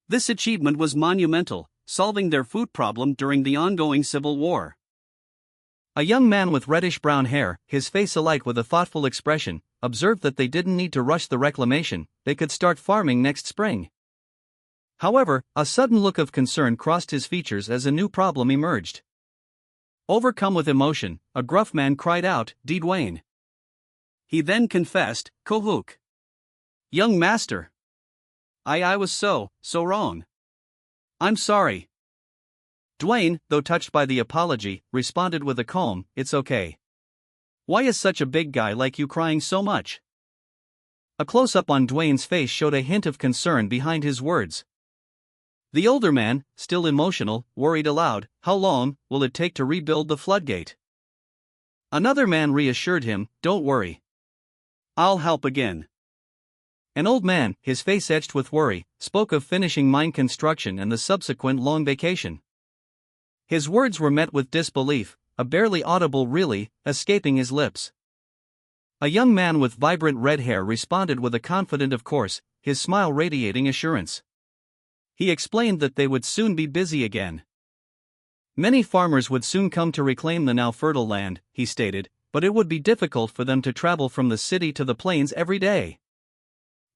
S1: This achievement was monumental, solving their food problem during the ongoing civil war. A young man with reddish-brown hair, his face alight with a thoughtful expression, observed that they didn't need to rush the reclamation, they could start farming next spring. However, a sudden look of concern crossed his features as a new problem emerged. Overcome with emotion, a gruff man cried out, Dwayne. He then confessed, Kohuk. Young master. I was so wrong. I'm sorry. Dwayne, though touched by the apology, responded with a calm, it's okay. Why is such a big guy like you crying so much? A close-up on Dwayne's face showed a hint of concern behind his words. The older man, still emotional, worried aloud, how long will it take to rebuild the floodgate? Another man reassured him, don't worry. I'll help again. An old man, his face etched with worry, spoke of finishing mine construction and the subsequent long vacation. His words were met with disbelief, a barely audible really, escaping his lips. A young man with vibrant red hair responded with a confident of course, his smile radiating assurance. He explained that they would soon be busy again. Many farmers would soon come to reclaim the now fertile land, he stated, but it would be difficult for them to travel from the city to the plains every day.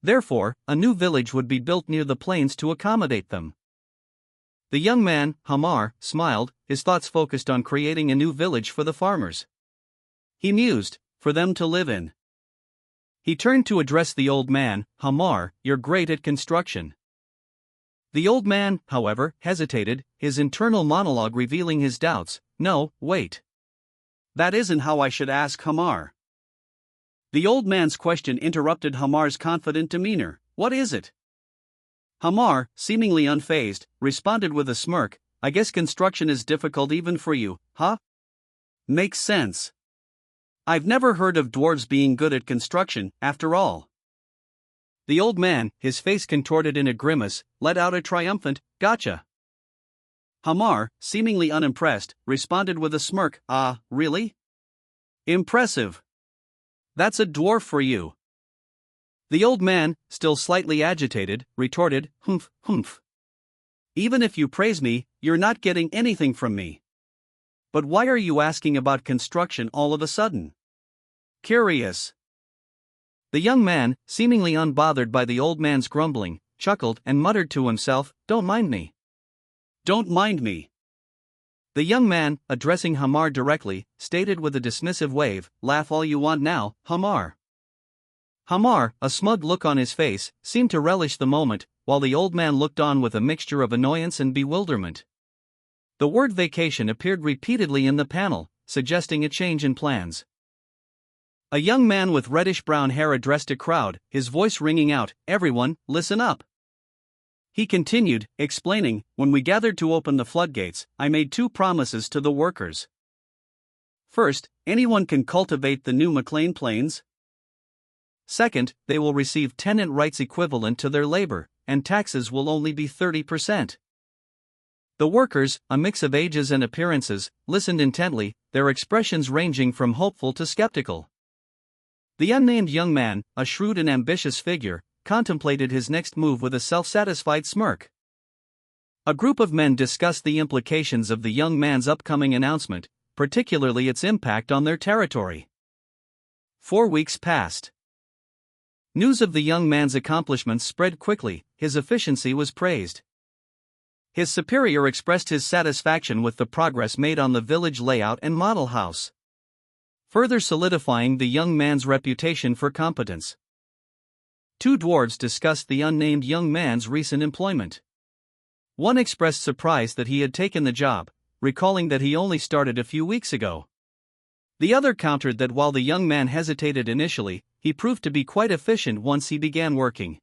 S1: Therefore, a new village would be built near the plains to accommodate them. The young man, Hamar, smiled, his thoughts focused on creating a new village for the farmers. He mused, for them to live in. He turned to address the old man, Hamar, you're great at construction. The old man, however, hesitated, his internal monologue revealing his doubts. No, wait. That isn't how I should ask Hamar. The old man's question interrupted Hamar's confident demeanor. What is it? Hamar, seemingly unfazed, responded with a smirk, I guess construction is difficult even for you, huh? Makes sense. I've never heard of dwarves being good at construction, after all. The old man, his face contorted in a grimace, let out a triumphant, gotcha. Hamar, seemingly unimpressed, responded with a smirk, really? Impressive. That's a dwarf for you. The old man, still slightly agitated, retorted, humph. Even if you praise me, you're not getting anything from me. But why are you asking about construction all of a sudden? Curious. The young man, seemingly unbothered by the old man's grumbling, chuckled and muttered to himself, don't mind me. Don't mind me. The young man, addressing Hamar directly, stated with a dismissive wave, laugh all you want now, Hamar. Hamar, a smug look on his face, seemed to relish the moment, while the old man looked on with a mixture of annoyance and bewilderment. The word vacation appeared repeatedly in the panel, suggesting a change in plans. A young man with reddish-brown hair addressed a crowd, his voice ringing out, "Everyone, listen up." He continued, explaining, "When we gathered to open the floodgates, I made two promises to the workers. First, anyone can cultivate the new McLean Plains. Second, they will receive tenant rights equivalent to their labor, and taxes will only be 30%. The workers, a mix of ages and appearances, listened intently, their expressions ranging from hopeful to skeptical. The unnamed young man, a shrewd and ambitious figure, contemplated his next move with a self-satisfied smirk. A group of men discussed the implications of the young man's upcoming announcement, particularly its impact on their territory. 4 weeks passed. News of the young man's accomplishments spread quickly, his efficiency was praised. His superior expressed his satisfaction with the progress made on the village layout and model house, further solidifying the young man's reputation for competence. Two dwarves discussed the unnamed young man's recent employment. One expressed surprise that he had taken the job, recalling that he only started a few weeks ago. The other countered that while the young man hesitated initially, he proved to be quite efficient once he began working.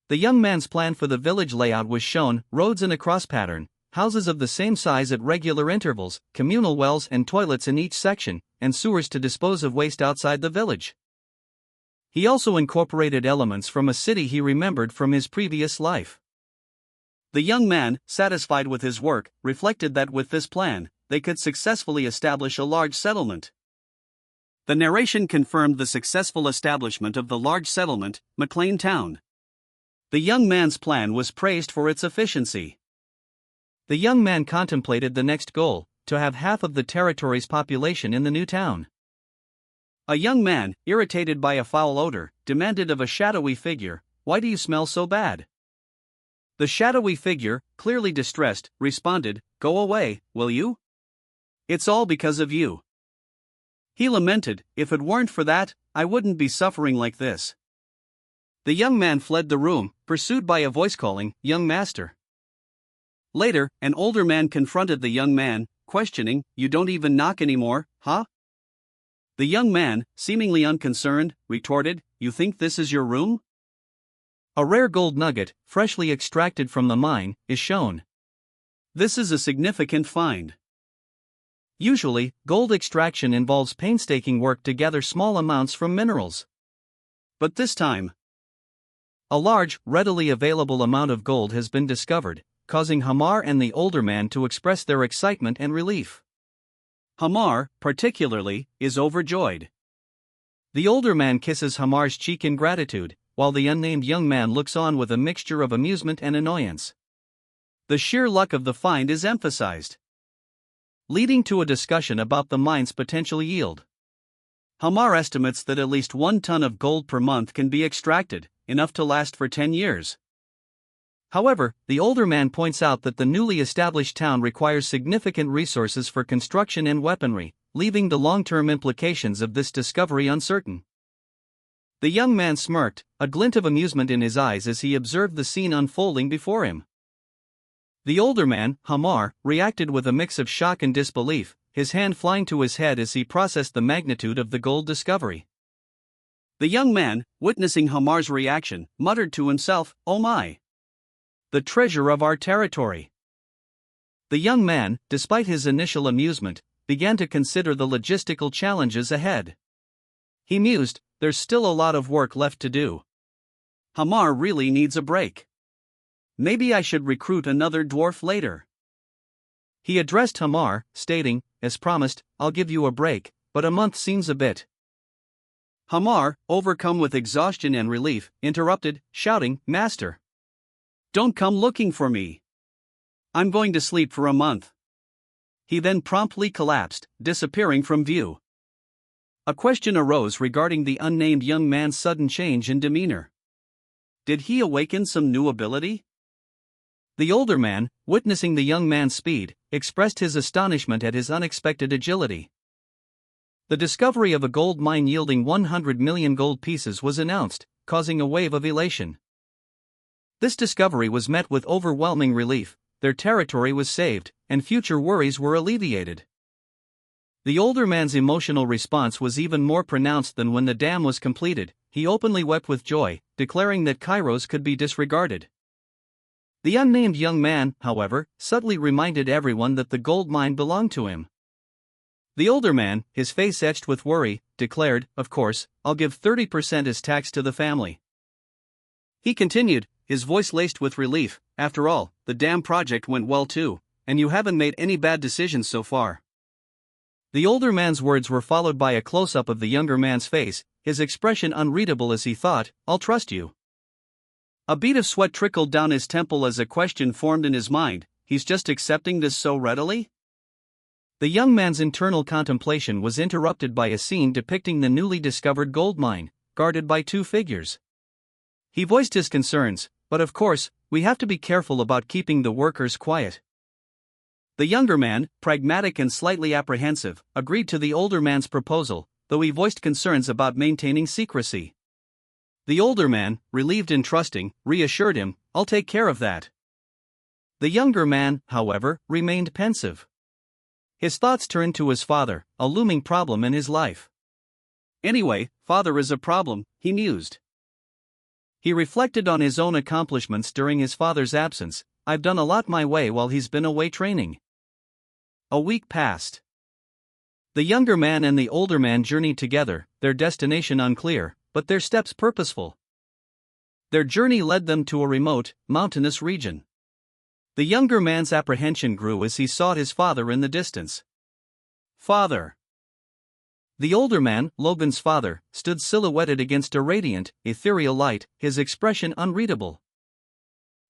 S1: The young man's plan for the village layout was shown: roads in a cross pattern, houses of the same size at regular intervals, communal wells and toilets in each section, and sewers to dispose of waste outside the village. He also incorporated elements from a city he remembered from his previous life. The young man, satisfied with his work, reflected that with this plan, they could successfully establish a large settlement. The narration confirmed the successful establishment of the large settlement, McLean Town. The young man's plan was praised for its efficiency. The young man contemplated the next goal: to have half of the territory's population in the new town. A young man, irritated by a foul odor, demanded of a shadowy figure, "Why do you smell so bad?" The shadowy figure, clearly distressed, responded, "Go away, will you? It's all because of you." He lamented, "If it weren't for that, I wouldn't be suffering like this." The young man fled the room, pursued by a voice calling, "Young master." Later, an older man confronted the young man, questioning, "You don't even knock anymore, huh?" The young man, seemingly unconcerned, retorted, "You think this is your room?" A rare gold nugget, freshly extracted from the mine, is shown. This is a significant find. Usually, gold extraction involves painstaking work to gather small amounts from minerals. But this time, a large, readily available amount of gold has been discovered, causing Hamar and the older man to express their excitement and relief. Hamar, particularly, is overjoyed. The older man kisses Hamar's cheek in gratitude, while the unnamed young man looks on with a mixture of amusement and annoyance. The sheer luck of the find is emphasized, leading to a discussion about the mine's potential yield. Hamar estimates that at least 1 ton of gold per month can be extracted, enough to last for 10 years. However, the older man points out that the newly established town requires significant resources for construction and weaponry, leaving the long-term implications of this discovery uncertain. The young man smirked, a glint of amusement in his eyes as he observed the scene unfolding before him. The older man, Hamar, reacted with a mix of shock and disbelief, his hand flying to his head as he processed the magnitude of the gold discovery. The young man, witnessing Hamar's reaction, muttered to himself, "Oh my! The treasure of our territory." The young man, despite his initial amusement, began to consider the logistical challenges ahead. He mused, "There's still a lot of work left to do. Hamar really needs a break. Maybe I should recruit another dwarf later." He addressed Hamar, stating, "As promised, I'll give you a break, but a month seems a bit." Hamar, overcome with exhaustion and relief, interrupted, shouting, "Master! Don't come looking for me. I'm going to sleep for a month." He then promptly collapsed, disappearing from view. A question arose regarding the unnamed young man's sudden change in demeanor. Did he awaken some new ability? The older man, witnessing the young man's speed, expressed his astonishment at his unexpected agility. The discovery of a gold mine yielding 100 million gold pieces was announced, causing a wave of elation. This discovery was met with overwhelming relief. Their territory was saved, and future worries were alleviated. The older man's emotional response was even more pronounced than when the dam was completed. He openly wept with joy, declaring that Kairos could be disregarded. The unnamed young man, however, subtly reminded everyone that the gold mine belonged to him. The older man, his face etched with worry, declared, "Of course, I'll give 30% as tax to the family." He continued, his voice laced with relief, "After all, the dam project went well too, and you haven't made any bad decisions so far." The older man's words were followed by a close-up of the younger man's face, his expression unreadable as he thought, "I'll trust you." A bead of sweat trickled down his temple as a question formed in his mind, he's just accepting this so readily? The young man's internal contemplation was interrupted by a scene depicting the newly discovered gold mine, guarded by two figures. He voiced his concerns, "But of course, we have to be careful about keeping the workers quiet." The younger man, pragmatic and slightly apprehensive, agreed to the older man's proposal, though he voiced concerns about maintaining secrecy. The older man, relieved and trusting, reassured him, "I'll take care of that." The younger man, however, remained pensive. His thoughts turned to his father, a looming problem in his life. "Anyway, father is a problem," he mused. He reflected on his own accomplishments during his father's absence. "I've done a lot my way while he's been away training." A week passed. The younger man and the older man journeyed together, their destination unclear, but their steps purposeful. Their journey led them to a remote, mountainous region. The younger man's apprehension grew as he sought his father in the distance. "Father!" The older man, Logan's father, stood silhouetted against a radiant, ethereal light, his expression unreadable.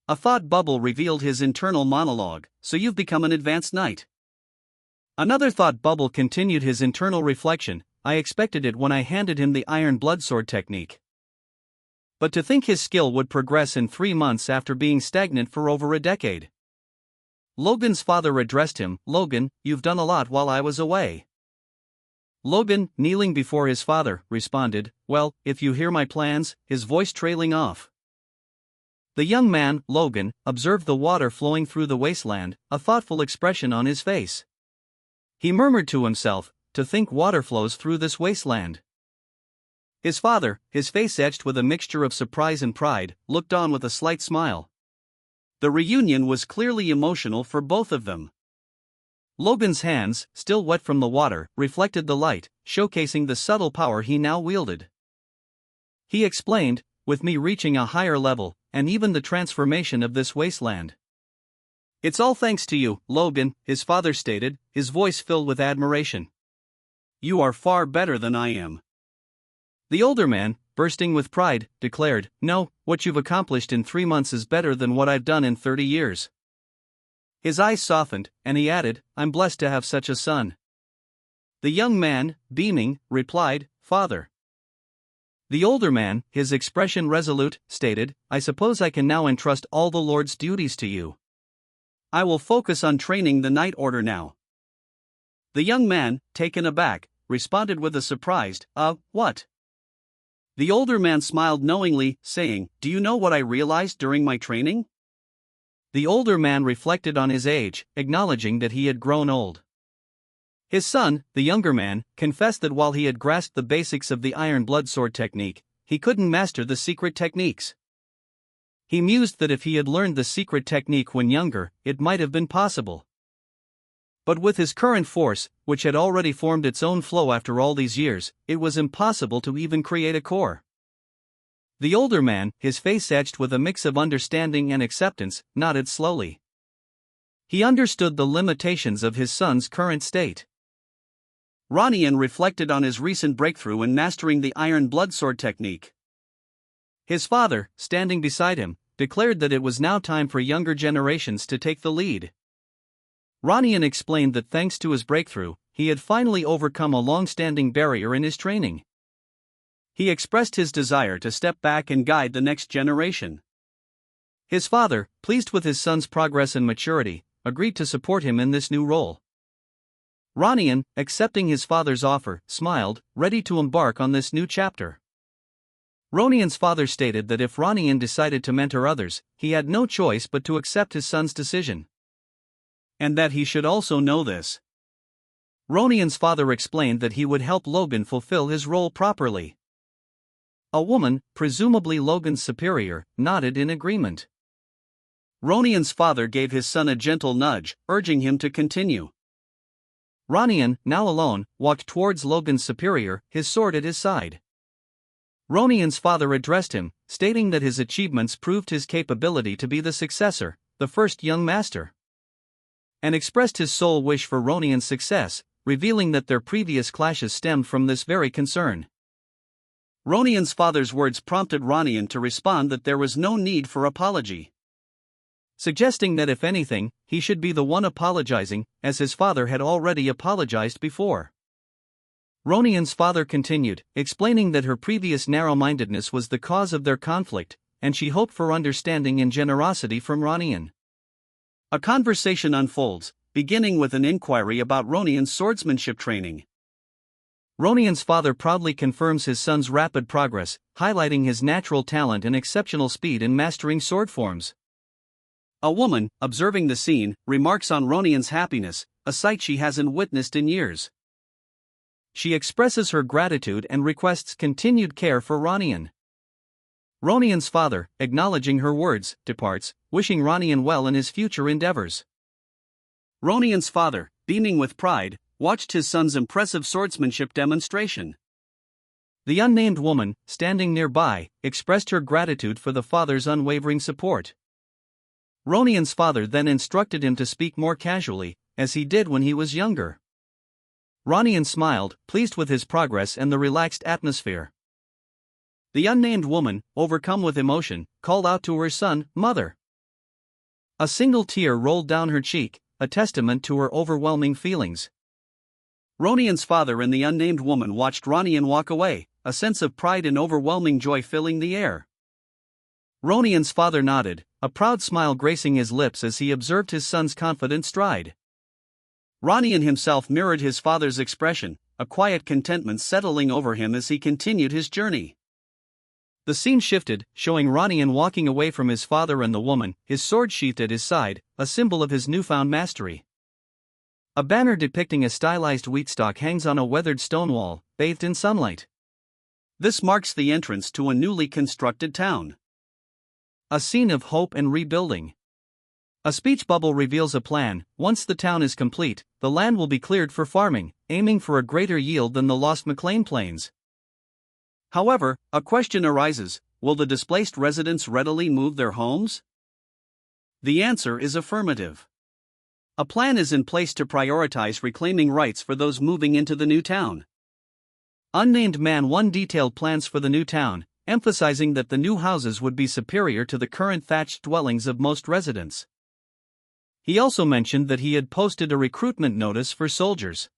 S1: A thought bubble revealed his internal monologue, "So you've become an advanced knight." Another thought bubble continued his internal reflection, "I expected it when I handed him the iron bloodsword technique. But to think his skill would progress in 3 months after being stagnant for over a decade." Logan's father addressed him, "Logan, you've done a lot while I was away." Logan, kneeling before his father, responded, "Well, if you hear my plans," his voice trailing off. The young man, Logan, observed the water flowing through the wasteland, a thoughtful expression on his face. He murmured to himself, "To think water flows through this wasteland." His father, his face etched with a mixture of surprise and pride, looked on with a slight smile. The reunion was clearly emotional for both of them. Logan's hands, still wet from the water, reflected the light, showcasing the subtle power he now wielded. He explained, "With me reaching a higher level, and even the transformation of this wasteland. It's all thanks to you, Logan," his father stated, his voice filled with admiration. "You are far better than I am." The older man, bursting with pride, declared, "No, what you've accomplished in 3 months is better than what I've done in 30 years. His eyes softened, and he added, "I'm blessed to have such a son." The young man, beaming, replied, "Father." The older man, his expression resolute, stated, "I suppose I can now entrust all the Lord's duties to you. I will focus on training the Knight Order now." The young man, taken aback, responded with a surprised, What?" The older man smiled knowingly, saying, "Do you know what I realized during my training?" The older man reflected on his age, acknowledging that he had grown old. His son, the younger man, confessed that while he had grasped the basics of the iron bloodsword technique, he couldn't master the secret techniques. He mused that if he had learned the secret technique when younger, it might have been possible. But with his current force, which had already formed its own flow after all these years, it was impossible to even create a core. The older man, his face etched with a mix of understanding and acceptance, nodded slowly. He understood the limitations of his son's current state. Ronian reflected on his recent breakthrough in mastering the iron bloodsword technique. His father, standing beside him, declared that it was now time for younger generations to take the lead. Ronian explained that thanks to his breakthrough, he had finally overcome a long-standing barrier in his training. He expressed his desire to step back and guide the next generation. His father, pleased with his son's progress and maturity, agreed to support him in this new role. Ronian, accepting his father's offer, smiled, ready to embark on this new chapter. Ronian's father stated that if Ronian decided to mentor others, he had no choice but to accept his son's decision.
S2: And that he should also know this.
S1: Ronian's father explained that he would help Logan fulfill his role properly. A woman, presumably Logan's superior, nodded in agreement.
S2: Ronian's father gave his son a gentle nudge, urging him to continue.
S1: Ronian, now alone, walked towards Logan's superior, his sword at his side. Ronian's father addressed him, stating that his achievements proved his capability to be the successor, the first young master, and expressed his sole wish for Ronian's success, revealing that their previous clashes stemmed from this very concern.
S2: Ronian's father's words prompted Ronian to respond that there was no need for apology,
S1: suggesting that if anything, he should be the one apologizing, as his father had already apologized before. Ronian's father continued, explaining that her previous narrow-mindedness was the cause of their conflict, and she hoped for understanding and generosity from Ronian.
S2: A conversation unfolds, beginning with an inquiry about Ronian's swordsmanship training.
S1: Ronian's father proudly confirms his son's rapid progress, highlighting his natural talent and exceptional speed in mastering sword forms.
S2: A woman, observing the scene, remarks on Ronian's happiness, a sight she hasn't witnessed in years.
S1: She expresses her gratitude and requests continued care for Ronian. Ronian's father, acknowledging her words, departs, wishing Ronian well in his future endeavors.
S2: Ronian's father, beaming with pride, watched his son's impressive swordsmanship demonstration.
S1: The unnamed woman, standing nearby, expressed her gratitude for the father's unwavering support. Ronian's father then instructed him to speak more casually, as he did when he was younger. Ronian smiled, pleased with his progress and the relaxed atmosphere. The unnamed woman, overcome with emotion, called out to her son, "Mother." A single tear rolled down her cheek, a testament to her overwhelming feelings.
S2: Ronian's father and the unnamed woman watched Ronian walk away, a sense of pride and overwhelming joy filling the air.
S1: Ronian's father nodded, a proud smile gracing his lips as he observed his son's confident stride.
S2: Ronian himself mirrored his father's expression, a quiet contentment settling over him as he continued his journey.
S1: The scene shifted, showing Ronian walking away from his father and the woman, his sword sheathed at his side, a symbol of his newfound mastery. A banner depicting a stylized wheat stalk hangs on a weathered stone wall, bathed in sunlight.
S2: This marks the entrance to a newly constructed town.
S1: A scene of hope and rebuilding. A speech bubble reveals a plan: once the town is complete, the land will be cleared for farming, aiming for a greater yield than the lost McLean Plains.
S2: However, a question arises: will the displaced residents readily move their homes? The answer is affirmative. A plan is in place to prioritize reclaiming rights for those moving into the new town.
S1: Unnamed Man 1 detailed plans for the new town, emphasizing that the new houses would be superior to the current thatched dwellings of most residents. He also mentioned that he had posted a recruitment notice for soldiers.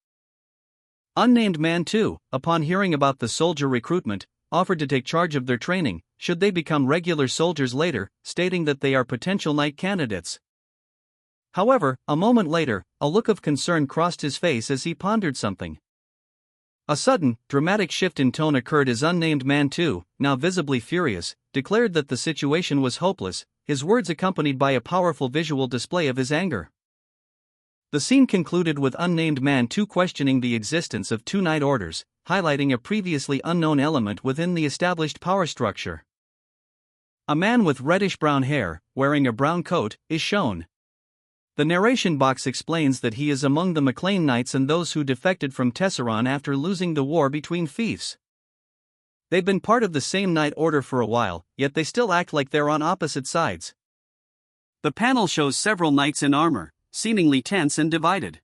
S1: Unnamed Man 2, upon hearing about the soldier recruitment, offered to take charge of their training, should they become regular soldiers later, stating that they are potential knight candidates. However, a moment later, a look of concern crossed his face as he pondered something. A sudden, dramatic shift in tone occurred as Unnamed Man 2, now visibly furious, declared that the situation was hopeless, his words accompanied by a powerful visual display of his anger. The scene concluded with Unnamed Man 2 questioning the existence of two knight orders, highlighting a previously unknown element within the established power structure. A man with reddish-brown hair, wearing a brown coat, is shown. The narration box explains that he is among the McLean Knights and those who defected from Tesseron after losing the war between fiefs. They've been part of the same knight order for a while, yet they still act like they're on opposite sides.
S2: The panel shows several knights in armor, seemingly tense and divided.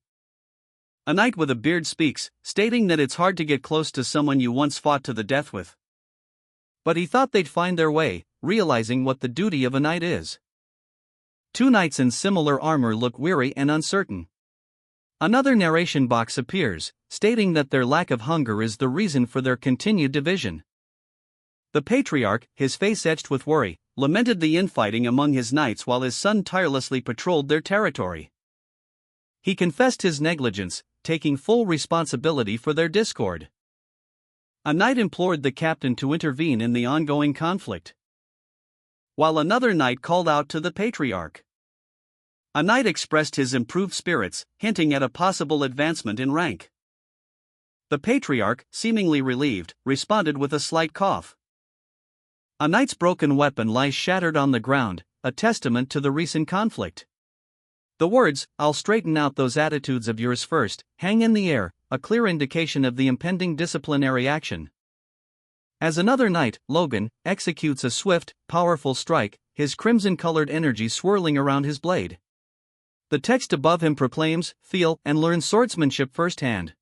S1: A knight with a beard speaks, stating that it's hard to get close to someone you once fought to the death with. But he thought they'd find their way, realizing what the duty of a knight is. Two knights in similar armor look weary and uncertain. Another narration box appears, stating that their lack of hunger is the reason for their continued division. The patriarch, his face etched with worry, lamented the infighting among his knights while his son tirelessly patrolled their territory. He confessed his negligence, taking full responsibility for their discord. A knight implored the captain to intervene in the ongoing conflict, while another knight called out to the patriarch. A knight expressed his improved spirits, hinting at a possible advancement in rank. The patriarch, seemingly relieved, responded with a slight cough. A knight's broken weapon lies shattered on the ground, a testament to the recent conflict. The words, "I'll straighten out those attitudes of yours first," hang in the air, a clear indication of the impending disciplinary action. As another knight, Logan, executes a swift, powerful strike, his crimson-colored energy swirling around his blade. The text above him proclaims, "Feel and learn swordsmanship firsthand."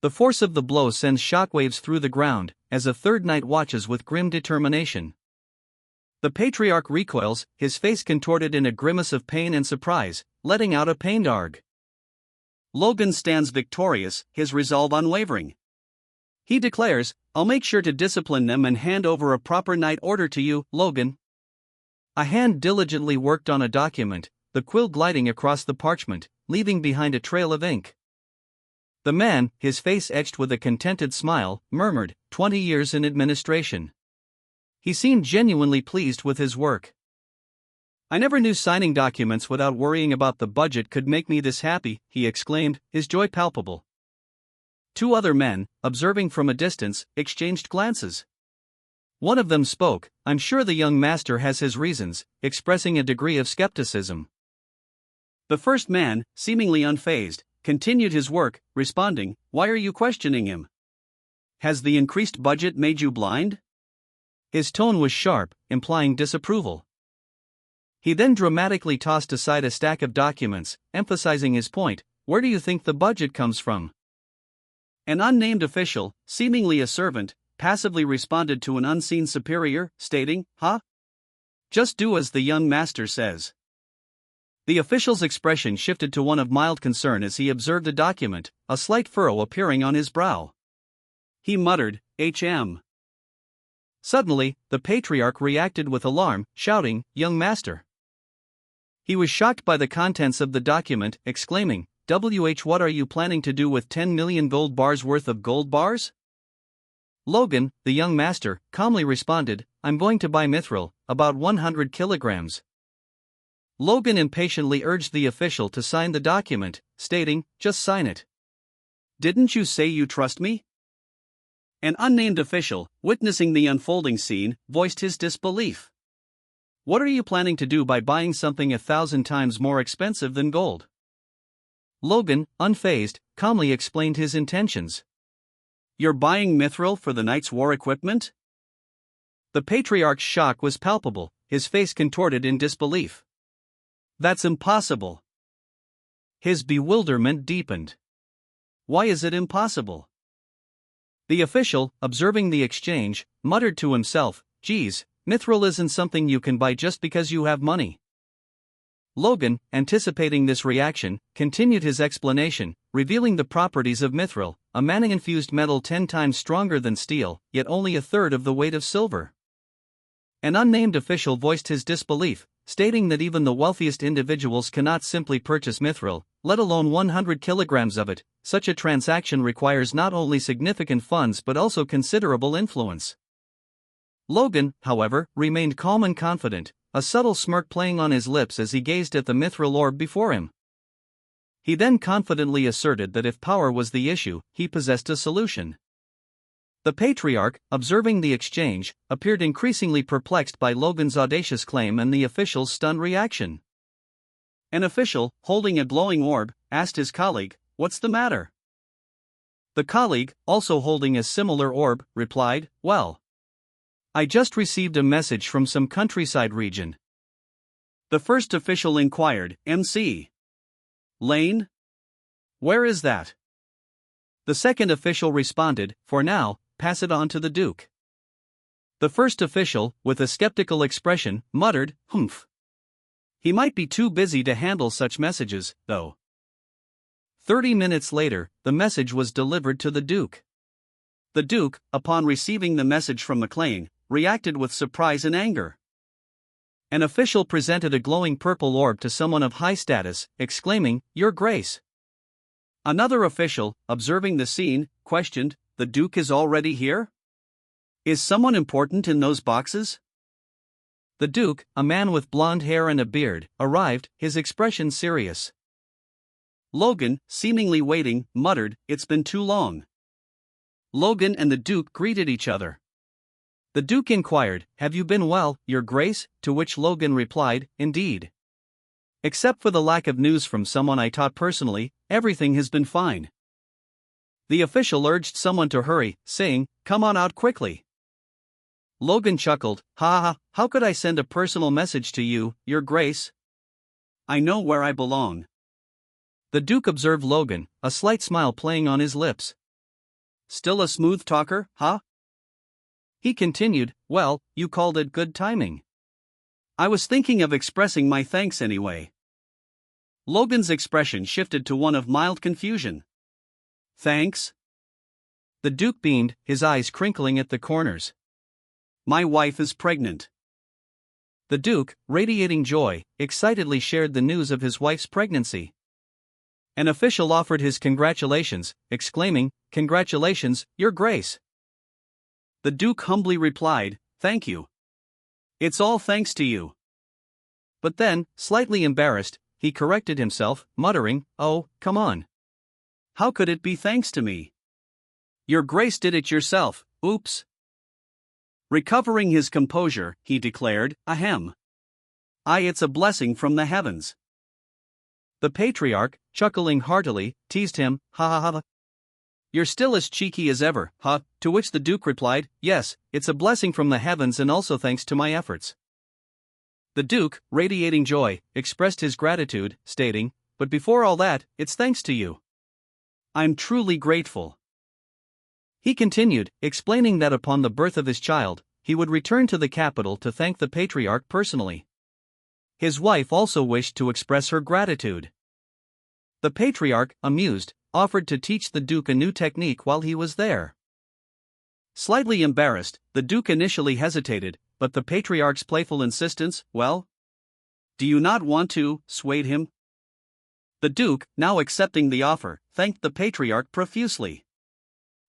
S1: The force of the blow sends shockwaves through the ground, as a third knight watches with grim determination. The patriarch recoils, his face contorted in a grimace of pain and surprise, letting out a pained arg. Logan stands victorious, his resolve unwavering. He declares, "I'll make sure to discipline them and hand over a proper knight order to you, Logan." A hand diligently worked on a document, the quill gliding across the parchment, leaving behind a trail of ink. The man, his face etched with a contented smile, murmured, 20 years in administration." He seemed genuinely pleased with his work. "I never knew signing documents without worrying about the budget could make me this happy," he exclaimed, his joy palpable. Two other men, observing from a distance, exchanged glances. One of them spoke, "I'm sure the young master has his reasons," expressing a degree of skepticism. The first man, seemingly unfazed, continued his work, responding, "Why are you questioning him? Has the increased budget made you blind?" His tone was sharp, implying disapproval. He then dramatically tossed aside a stack of documents, emphasizing his point, "Where do you think the budget comes from?" An unnamed official, seemingly a servant, passively responded to an unseen superior, stating, "Huh? Just do as the young master says." The official's expression shifted to one of mild concern as he observed the document, a slight furrow appearing on his brow. He muttered, "HM." Suddenly, the patriarch reacted with alarm, shouting, "Young master!" He was shocked by the contents of the document, exclaiming, "What are you planning to do with 10 million gold bars worth of gold bars?" Logan, the young master, calmly responded, "I'm going to buy mithril, about 100 kilograms. Logan impatiently urged the official to sign the document, stating, "Just sign it. Didn't you say you trust me?" An unnamed official, witnessing the unfolding scene, voiced his disbelief. "What are you planning to do by buying something 1,000 times more expensive than gold?" Logan, unfazed, calmly explained his intentions. "You're buying mithril for the knight's war equipment?" The patriarch's shock was palpable, his face contorted in disbelief. "That's impossible." His bewilderment deepened. "Why is it impossible?" The official, observing the exchange, muttered to himself, "Geez, mithril isn't something you can buy just because you have money." Logan, anticipating this reaction, continued his explanation, revealing the properties of mithril, a mana-infused metal 10 times stronger than steel, yet only a third of the weight of silver. An unnamed official voiced his disbelief, stating that even the wealthiest individuals cannot simply purchase mithril, let alone 100 kilograms of it. Such a transaction requires not only significant funds but also considerable influence. Logan, however, remained calm and confident, a subtle smirk playing on his lips as he gazed at the mithril orb before him. He then confidently asserted that if power was the issue, he possessed a solution. The patriarch, observing the exchange, appeared increasingly perplexed by Logan's audacious claim and the official's stunned reaction. An official, holding a glowing orb, asked his colleague, "What's the matter?" The colleague, also holding a similar orb, replied, "Well, I just received a message from some countryside region." The first official inquired, "MC Lane? Where is that?" The second official responded, "For now, pass it on to the Duke." The first official, with a skeptical expression, muttered, "Humph. He might be too busy to handle such messages, though." 30 minutes later, the message was delivered to the Duke. The Duke, upon receiving the message from McLean, reacted with surprise and anger. An official presented a glowing purple orb to someone of high status, exclaiming, "Your Grace,
S2: Another official, observing the scene, questioned, "The Duke is already here? Is someone important in those boxes?"
S1: The Duke, a man with blonde hair and a beard, arrived, his expression serious.
S2: Logan, seemingly waiting, muttered, "It's been too long." Logan and the Duke greeted each other.
S1: The Duke inquired, "Have you been well, Your Grace?" To which Logan replied, "Indeed. Except for the lack of news from someone I taught personally, everything has been fine."
S2: The official urged someone to hurry, saying, "Come on out quickly."
S1: Logan chuckled, "Ha ha, how could I send a personal message to you, Your Grace?
S2: I know where I belong."
S1: The Duke observed Logan, a slight smile playing on his lips.
S2: "Still a smooth talker, huh?"
S1: He continued, "Well, you called it good timing."
S2: "I was thinking of expressing my thanks anyway." Logan's expression shifted to one of mild confusion. "Thanks?"
S1: The Duke beamed, his eyes crinkling at the corners.
S2: "My wife is pregnant."
S1: The Duke, radiating joy, excitedly shared the news of his wife's pregnancy. An official offered his congratulations, exclaiming, "Congratulations, Your Grace."
S2: The Duke humbly replied, "Thank you. It's all thanks to you."
S1: But then, slightly embarrassed, he corrected himself, muttering, "Oh, come on.
S2: How could it be thanks to me? Your Grace did it yourself, oops." Recovering his composure, he declared, "Ahem. It's a blessing from the heavens."
S1: The Patriarch, chuckling heartily, teased him, "Ha ha ha. You're still as cheeky as ever, huh?" To which the Duke replied, "Yes, it's a blessing from the heavens and also thanks to my efforts." The Duke, radiating joy, expressed his gratitude, stating, "But before all that, it's thanks to you.
S2: I'm truly grateful."
S1: He continued, explaining that upon the birth of his child, he would return to the capital to thank the Patriarch personally. His wife also wished to express her gratitude. The Patriarch, amused, offered to teach the Duke a new technique while he was there.
S2: Slightly embarrassed, the Duke initially hesitated, but the Patriarch's playful insistence, "Well, do you not want to," swayed him. The Duke, now accepting the offer, thanked the Patriarch profusely.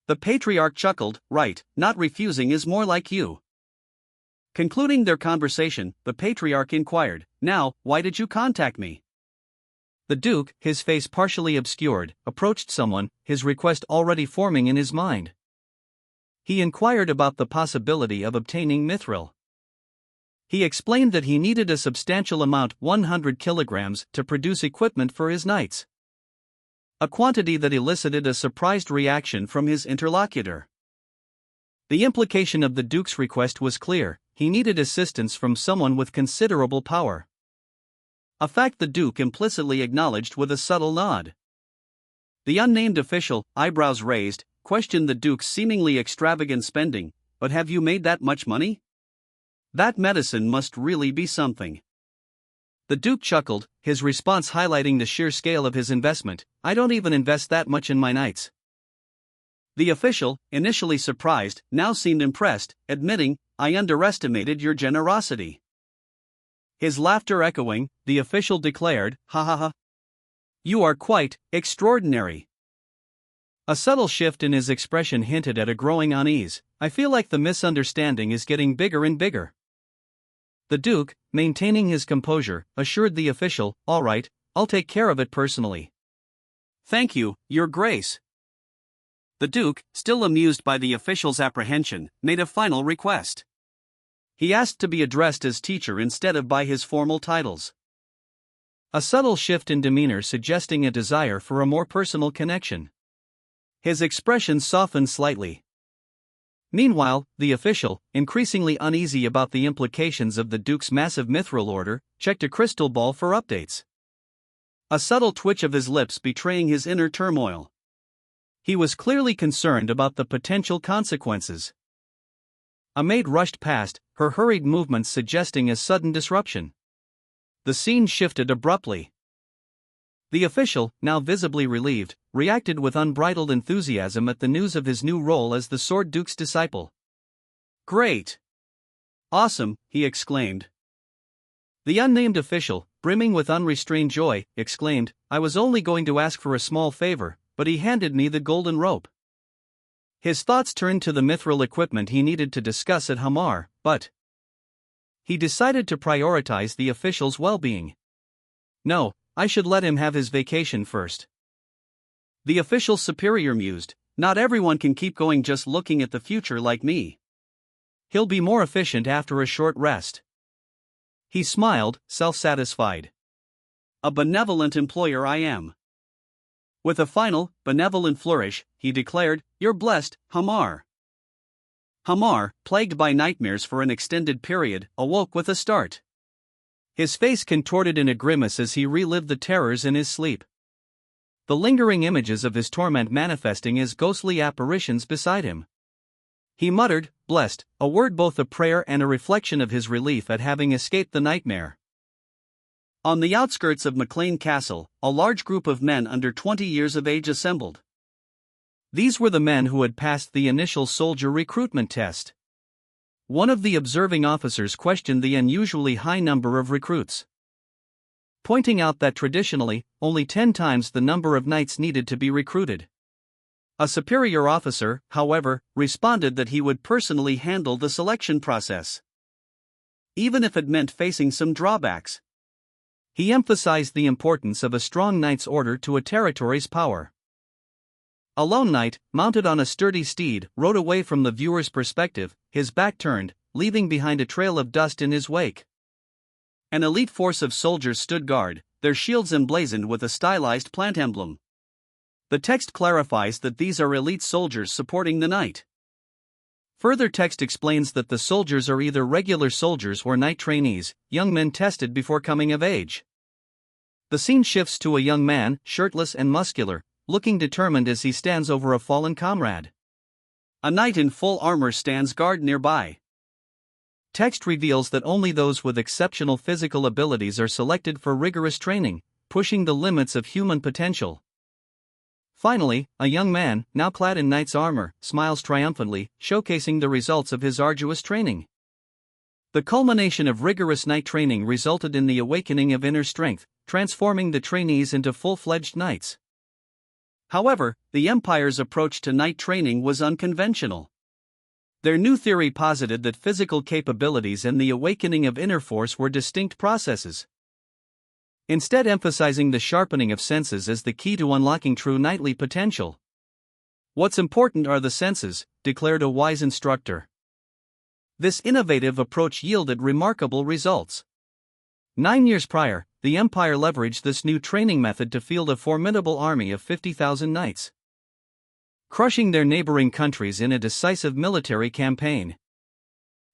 S2: The Patriarch chuckled, "Right, not refusing is more like you." Concluding their conversation, the Patriarch inquired, "Now, why did you contact me?"
S1: The Duke, his face partially obscured, approached someone, his request already forming in his mind. He inquired about the possibility of obtaining mithril. He explained that he needed a substantial amount, 100 kilograms, to produce equipment for his knights. A quantity that elicited a surprised reaction from his interlocutor. The implication of the Duke's request was clear: he needed assistance from someone with considerable power. A fact the Duke implicitly acknowledged with a subtle nod. The unnamed official, eyebrows raised, questioned the Duke's seemingly extravagant spending, "But have you made that much money? That medicine must really be something." The Duke chuckled, his response highlighting the sheer scale of his investment. "I don't even invest that much in my knights."
S2: The official, initially surprised, now seemed impressed, admitting, "I underestimated your generosity." His laughter echoing, the official declared, "Ha ha ha. You are quite extraordinary."
S1: A subtle shift in his expression hinted at a growing unease. "I feel like the misunderstanding is getting bigger and bigger." The Duke, maintaining his composure, assured the official, "All right, I'll take care of it personally."
S2: "Thank you, Your Grace." The Duke, still amused by the official's apprehension, made a final request. He asked to be addressed as teacher instead of by his formal titles.
S1: A subtle shift in demeanor suggesting a desire for a more personal connection. His expression softened slightly. Meanwhile, the official, increasingly uneasy about the implications of the Duke's massive mithril order, checked a crystal ball for updates. A subtle twitch of his lips betraying his inner turmoil. He was clearly concerned about the potential consequences. A maid rushed past, her hurried movements suggesting a sudden disruption. The scene shifted abruptly. The official, now visibly relieved, reacted with unbridled enthusiasm at the news of his new role as the Sword Duke's disciple.
S2: "Great! Awesome!" he exclaimed.
S1: The unnamed official, brimming with unrestrained joy, exclaimed, "I was only going to ask for a small favor. but he handed me the golden rope. His thoughts turned to the mithril equipment he needed to discuss at Hamar, but he decided to prioritize the official's well-being. No, I should let him have his vacation first. The official's superior mused, not everyone can keep going just looking at the future like me. He'll be more efficient after a short rest. He smiled, self-satisfied. A benevolent employer I am. With a final, benevolent flourish, he declared, "You're blessed, Hamar." Hamar, plagued by nightmares for an extended period, awoke with a start. His face contorted in a grimace as he relived the terrors in his sleep. The lingering images of his torment manifesting as ghostly apparitions beside him. He muttered, "Blessed," a word both a prayer and a reflection of his relief at having escaped the nightmare. On the outskirts of McLean Castle, a large group of men under 20 years of age assembled. These were the men who had passed the initial soldier recruitment test. One of the observing officers questioned the unusually high number of recruits, pointing out that traditionally, only 10 times the number of knights needed to be recruited. A superior officer, however, responded that he would personally handle the selection process, even if it meant facing some drawbacks. He emphasized the importance of a strong knight's order to a territory's power. A lone knight, mounted on a sturdy steed, rode away from the viewer's perspective, his back turned, leaving behind a trail of dust in his wake. An elite force of soldiers stood guard, their shields emblazoned with a stylized plant emblem. The text clarifies that these are elite soldiers supporting the knight. Further text explains that the soldiers are either regular soldiers or knight trainees, young men tested before coming of age. The scene shifts to a young man, shirtless and muscular, looking determined as he stands over a fallen comrade. A knight in full armor stands guard nearby. Text reveals that only those with exceptional physical abilities are selected for rigorous training, pushing the limits of human potential. Finally, a young man, now clad in knight's armor, smiles triumphantly, showcasing the results of his arduous training. The culmination of rigorous knight training resulted in the awakening of inner strength, transforming the trainees into full-fledged knights. However, the Empire's approach to knight training was unconventional. Their new theory posited that physical capabilities and the awakening of inner force were distinct processes, instead emphasizing the sharpening of senses as the key to unlocking true knightly potential. "What's important are the senses," declared a wise instructor. This innovative approach yielded remarkable results. 9 years prior, the Empire leveraged this new training method to field a formidable army of 50,000 knights, crushing their neighboring countries in a decisive military campaign.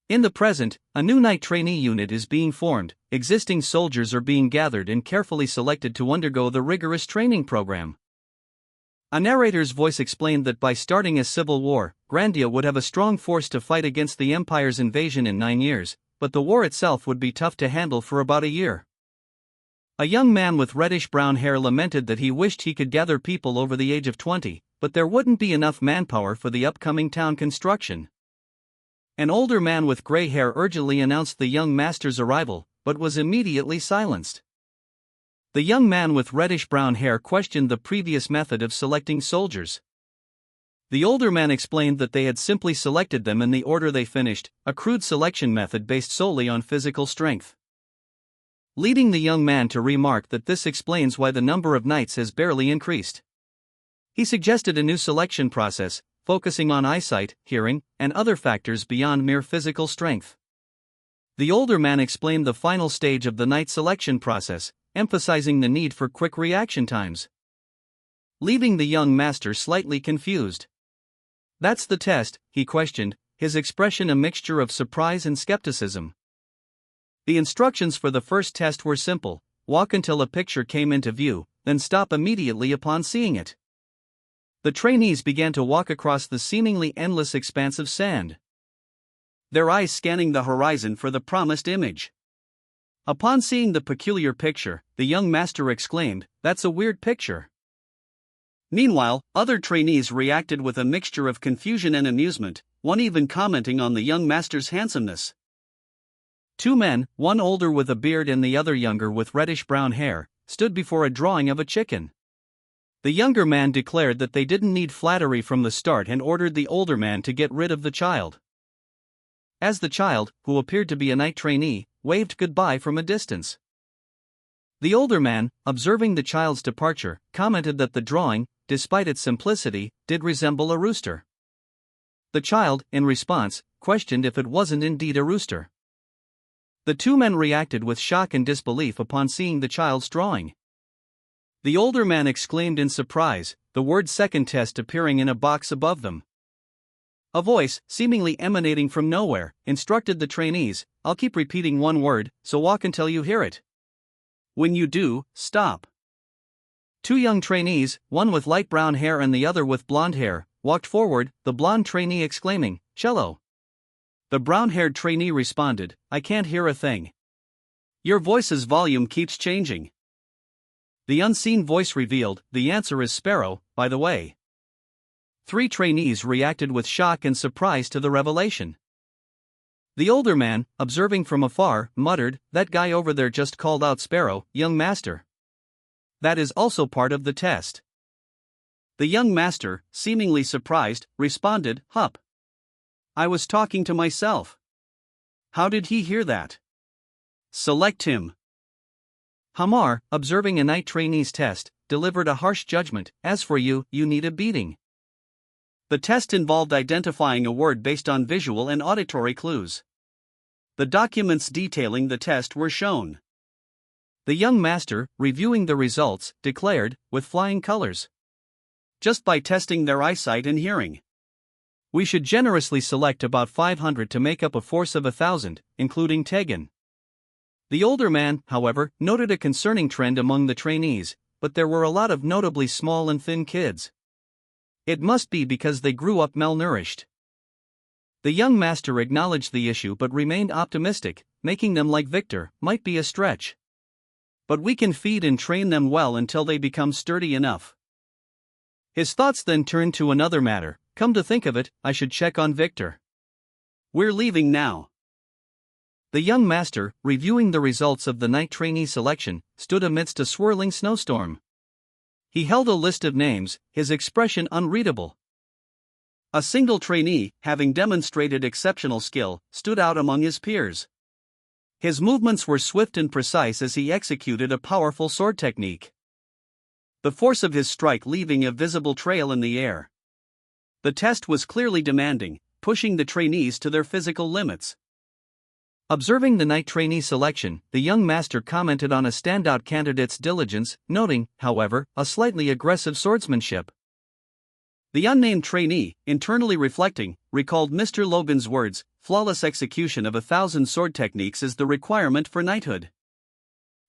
S1: In the present, a new knight trainee unit is being formed, existing soldiers are being gathered and carefully selected to undergo the rigorous training program. A narrator's voice explained that by starting a civil war, Grandia would have a strong force to fight against the Empire's invasion in 9 years, but the war itself would be tough to handle for about a year. A young man with reddish-brown hair lamented that he wished he could gather people over the age of 20, but there wouldn't be enough manpower for the upcoming town construction. An older man with gray hair urgently announced the young master's arrival, but was immediately silenced. The young man with reddish-brown hair questioned the previous method of selecting soldiers. The older man explained that they had simply selected them in the order they finished, a crude selection method based solely on physical strength, leading the young man to remark that this explains why the number of knights has barely increased. He suggested a new selection process, focusing on eyesight, hearing, and other factors beyond mere physical strength. The older man explained the final stage of the knight selection process, emphasizing the need for quick reaction times, leaving the young master slightly confused. "That's the test?" he questioned, his expression a mixture of surprise and skepticism. The instructions for the first test were simple: walk until a picture came into view, then stop immediately upon seeing it. The trainees began to walk across the seemingly endless expanse of sand, their eyes scanning the horizon for the promised image. Upon seeing the peculiar picture, the young master exclaimed, "That's a weird picture." Meanwhile, other trainees reacted with a mixture of confusion and amusement, one even commenting on the young master's handsomeness. 2 men, one older with a beard and the other younger with reddish-brown hair, stood before a drawing of a chicken. The younger man declared that they didn't need flattery from the start and ordered the older man to get rid of the child. As the child, who appeared to be a night trainee, waved goodbye from a distance. The older man, observing the child's departure, commented that the drawing, despite its simplicity, did resemble a rooster. The child, in response, questioned if it wasn't indeed a rooster. The two men reacted with shock and disbelief upon seeing the child's drawing. The older man exclaimed in surprise, the word second test appearing in a box above them. A voice, seemingly emanating from nowhere, instructed the trainees, "I'll keep repeating one word, so walk until you hear it. When you do, stop." Two young trainees, one with light brown hair and the other with blonde hair, walked forward, the blonde trainee exclaiming, "Cello." The brown-haired trainee responded, "I can't hear a thing. Your voice's volume keeps changing." The unseen voice revealed, "The answer is sparrow, by the way." Three trainees reacted with shock and surprise to the revelation. The older man, observing from afar, muttered, "That guy over there just called out sparrow, young master. That is also part of the test." The young master, seemingly surprised, responded, "Hup. I was talking to myself. How did he hear that? Select him." Hamar, observing a night trainee's test, delivered a harsh judgment, "As for you, you need a beating." The test involved identifying a word based on visual and auditory clues. The documents detailing the test were shown. The young master, reviewing the results, declared, with flying colors, "Just by testing their eyesight and hearing, we should generously select about 500 to make up a force of 1,000, including Tegan." The older man, however, noted a concerning trend among the trainees, but there were a lot of notably small and thin kids. It must be because they grew up malnourished. The young master acknowledged the issue but remained optimistic, making them like Victor might be a stretch. But we can feed and train them well until they become sturdy enough. His thoughts then turned to another matter. Come to think of it, I should check on Victor. We're leaving now. The young master, reviewing the results of the night trainee selection, stood amidst a swirling snowstorm. He held a list of names, his expression unreadable. A single trainee, having demonstrated exceptional skill, stood out among his peers. His movements were swift and precise as he executed a powerful sword technique, the force of his strike leaving a visible trail in the air. The test was clearly demanding, pushing the trainees to their physical limits. Observing the night trainee selection, the young master commented on a standout candidate's diligence, noting, however, a slightly aggressive swordsmanship. The unnamed trainee, internally reflecting, recalled Mr. Logan's words, "Flawless execution of 1,000 sword techniques is the requirement for knighthood."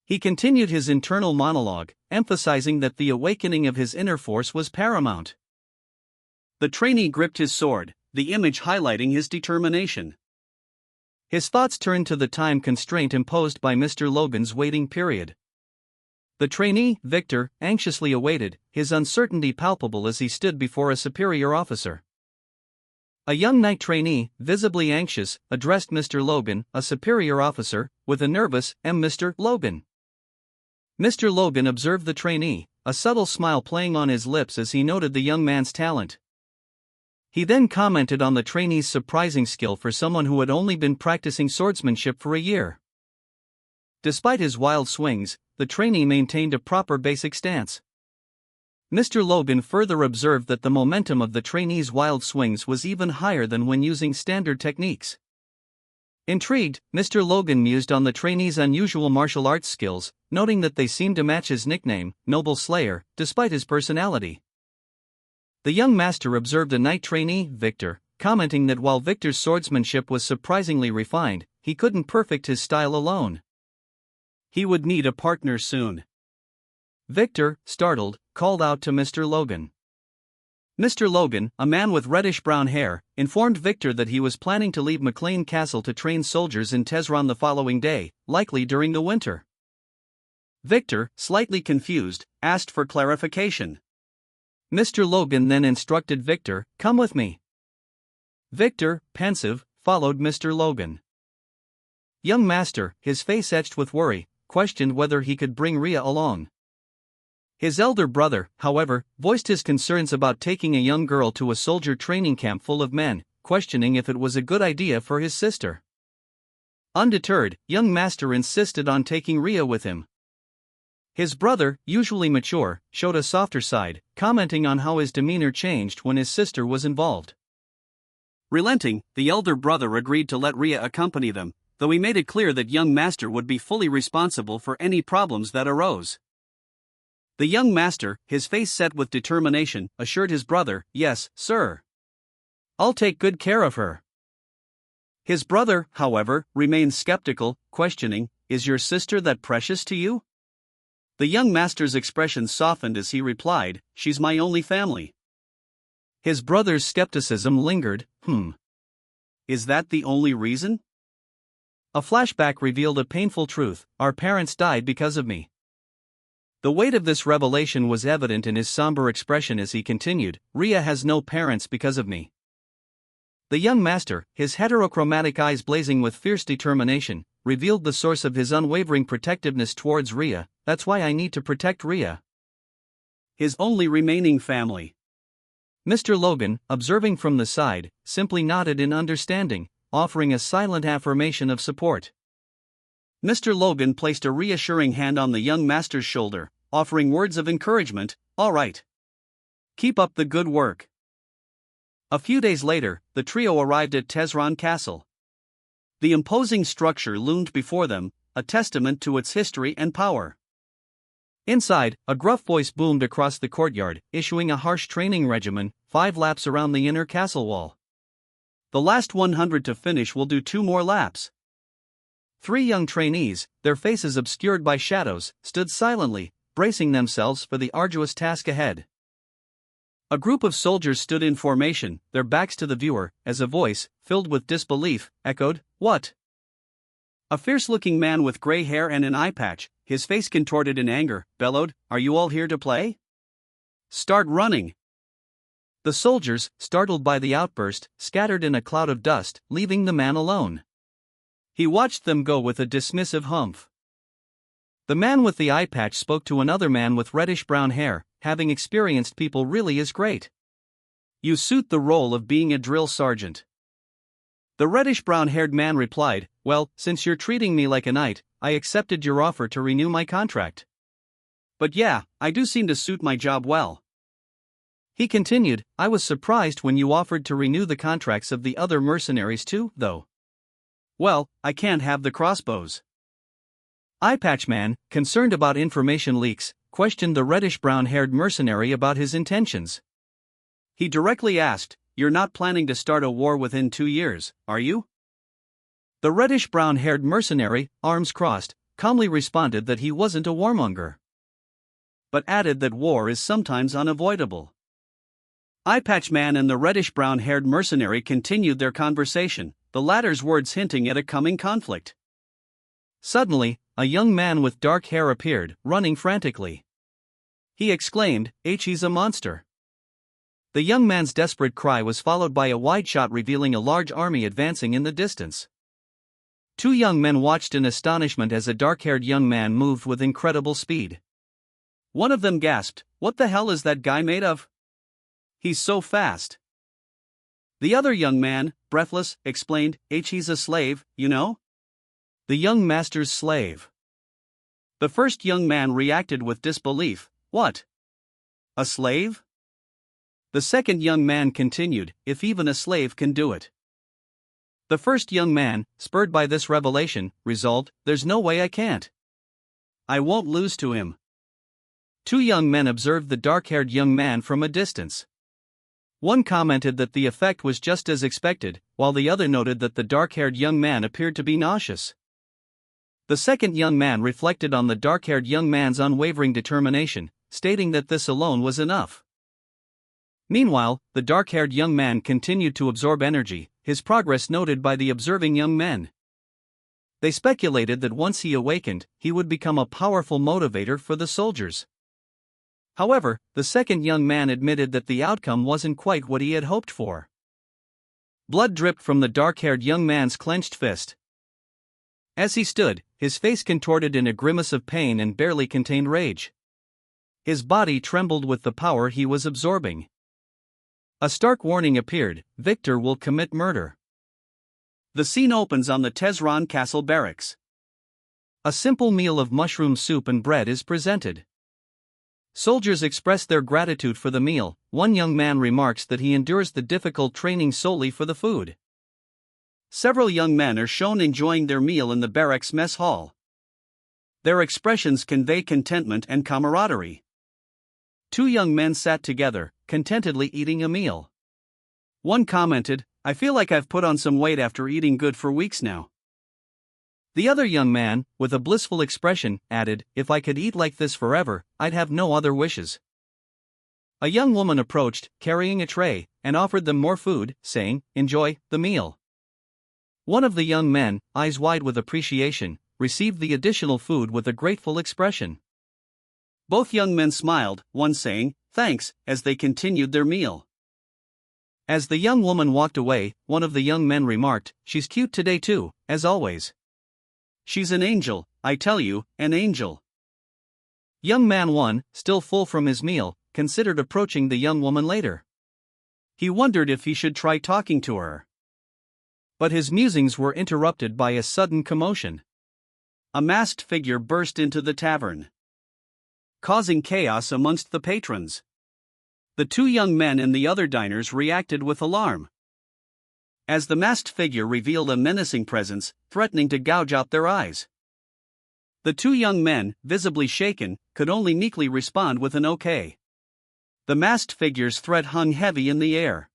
S1: He continued his internal monologue, emphasizing that the awakening of his inner force was paramount. The trainee gripped his sword, the image highlighting his determination. His thoughts turned to the time constraint imposed by Mr. Logan's waiting period. The trainee, Victor, anxiously awaited, his uncertainty palpable as he stood before a superior officer. A young night trainee, visibly anxious, addressed Mr. Logan, a superior officer, with a nervous, "Mr. Logan." Mr. Logan observed the trainee, a subtle smile playing on his lips as he noted the young man's talent. He then commented on the trainee's surprising skill for someone who had only been practicing swordsmanship for a year. Despite his wild swings, the trainee maintained a proper basic stance. Mr. Logan further observed that the momentum of the trainee's wild swings was even higher than when using standard techniques. Intrigued, Mr. Logan mused on the trainee's unusual martial arts skills, noting that they seemed to match his nickname, Noble Slayer, despite his personality. The young master observed a night trainee, Victor, commenting that while Victor's swordsmanship was surprisingly refined, he couldn't perfect his style alone. He would need a partner soon. Victor, startled, called out to Mr. Logan. Mr. Logan, a man with reddish-brown hair, informed Victor that he was planning to leave McLean Castle to train soldiers in Tehran the following day, likely during the winter. Victor, slightly confused, asked for clarification. Mr. Logan then instructed Victor, "Come with me." Victor, pensive, followed Mr. Logan. Young master, his face etched with worry, questioned whether he could bring Rhea along. His elder brother, however, voiced his concerns about taking a young girl to a soldier training camp full of men, questioning if it was a good idea for his sister. Undeterred, young master insisted on taking Ria with him. His brother, usually mature, showed a softer side, commenting on how his demeanor changed when his sister was involved.
S2: Relenting, the elder brother agreed to let Ria accompany them, though he made it clear that young master would be fully responsible for any problems that arose. The young master, his face set with determination, assured his brother, "Yes, sir. I'll take good care of her." His brother, however, remained skeptical, questioning, "Is your sister that precious to you?" The young master's expression softened as he replied, "She's my only family."
S1: His brother's skepticism lingered.
S2: Is that the only reason?
S1: A flashback revealed a painful truth: our parents died because of me. The weight of this revelation was evident in his somber expression as he continued, "Ria has no parents because of me." The young master, his heterochromatic eyes blazing with fierce determination, revealed the source of his unwavering protectiveness towards Ria. "That's why I need to protect Ria."
S2: His only remaining family.
S1: Mr. Logan, observing from the side, simply nodded in understanding, offering a silent affirmation of support.
S2: Mr. Logan placed a reassuring hand on the young master's shoulder, offering words of encouragement. "All right. Keep up the good work." A few days later, the trio arrived at Tehran Castle. The imposing structure loomed before them, a testament to its history and power.
S1: Inside, a gruff voice boomed across the courtyard, issuing a harsh training regimen: 5 laps around the inner castle wall.
S2: The last 100 to finish will do 2 more laps.
S1: 3 young trainees, their faces obscured by shadows, stood silently, bracing themselves for the arduous task ahead. A group of soldiers stood in formation, their backs to the viewer, as a voice, filled with disbelief, echoed, "What?"
S2: A fierce-looking man with gray hair and an eye patch, his face contorted in anger, bellowed, "Are you all here to play? Start running!"
S1: The soldiers, startled by the outburst, scattered in a cloud of dust, leaving the man alone. He watched them go with a dismissive humph. The man with the eye patch spoke to another man with reddish-brown hair. "Having experienced people really is great. You suit the role of being a drill sergeant." The reddish-brown-haired man replied, "Well, since you're treating me like a knight, I accepted your offer to renew my contract.
S2: But yeah, I do seem to suit my job well."
S1: He continued, "I was surprised when you offered to renew the contracts of the other mercenaries too, though."
S2: "Well, I can't have the crossbows."
S1: Eyepatch Man, concerned about information leaks, questioned the reddish-brown-haired mercenary about his intentions.
S2: He directly asked, "You're not planning to start a war within 2 years, are you?"
S1: The reddish-brown-haired mercenary, arms crossed, calmly responded that he wasn't a warmonger,
S2: but added that war is sometimes unavoidable. Eyepatch Man and the reddish-brown-haired mercenary continued their conversation, the latter's words hinting at a coming conflict.
S1: Suddenly, a young man with dark hair appeared, running frantically. He exclaimed, "He's a monster." The young man's desperate cry was followed by a wide shot revealing a large army advancing in the distance. 2 young men watched in astonishment as a dark-haired young man moved with incredible speed.
S2: One of them gasped, "What the hell is that guy made of? He's so fast." The other young man, breathless, explained, "He's a slave, you know?
S1: The young master's slave."
S2: The first young man reacted with disbelief. "What? A slave?"
S1: The second young man continued, "If even a slave can do it." The first young man, spurred by this revelation, resolved, "There's no way I can't.
S2: I won't lose to him."
S1: 2 young men observed the dark-haired young man from a distance. One commented that the effect was just as expected, while the other noted that the dark-haired young man appeared to be nauseous. The second young man reflected on the dark-haired young man's unwavering determination, stating that this alone was enough. Meanwhile, the dark-haired young man continued to absorb energy, his progress noted by the observing young men. They speculated that once he awakened, he would become a powerful motivator for the soldiers. However, the second young man admitted that the outcome wasn't quite what he had hoped for. Blood dripped from the dark-haired young man's clenched fist. As he stood, his face contorted in a grimace of pain and barely contained rage. His body trembled with the power he was absorbing. A stark warning appeared: Victor will commit murder.
S2: The scene opens on the Tehran Castle barracks.
S1: A simple meal of mushroom soup and bread is presented. Soldiers express their gratitude for the meal. One young man remarks that he endures the difficult training solely for the food.
S2: Several young men are shown enjoying their meal in the barracks mess hall. Their expressions convey contentment and camaraderie. Two young men sat together, contentedly eating a meal. One commented, "I feel like I've put on some weight after eating good for weeks now."
S1: The other young man, with a blissful expression, added, "If I could eat like this forever, I'd have no other wishes." A young woman approached, carrying a tray, and offered them more food, saying, "Enjoy the meal." One of the young men, eyes wide with appreciation, received the additional food with a grateful expression.
S2: Both young men smiled, one saying, "Thanks," as they continued their meal.
S1: As the young woman walked away, one of the young men remarked, "She's cute today too, as always."
S2: "She's an angel, I tell you, an angel."
S1: Young man 1, still full from his meal, considered approaching the young woman later.
S2: He wondered if he should try talking to her.
S1: But his musings were interrupted by a sudden commotion.
S2: A masked figure burst into the tavern, causing chaos amongst the patrons. The two young men in the other diners reacted with alarm, as the masked figure revealed a menacing presence, threatening to gouge out their eyes. The two young men, visibly shaken, could only meekly respond with an okay. The masked figure's threat hung heavy in the air.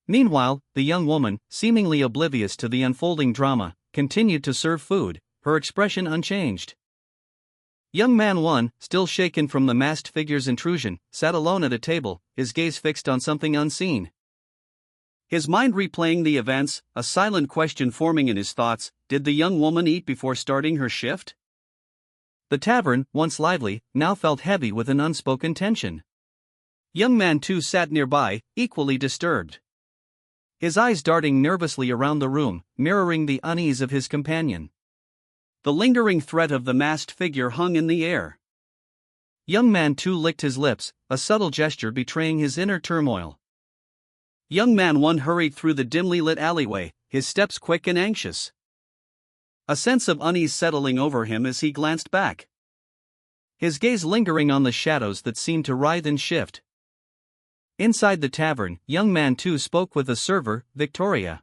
S1: Meanwhile, the young woman, seemingly oblivious to the unfolding drama, continued to serve food, her expression unchanged. Young man 1, still shaken from the masked figure's intrusion, sat alone at a table, his gaze fixed on something unseen.
S2: His mind replaying the events, a silent question forming in his thoughts: did the young woman eat before starting her shift?
S1: The tavern, once lively, now felt heavy with an unspoken tension.
S2: Young man 2 sat nearby, equally disturbed,
S1: his eyes darting nervously around the room, mirroring the unease of his companion.
S2: The lingering threat of the masked figure hung in the air.
S1: Young man 2 licked his lips, a subtle gesture betraying his inner turmoil.
S2: Young man 1 hurried through the dimly lit alleyway, his steps quick and anxious. A sense of unease settling over him as he glanced back,
S1: his gaze lingering on the shadows that seemed to writhe and shift. Inside the tavern, young man 2 spoke with a server, Victoria.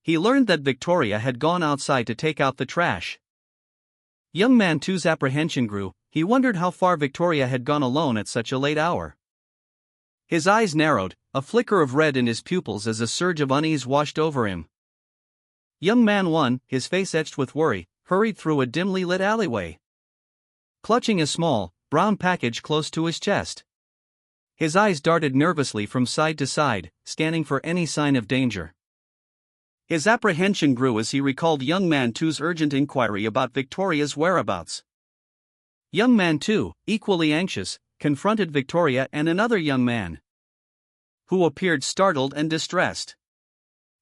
S1: He learned that Victoria had gone outside to take out the trash. Young man 2's apprehension grew. He wondered how far Victoria had gone alone at such a late hour. His eyes narrowed, a flicker of red in his pupils as a surge of unease washed over him. Young man 1, his face etched with worry, hurried through a dimly lit alleyway, clutching a small, brown package close to his chest. His eyes darted nervously from side to side, scanning for any sign of danger.
S2: His apprehension grew as he recalled young man 2's urgent inquiry about Victoria's whereabouts.
S1: Young man 2, equally anxious, confronted Victoria and another young man,
S2: who appeared startled and distressed.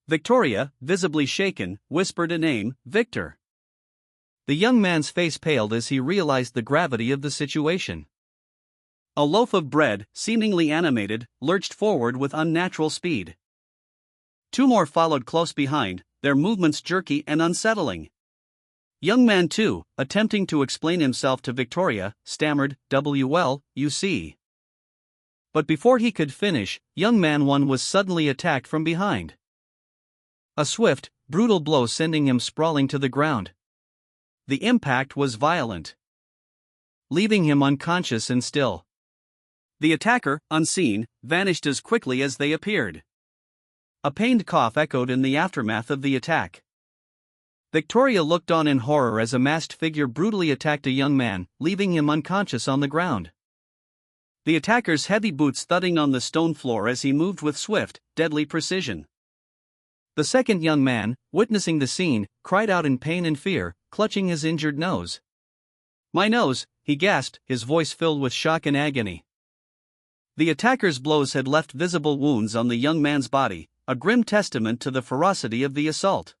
S2: Victoria, visibly shaken, whispered a name: Victor.
S1: The young man's face paled as he realized the gravity of the situation.
S2: A loaf of bread, seemingly animated, lurched forward with unnatural speed. Two more followed close behind, their movements jerky and unsettling. Young man 2, attempting to explain himself to Victoria, stammered, "Well, you see."
S1: But before he could finish, young man 1 was suddenly attacked from behind. A swift, brutal blow sending him sprawling to the ground. The impact was violent, leaving him unconscious and still.
S2: The attacker, unseen, vanished as quickly as they appeared. A pained cough echoed in the aftermath of the attack.
S1: Victoria looked on in horror as a masked figure brutally attacked a young man, leaving him unconscious on the ground.
S2: The attacker's heavy boots thudding on the stone floor as he moved with swift, deadly precision.
S1: The second young man, witnessing the scene, cried out in pain and fear, clutching his injured nose.
S2: "My nose," he gasped, his voice filled with shock and agony. The attacker's blows had left visible wounds on the young man's body, a grim testament to the ferocity of the assault.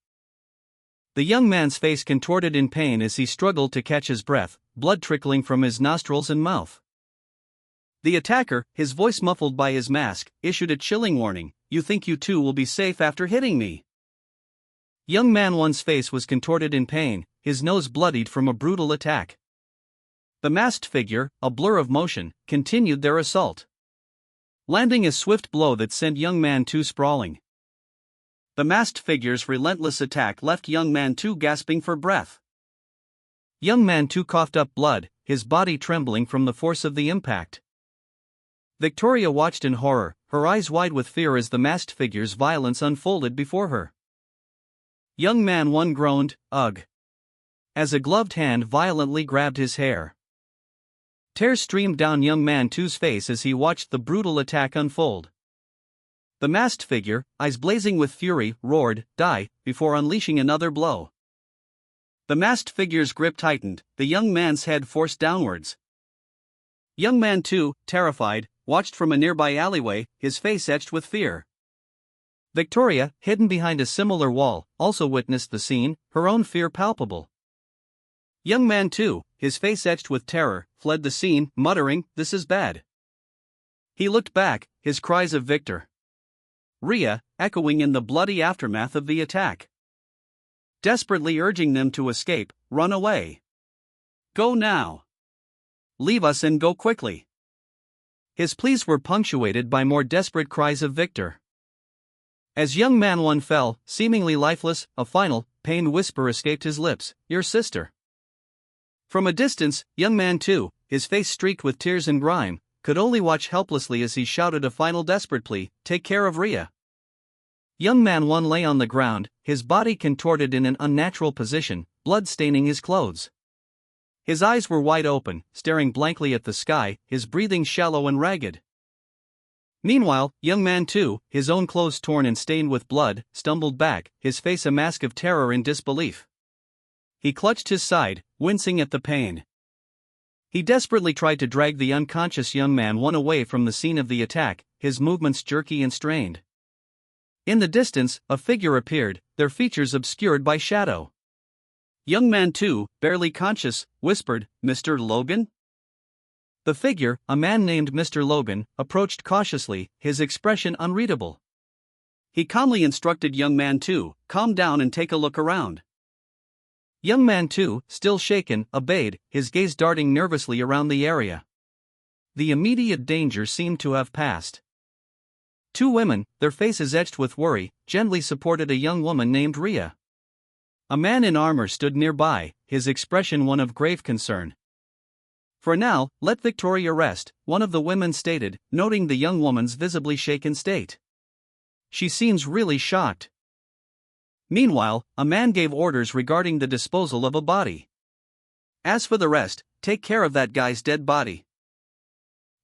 S1: The young man's face contorted in pain as he struggled to catch his breath, blood trickling from his nostrils and mouth.
S2: The attacker, his voice muffled by his mask, issued a chilling warning. You think you too will be safe after hitting me?
S1: Young Man One's face was contorted in pain, his nose bloodied from a brutal attack. The masked figure, a blur of motion, continued their assault, landing a swift blow that sent Young Man 2 sprawling. The masked figure's relentless attack left Young Man 2 gasping for breath. Young Man 2 coughed up blood, his body trembling from the force of the impact. Victoria watched in horror, her eyes wide with fear as the masked figure's violence unfolded before her. Young Man 1 groaned, "Ugh," as a gloved hand violently grabbed his hair. Tears streamed down Young Man 2's face as he watched the brutal attack unfold. The masked figure, eyes blazing with fury, roared, "Die," before unleashing another blow. The masked figure's grip tightened, the young man's head forced downwards. Young Man 2, terrified, watched from a nearby alleyway, his face etched with fear. Victoria, hidden behind a similar wall, also witnessed the scene, her own fear palpable. Young Man 2, his face etched with terror, fled the scene, muttering, "This is bad." He looked back, his cries of "Victor! Rhea," echoing in the bloody aftermath of the attack, desperately urging them to escape, "Run away! Go now! Leave us and go quickly!" His pleas were punctuated by more desperate cries of "Victor!" As Young Man 1 fell, seemingly lifeless, a final, pained whisper escaped his lips, "Your sister." From a distance, Young Man 2, his face streaked with tears and grime, could only watch helplessly as he shouted a final desperate plea, "Take care of Rhea." Young Man 1 lay on the ground, his body contorted in an unnatural position, blood staining his clothes. His eyes were wide open, staring blankly at the sky, his breathing shallow and ragged. Meanwhile, Young Man 2, his own clothes torn and stained with blood, stumbled back, his face a mask of terror and disbelief. He clutched his side, wincing at the pain. He desperately tried to drag the unconscious Young Man 1 away from the scene of the attack, his movements jerky and strained. In the distance, a figure appeared, their features obscured by shadow. Young Man 2, barely conscious, whispered, "Mr. Logan?" The figure, a man named Mr. Logan, approached cautiously, his expression unreadable. He calmly instructed Young Man 2, "Calm down and take a look around." Young Man 2, still shaken, obeyed, his gaze darting nervously around the area. The immediate danger seemed to have passed. Two women, their faces etched with worry, gently supported a young woman named Rhea. A man in armor stood nearby, his expression one of grave concern. "For now, let Victoria rest," one of the women stated, noting the young woman's visibly shaken state. "She seems really shocked." Meanwhile, a man gave orders regarding the disposal of a body. "As for the rest, take care of that guy's dead body."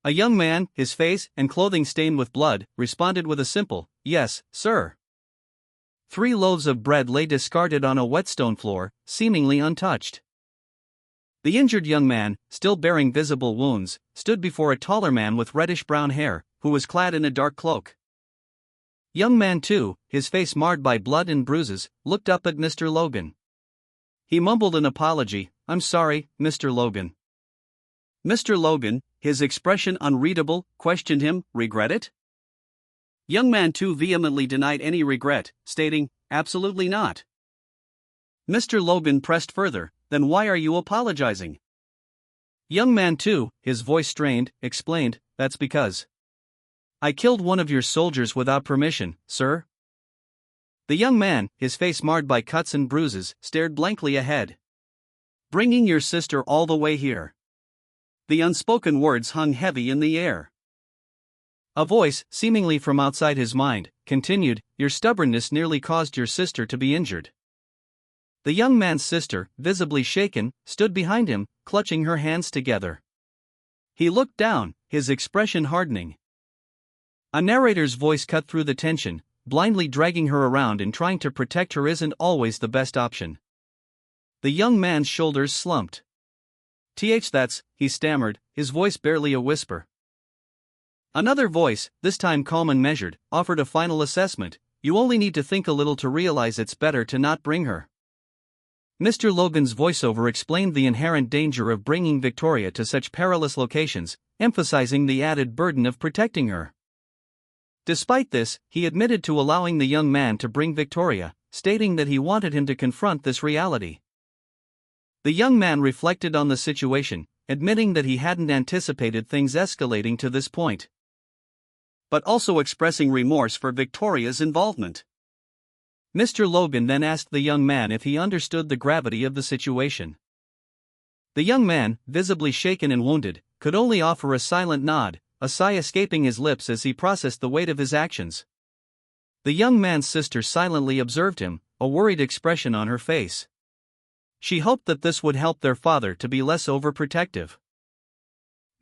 S1: A young man, his face and clothing stained with blood, responded with a simple, "Yes, sir." 3 loaves of bread lay discarded on a wet stone floor, seemingly untouched. The injured young man, still bearing visible wounds, stood before a taller man with reddish-brown hair, who was clad in a dark cloak. Young Man 2, his face marred by blood and bruises, looked up at Mr. Logan. He mumbled an apology, "I'm sorry, Mr. Logan." Mr. Logan, his expression unreadable, questioned him, "Regret it?" Young Man 2 vehemently denied any regret, stating, "Absolutely not." Mr. Logan pressed further, "Then why are you apologizing?" Young Man 2, his voice strained, explained, "That's because I killed one of your soldiers without permission, sir." The young man, his face marred by cuts and bruises, stared blankly ahead. "Bringing your sister all the way here." The unspoken words hung heavy in the air. A voice, seemingly from outside his mind, continued, "Your stubbornness nearly caused your sister to be injured." The young man's sister, visibly shaken, stood behind him, clutching her hands together. He looked down, his expression hardening. A narrator's voice cut through the tension, blindly dragging her around and trying to protect her isn't always the best option. The young man's shoulders slumped. That's," he stammered, his voice barely a whisper. Another voice, this time calm and measured, offered a final assessment, "You only need to think a little to realize it's better to not bring her." Mr. Logan's voiceover explained the inherent danger of bringing Victoria to such perilous locations, emphasizing the added burden of protecting her. Despite this, he admitted to allowing the young man to bring Victoria, stating that he wanted him to confront this reality. The young man reflected on the situation, admitting that he hadn't anticipated things escalating to this point,
S2: but also expressing remorse for Victoria's involvement.
S1: Mr. Logan then asked the young man if he understood the gravity of the situation. The young man, visibly shaken and wounded, could only offer a silent nod, a sigh escaping his lips as he processed the weight of his actions. The young man's sister silently observed him, a worried expression on her face. She hoped that this would help their father to be less overprotective.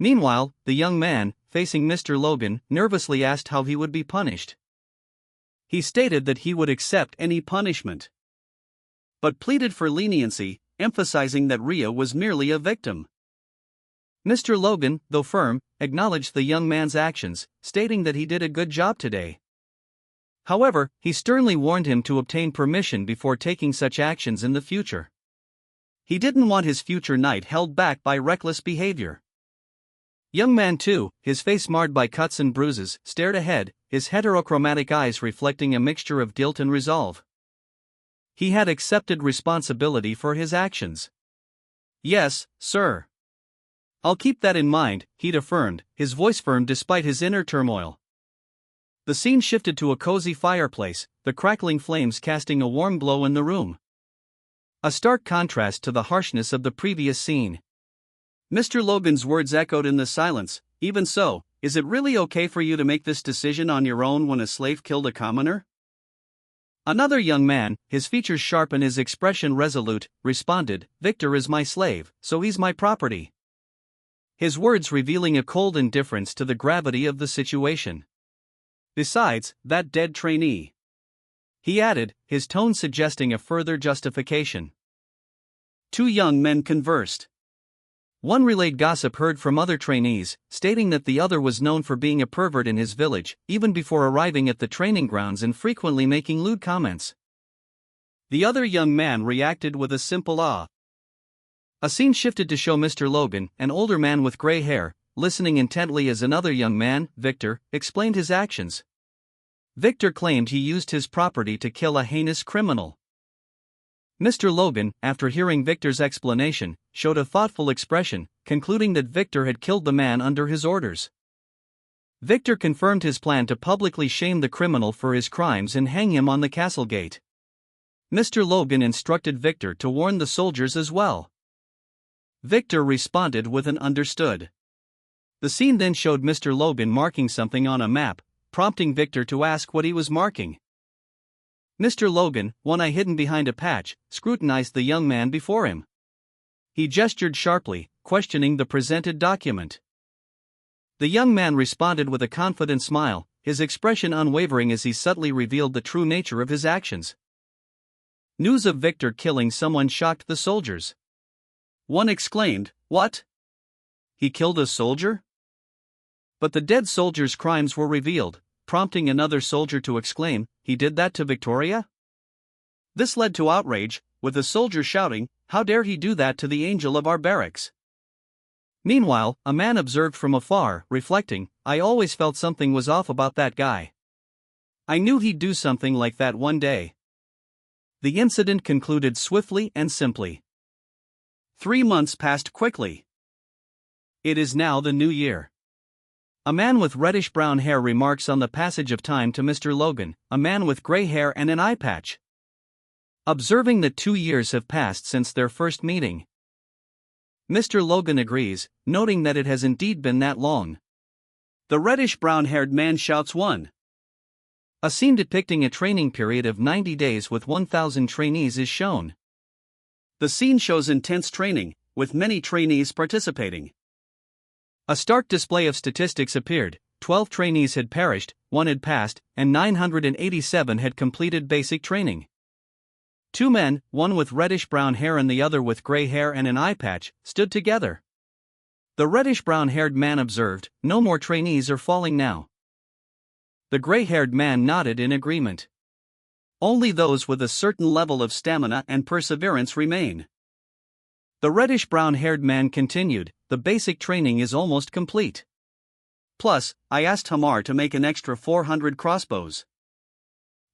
S1: Meanwhile, the young man, facing Mr. Logan, nervously asked how he would be punished.
S2: He stated that he would accept any punishment, but pleaded for leniency, emphasizing that Ria was merely a victim.
S1: Mr. Logan, though firm, acknowledged the young man's actions, stating that he did a good job today. However, he sternly warned him to obtain permission before taking such actions in the future. He didn't want his future knight held back by reckless behavior. Young man too, his face marred by cuts and bruises, stared ahead, his heterochromatic eyes reflecting a mixture of guilt and resolve. He had accepted responsibility for his actions.
S2: "Yes, sir.
S1: I'll keep that in mind," he'd affirmed, his voice firm despite his inner turmoil. The scene shifted to a cozy fireplace, the crackling flames casting a warm glow in the room. A stark contrast to the harshness of the previous scene.
S2: Mr. Logan's words echoed in the silence. "Even so, is it really okay for you to make this decision on your own when a slave killed a commoner?"
S1: Another young man, his features sharp and his expression resolute, responded, "Victor is my slave, so he's my property." His words revealing a cold indifference to the gravity of the situation.
S2: "Besides, that dead trainee,"
S1: he added, his tone suggesting a further justification.
S2: Two young men conversed.
S1: One relayed gossip heard from other trainees, stating that the other was known for being a pervert in his village, even before arriving at the training grounds and frequently making lewd comments.
S2: The other young man reacted with a simple "ah."
S1: A scene shifted to show Mr. Logan, an older man with gray hair, listening intently as another young man, Victor, explained his actions. Victor claimed he used his property to kill a heinous criminal. Mr. Logan, after hearing Victor's explanation, showed a thoughtful expression, concluding that Victor had killed the man under his orders. Victor confirmed his plan to publicly shame the criminal for his crimes and hang him on the castle gate. Mr. Logan instructed Victor to warn the soldiers as well. Victor responded with an understood. The scene then showed Mr. Logan marking something on a map, prompting Victor to ask what he was marking. Mr. Logan, one eye hidden behind a patch, scrutinized the young man before him. He gestured sharply, questioning the presented document. The young man responded with a confident smile, his expression unwavering as he subtly revealed the true nature of his actions. News of Victor killing someone shocked the soldiers.
S2: One exclaimed, "What?
S1: He killed a soldier?" But the dead soldier's crimes were revealed, prompting another soldier to exclaim, "He did that to Victoria?"
S2: This led to outrage, with a soldier shouting, "How dare he do that to the angel of our barracks?"
S1: Meanwhile, a man observed from afar, reflecting, "I always felt something was off about that guy. I knew he'd do something like that one day." The incident concluded swiftly and simply.
S2: 3 months passed quickly.
S1: It is now the new year. A man with reddish-brown hair remarks on the passage of time to Mr. Logan, a man with gray hair and an eye patch. Observing that 2 years have passed since their first meeting. Mr. Logan agrees, noting that it has indeed been that long.
S2: The reddish-brown-haired man shouts 1.
S1: A scene depicting a training period of 90 days with 1,000 trainees is shown.
S2: The scene shows intense training, with many trainees participating.
S1: A stark display of statistics appeared. 12 trainees had perished, 1 had passed, and 987 had completed basic training. 2 men, one with reddish-brown hair and the other with gray hair and an eye patch, stood together. The reddish-brown-haired man observed, "No more trainees are falling now." The gray-haired man nodded in agreement.
S2: Only those with a certain level of stamina and perseverance remain. The reddish-brown haired man continued, the basic training is almost complete. Plus, I asked Hamar to make an extra 400 crossbows.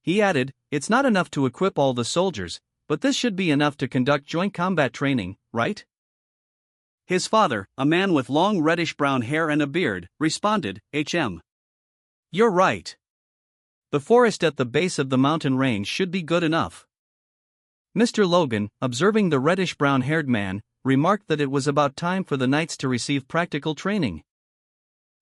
S2: He added, it's not enough to equip all the soldiers, but this should be enough to conduct joint combat training, right? His father, a man with long reddish-brown hair and a beard, responded, You're right. The forest at the base of the mountain range should be good enough. Mr. Logan, observing the reddish-brown haired man, remarked that it was about time for the knights to receive practical training.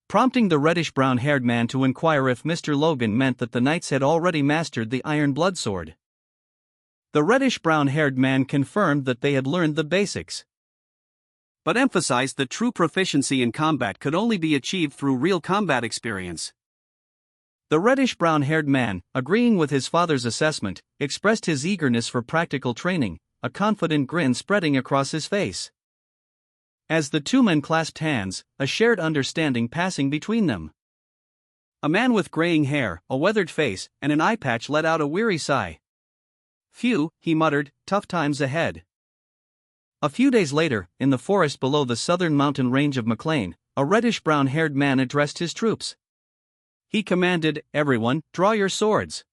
S2: Prompting the reddish-brown haired man to inquire if Mr. Logan meant that the knights had already mastered the iron blood sword. The reddish-brown haired man confirmed that they had learned the basics, but emphasized that true proficiency in combat could only be achieved through real combat experience. The reddish-brown haired man, agreeing with his father's assessment, expressed his eagerness for practical training, a confident grin spreading across his face. As the two men clasped hands, a shared understanding passing between them. A man with graying hair, a weathered face, and an eye patch let out a weary sigh. Phew, he muttered, tough times ahead. A few days later, in the forest below the southern mountain range of McLean, a reddish-brown haired man addressed his troops. He commanded, everyone, draw your swords.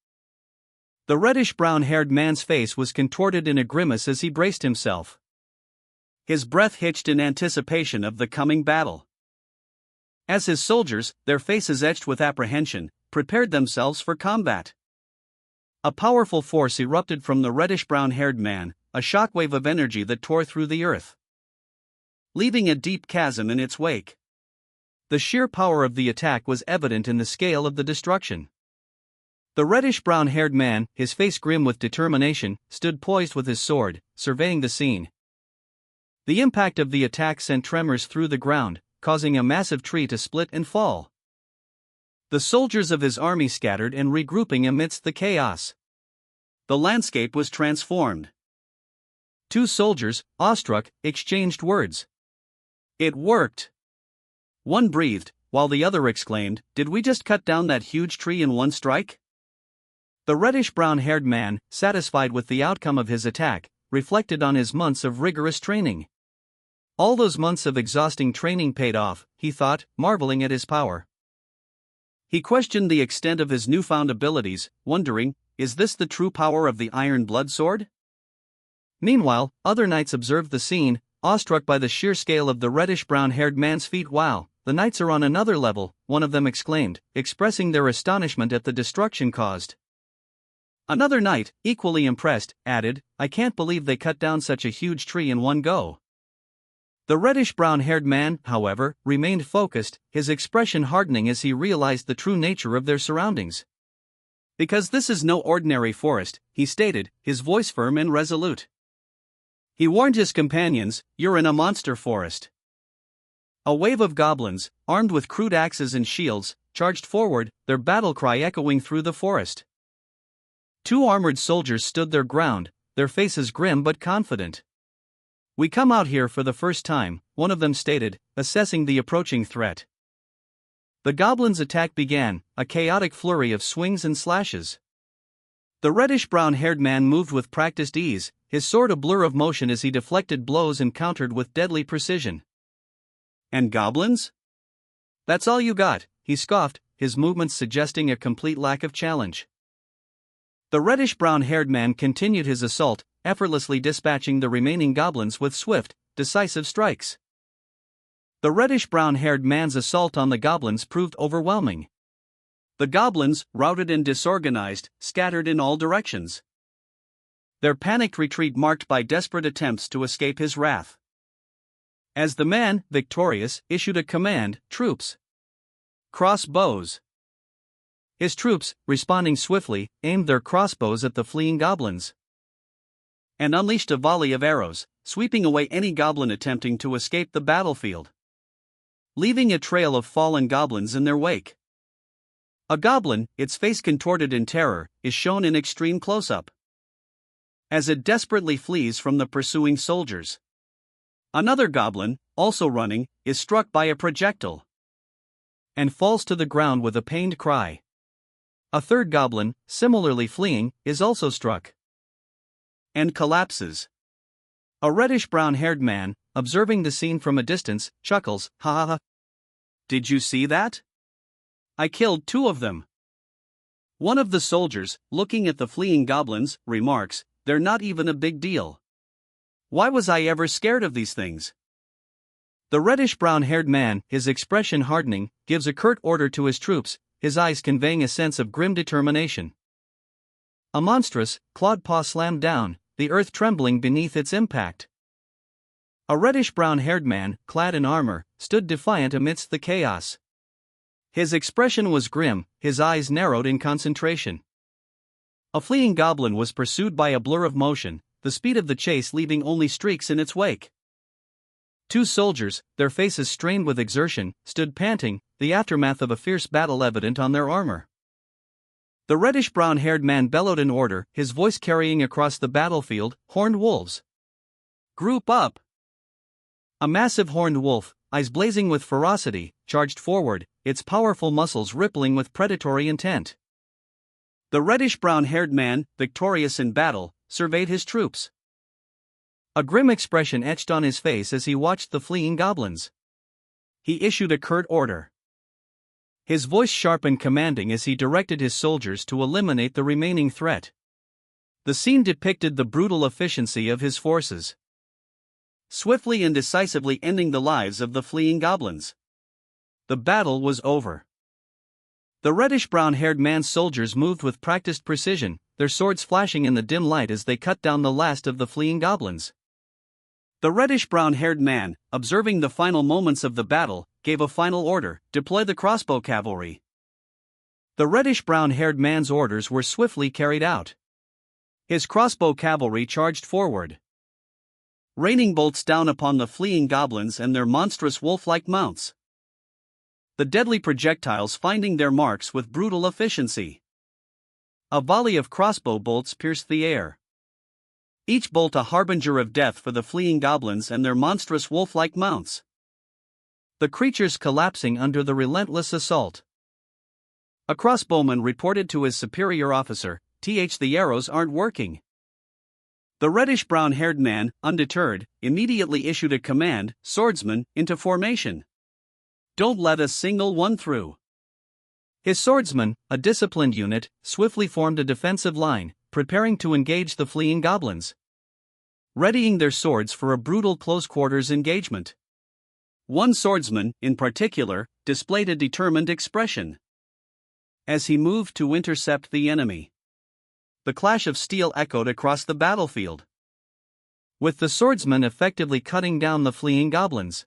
S2: The reddish-brown haired man's face was contorted in a grimace as he braced himself. His breath hitched in anticipation of the coming battle. As his soldiers, their faces etched with apprehension, prepared themselves for combat. A powerful force erupted from the reddish-brown haired man, a shockwave of energy that tore through the earth, leaving a deep chasm in its wake. The sheer power of the attack was evident in the scale of the destruction. The reddish-brown haired man, his face grim with determination, stood poised with his sword, surveying the scene. The impact of the attack sent tremors through the ground, causing a massive tree to split and fall. The soldiers of his army scattered and regrouping amidst the chaos. The landscape was transformed. Two soldiers, awestruck, exchanged words. It worked! One breathed, while the other exclaimed, did we just cut down that huge tree in one strike? The reddish-brown haired man, satisfied with the outcome of his attack, reflected on his months of rigorous training. All those months of exhausting training paid off, he thought, marveling at his power. He questioned the extent of his newfound abilities, wondering, is this the true power of the iron blood sword? Meanwhile, other knights observed the scene, awestruck by the sheer scale of the reddish-brown haired man's feat. Wow, the knights are on another level, one of them exclaimed, expressing their astonishment at the destruction caused. Another knight, equally impressed, added, I can't believe they cut down such a huge tree in one go. The reddish-brown haired man, however, remained focused, his expression hardening as he realized the true nature of their surroundings. Because this is no ordinary forest, he stated, his voice firm and resolute. He warned his companions, you're in a monster forest. A wave of goblins, armed with crude axes and shields, charged forward, their battle cry echoing through the forest. Two armored soldiers stood their ground, their faces grim but confident. We come out here for the first time, one of them stated, assessing the approaching threat. The goblins' attack began, a chaotic flurry of swings and slashes. The reddish-brown haired man moved with practiced ease, his sword a blur of motion as he deflected blows and countered with deadly precision. And goblins? That's all you got, he scoffed, his movements suggesting a complete lack of challenge. The reddish-brown haired man continued his assault, effortlessly dispatching the remaining goblins with swift, decisive strikes. The reddish-brown haired man's assault on the goblins proved overwhelming. The goblins, routed and disorganized, scattered in all directions. Their panicked retreat marked by desperate attempts to escape his wrath. As the man, victorious, issued a command, troops, cross bows. His troops, responding swiftly, aimed their crossbows at the fleeing goblins and unleashed a volley of arrows, sweeping away any goblin attempting to escape the battlefield, leaving a trail of fallen goblins in their wake. A goblin, its face contorted in terror, is shown in extreme close-up as it desperately flees from the pursuing soldiers. Another goblin, also running, is struck by a projectile and falls to the ground with a pained cry.
S1: A third goblin, similarly fleeing, is also struck
S2: and collapses.
S1: A reddish-brown-haired man, observing the scene from a distance, chuckles, ha ha ha.
S2: Did you see that? I killed 2 of them. One of the soldiers, looking at the fleeing goblins, remarks, they're not even a big deal. Why was I ever scared of these things?
S1: The reddish-brown-haired man, his expression hardening, gives a curt order to his troops, his eyes conveying a sense of grim determination. A monstrous, clawed paw slammed down, the earth trembling beneath its impact. A reddish-brown-haired man, clad in armor, stood defiant amidst the chaos. His expression was grim, his eyes narrowed in concentration. A fleeing goblin was pursued by a blur of motion, the speed of the chase leaving only streaks in its wake. 2 soldiers, their faces strained with exertion, stood panting, the aftermath of a fierce battle evident on their armor. The reddish-brown-haired man bellowed an order, his voice carrying across the battlefield, "Horned wolves! Group up!" A massive horned wolf, eyes blazing with ferocity, charged forward, its powerful muscles rippling with predatory intent.
S2: The reddish-brown-haired man, victorious in battle, surveyed his troops.
S1: A grim expression etched on his face as he watched the fleeing goblins. He issued a curt order. His voice sharp and commanding as he directed his soldiers to eliminate the remaining threat. The scene depicted the brutal efficiency of his forces, swiftly and decisively ending the lives of the fleeing goblins. The battle was over. The reddish-brown-haired man's soldiers moved with practiced precision, their swords flashing in the dim light as they cut down the last of the fleeing goblins.
S2: The reddish-brown-haired man, observing the final moments of the battle, gave a final order, deploy the crossbow cavalry.
S1: The reddish-brown-haired man's orders were swiftly carried out.
S2: His crossbow cavalry charged forward, raining bolts down upon the fleeing goblins and their monstrous wolf-like mounts. The deadly projectiles finding their marks with brutal efficiency. A volley of crossbow bolts pierced the air, each bolt a harbinger of death for the fleeing goblins and their monstrous wolf-like mounts. The creatures collapsing under the relentless assault. A crossbowman reported to his superior officer, "The arrows aren't working." The reddish-brown-haired man, undeterred, immediately issued a command, "Swordsman, into formation. Don't let a single one through."
S1: His swordsmen, a disciplined unit, swiftly formed a defensive line, preparing to engage the fleeing goblins, readying their swords for a brutal close-quarters engagement.
S2: One swordsman, in particular, displayed a determined expression as he moved to intercept the enemy. The clash of steel echoed across the battlefield, with the swordsman effectively cutting down the fleeing goblins.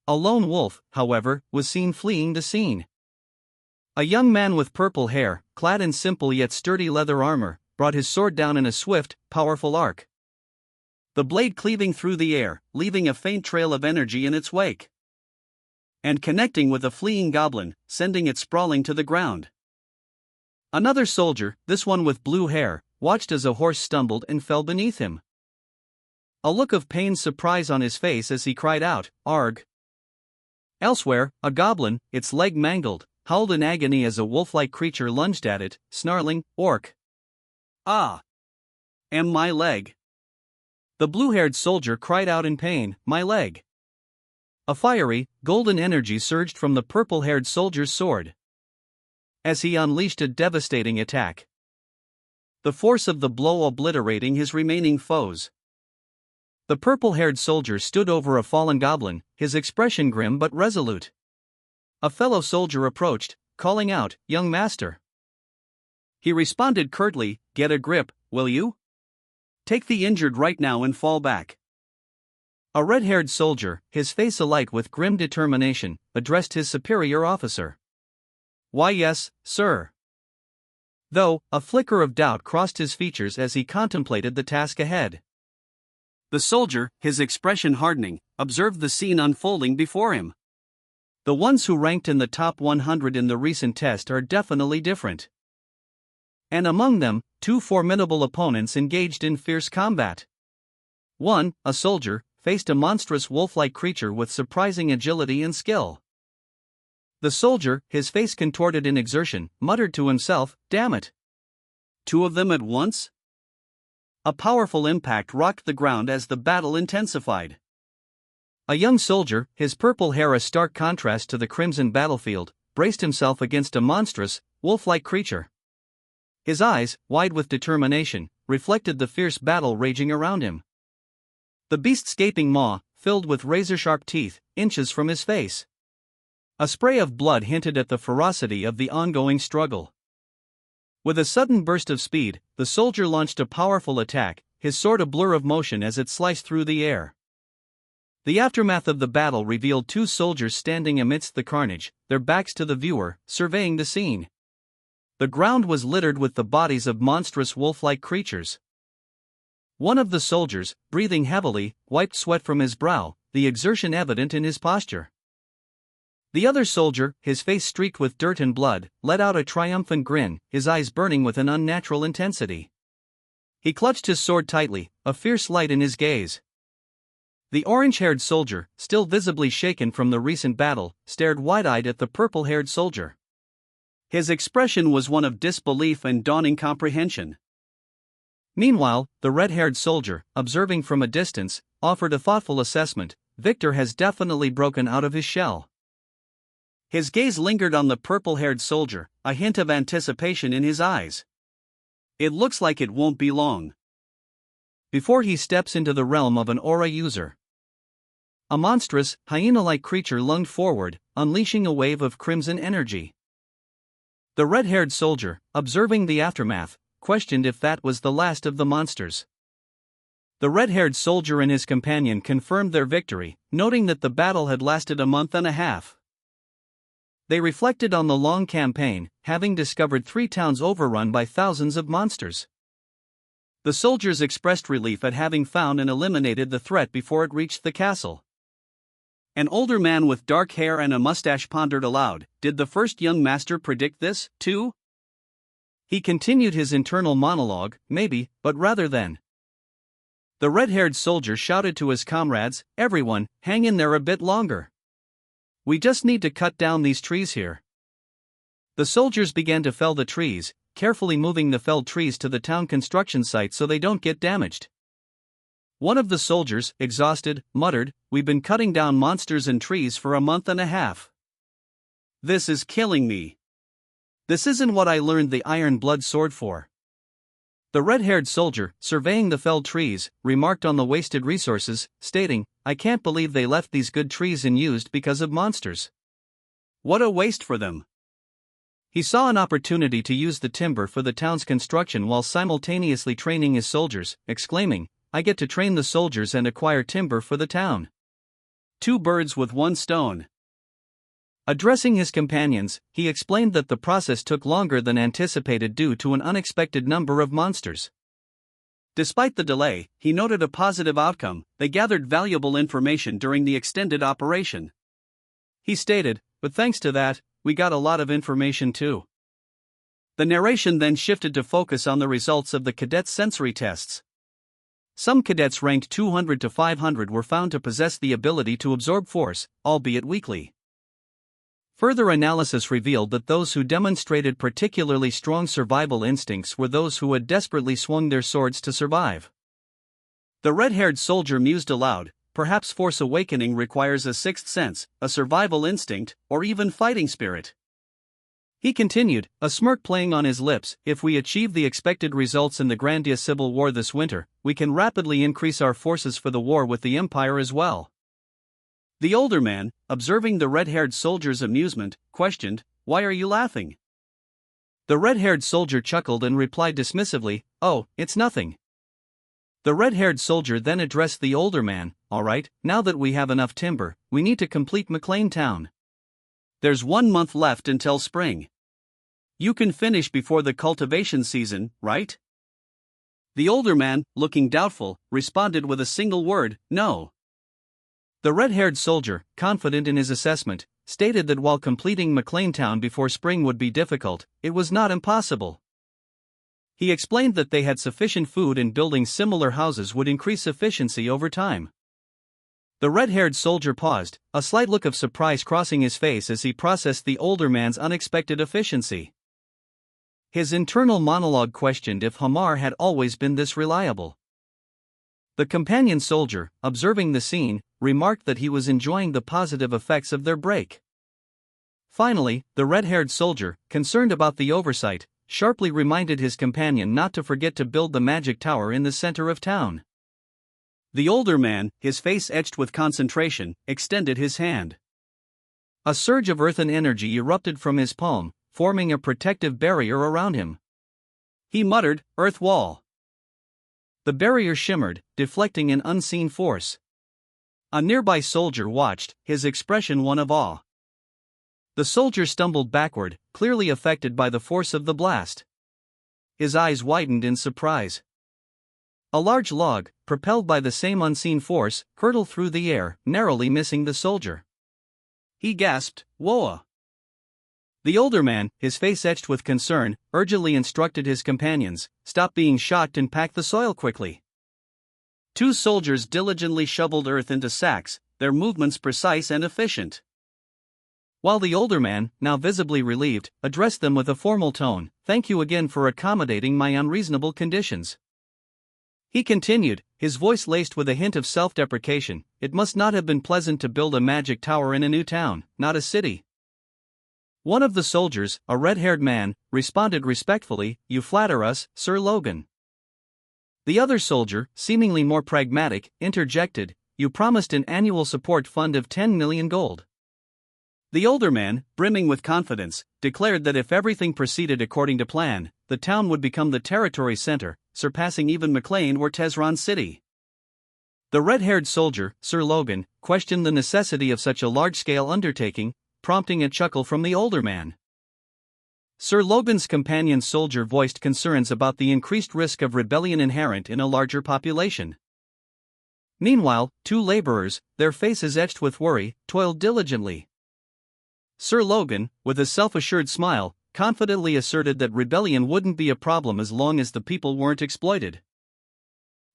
S2: A lone wolf, however, was seen fleeing the scene. A young man with purple hair, clad in simple yet sturdy leather armor, brought his sword down in a swift, powerful arc, the blade cleaving through the air, leaving a faint trail of energy in its wake, and connecting with a fleeing goblin, sending it sprawling to the ground. Another soldier, this one with blue hair, watched as a horse stumbled and fell beneath him, a look of pained surprise on his face as he cried out, "Arg!" Elsewhere, a goblin, its leg mangled, howled in agony as a wolf-like creature lunged at it, snarling, "Orc! Ah! My leg!" The blue-haired soldier cried out in pain, "My leg!" A fiery, golden energy surged from the purple-haired soldier's sword as he unleashed a devastating attack, the force of the blow obliterating his remaining foes. The purple-haired soldier stood over a fallen goblin, his expression grim but resolute. A fellow soldier approached, calling out, "Young master." He responded curtly, "Get a grip, will you? Take the injured right now and fall back." A red-haired soldier, his face alight with grim determination, addressed his superior officer. "Why yes, sir." Though, a flicker of doubt crossed his features as he contemplated the task ahead. The soldier, his expression hardening, observed the scene unfolding before him. The ones who ranked in the top 100 in the recent test are definitely different. And among them, 2 formidable opponents engaged in fierce combat. One, a soldier, faced a monstrous wolf-like creature with surprising agility and skill.
S1: The soldier, his face contorted in exertion, muttered to himself, "Damn it!
S2: Two of them at once?" A powerful impact rocked the ground as the battle intensified.
S1: A young soldier, his purple hair a stark contrast to the crimson battlefield, braced himself against a monstrous, wolf-like creature. His eyes, wide with determination, reflected the fierce battle raging around him. The beast's gaping maw, filled with razor-sharp teeth, inches from his face. A spray of blood hinted at the ferocity of the ongoing struggle. With a sudden burst of speed, the soldier launched a powerful attack, his sword a blur of motion as it sliced through the air. The aftermath of the battle revealed two soldiers standing amidst the carnage, their backs to the viewer, surveying the scene. The ground was littered with the bodies of monstrous wolf-like creatures. One of the soldiers, breathing heavily, wiped sweat from his brow, the exertion evident in his posture. The other soldier, his face streaked with dirt and blood, let out a triumphant grin, his eyes burning with an unnatural intensity. He clutched his sword tightly, a fierce light in his gaze. The orange-haired soldier, still visibly shaken from the recent battle, stared wide-eyed at the purple-haired soldier. His expression was one of disbelief and dawning comprehension. Meanwhile, the red-haired soldier, observing from a distance, offered a thoughtful assessment. Victor has definitely broken out of his shell. His gaze lingered on the purple-haired soldier, a hint of anticipation in his eyes. It looks like it won't be long before he steps into the realm of an aura user. A monstrous, hyena-like creature lunged forward, unleashing a wave of crimson energy. The red-haired soldier, observing the aftermath, questioned if that was the last of the monsters. The red-haired soldier and his companion confirmed their victory, noting that the battle had lasted a month and a half. They reflected on the long campaign, having discovered 3 towns overrun by thousands of monsters. The soldiers expressed relief at having found and eliminated the threat before it reached the castle. An older man with dark hair and a mustache pondered aloud, "Did the first young master predict this, too?" He continued his internal monologue, "Maybe, but rather than." The red-haired soldier shouted to his comrades, "Everyone, hang in there a bit longer. We just need to cut down these trees here." The soldiers began to fell the trees, carefully moving the felled trees to the town construction site so they don't get damaged. One of the soldiers, exhausted, muttered, "We've been cutting down monsters and trees for a month and a half. This is killing me. This isn't what I learned the iron blood sword for." The red-haired soldier, surveying the felled trees, remarked on the wasted resources, stating, "I can't believe they left these good trees unused because of monsters. What a waste for them." He saw an opportunity to use the timber for the town's construction while simultaneously training his soldiers, exclaiming, "I get to train the soldiers and acquire timber for the town. 2 birds with 1 stone." Addressing his companions, he explained that the process took longer than anticipated due to an unexpected number of monsters. Despite the delay, he noted a positive outcome: they gathered valuable information during the extended operation. He stated, "But thanks to that, we got a lot of information too." The narration then shifted to focus on the results of the cadets' sensory tests. Some cadets ranked 200 to 500 were found to possess the ability to absorb force, albeit weakly. Further analysis revealed that those who demonstrated particularly strong survival instincts were those who had desperately swung their swords to survive. The red-haired soldier mused aloud, "Perhaps Force Awakening requires a 6th sense, a survival instinct, or even fighting spirit." He continued, a smirk playing on his lips, "If we achieve the expected results in the Grandia Civil War this winter, we can rapidly increase our forces for the war with the Empire as well." The older man, observing the red-haired soldier's amusement, questioned, "Why are you laughing?" The red-haired soldier chuckled and replied dismissively, "Oh, it's nothing." The red-haired soldier then addressed the older man, "All right, now that we have enough timber, we need to complete McLean Town. There's 1 month left until spring. You can finish before the cultivation season, right?" The older man, looking doubtful, responded with a single word, "No." The red-haired soldier, confident in his assessment, stated that while completing McLean Town before spring would be difficult, it was not impossible. He explained that they had sufficient food and building similar houses would increase efficiency over time. The red-haired soldier paused, a slight look of surprise crossing his face as he processed the older man's unexpected efficiency. His internal monologue questioned if Hamar had always been this reliable. The companion soldier, observing the scene, remarked that he was enjoying the positive effects of their break. Finally, the red-haired soldier, concerned about the oversight, sharply reminded his companion not to forget to build the magic tower in the center of town. The older man, his face etched with concentration, extended his hand. A surge of earthen energy erupted from his palm, forming a protective barrier around him. He muttered, "Earth wall." The barrier shimmered, deflecting an unseen force. A nearby soldier watched, his expression one of awe. The soldier stumbled backward, clearly affected by the force of the blast. His eyes widened in surprise. A large log, propelled by the same unseen force, hurtled through the air, narrowly missing the soldier. He gasped, "Whoa!" The older man, his face etched with concern, urgently instructed his companions, "Stop being shocked and pack the soil quickly." Two soldiers diligently shoveled earth into sacks, their movements precise and efficient. While the older man, now visibly relieved, addressed them with a formal tone, "Thank you again for accommodating my unreasonable conditions." He continued, his voice laced with a hint of self-deprecation, "It must not have been pleasant to build a magic tower in a new town, not a city." One of the soldiers, a red-haired man, responded respectfully, "You flatter us, Sir Logan." The other soldier, seemingly more pragmatic, interjected, "You promised an annual support fund of 10 million gold." The older man, brimming with confidence, declared that if everything proceeded according to plan, the town would become the territory center, surpassing even McLean or Tehran City. The red-haired soldier, Sir Logan, questioned the necessity of such a large-scale undertaking, prompting a chuckle from the older man. Sir Logan's companion soldier voiced concerns about the increased risk of rebellion inherent in a larger population. Meanwhile, two laborers, their faces etched with worry, toiled diligently. Sir Logan, with a self-assured smile, confidently asserted that rebellion wouldn't be a problem as long as the people weren't exploited.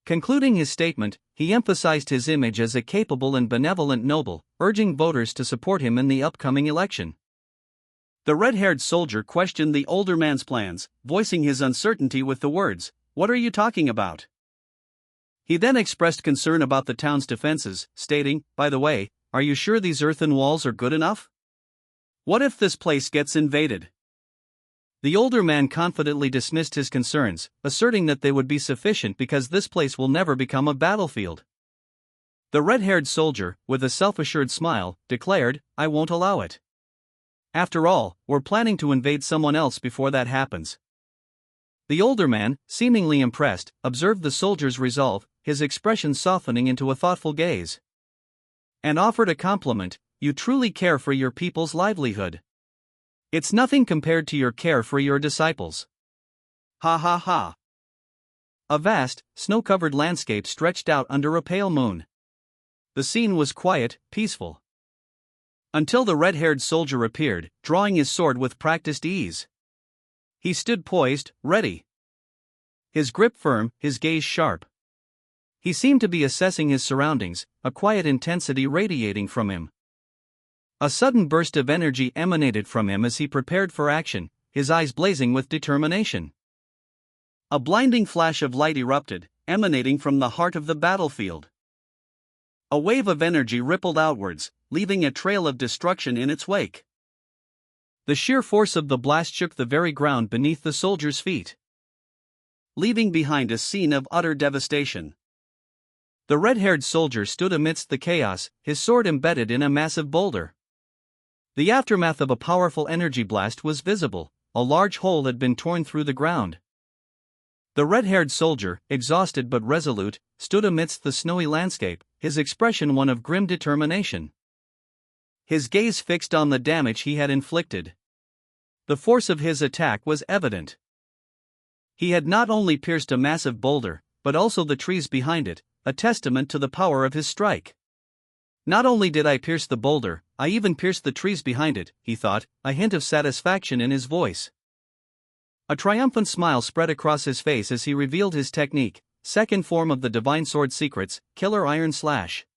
S1: Concluding his statement, he emphasized his image as a capable and benevolent noble, urging voters to support him in the upcoming election. The red-haired soldier questioned the older man's plans, voicing his uncertainty with the words, "What are you talking about?" He then expressed concern about the town's defenses, stating, "By the way, are you sure these earthen walls are good enough? What if this place gets invaded?" The older man confidently dismissed his concerns, asserting that they would be sufficient because this place will never become a battlefield. The red-haired soldier, with a self-assured smile, declared, "I won't allow it. After all, we're planning to invade someone else before that happens." The older man, seemingly impressed, observed the soldier's resolve, his expression softening into a thoughtful gaze. And offered a compliment, "You truly care for your people's livelihood. It's nothing compared to your care for your disciples." Ha ha ha. A vast, snow-covered landscape stretched out under a pale moon. The scene was quiet, peaceful. Until the red-haired soldier appeared, drawing his sword with practiced ease. He stood poised, ready. His grip firm, his gaze sharp. He seemed to be assessing his surroundings, a quiet intensity radiating from him. A sudden burst of energy emanated from him as he prepared for action, his eyes blazing with determination. A blinding flash of light erupted, emanating from the heart of the battlefield. A wave of energy rippled outwards, leaving a trail of destruction in its wake. The sheer force of the blast shook the very ground beneath the soldier's feet, leaving behind a scene of utter devastation. The red-haired soldier stood amidst the chaos, his sword embedded in a massive boulder. The aftermath of a powerful energy blast was visible, a large hole had been torn through the ground. The red-haired soldier, exhausted but resolute, stood amidst the snowy landscape, his expression one of grim determination. His gaze fixed on the damage he had inflicted. The force of his attack was evident. He had not only pierced a massive boulder, but also the trees behind it, a testament to the power of his strike. "Not only did I pierce the boulder, I even pierced the trees behind it," he thought, a hint of satisfaction in his voice. A triumphant smile spread across his face as he revealed his technique, second form of the divine sword secrets, Killer Iron Slash.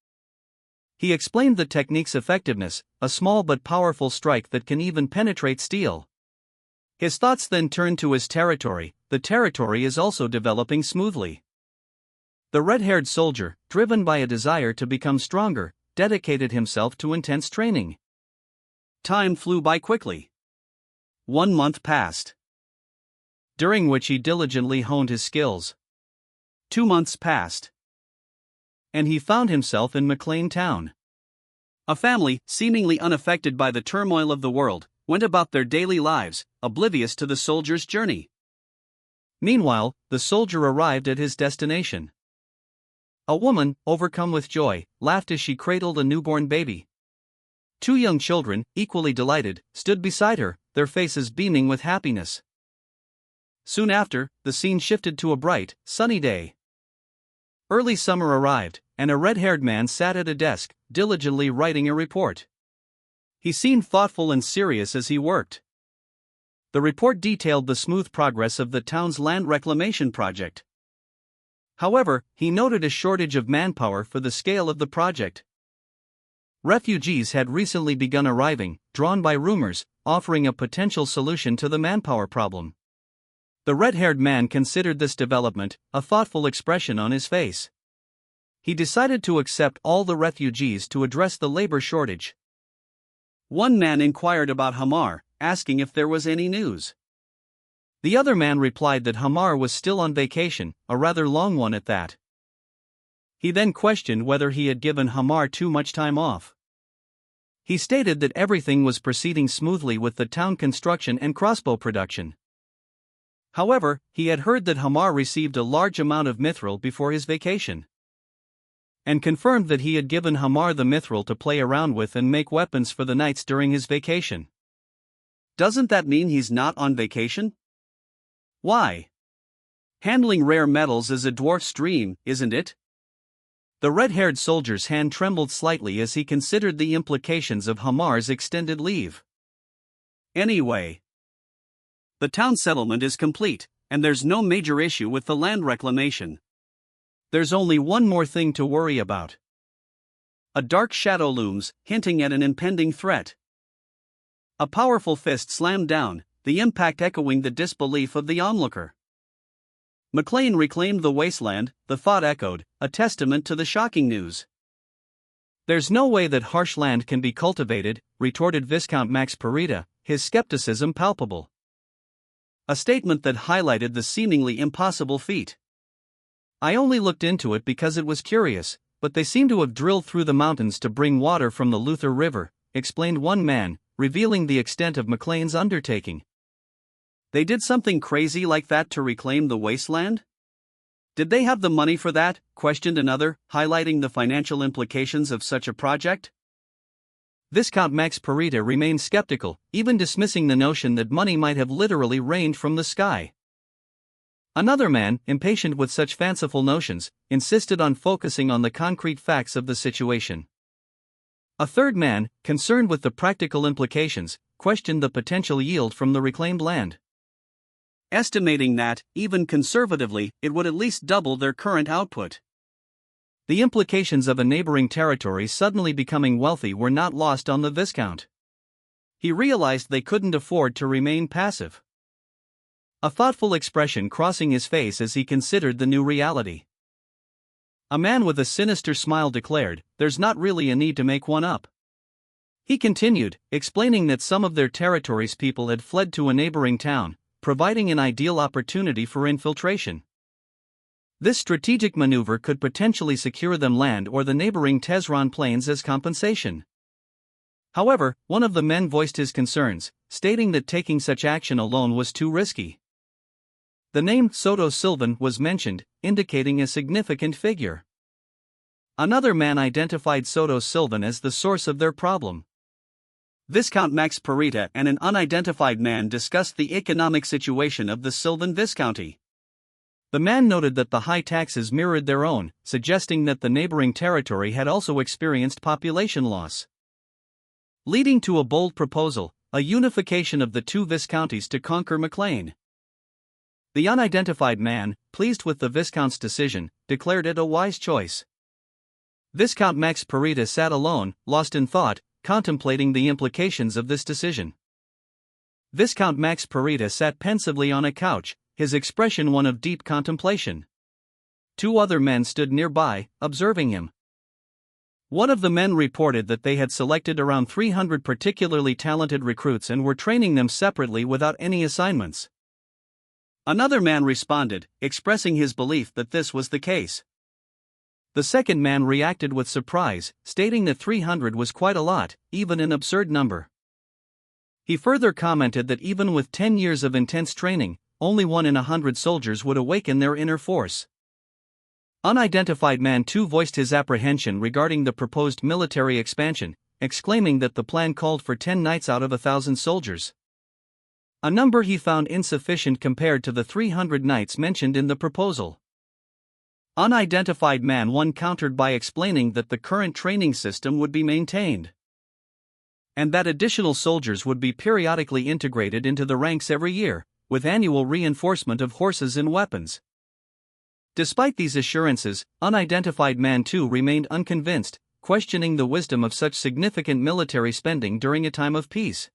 S1: He explained the technique's effectiveness, a small but powerful strike that can even penetrate steel. His thoughts then turned to his territory. The territory is also developing smoothly. The red-haired soldier, driven by a desire to become stronger, dedicated himself to intense training.
S2: Time flew by quickly. 1 month passed,
S1: during which he diligently honed his skills.
S2: 2 months passed,
S1: and he found himself in McLean Town.
S2: A family, seemingly unaffected by the turmoil of the world, went about their daily lives, oblivious to the soldier's journey.
S1: Meanwhile, the soldier arrived at his destination. A woman, overcome with joy, laughed as she cradled a newborn baby. 2 young children, equally delighted, stood beside her, their faces beaming with happiness. Soon after, the scene shifted to a bright, sunny day. Early summer arrived, and a red-haired man sat at a desk, diligently writing a report. He seemed thoughtful and serious as he worked. The report detailed the smooth progress of the town's land reclamation project. However, he noted a shortage of manpower for the scale of the project. Refugees had recently begun arriving, drawn by rumors, offering a potential solution to the manpower problem. The red-haired man considered this development, a thoughtful expression on his face. He decided to accept all the refugees to address the labor shortage.
S2: One man inquired about Hamar, asking if there was any news.
S1: The other man replied that Hamar was still on vacation, a rather long one at that. He then questioned whether he had given Hamar too much time off. He stated that everything was proceeding smoothly with the town construction and crossbow production. However, he had heard that Hamar received a large amount of mithril before his vacation, and confirmed that he had given Hamar the mithril to play around with and make weapons for the knights during his vacation.
S2: Doesn't that mean he's not on vacation? Why? Handling rare metals is a dwarf's dream, isn't it?
S1: The red-haired soldier's hand trembled slightly as he considered the implications of Hamar's extended leave.
S2: Anyway, the town settlement is complete, and there's no major issue with the land reclamation.
S1: There's only one more thing to worry about.
S2: A dark shadow looms, hinting at an impending threat. A powerful fist slammed down, the impact echoing the disbelief of the onlooker. McLean reclaimed the wasteland, the thought echoed, a testament to the shocking news.
S1: There's no way that harsh land can be cultivated, retorted Viscount Max Perita, his skepticism palpable.
S2: A statement that highlighted the seemingly impossible feat.
S1: I only looked into it because it was curious, but they seem to have drilled through the mountains to bring water from the Luther River, explained one man, revealing the extent of McLean's undertaking.
S2: They did something crazy like that to reclaim the wasteland? Did they have the money for that? Questioned another, highlighting the financial implications of such a project.
S1: Viscount Max Perita remained skeptical, even dismissing the notion that money might have literally rained from the sky. Another man, impatient with such fanciful notions, insisted on focusing on the concrete facts of the situation. A third man, concerned with the practical implications, questioned the potential yield from the reclaimed land,
S2: estimating that, even conservatively, it would at least double their current output.
S1: The implications of a neighboring territory suddenly becoming wealthy were not lost on the Viscount. He realized they couldn't afford to remain passive. A thoughtful expression crossing his face as he considered the new reality. A man with a sinister smile declared, "There's not really a need to make one up." He continued, explaining that some of their territory's people had fled to a neighboring town, providing an ideal opportunity for infiltration. This strategic maneuver could potentially secure them land or the neighboring Tezron plains as compensation. However, one of the men voiced his concerns, stating that taking such action alone was too risky. The name Soto Sylvan was mentioned, indicating a significant figure. Another man identified Soto Sylvan as the source of their problem.
S2: Viscount Max Perita and an unidentified man discussed the economic situation of the Sylvan Viscounty.
S1: The man noted that the high taxes mirrored their own, suggesting that the neighboring territory had also experienced population loss, leading to a bold proposal, a unification of the two Viscounties to conquer McLean. The unidentified man, pleased with the Viscount's decision, declared it a wise choice. Viscount Max Parita sat alone, lost in thought, contemplating the implications of this decision. Viscount Max Parita sat pensively on a couch, his expression one of deep contemplation. Two other men stood nearby, observing him. One of the men reported that they had selected around 300 particularly talented recruits and were training them separately without any assignments. Another man responded, expressing his belief that this was the case. The second man reacted with surprise, stating that 300 was quite a lot, even an absurd number. He further commented that even with 10 years of intense training, only 1 in 100 soldiers would awaken their inner force. Unidentified Man 2 voiced his apprehension regarding the proposed military expansion, exclaiming that the plan called for 10 knights out of 1,000 soldiers. A number he found insufficient compared to the 300 knights mentioned in the proposal. Unidentified Man 1 countered by explaining that the current training system would be maintained, and that additional soldiers would be periodically integrated into the ranks every year, with annual reinforcement of horses and weapons. Despite these assurances, Unidentified Man 2 remained unconvinced, questioning the wisdom of such significant military spending during a time of peace.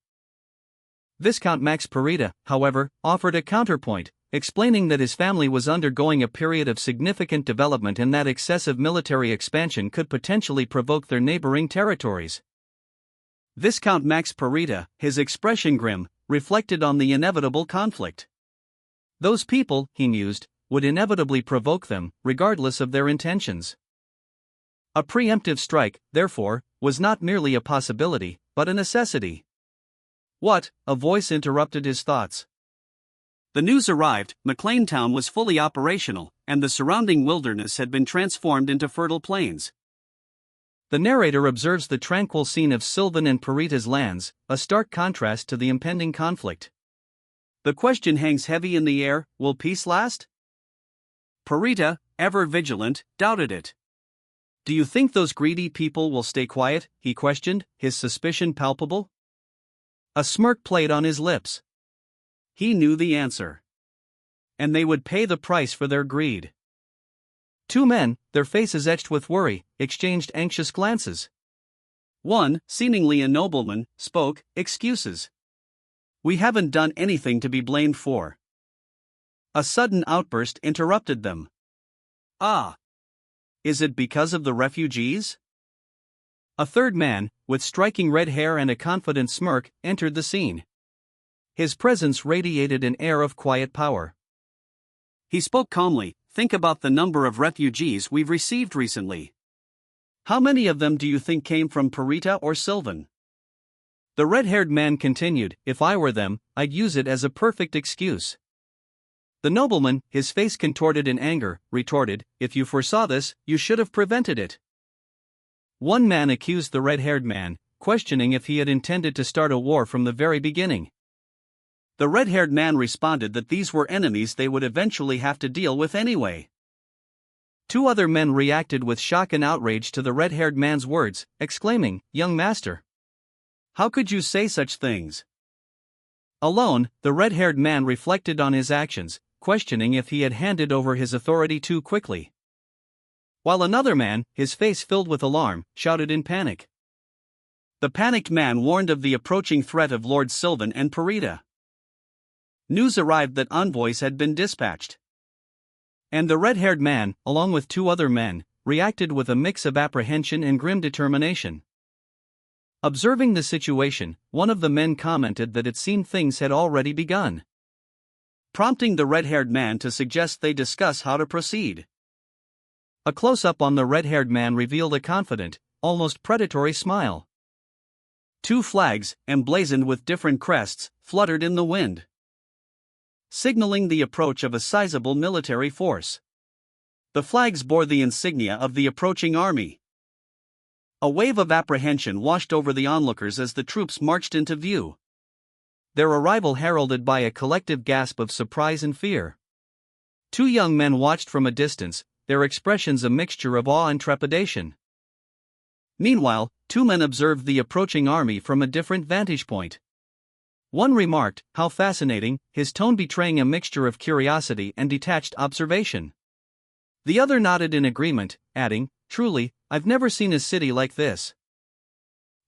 S1: Viscount Max Parita, however, offered a counterpoint, explaining that his family was undergoing a period of significant development and that excessive military expansion could potentially provoke their neighboring territories. Viscount Max Parita, his expression grim, reflected on the inevitable conflict. Those people, he mused, would inevitably provoke them, regardless of their intentions. A preemptive strike, therefore, was not merely a possibility, but a necessity. What? A voice interrupted his thoughts. The news arrived, McLean Town was fully operational, and the surrounding wilderness had been transformed into fertile plains. The narrator observes the tranquil scene of Sylvan and Parita's lands, a stark contrast to the impending conflict. The question hangs heavy in the air, will peace last? Parita, ever vigilant, doubted it. Do you think those greedy people will stay quiet? He questioned, his suspicion palpable. A smirk played on his lips. He knew the answer. And they would pay the price for their greed. Two men, their faces etched with worry, exchanged anxious glances. One, seemingly a nobleman, spoke, excuses. We haven't done anything to be blamed for. A sudden outburst interrupted them. Ah! Is it because of the refugees? A third man, with striking red hair and a confident smirk, entered the scene. His presence radiated an air of quiet power. He spoke calmly, think about the number of refugees we've received recently. How many of them do you think came from Parita or Sylvan? The red-haired man continued, if I were them, I'd use it as a perfect excuse. The nobleman, his face contorted in anger, retorted, if you foresaw this, you should have prevented it. One man accused the red-haired man, questioning if he had intended to start a war from the very beginning. The red-haired man responded that these were enemies they would eventually have to deal with anyway. Two other men reacted with shock and outrage to the red-haired man's words, exclaiming, young master, how could you say such things? Alone, the red-haired man reflected on his actions, questioning if he had handed over his authority too quickly. While another man, his face filled with alarm, shouted in panic. The panicked man warned of the approaching threat of Lord Sylvan and Parita. News arrived that envoys had been dispatched. And the red-haired man, along with two other men, reacted with a mix of apprehension and grim determination. Observing the situation, one of the men commented that it seemed things had already begun, prompting the red-haired man to suggest they discuss how to proceed. A close-up on the red-haired man revealed a confident, almost predatory smile. Two flags, emblazoned with different crests, fluttered in the wind, signaling the approach of a sizable military force. The flags bore the insignia of the approaching army. A wave of apprehension washed over the onlookers as the troops marched into view, their arrival heralded by a collective gasp of surprise and fear. Two young men watched from a distance, their expressions a mixture of awe and trepidation. Meanwhile, two men observed the approaching army from a different vantage point. One remarked, how fascinating, his tone betraying a mixture of curiosity and detached observation. The other nodded in agreement, adding, truly, I've never seen a city like this.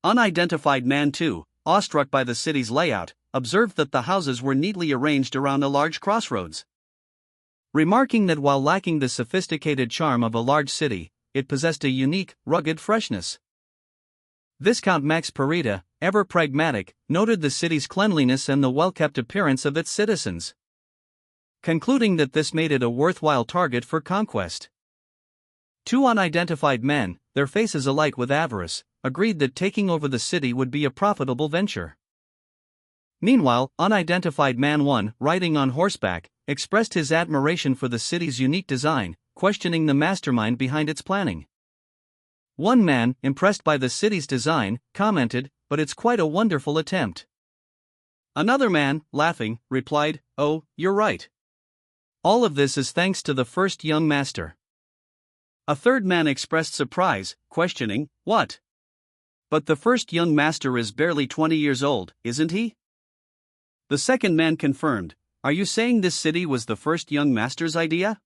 S2: Unidentified man 2, awestruck by the city's layout, observed that the houses were neatly arranged around a large crossroads.
S1: Remarking that while lacking the sophisticated charm of a large city, it possessed a unique, rugged freshness. Viscount Max Parita, ever pragmatic, noted the city's cleanliness and the well-kept appearance of its citizens, concluding that this made it a worthwhile target for conquest. Two unidentified men, their faces alight with avarice, agreed that taking over the city would be a profitable venture. Meanwhile, unidentified man 1, riding on horseback, expressed his admiration for the city's unique design, questioning the mastermind behind its planning. One man, impressed by the city's design, commented, "But it's quite a wonderful attempt."
S2: Another man, laughing, replied, "Oh, you're right.
S1: All of this is thanks to the first young master."
S2: A third man expressed surprise, questioning, "What?
S1: But the first young master is barely 20 years old, isn't he?"
S2: The second man confirmed, "Are you saying this city was the first young master's idea?"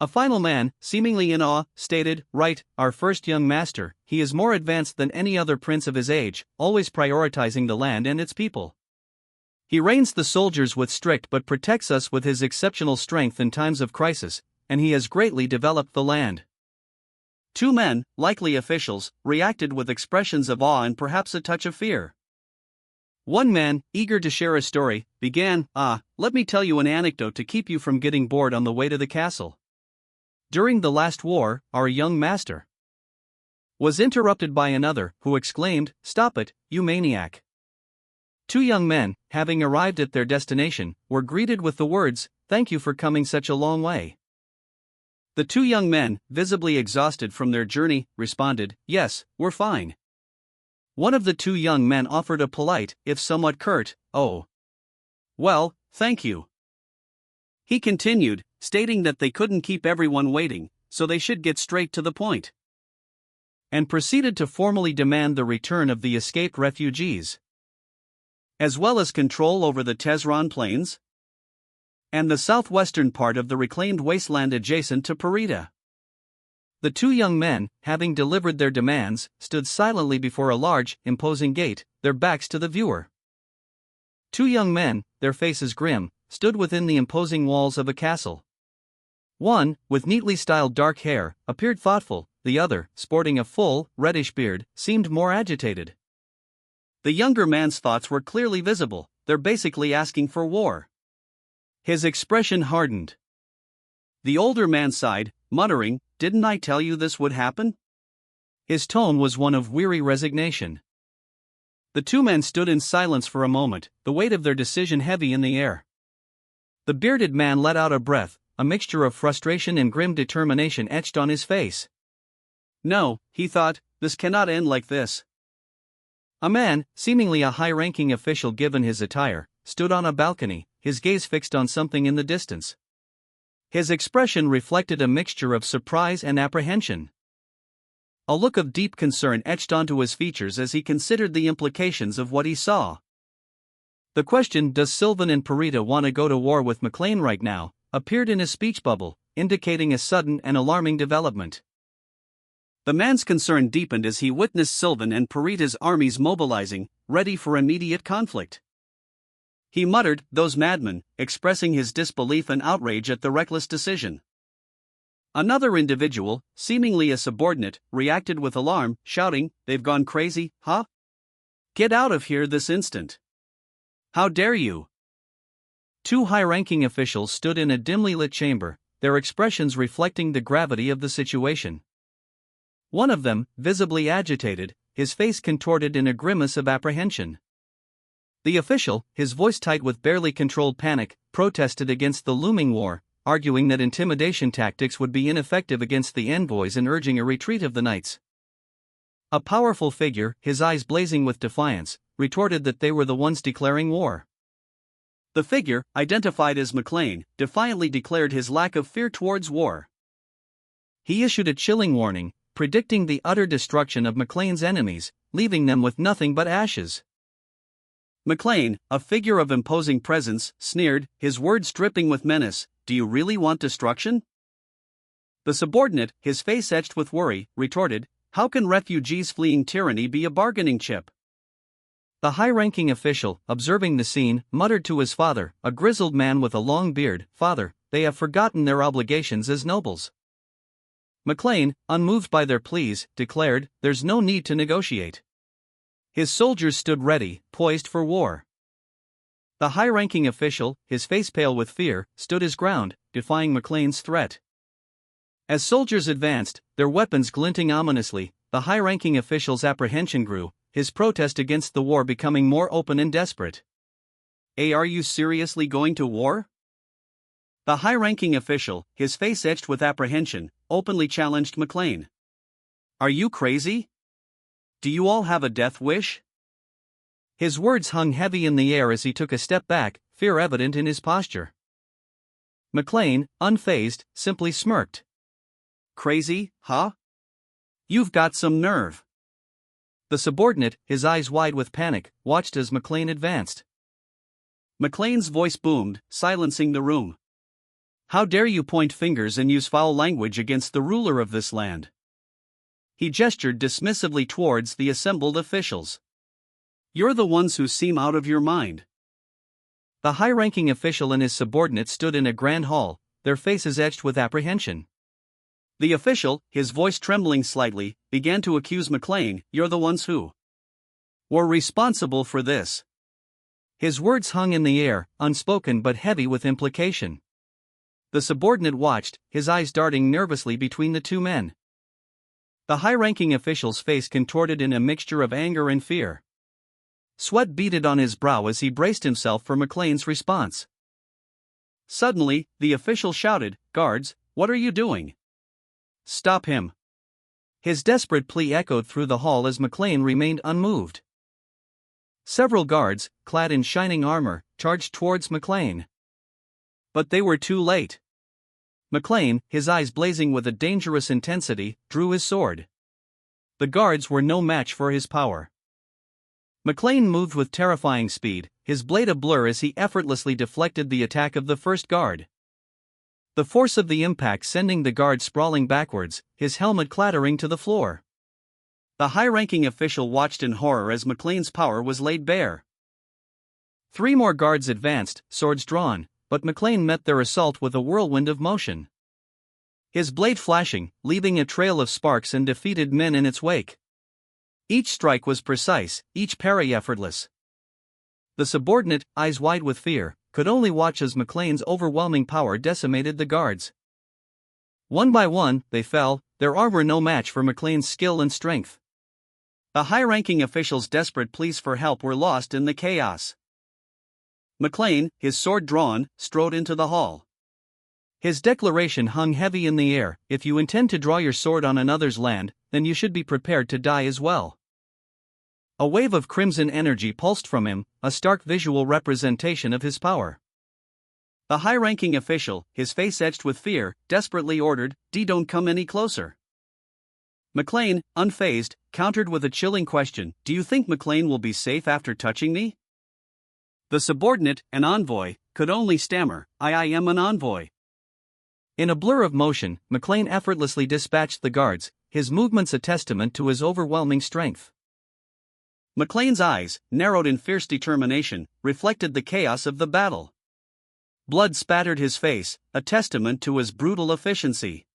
S1: A final man, seemingly in awe, stated, "Right, our first young master. He is more advanced than any other prince of his age, always prioritizing the land and its people. He reigns the soldiers with strict but protects us with his exceptional strength in times of crisis, and he has greatly developed the land."
S2: Two men, likely officials, reacted with expressions of awe and perhaps a touch of fear.
S1: One man, eager to share a story, began, "Let me tell you an anecdote to keep you from getting bored on the way to the castle. During the last war, our young master was interrupted by another, who exclaimed, 'Stop it, you maniac!' Two young men, having arrived at their destination, were greeted with the words, 'Thank you for coming such a long way.'
S2: The two young men, visibly exhausted from their journey, responded, 'Yes, we're fine.'
S1: One of the two young men offered a polite, if somewhat curt, 'Oh,
S2: well, thank you.' He continued, stating that they couldn't keep everyone waiting, so they should get straight to the point,
S1: and proceeded to formally demand the return of the escaped refugees,
S2: as well as control over the Tehran plains and the southwestern part of the reclaimed wasteland adjacent to Parita.
S1: The two young men, having delivered their demands, stood silently before a large, imposing gate, their backs to the viewer. Two young men, their faces grim, stood within the imposing walls of a castle. One, with neatly styled dark hair, appeared thoughtful; the other, sporting a full, reddish beard, seemed more agitated.
S2: The younger man's thoughts were clearly visible. They're basically asking for war.
S1: His expression hardened.
S2: The older man sighed, muttering, "Didn't I tell you this would happen?"
S1: His tone was one of weary resignation. The two men stood in silence for a moment, the weight of their decision heavy in the air. The bearded man let out a breath, a mixture of frustration and grim determination etched on his face.
S2: "No," he thought, "this cannot end like this."
S1: A man, seemingly a high-ranking official given his attire, stood on a balcony, his gaze fixed on something in the distance. His expression reflected a mixture of surprise and apprehension. A look of deep concern etched onto his features as he considered the implications of what he saw. The question, "Does Sylvan and Parita want to go to war with McLean right now?" appeared in his speech bubble, indicating a sudden and alarming development.
S2: The man's concern deepened as he witnessed Sylvan and Parita's armies mobilizing, ready for immediate conflict. He muttered, "Those madmen," expressing his disbelief and outrage at the reckless decision. Another individual, seemingly a subordinate, reacted with alarm, shouting, "They've gone crazy, huh? Get out of here this instant. How dare you?"
S1: Two high-ranking officials stood in a dimly lit chamber, their expressions reflecting the gravity of the situation. One of them, visibly agitated, his face contorted in a grimace of apprehension. The official, his voice tight with barely controlled panic, protested against the looming war, arguing that intimidation tactics would be ineffective against the envoys and urging a retreat of the knights. A powerful figure, his eyes blazing with defiance, retorted that they were the ones declaring war.
S2: The figure, identified as McLean, defiantly declared his lack of fear towards war.
S1: He issued a chilling warning, predicting the utter destruction of McLean's enemies, leaving them with nothing but ashes.
S2: McLean, a figure of imposing presence, sneered, his words dripping with menace, "Do you really want destruction? The subordinate, his face etched with worry, retorted, "How can refugees fleeing tyranny be a bargaining chip?"
S1: The high-ranking official, observing the scene, muttered to his father, a grizzled man with a long beard, "Father, they have forgotten their obligations as nobles." McLean, unmoved by their pleas, declared, "There's no need to negotiate." His soldiers stood ready, poised for war. The high-ranking official, his face pale with fear, stood his ground, defying McLean's threat. As soldiers advanced, their weapons glinting ominously, the high-ranking official's apprehension grew, his protest against the war becoming more open and desperate.
S2: Are you seriously going to war?" The high-ranking official, his face etched with apprehension, openly challenged McLean. "Are you crazy? Do you all have a death wish?"
S1: His words hung heavy in the air as he took a step back, fear evident in his posture. McLean, unfazed, simply smirked.
S2: "Crazy, huh? You've got some nerve."
S1: The subordinate, his eyes wide with panic, watched as McLean advanced.
S2: McLean's voice boomed, silencing the room. "How dare you point fingers and use foul language against the ruler of this land?" He gestured dismissively towards the assembled officials. "You're the ones who seem out of your mind."
S1: The high-ranking official and his subordinate stood in a grand hall, their faces etched with apprehension.
S2: The official, his voice trembling slightly, began to accuse McLean, "You're the ones who were responsible for this."
S1: His words hung in the air, unspoken but heavy with implication. The subordinate watched, his eyes darting nervously between the two men. The high-ranking official's face contorted in a mixture of anger and fear. Sweat beaded on his brow as he braced himself for McLean's response.
S2: Suddenly, the official shouted, "Guards, what are you doing? Stop him!"
S1: His desperate plea echoed through the hall as McLean remained unmoved. Several guards, clad in shining armor, charged towards McLean. But they were too late. McLean, his eyes blazing with a dangerous intensity, drew his sword. The guards were no match for his power. McLean moved with terrifying speed, his blade a blur as he effortlessly deflected the attack of the first guard. The force of the impact sending the guard sprawling backwards, his helmet clattering to the floor.
S2: The high-ranking official watched in horror as McLean's power was laid bare.
S1: 3 more guards advanced, swords drawn, but McLean met their assault with a whirlwind of motion. His blade flashing, leaving a trail of sparks and defeated men in its wake. Each strike was precise, each parry effortless. The subordinate, eyes wide with fear, could only watch as McLean's overwhelming power decimated the guards. One by one, they fell, their armor no match for McLean's skill and strength.
S2: The high-ranking official's desperate pleas for help were lost in the chaos. McLean, his sword drawn, strode into the hall.
S1: His declaration hung heavy in the air, "If you intend to draw your sword on another's land, then you should be prepared to die as well." A wave of crimson energy pulsed from him, a stark visual representation of his power.
S2: The high-ranking official, his face etched with fear, desperately ordered, "Don't come any closer." McLean, unfazed, countered with a chilling question, "Do you think McLean will be safe after touching me?" The subordinate, an envoy, could only stammer, I am an envoy."
S1: In a blur of motion, McLean effortlessly dispatched the guards, his movements a testament to his overwhelming strength.
S2: McLean's eyes, narrowed in fierce determination, reflected the chaos of the battle. Blood spattered his face, a testament to his brutal efficiency.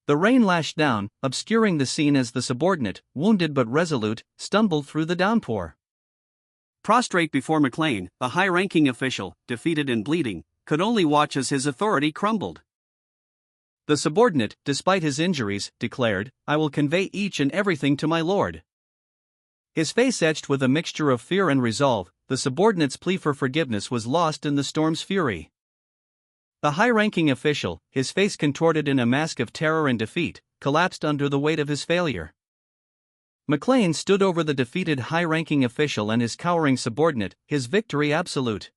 S1: The rain lashed down, obscuring the scene as the subordinate, wounded but resolute, stumbled through the downpour.
S2: Prostrate before McLean, the high-ranking official, defeated and bleeding, could only watch as his authority crumbled.
S1: The subordinate, despite his injuries, declared, "I will convey each and everything to my lord." His face etched with a mixture of fear and resolve, the subordinate's plea for forgiveness was lost in the storm's fury. The high-ranking official, his face contorted in a mask of terror and defeat, collapsed under the weight of his failure. McLean stood over the defeated high-ranking official and his cowering subordinate, his victory absolute.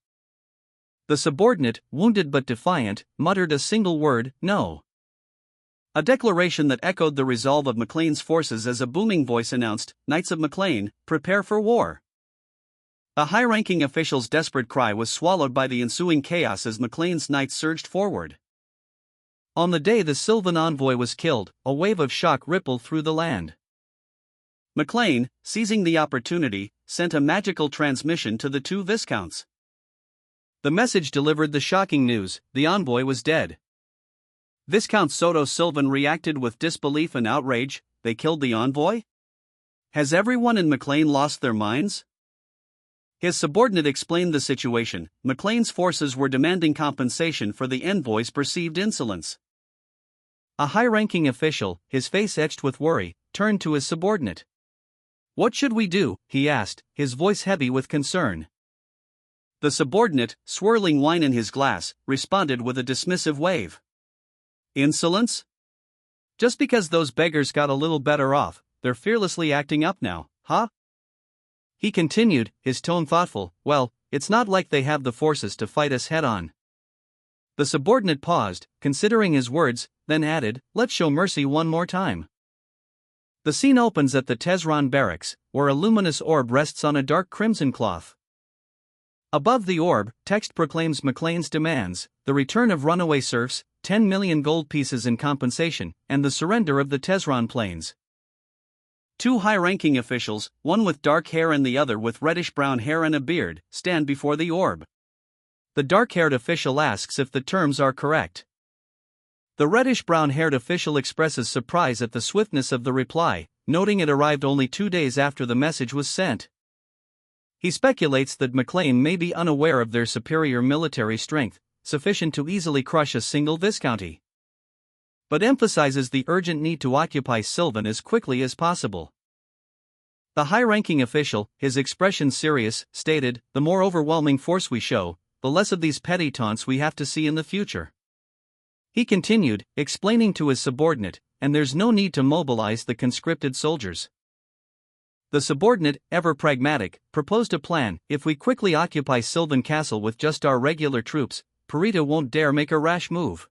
S1: The subordinate, wounded but defiant, muttered a single word, "No." A declaration that echoed the resolve of McLean's forces as a booming voice announced, "Knights of McLean, prepare for war." The high-ranking official's desperate cry was swallowed by the ensuing chaos as McLean's knights surged forward. On the day the Sylvan envoy was killed, a wave of shock rippled through the land.
S2: McLean, seizing the opportunity, sent a magical transmission to the two viscounts.
S1: The message delivered the shocking news: the envoy was dead.
S2: Viscount Soto Sylvan reacted with disbelief and outrage. They killed the envoy? Has everyone in McLean lost their minds? His subordinate explained the situation. McLean's forces were demanding compensation for the envoy's perceived insolence.
S1: A high-ranking official, his face etched with worry, turned to his subordinate. "What should we do?" he asked, his voice heavy with concern.
S2: The subordinate, swirling wine in his glass, responded with a dismissive wave. Insolence?
S1: Just because those beggars got a little better off, they're fearlessly acting up now, huh? He continued, his tone thoughtful. "Well, it's not like they have the forces to fight us head-on." The subordinate paused, considering his words, then added, "Let's show mercy one more time." The scene opens at the Tehran barracks, where a luminous orb rests on a dark crimson cloth. Above the orb, text proclaims McLean's demands: the return of runaway serfs, 10 million gold pieces in compensation, and the surrender of the Tehran plains.
S2: Two high-ranking officials, one with dark hair and the other with reddish-brown hair and a beard, stand before the orb.
S1: The dark-haired official asks if the terms are correct. The reddish-brown-haired official expresses surprise at the swiftness of the reply, noting it arrived only 2 days after the message was sent. He speculates that McLean may be unaware of their superior military strength, sufficient to easily crush a single viscounty, but emphasizes the urgent need to occupy Sylvan as quickly as possible. The high-ranking official, his expression serious, stated, "The more overwhelming force we show, the less of these petty taunts we have to see in the future." He continued, explaining to his subordinate, "And there's no need to mobilize the conscripted soldiers." The subordinate, ever pragmatic, proposed a plan: "If we quickly occupy Sylvan Castle with just our regular troops, Parita won't dare make a rash move."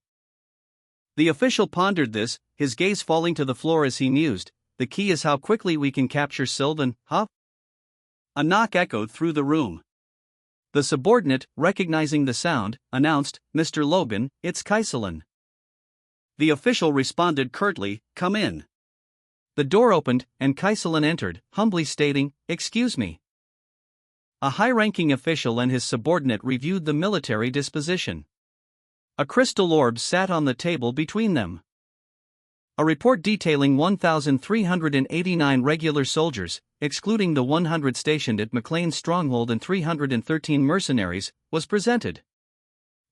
S1: The official pondered this, his gaze falling to the floor as he mused, "The key is how quickly we can capture Sylvan, huh?"
S2: A knock echoed through the room.
S1: The subordinate, recognizing the sound, announced, "Mr. Logan, it's Kaisalan."
S2: The official responded curtly, "Come in."
S1: The door opened, and Kaisalan entered, humbly stating, "Excuse me." A high-ranking official and his subordinate reviewed the military disposition. A crystal orb sat on the table between them. A report detailing 1,389 regular soldiers, excluding the 100 stationed at McLean's stronghold and 313 mercenaries, was presented.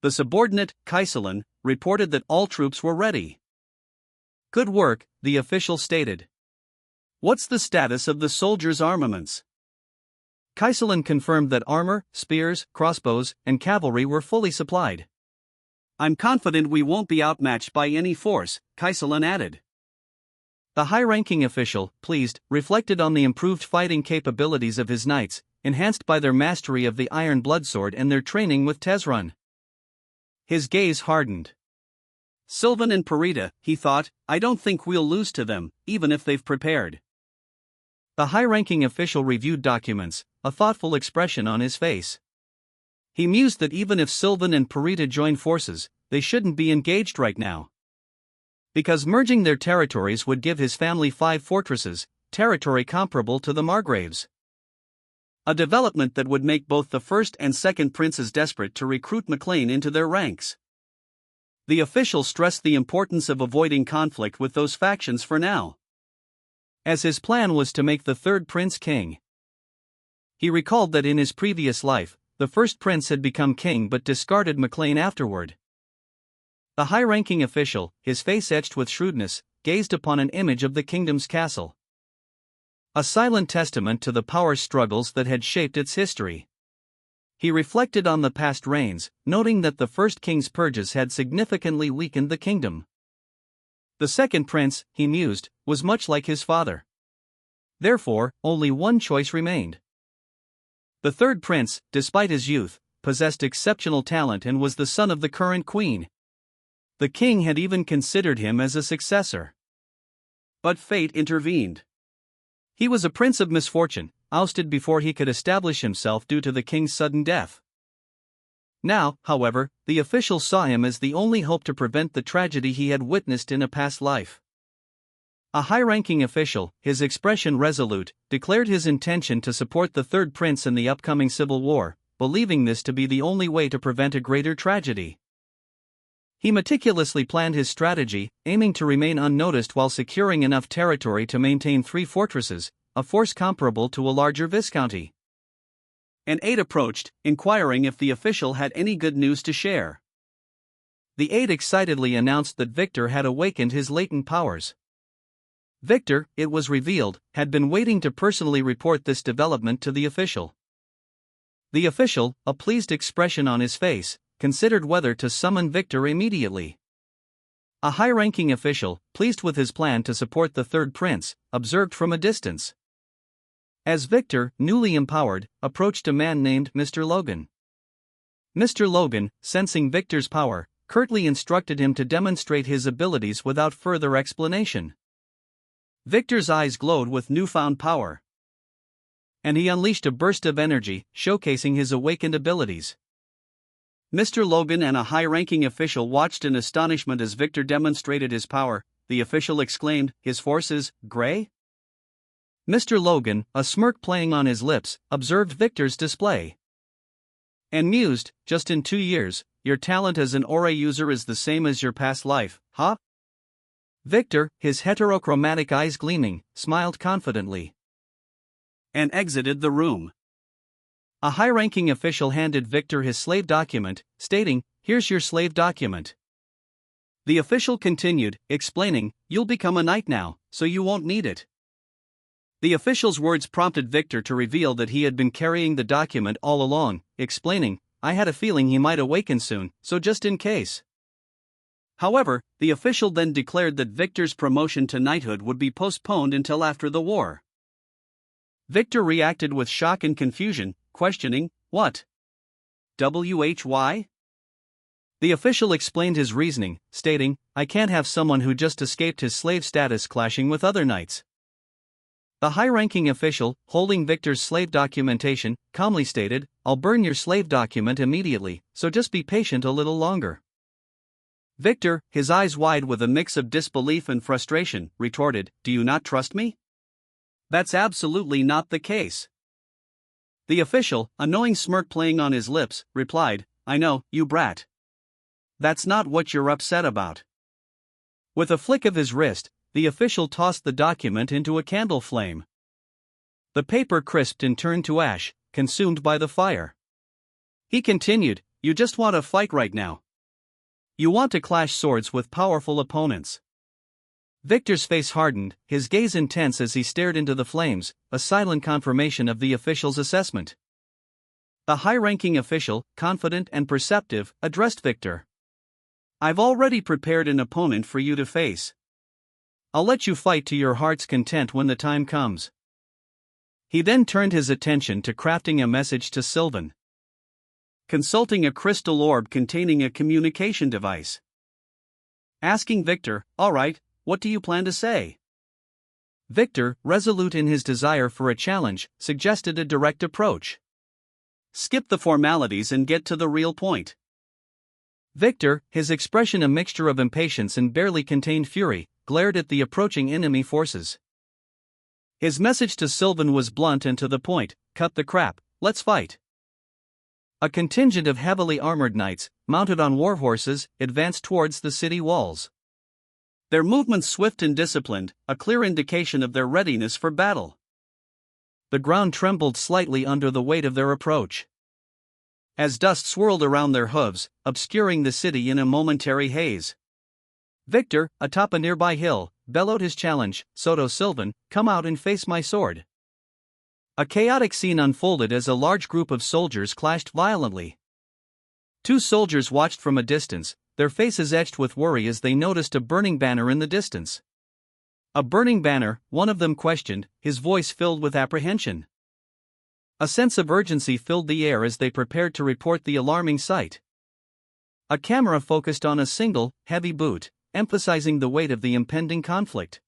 S2: The subordinate, Kaisalan, reported that all troops were ready.
S1: "Good work," the official stated.
S2: "What's the status of the soldiers' armaments?"
S1: Kaisalan confirmed that armor, spears, crossbows, and cavalry were fully supplied.
S2: "I'm confident we won't be outmatched by any force," Kaisalan added.
S1: The high-ranking official, pleased, reflected on the improved fighting capabilities of his knights, enhanced by their mastery of the iron bloodsword and their training with Tehran. His gaze hardened.
S2: "Sylvan and Parita," he thought, "I don't think we'll lose to them, even if they've prepared."
S1: The high-ranking official reviewed documents, a thoughtful expression on his face. He mused that even if Sylvan and Parita join forces, they shouldn't be engaged right now, because merging their territories would give his family 5 fortresses, territory comparable to the Margraves. A development that would make both the first and second princes desperate to recruit McLean into their ranks. The official stressed the importance of avoiding conflict with those factions for now, as his plan was to make the third prince king. He recalled that in his previous life, the first prince had become king but discarded McLean afterward. The high-ranking official, his face etched with shrewdness, gazed upon an image of the kingdom's castle, a silent testament to the power struggles that had shaped its history. He reflected on the past reigns, noting that the first king's purges had significantly weakened the kingdom. The second prince, he mused, was much like his father. Therefore, only one choice remained. The third prince, despite his youth, possessed exceptional talent and was the son of the current queen. The king had even considered him as a successor.
S2: But fate intervened.
S1: He was a prince of misfortune, ousted before he could establish himself due to the king's sudden death. Now, however, the official saw him as the only hope to prevent the tragedy he had witnessed in a past life. A high-ranking official, his expression resolute, declared his intention to support the third prince in the upcoming civil war, believing this to be the only way to prevent a greater tragedy. He meticulously planned his strategy, aiming to remain unnoticed while securing enough territory to maintain 3 fortresses, a force comparable to a larger viscounty.
S2: An aide approached, inquiring if the official had any good news to share.
S1: The aide excitedly announced that Victor had awakened his latent powers. Victor, it was revealed, had been waiting to personally report this development to the official. The official, a pleased expression on his face, considered whether to summon Victor immediately. A high-ranking official, pleased with his plan to support the third prince, observed from a distance. As Victor, newly empowered, approached a man named Mr. Logan. Mr. Logan, sensing Victor's power, curtly instructed him to demonstrate his abilities without further explanation. Victor's eyes glowed with newfound power, and he unleashed a burst of energy, showcasing his awakened abilities.
S2: Mr. Logan and a high-ranking official watched in astonishment as Victor demonstrated his power. The official exclaimed, "His force is gray?"
S1: Mr. Logan, a smirk playing on his lips, observed Victor's display and mused, "Just in 2 years, your talent as an aura user is the same as your past life, huh?" Victor, his heterochromatic eyes gleaming, smiled confidently
S2: and exited the room.
S1: A high-ranking official handed Victor his slave document, stating, "Here's your slave document."
S2: The official continued, explaining, "You'll become a knight now, so you won't need it." The official's words prompted Victor to reveal that he had been carrying the document all along, explaining, "I had a feeling he might awaken soon, so just in case." However, the official then declared that Victor's promotion to knighthood would be postponed until after the war. Victor reacted with shock and confusion, questioning, "What? Why?"
S1: The official explained his reasoning, stating, "I can't have someone who just escaped his slave status clashing with other knights." The high-ranking official, holding Victor's slave documentation, calmly stated, "I'll burn your slave document immediately, so just be patient a little longer." Victor, his eyes wide with a mix of disbelief and frustration, retorted, "Do you not trust me?
S2: That's absolutely not the case."
S1: The official, a knowing smirk playing on his lips, replied, "I know, you brat. That's not what you're upset about." With a flick of his wrist, the official tossed the document into a candle flame. The paper crisped and turned to ash, consumed by the fire. He continued, "You just want to fight right now. You want to clash swords with powerful opponents." Victor's face hardened, his gaze intense as he stared into the flames, a silent confirmation of the official's assessment. The high-ranking official, confident and perceptive, addressed Victor. "I've already prepared an opponent for you to face. I'll let you fight to your heart's content when the time comes." He then turned his attention to crafting a message to Sylvan, consulting a crystal orb containing a communication device, asking Victor, "All right, what do you plan to say?" Victor, resolute in his desire for a challenge, suggested a direct approach.
S2: "Skip the formalities and get to the real point."
S1: Victor, his expression a mixture of impatience and barely contained fury, glared at the approaching enemy forces. His message to Sylvan was blunt and to the point, "Cut the crap, let's fight." A contingent of heavily armored knights, mounted on war horses, advanced towards the city walls.
S2: Their movements swift and disciplined, a clear indication of their readiness for battle.
S1: The ground trembled slightly under the weight of their approach, as dust swirled around their hooves, obscuring the city in a momentary haze. Victor, atop a nearby hill, bellowed his challenge, "Soto Sylvan, come out and face my sword." A chaotic scene unfolded as a large group of soldiers clashed violently. 2 soldiers watched from a distance, their faces etched with worry as they noticed a burning banner in the distance. "A burning banner," one of them questioned, his voice filled with apprehension. A sense of urgency filled the air as they prepared to report the alarming sight. A camera focused on a single, heavy boot, emphasizing the weight of the impending conflict.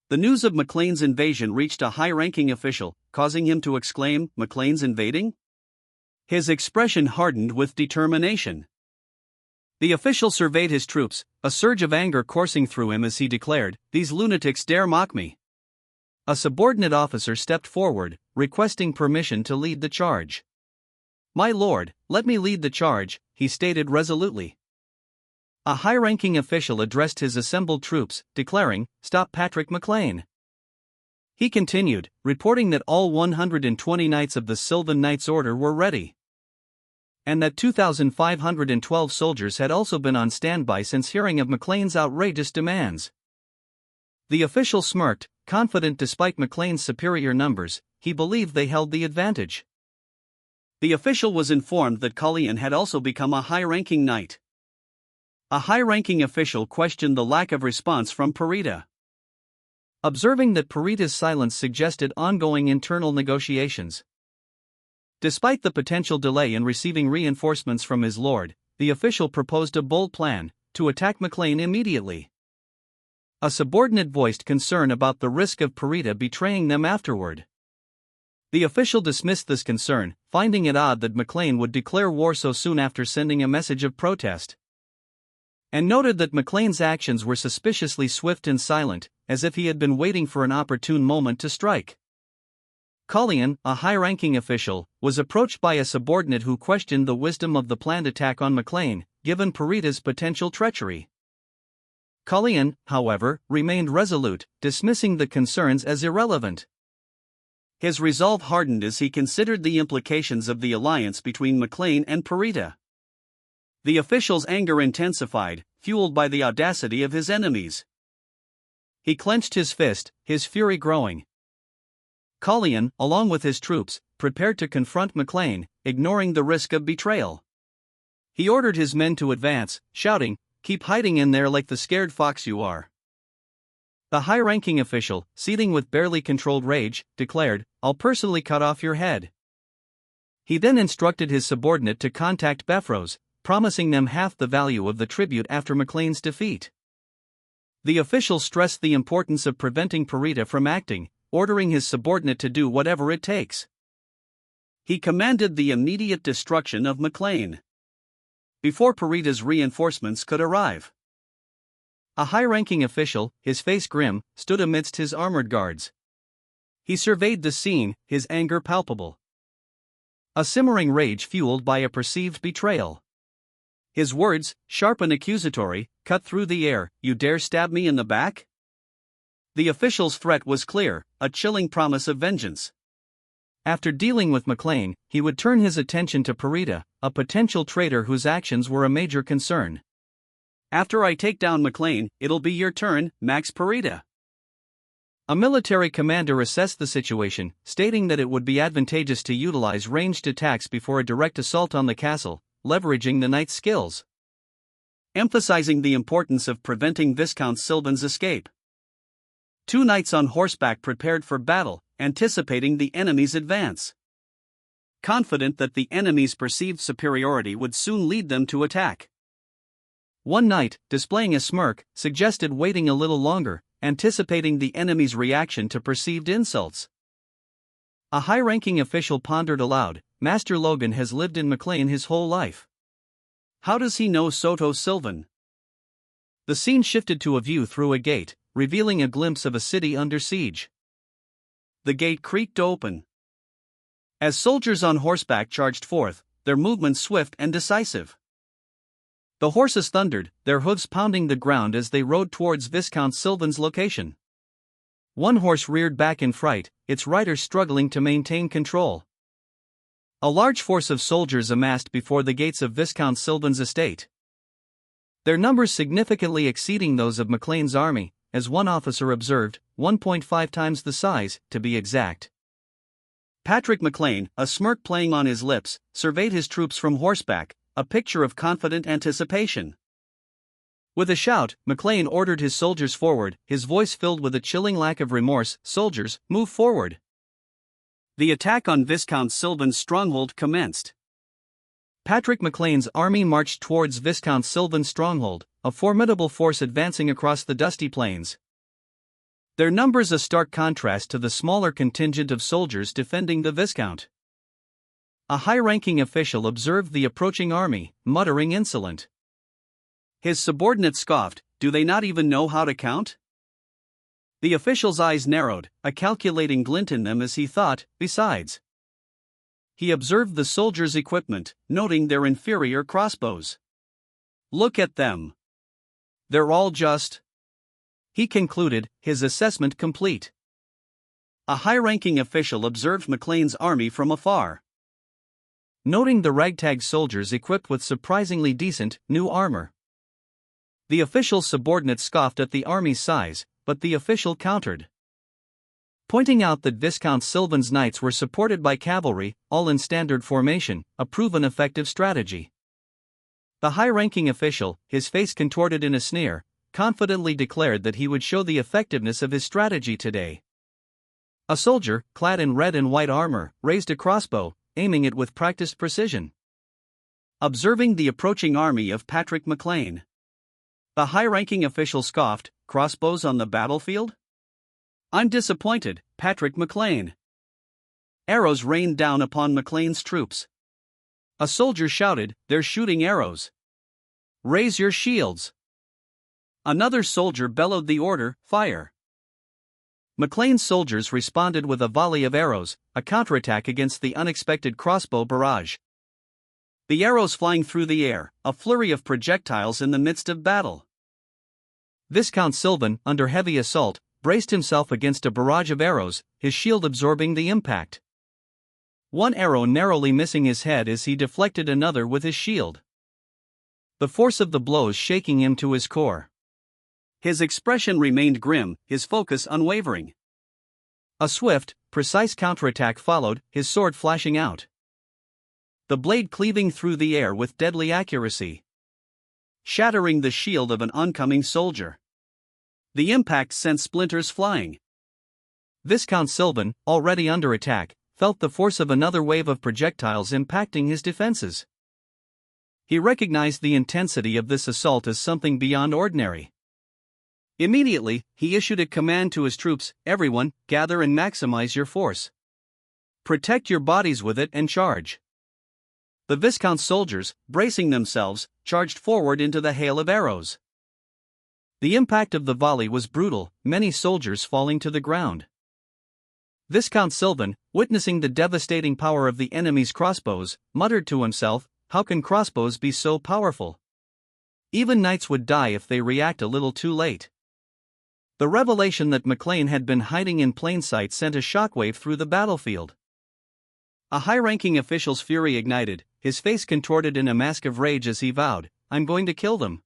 S2: The news of McLean's invasion reached a high-ranking official, causing him to exclaim, "McLean's invading? His expression hardened with determination. The official surveyed his troops, a surge of anger coursing through him as he declared, "These lunatics dare mock me." A subordinate officer stepped forward, requesting permission to lead the charge. "My lord, let me lead the charge," he stated resolutely. A high-ranking official addressed his assembled troops, declaring, "Stop Patrick McLean." He continued, reporting that all 120 knights of the Sylvan Knights Order were ready, and that 2,512 soldiers had also been on standby since hearing of McLean's outrageous demands. The official smirked, confident despite McLean's superior numbers, he believed they held the advantage. The official was informed that Colleen had also become a high-ranking knight. A high-ranking official questioned the lack of response from Parita. Observing that Parita's silence suggested ongoing internal negotiations. Despite the potential delay in receiving reinforcements from his lord, the official proposed a bold plan to attack McLean immediately. A subordinate voiced concern about the risk of Parita betraying them afterward. The official dismissed this concern, finding it odd that McLean would declare war so soon after sending a message of protest, and noted that McLean's actions were suspiciously swift and silent, as if he had been waiting for an opportune moment to strike. Colleen, a high-ranking official, was approached by a subordinate who questioned the wisdom of the planned attack on McLean, given Parita's potential treachery. Colleen, however, remained resolute, dismissing the concerns as irrelevant. His resolve hardened as he considered the implications of the alliance between McLean and Parita. The official's anger intensified, fueled by the audacity of his enemies. He clenched his fist, his fury growing. Colleen, along with his troops, prepared to confront McLean, ignoring the risk of betrayal. He ordered his men to advance, shouting, "Keep hiding in there like the scared fox you are." The high-ranking official, seething with barely controlled rage, declared, "I'll personally cut off your head." He then instructed his subordinate to contact Befros, promising them half the value of the tribute after McLean's defeat. The official stressed the importance of preventing Parita from acting, ordering his subordinate to do whatever it takes. He commanded the immediate destruction of McLean before Parita's reinforcements could arrive. A high-ranking official, his face grim, stood amidst his armored guards. He surveyed the scene, his anger palpable. A simmering rage fueled by a perceived betrayal. His words, sharp and accusatory, cut through the air, "You dare stab me in the back?" The official's threat was clear, a chilling promise of vengeance. After dealing with McLean, he would turn his attention to Parita, a potential traitor whose actions were a major concern. "After I take down McLean, it'll be your turn, Max Parita." A military commander assessed the situation, stating that it would be advantageous to utilize ranged attacks before a direct assault on the castle, leveraging the knight's skills, emphasizing the importance of preventing Viscount Sylvan's escape. 2 knights on horseback prepared for battle, anticipating the enemy's advance. Confident that the enemy's perceived superiority would soon lead them to attack. One knight, displaying a smirk, suggested waiting a little longer, anticipating the enemy's reaction to perceived insults. A high-ranking official pondered aloud, "Master Logan has lived in McLean his whole life. How does he know Soto Sylvan?" The scene shifted to a view through a gate, revealing a glimpse of a city under siege. The gate creaked open as soldiers on horseback charged forth, their movements swift and decisive. The horses thundered, their hooves pounding the ground as they rode towards Viscount Sylvan's location. One horse reared back in fright, its rider struggling to maintain control. A large force of soldiers amassed before the gates of Viscount Sylvan's estate, their numbers significantly exceeding those of McLean's army, as one officer observed, 1.5 times the size, to be exact. Patrick McLean, a smirk playing on his lips, surveyed his troops from horseback, a picture of confident anticipation. With a shout, McLean ordered his soldiers forward, his voice filled with a chilling lack of remorse. "Soldiers, move forward." The attack on Viscount Sylvan's stronghold commenced. Patrick McLean's army marched towards Viscount Sylvan's stronghold, a formidable force advancing across the dusty plains. Their numbers a stark contrast to the smaller contingent of soldiers defending the Viscount.
S1: A high-ranking official observed the approaching army, muttering insolent.
S2: His subordinates scoffed, "Do they not even know how to count?" The official's eyes narrowed, a calculating glint in them as he thought, besides. He observed the soldiers' equipment, noting their inferior crossbows. "Look at them. They're all just," he concluded, his assessment complete. A high-ranking official observed McLean's army from afar.
S1: Noting the ragtag soldiers equipped with surprisingly decent, new armor. The official's subordinates scoffed at the army's size, but the official countered, pointing out that Viscount Sylvan's knights were supported by cavalry, all in standard formation, a proven effective strategy. The high-ranking official, his face contorted in a sneer, confidently declared that he would show the effectiveness of his strategy today. A soldier, clad in red and white armor, raised a crossbow, aiming it with practiced precision. Observing the approaching army of Patrick McLean, the high-ranking official scoffed, "Crossbows on the battlefield? I'm disappointed, Patrick McLean." Arrows rained down upon McLean's troops. A soldier shouted, "They're shooting arrows. Raise your shields." Another soldier bellowed the order, "Fire." McLean's soldiers responded with a volley of arrows, a counterattack against the unexpected crossbow barrage. The arrows flying through the air, a flurry of projectiles in the midst of battle. Viscount Sylvan, under heavy assault, braced himself against a barrage of arrows, his shield absorbing the impact. One arrow narrowly missing his head as he deflected another with his shield, the force of the blows shaking him to his core. His expression remained grim, his focus unwavering. A swift, precise counterattack followed, his sword flashing out, the blade cleaving through the air with deadly accuracy, shattering the shield of an oncoming soldier. The impact sent splinters flying. Viscount Sylvan, already under attack, felt the force of another wave of projectiles impacting his defenses. He recognized the intensity of this assault as something beyond ordinary. Immediately, he issued a command to his troops, "Everyone, gather and maximize your force. Protect your bodies with it and charge." The Viscount's soldiers, bracing themselves, charged forward into the hail of arrows. The impact of the volley was brutal, many soldiers falling to the ground. Viscount Sylvan, witnessing the devastating power of the enemy's crossbows, muttered to himself, "How can crossbows be so powerful? Even knights would die if they react a little too late." The revelation that McLean had been hiding in plain sight sent a shockwave through the battlefield. A high-ranking official's fury ignited, his face contorted in a mask of rage as he vowed, "I'm going to kill them."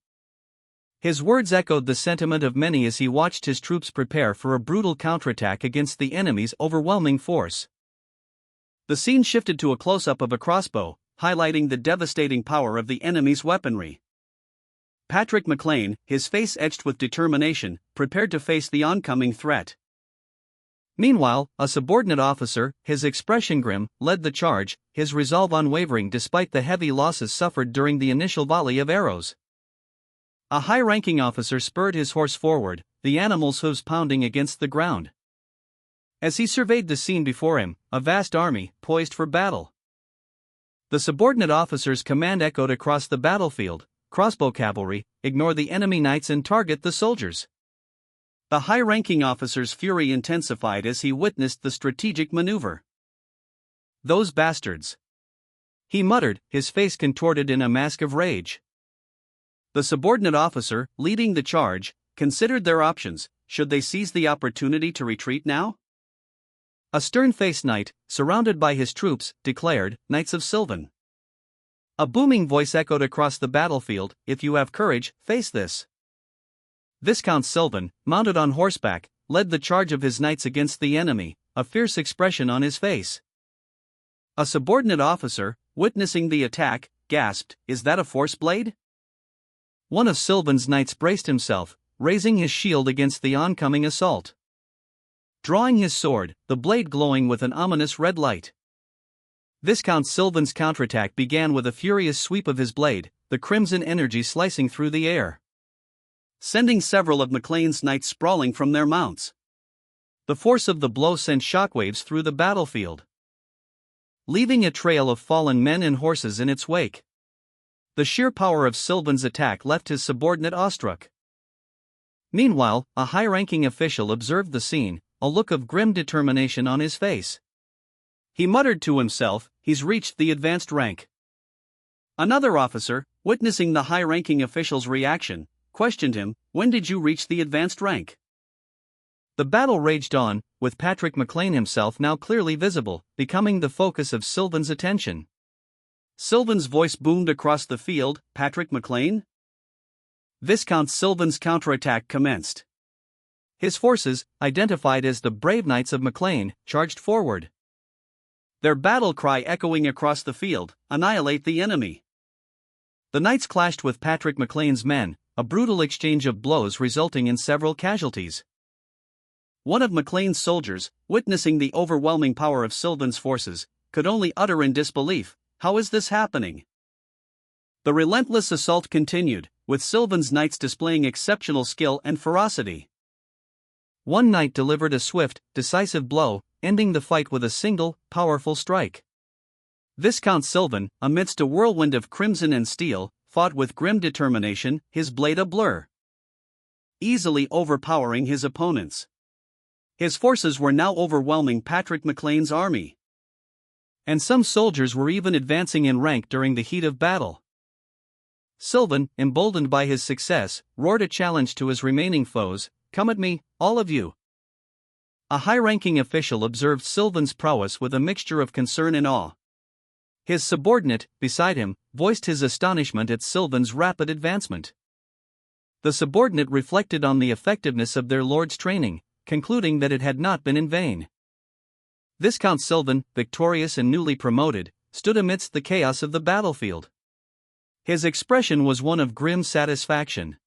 S1: His words echoed the sentiment of many as he watched his troops prepare for a brutal counterattack against the enemy's overwhelming force. The scene shifted to a close-up of a crossbow, highlighting the devastating power of the enemy's weaponry. Patrick McLean, his face etched with determination, prepared to face the oncoming threat. Meanwhile, a subordinate officer, his expression grim, led the charge, his resolve unwavering despite the heavy losses suffered during the initial volley of arrows. A high-ranking officer spurred his horse forward, the animal's hooves pounding against the ground. As he surveyed the scene before him, a vast army, poised for battle. The subordinate officer's command echoed across the battlefield, "Crossbow cavalry, ignore the enemy knights and target the soldiers." The high-ranking officer's fury intensified as he witnessed the strategic maneuver. "Those bastards!" he muttered, his face contorted in a mask of rage. The subordinate officer, leading the charge, considered their options. Should they seize the opportunity to retreat now? A stern-faced knight, surrounded by his troops, declared, "Knights of Sylvan." A booming voice echoed across the battlefield, "If you have courage, face this." Viscount Sylvan, mounted on horseback, led the charge of his knights against the enemy, a fierce expression on his face. A subordinate officer, witnessing the attack, gasped, "Is that a force blade?" One of Sylvan's knights braced himself, raising his shield against the oncoming assault. Drawing his sword, the blade glowing with an ominous red light. Viscount Sylvan's counterattack began with a furious sweep of his blade, the crimson energy slicing through the air, sending several of McLean's knights sprawling from their mounts. The force of the blow sent shockwaves through the battlefield. leaving a trail of fallen men and horses in its wake. The sheer power of Sylvan's attack left his subordinate awestruck. Meanwhile, a high-ranking official observed the scene, a look of grim determination on his face. He muttered to himself, "He's reached the advanced rank." Another officer, witnessing the high-ranking official's reaction, questioned him, "When did you reach the advanced rank?" The battle raged on, with Patrick McLean himself now clearly visible, becoming the focus of Sylvan's attention. Sylvan's voice boomed across the field, "Patrick McLean?" Viscount Sylvan's counterattack commenced. His forces, identified as the Brave Knights of McLean, charged forward. Their battle cry echoing across the field, "Annihilate the enemy!" The knights clashed with Patrick McLean's men, a brutal exchange of blows resulting in several casualties. One of McLean's soldiers, witnessing the overwhelming power of Sylvan's forces, could only utter in disbelief, "How is this happening?" The relentless assault continued, with Sylvan's knights displaying exceptional skill and ferocity. One knight delivered a swift, decisive blow, ending the fight with a single, powerful strike. Viscount Sylvan, amidst a whirlwind of crimson and steel, fought with grim determination, his blade a blur, easily overpowering his opponents. His forces were now overwhelming Patrick McLean's army, and some soldiers were even advancing in rank during the heat of battle. Sylvan, emboldened by his success, roared a challenge to his remaining foes, "Come at me, all of you." A high-ranking official observed Sylvan's prowess with a mixture of concern and awe. His subordinate, beside him, voiced his astonishment at Sylvan's rapid advancement. The subordinate reflected on the effectiveness of their lord's training, concluding that it had not been in vain. Viscount Sylvan, victorious and newly promoted, stood amidst the chaos of the battlefield. His expression was one of grim satisfaction.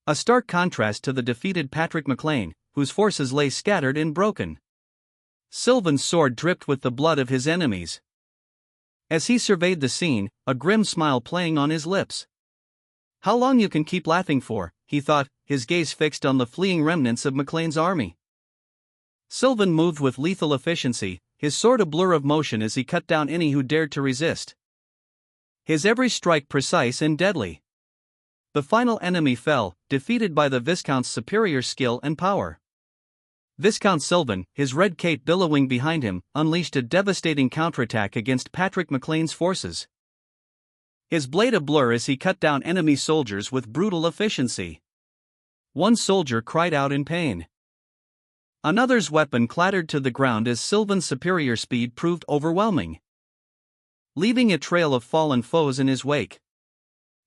S1: A stark contrast to the defeated Patrick McLean, whose forces lay scattered and broken. Sylvan's sword dripped with the blood of his enemies. As he surveyed the scene, a grim smile playing on his lips. "How long you can keep laughing for," he thought, his gaze fixed on the fleeing remnants of McLean's army. Sylvan moved with lethal efficiency, his sword a blur of motion as he cut down any who dared to resist. His every strike precise and deadly. The final enemy fell, defeated by the Viscount's superior skill and power. Viscount Sylvan, his red cape billowing behind him, unleashed a devastating counterattack against Patrick McLean's forces. His blade a blur as he cut down enemy soldiers with brutal efficiency. One soldier cried out in pain. Another's weapon clattered to the ground as Sylvan's superior speed proved overwhelming, leaving a trail of fallen foes in his wake.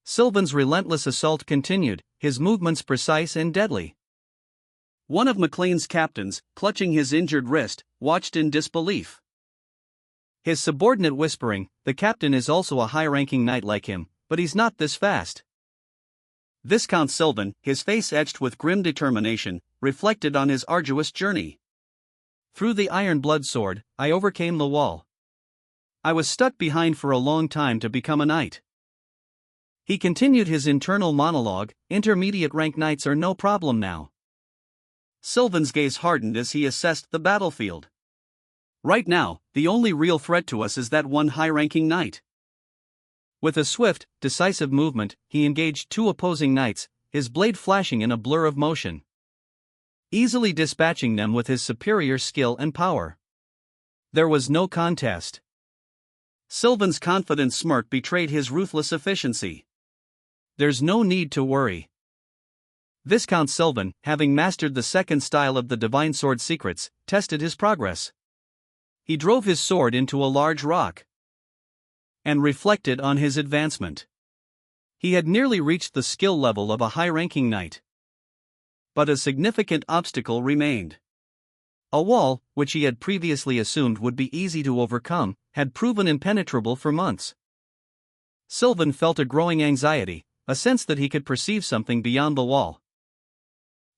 S1: Sylvan's relentless assault continued, his movements precise and deadly. One of McLean's captains, clutching his injured wrist, watched in disbelief. His subordinate whispering, "The captain is also a high-ranking knight like him, but he's not this fast." Viscount Sylvan, his face etched with grim determination, reflected on his arduous journey. "Through the iron blood sword, I overcame the wall. I was stuck behind for a long time to become a knight." He continued his internal monologue, "Intermediate rank knights are no problem now." Sylvan's gaze hardened as he assessed the battlefield. "Right now, the only real threat to us is that one high-ranking knight." With a swift, decisive movement, he engaged two opposing knights, his blade flashing in a blur of motion, easily dispatching them with his superior skill and power. There was no contest. Sylvan's confident smirk betrayed his ruthless efficiency. "There's no need to worry." Viscount Sylvan, having mastered the second style of the divine sword secrets, tested his progress. He drove his sword into a large rock and reflected on his advancement. He had nearly reached the skill level of a high-ranking knight. But a significant obstacle remained. A wall, which he had previously assumed would be easy to overcome, had proven impenetrable for months. Sylvan felt a growing anxiety, a sense that he could perceive something beyond the wall.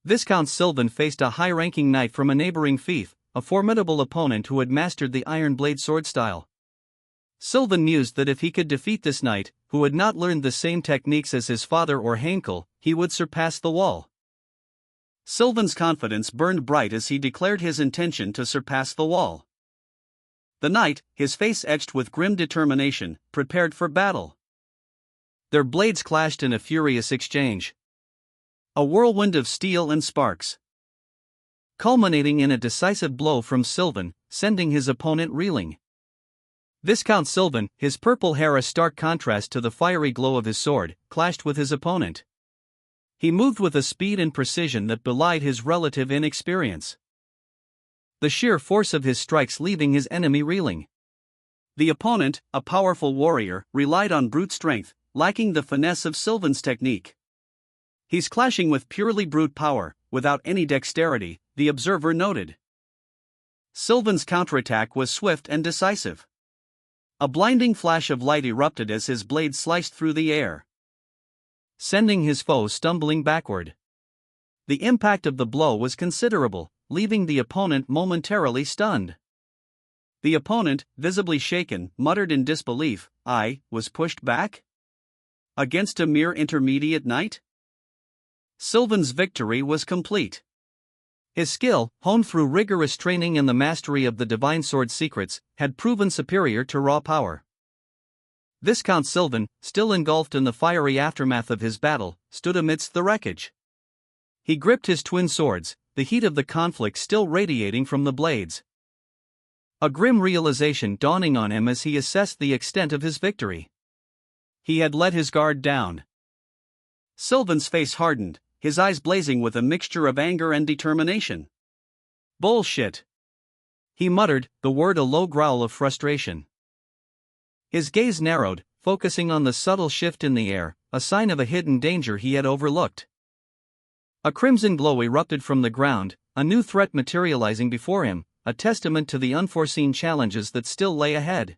S1: Viscount Sylvan faced a high-ranking knight from a neighboring fief, a formidable opponent who had mastered the iron blade sword style. Sylvan mused that if he could defeat this knight, who had not learned the same techniques as his father or Henkel, he would surpass the wall. Sylvan's confidence burned bright as he declared his intention to surpass the wall.
S2: The knight, his face etched with grim determination, prepared for battle.
S1: Their blades clashed in a furious exchange. A whirlwind of steel and sparks, culminating in a decisive blow from Sylvan, sending his opponent reeling. Viscount Sylvan, his purple hair a stark contrast to the fiery glow of his sword, clashed with his opponent. He moved with a speed and precision that belied his relative inexperience, the sheer force of his strikes leaving his enemy reeling.
S2: The opponent, a powerful warrior, relied on brute strength, lacking the finesse of Sylvan's technique. He's clashing with purely brute power, without any dexterity, the observer noted. Sylvan's counterattack was swift and decisive. A blinding flash of light erupted as his blade sliced through the air,
S1: sending his foe stumbling backward. The impact of the blow was considerable, leaving the opponent momentarily stunned.
S2: The opponent, visibly shaken, muttered in disbelief, "I was pushed back? Against a mere intermediate knight?" Sylvan's victory was complete.
S1: His skill, honed through rigorous training and the mastery of the divine sword secrets, had proven superior to raw power. Viscount Sylvan, still engulfed in the fiery aftermath of his battle, stood amidst the wreckage. He gripped his twin swords, the heat of the conflict still radiating from the blades. A grim realization dawning on him as he assessed the extent of his victory. He had let his guard down.
S2: Sylvan's face hardened, his eyes blazing with a mixture of anger and determination.
S1: "Bullshit," he muttered, the word a low growl of frustration. His gaze narrowed, focusing on the subtle shift in the air, a sign of a hidden danger he had overlooked. A crimson glow erupted from the ground, a new threat materializing before him, a testament to the unforeseen challenges that still lay ahead.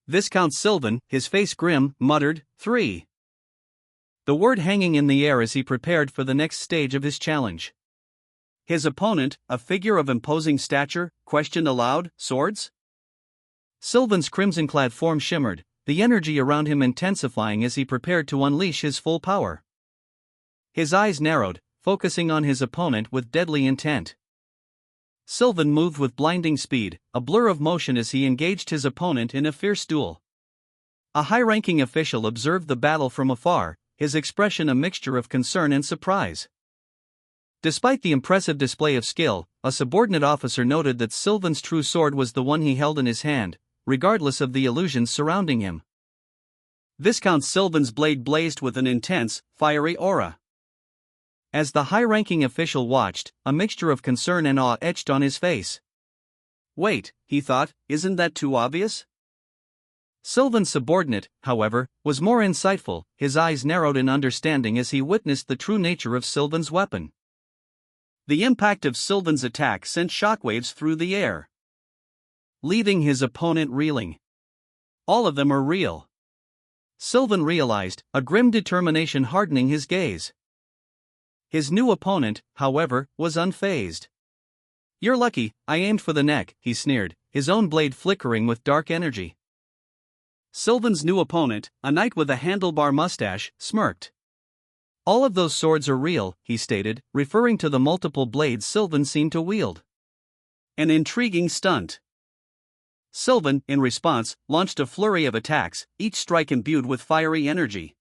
S1: Viscount Sylvan, his face grim, muttered, "3." The word hanging in the air as he prepared for the next stage of his challenge.
S2: His opponent, a figure of imposing stature, questioned aloud, "Swords?"
S1: Sylvan's crimson-clad form shimmered, the energy around him intensifying as he prepared to unleash his full power. His eyes narrowed, focusing on his opponent with deadly intent. Sylvan moved with blinding speed, a blur of motion as he engaged his opponent in a fierce duel. A high-ranking official observed the battle from afar, his expression a mixture of concern and surprise. Despite the impressive display of skill, a subordinate officer noted that Sylvan's true sword was the one he held in his hand, regardless of the illusions surrounding him.
S2: Viscount Sylvan's blade blazed with an intense, fiery aura.
S1: As the high-ranking official watched, a mixture of concern and awe etched on his face.
S2: "Wait," he thought, "isn't that too obvious?"
S1: Sylvan's subordinate, however, was more insightful, his eyes narrowed in understanding as he witnessed the true nature of Sylvan's weapon.
S2: The impact of Sylvan's attack sent shockwaves through the air,
S1: leaving his opponent reeling.
S2: "All of them are real,"
S1: Sylvan realized, a grim determination hardening his gaze. His new opponent, however, was unfazed. "You're lucky, I aimed for the neck," he sneered, his own blade flickering with dark energy.
S2: Sylvan's new opponent, a knight with a handlebar mustache, smirked.
S1: "All of those swords are real," he stated, referring to the multiple blades Sylvan seemed to wield.
S2: An intriguing stunt. Sylvan, in response, launched a flurry of attacks, each strike imbued with fiery energy.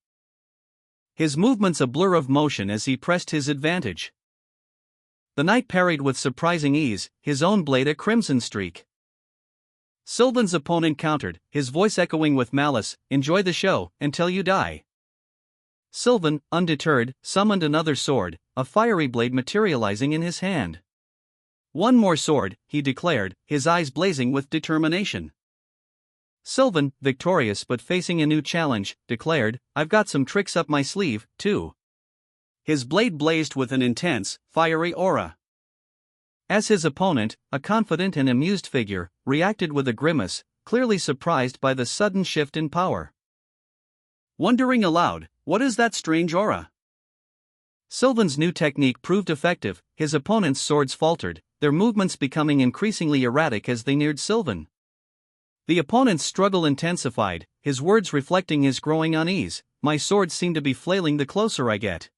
S1: His movements a blur of motion as he pressed his advantage. The knight parried with surprising ease, his own blade a crimson streak. Sylvan's opponent countered, his voice echoing with malice, "Enjoy the show, until you die." Sylvan, undeterred, summoned another sword, a fiery blade materializing in his hand. "One more sword," he declared, his eyes blazing with determination. Sylvan, victorious but facing a new challenge, declared, "I've got some tricks up my sleeve, too."
S2: His blade blazed with an intense, fiery aura.
S1: As his opponent, a confident and amused figure, reacted with a grimace, clearly surprised by the sudden shift in power.
S2: Wondering aloud, "What is that strange aura?"
S1: Sylvan's new technique proved effective, his opponent's swords faltered, their movements becoming increasingly erratic as they neared Sylvan. The opponent's struggle intensified, his words reflecting his growing unease. "My swords seem to be flailing the closer I get,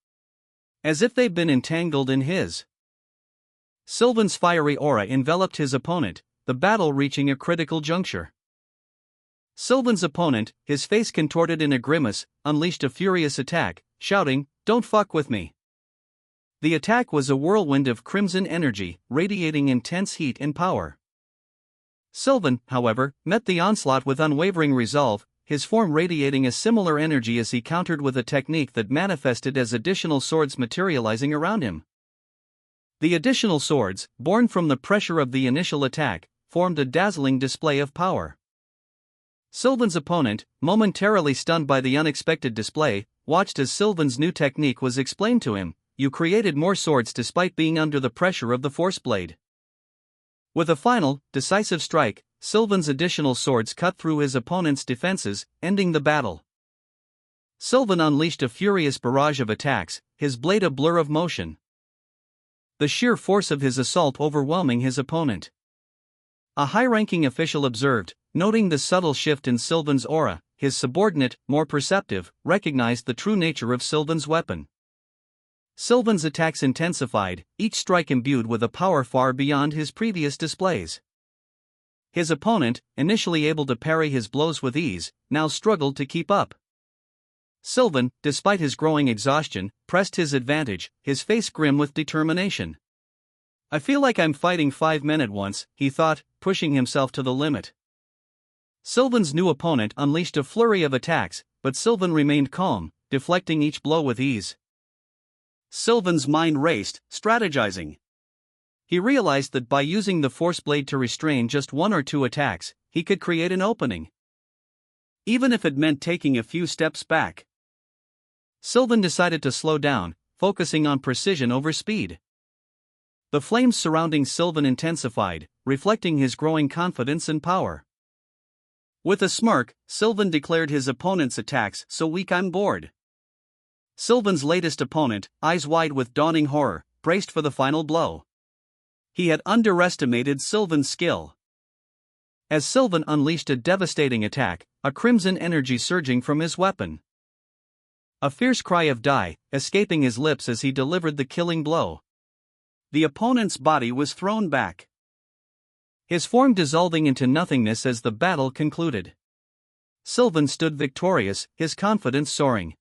S1: as if they've been entangled in his." Sylvan's fiery aura enveloped his opponent, the battle reaching a critical juncture. Sylvan's opponent, his face contorted in a grimace, unleashed a furious attack, shouting, "Don't fuck with me." The attack was a whirlwind of crimson energy, radiating intense heat and power. Sylvan, however, met the onslaught with unwavering resolve, his form radiating a similar energy as he countered with a technique that manifested as additional swords materializing around him. The additional swords, born from the pressure of the initial attack, formed a dazzling display of power. Sylvan's opponent, momentarily stunned by the unexpected display, watched as Sylvan's new technique was explained to him. You created more swords despite being under the pressure of the force blade. With a final, decisive strike, Sylvan's additional swords cut through his opponent's defenses, ending the battle. Sylvan unleashed a furious barrage of attacks, his blade a blur of motion. The sheer force of his assault overwhelming his opponent. A high-ranking official observed, noting the subtle shift in Sylvan's aura. His subordinate, more perceptive, recognized the true nature of Sylvan's weapon. Sylvan's attacks intensified, each strike imbued with a power far beyond his previous displays. His opponent, initially able to parry his blows with ease, now struggled to keep up. Sylvan, despite his growing exhaustion, pressed his advantage, his face grim with determination. "I feel like I'm fighting 5 men at once," he thought, pushing himself to the limit. Sylvan's new opponent unleashed a flurry of attacks, but Sylvan remained calm, deflecting each blow with ease. Sylvan's mind raced, strategizing. He realized that by using the force blade to restrain just 1 or 2 attacks, he could create an opening. Even if it meant taking a few steps back. Sylvan decided to slow down, focusing on precision over speed. The flames surrounding Sylvan intensified, reflecting his growing confidence and power. With a smirk, Sylvan declared his opponent's attacks so weak I'm bored. Sylvan's latest opponent, eyes wide with dawning horror, braced for the final blow. He had underestimated Sylvan's skill. As Sylvan unleashed a devastating attack, a crimson energy surging from his weapon. A fierce cry of "Die!" escaping his lips as he delivered the killing blow. The opponent's body was thrown back, his form dissolving into nothingness as the battle concluded. Sylvan stood victorious, his confidence soaring.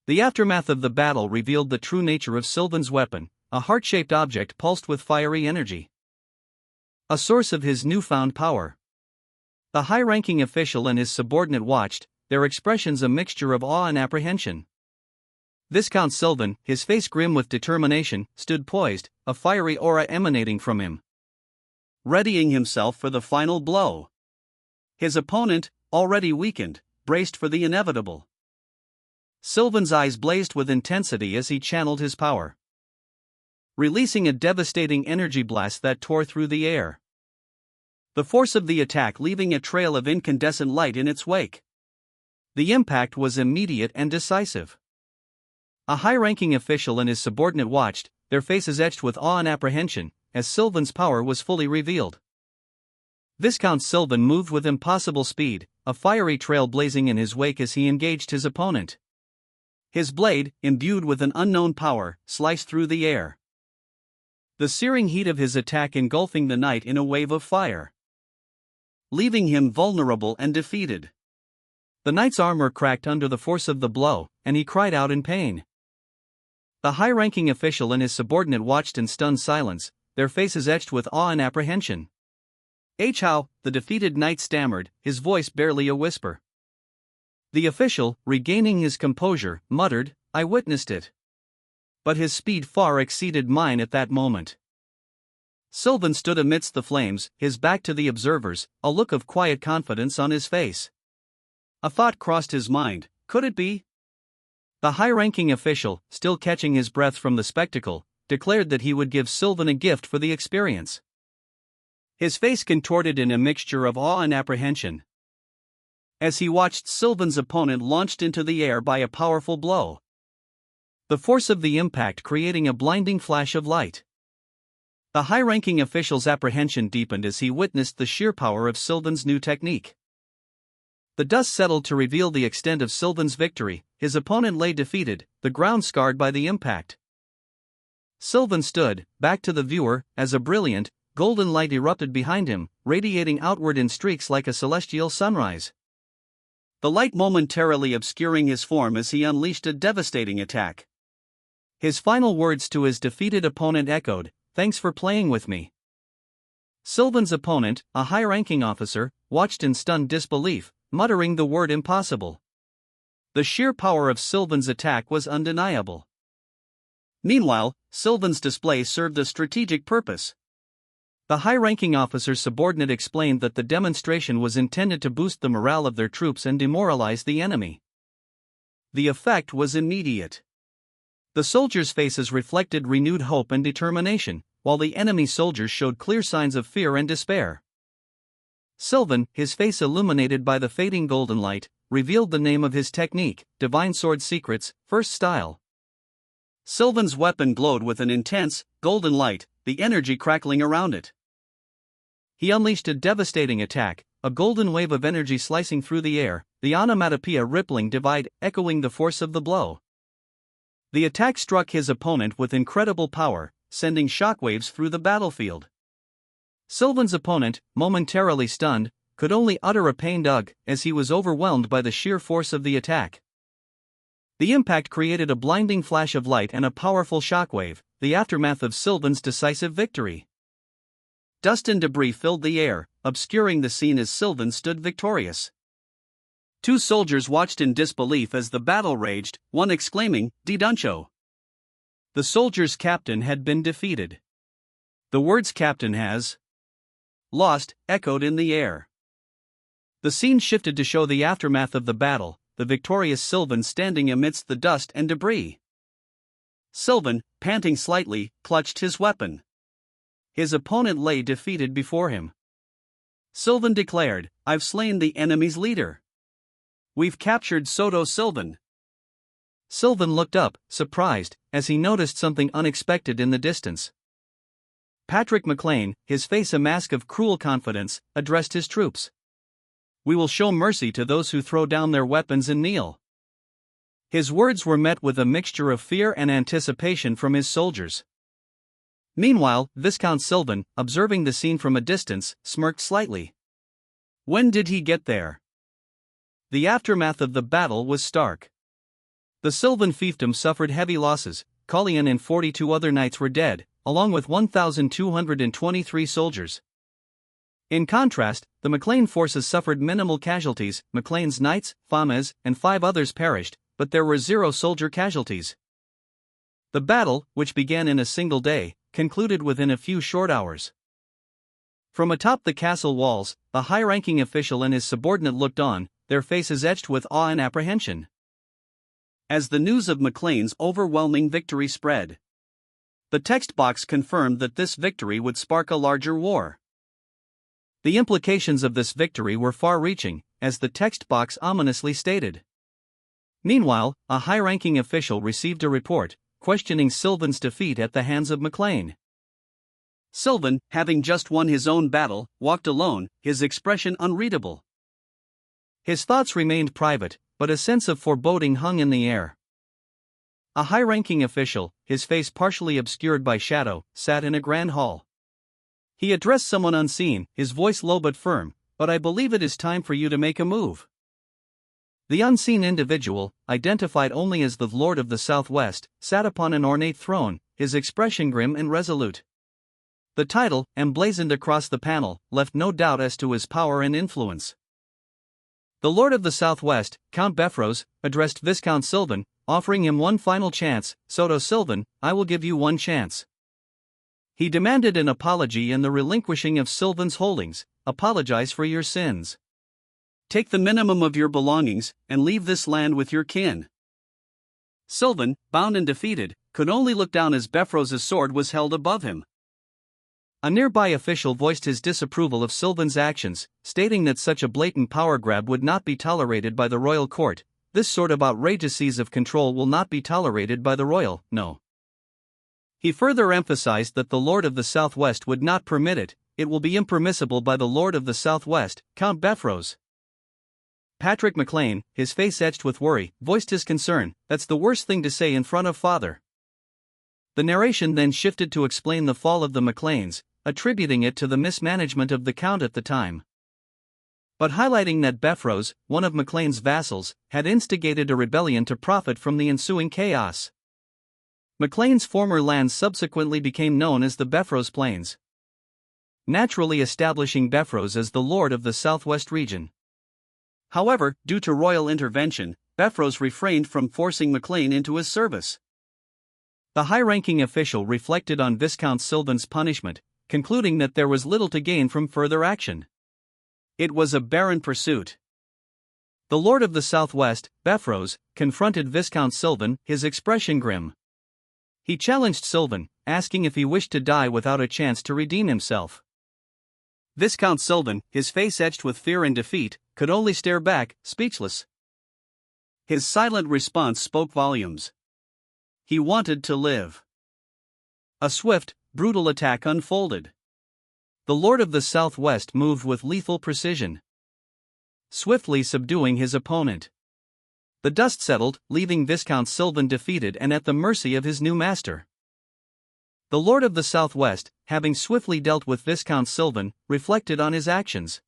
S1: The aftermath of the battle revealed the true nature of Sylvan's weapon, a heart-shaped object pulsed with fiery energy. A source of his newfound power. The high-ranking official and his subordinate watched, their expressions a mixture of awe and apprehension. Viscount Sylvan, his face grim with determination, stood poised, a fiery aura emanating from him, readying himself for the final blow. His opponent, already weakened, braced for the inevitable. Sylvan's eyes blazed with intensity as he channeled his power, releasing a devastating energy blast that tore through the air. The force of the attack leaving a trail of incandescent light in its wake. The impact was immediate and decisive. A high-ranking official and his subordinate watched, their faces etched with awe and apprehension, as Sylvan's power was fully revealed. Viscount Sylvan moved with impossible speed, a fiery trail blazing in his wake as he engaged his opponent. His blade, imbued with an unknown power, sliced through the air, the searing heat of his attack engulfing the knight in a wave of fire, leaving him vulnerable and defeated. The knight's armor cracked under the force of the blow, and he cried out in pain. The high-ranking official and his subordinate watched in stunned silence, their faces etched with awe and apprehension. "How," the defeated knight stammered, his voice barely a whisper. The official, regaining his composure, muttered, "I witnessed it. But his speed far exceeded mine at that moment." Sylvan stood amidst the flames, his back to the observers, a look of quiet confidence on his face. A thought crossed his mind, could it be? The high-ranking official, still catching his breath from the spectacle, declared that he would give Sylvan a gift for the experience. His face contorted in a mixture of awe and apprehension, as he watched Sylvan's opponent launched into the air by a powerful blow, the force of the impact creating a blinding flash of light. The high-ranking official's apprehension deepened as he witnessed the sheer power of Sylvan's new technique. The dust settled to reveal the extent of Sylvan's victory. His opponent lay defeated, the ground scarred by the impact. Sylvan stood, back to the viewer, as a brilliant, golden light erupted behind him, radiating outward in streaks like a celestial sunrise.
S2: The light momentarily obscuring his form as he unleashed a devastating attack.
S1: His final words to his defeated opponent echoed, "Thanks for playing with me." Sylvan's opponent, a high-ranking officer, watched in stunned disbelief, muttering the word impossible. The sheer power of Sylvan's attack was undeniable.
S2: Meanwhile, Sylvan's display served a strategic purpose.
S1: The high-ranking officer's subordinate explained that the demonstration was intended to boost the morale of their troops and demoralize the enemy. The effect was immediate. The soldiers' faces reflected renewed hope and determination, while the enemy soldiers showed clear signs of fear and despair. Sylvan, his face illuminated by the fading golden light, revealed the name of his technique, Divine Sword Secrets, First Style.
S2: Sylvan's weapon glowed with an intense, golden light, the energy crackling around it.
S1: He unleashed a devastating attack, a golden wave of energy slicing through the air, the onomatopoeia rippling divide, echoing the force of the blow. The attack struck his opponent with incredible power, sending shockwaves through the battlefield. Sylvan's opponent, momentarily stunned, could only utter a pained ugh as he was overwhelmed by the sheer force of the attack. The impact created a blinding flash of light and a powerful shockwave, the aftermath of Sylvan's decisive victory. Dust and debris filled the air, obscuring the scene as Sylvan stood victorious.
S2: Two soldiers watched in disbelief as the battle raged, one exclaiming, "Diduncho!"
S1: The soldier's captain had been defeated. The words "captain has lost" echoed in the air. The scene shifted to show the aftermath of the battle, the victorious Sylvan standing amidst the dust and debris.
S2: Sylvan, panting slightly, clutched his weapon.
S1: His opponent lay defeated before him. Sylvan declared, "I've slain the enemy's leader.
S2: We've captured Soto Sylvan."
S1: Sylvan looked up, surprised, as he noticed something unexpected in the distance. Patrick McLean, his face a mask of cruel confidence, addressed his troops. "We will show mercy to those who throw down their weapons and kneel." His words were met with a mixture of fear and anticipation from his soldiers. Meanwhile, Viscount Sylvan, observing the scene from a distance, smirked slightly. When did he get there? The aftermath of the battle was stark. The Sylvan fiefdom suffered heavy losses. Colleen and 42 other knights were dead, along with 1,223 soldiers. In contrast, the McLean forces suffered minimal casualties. McLean's knights, Fames, and 5 others perished, but there were 0 soldier casualties. The battle, which began in a single day, concluded within a few short hours. From atop the castle walls, a high-ranking official and his subordinate looked on, their faces etched with awe and apprehension.
S2: As the news of McLean's overwhelming victory spread, the text box confirmed that this victory would spark a larger war.
S1: The implications of this victory were far-reaching, as the text box ominously stated. Meanwhile, a high-ranking official received a report, questioning Sylvan's defeat at the hands of McLean.
S2: Sylvan, having just won his own battle, walked alone, his expression unreadable.
S1: His thoughts remained private, but a sense of foreboding hung in the air. A high-ranking official, his face partially obscured by shadow, sat in a grand hall. He addressed someone unseen, his voice low but firm, "But I believe it is time for you to make a move." The unseen individual, identified only as the Lord of the Southwest, sat upon an ornate throne, his expression grim and resolute. The title, emblazoned across the panel, left no doubt as to his power and influence. The Lord of the Southwest, Count Befros, addressed Viscount Sylvan, offering him one final chance. "Soto Sylvan, I will give you one chance." He demanded an apology and the relinquishing of Sylvan's holdings. "Apologize for your sins.
S2: Take the minimum of your belongings, and leave this land with your kin." Sylvan, bound and defeated, could only look down as Befros' sword was held above him.
S1: A nearby official voiced his disapproval of Sylvan's actions, stating that such a blatant power grab would not be tolerated by the royal court. "This sort of outrageous seize of control will not be tolerated by the royal, no." He further emphasized that the Lord of the Southwest would not permit it. "It will be impermissible by the Lord of the Southwest, Count Befros." Patrick McLean, his face etched with worry, voiced his concern. "That's the worst thing to say in front of Father." The narration then shifted to explain the fall of the McLeans, attributing it to the mismanagement of the Count at the time, but highlighting that Befros, one of McLean's vassals, had instigated a rebellion to profit from the ensuing chaos. McLean's former lands subsequently became known as the Befros Plains, naturally establishing Befros as the lord of the southwest region. However, due to royal intervention, Befros refrained from forcing McLean into his service. The high-ranking official reflected on Viscount Sylvan's punishment, concluding that there was little to gain from further action. It was a barren pursuit. The Lord of the Southwest, Befros, confronted Viscount Sylvan, his expression grim. He challenged Sylvan, asking if he wished to die without a chance to redeem himself. Viscount Sylvan, his face etched with fear and defeat, could only stare back, speechless. His silent response spoke volumes. He wanted to live. A swift, brutal attack unfolded. The Lord of the Southwest moved with lethal precision, swiftly subduing his opponent. The dust settled, leaving Viscount Sylvan defeated and at the mercy of his new master. The Lord of the Southwest, having swiftly dealt with Viscount Sylvan, reflected on his actions.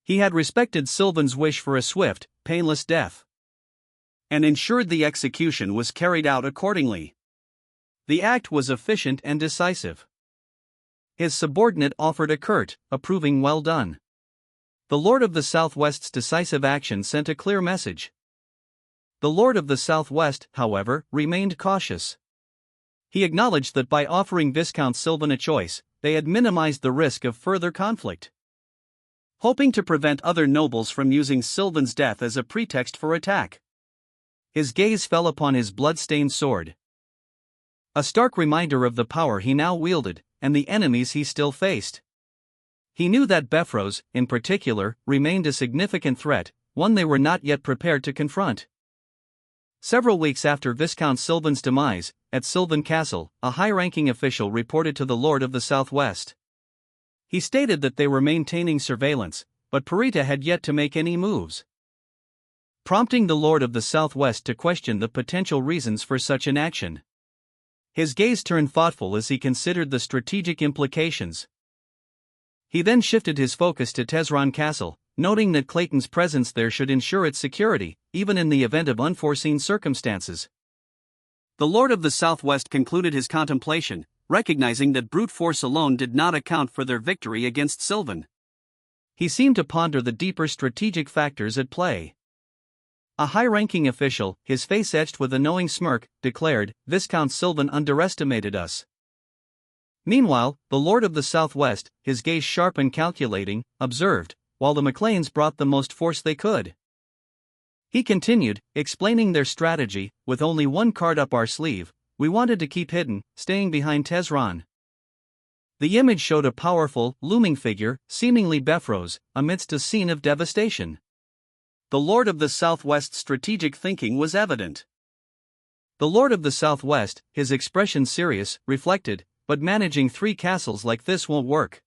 S1: He had respected Sylvan's wish for a swift, painless death, and ensured the execution was carried out accordingly. The act was efficient and decisive. His subordinate offered a curt, approving "well done." The Lord of the Southwest's decisive action sent a clear message. The Lord of the Southwest, however, remained cautious. He acknowledged that by offering Viscount Sylvan a choice, they had minimized the risk of further conflict. Hoping to prevent other nobles from using Sylvan's death as a pretext for attack, his gaze fell upon his blood-stained sword. A stark reminder of the power he now wielded, and the enemies he still faced. He knew that Befros, in particular, remained a significant threat, one they were not yet prepared to confront. Several weeks after Viscount Sylvan's demise, at Sylvan Castle, a high-ranking official reported to the Lord of the Southwest. He stated that they were maintaining surveillance, but Parita had yet to make any moves, prompting the Lord of the Southwest to question the potential reasons for such an action. His gaze turned thoughtful as he considered the strategic implications. He then shifted his focus to Tesron Castle, noting that Clayton's presence there should ensure its security, even in the event of unforeseen circumstances. The Lord of the Southwest concluded his contemplation, recognizing that brute force alone did not account for their victory against Sylvan. He seemed to ponder the deeper strategic factors at play. A high-ranking official, his face etched with a knowing smirk, declared, "Viscount Sylvan underestimated us." Meanwhile, the Lord of the Southwest, his gaze sharp and calculating, observed, while the McLeans brought the most force they could. He continued, explaining their strategy, "With only one card up our sleeve, we wanted to keep hidden, staying behind Tesron." The image showed a powerful, looming figure, seemingly Befros, amidst a scene of devastation. The Lord of the Southwest's strategic thinking was evident. The Lord of the Southwest, his expression serious, reflected, "But managing 3 castles like this won't work."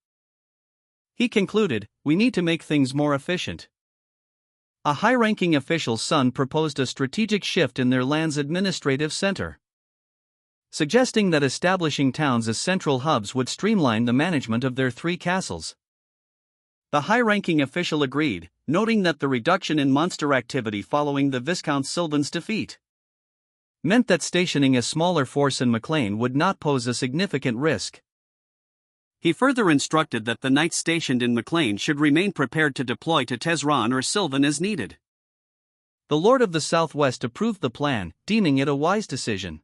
S1: He concluded, "We need to make things more efficient." A high-ranking official's son proposed a strategic shift in their land's administrative center, suggesting that establishing towns as central hubs would streamline the management of their 3 castles. The high-ranking official agreed, noting that the reduction in monster activity following the Viscount Sylvan's defeat meant that stationing a smaller force in McLean would not pose a significant risk. He further instructed that the knights stationed in McLean should remain prepared to deploy to Tesron or Sylvan as needed. The Lord of the Southwest approved the plan, deeming it a wise decision.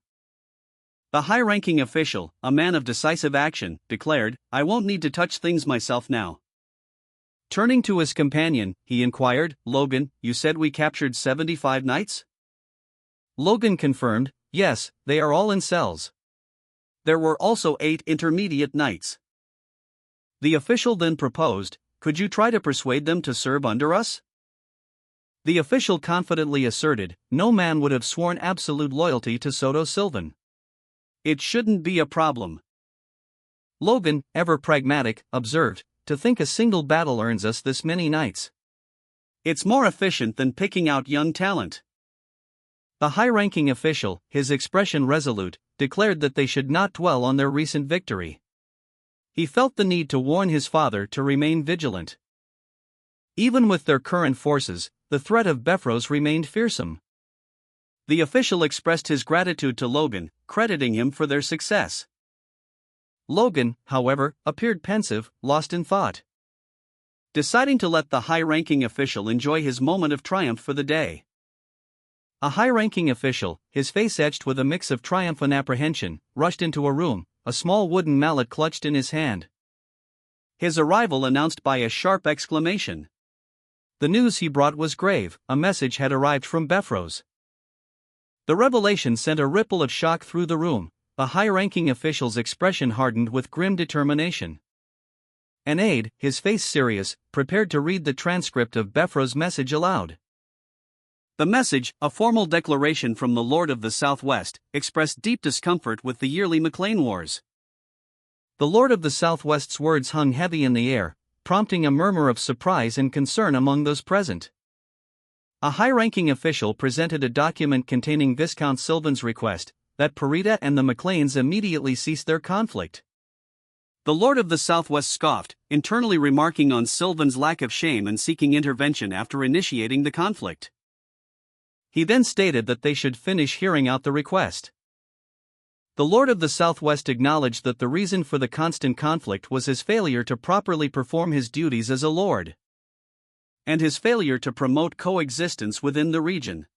S1: The high-ranking official, a man of decisive action, declared, "I won't need to touch things myself now." Turning to his companion, he inquired, "Logan, you said we captured 75 knights?" Logan confirmed, "Yes, they are all in cells. There were also 8 intermediate knights." The official then proposed, "Could you try to persuade them to serve under us?" The official confidently asserted, "No man would have sworn absolute loyalty to Soto Sylvan. It shouldn't be a problem." Logan, ever pragmatic, observed, "To think a single battle earns us this many knights. It's more efficient than picking out young talent." The high-ranking official, his expression resolute, declared that they should not dwell on their recent victory. He felt the need to warn his father to remain vigilant. Even with their current forces, the threat of Befros remained fearsome. The official expressed his gratitude to Logan, crediting him for their success. Logan, however, appeared pensive, lost in thought. Deciding to let the high-ranking official enjoy his moment of triumph for the day. A high-ranking official, his face etched with a mix of triumph and apprehension, rushed into a room, a small wooden mallet clutched in his hand. His arrival announced by a sharp exclamation. The news he brought was grave, a message had arrived from Befros. The revelation sent a ripple of shock through the room, the high-ranking official's expression hardened with grim determination. An aide, his face serious, prepared to read the transcript of Befros' message aloud. The message, a formal declaration from the Lord of the Southwest, expressed deep discomfort with the yearly McLean Wars. The Lord of the Southwest's words hung heavy in the air, prompting a murmur of surprise and concern among those present. A high-ranking official presented a document containing Viscount Sylvan's request that Parita and the McLeans immediately cease their conflict. The Lord of the Southwest scoffed, internally remarking on Sylvan's lack of shame and seeking intervention after initiating the conflict. He then stated that they should finish hearing out the request. The Lord of the Southwest acknowledged that the reason for the constant conflict was his failure to properly perform his duties as a lord, and his failure to promote coexistence within the region.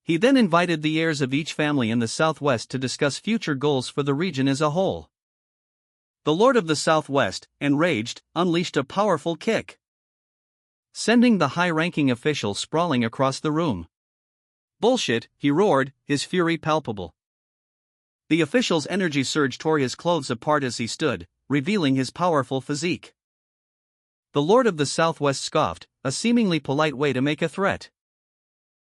S1: He then invited the heirs of each family in the Southwest to discuss future goals for the region as a whole. The Lord of the Southwest, enraged, unleashed a powerful kick, sending the high-ranking official sprawling across the room. "Bullshit," he roared, his fury palpable. The official's energy surge tore his clothes apart as he stood, revealing his powerful physique. The Lord of the Southwest scoffed, a seemingly polite way to make a threat.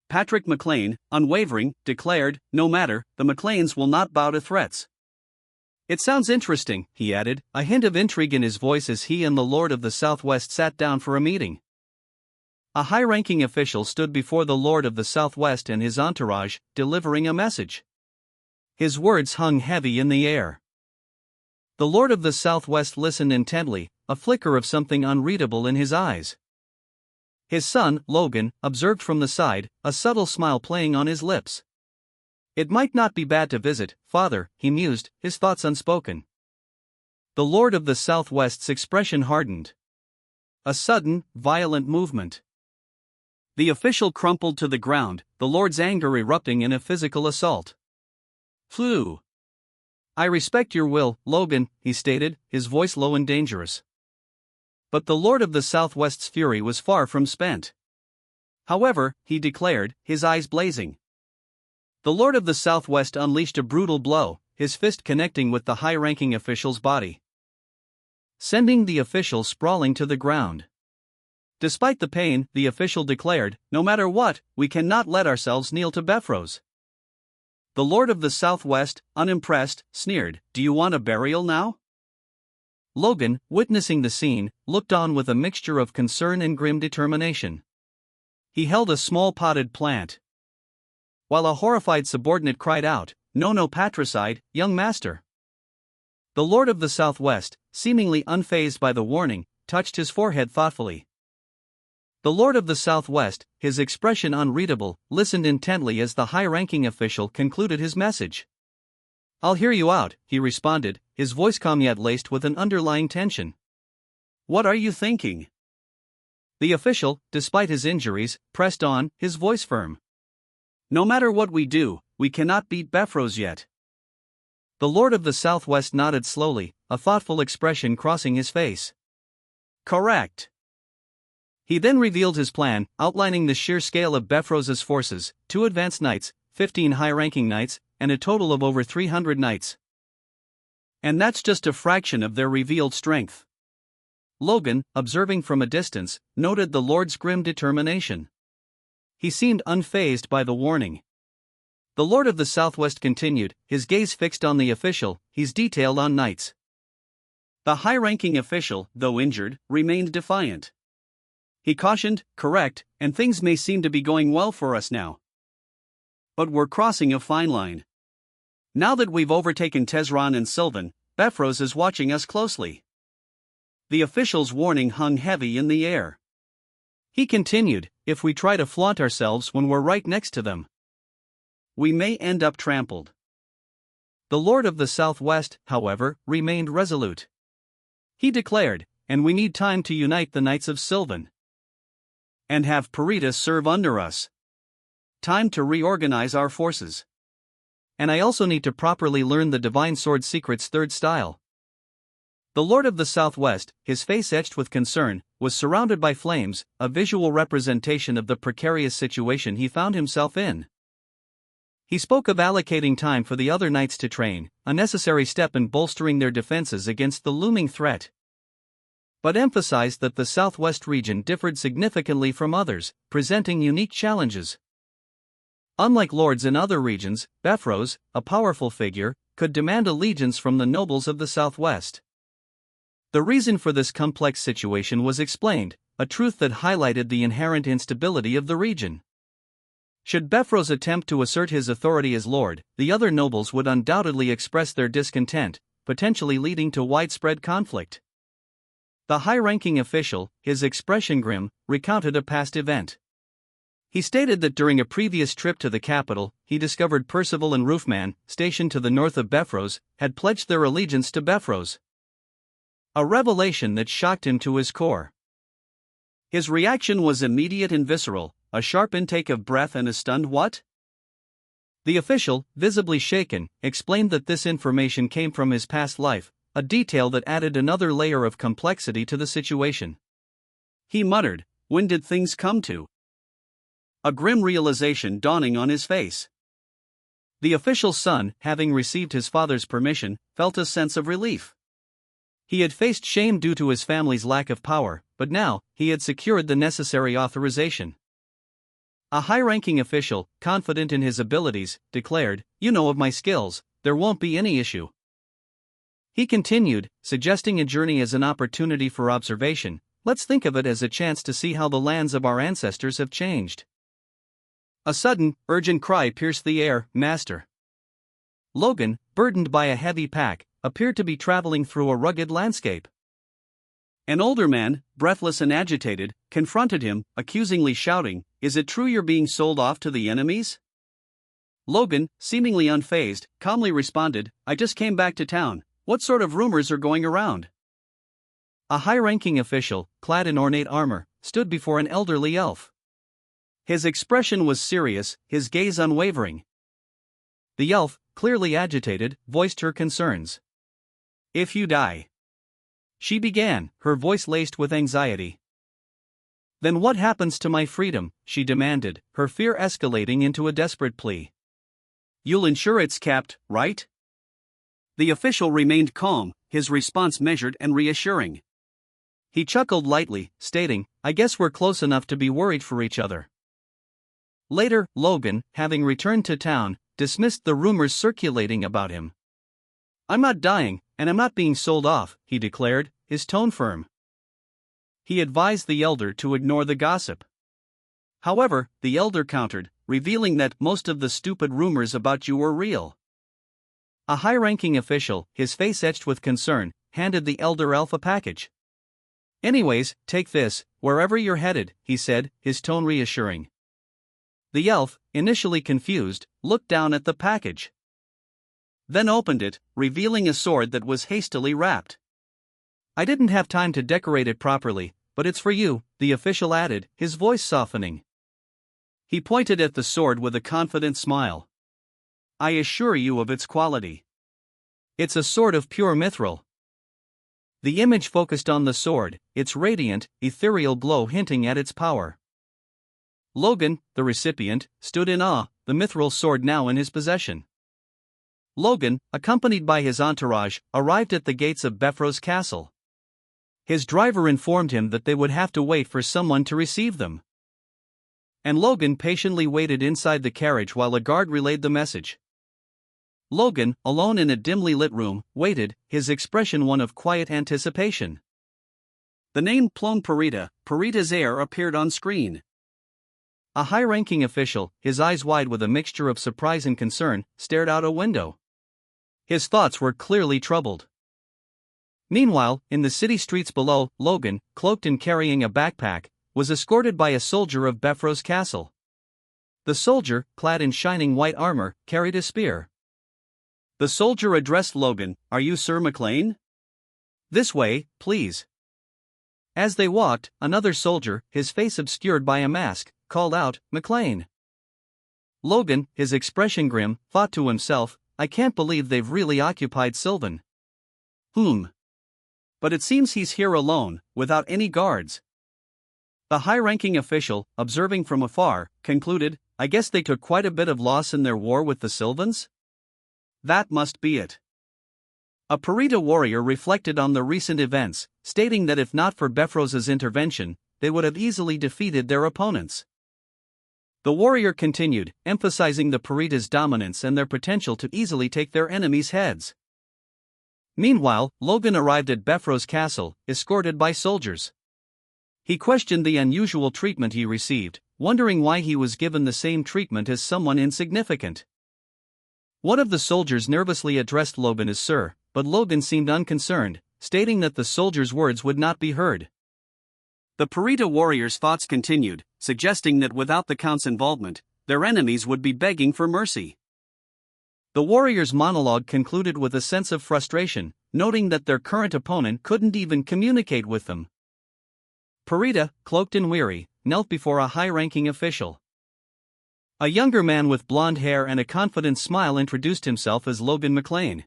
S1: Patrick McLean, unwavering, declared, "No matter, the McLeans will not bow to threats." "It sounds interesting," he added, a hint of intrigue in his voice as he and the Lord of the Southwest sat down for a meeting. A high-ranking official stood before the Lord of the Southwest and his entourage, delivering a message. His words hung heavy in the air. The Lord of the Southwest listened intently, a flicker of something unreadable in his eyes. His son, Logan, observed from the side, a subtle smile playing on his lips. "It might not be bad to visit, father," he mused, his thoughts unspoken. The Lord of the Southwest's expression hardened. A sudden, violent movement. The official crumpled to the ground, the Lord's anger erupting in a physical assault. "Phew. I respect your will, Logan," he stated, his voice low and dangerous. But the Lord of the Southwest's fury was far from spent. However, he declared, his eyes blazing. The Lord of the Southwest unleashed a brutal blow, his fist connecting with the high-ranking official's body, sending the official sprawling to the ground. Despite the pain, the official declared, "No matter what, we cannot let ourselves kneel to Befros." The Lord of the Southwest, unimpressed, sneered, "Do you want a burial now?" Logan, witnessing the scene, looked on with a mixture of concern and grim determination. He held a small potted plant, while a horrified subordinate cried out, No patricide, young master." The Lord of the Southwest, seemingly unfazed by the warning, touched his forehead thoughtfully. The Lord of the Southwest, his expression unreadable, listened intently as the high-ranking official concluded his message. "I'll hear you out," he responded, his voice calm yet laced with an underlying tension. "What are you thinking?" The official, despite his injuries, pressed on, his voice firm. "No matter what we do, we cannot beat Befros yet." The Lord of the Southwest nodded slowly, a thoughtful expression crossing his face. "Correct." He then revealed his plan, outlining the sheer scale of Befros's forces: 2 advanced knights, 15 high-ranking knights, and a total of over 300 knights. And that's just a fraction of their revealed strength. Logan, observing from a distance, noted the Lord's grim determination. He seemed unfazed by the warning. The Lord of the Southwest continued, his gaze fixed on the official, he's detailed on knights. The high-ranking official, though injured, remained defiant. He cautioned, "Correct, and things may seem to be going well for us now. But we're crossing a fine line. Now that we've overtaken Tezron and Sylvan,
S2: Befros is watching us closely. The official's warning hung heavy in the air.
S1: He continued, if we try to flaunt ourselves when we're right next to them,
S2: we may end up trampled.
S1: The Lord of the Southwest, however, remained resolute. He declared, and we need time to unite the Knights of Sylvan.
S2: And have Parita serve under us. Time to reorganize our forces.
S1: And I also need to properly learn the Divine Sword Secret's third style. The Lord of the Southwest, his face etched with concern, was surrounded by flames, a visual representation of the precarious situation he found himself in. He spoke of allocating time for the other knights to train, a necessary step in bolstering their defenses against the looming threat, but emphasized that the Southwest region differed significantly from others, presenting unique challenges. Unlike lords in other regions, Befros, a powerful figure, could demand allegiance from the nobles of the Southwest. The reason for this complex situation was explained, a truth that highlighted the inherent instability of the region. Should Befros attempt to assert his authority as lord, the other nobles would undoubtedly express their discontent, potentially leading to widespread conflict. The high-ranking official, his expression grim, recounted a past event. He stated that during a previous trip to the capital, he discovered Percival and Roofman, stationed to the north of Befros, had pledged their allegiance to Befros. A revelation that shocked him to his core.
S2: His reaction was immediate and visceral, a sharp intake of breath and a stunned what?
S1: The official, visibly shaken, explained that this information came from his past life, a detail that added another layer of complexity to the situation.
S2: He muttered, when did things come to? A grim realization dawning on his face.
S1: The official's son, having received his father's permission, felt a sense of relief. He had faced shame due to his family's lack of power, but now, he had secured the necessary authorization. A high-ranking official, confident in his abilities, declared, "You know of my skills, there won't be any issue." He continued, suggesting a journey as an opportunity for observation. Let's think of it as a chance to see how the lands of our ancestors have changed. A sudden, urgent cry pierced the air, "Master!" Logan, burdened by a heavy pack, appeared to be traveling through a rugged landscape.
S2: An older man, breathless and agitated, confronted him, accusingly shouting, "Is it true you're being sold off to the enemies?" Logan, seemingly unfazed, calmly responded, "I just came back to town. What sort of rumors are going around?"
S1: A high-ranking official, clad in ornate armor, stood before an elderly elf. His expression was serious, his gaze unwavering. The elf, clearly agitated, voiced her concerns.
S2: "If you die,"
S1: she began, her voice laced with anxiety. "Then what happens to my freedom?" she demanded, her fear escalating into a desperate plea.
S2: "You'll ensure it's kept, right?" The official remained calm, his response measured and reassuring.
S1: He chuckled lightly, stating, "I guess we're close enough to be worried for each other." Later, Logan, having returned to town, dismissed the rumors circulating about him. "I'm not dying, and I'm not being sold off," he declared, his tone firm. He advised the elder to ignore the gossip. However, the elder countered, revealing that most of the stupid rumors about you were real. A high-ranking official, his face etched with concern, handed the elder elf a package. "Anyways, take this, wherever you're headed," he said, his tone reassuring. The elf, initially confused, looked down at the package. Then opened it, revealing a sword that was hastily wrapped. "I didn't have time to decorate it properly, but it's for you," the official added, his voice softening. He pointed at the sword with a confident smile. "I assure you of its quality. It's a sword of pure mithril." The image focused on the sword, its radiant, ethereal glow hinting at its power. Logan, the recipient, stood in awe, the mithril sword now in his possession. Logan, accompanied by his entourage, arrived at the gates of Befros Castle. His driver informed him that they would have to wait for someone to receive them. And Logan patiently waited inside the carriage while a guard relayed the message. Logan, alone in a dimly lit room, waited, his expression one of quiet anticipation.
S2: The name Plon Parita, Parita's heir, appeared on screen.
S1: A high-ranking official, his eyes wide with a mixture of surprise and concern, stared out a window. His thoughts were clearly troubled. Meanwhile, in the city streets below, Logan, cloaked and carrying a backpack, was escorted by a soldier of Befro's castle. The soldier, clad in shining white armor, carried a spear.
S2: The soldier addressed Logan, "Are you Sir McLean?"
S1: "This way, please." As they walked, another soldier, his face obscured by a mask, called out, "McLean." Logan, his expression grim, thought to himself, "I can't believe they've really occupied Sylvan.
S2: But it seems he's here alone, without any guards." The high-ranking official, observing from afar, concluded, "I guess they took quite a bit of loss in their war with the Sylvans? That must be it." A Parita warrior reflected on the recent events, stating that if not for Befro's intervention, they would have easily defeated their opponents. The warrior continued, emphasizing the Parita's dominance and their potential to easily take their enemies' heads. Meanwhile, Logan arrived at Befro's castle, escorted by soldiers. He questioned the unusual treatment he received, wondering why he was given the same treatment as someone insignificant. One of the soldiers nervously addressed Logan as Sir, but Logan seemed unconcerned, stating that the soldier's words would not be heard. The Parita warriors' thoughts continued, suggesting that without the Count's involvement, their enemies would be begging for mercy.
S1: The warriors' monologue concluded with a sense of frustration, noting that their current opponent couldn't even communicate with them. Parita, cloaked and weary, knelt before a high-ranking official. A younger man with blonde hair and a confident smile introduced himself as Logan McLean.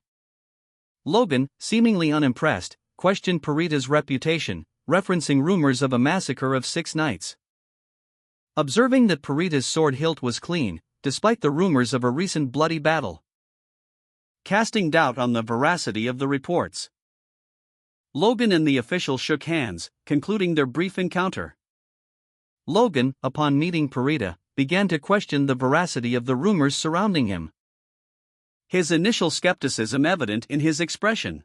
S1: Logan, seemingly unimpressed, questioned Parita's reputation, referencing rumors of a massacre of 6 knights. Observing that Parita's sword hilt was clean, despite the rumors of a recent bloody battle.
S2: Casting doubt on the veracity of the reports, Logan and the official shook hands, concluding their brief encounter.
S1: Logan, upon meeting Parita, began to question the veracity of the rumors surrounding him.
S2: His initial skepticism evident in his expression.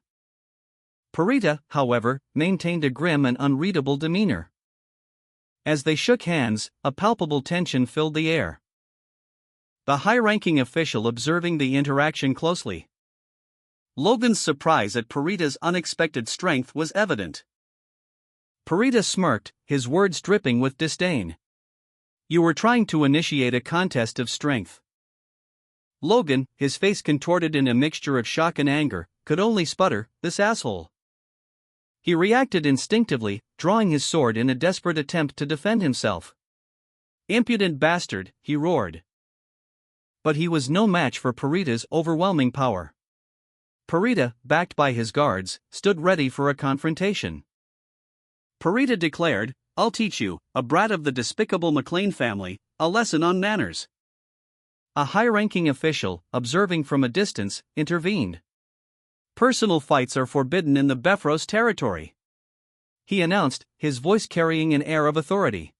S1: Parita, however, maintained a grim and unreadable demeanor. As they shook hands, a palpable tension filled the air. The high-ranking official observing the interaction closely.
S2: Logan's surprise at Parita's unexpected strength was evident.
S1: Parita smirked, his words dripping with disdain. "You were trying to initiate a contest of strength." Logan, his face contorted in a mixture of shock and anger, could only sputter, "This asshole." He reacted instinctively, drawing his sword in a desperate attempt to defend himself. "Impudent bastard," he roared. But he was no match for Parita's overwhelming power. Parita, backed by his guards, stood ready for a confrontation.
S2: Parita declared, "I'll teach you, a brat of the despicable McLean family, a lesson on manners."
S1: A high-ranking official, observing from a distance, intervened.
S2: "Personal fights are forbidden in the Befro's territory,"
S1: he announced, his voice carrying an air of authority.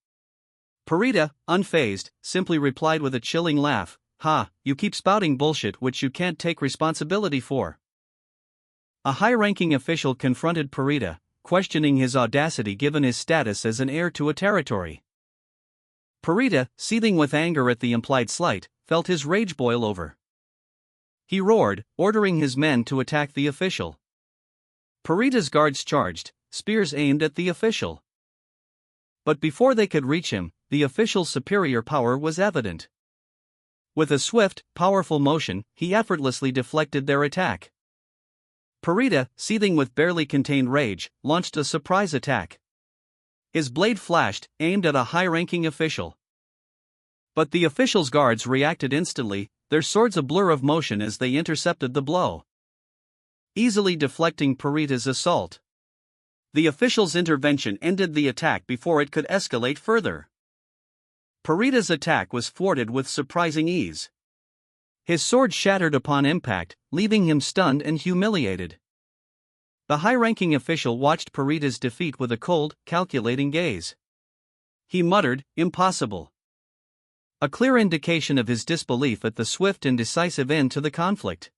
S1: Parita, unfazed, simply replied with a chilling laugh, "Ha, you keep spouting bullshit which you can't take responsibility for." A high-ranking official confronted Parita, questioning his audacity given his status as an heir to a territory. Parita, seething with anger at the implied slight, felt his rage boil over. He roared, ordering his men to attack the official. Parita's guards charged, spears aimed at the official. But before they could reach him, the official's superior power was evident. With a swift, powerful motion, he effortlessly deflected their attack. Parita, seething with barely contained rage, launched a surprise attack. His blade flashed, aimed at a high-ranking official. But the official's guards reacted instantly, their swords a blur of motion as they intercepted the blow, easily deflecting Parita's assault. The official's intervention ended the attack before it could escalate further. Parita's attack was thwarted with surprising ease. His sword shattered upon impact, leaving him stunned and humiliated. The high-ranking official watched Parita's defeat with a cold, calculating gaze. He muttered, "Impossible." A clear indication of his disbelief at the swift and decisive end to the conflict.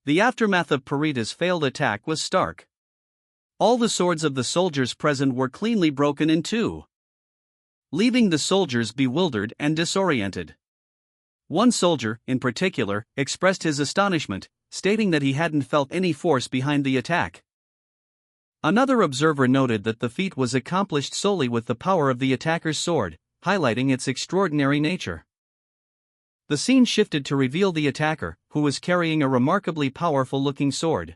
S1: The aftermath of Parita's failed attack was stark. All the swords of the soldiers present were cleanly broken in two, leaving the soldiers bewildered and disoriented. One soldier, in particular, expressed his astonishment, stating that he hadn't felt any force behind the attack. Another observer noted that the feat was accomplished solely with the power of the attacker's sword, highlighting its extraordinary nature. The scene shifted to reveal the attacker, who was carrying a remarkably powerful-looking sword.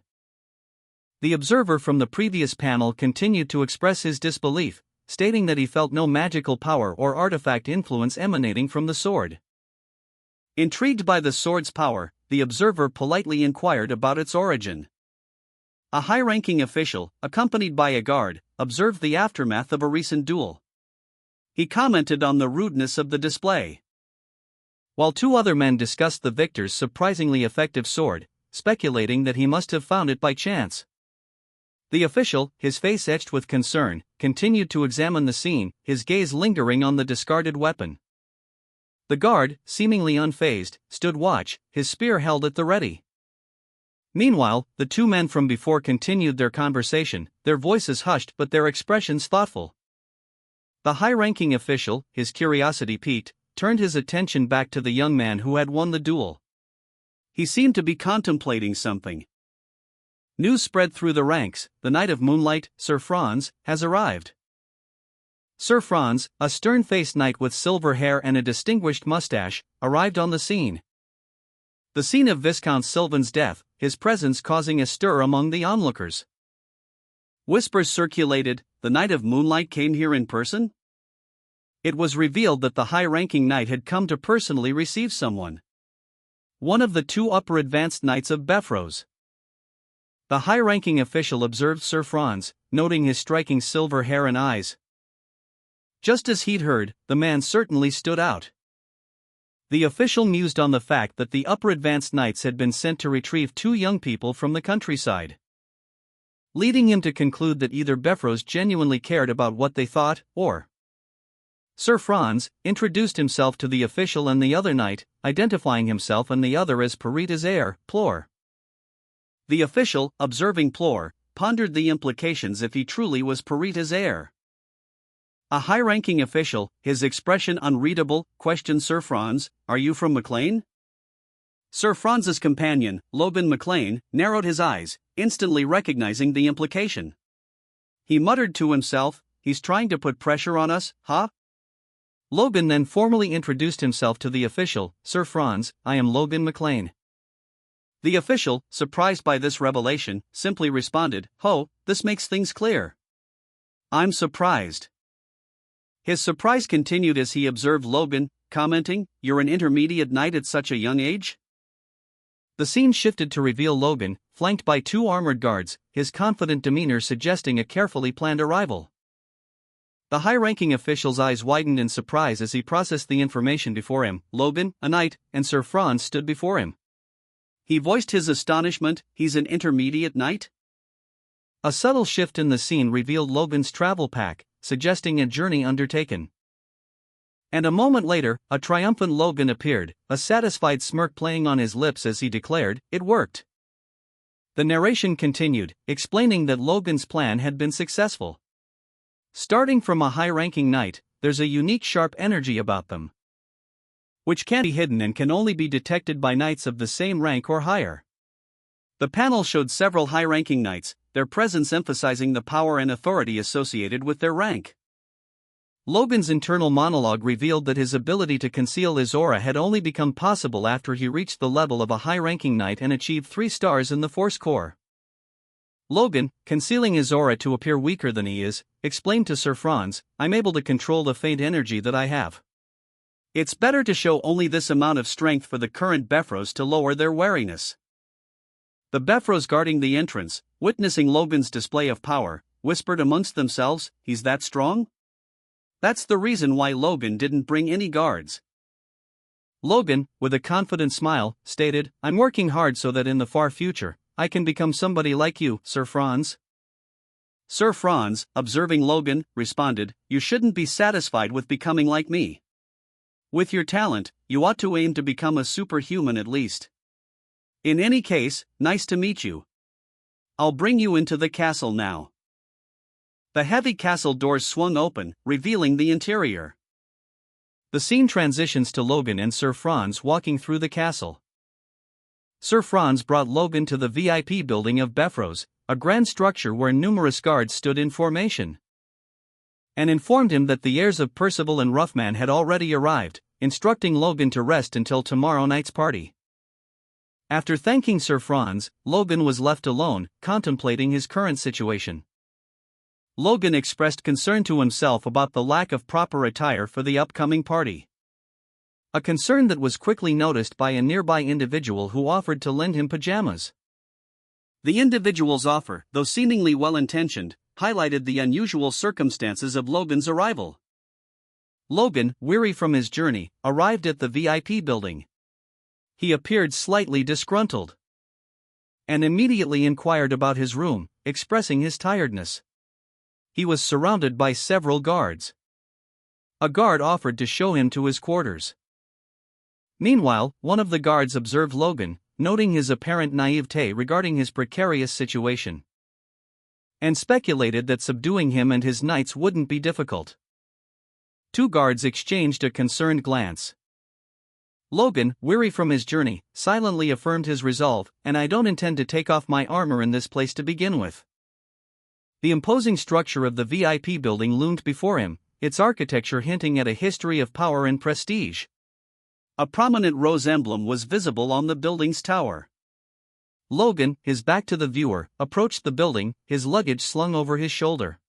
S1: The observer from the previous panel continued to express his disbelief, stating that he felt no magical power or artifact influence emanating from the sword. Intrigued by the sword's power, the observer politely inquired about its origin. A high-ranking official, accompanied by a guard, observed the aftermath of a recent duel. He commented on the rudeness of the display, while two other men discussed the victor's surprisingly effective sword, speculating that he must have found it by chance. The official, his face etched with concern, continued to examine the scene, his gaze lingering on the discarded weapon. The guard, seemingly unfazed, stood watch, his spear held at the ready. Meanwhile, the two men from before continued their conversation, their voices hushed but their expressions thoughtful. The high-ranking official, his curiosity piqued, turned his attention back to the young man who had won the duel. He seemed to be contemplating something. News spread through the ranks: the Knight of Moonlight, Sir Franz, has arrived. Sir Franz, a stern-faced knight with silver hair and a distinguished mustache, arrived on the scene. The scene of Viscount Sylvan's death, his presence causing a stir among the onlookers. Whispers circulated: the Knight of Moonlight came here in person? It was revealed that the high-ranking knight had come to personally receive someone. One of the two upper advanced knights of Befros. The high-ranking official observed Sir Franz, noting his striking silver hair and eyes. Just as he'd heard, the man certainly stood out. The official mused on the fact that the upper advanced knights had been sent to retrieve two young people from the countryside, leading him to conclude that either Befros genuinely cared about what they thought, or Sir Franz introduced himself to the official and the other knight, identifying himself and the other as Parita's heir, Plor. The official, observing Plor, pondered the implications if he truly was Parita's heir. A high-ranking official, his expression unreadable, questioned Sir Franz, "Are you from MacLean?" Sir Franz's companion, Logan MacLean, narrowed his eyes, instantly recognizing the implication. He muttered to himself, "He's trying to put pressure on us, huh?" Logan then formally introduced himself to the official. "Sir Franz, I am Logan MacLean." The official, surprised by this revelation, simply responded, "Ho, this makes things clear." "I'm surprised." His surprise continued as he observed Logan, commenting, "You're an intermediate knight at such a young age?" The scene shifted to reveal Logan, flanked by two armored guards, his confident demeanor suggesting a carefully planned arrival. The high-ranking official's eyes widened in surprise as he processed the information before him. Logan, a knight, and Sir Franz stood before him. He voiced his astonishment. "He's an intermediate knight?" A subtle shift in the scene revealed Logan's travel pack, suggesting a journey undertaken. And a moment later, a triumphant Logan appeared, a satisfied smirk playing on his lips as he declared, "It worked." The narration continued, explaining that Logan's plan had been successful. Starting from a high-ranking knight, there's a unique sharp energy about them, which can't be hidden and can only be detected by knights of the same rank or higher. The panel showed several high-ranking knights, their presence emphasizing the power and authority associated with their rank. Logan's internal monologue revealed that his ability to conceal his aura had only become possible after he reached the level of a high-ranking knight and achieved 3 stars in the Force Corps. Logan, concealing his aura to appear weaker than he is, explained to Sir Franz, "I'm able to control the faint energy that I have. It's better to show only this amount of strength for the current Befros to lower their wariness." The Befros guarding the entrance, witnessing Logan's display of power, whispered amongst themselves, "He's that strong? That's the reason why Logan didn't bring any guards." Logan, with a confident smile, stated, "I'm working hard so that in the far future, I can become somebody like you, Sir Franz." Sir Franz, observing Logan, responded, "You shouldn't be satisfied with becoming like me. With your talent, you ought to aim to become a superhuman at least. In any case, nice to meet you. I'll bring you into the castle now." The heavy castle doors swung open, revealing the interior. The scene transitions to Logan and Sir Franz walking through the castle. Sir Franz brought Logan to the VIP building of Befros, a grand structure where numerous guards stood in formation, and informed him that the heirs of Percival and Ruffman had already arrived, instructing Logan to rest until tomorrow night's party. After thanking Sir Franz, Logan was left alone, contemplating his current situation. Logan expressed concern to himself about the lack of proper attire for the upcoming party. A concern that was quickly noticed by a nearby individual who offered to lend him pajamas.
S2: The individual's offer, though seemingly well-intentioned, highlighted the unusual circumstances of Logan's arrival.
S1: Logan, weary from his journey, arrived at the VIP building. He appeared slightly disgruntled and immediately inquired about his room, expressing his tiredness. He was surrounded by several guards. A guard offered to show him to his quarters. Meanwhile, one of the guards observed Logan, noting his apparent naivete regarding his precarious situation, and speculated that subduing him and his knights wouldn't be difficult. Two guards exchanged a concerned glance. Logan, weary from his journey, silently affirmed his resolve, "And I don't intend to take off my armor in this place to begin with." The imposing structure of the VIP building loomed before him, its architecture hinting at a history of power and prestige.
S2: A prominent rose emblem was visible on the building's tower.
S1: Logan, his back to the viewer, approached the building, his luggage slung over his shoulder.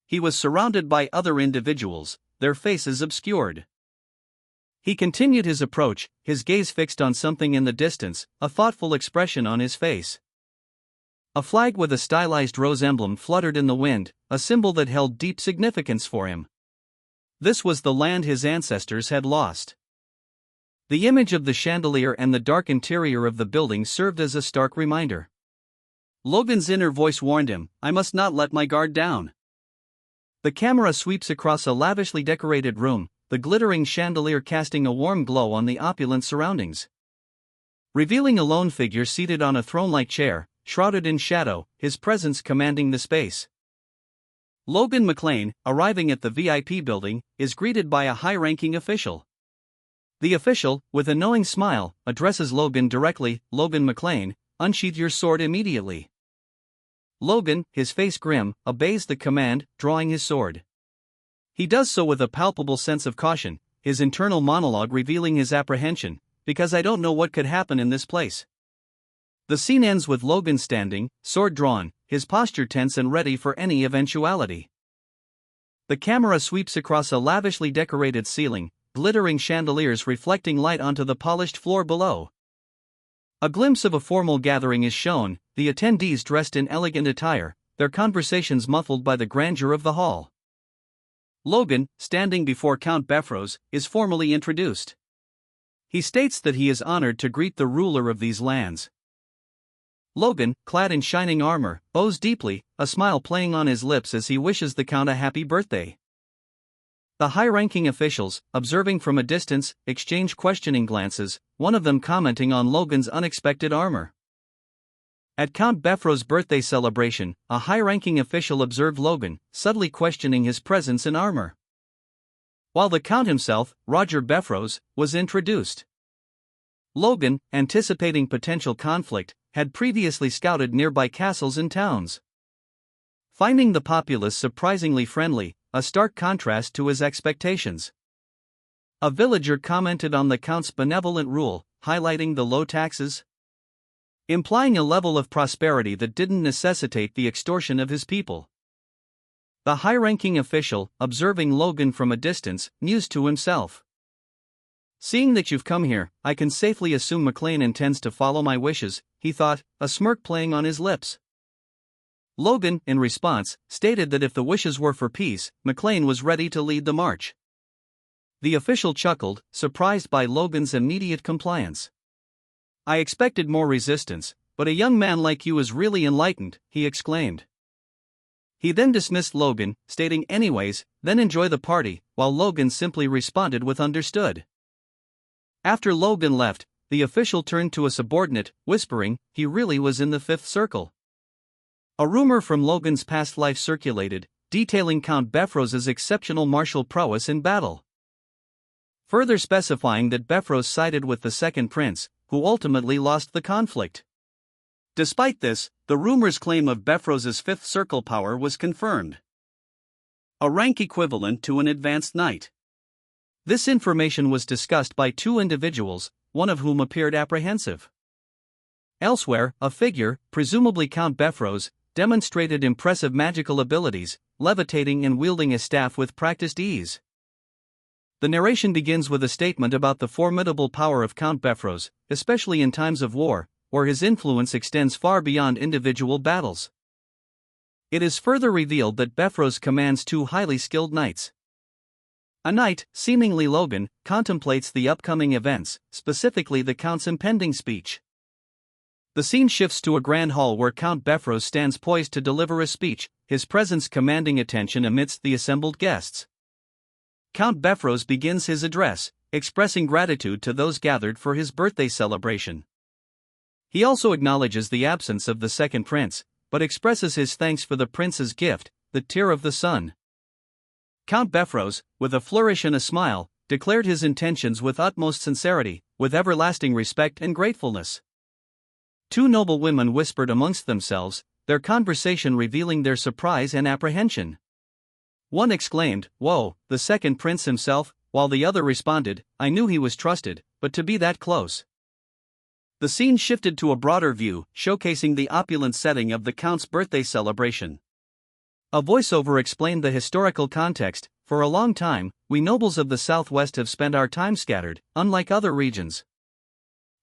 S2: He was surrounded by other individuals, their faces obscured.
S1: He continued his approach, his gaze fixed on something in the distance, a thoughtful expression on his face. A flag with a stylized rose emblem fluttered in the wind, a symbol that held deep significance for him. This was the land his ancestors had lost. The image of the chandelier and the dark interior of the building served as a stark reminder.
S2: Logan's inner voice warned him, "I must not let my guard down."
S1: The camera sweeps across a lavishly decorated room, the glittering chandelier casting a warm glow on the opulent surroundings, revealing a lone figure seated on a throne-like chair, shrouded in shadow, his presence commanding the space.
S2: Logan McLean, arriving at the VIP building, is greeted by a high-ranking official.
S1: The official, with a knowing smile, addresses Logan directly, "Logan McLean, unsheath your sword immediately." Logan, his face grim, obeys the command, drawing his sword. He does so with a palpable sense of caution, his internal monologue revealing his apprehension, "Because I don't know what could happen in this place." The scene ends with Logan standing, sword drawn, his posture tense and ready for any eventuality. The camera sweeps across a lavishly decorated ceiling, glittering chandeliers reflecting light onto the polished floor below. A glimpse of a formal gathering is shown, the attendees dressed in elegant attire, their conversations muffled by the grandeur of the hall.
S2: Logan, standing before Count Befros, is formally introduced. He states that he is honored to greet the ruler of these lands.
S1: Logan, clad in shining armor, bows deeply, a smile playing on his lips as he wishes the Count a happy birthday. The high-ranking officials, observing from a distance, exchange questioning glances, one of them commenting on Logan's unexpected armor. At Count Befros' birthday celebration, a high-ranking official observed Logan, subtly questioning his presence in armor. While the Count himself, Roger Befros, was introduced. Logan, anticipating potential conflict, had previously scouted nearby castles and towns. Finding the populace surprisingly friendly, a stark contrast to his expectations. A villager commented on the Count's benevolent rule, highlighting the low taxes, implying a level of prosperity that didn't necessitate the extortion of his people. The high-ranking official, observing Logan from a distance, mused to himself, "Seeing that you've come here, I can safely assume McLean intends to follow my wishes," he thought, a smirk playing on his lips. Logan, in response, stated that if the wishes were for peace, McLean was ready to lead the march. The official chuckled, surprised by Logan's immediate compliance. "I expected more resistance, but a young man like you is really enlightened," he exclaimed. He then dismissed Logan, stating "anyways, then enjoy the party," while Logan simply responded with "understood." After Logan left, the official turned to a subordinate, whispering, he really was in the fifth circle. A rumor from Logan's past life circulated, detailing Count Befros' exceptional martial prowess in battle, further specifying that Befros sided with the second prince, who ultimately lost the conflict.
S2: Despite this, the rumor's claim of Befroz's fifth circle power was confirmed. A rank equivalent to an advanced knight.
S1: This information was discussed by two individuals, one of whom appeared apprehensive. Elsewhere, a figure, presumably Count Befroz, demonstrated impressive magical abilities, levitating and wielding a staff with practiced ease. The narration begins with a statement about the formidable power of Count Befroz, especially in times of war, where his influence extends far beyond individual battles. It is further revealed that Befroz commands two highly skilled knights. A knight, seemingly Logan, contemplates the upcoming events, specifically the Count's impending speech. The scene shifts to a grand hall where Count Befroz stands poised to deliver a speech, his presence commanding attention amidst the assembled guests. Count Befroz begins his address, expressing gratitude to those gathered for his birthday celebration. He also acknowledges the absence of the second prince, but expresses his thanks for the prince's gift, the tear of the sun. Count Befroz, with a flourish and a smile, declared his intentions with utmost sincerity, with everlasting respect and gratefulness. Two noble women whispered amongst themselves, their conversation revealing their surprise and apprehension. One exclaimed, "Whoa, the second prince himself," while the other responded, "I knew he was trusted, but to be that close." The scene shifted to a broader view, showcasing the opulent setting of the Count's birthday celebration. A voiceover explained the historical context. For a long time, we nobles of the Southwest have spent our time scattered, unlike other regions.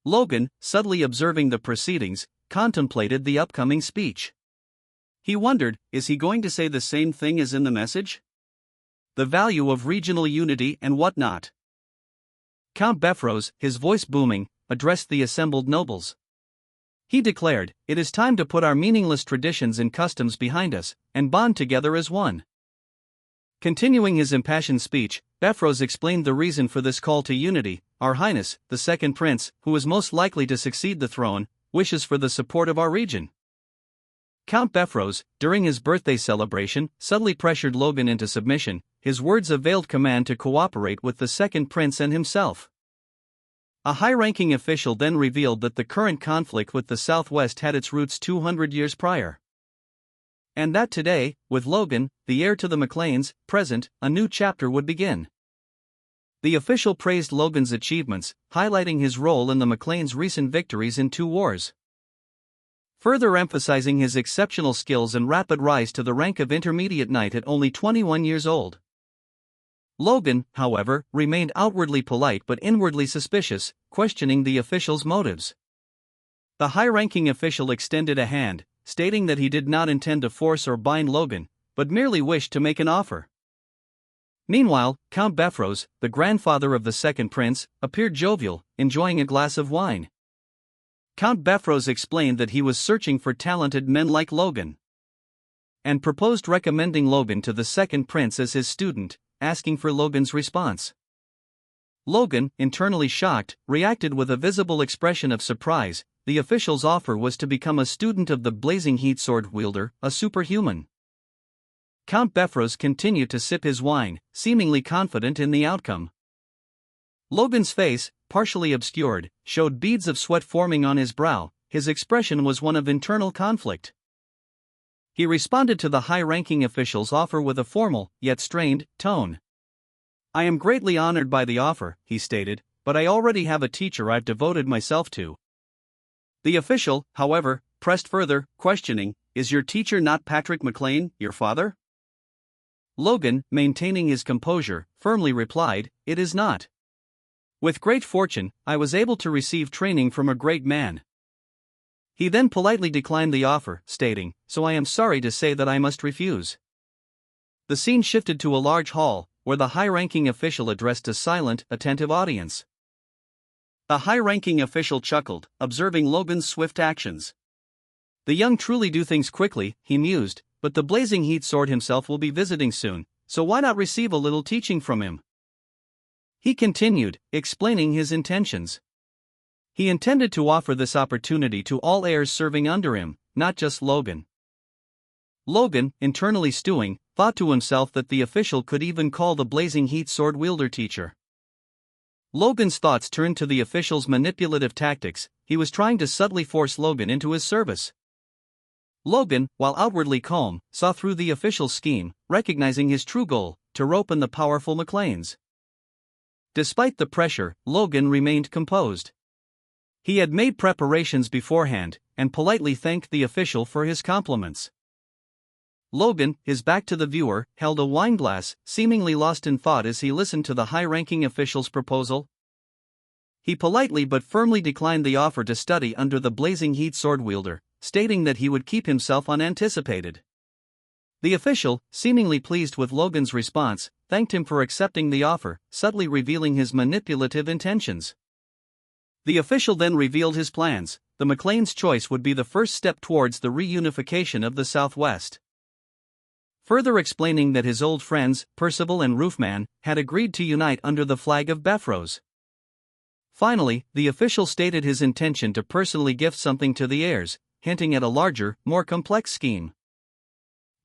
S1: Logan, subtly observing the proceedings, contemplated the upcoming speech. He wondered, is he going to say the same thing as in the message? The value of regional unity and whatnot. Count Befroz, his voice booming, addressed the assembled nobles. He declared, "It is time to put our meaningless traditions and customs behind us, and bond together as one." Continuing his impassioned speech, Befroz explained the reason for this call to unity. "Our Highness, the second prince, who is most likely to succeed the throne, wishes for the support of our region." Count Befroz, during his birthday celebration, subtly pressured Logan into submission, his words a veiled command to cooperate with the second prince and himself. A high-ranking official then revealed that the current conflict with the Southwest had its roots 200 years prior. And that today, with Logan, the heir to the McLeans, present, a new chapter would begin. The official praised Logan's achievements, highlighting his role in the McLeans' recent victories in 2 wars. Further emphasizing his exceptional skills and rapid rise to the rank of intermediate knight at only 21 years old. Logan, however, remained outwardly polite but inwardly suspicious, questioning the official's motives. The high-ranking official extended a hand, stating that he did not intend to force or bind Logan, but merely wished to make an offer. Meanwhile, Count Befroz, the grandfather of the second prince, appeared jovial, enjoying a glass of wine. Count Befroz explained that he was searching for talented men like Logan, and proposed recommending Logan to the second prince as his student, asking for Logan's response. Logan, internally shocked, reacted with a visible expression of surprise. The official's offer was to become a student of the blazing heat sword wielder, a superhuman. Count Befroz continued to sip his wine, seemingly confident in the outcome. Logan's face, partially obscured, showed beads of sweat forming on his brow. His expression was one of internal conflict. He responded to the high-ranking official's offer with a formal, yet strained, tone. "I am greatly honored by the offer," he stated, "but I already have a teacher I've devoted myself to." The official, however, pressed further, questioning, "Is your teacher not Patrick McLean, your father?" Logan, maintaining his composure, firmly replied, "It is not. With great fortune, I was able to receive training from a great man." He then politely declined the offer, stating, "So I am sorry to say that I must refuse." The scene shifted to a large hall, where the high-ranking official addressed a silent, attentive audience. The high-ranking official chuckled, observing Logan's swift actions. "The young truly do things quickly," he mused, "but the blazing heat sword himself will be visiting soon, so why not receive a little teaching from him?" He continued, explaining his intentions. He intended to offer this opportunity to all heirs serving under him, not just Logan. Logan, internally stewing, thought to himself that the official could even call the blazing heat sword wielder teacher. Logan's thoughts turned to the official's manipulative tactics. he was trying to subtly force Logan into his service. Logan, while outwardly calm, saw through the official's scheme, recognizing his true goal, to rope in the powerful McLeans. Despite the pressure, Logan remained composed. He had made preparations beforehand, and politely thanked the official for his compliments. Logan, his back to the viewer, held a wineglass, seemingly lost in thought as he listened to the high-ranking official's proposal. He politely but firmly declined the offer to study under the blazing heat sword-wielder, stating that he would keep himself unanticipated. The official, seemingly pleased with Logan's response, thanked him for accepting the offer, subtly revealing his manipulative intentions. The official then revealed his plans. The McLean's choice would be the first step towards the reunification of the Southwest. Further explaining that his old friends, Percival and Roofman, had agreed to unite under the flag of Befros. Finally, the official stated his intention to personally gift something to the heirs, hinting at a larger, more complex scheme.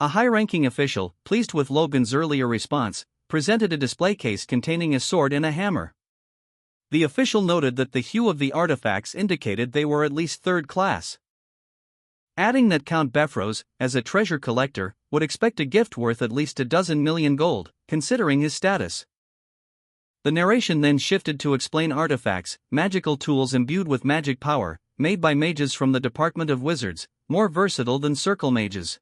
S1: A high-ranking official, pleased with Logan's earlier response, presented a display case containing a sword and a hammer. The official noted that the hue of the artifacts indicated they were at least third class, adding that Count Befros, as a treasure collector, would expect a gift worth at least 12 million gold, considering his status. The narration then shifted to explain artifacts, magical tools imbued with magic power, made by mages from the Department of Wizards, more versatile than circle mages.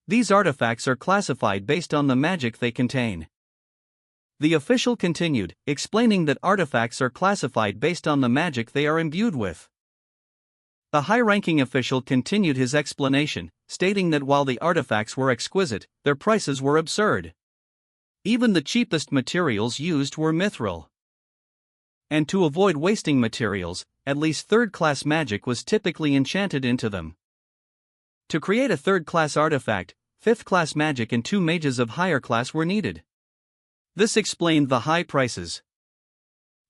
S1: These artifacts are classified based on the magic they contain. The official continued, explaining that artifacts are classified based on the magic they are imbued with. The high-ranking official continued his explanation, stating that while the artifacts were exquisite, their prices were absurd. Even the cheapest materials used were mithril. And to avoid wasting materials, at least third-class magic was typically enchanted into them. To create a third-class artifact, fifth-class magic and 2 mages of higher class were needed. This explained the high prices.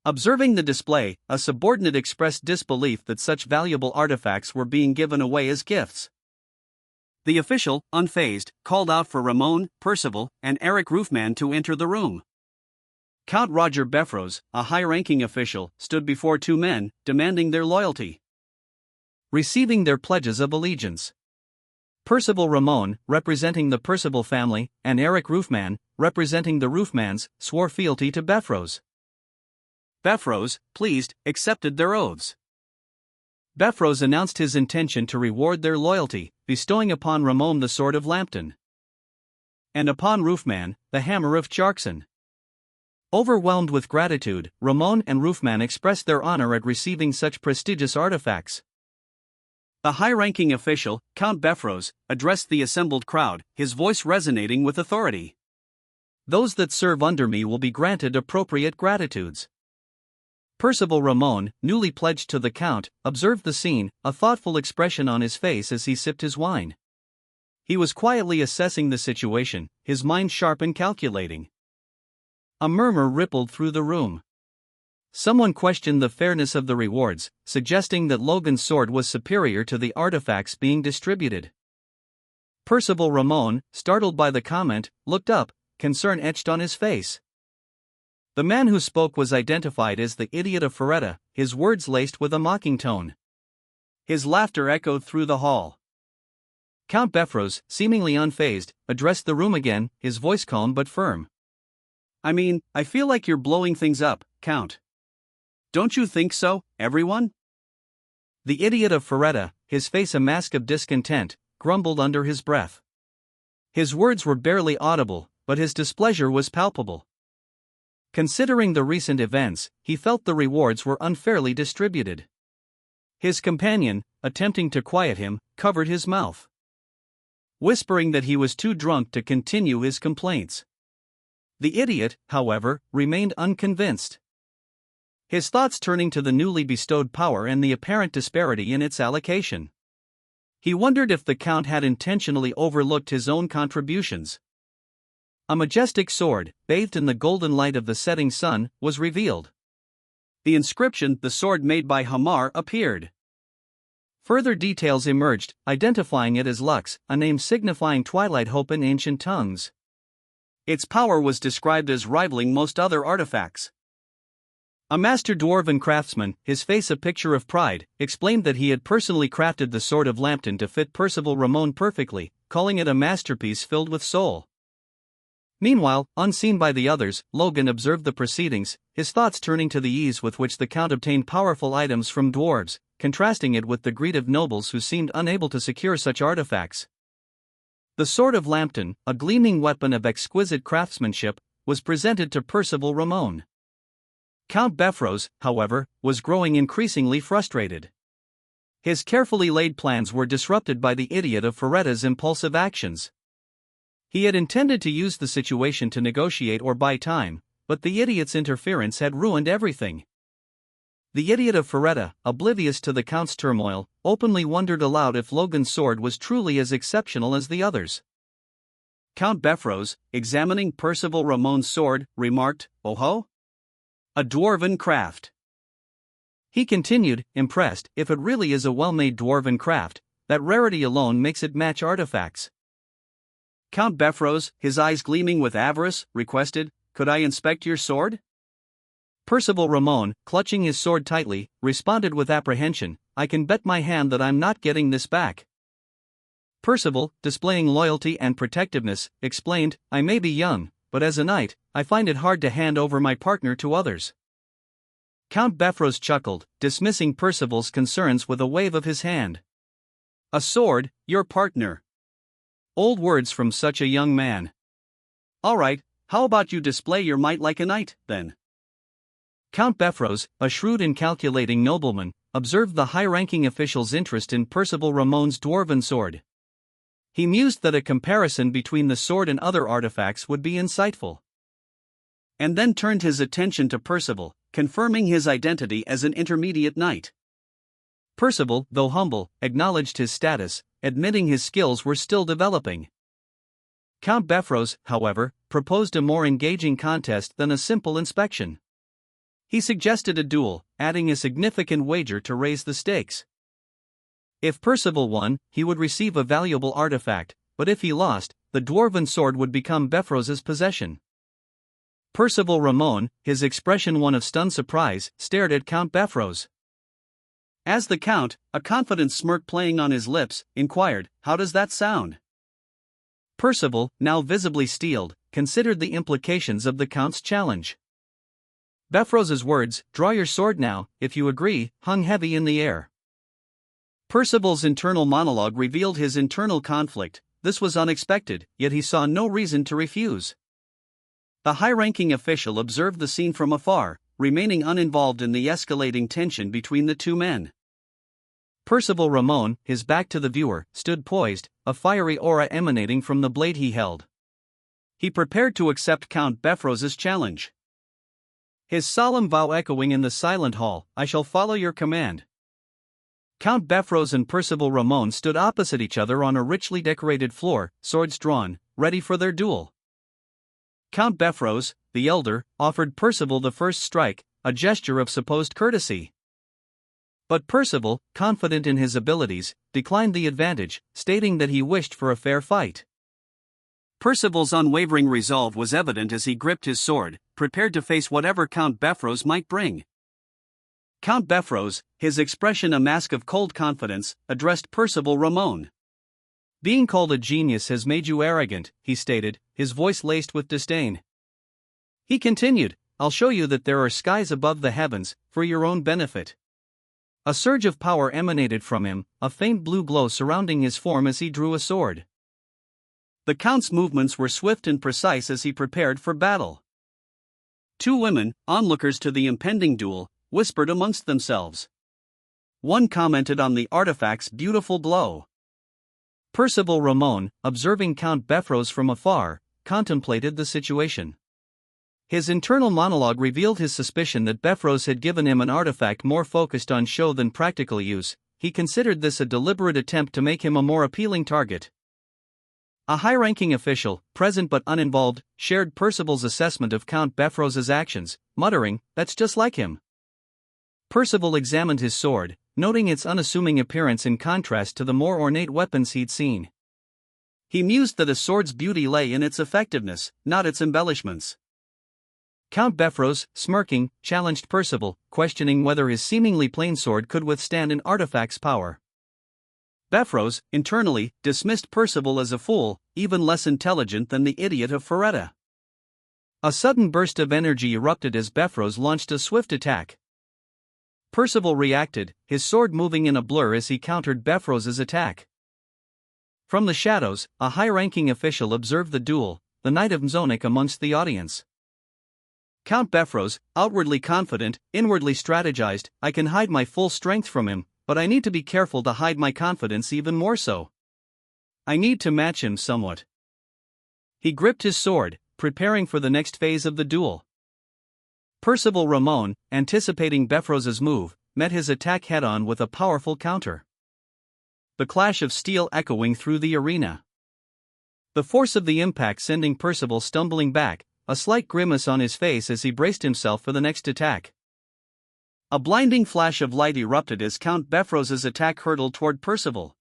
S1: Observing the display, a subordinate expressed disbelief that such valuable artifacts were being given away as gifts. The official, unfazed, called out for Ramon, Percival, and Eric Roofman to enter the room. Count Roger Befros, a high-ranking official, stood before 2 men, demanding their loyalty. Receiving their pledges of allegiance. Percival Ramon, representing the Percival family, and Eric Roofman, representing the Roofmans, swore fealty to Befros. Befros, pleased, accepted their oaths. Befros announced his intention to reward their loyalty, bestowing upon Ramon the sword of Lambton, and upon Roofman, the hammer of Charkson. Overwhelmed with gratitude, Ramon and Roofman expressed their honor at receiving such prestigious artifacts. The high-ranking official, Count Befros, addressed the assembled crowd, his voice resonating with authority. Those that serve under me will be granted appropriate gratitudes. Percival Ramon, newly pledged to the Count, observed the scene, a thoughtful expression on his face as he sipped his wine. He was quietly assessing the situation, his mind sharp and calculating. A murmur rippled through the room. Someone questioned the fairness of the rewards, suggesting that Logan's sword was superior to the artifacts being distributed. Percival Ramon, startled by the comment, looked up, concern etched on his face. The man who spoke was identified as the idiot of Ferretta, his words laced with a mocking tone. His laughter echoed through the hall. Count Befros, seemingly unfazed, addressed the room again, his voice calm but firm. I feel like you're blowing things up, Count. Don't you think so, everyone? The idiot of Ferretta, his face a mask of discontent, grumbled under his breath. His words were barely audible, but his displeasure was palpable. Considering the recent events, he felt the rewards were unfairly distributed. His companion, attempting to quiet him, covered his mouth, whispering that he was too drunk to continue his complaints. The idiot, however, remained unconvinced, his thoughts turning to the newly bestowed power and the apparent disparity in its allocation. He wondered if the Count had intentionally overlooked his own contributions. A majestic sword, bathed in the golden light of the setting sun, was revealed. The inscription, "The sword made by Hamar," appeared. Further details emerged, identifying it as Lux, a name signifying twilight hope in ancient tongues. Its power was described as rivaling most other artifacts. A master dwarven craftsman, his face a picture of pride, explained that he had personally crafted the sword of Lambton to fit Percival Ramon perfectly, calling it a masterpiece filled with soul. Meanwhile, unseen by the others, Logan observed the proceedings, his thoughts turning to the ease with which the Count obtained powerful items from dwarves, contrasting it with the greed of nobles who seemed unable to secure such artifacts. The sword of Lambton, a gleaming weapon of exquisite craftsmanship, was presented to Percival Ramon. Count Beffrose, however, was growing increasingly frustrated. His carefully laid plans were disrupted by the idiot of Feretta's impulsive actions. He had intended to use the situation to negotiate or buy time, but the idiot's interference had ruined everything. The idiot of Ferretta, oblivious to the Count's turmoil, openly wondered aloud if Logan's sword was truly as exceptional as the others. Count Beffrose, examining Percival Ramon's sword, remarked, "Oh-ho? A dwarven craft." He continued, impressed, "If it really is a well-made dwarven craft, that rarity alone makes it match artifacts." Count Beffrose, his eyes gleaming with avarice, requested, "Could I inspect your sword?" Percival Ramon, clutching his sword tightly, responded with apprehension, "I can bet my hand that I'm not getting this back." Percival, displaying loyalty and protectiveness, explained, "I may be young, but as a knight, I find it hard to hand over my partner to others." Count Beffrose chuckled, dismissing Percival's concerns with a wave of his hand. "A sword, your partner. Old words from such a young man. All right, how about you display your might like a knight, then?" Count Beffrose, a shrewd and calculating nobleman, observed the high-ranking official's interest in Percival Ramon's dwarven sword. He mused that a comparison between the sword and other artifacts would be insightful. And then turned his attention to Percival, confirming his identity as an intermediate knight. Percival, though humble, acknowledged his status, admitting his skills were still developing. Count Beffrose, however, proposed a more engaging contest than a simple inspection. He suggested a duel, adding a significant wager to raise the stakes. If Percival won, he would receive a valuable artifact, but if he lost, the dwarven sword would become Beffrose's possession. Percival Ramon, his expression one of stunned surprise, stared at Count Beffrose. As the Count, a confident smirk playing on his lips, inquired, "How does that sound?" Percival, now visibly steeled, considered the implications of the Count's challenge. Beffrose's words, "Draw your sword now, if you agree," hung heavy in the air. Percival's internal monologue revealed his internal conflict. This was unexpected, yet he saw no reason to refuse. The high-ranking official observed the scene from afar, remaining uninvolved in the escalating tension between the two men. Percival Ramon, his back to the viewer, stood poised, a fiery aura emanating from the blade he held. He prepared to accept Count Beffrose's challenge. His solemn vow echoing in the silent hall, "I shall follow your command." Count Beffrose and Percival Ramon stood opposite each other on a richly decorated floor, swords drawn, ready for their duel. Count Beffrose, the elder, offered Percival the first strike, a gesture of supposed courtesy. But Percival, confident in his abilities, declined the advantage, stating that he wished for a fair fight. Percival's unwavering resolve was evident as he gripped his sword, prepared to face whatever Count Beffrose might bring. Count Beffrose, his expression a mask of cold confidence, addressed Percival Ramon. "Being called a genius has made you arrogant," he stated, his voice laced with disdain. He continued, "I'll show you that there are skies above the heavens, for your own benefit." A surge of power emanated from him, a faint blue glow surrounding his form as he drew a sword. The Count's movements were swift and precise as he prepared for battle. Two women, onlookers to the impending duel, whispered amongst themselves. One commented on the artifact's beautiful glow. Percival Ramon, observing Count Beffrose from afar, contemplated the situation. His internal monologue revealed his suspicion that Beffrose had given him an artifact more focused on show than practical use. He considered this a deliberate attempt to make him a more appealing target. A high-ranking official, present but uninvolved, shared Percival's assessment of Count Beffrose's actions, muttering, "That's just like him." Percival examined his sword, noting its unassuming appearance in contrast to the more ornate weapons he'd seen. He mused that a sword's beauty lay in its effectiveness, not its embellishments. Count Befros, smirking, challenged Percival, questioning whether his seemingly plain sword could withstand an artifact's power.
S2: Befros, internally, dismissed Percival as a fool, even less intelligent than the idiot of Ferretta.
S1: A sudden burst of energy erupted as Befros launched a swift attack. Percival reacted, his sword moving in a blur as he countered Befros's attack. From the shadows, a high-ranking official observed the duel, the Knight of Mzonik amongst the audience.
S2: Count Befros, outwardly confident, inwardly strategized, I can hide my full strength from him, but I need to be careful to hide my confidence even more so. I need to match him somewhat. He gripped his sword, preparing for the next phase of the duel. Percival Ramon, anticipating Befros's move, met his attack head-on with a powerful counter. The clash of steel echoing through the arena. The force of the impact sending Percival stumbling back, a slight grimace on his face as he braced himself for the next attack. A blinding flash of light erupted as Count Befros's attack hurtled toward Percival.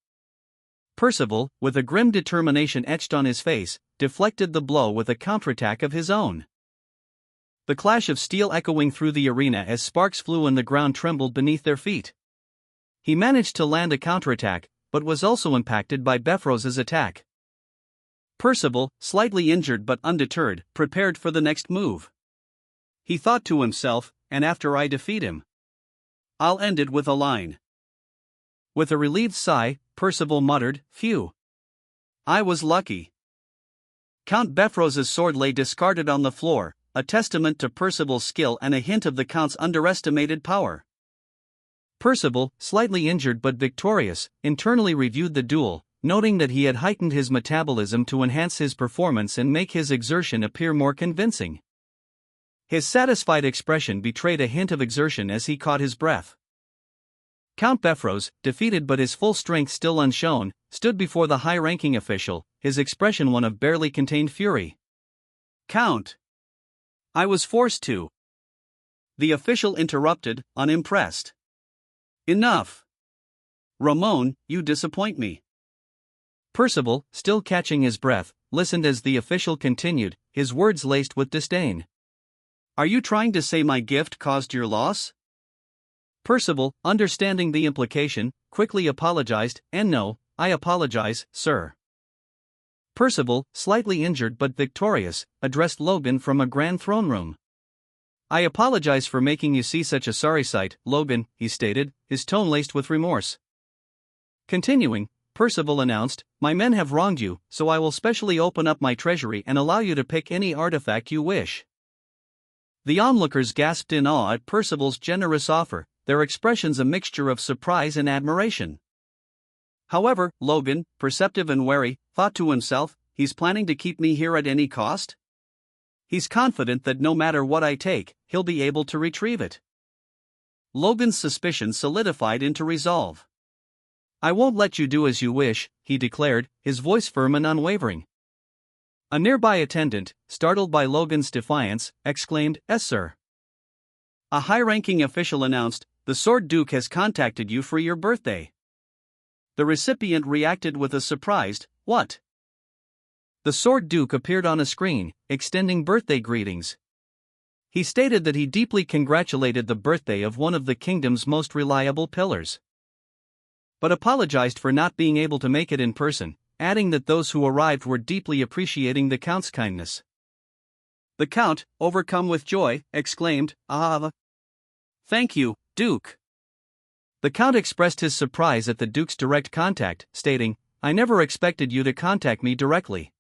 S2: Percival, with a grim determination etched on his face, deflected the blow with a counterattack of his own. The clash of steel echoing through the arena as sparks flew and the ground trembled beneath their feet. He managed to land a counterattack, but was also impacted by Befros's attack. Percival, slightly injured but undeterred, prepared for the next move. He thought to himself, and after I defeat him, I'll end it with a line. With a relieved sigh, Percival muttered, "Phew. I was lucky." Count Befros's sword lay discarded on the floor, a testament to Percival's skill and a hint of the Count's underestimated power. Percival, slightly injured but victorious, internally reviewed the duel, noting that he had heightened his metabolism to enhance his performance and make his exertion appear more convincing. His satisfied expression betrayed a hint of exertion as he caught his breath. Count Befros, defeated but his full strength still unshone, stood before the high-ranking official, his expression one of barely contained fury. "Count! I was forced to." The official interrupted, unimpressed. "Enough! Ramon, you disappoint me." Percival, still catching his breath, listened as the official continued, his words laced with disdain. "Are you trying to say my gift caused your loss?" Percival, understanding the implication, quickly apologized, "And no, I apologize, sir." Percival, slightly injured but victorious, addressed Logan from a grand throne room. "I apologize for making you see such a sorry sight, Logan," he stated, his tone laced with remorse. Continuing, Percival announced, "My men have wronged you, so I will specially open up my treasury and allow you to pick any artifact you wish." The onlookers gasped in awe at Percival's generous offer, their expressions a mixture of surprise and admiration. However, Logan, perceptive and wary, thought to himself, he's planning to keep me here at any cost? He's confident that no matter what I take, he'll be able to retrieve it. Logan's suspicion solidified into resolve. "I won't let you do as you wish," he declared, his voice firm and unwavering. A nearby attendant, startled by Logan's defiance, exclaimed, "Yes, sir." A high-ranking official announced, "The Sword Duke has contacted you for your birthday." The recipient reacted with a surprised, "What?" The Sword Duke appeared on a screen, extending birthday greetings. He stated that he deeply congratulated the birthday of one of the kingdom's most reliable pillars, but apologized for not being able to make it in person, adding that those who arrived were deeply appreciating the Count's kindness. The Count, overcome with joy, exclaimed, "Ah! Thank you, Duke." The Count expressed his surprise at the Duke's direct contact, stating, "I never expected you to contact me directly."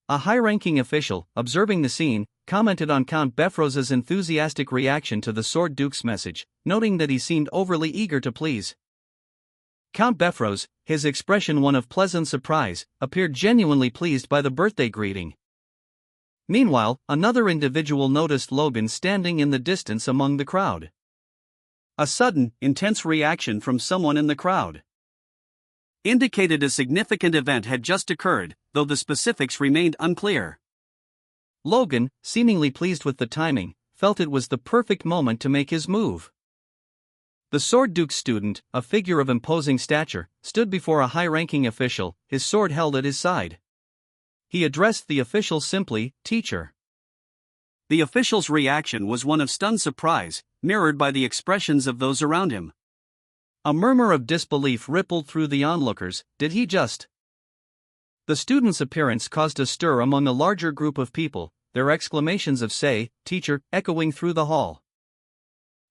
S2: A high-ranking official, observing the scene, commented on Count Befros's enthusiastic reaction to the Sword Duke's message, noting that he seemed overly eager to please. Count Befros, his expression one of pleasant surprise, appeared genuinely pleased by the birthday greeting. Meanwhile, another individual noticed Logan standing in the distance among the crowd. A sudden, intense reaction from someone in the crowd indicated a significant event had just occurred, though the specifics remained unclear. Logan, seemingly pleased with the timing, felt it was the perfect moment to make his move. The Sword Duke's student, a figure of imposing stature, stood before a high-ranking official, his sword held at his side. He addressed the official simply, "Teacher." The official's reaction was one of stunned surprise, mirrored by the expressions of those around him.
S1: A murmur of disbelief rippled through the onlookers. Did he just? The student's appearance caused a stir among a larger group of people, their exclamations of "Say, teacher," echoing through the hall.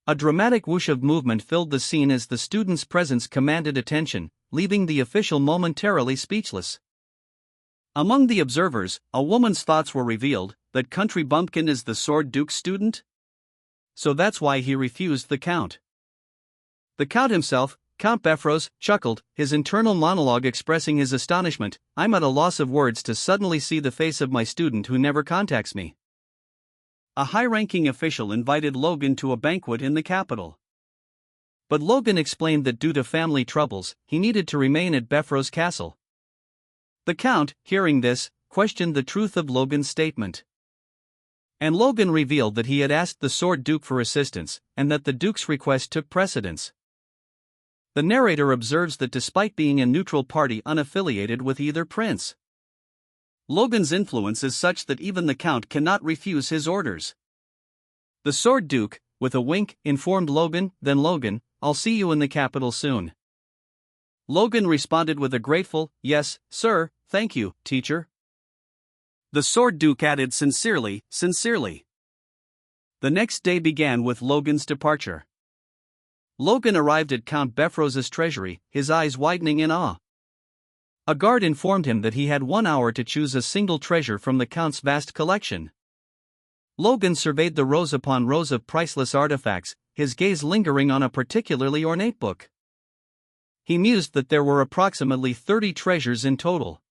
S1: A dramatic whoosh of movement filled the scene as the student's presence commanded attention, leaving the official momentarily speechless. Among the observers, a woman's thoughts were revealed. That country bumpkin is the Sword Duke's student? So that's why he refused the count. The count himself, Count Befros, chuckled, his internal monologue expressing his astonishment. I'm at a loss of words to suddenly see the face of my student who never contacts me.
S2: A high-ranking official invited Logan to a banquet in the capital.
S1: But Logan explained that due to family troubles, he needed to remain at Befros' castle. The count, hearing this, questioned the truth of Logan's statement. And Logan revealed that he had asked the Sword Duke for assistance, and that the Duke's request took precedence. The narrator observes that despite being a neutral party unaffiliated with either prince,
S2: Logan's influence is such that even the count cannot refuse his orders.
S1: The Sword Duke, with a wink, informed Logan, "Then Logan, I'll see you in the capital soon."
S2: Logan responded with a grateful, "Yes, sir, thank you, teacher." The Sword Duke added sincerely. The next day began with Logan's departure. Logan arrived at Count Befros' treasury, his eyes widening in awe.
S1: A guard informed him that he had 1 hour to choose a single treasure from the Count's vast collection. Logan surveyed the rows upon rows of priceless artifacts, his gaze lingering on a particularly ornate book. He mused that there were approximately 30 treasures in total.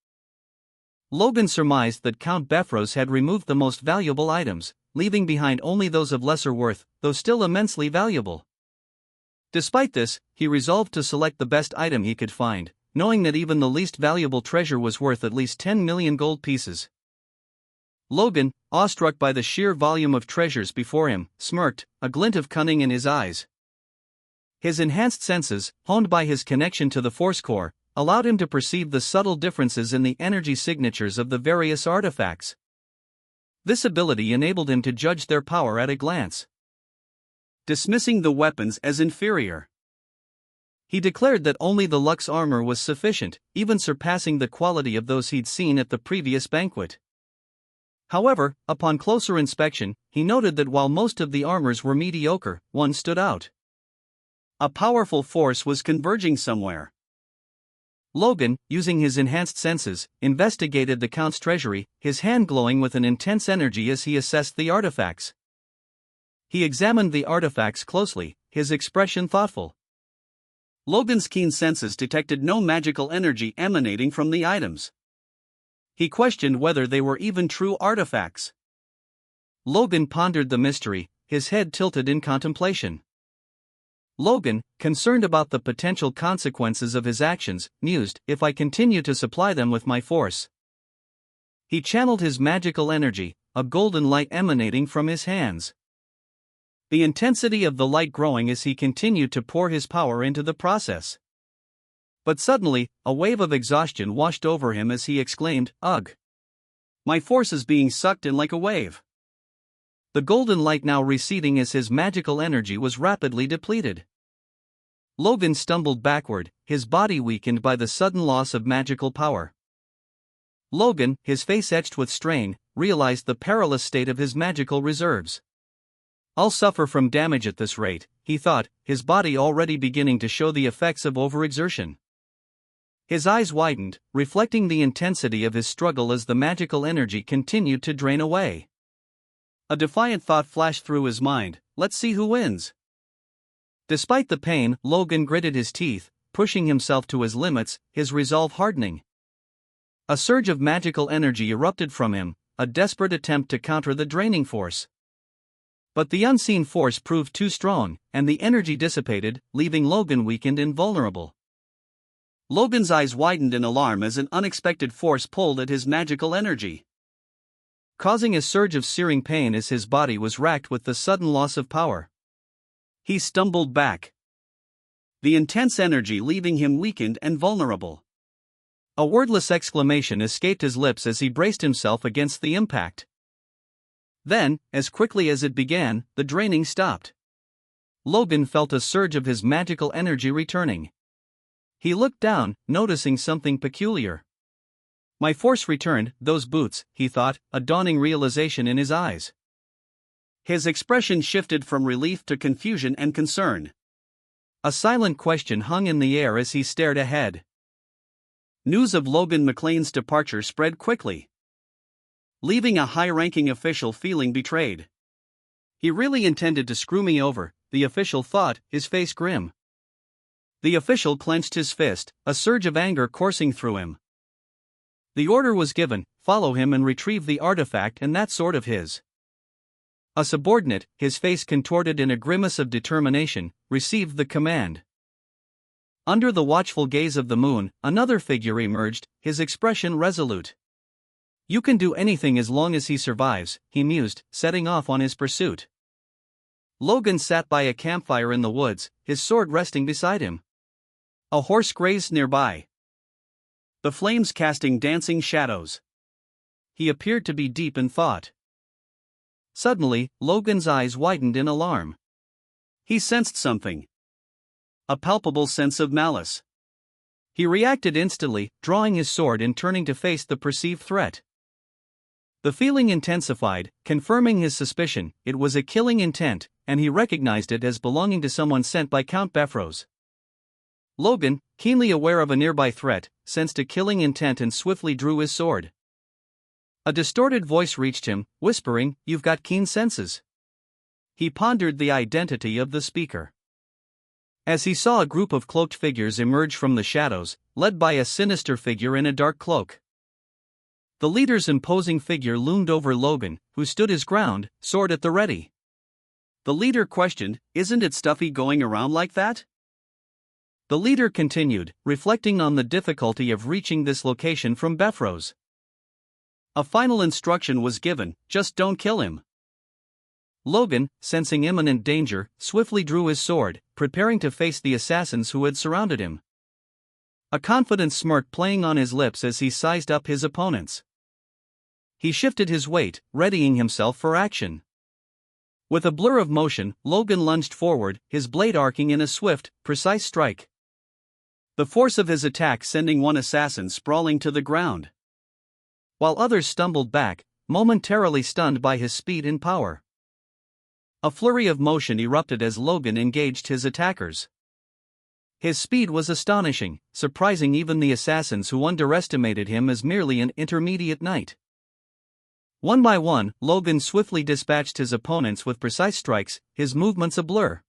S1: Logan surmised that Count Befros had removed the most valuable items, leaving behind only those of lesser worth, though still immensely valuable. Despite this, he resolved to select the best item he could find, knowing that even the least valuable treasure was worth at least 10 million gold pieces. Logan, awestruck by the sheer volume of treasures before him, smirked, a glint of cunning in his eyes. His enhanced senses, honed by his connection to the Force Core, allowed him to perceive the subtle differences in the energy signatures of the various artifacts. This ability enabled him to judge their power at a glance. Dismissing the weapons as inferior, he declared that only the Lux armor was sufficient, even surpassing the quality of those he'd seen at the previous banquet. However, upon closer inspection, he noted that while most of the armors were mediocre, one stood out. A powerful force was converging somewhere. Logan, using his enhanced senses, investigated the Count's treasury, his hand glowing with an intense energy as he assessed the artifacts. He examined the artifacts closely, his expression thoughtful. Logan's keen senses detected no magical energy emanating from the items. He questioned whether they were even true artifacts. Logan pondered the mystery, his head tilted in contemplation. Logan, concerned about the potential consequences of his actions, mused, "If I continue to supply them with my force." He channeled his magical energy, a golden light emanating from his hands. The intensity of the light growing as he continued to pour his power into the process. But suddenly, a wave of exhaustion washed over him as he exclaimed, "Ugh! My force is being sucked in like a wave." The golden light now receding as his magical energy was rapidly depleted. Logan stumbled backward, his body weakened by the sudden loss of magical power. Logan, his face etched with strain, realized the perilous state of his magical reserves. "I'll suffer from damage at this rate," he thought, his body already beginning to show the effects of overexertion. His eyes widened, reflecting the intensity of his struggle as the magical energy continued to drain away. A defiant thought flashed through his mind, "Let's see who wins." Despite the pain, Logan gritted his teeth, pushing himself to his limits, his resolve hardening. A surge of magical energy erupted from him, a desperate attempt to counter the draining force. But the unseen force proved too strong, and the energy dissipated, leaving Logan weakened and vulnerable. Logan's eyes widened in alarm as an unexpected force pulled at his magical energy, causing a surge of searing pain as his body was racked with the sudden loss of power. He stumbled back, the intense energy leaving him weakened and vulnerable. A wordless exclamation escaped his lips as he braced himself against the impact. Then, as quickly as it began, the draining stopped. Logan felt a surge of his magical energy returning. He looked down, noticing something peculiar. My force returned, those boots, he thought, a dawning realization in his eyes. His expression shifted from relief to confusion and concern. A silent question hung in the air as he stared ahead. News of Logan McLean's departure spread quickly, leaving a high-ranking official feeling betrayed. He really intended to screw me over, the official thought, his face grim. The official clenched his fist, a surge of anger coursing through him. The order was given, follow him and retrieve the artifact and that sword of his. A subordinate, his face contorted in a grimace of determination, received the command. Under the watchful gaze of the moon, another figure emerged, his expression resolute. You can do anything as long as he survives, he mused, setting off on his pursuit. Logan sat by a campfire in the woods, his sword resting beside him. A horse grazed nearby, the flames casting dancing shadows. He appeared to be deep in thought. Suddenly, Logan's eyes widened in alarm. He sensed something. A palpable sense of malice. He reacted instantly, drawing his sword and turning to face the perceived threat. The feeling intensified, confirming his suspicion. It was a killing intent, and he recognized it as belonging to someone sent by Count Befros. Logan, keenly aware of a nearby threat, sensed a killing intent and swiftly drew his sword. A distorted voice reached him, whispering, "You've got keen senses." He pondered the identity of the speaker. As he saw a group of cloaked figures emerge from the shadows, led by a sinister figure in a dark cloak. The leader's imposing figure loomed over Logan, who stood his ground, sword at the ready. The leader questioned, "Isn't it stuffy going around like that?" The leader continued, reflecting on the difficulty of reaching this location from Befros. A final instruction was given, "Just don't kill him." Logan, sensing imminent danger, swiftly drew his sword, preparing to face the assassins who had surrounded him. A confident smirk playing on his lips as he sized up his opponents. He shifted his weight, readying himself for action. With a blur of motion, Logan lunged forward, his blade arcing in a swift, precise strike. The force of his attack sending one assassin sprawling to the ground, while others stumbled back, momentarily stunned by his speed and power. A flurry of motion erupted as Logan engaged his attackers. His speed was astonishing, surprising even the assassins who underestimated him as merely an intermediate knight. One by one, Logan swiftly dispatched his opponents with precise strikes, his movements a blur.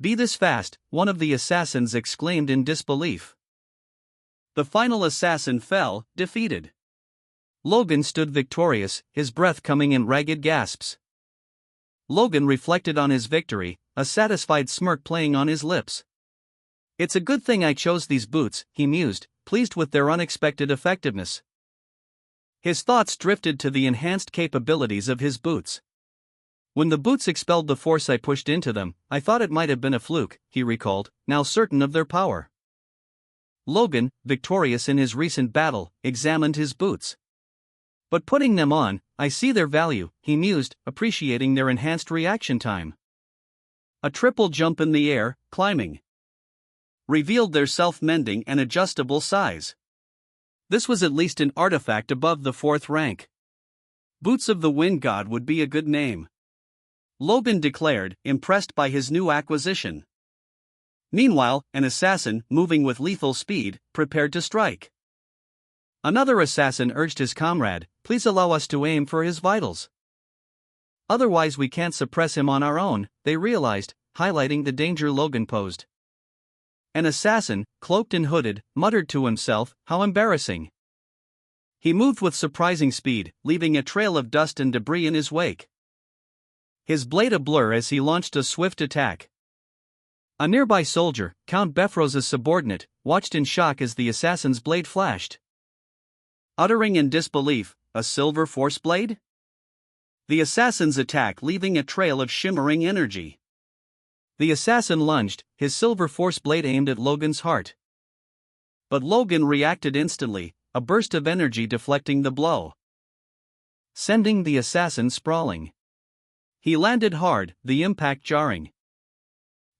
S1: "Be this fast," one of the assassins exclaimed in disbelief. The final assassin fell, defeated. Logan stood victorious, his breath coming in ragged gasps. Logan reflected on his victory, a satisfied smirk playing on his lips. "It's a good thing I chose these boots," he mused, pleased with their unexpected effectiveness. His thoughts drifted to the enhanced capabilities of his boots. "When the boots expelled the force I pushed into them, I thought it might have been a fluke," he recalled, now certain of their power. Logan, victorious in his recent battle, examined his boots. "But putting them on, I see their value," he mused, appreciating their enhanced reaction time. A triple jump in the air, climbing, revealed their self-mending and adjustable size. This was at least an artifact above the 4th rank. Boots of the Wind God would be a good name, Logan declared, impressed by his new acquisition. Meanwhile, an assassin, moving with lethal speed, prepared to strike. Another assassin urged his comrade, "Please allow us to aim for his vitals. Otherwise we can't suppress him on our own," they realized, highlighting the danger Logan posed. An assassin, cloaked and hooded, muttered to himself, "How embarrassing." He moved with surprising speed, leaving a trail of dust and debris in his wake. His blade a blur as he launched a swift attack. A nearby soldier, Count Befros' subordinate, watched in shock as the assassin's blade flashed. Uttering in disbelief, "A silver force blade?" The assassin's attack leaving a trail of shimmering energy. The assassin lunged, his silver force blade aimed at Logan's heart. But Logan reacted instantly, a burst of energy deflecting the blow. sending the assassin sprawling. He landed hard, the impact jarring.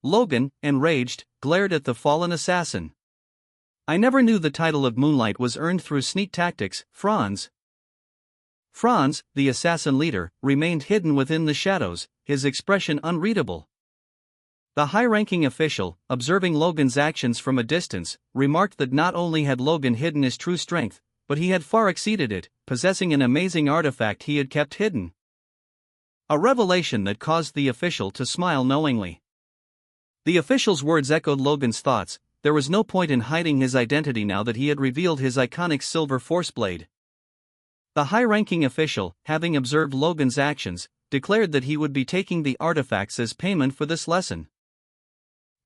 S1: Logan, enraged, glared at the fallen assassin. I never knew the title of Moonlight was earned through sneak tactics, Franz. Franz, the assassin leader, remained hidden within the shadows, his expression unreadable. The high-ranking official, observing Logan's actions from a distance, remarked that not only had Logan hidden his true strength, but he had far exceeded it, possessing an amazing artifact he had kept hidden. A revelation that caused the official to smile knowingly. The official's words echoed Logan's thoughts. There was no point in hiding his identity now that he had revealed his iconic silver force blade. The high-ranking official, having observed Logan's actions, declared that he would be taking the artifacts as payment for this lesson.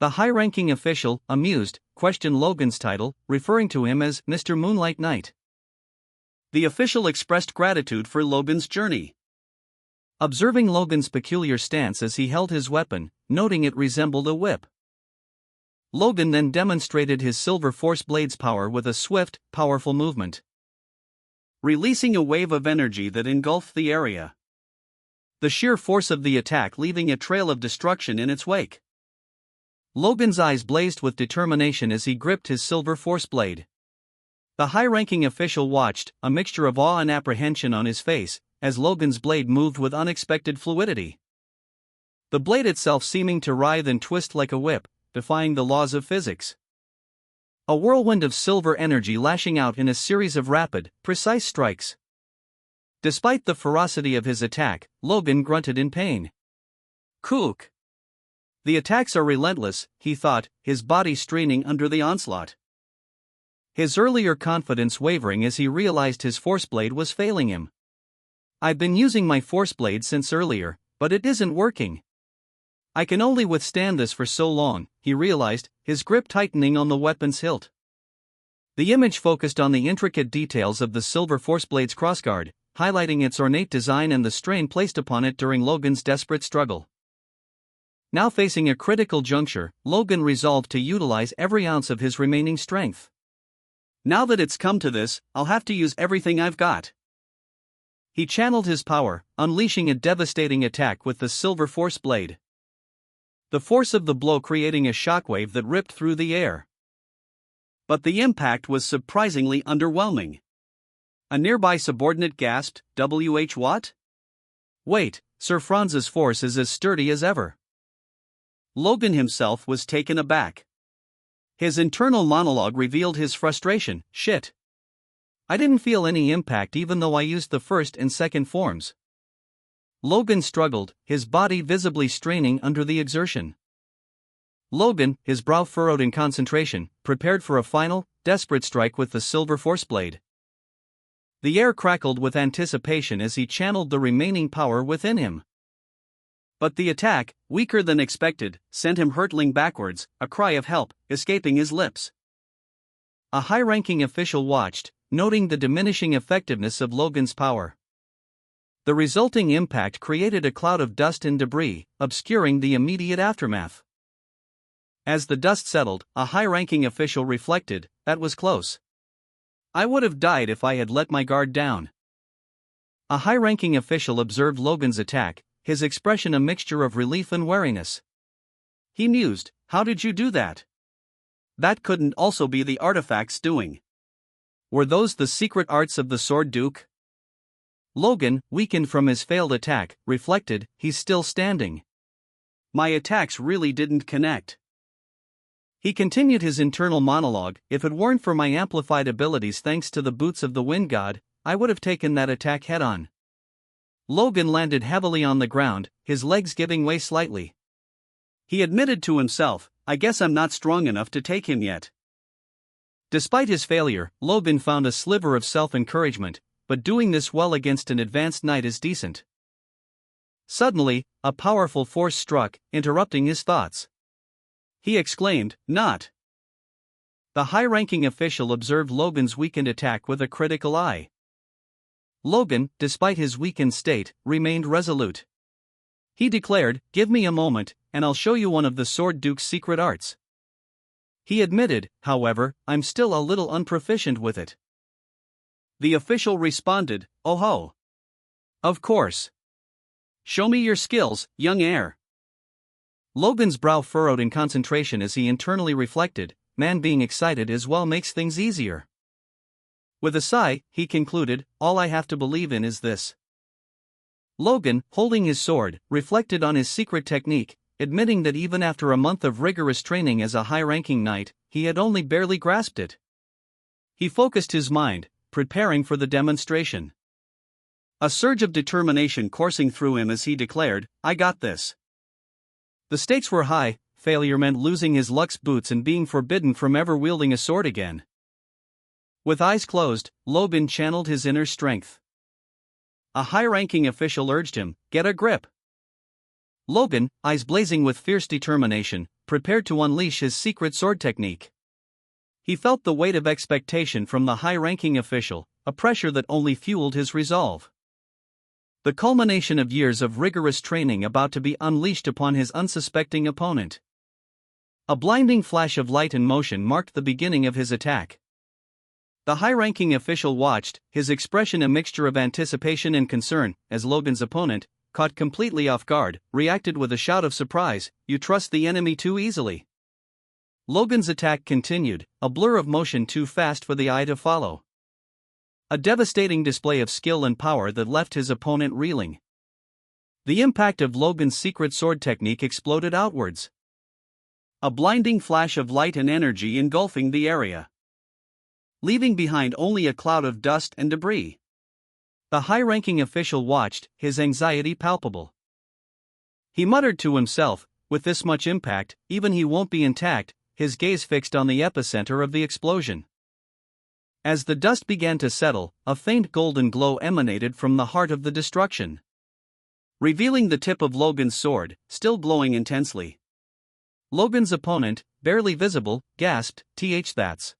S1: The high-ranking official, amused, questioned Logan's title, referring to him as Mr. Moonlight Knight. The official expressed gratitude for Logan's journey. Observing Logan's peculiar stance as he held his weapon, noting it resembled a whip. Logan then demonstrated his silver force blade's power with a swift, powerful movement, releasing a wave of energy that engulfed the area. The sheer force of the attack leaving a trail of destruction in its wake. Logan's eyes blazed with determination as he gripped his silver force blade. The high-ranking official watched, a mixture of awe and apprehension on his face, as Logan's blade moved with unexpected fluidity. The blade itself seeming to writhe and twist like a whip, defying the laws of physics. A whirlwind of silver energy lashing out in a series of rapid, precise strikes. Despite the ferocity of his attack, Logan grunted in pain. Kook! The attacks are relentless, he thought, his body straining under the onslaught. His earlier confidence wavering as he realized his force blade was failing him. I've been using my force blade since earlier, but it isn't working. I can only withstand this for so long, he realized, his grip tightening on the weapon's hilt. The image focused on the intricate details of the silver force blade's crossguard, highlighting its ornate design and the strain placed upon it during Logan's desperate struggle. Now facing a critical juncture, Logan resolved to utilize every ounce of his remaining strength. Now that it's come to this, I'll have to use everything I've got. He channeled his power, unleashing a devastating attack with the silver force blade. The force of the blow creating a shockwave that ripped through the air. But the impact was surprisingly underwhelming. A nearby subordinate gasped, "WH what? Wait, Sir Franz's force is as sturdy as ever." Logan himself was taken aback. His internal monologue revealed his frustration. Shit. I didn't feel any impact even though I used the first and second forms. Logan struggled, his body visibly straining under the exertion. Logan, his brow furrowed in concentration, prepared for a final, desperate strike with the silver force blade. The air crackled with anticipation as he channeled the remaining power within him. But the attack, weaker than expected, sent him hurtling backwards, a cry of help escaping his lips. A high-ranking official watched, noting the diminishing effectiveness of Logan's power. The resulting impact created a cloud of dust and debris, obscuring the immediate aftermath. As the dust settled, a high-ranking official reflected, that was close. I would have died if I had let my guard down. A high-ranking official observed Logan's attack, his expression a mixture of relief and wariness. He mused, how did you do that? That couldn't also be the artifact's doing. Were those the secret arts of the Sword Duke? Logan, weakened from his failed attack, reflected, he's still standing. My attacks really didn't connect. He continued his internal monologue, if it weren't for my amplified abilities thanks to the boots of the Wind God, I would have taken that attack head-on. Logan landed heavily on the ground, his legs giving way slightly. He admitted to himself, I guess I'm not strong enough to take him yet. Despite his failure, Logan found a sliver of self-encouragement, but doing this well against an advanced knight is decent. Suddenly, a powerful force struck, interrupting his thoughts. He exclaimed, not. The high-ranking official observed Logan's weakened attack with a critical eye. Logan, despite his weakened state, remained resolute. He declared, give me a moment, and I'll show you one of the Sword Duke's secret arts. He admitted, however, I'm still a little unproficient with it. The official responded, oh ho.
S2: Of course. Show me your skills, young heir.
S1: Logan's brow furrowed in concentration as he internally reflected, man, being excited as well makes things easier. With a sigh, he concluded, all I have to believe in is this. Logan, holding his sword, reflected on his secret technique, admitting that even after a month of rigorous training as a high-ranking knight, he had only barely grasped it. He focused his mind, preparing for the demonstration. A surge of determination coursing through him as he declared, I got this. The stakes were high. Failure meant losing his luxe boots and being forbidden from ever wielding a sword again. With eyes closed, Logan channeled his inner strength. A high-ranking official urged him, get a grip. Logan, eyes blazing with fierce determination, prepared to unleash his secret sword technique. He felt the weight of expectation from the high-ranking official, a pressure that only fueled his resolve. The culmination of years of rigorous training about to be unleashed upon his unsuspecting opponent. A blinding flash of light and motion marked the beginning of his attack. The high-ranking official watched, his expression a mixture of anticipation and concern, as Logan's opponent, caught completely off guard, reacted with a shout of surprise, you trust the enemy too easily. Logan's attack continued, a blur of motion too fast for the eye to follow. A devastating display of skill and power that left his opponent reeling. The impact of Logan's secret sword technique exploded outwards. A blinding flash of light and energy engulfing the area, leaving behind only a cloud of dust and debris. The high-ranking official watched, his anxiety palpable. He muttered to himself, with this much impact, even he won't be intact, his gaze fixed on the epicenter of the explosion. As the dust began to settle, a faint golden glow emanated from the heart of the destruction, revealing the tip of Logan's sword, still glowing intensely. Logan's opponent, barely visible, gasped, that's.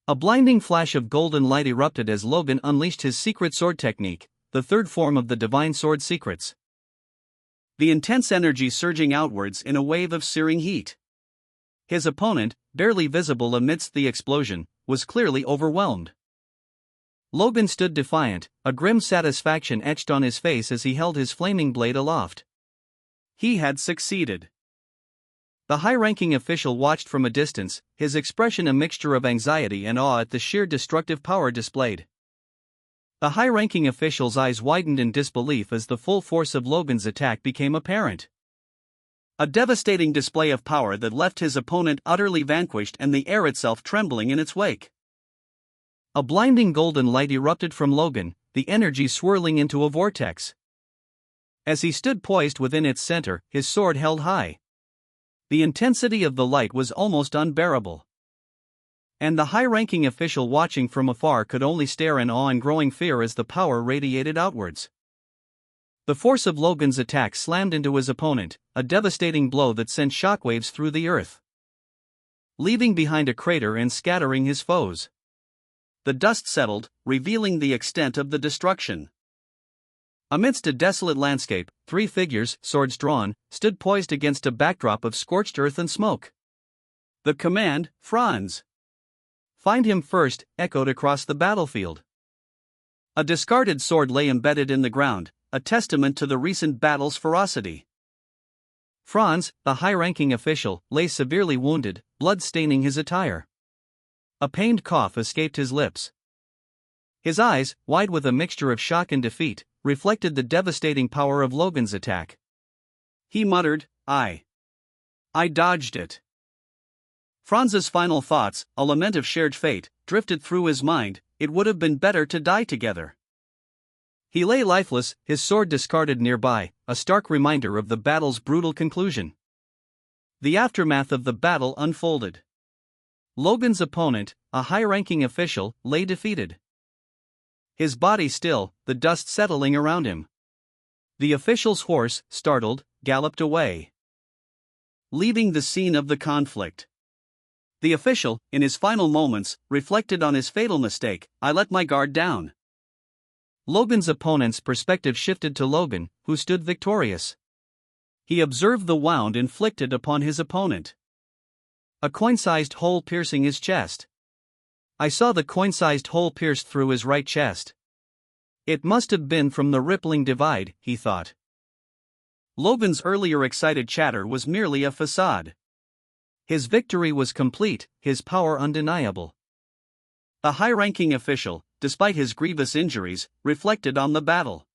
S1: A blinding flash of golden light erupted as Logan unleashed his secret sword technique, the third form of the divine sword secrets. The intense energy surging outwards in a wave of searing heat. His opponent, barely visible amidst the explosion, was clearly overwhelmed. Logan stood defiant, a grim satisfaction etched on his face as he held his flaming blade aloft. He had succeeded. The high-ranking official watched from a distance, his expression a mixture of anxiety and awe at the sheer destructive power displayed. The high-ranking official's eyes widened in disbelief as the full force of Logan's attack became apparent. A devastating display of power that left his opponent utterly vanquished and the air itself trembling in its wake. A blinding golden light erupted from Logan, the energy swirling into a vortex. As he stood poised within its center, his sword held high. The intensity of the light was almost unbearable. And the high-ranking official watching from afar could only stare in awe and growing fear as the power radiated outwards. The force of Logan's attack slammed into his opponent, a devastating blow that sent shockwaves through the earth, leaving behind a crater and scattering his foes. The dust settled, revealing the extent of the destruction. Amidst a desolate landscape, three figures, swords drawn, stood poised against a backdrop of scorched earth and smoke. The command, Franz, find him first, echoed across the battlefield. A discarded sword lay embedded in the ground, a testament to the recent battle's ferocity. Franz, the high-ranking official, lay severely wounded, blood staining his attire. A pained cough escaped his lips. His eyes, wide with a mixture of shock and defeat, reflected the devastating power of Logan's attack. He muttered, I dodged it. Franz's final thoughts, a lament of shared fate, drifted through his mind. It would have been better to die together. He lay lifeless, his sword discarded nearby, a stark reminder of the battle's brutal conclusion. The aftermath of the battle unfolded. Logan's opponent, a high-ranking official, lay defeated. His body still, the dust settling around him. The official's horse, startled, galloped away, leaving the scene of the conflict. The official, in his final moments, reflected on his fatal mistake, I let my guard down. Logan's opponent's perspective shifted to Logan, who stood victorious. He observed the wound inflicted upon his opponent. A coin-sized hole piercing his chest. I saw the coin-sized hole pierced through his right chest. It must have been from the rippling divide, he thought.
S2: Logan's earlier excited chatter was merely a facade.
S1: His victory was complete, his power undeniable.
S2: A high-ranking official, despite his grievous injuries, reflected on the battle.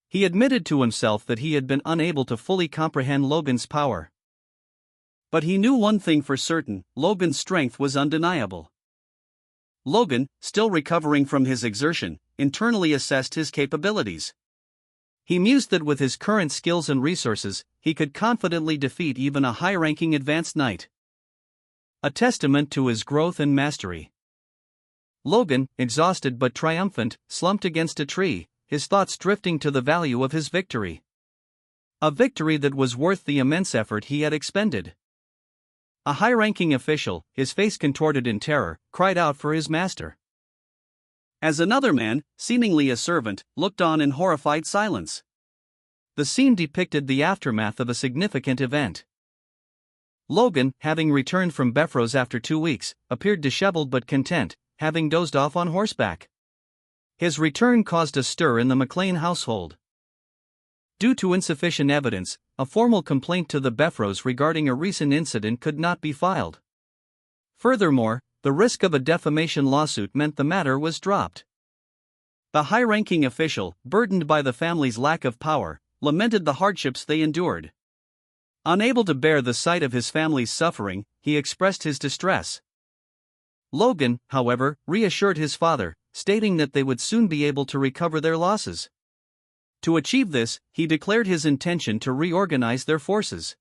S1: He admitted to himself that he had been unable to fully comprehend Logan's power.
S2: But he knew one thing for certain: Logan's strength was undeniable. Logan, still recovering from his exertion, internally assessed his capabilities.
S1: He mused that with his current skills and resources, he could confidently defeat even a high-ranking advanced knight. A testament to his growth and mastery. Logan, exhausted but triumphant, slumped against a tree, his thoughts drifting to the value of his victory. A victory that was worth the immense effort he had expended. A high-ranking official, his face contorted in terror, cried out for his master.
S2: As another man, seemingly a servant, looked on in horrified silence.
S1: The scene depicted the aftermath of a significant event. Logan, having returned from Beffrose after 2 weeks, appeared disheveled but content, having dozed off on horseback. His return caused a stir in the McLean household. Due to insufficient evidence, a formal complaint to the Beffrose regarding a recent incident could not be filed. Furthermore, the risk of a defamation lawsuit meant the matter was dropped.
S2: The high-ranking official, burdened by the family's lack of power, lamented the hardships they endured. Unable to bear the sight of his family's suffering, he expressed his distress.
S1: Logan, however, reassured his father, stating that they would soon be able to recover their losses. To achieve this, he declared his intention to reorganize their forces.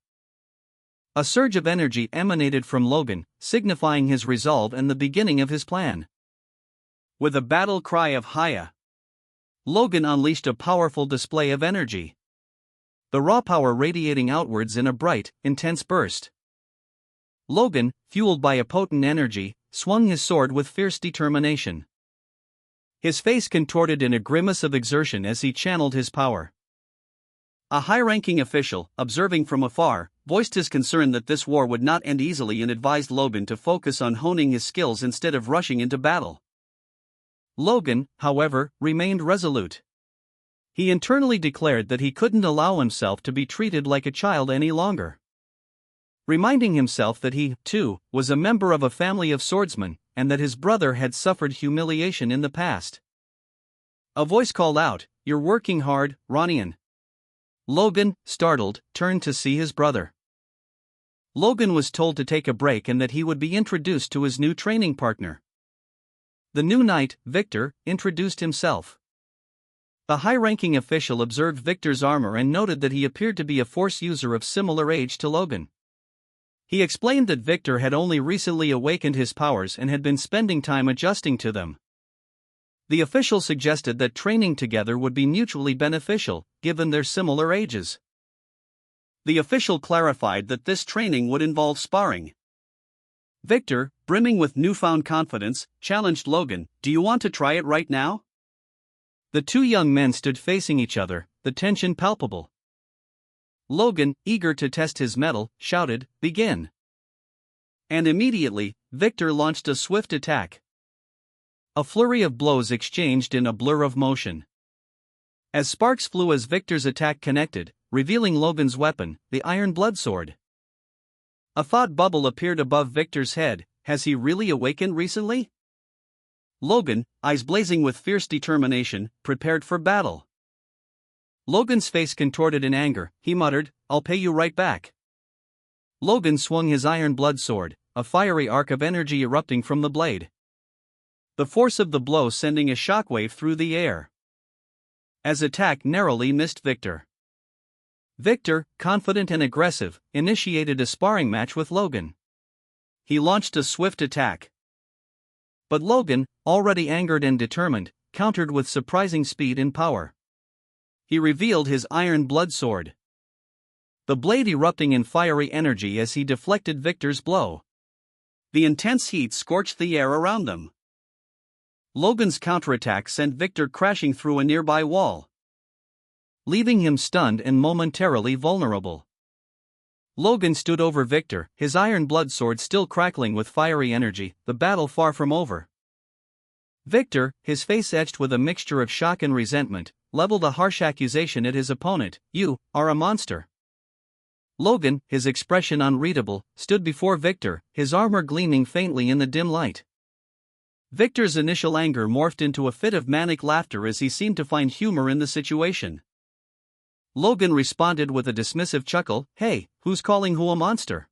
S1: A surge of energy emanated from Logan, signifying his resolve and the beginning of his plan.
S2: With a battle cry of "Hiya!"
S1: Logan unleashed a powerful display of energy. The raw power radiating outwards in a bright, intense burst. Logan, fueled by a potent energy, swung his sword with fierce determination. His face contorted in a grimace of exertion as he channeled his power.
S2: A high-ranking official, observing from afar, voiced his concern that this war would not end easily and advised Logan to focus on honing his skills instead of rushing into battle.
S1: Logan, however, remained resolute. He internally declared that he couldn't allow himself to be treated like a child any longer. Reminding himself that he, too, was a member of a family of swordsmen, and that his brother had suffered humiliation in the past. A voice called out, "You're working hard, Ronian." Logan, startled, turned to see his brother. Logan was told to take a break and that he would be introduced to his new training partner. The new knight, Victor, introduced himself. The high-ranking official observed Victor's armor and noted that he appeared to be a force user of similar age to Logan. He explained that Victor had only recently awakened his powers and had been spending time adjusting to them. The official suggested that training together would be mutually beneficial, given their similar ages.
S2: The official clarified that this training would involve sparring. Victor, brimming with newfound confidence, challenged Logan, "Do you want to try it right now?"
S1: The two young men stood facing each other, the tension palpable. Logan, eager to test his mettle, shouted, "Begin!"
S2: And immediately, Victor launched a swift attack.
S1: A flurry of blows exchanged in a blur of motion. As sparks flew as Victor's attack connected, revealing Logan's weapon, the iron bloodsword. A thought bubble appeared above Victor's head: has he really awakened recently?
S2: Logan, eyes blazing with fierce determination, prepared for battle.
S1: Logan's face contorted in anger. He muttered, "I'll pay you right back." Logan swung his iron blood sword, a fiery arc of energy erupting from the blade. The force of the blow sending a shockwave through the air. As attack narrowly missed Victor. Victor, confident and aggressive, initiated a sparring match with Logan. He launched a swift attack. But Logan, already angered and determined, countered with surprising speed and power. He revealed his iron blood sword. The blade erupting in fiery energy as he deflected Victor's blow.
S2: The intense heat scorched the air around them.
S1: Logan's counterattack sent Victor crashing through a nearby wall, leaving him stunned and momentarily vulnerable. Logan stood over Victor, his iron blood sword still crackling with fiery energy, the battle far from over. Victor, his face etched with a mixture of shock and resentment, leveled a harsh accusation at his opponent. "You are a monster." Logan, his expression unreadable, stood before Victor, his armor gleaming faintly in the dim light. Victor's initial anger morphed into a fit of manic laughter as he seemed to find humor in the situation. Logan responded with a dismissive chuckle, "Hey, who's calling who a monster?"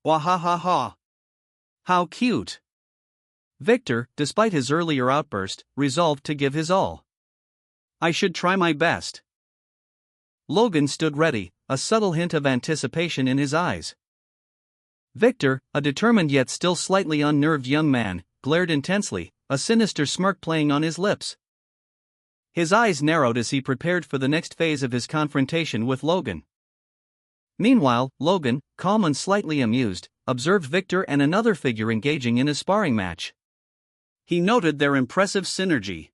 S1: "Wahahaha. How cute." Victor, despite his earlier outburst, resolved to give his all. "I should try my best." Logan stood ready, a subtle hint of anticipation in his eyes. Victor, a determined yet still slightly unnerved young man, glared intensely, a sinister smirk playing on his lips. His eyes narrowed as he prepared for the next phase of his confrontation with Logan. Meanwhile, Logan, calm and slightly amused, observed Victor and another figure engaging in a sparring match. He noted their impressive synergy.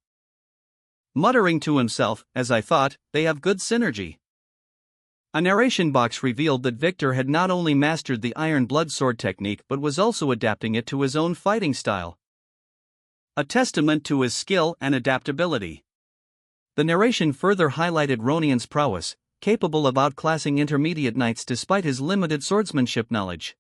S1: Muttering to himself, "As I thought, they have good synergy." A narration box revealed that Victor had not only mastered the iron blood sword technique but was also adapting it to his own fighting style. A testament to his skill and adaptability. The narration further highlighted Ronion's prowess, capable of outclassing intermediate knights despite his limited swordsmanship knowledge.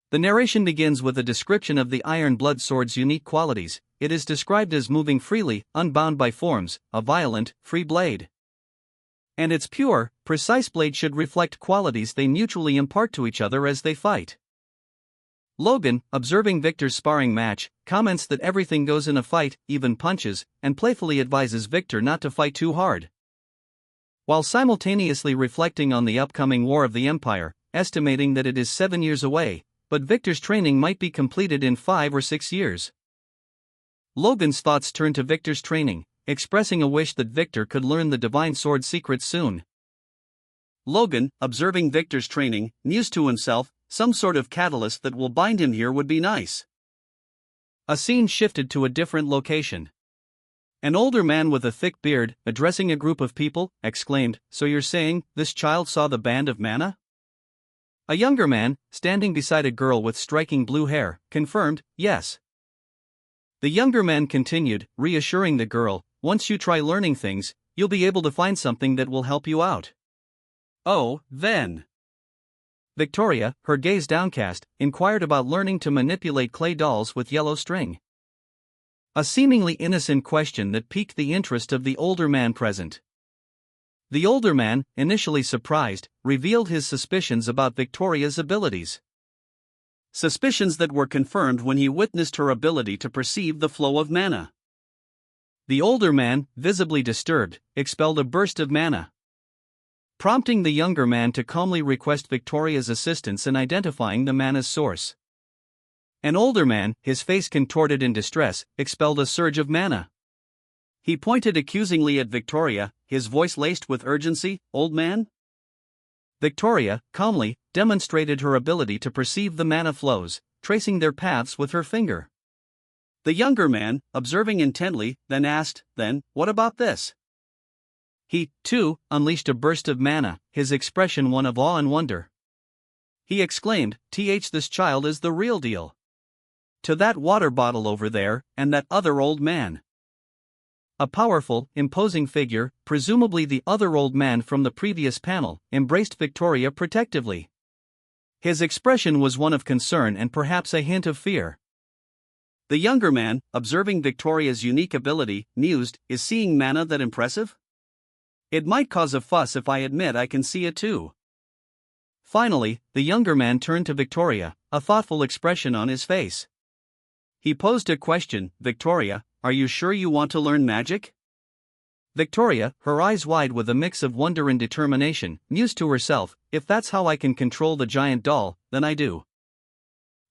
S1: The narration begins with a description of the iron blood sword's unique qualities. It is described as moving freely, unbound by forms, a violent, free blade. And its pure, precise blade should reflect qualities they mutually impart to each other as they fight. Logan, observing Victor's sparring match, comments that everything goes in a fight, even punches, and playfully advises Victor not to fight too hard. While simultaneously reflecting on the upcoming War of the Empire, estimating that it is 7 years away, but Victor's training might be completed in 5 or 6 years. Logan's thoughts turned to Victor's training, expressing a wish that Victor could learn the divine sword secrets soon. Logan, observing Victor's training, mused to himself, "Some sort of catalyst that will bind him here would be nice." A scene shifted to a different location. An older man with a thick beard, addressing a group of people, exclaimed, "So you're saying, this child saw the band of mana?" A younger man, standing beside a girl with striking blue hair, confirmed, "Yes." The younger man continued, reassuring the girl, "Once you try learning things, you'll be able to find something that will help you out." "Oh, then." Victoria, her gaze downcast, inquired about learning to manipulate clay dolls with yellow string. A seemingly innocent question that piqued the interest of the older man present. The older man, initially surprised, revealed his suspicions about Victoria's abilities. Suspicions that were confirmed when he witnessed her ability to perceive the flow of mana. The older man, visibly disturbed, expelled a burst of mana, prompting the younger man to calmly request Victoria's assistance in identifying the mana's source. An older man, his face contorted in distress, expelled a surge of mana. He pointed accusingly at Victoria, his voice laced with urgency, "Old man?" Victoria, calmly, demonstrated her ability to perceive the mana flows, tracing their paths with her finger. The younger man, observing intently, then asked, "Then, what about this?" He, too, unleashed a burst of mana, his expression one of awe and wonder. He exclaimed, This child is the real deal. To that water bottle over there, and that other old man." A powerful, imposing figure, presumably the other old man from the previous panel, embraced Victoria protectively. His expression was one of concern and perhaps a hint of fear. The younger man, observing Victoria's unique ability, mused, "Is seeing mana that impressive? It might cause a fuss if I admit I can see it too." Finally, the younger man turned to Victoria, a thoughtful expression on his face. He posed a question, "Victoria, are you sure you want to learn magic?" Victoria, her eyes wide with a mix of wonder and determination, mused to herself, "If that's how I can control the giant doll, then I do.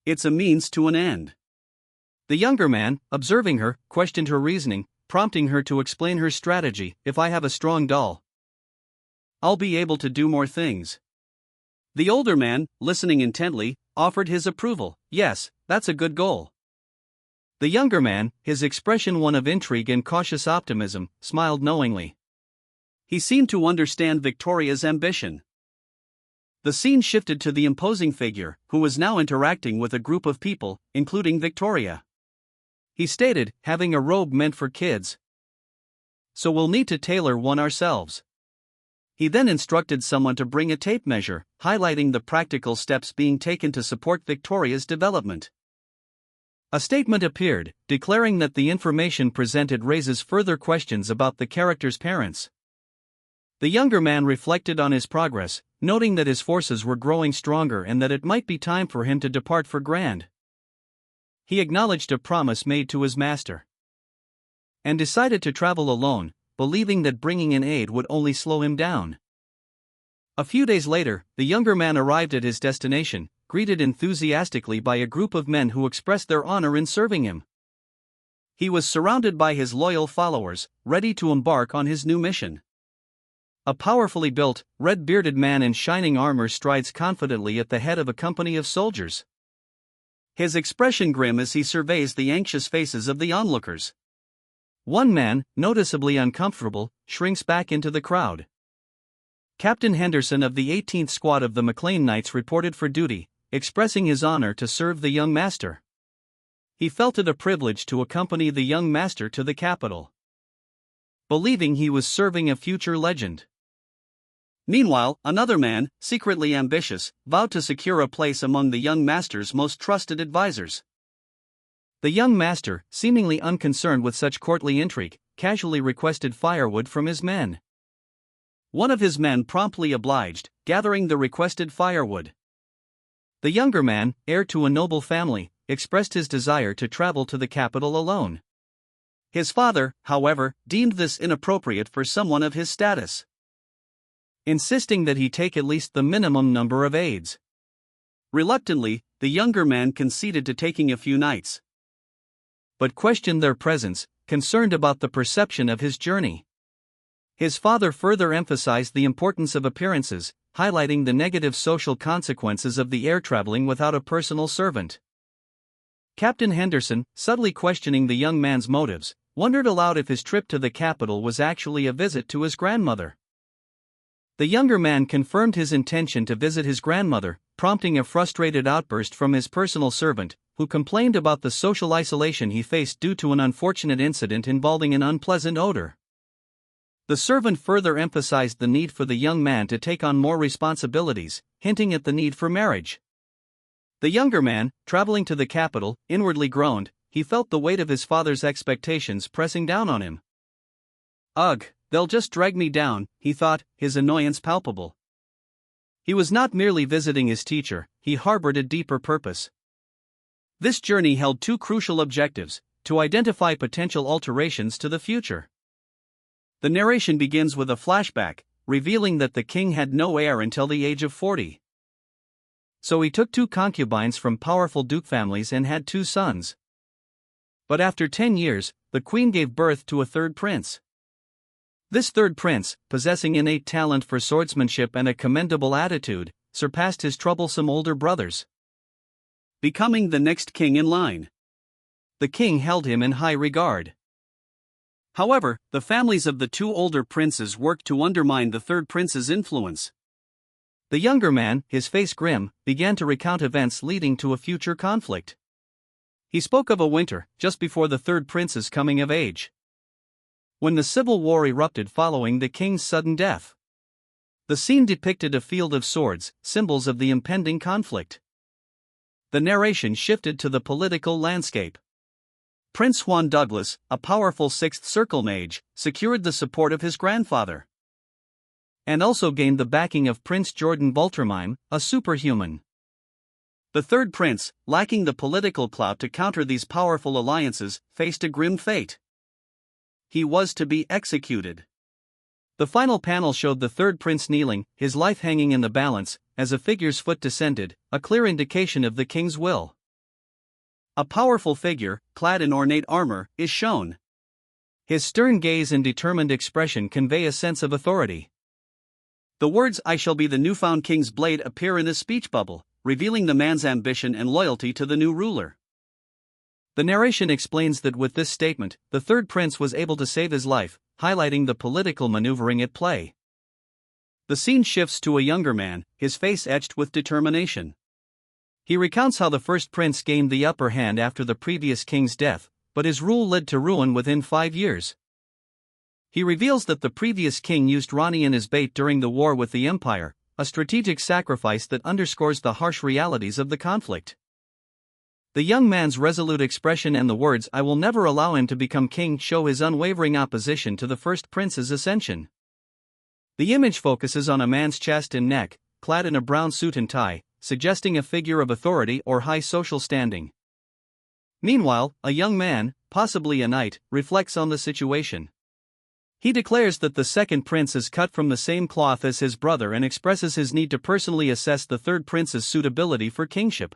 S1: It's a means to an end." The younger man, observing her, questioned her reasoning, prompting her to explain her strategy. "If I have a strong doll, I'll be able to do more things." The older man, listening intently, offered his approval. "Yes, that's a good goal." The younger man, his expression one of intrigue and cautious optimism, smiled knowingly. He seemed to understand Victoria's ambition. The scene shifted to the imposing figure, who was now interacting with a group of people, including Victoria. he stated, having a robe meant for kids. So we'll need to tailor one ourselves. He then instructed someone to bring a tape measure, highlighting the practical steps being taken to support Victoria's development. A statement appeared, declaring that the information presented raises further questions about the character's parents. The younger man reflected on his progress, noting that his forces were growing stronger and that it might be time for him to depart for Grand. He acknowledged a promise made to his master and decided to travel alone, believing that bringing in aid would only slow him down. A few days later, the younger man arrived at his destination, greeted enthusiastically by a group of men who expressed their honor in serving him. He was surrounded by his loyal followers, ready to embark on his new mission. A powerfully built, red-bearded man in shining armor strides confidently at the head of a company of soldiers. His expression grim as he surveys the anxious faces of the onlookers. One man, noticeably uncomfortable, shrinks back into the crowd. Captain Henderson of the 18th Squad of the McLean Knights reported for duty, expressing his honor to serve the young master. He felt it a privilege to accompany the young master to the capital, believing he was serving a future legend. Meanwhile, another man, secretly ambitious, vowed to secure a place among the young master's most trusted advisors. The young master, seemingly unconcerned with such courtly intrigue, casually requested firewood from his men. One of his men promptly obliged, gathering the requested firewood. The younger man, heir to a noble family, expressed his desire to travel to the capital alone. His father, however, deemed this inappropriate for someone of his status, insisting that he take at least the minimum number of aides. Reluctantly, the younger man conceded to taking a few nights, but questioned their presence, concerned about the perception of his journey. His father further emphasized the importance of appearances, highlighting the negative social consequences of the heir traveling without a personal servant. Captain Henderson, subtly questioning the young man's motives, wondered aloud if his trip to the capital was actually a visit to his grandmother. The younger man confirmed his intention to visit his grandmother, prompting a frustrated outburst from his personal servant, who complained about the social isolation he faced due to an unfortunate incident involving an unpleasant odor. The servant further emphasized the need for the young man to take on more responsibilities, hinting at the need for marriage. The younger man, traveling to the capital, inwardly groaned. He felt the weight of his father's expectations pressing down on him. Ugh, they'll just drag me down, he thought, his annoyance palpable. He was not merely visiting his teacher, he harbored a deeper purpose. This journey held two crucial objectives: to identify potential alterations to the future. The narration begins with a flashback, revealing that the king had no heir until the age of 40. So he took 2 concubines from powerful duke families and had 2 sons. But after 10 years, the queen gave birth to a 3rd prince. This 3rd prince, possessing innate talent for swordsmanship and a commendable attitude, surpassed his troublesome older brothers, becoming the next king in line. The king held him in high regard. However, the families of the 2 older princes worked to undermine the 3rd prince's influence. The younger man, his face grim, began to recount events leading to a future conflict. He spoke of a winter, just before the 3rd prince's coming of age, when the civil war erupted following the king's sudden death. The scene depicted a field of swords, symbols of the impending conflict. The narration shifted to the political landscape. Prince Juan Douglas, a powerful 6th Circle mage, secured the support of his grandfather, and also gained the backing of Prince Jordan Voltermine, a superhuman. The 3rd prince, lacking the political clout to counter these powerful alliances, faced a grim fate. He was to be executed. The final panel showed the 3rd prince kneeling, his life hanging in the balance, as a figure's foot descended, a clear indication of the king's will. A powerful figure, clad in ornate armor, is shown. His stern gaze and determined expression convey a sense of authority. The words "I shall be the newfound king's blade" appear in a speech bubble, revealing the man's ambition and loyalty to the new ruler. The narration explains that with this statement, the 3rd prince was able to save his life, highlighting the political maneuvering at play. The scene shifts to a younger man, his face etched with determination. He recounts how the 1st prince gained the upper hand after the previous king's death, but his rule led to ruin within 5 years. He reveals that the previous king used Ranian as bait during the war with the empire, a strategic sacrifice that underscores the harsh realities of the conflict. The young man's resolute expression and the words "I will never allow him to become king" show his unwavering opposition to the first prince's ascension. The image focuses on a man's chest and neck, clad in a brown suit and tie, suggesting a figure of authority or high social standing. Meanwhile, a young man, possibly a knight, reflects on the situation. He declares that the second prince is cut from the same cloth as his brother and expresses his need to personally assess the third prince's suitability for kingship.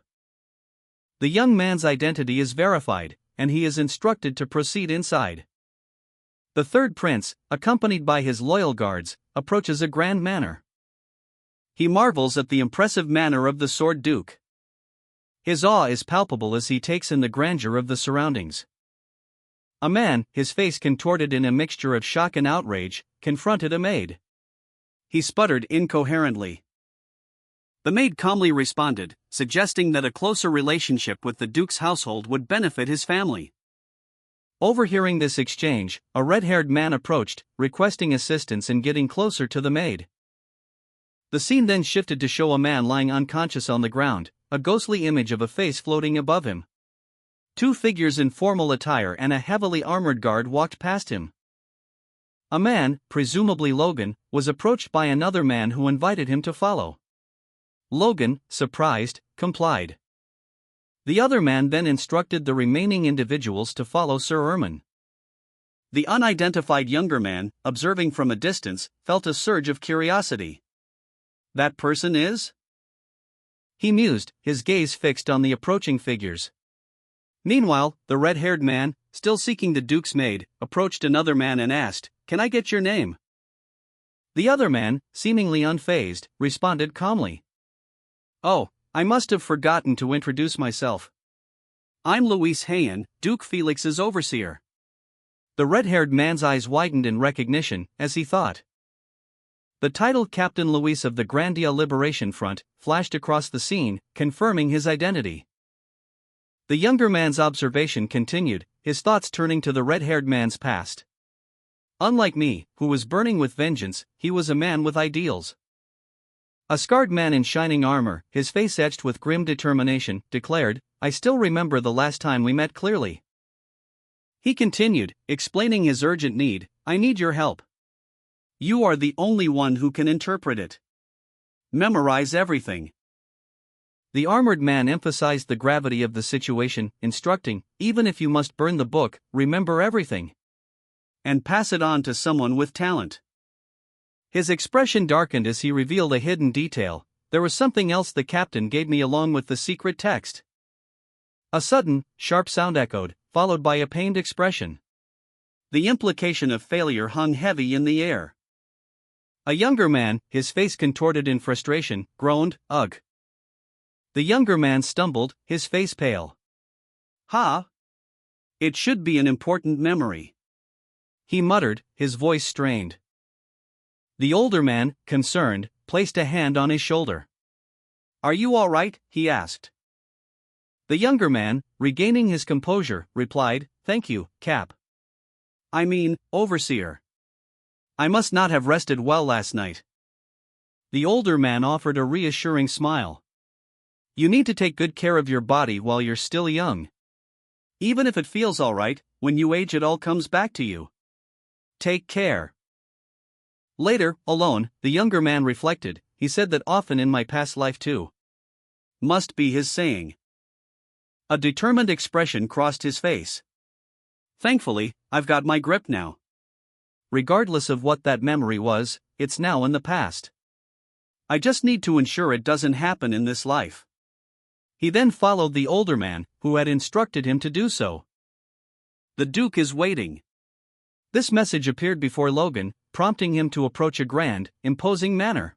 S1: The young man's identity is verified, and he is instructed to proceed inside. The third prince, accompanied by his loyal guards, approaches a grand manner. He marvels at the impressive manner of the Sword Duke. His awe is palpable as he takes in the grandeur of the surroundings. A man, his face contorted in a mixture of shock and outrage, confronted a maid. He sputtered incoherently. The maid calmly responded, suggesting that a closer relationship with the Duke's household would benefit his family. Overhearing this exchange, a red-haired man approached, requesting assistance in getting closer to the maid. The scene then shifted to show a man lying unconscious on the ground, a ghostly image of a face floating above him. Two figures in formal attire and a heavily armored guard walked past him. A man, presumably Logan, was approached by another man who invited him to follow. Logan, surprised, complied. The other man then instructed the remaining individuals to follow Sir Erman. The unidentified younger man, observing from a distance, felt a surge of curiosity. That person is? He mused, his gaze fixed on the approaching figures. Meanwhile, the red-haired man, still seeking the Duke's maid, approached another man and asked, "Can I get your name?" The other man, seemingly unfazed, responded calmly. "Oh, I must have forgotten to introduce myself. I'm Luis Hayan, Duke Felix's overseer." The red-haired man's eyes widened in recognition, as he thought. The title Captain Luis of the Grandia Liberation Front flashed across the scene, confirming his identity. The younger man's observation continued, his thoughts turning to the red-haired man's past. Unlike me, who was burning with vengeance, he was a man with ideals. A scarred man in shining armor, his face etched with grim determination, declared, "I still remember the last time we met clearly." He continued, explaining his urgent need, "I need your help. You are the only one who can interpret it. Memorize everything." The armored man emphasized the gravity of the situation, instructing, "Even if you must burn the book, remember everything. And pass it on to someone with talent." His expression darkened as he revealed a hidden detail. "There was something else the captain gave me along with the secret text." A sudden, sharp sound echoed, followed by a pained expression. The implication of failure hung heavy in the air. A younger man, his face contorted in frustration, groaned, "Ugh." The younger man stumbled, his face pale. "Ha! It should be an important memory," he muttered, his voice strained. The older man, concerned, placed a hand on his shoulder. "Are you all right?" he asked. The younger man, regaining his composure, replied, "Thank you, Cap. I mean, Overseer. I must not have rested well last night." The older man offered a reassuring smile. "You need to take good care of your body while you're still young. Even if it feels all right, when you age it all comes back to you. Take care." Later, alone, the younger man reflected, "He said that often in my past life too." Must be his saying. A determined expression crossed his face. "Thankfully, I've got my grip now. Regardless of what that memory was, it's now in the past. I just need to ensure it doesn't happen in this life." He then followed the older man, who had instructed him to do so. "The Duke is waiting." This message appeared before Logan, prompting him to approach a grand, imposing manner.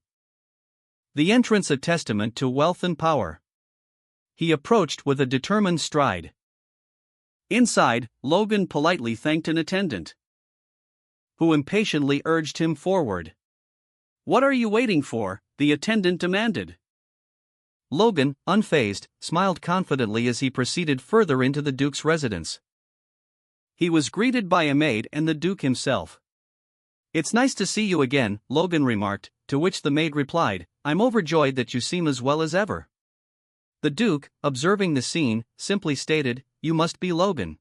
S1: The entrance a testament to wealth and power. He approached with a determined stride. Inside, Logan politely thanked an attendant, who impatiently urged him forward. "What are you waiting for?" the attendant demanded. Logan, unfazed, smiled confidently as he proceeded further into the Duke's residence.
S2: He was greeted by a maid and the Duke himself. "It's nice to see you again," Logan remarked, to which the maid replied, "I'm overjoyed that you seem as well as ever." The Duke, observing the scene, simply stated, "You must be Logan."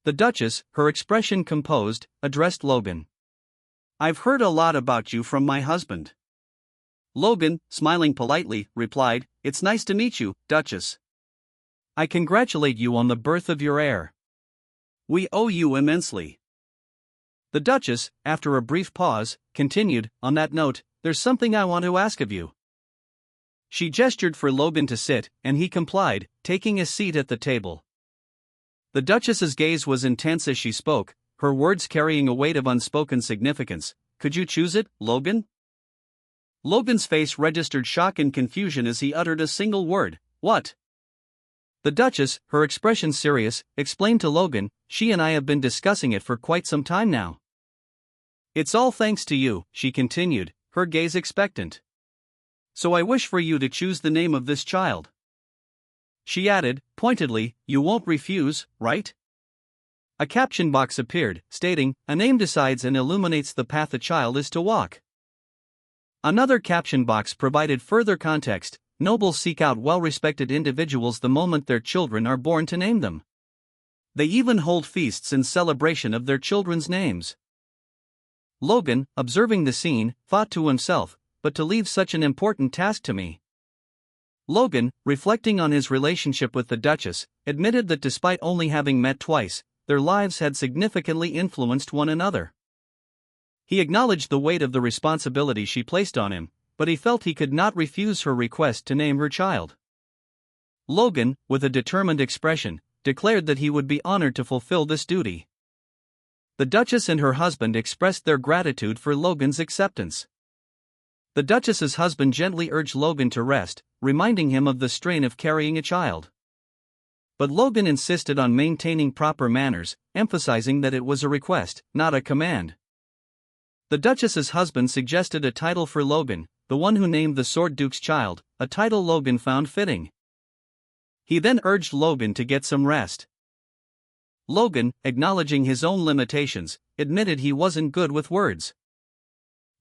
S2: The Duchess, her expression composed, addressed Logan. "I've heard a lot about you from my husband." Logan, smiling politely, replied, "It's nice to meet you, Duchess. I congratulate you on the birth of your heir. We owe you immensely." The Duchess, after a brief pause, continued, "On that note, there's something I want to ask of you." She gestured for Logan to sit, and he complied, taking a seat at the table. The Duchess's gaze was intense as she spoke, her words carrying a weight of unspoken significance. "Could you choose it, Logan?" Logan's face registered shock and confusion as he uttered a single word, "What?" The Duchess, her expression serious, explained to Logan, "She and I have been discussing it for quite some time now. It's all thanks to you," she continued, her gaze expectant. "So I wish for you to choose the name of this child." She added, pointedly, "You won't refuse, right?" A caption box appeared, stating, "A name decides and illuminates the path a child is to walk." Another caption box provided further context, "Nobles seek out well-respected individuals the moment their children are born to name them. They even hold feasts in celebration of their children's names." Logan, observing the scene, thought to himself, "But to leave such an important task to me." Logan, reflecting on his relationship with the Duchess, admitted that despite only having met twice, their lives had significantly influenced one another. He acknowledged the weight of the responsibility she placed on him, but he felt he could not refuse her request to name her child. Logan, with a determined expression, declared that he would be honored to fulfill this duty. The Duchess and her husband expressed their gratitude for Logan's acceptance. The Duchess's husband gently urged Logan to rest, reminding him of the strain of carrying a child. But Logan insisted on maintaining proper manners, emphasizing that it was a request, not a command. The Duchess's husband suggested a title for Logan, the one who named the Sword Duke's child, a title Logan found fitting. He then urged Logan to get some rest. Logan, acknowledging his own limitations, admitted he wasn't good with words.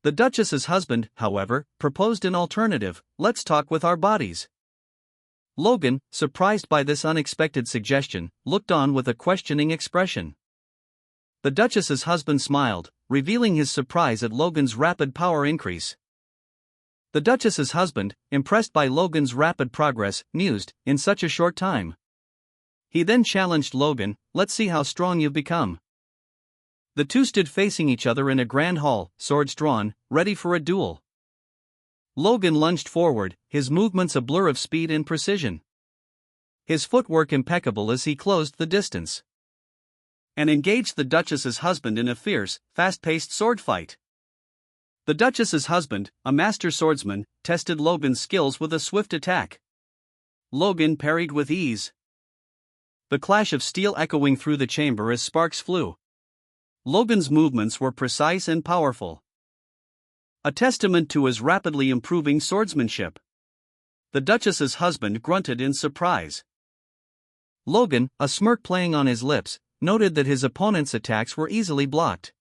S2: The Duchess's husband, however, proposed an alternative: "Let's talk with our bodies." Logan, surprised by this unexpected suggestion, looked on with a questioning expression. The Duchess's husband smiled, revealing his surprise at Logan's rapid power increase. The Duchess's husband, impressed by Logan's rapid progress, mused, "In such a short time." He then challenged Logan, "Let's see how strong you've become." The two stood facing each other in a grand hall, swords drawn, ready for a duel. Logan lunged forward, his movements a blur of speed and precision. His footwork impeccable as he closed the distance, and engaged the Duchess's husband in a fierce, fast-paced sword fight. The Duchess's husband, a master swordsman, tested Logan's skills with a swift attack. Logan parried with ease, the clash of steel echoing through the chamber as sparks flew. Logan's movements were precise and powerful, a testament to his rapidly improving swordsmanship. The Duchess's husband grunted in surprise. Logan, a smirk playing on his lips, noted that his opponent's attacks were easily blocked.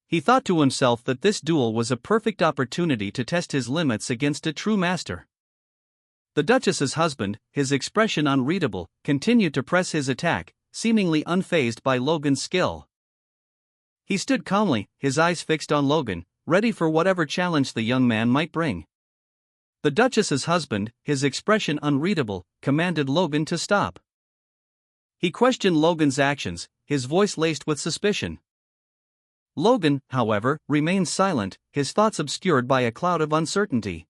S2: He thought to himself that this duel was a perfect opportunity to test his limits against a true master. The Duchess's husband, his expression unreadable, continued to press his attack, seemingly unfazed by Logan's skill. He stood calmly, his eyes fixed on Logan, ready for whatever challenge the young man might bring. The Duchess's husband, his expression unreadable, commanded Logan to stop. He questioned Logan's actions, his voice laced with suspicion. Logan, however, remained silent, his thoughts obscured by a cloud of uncertainty.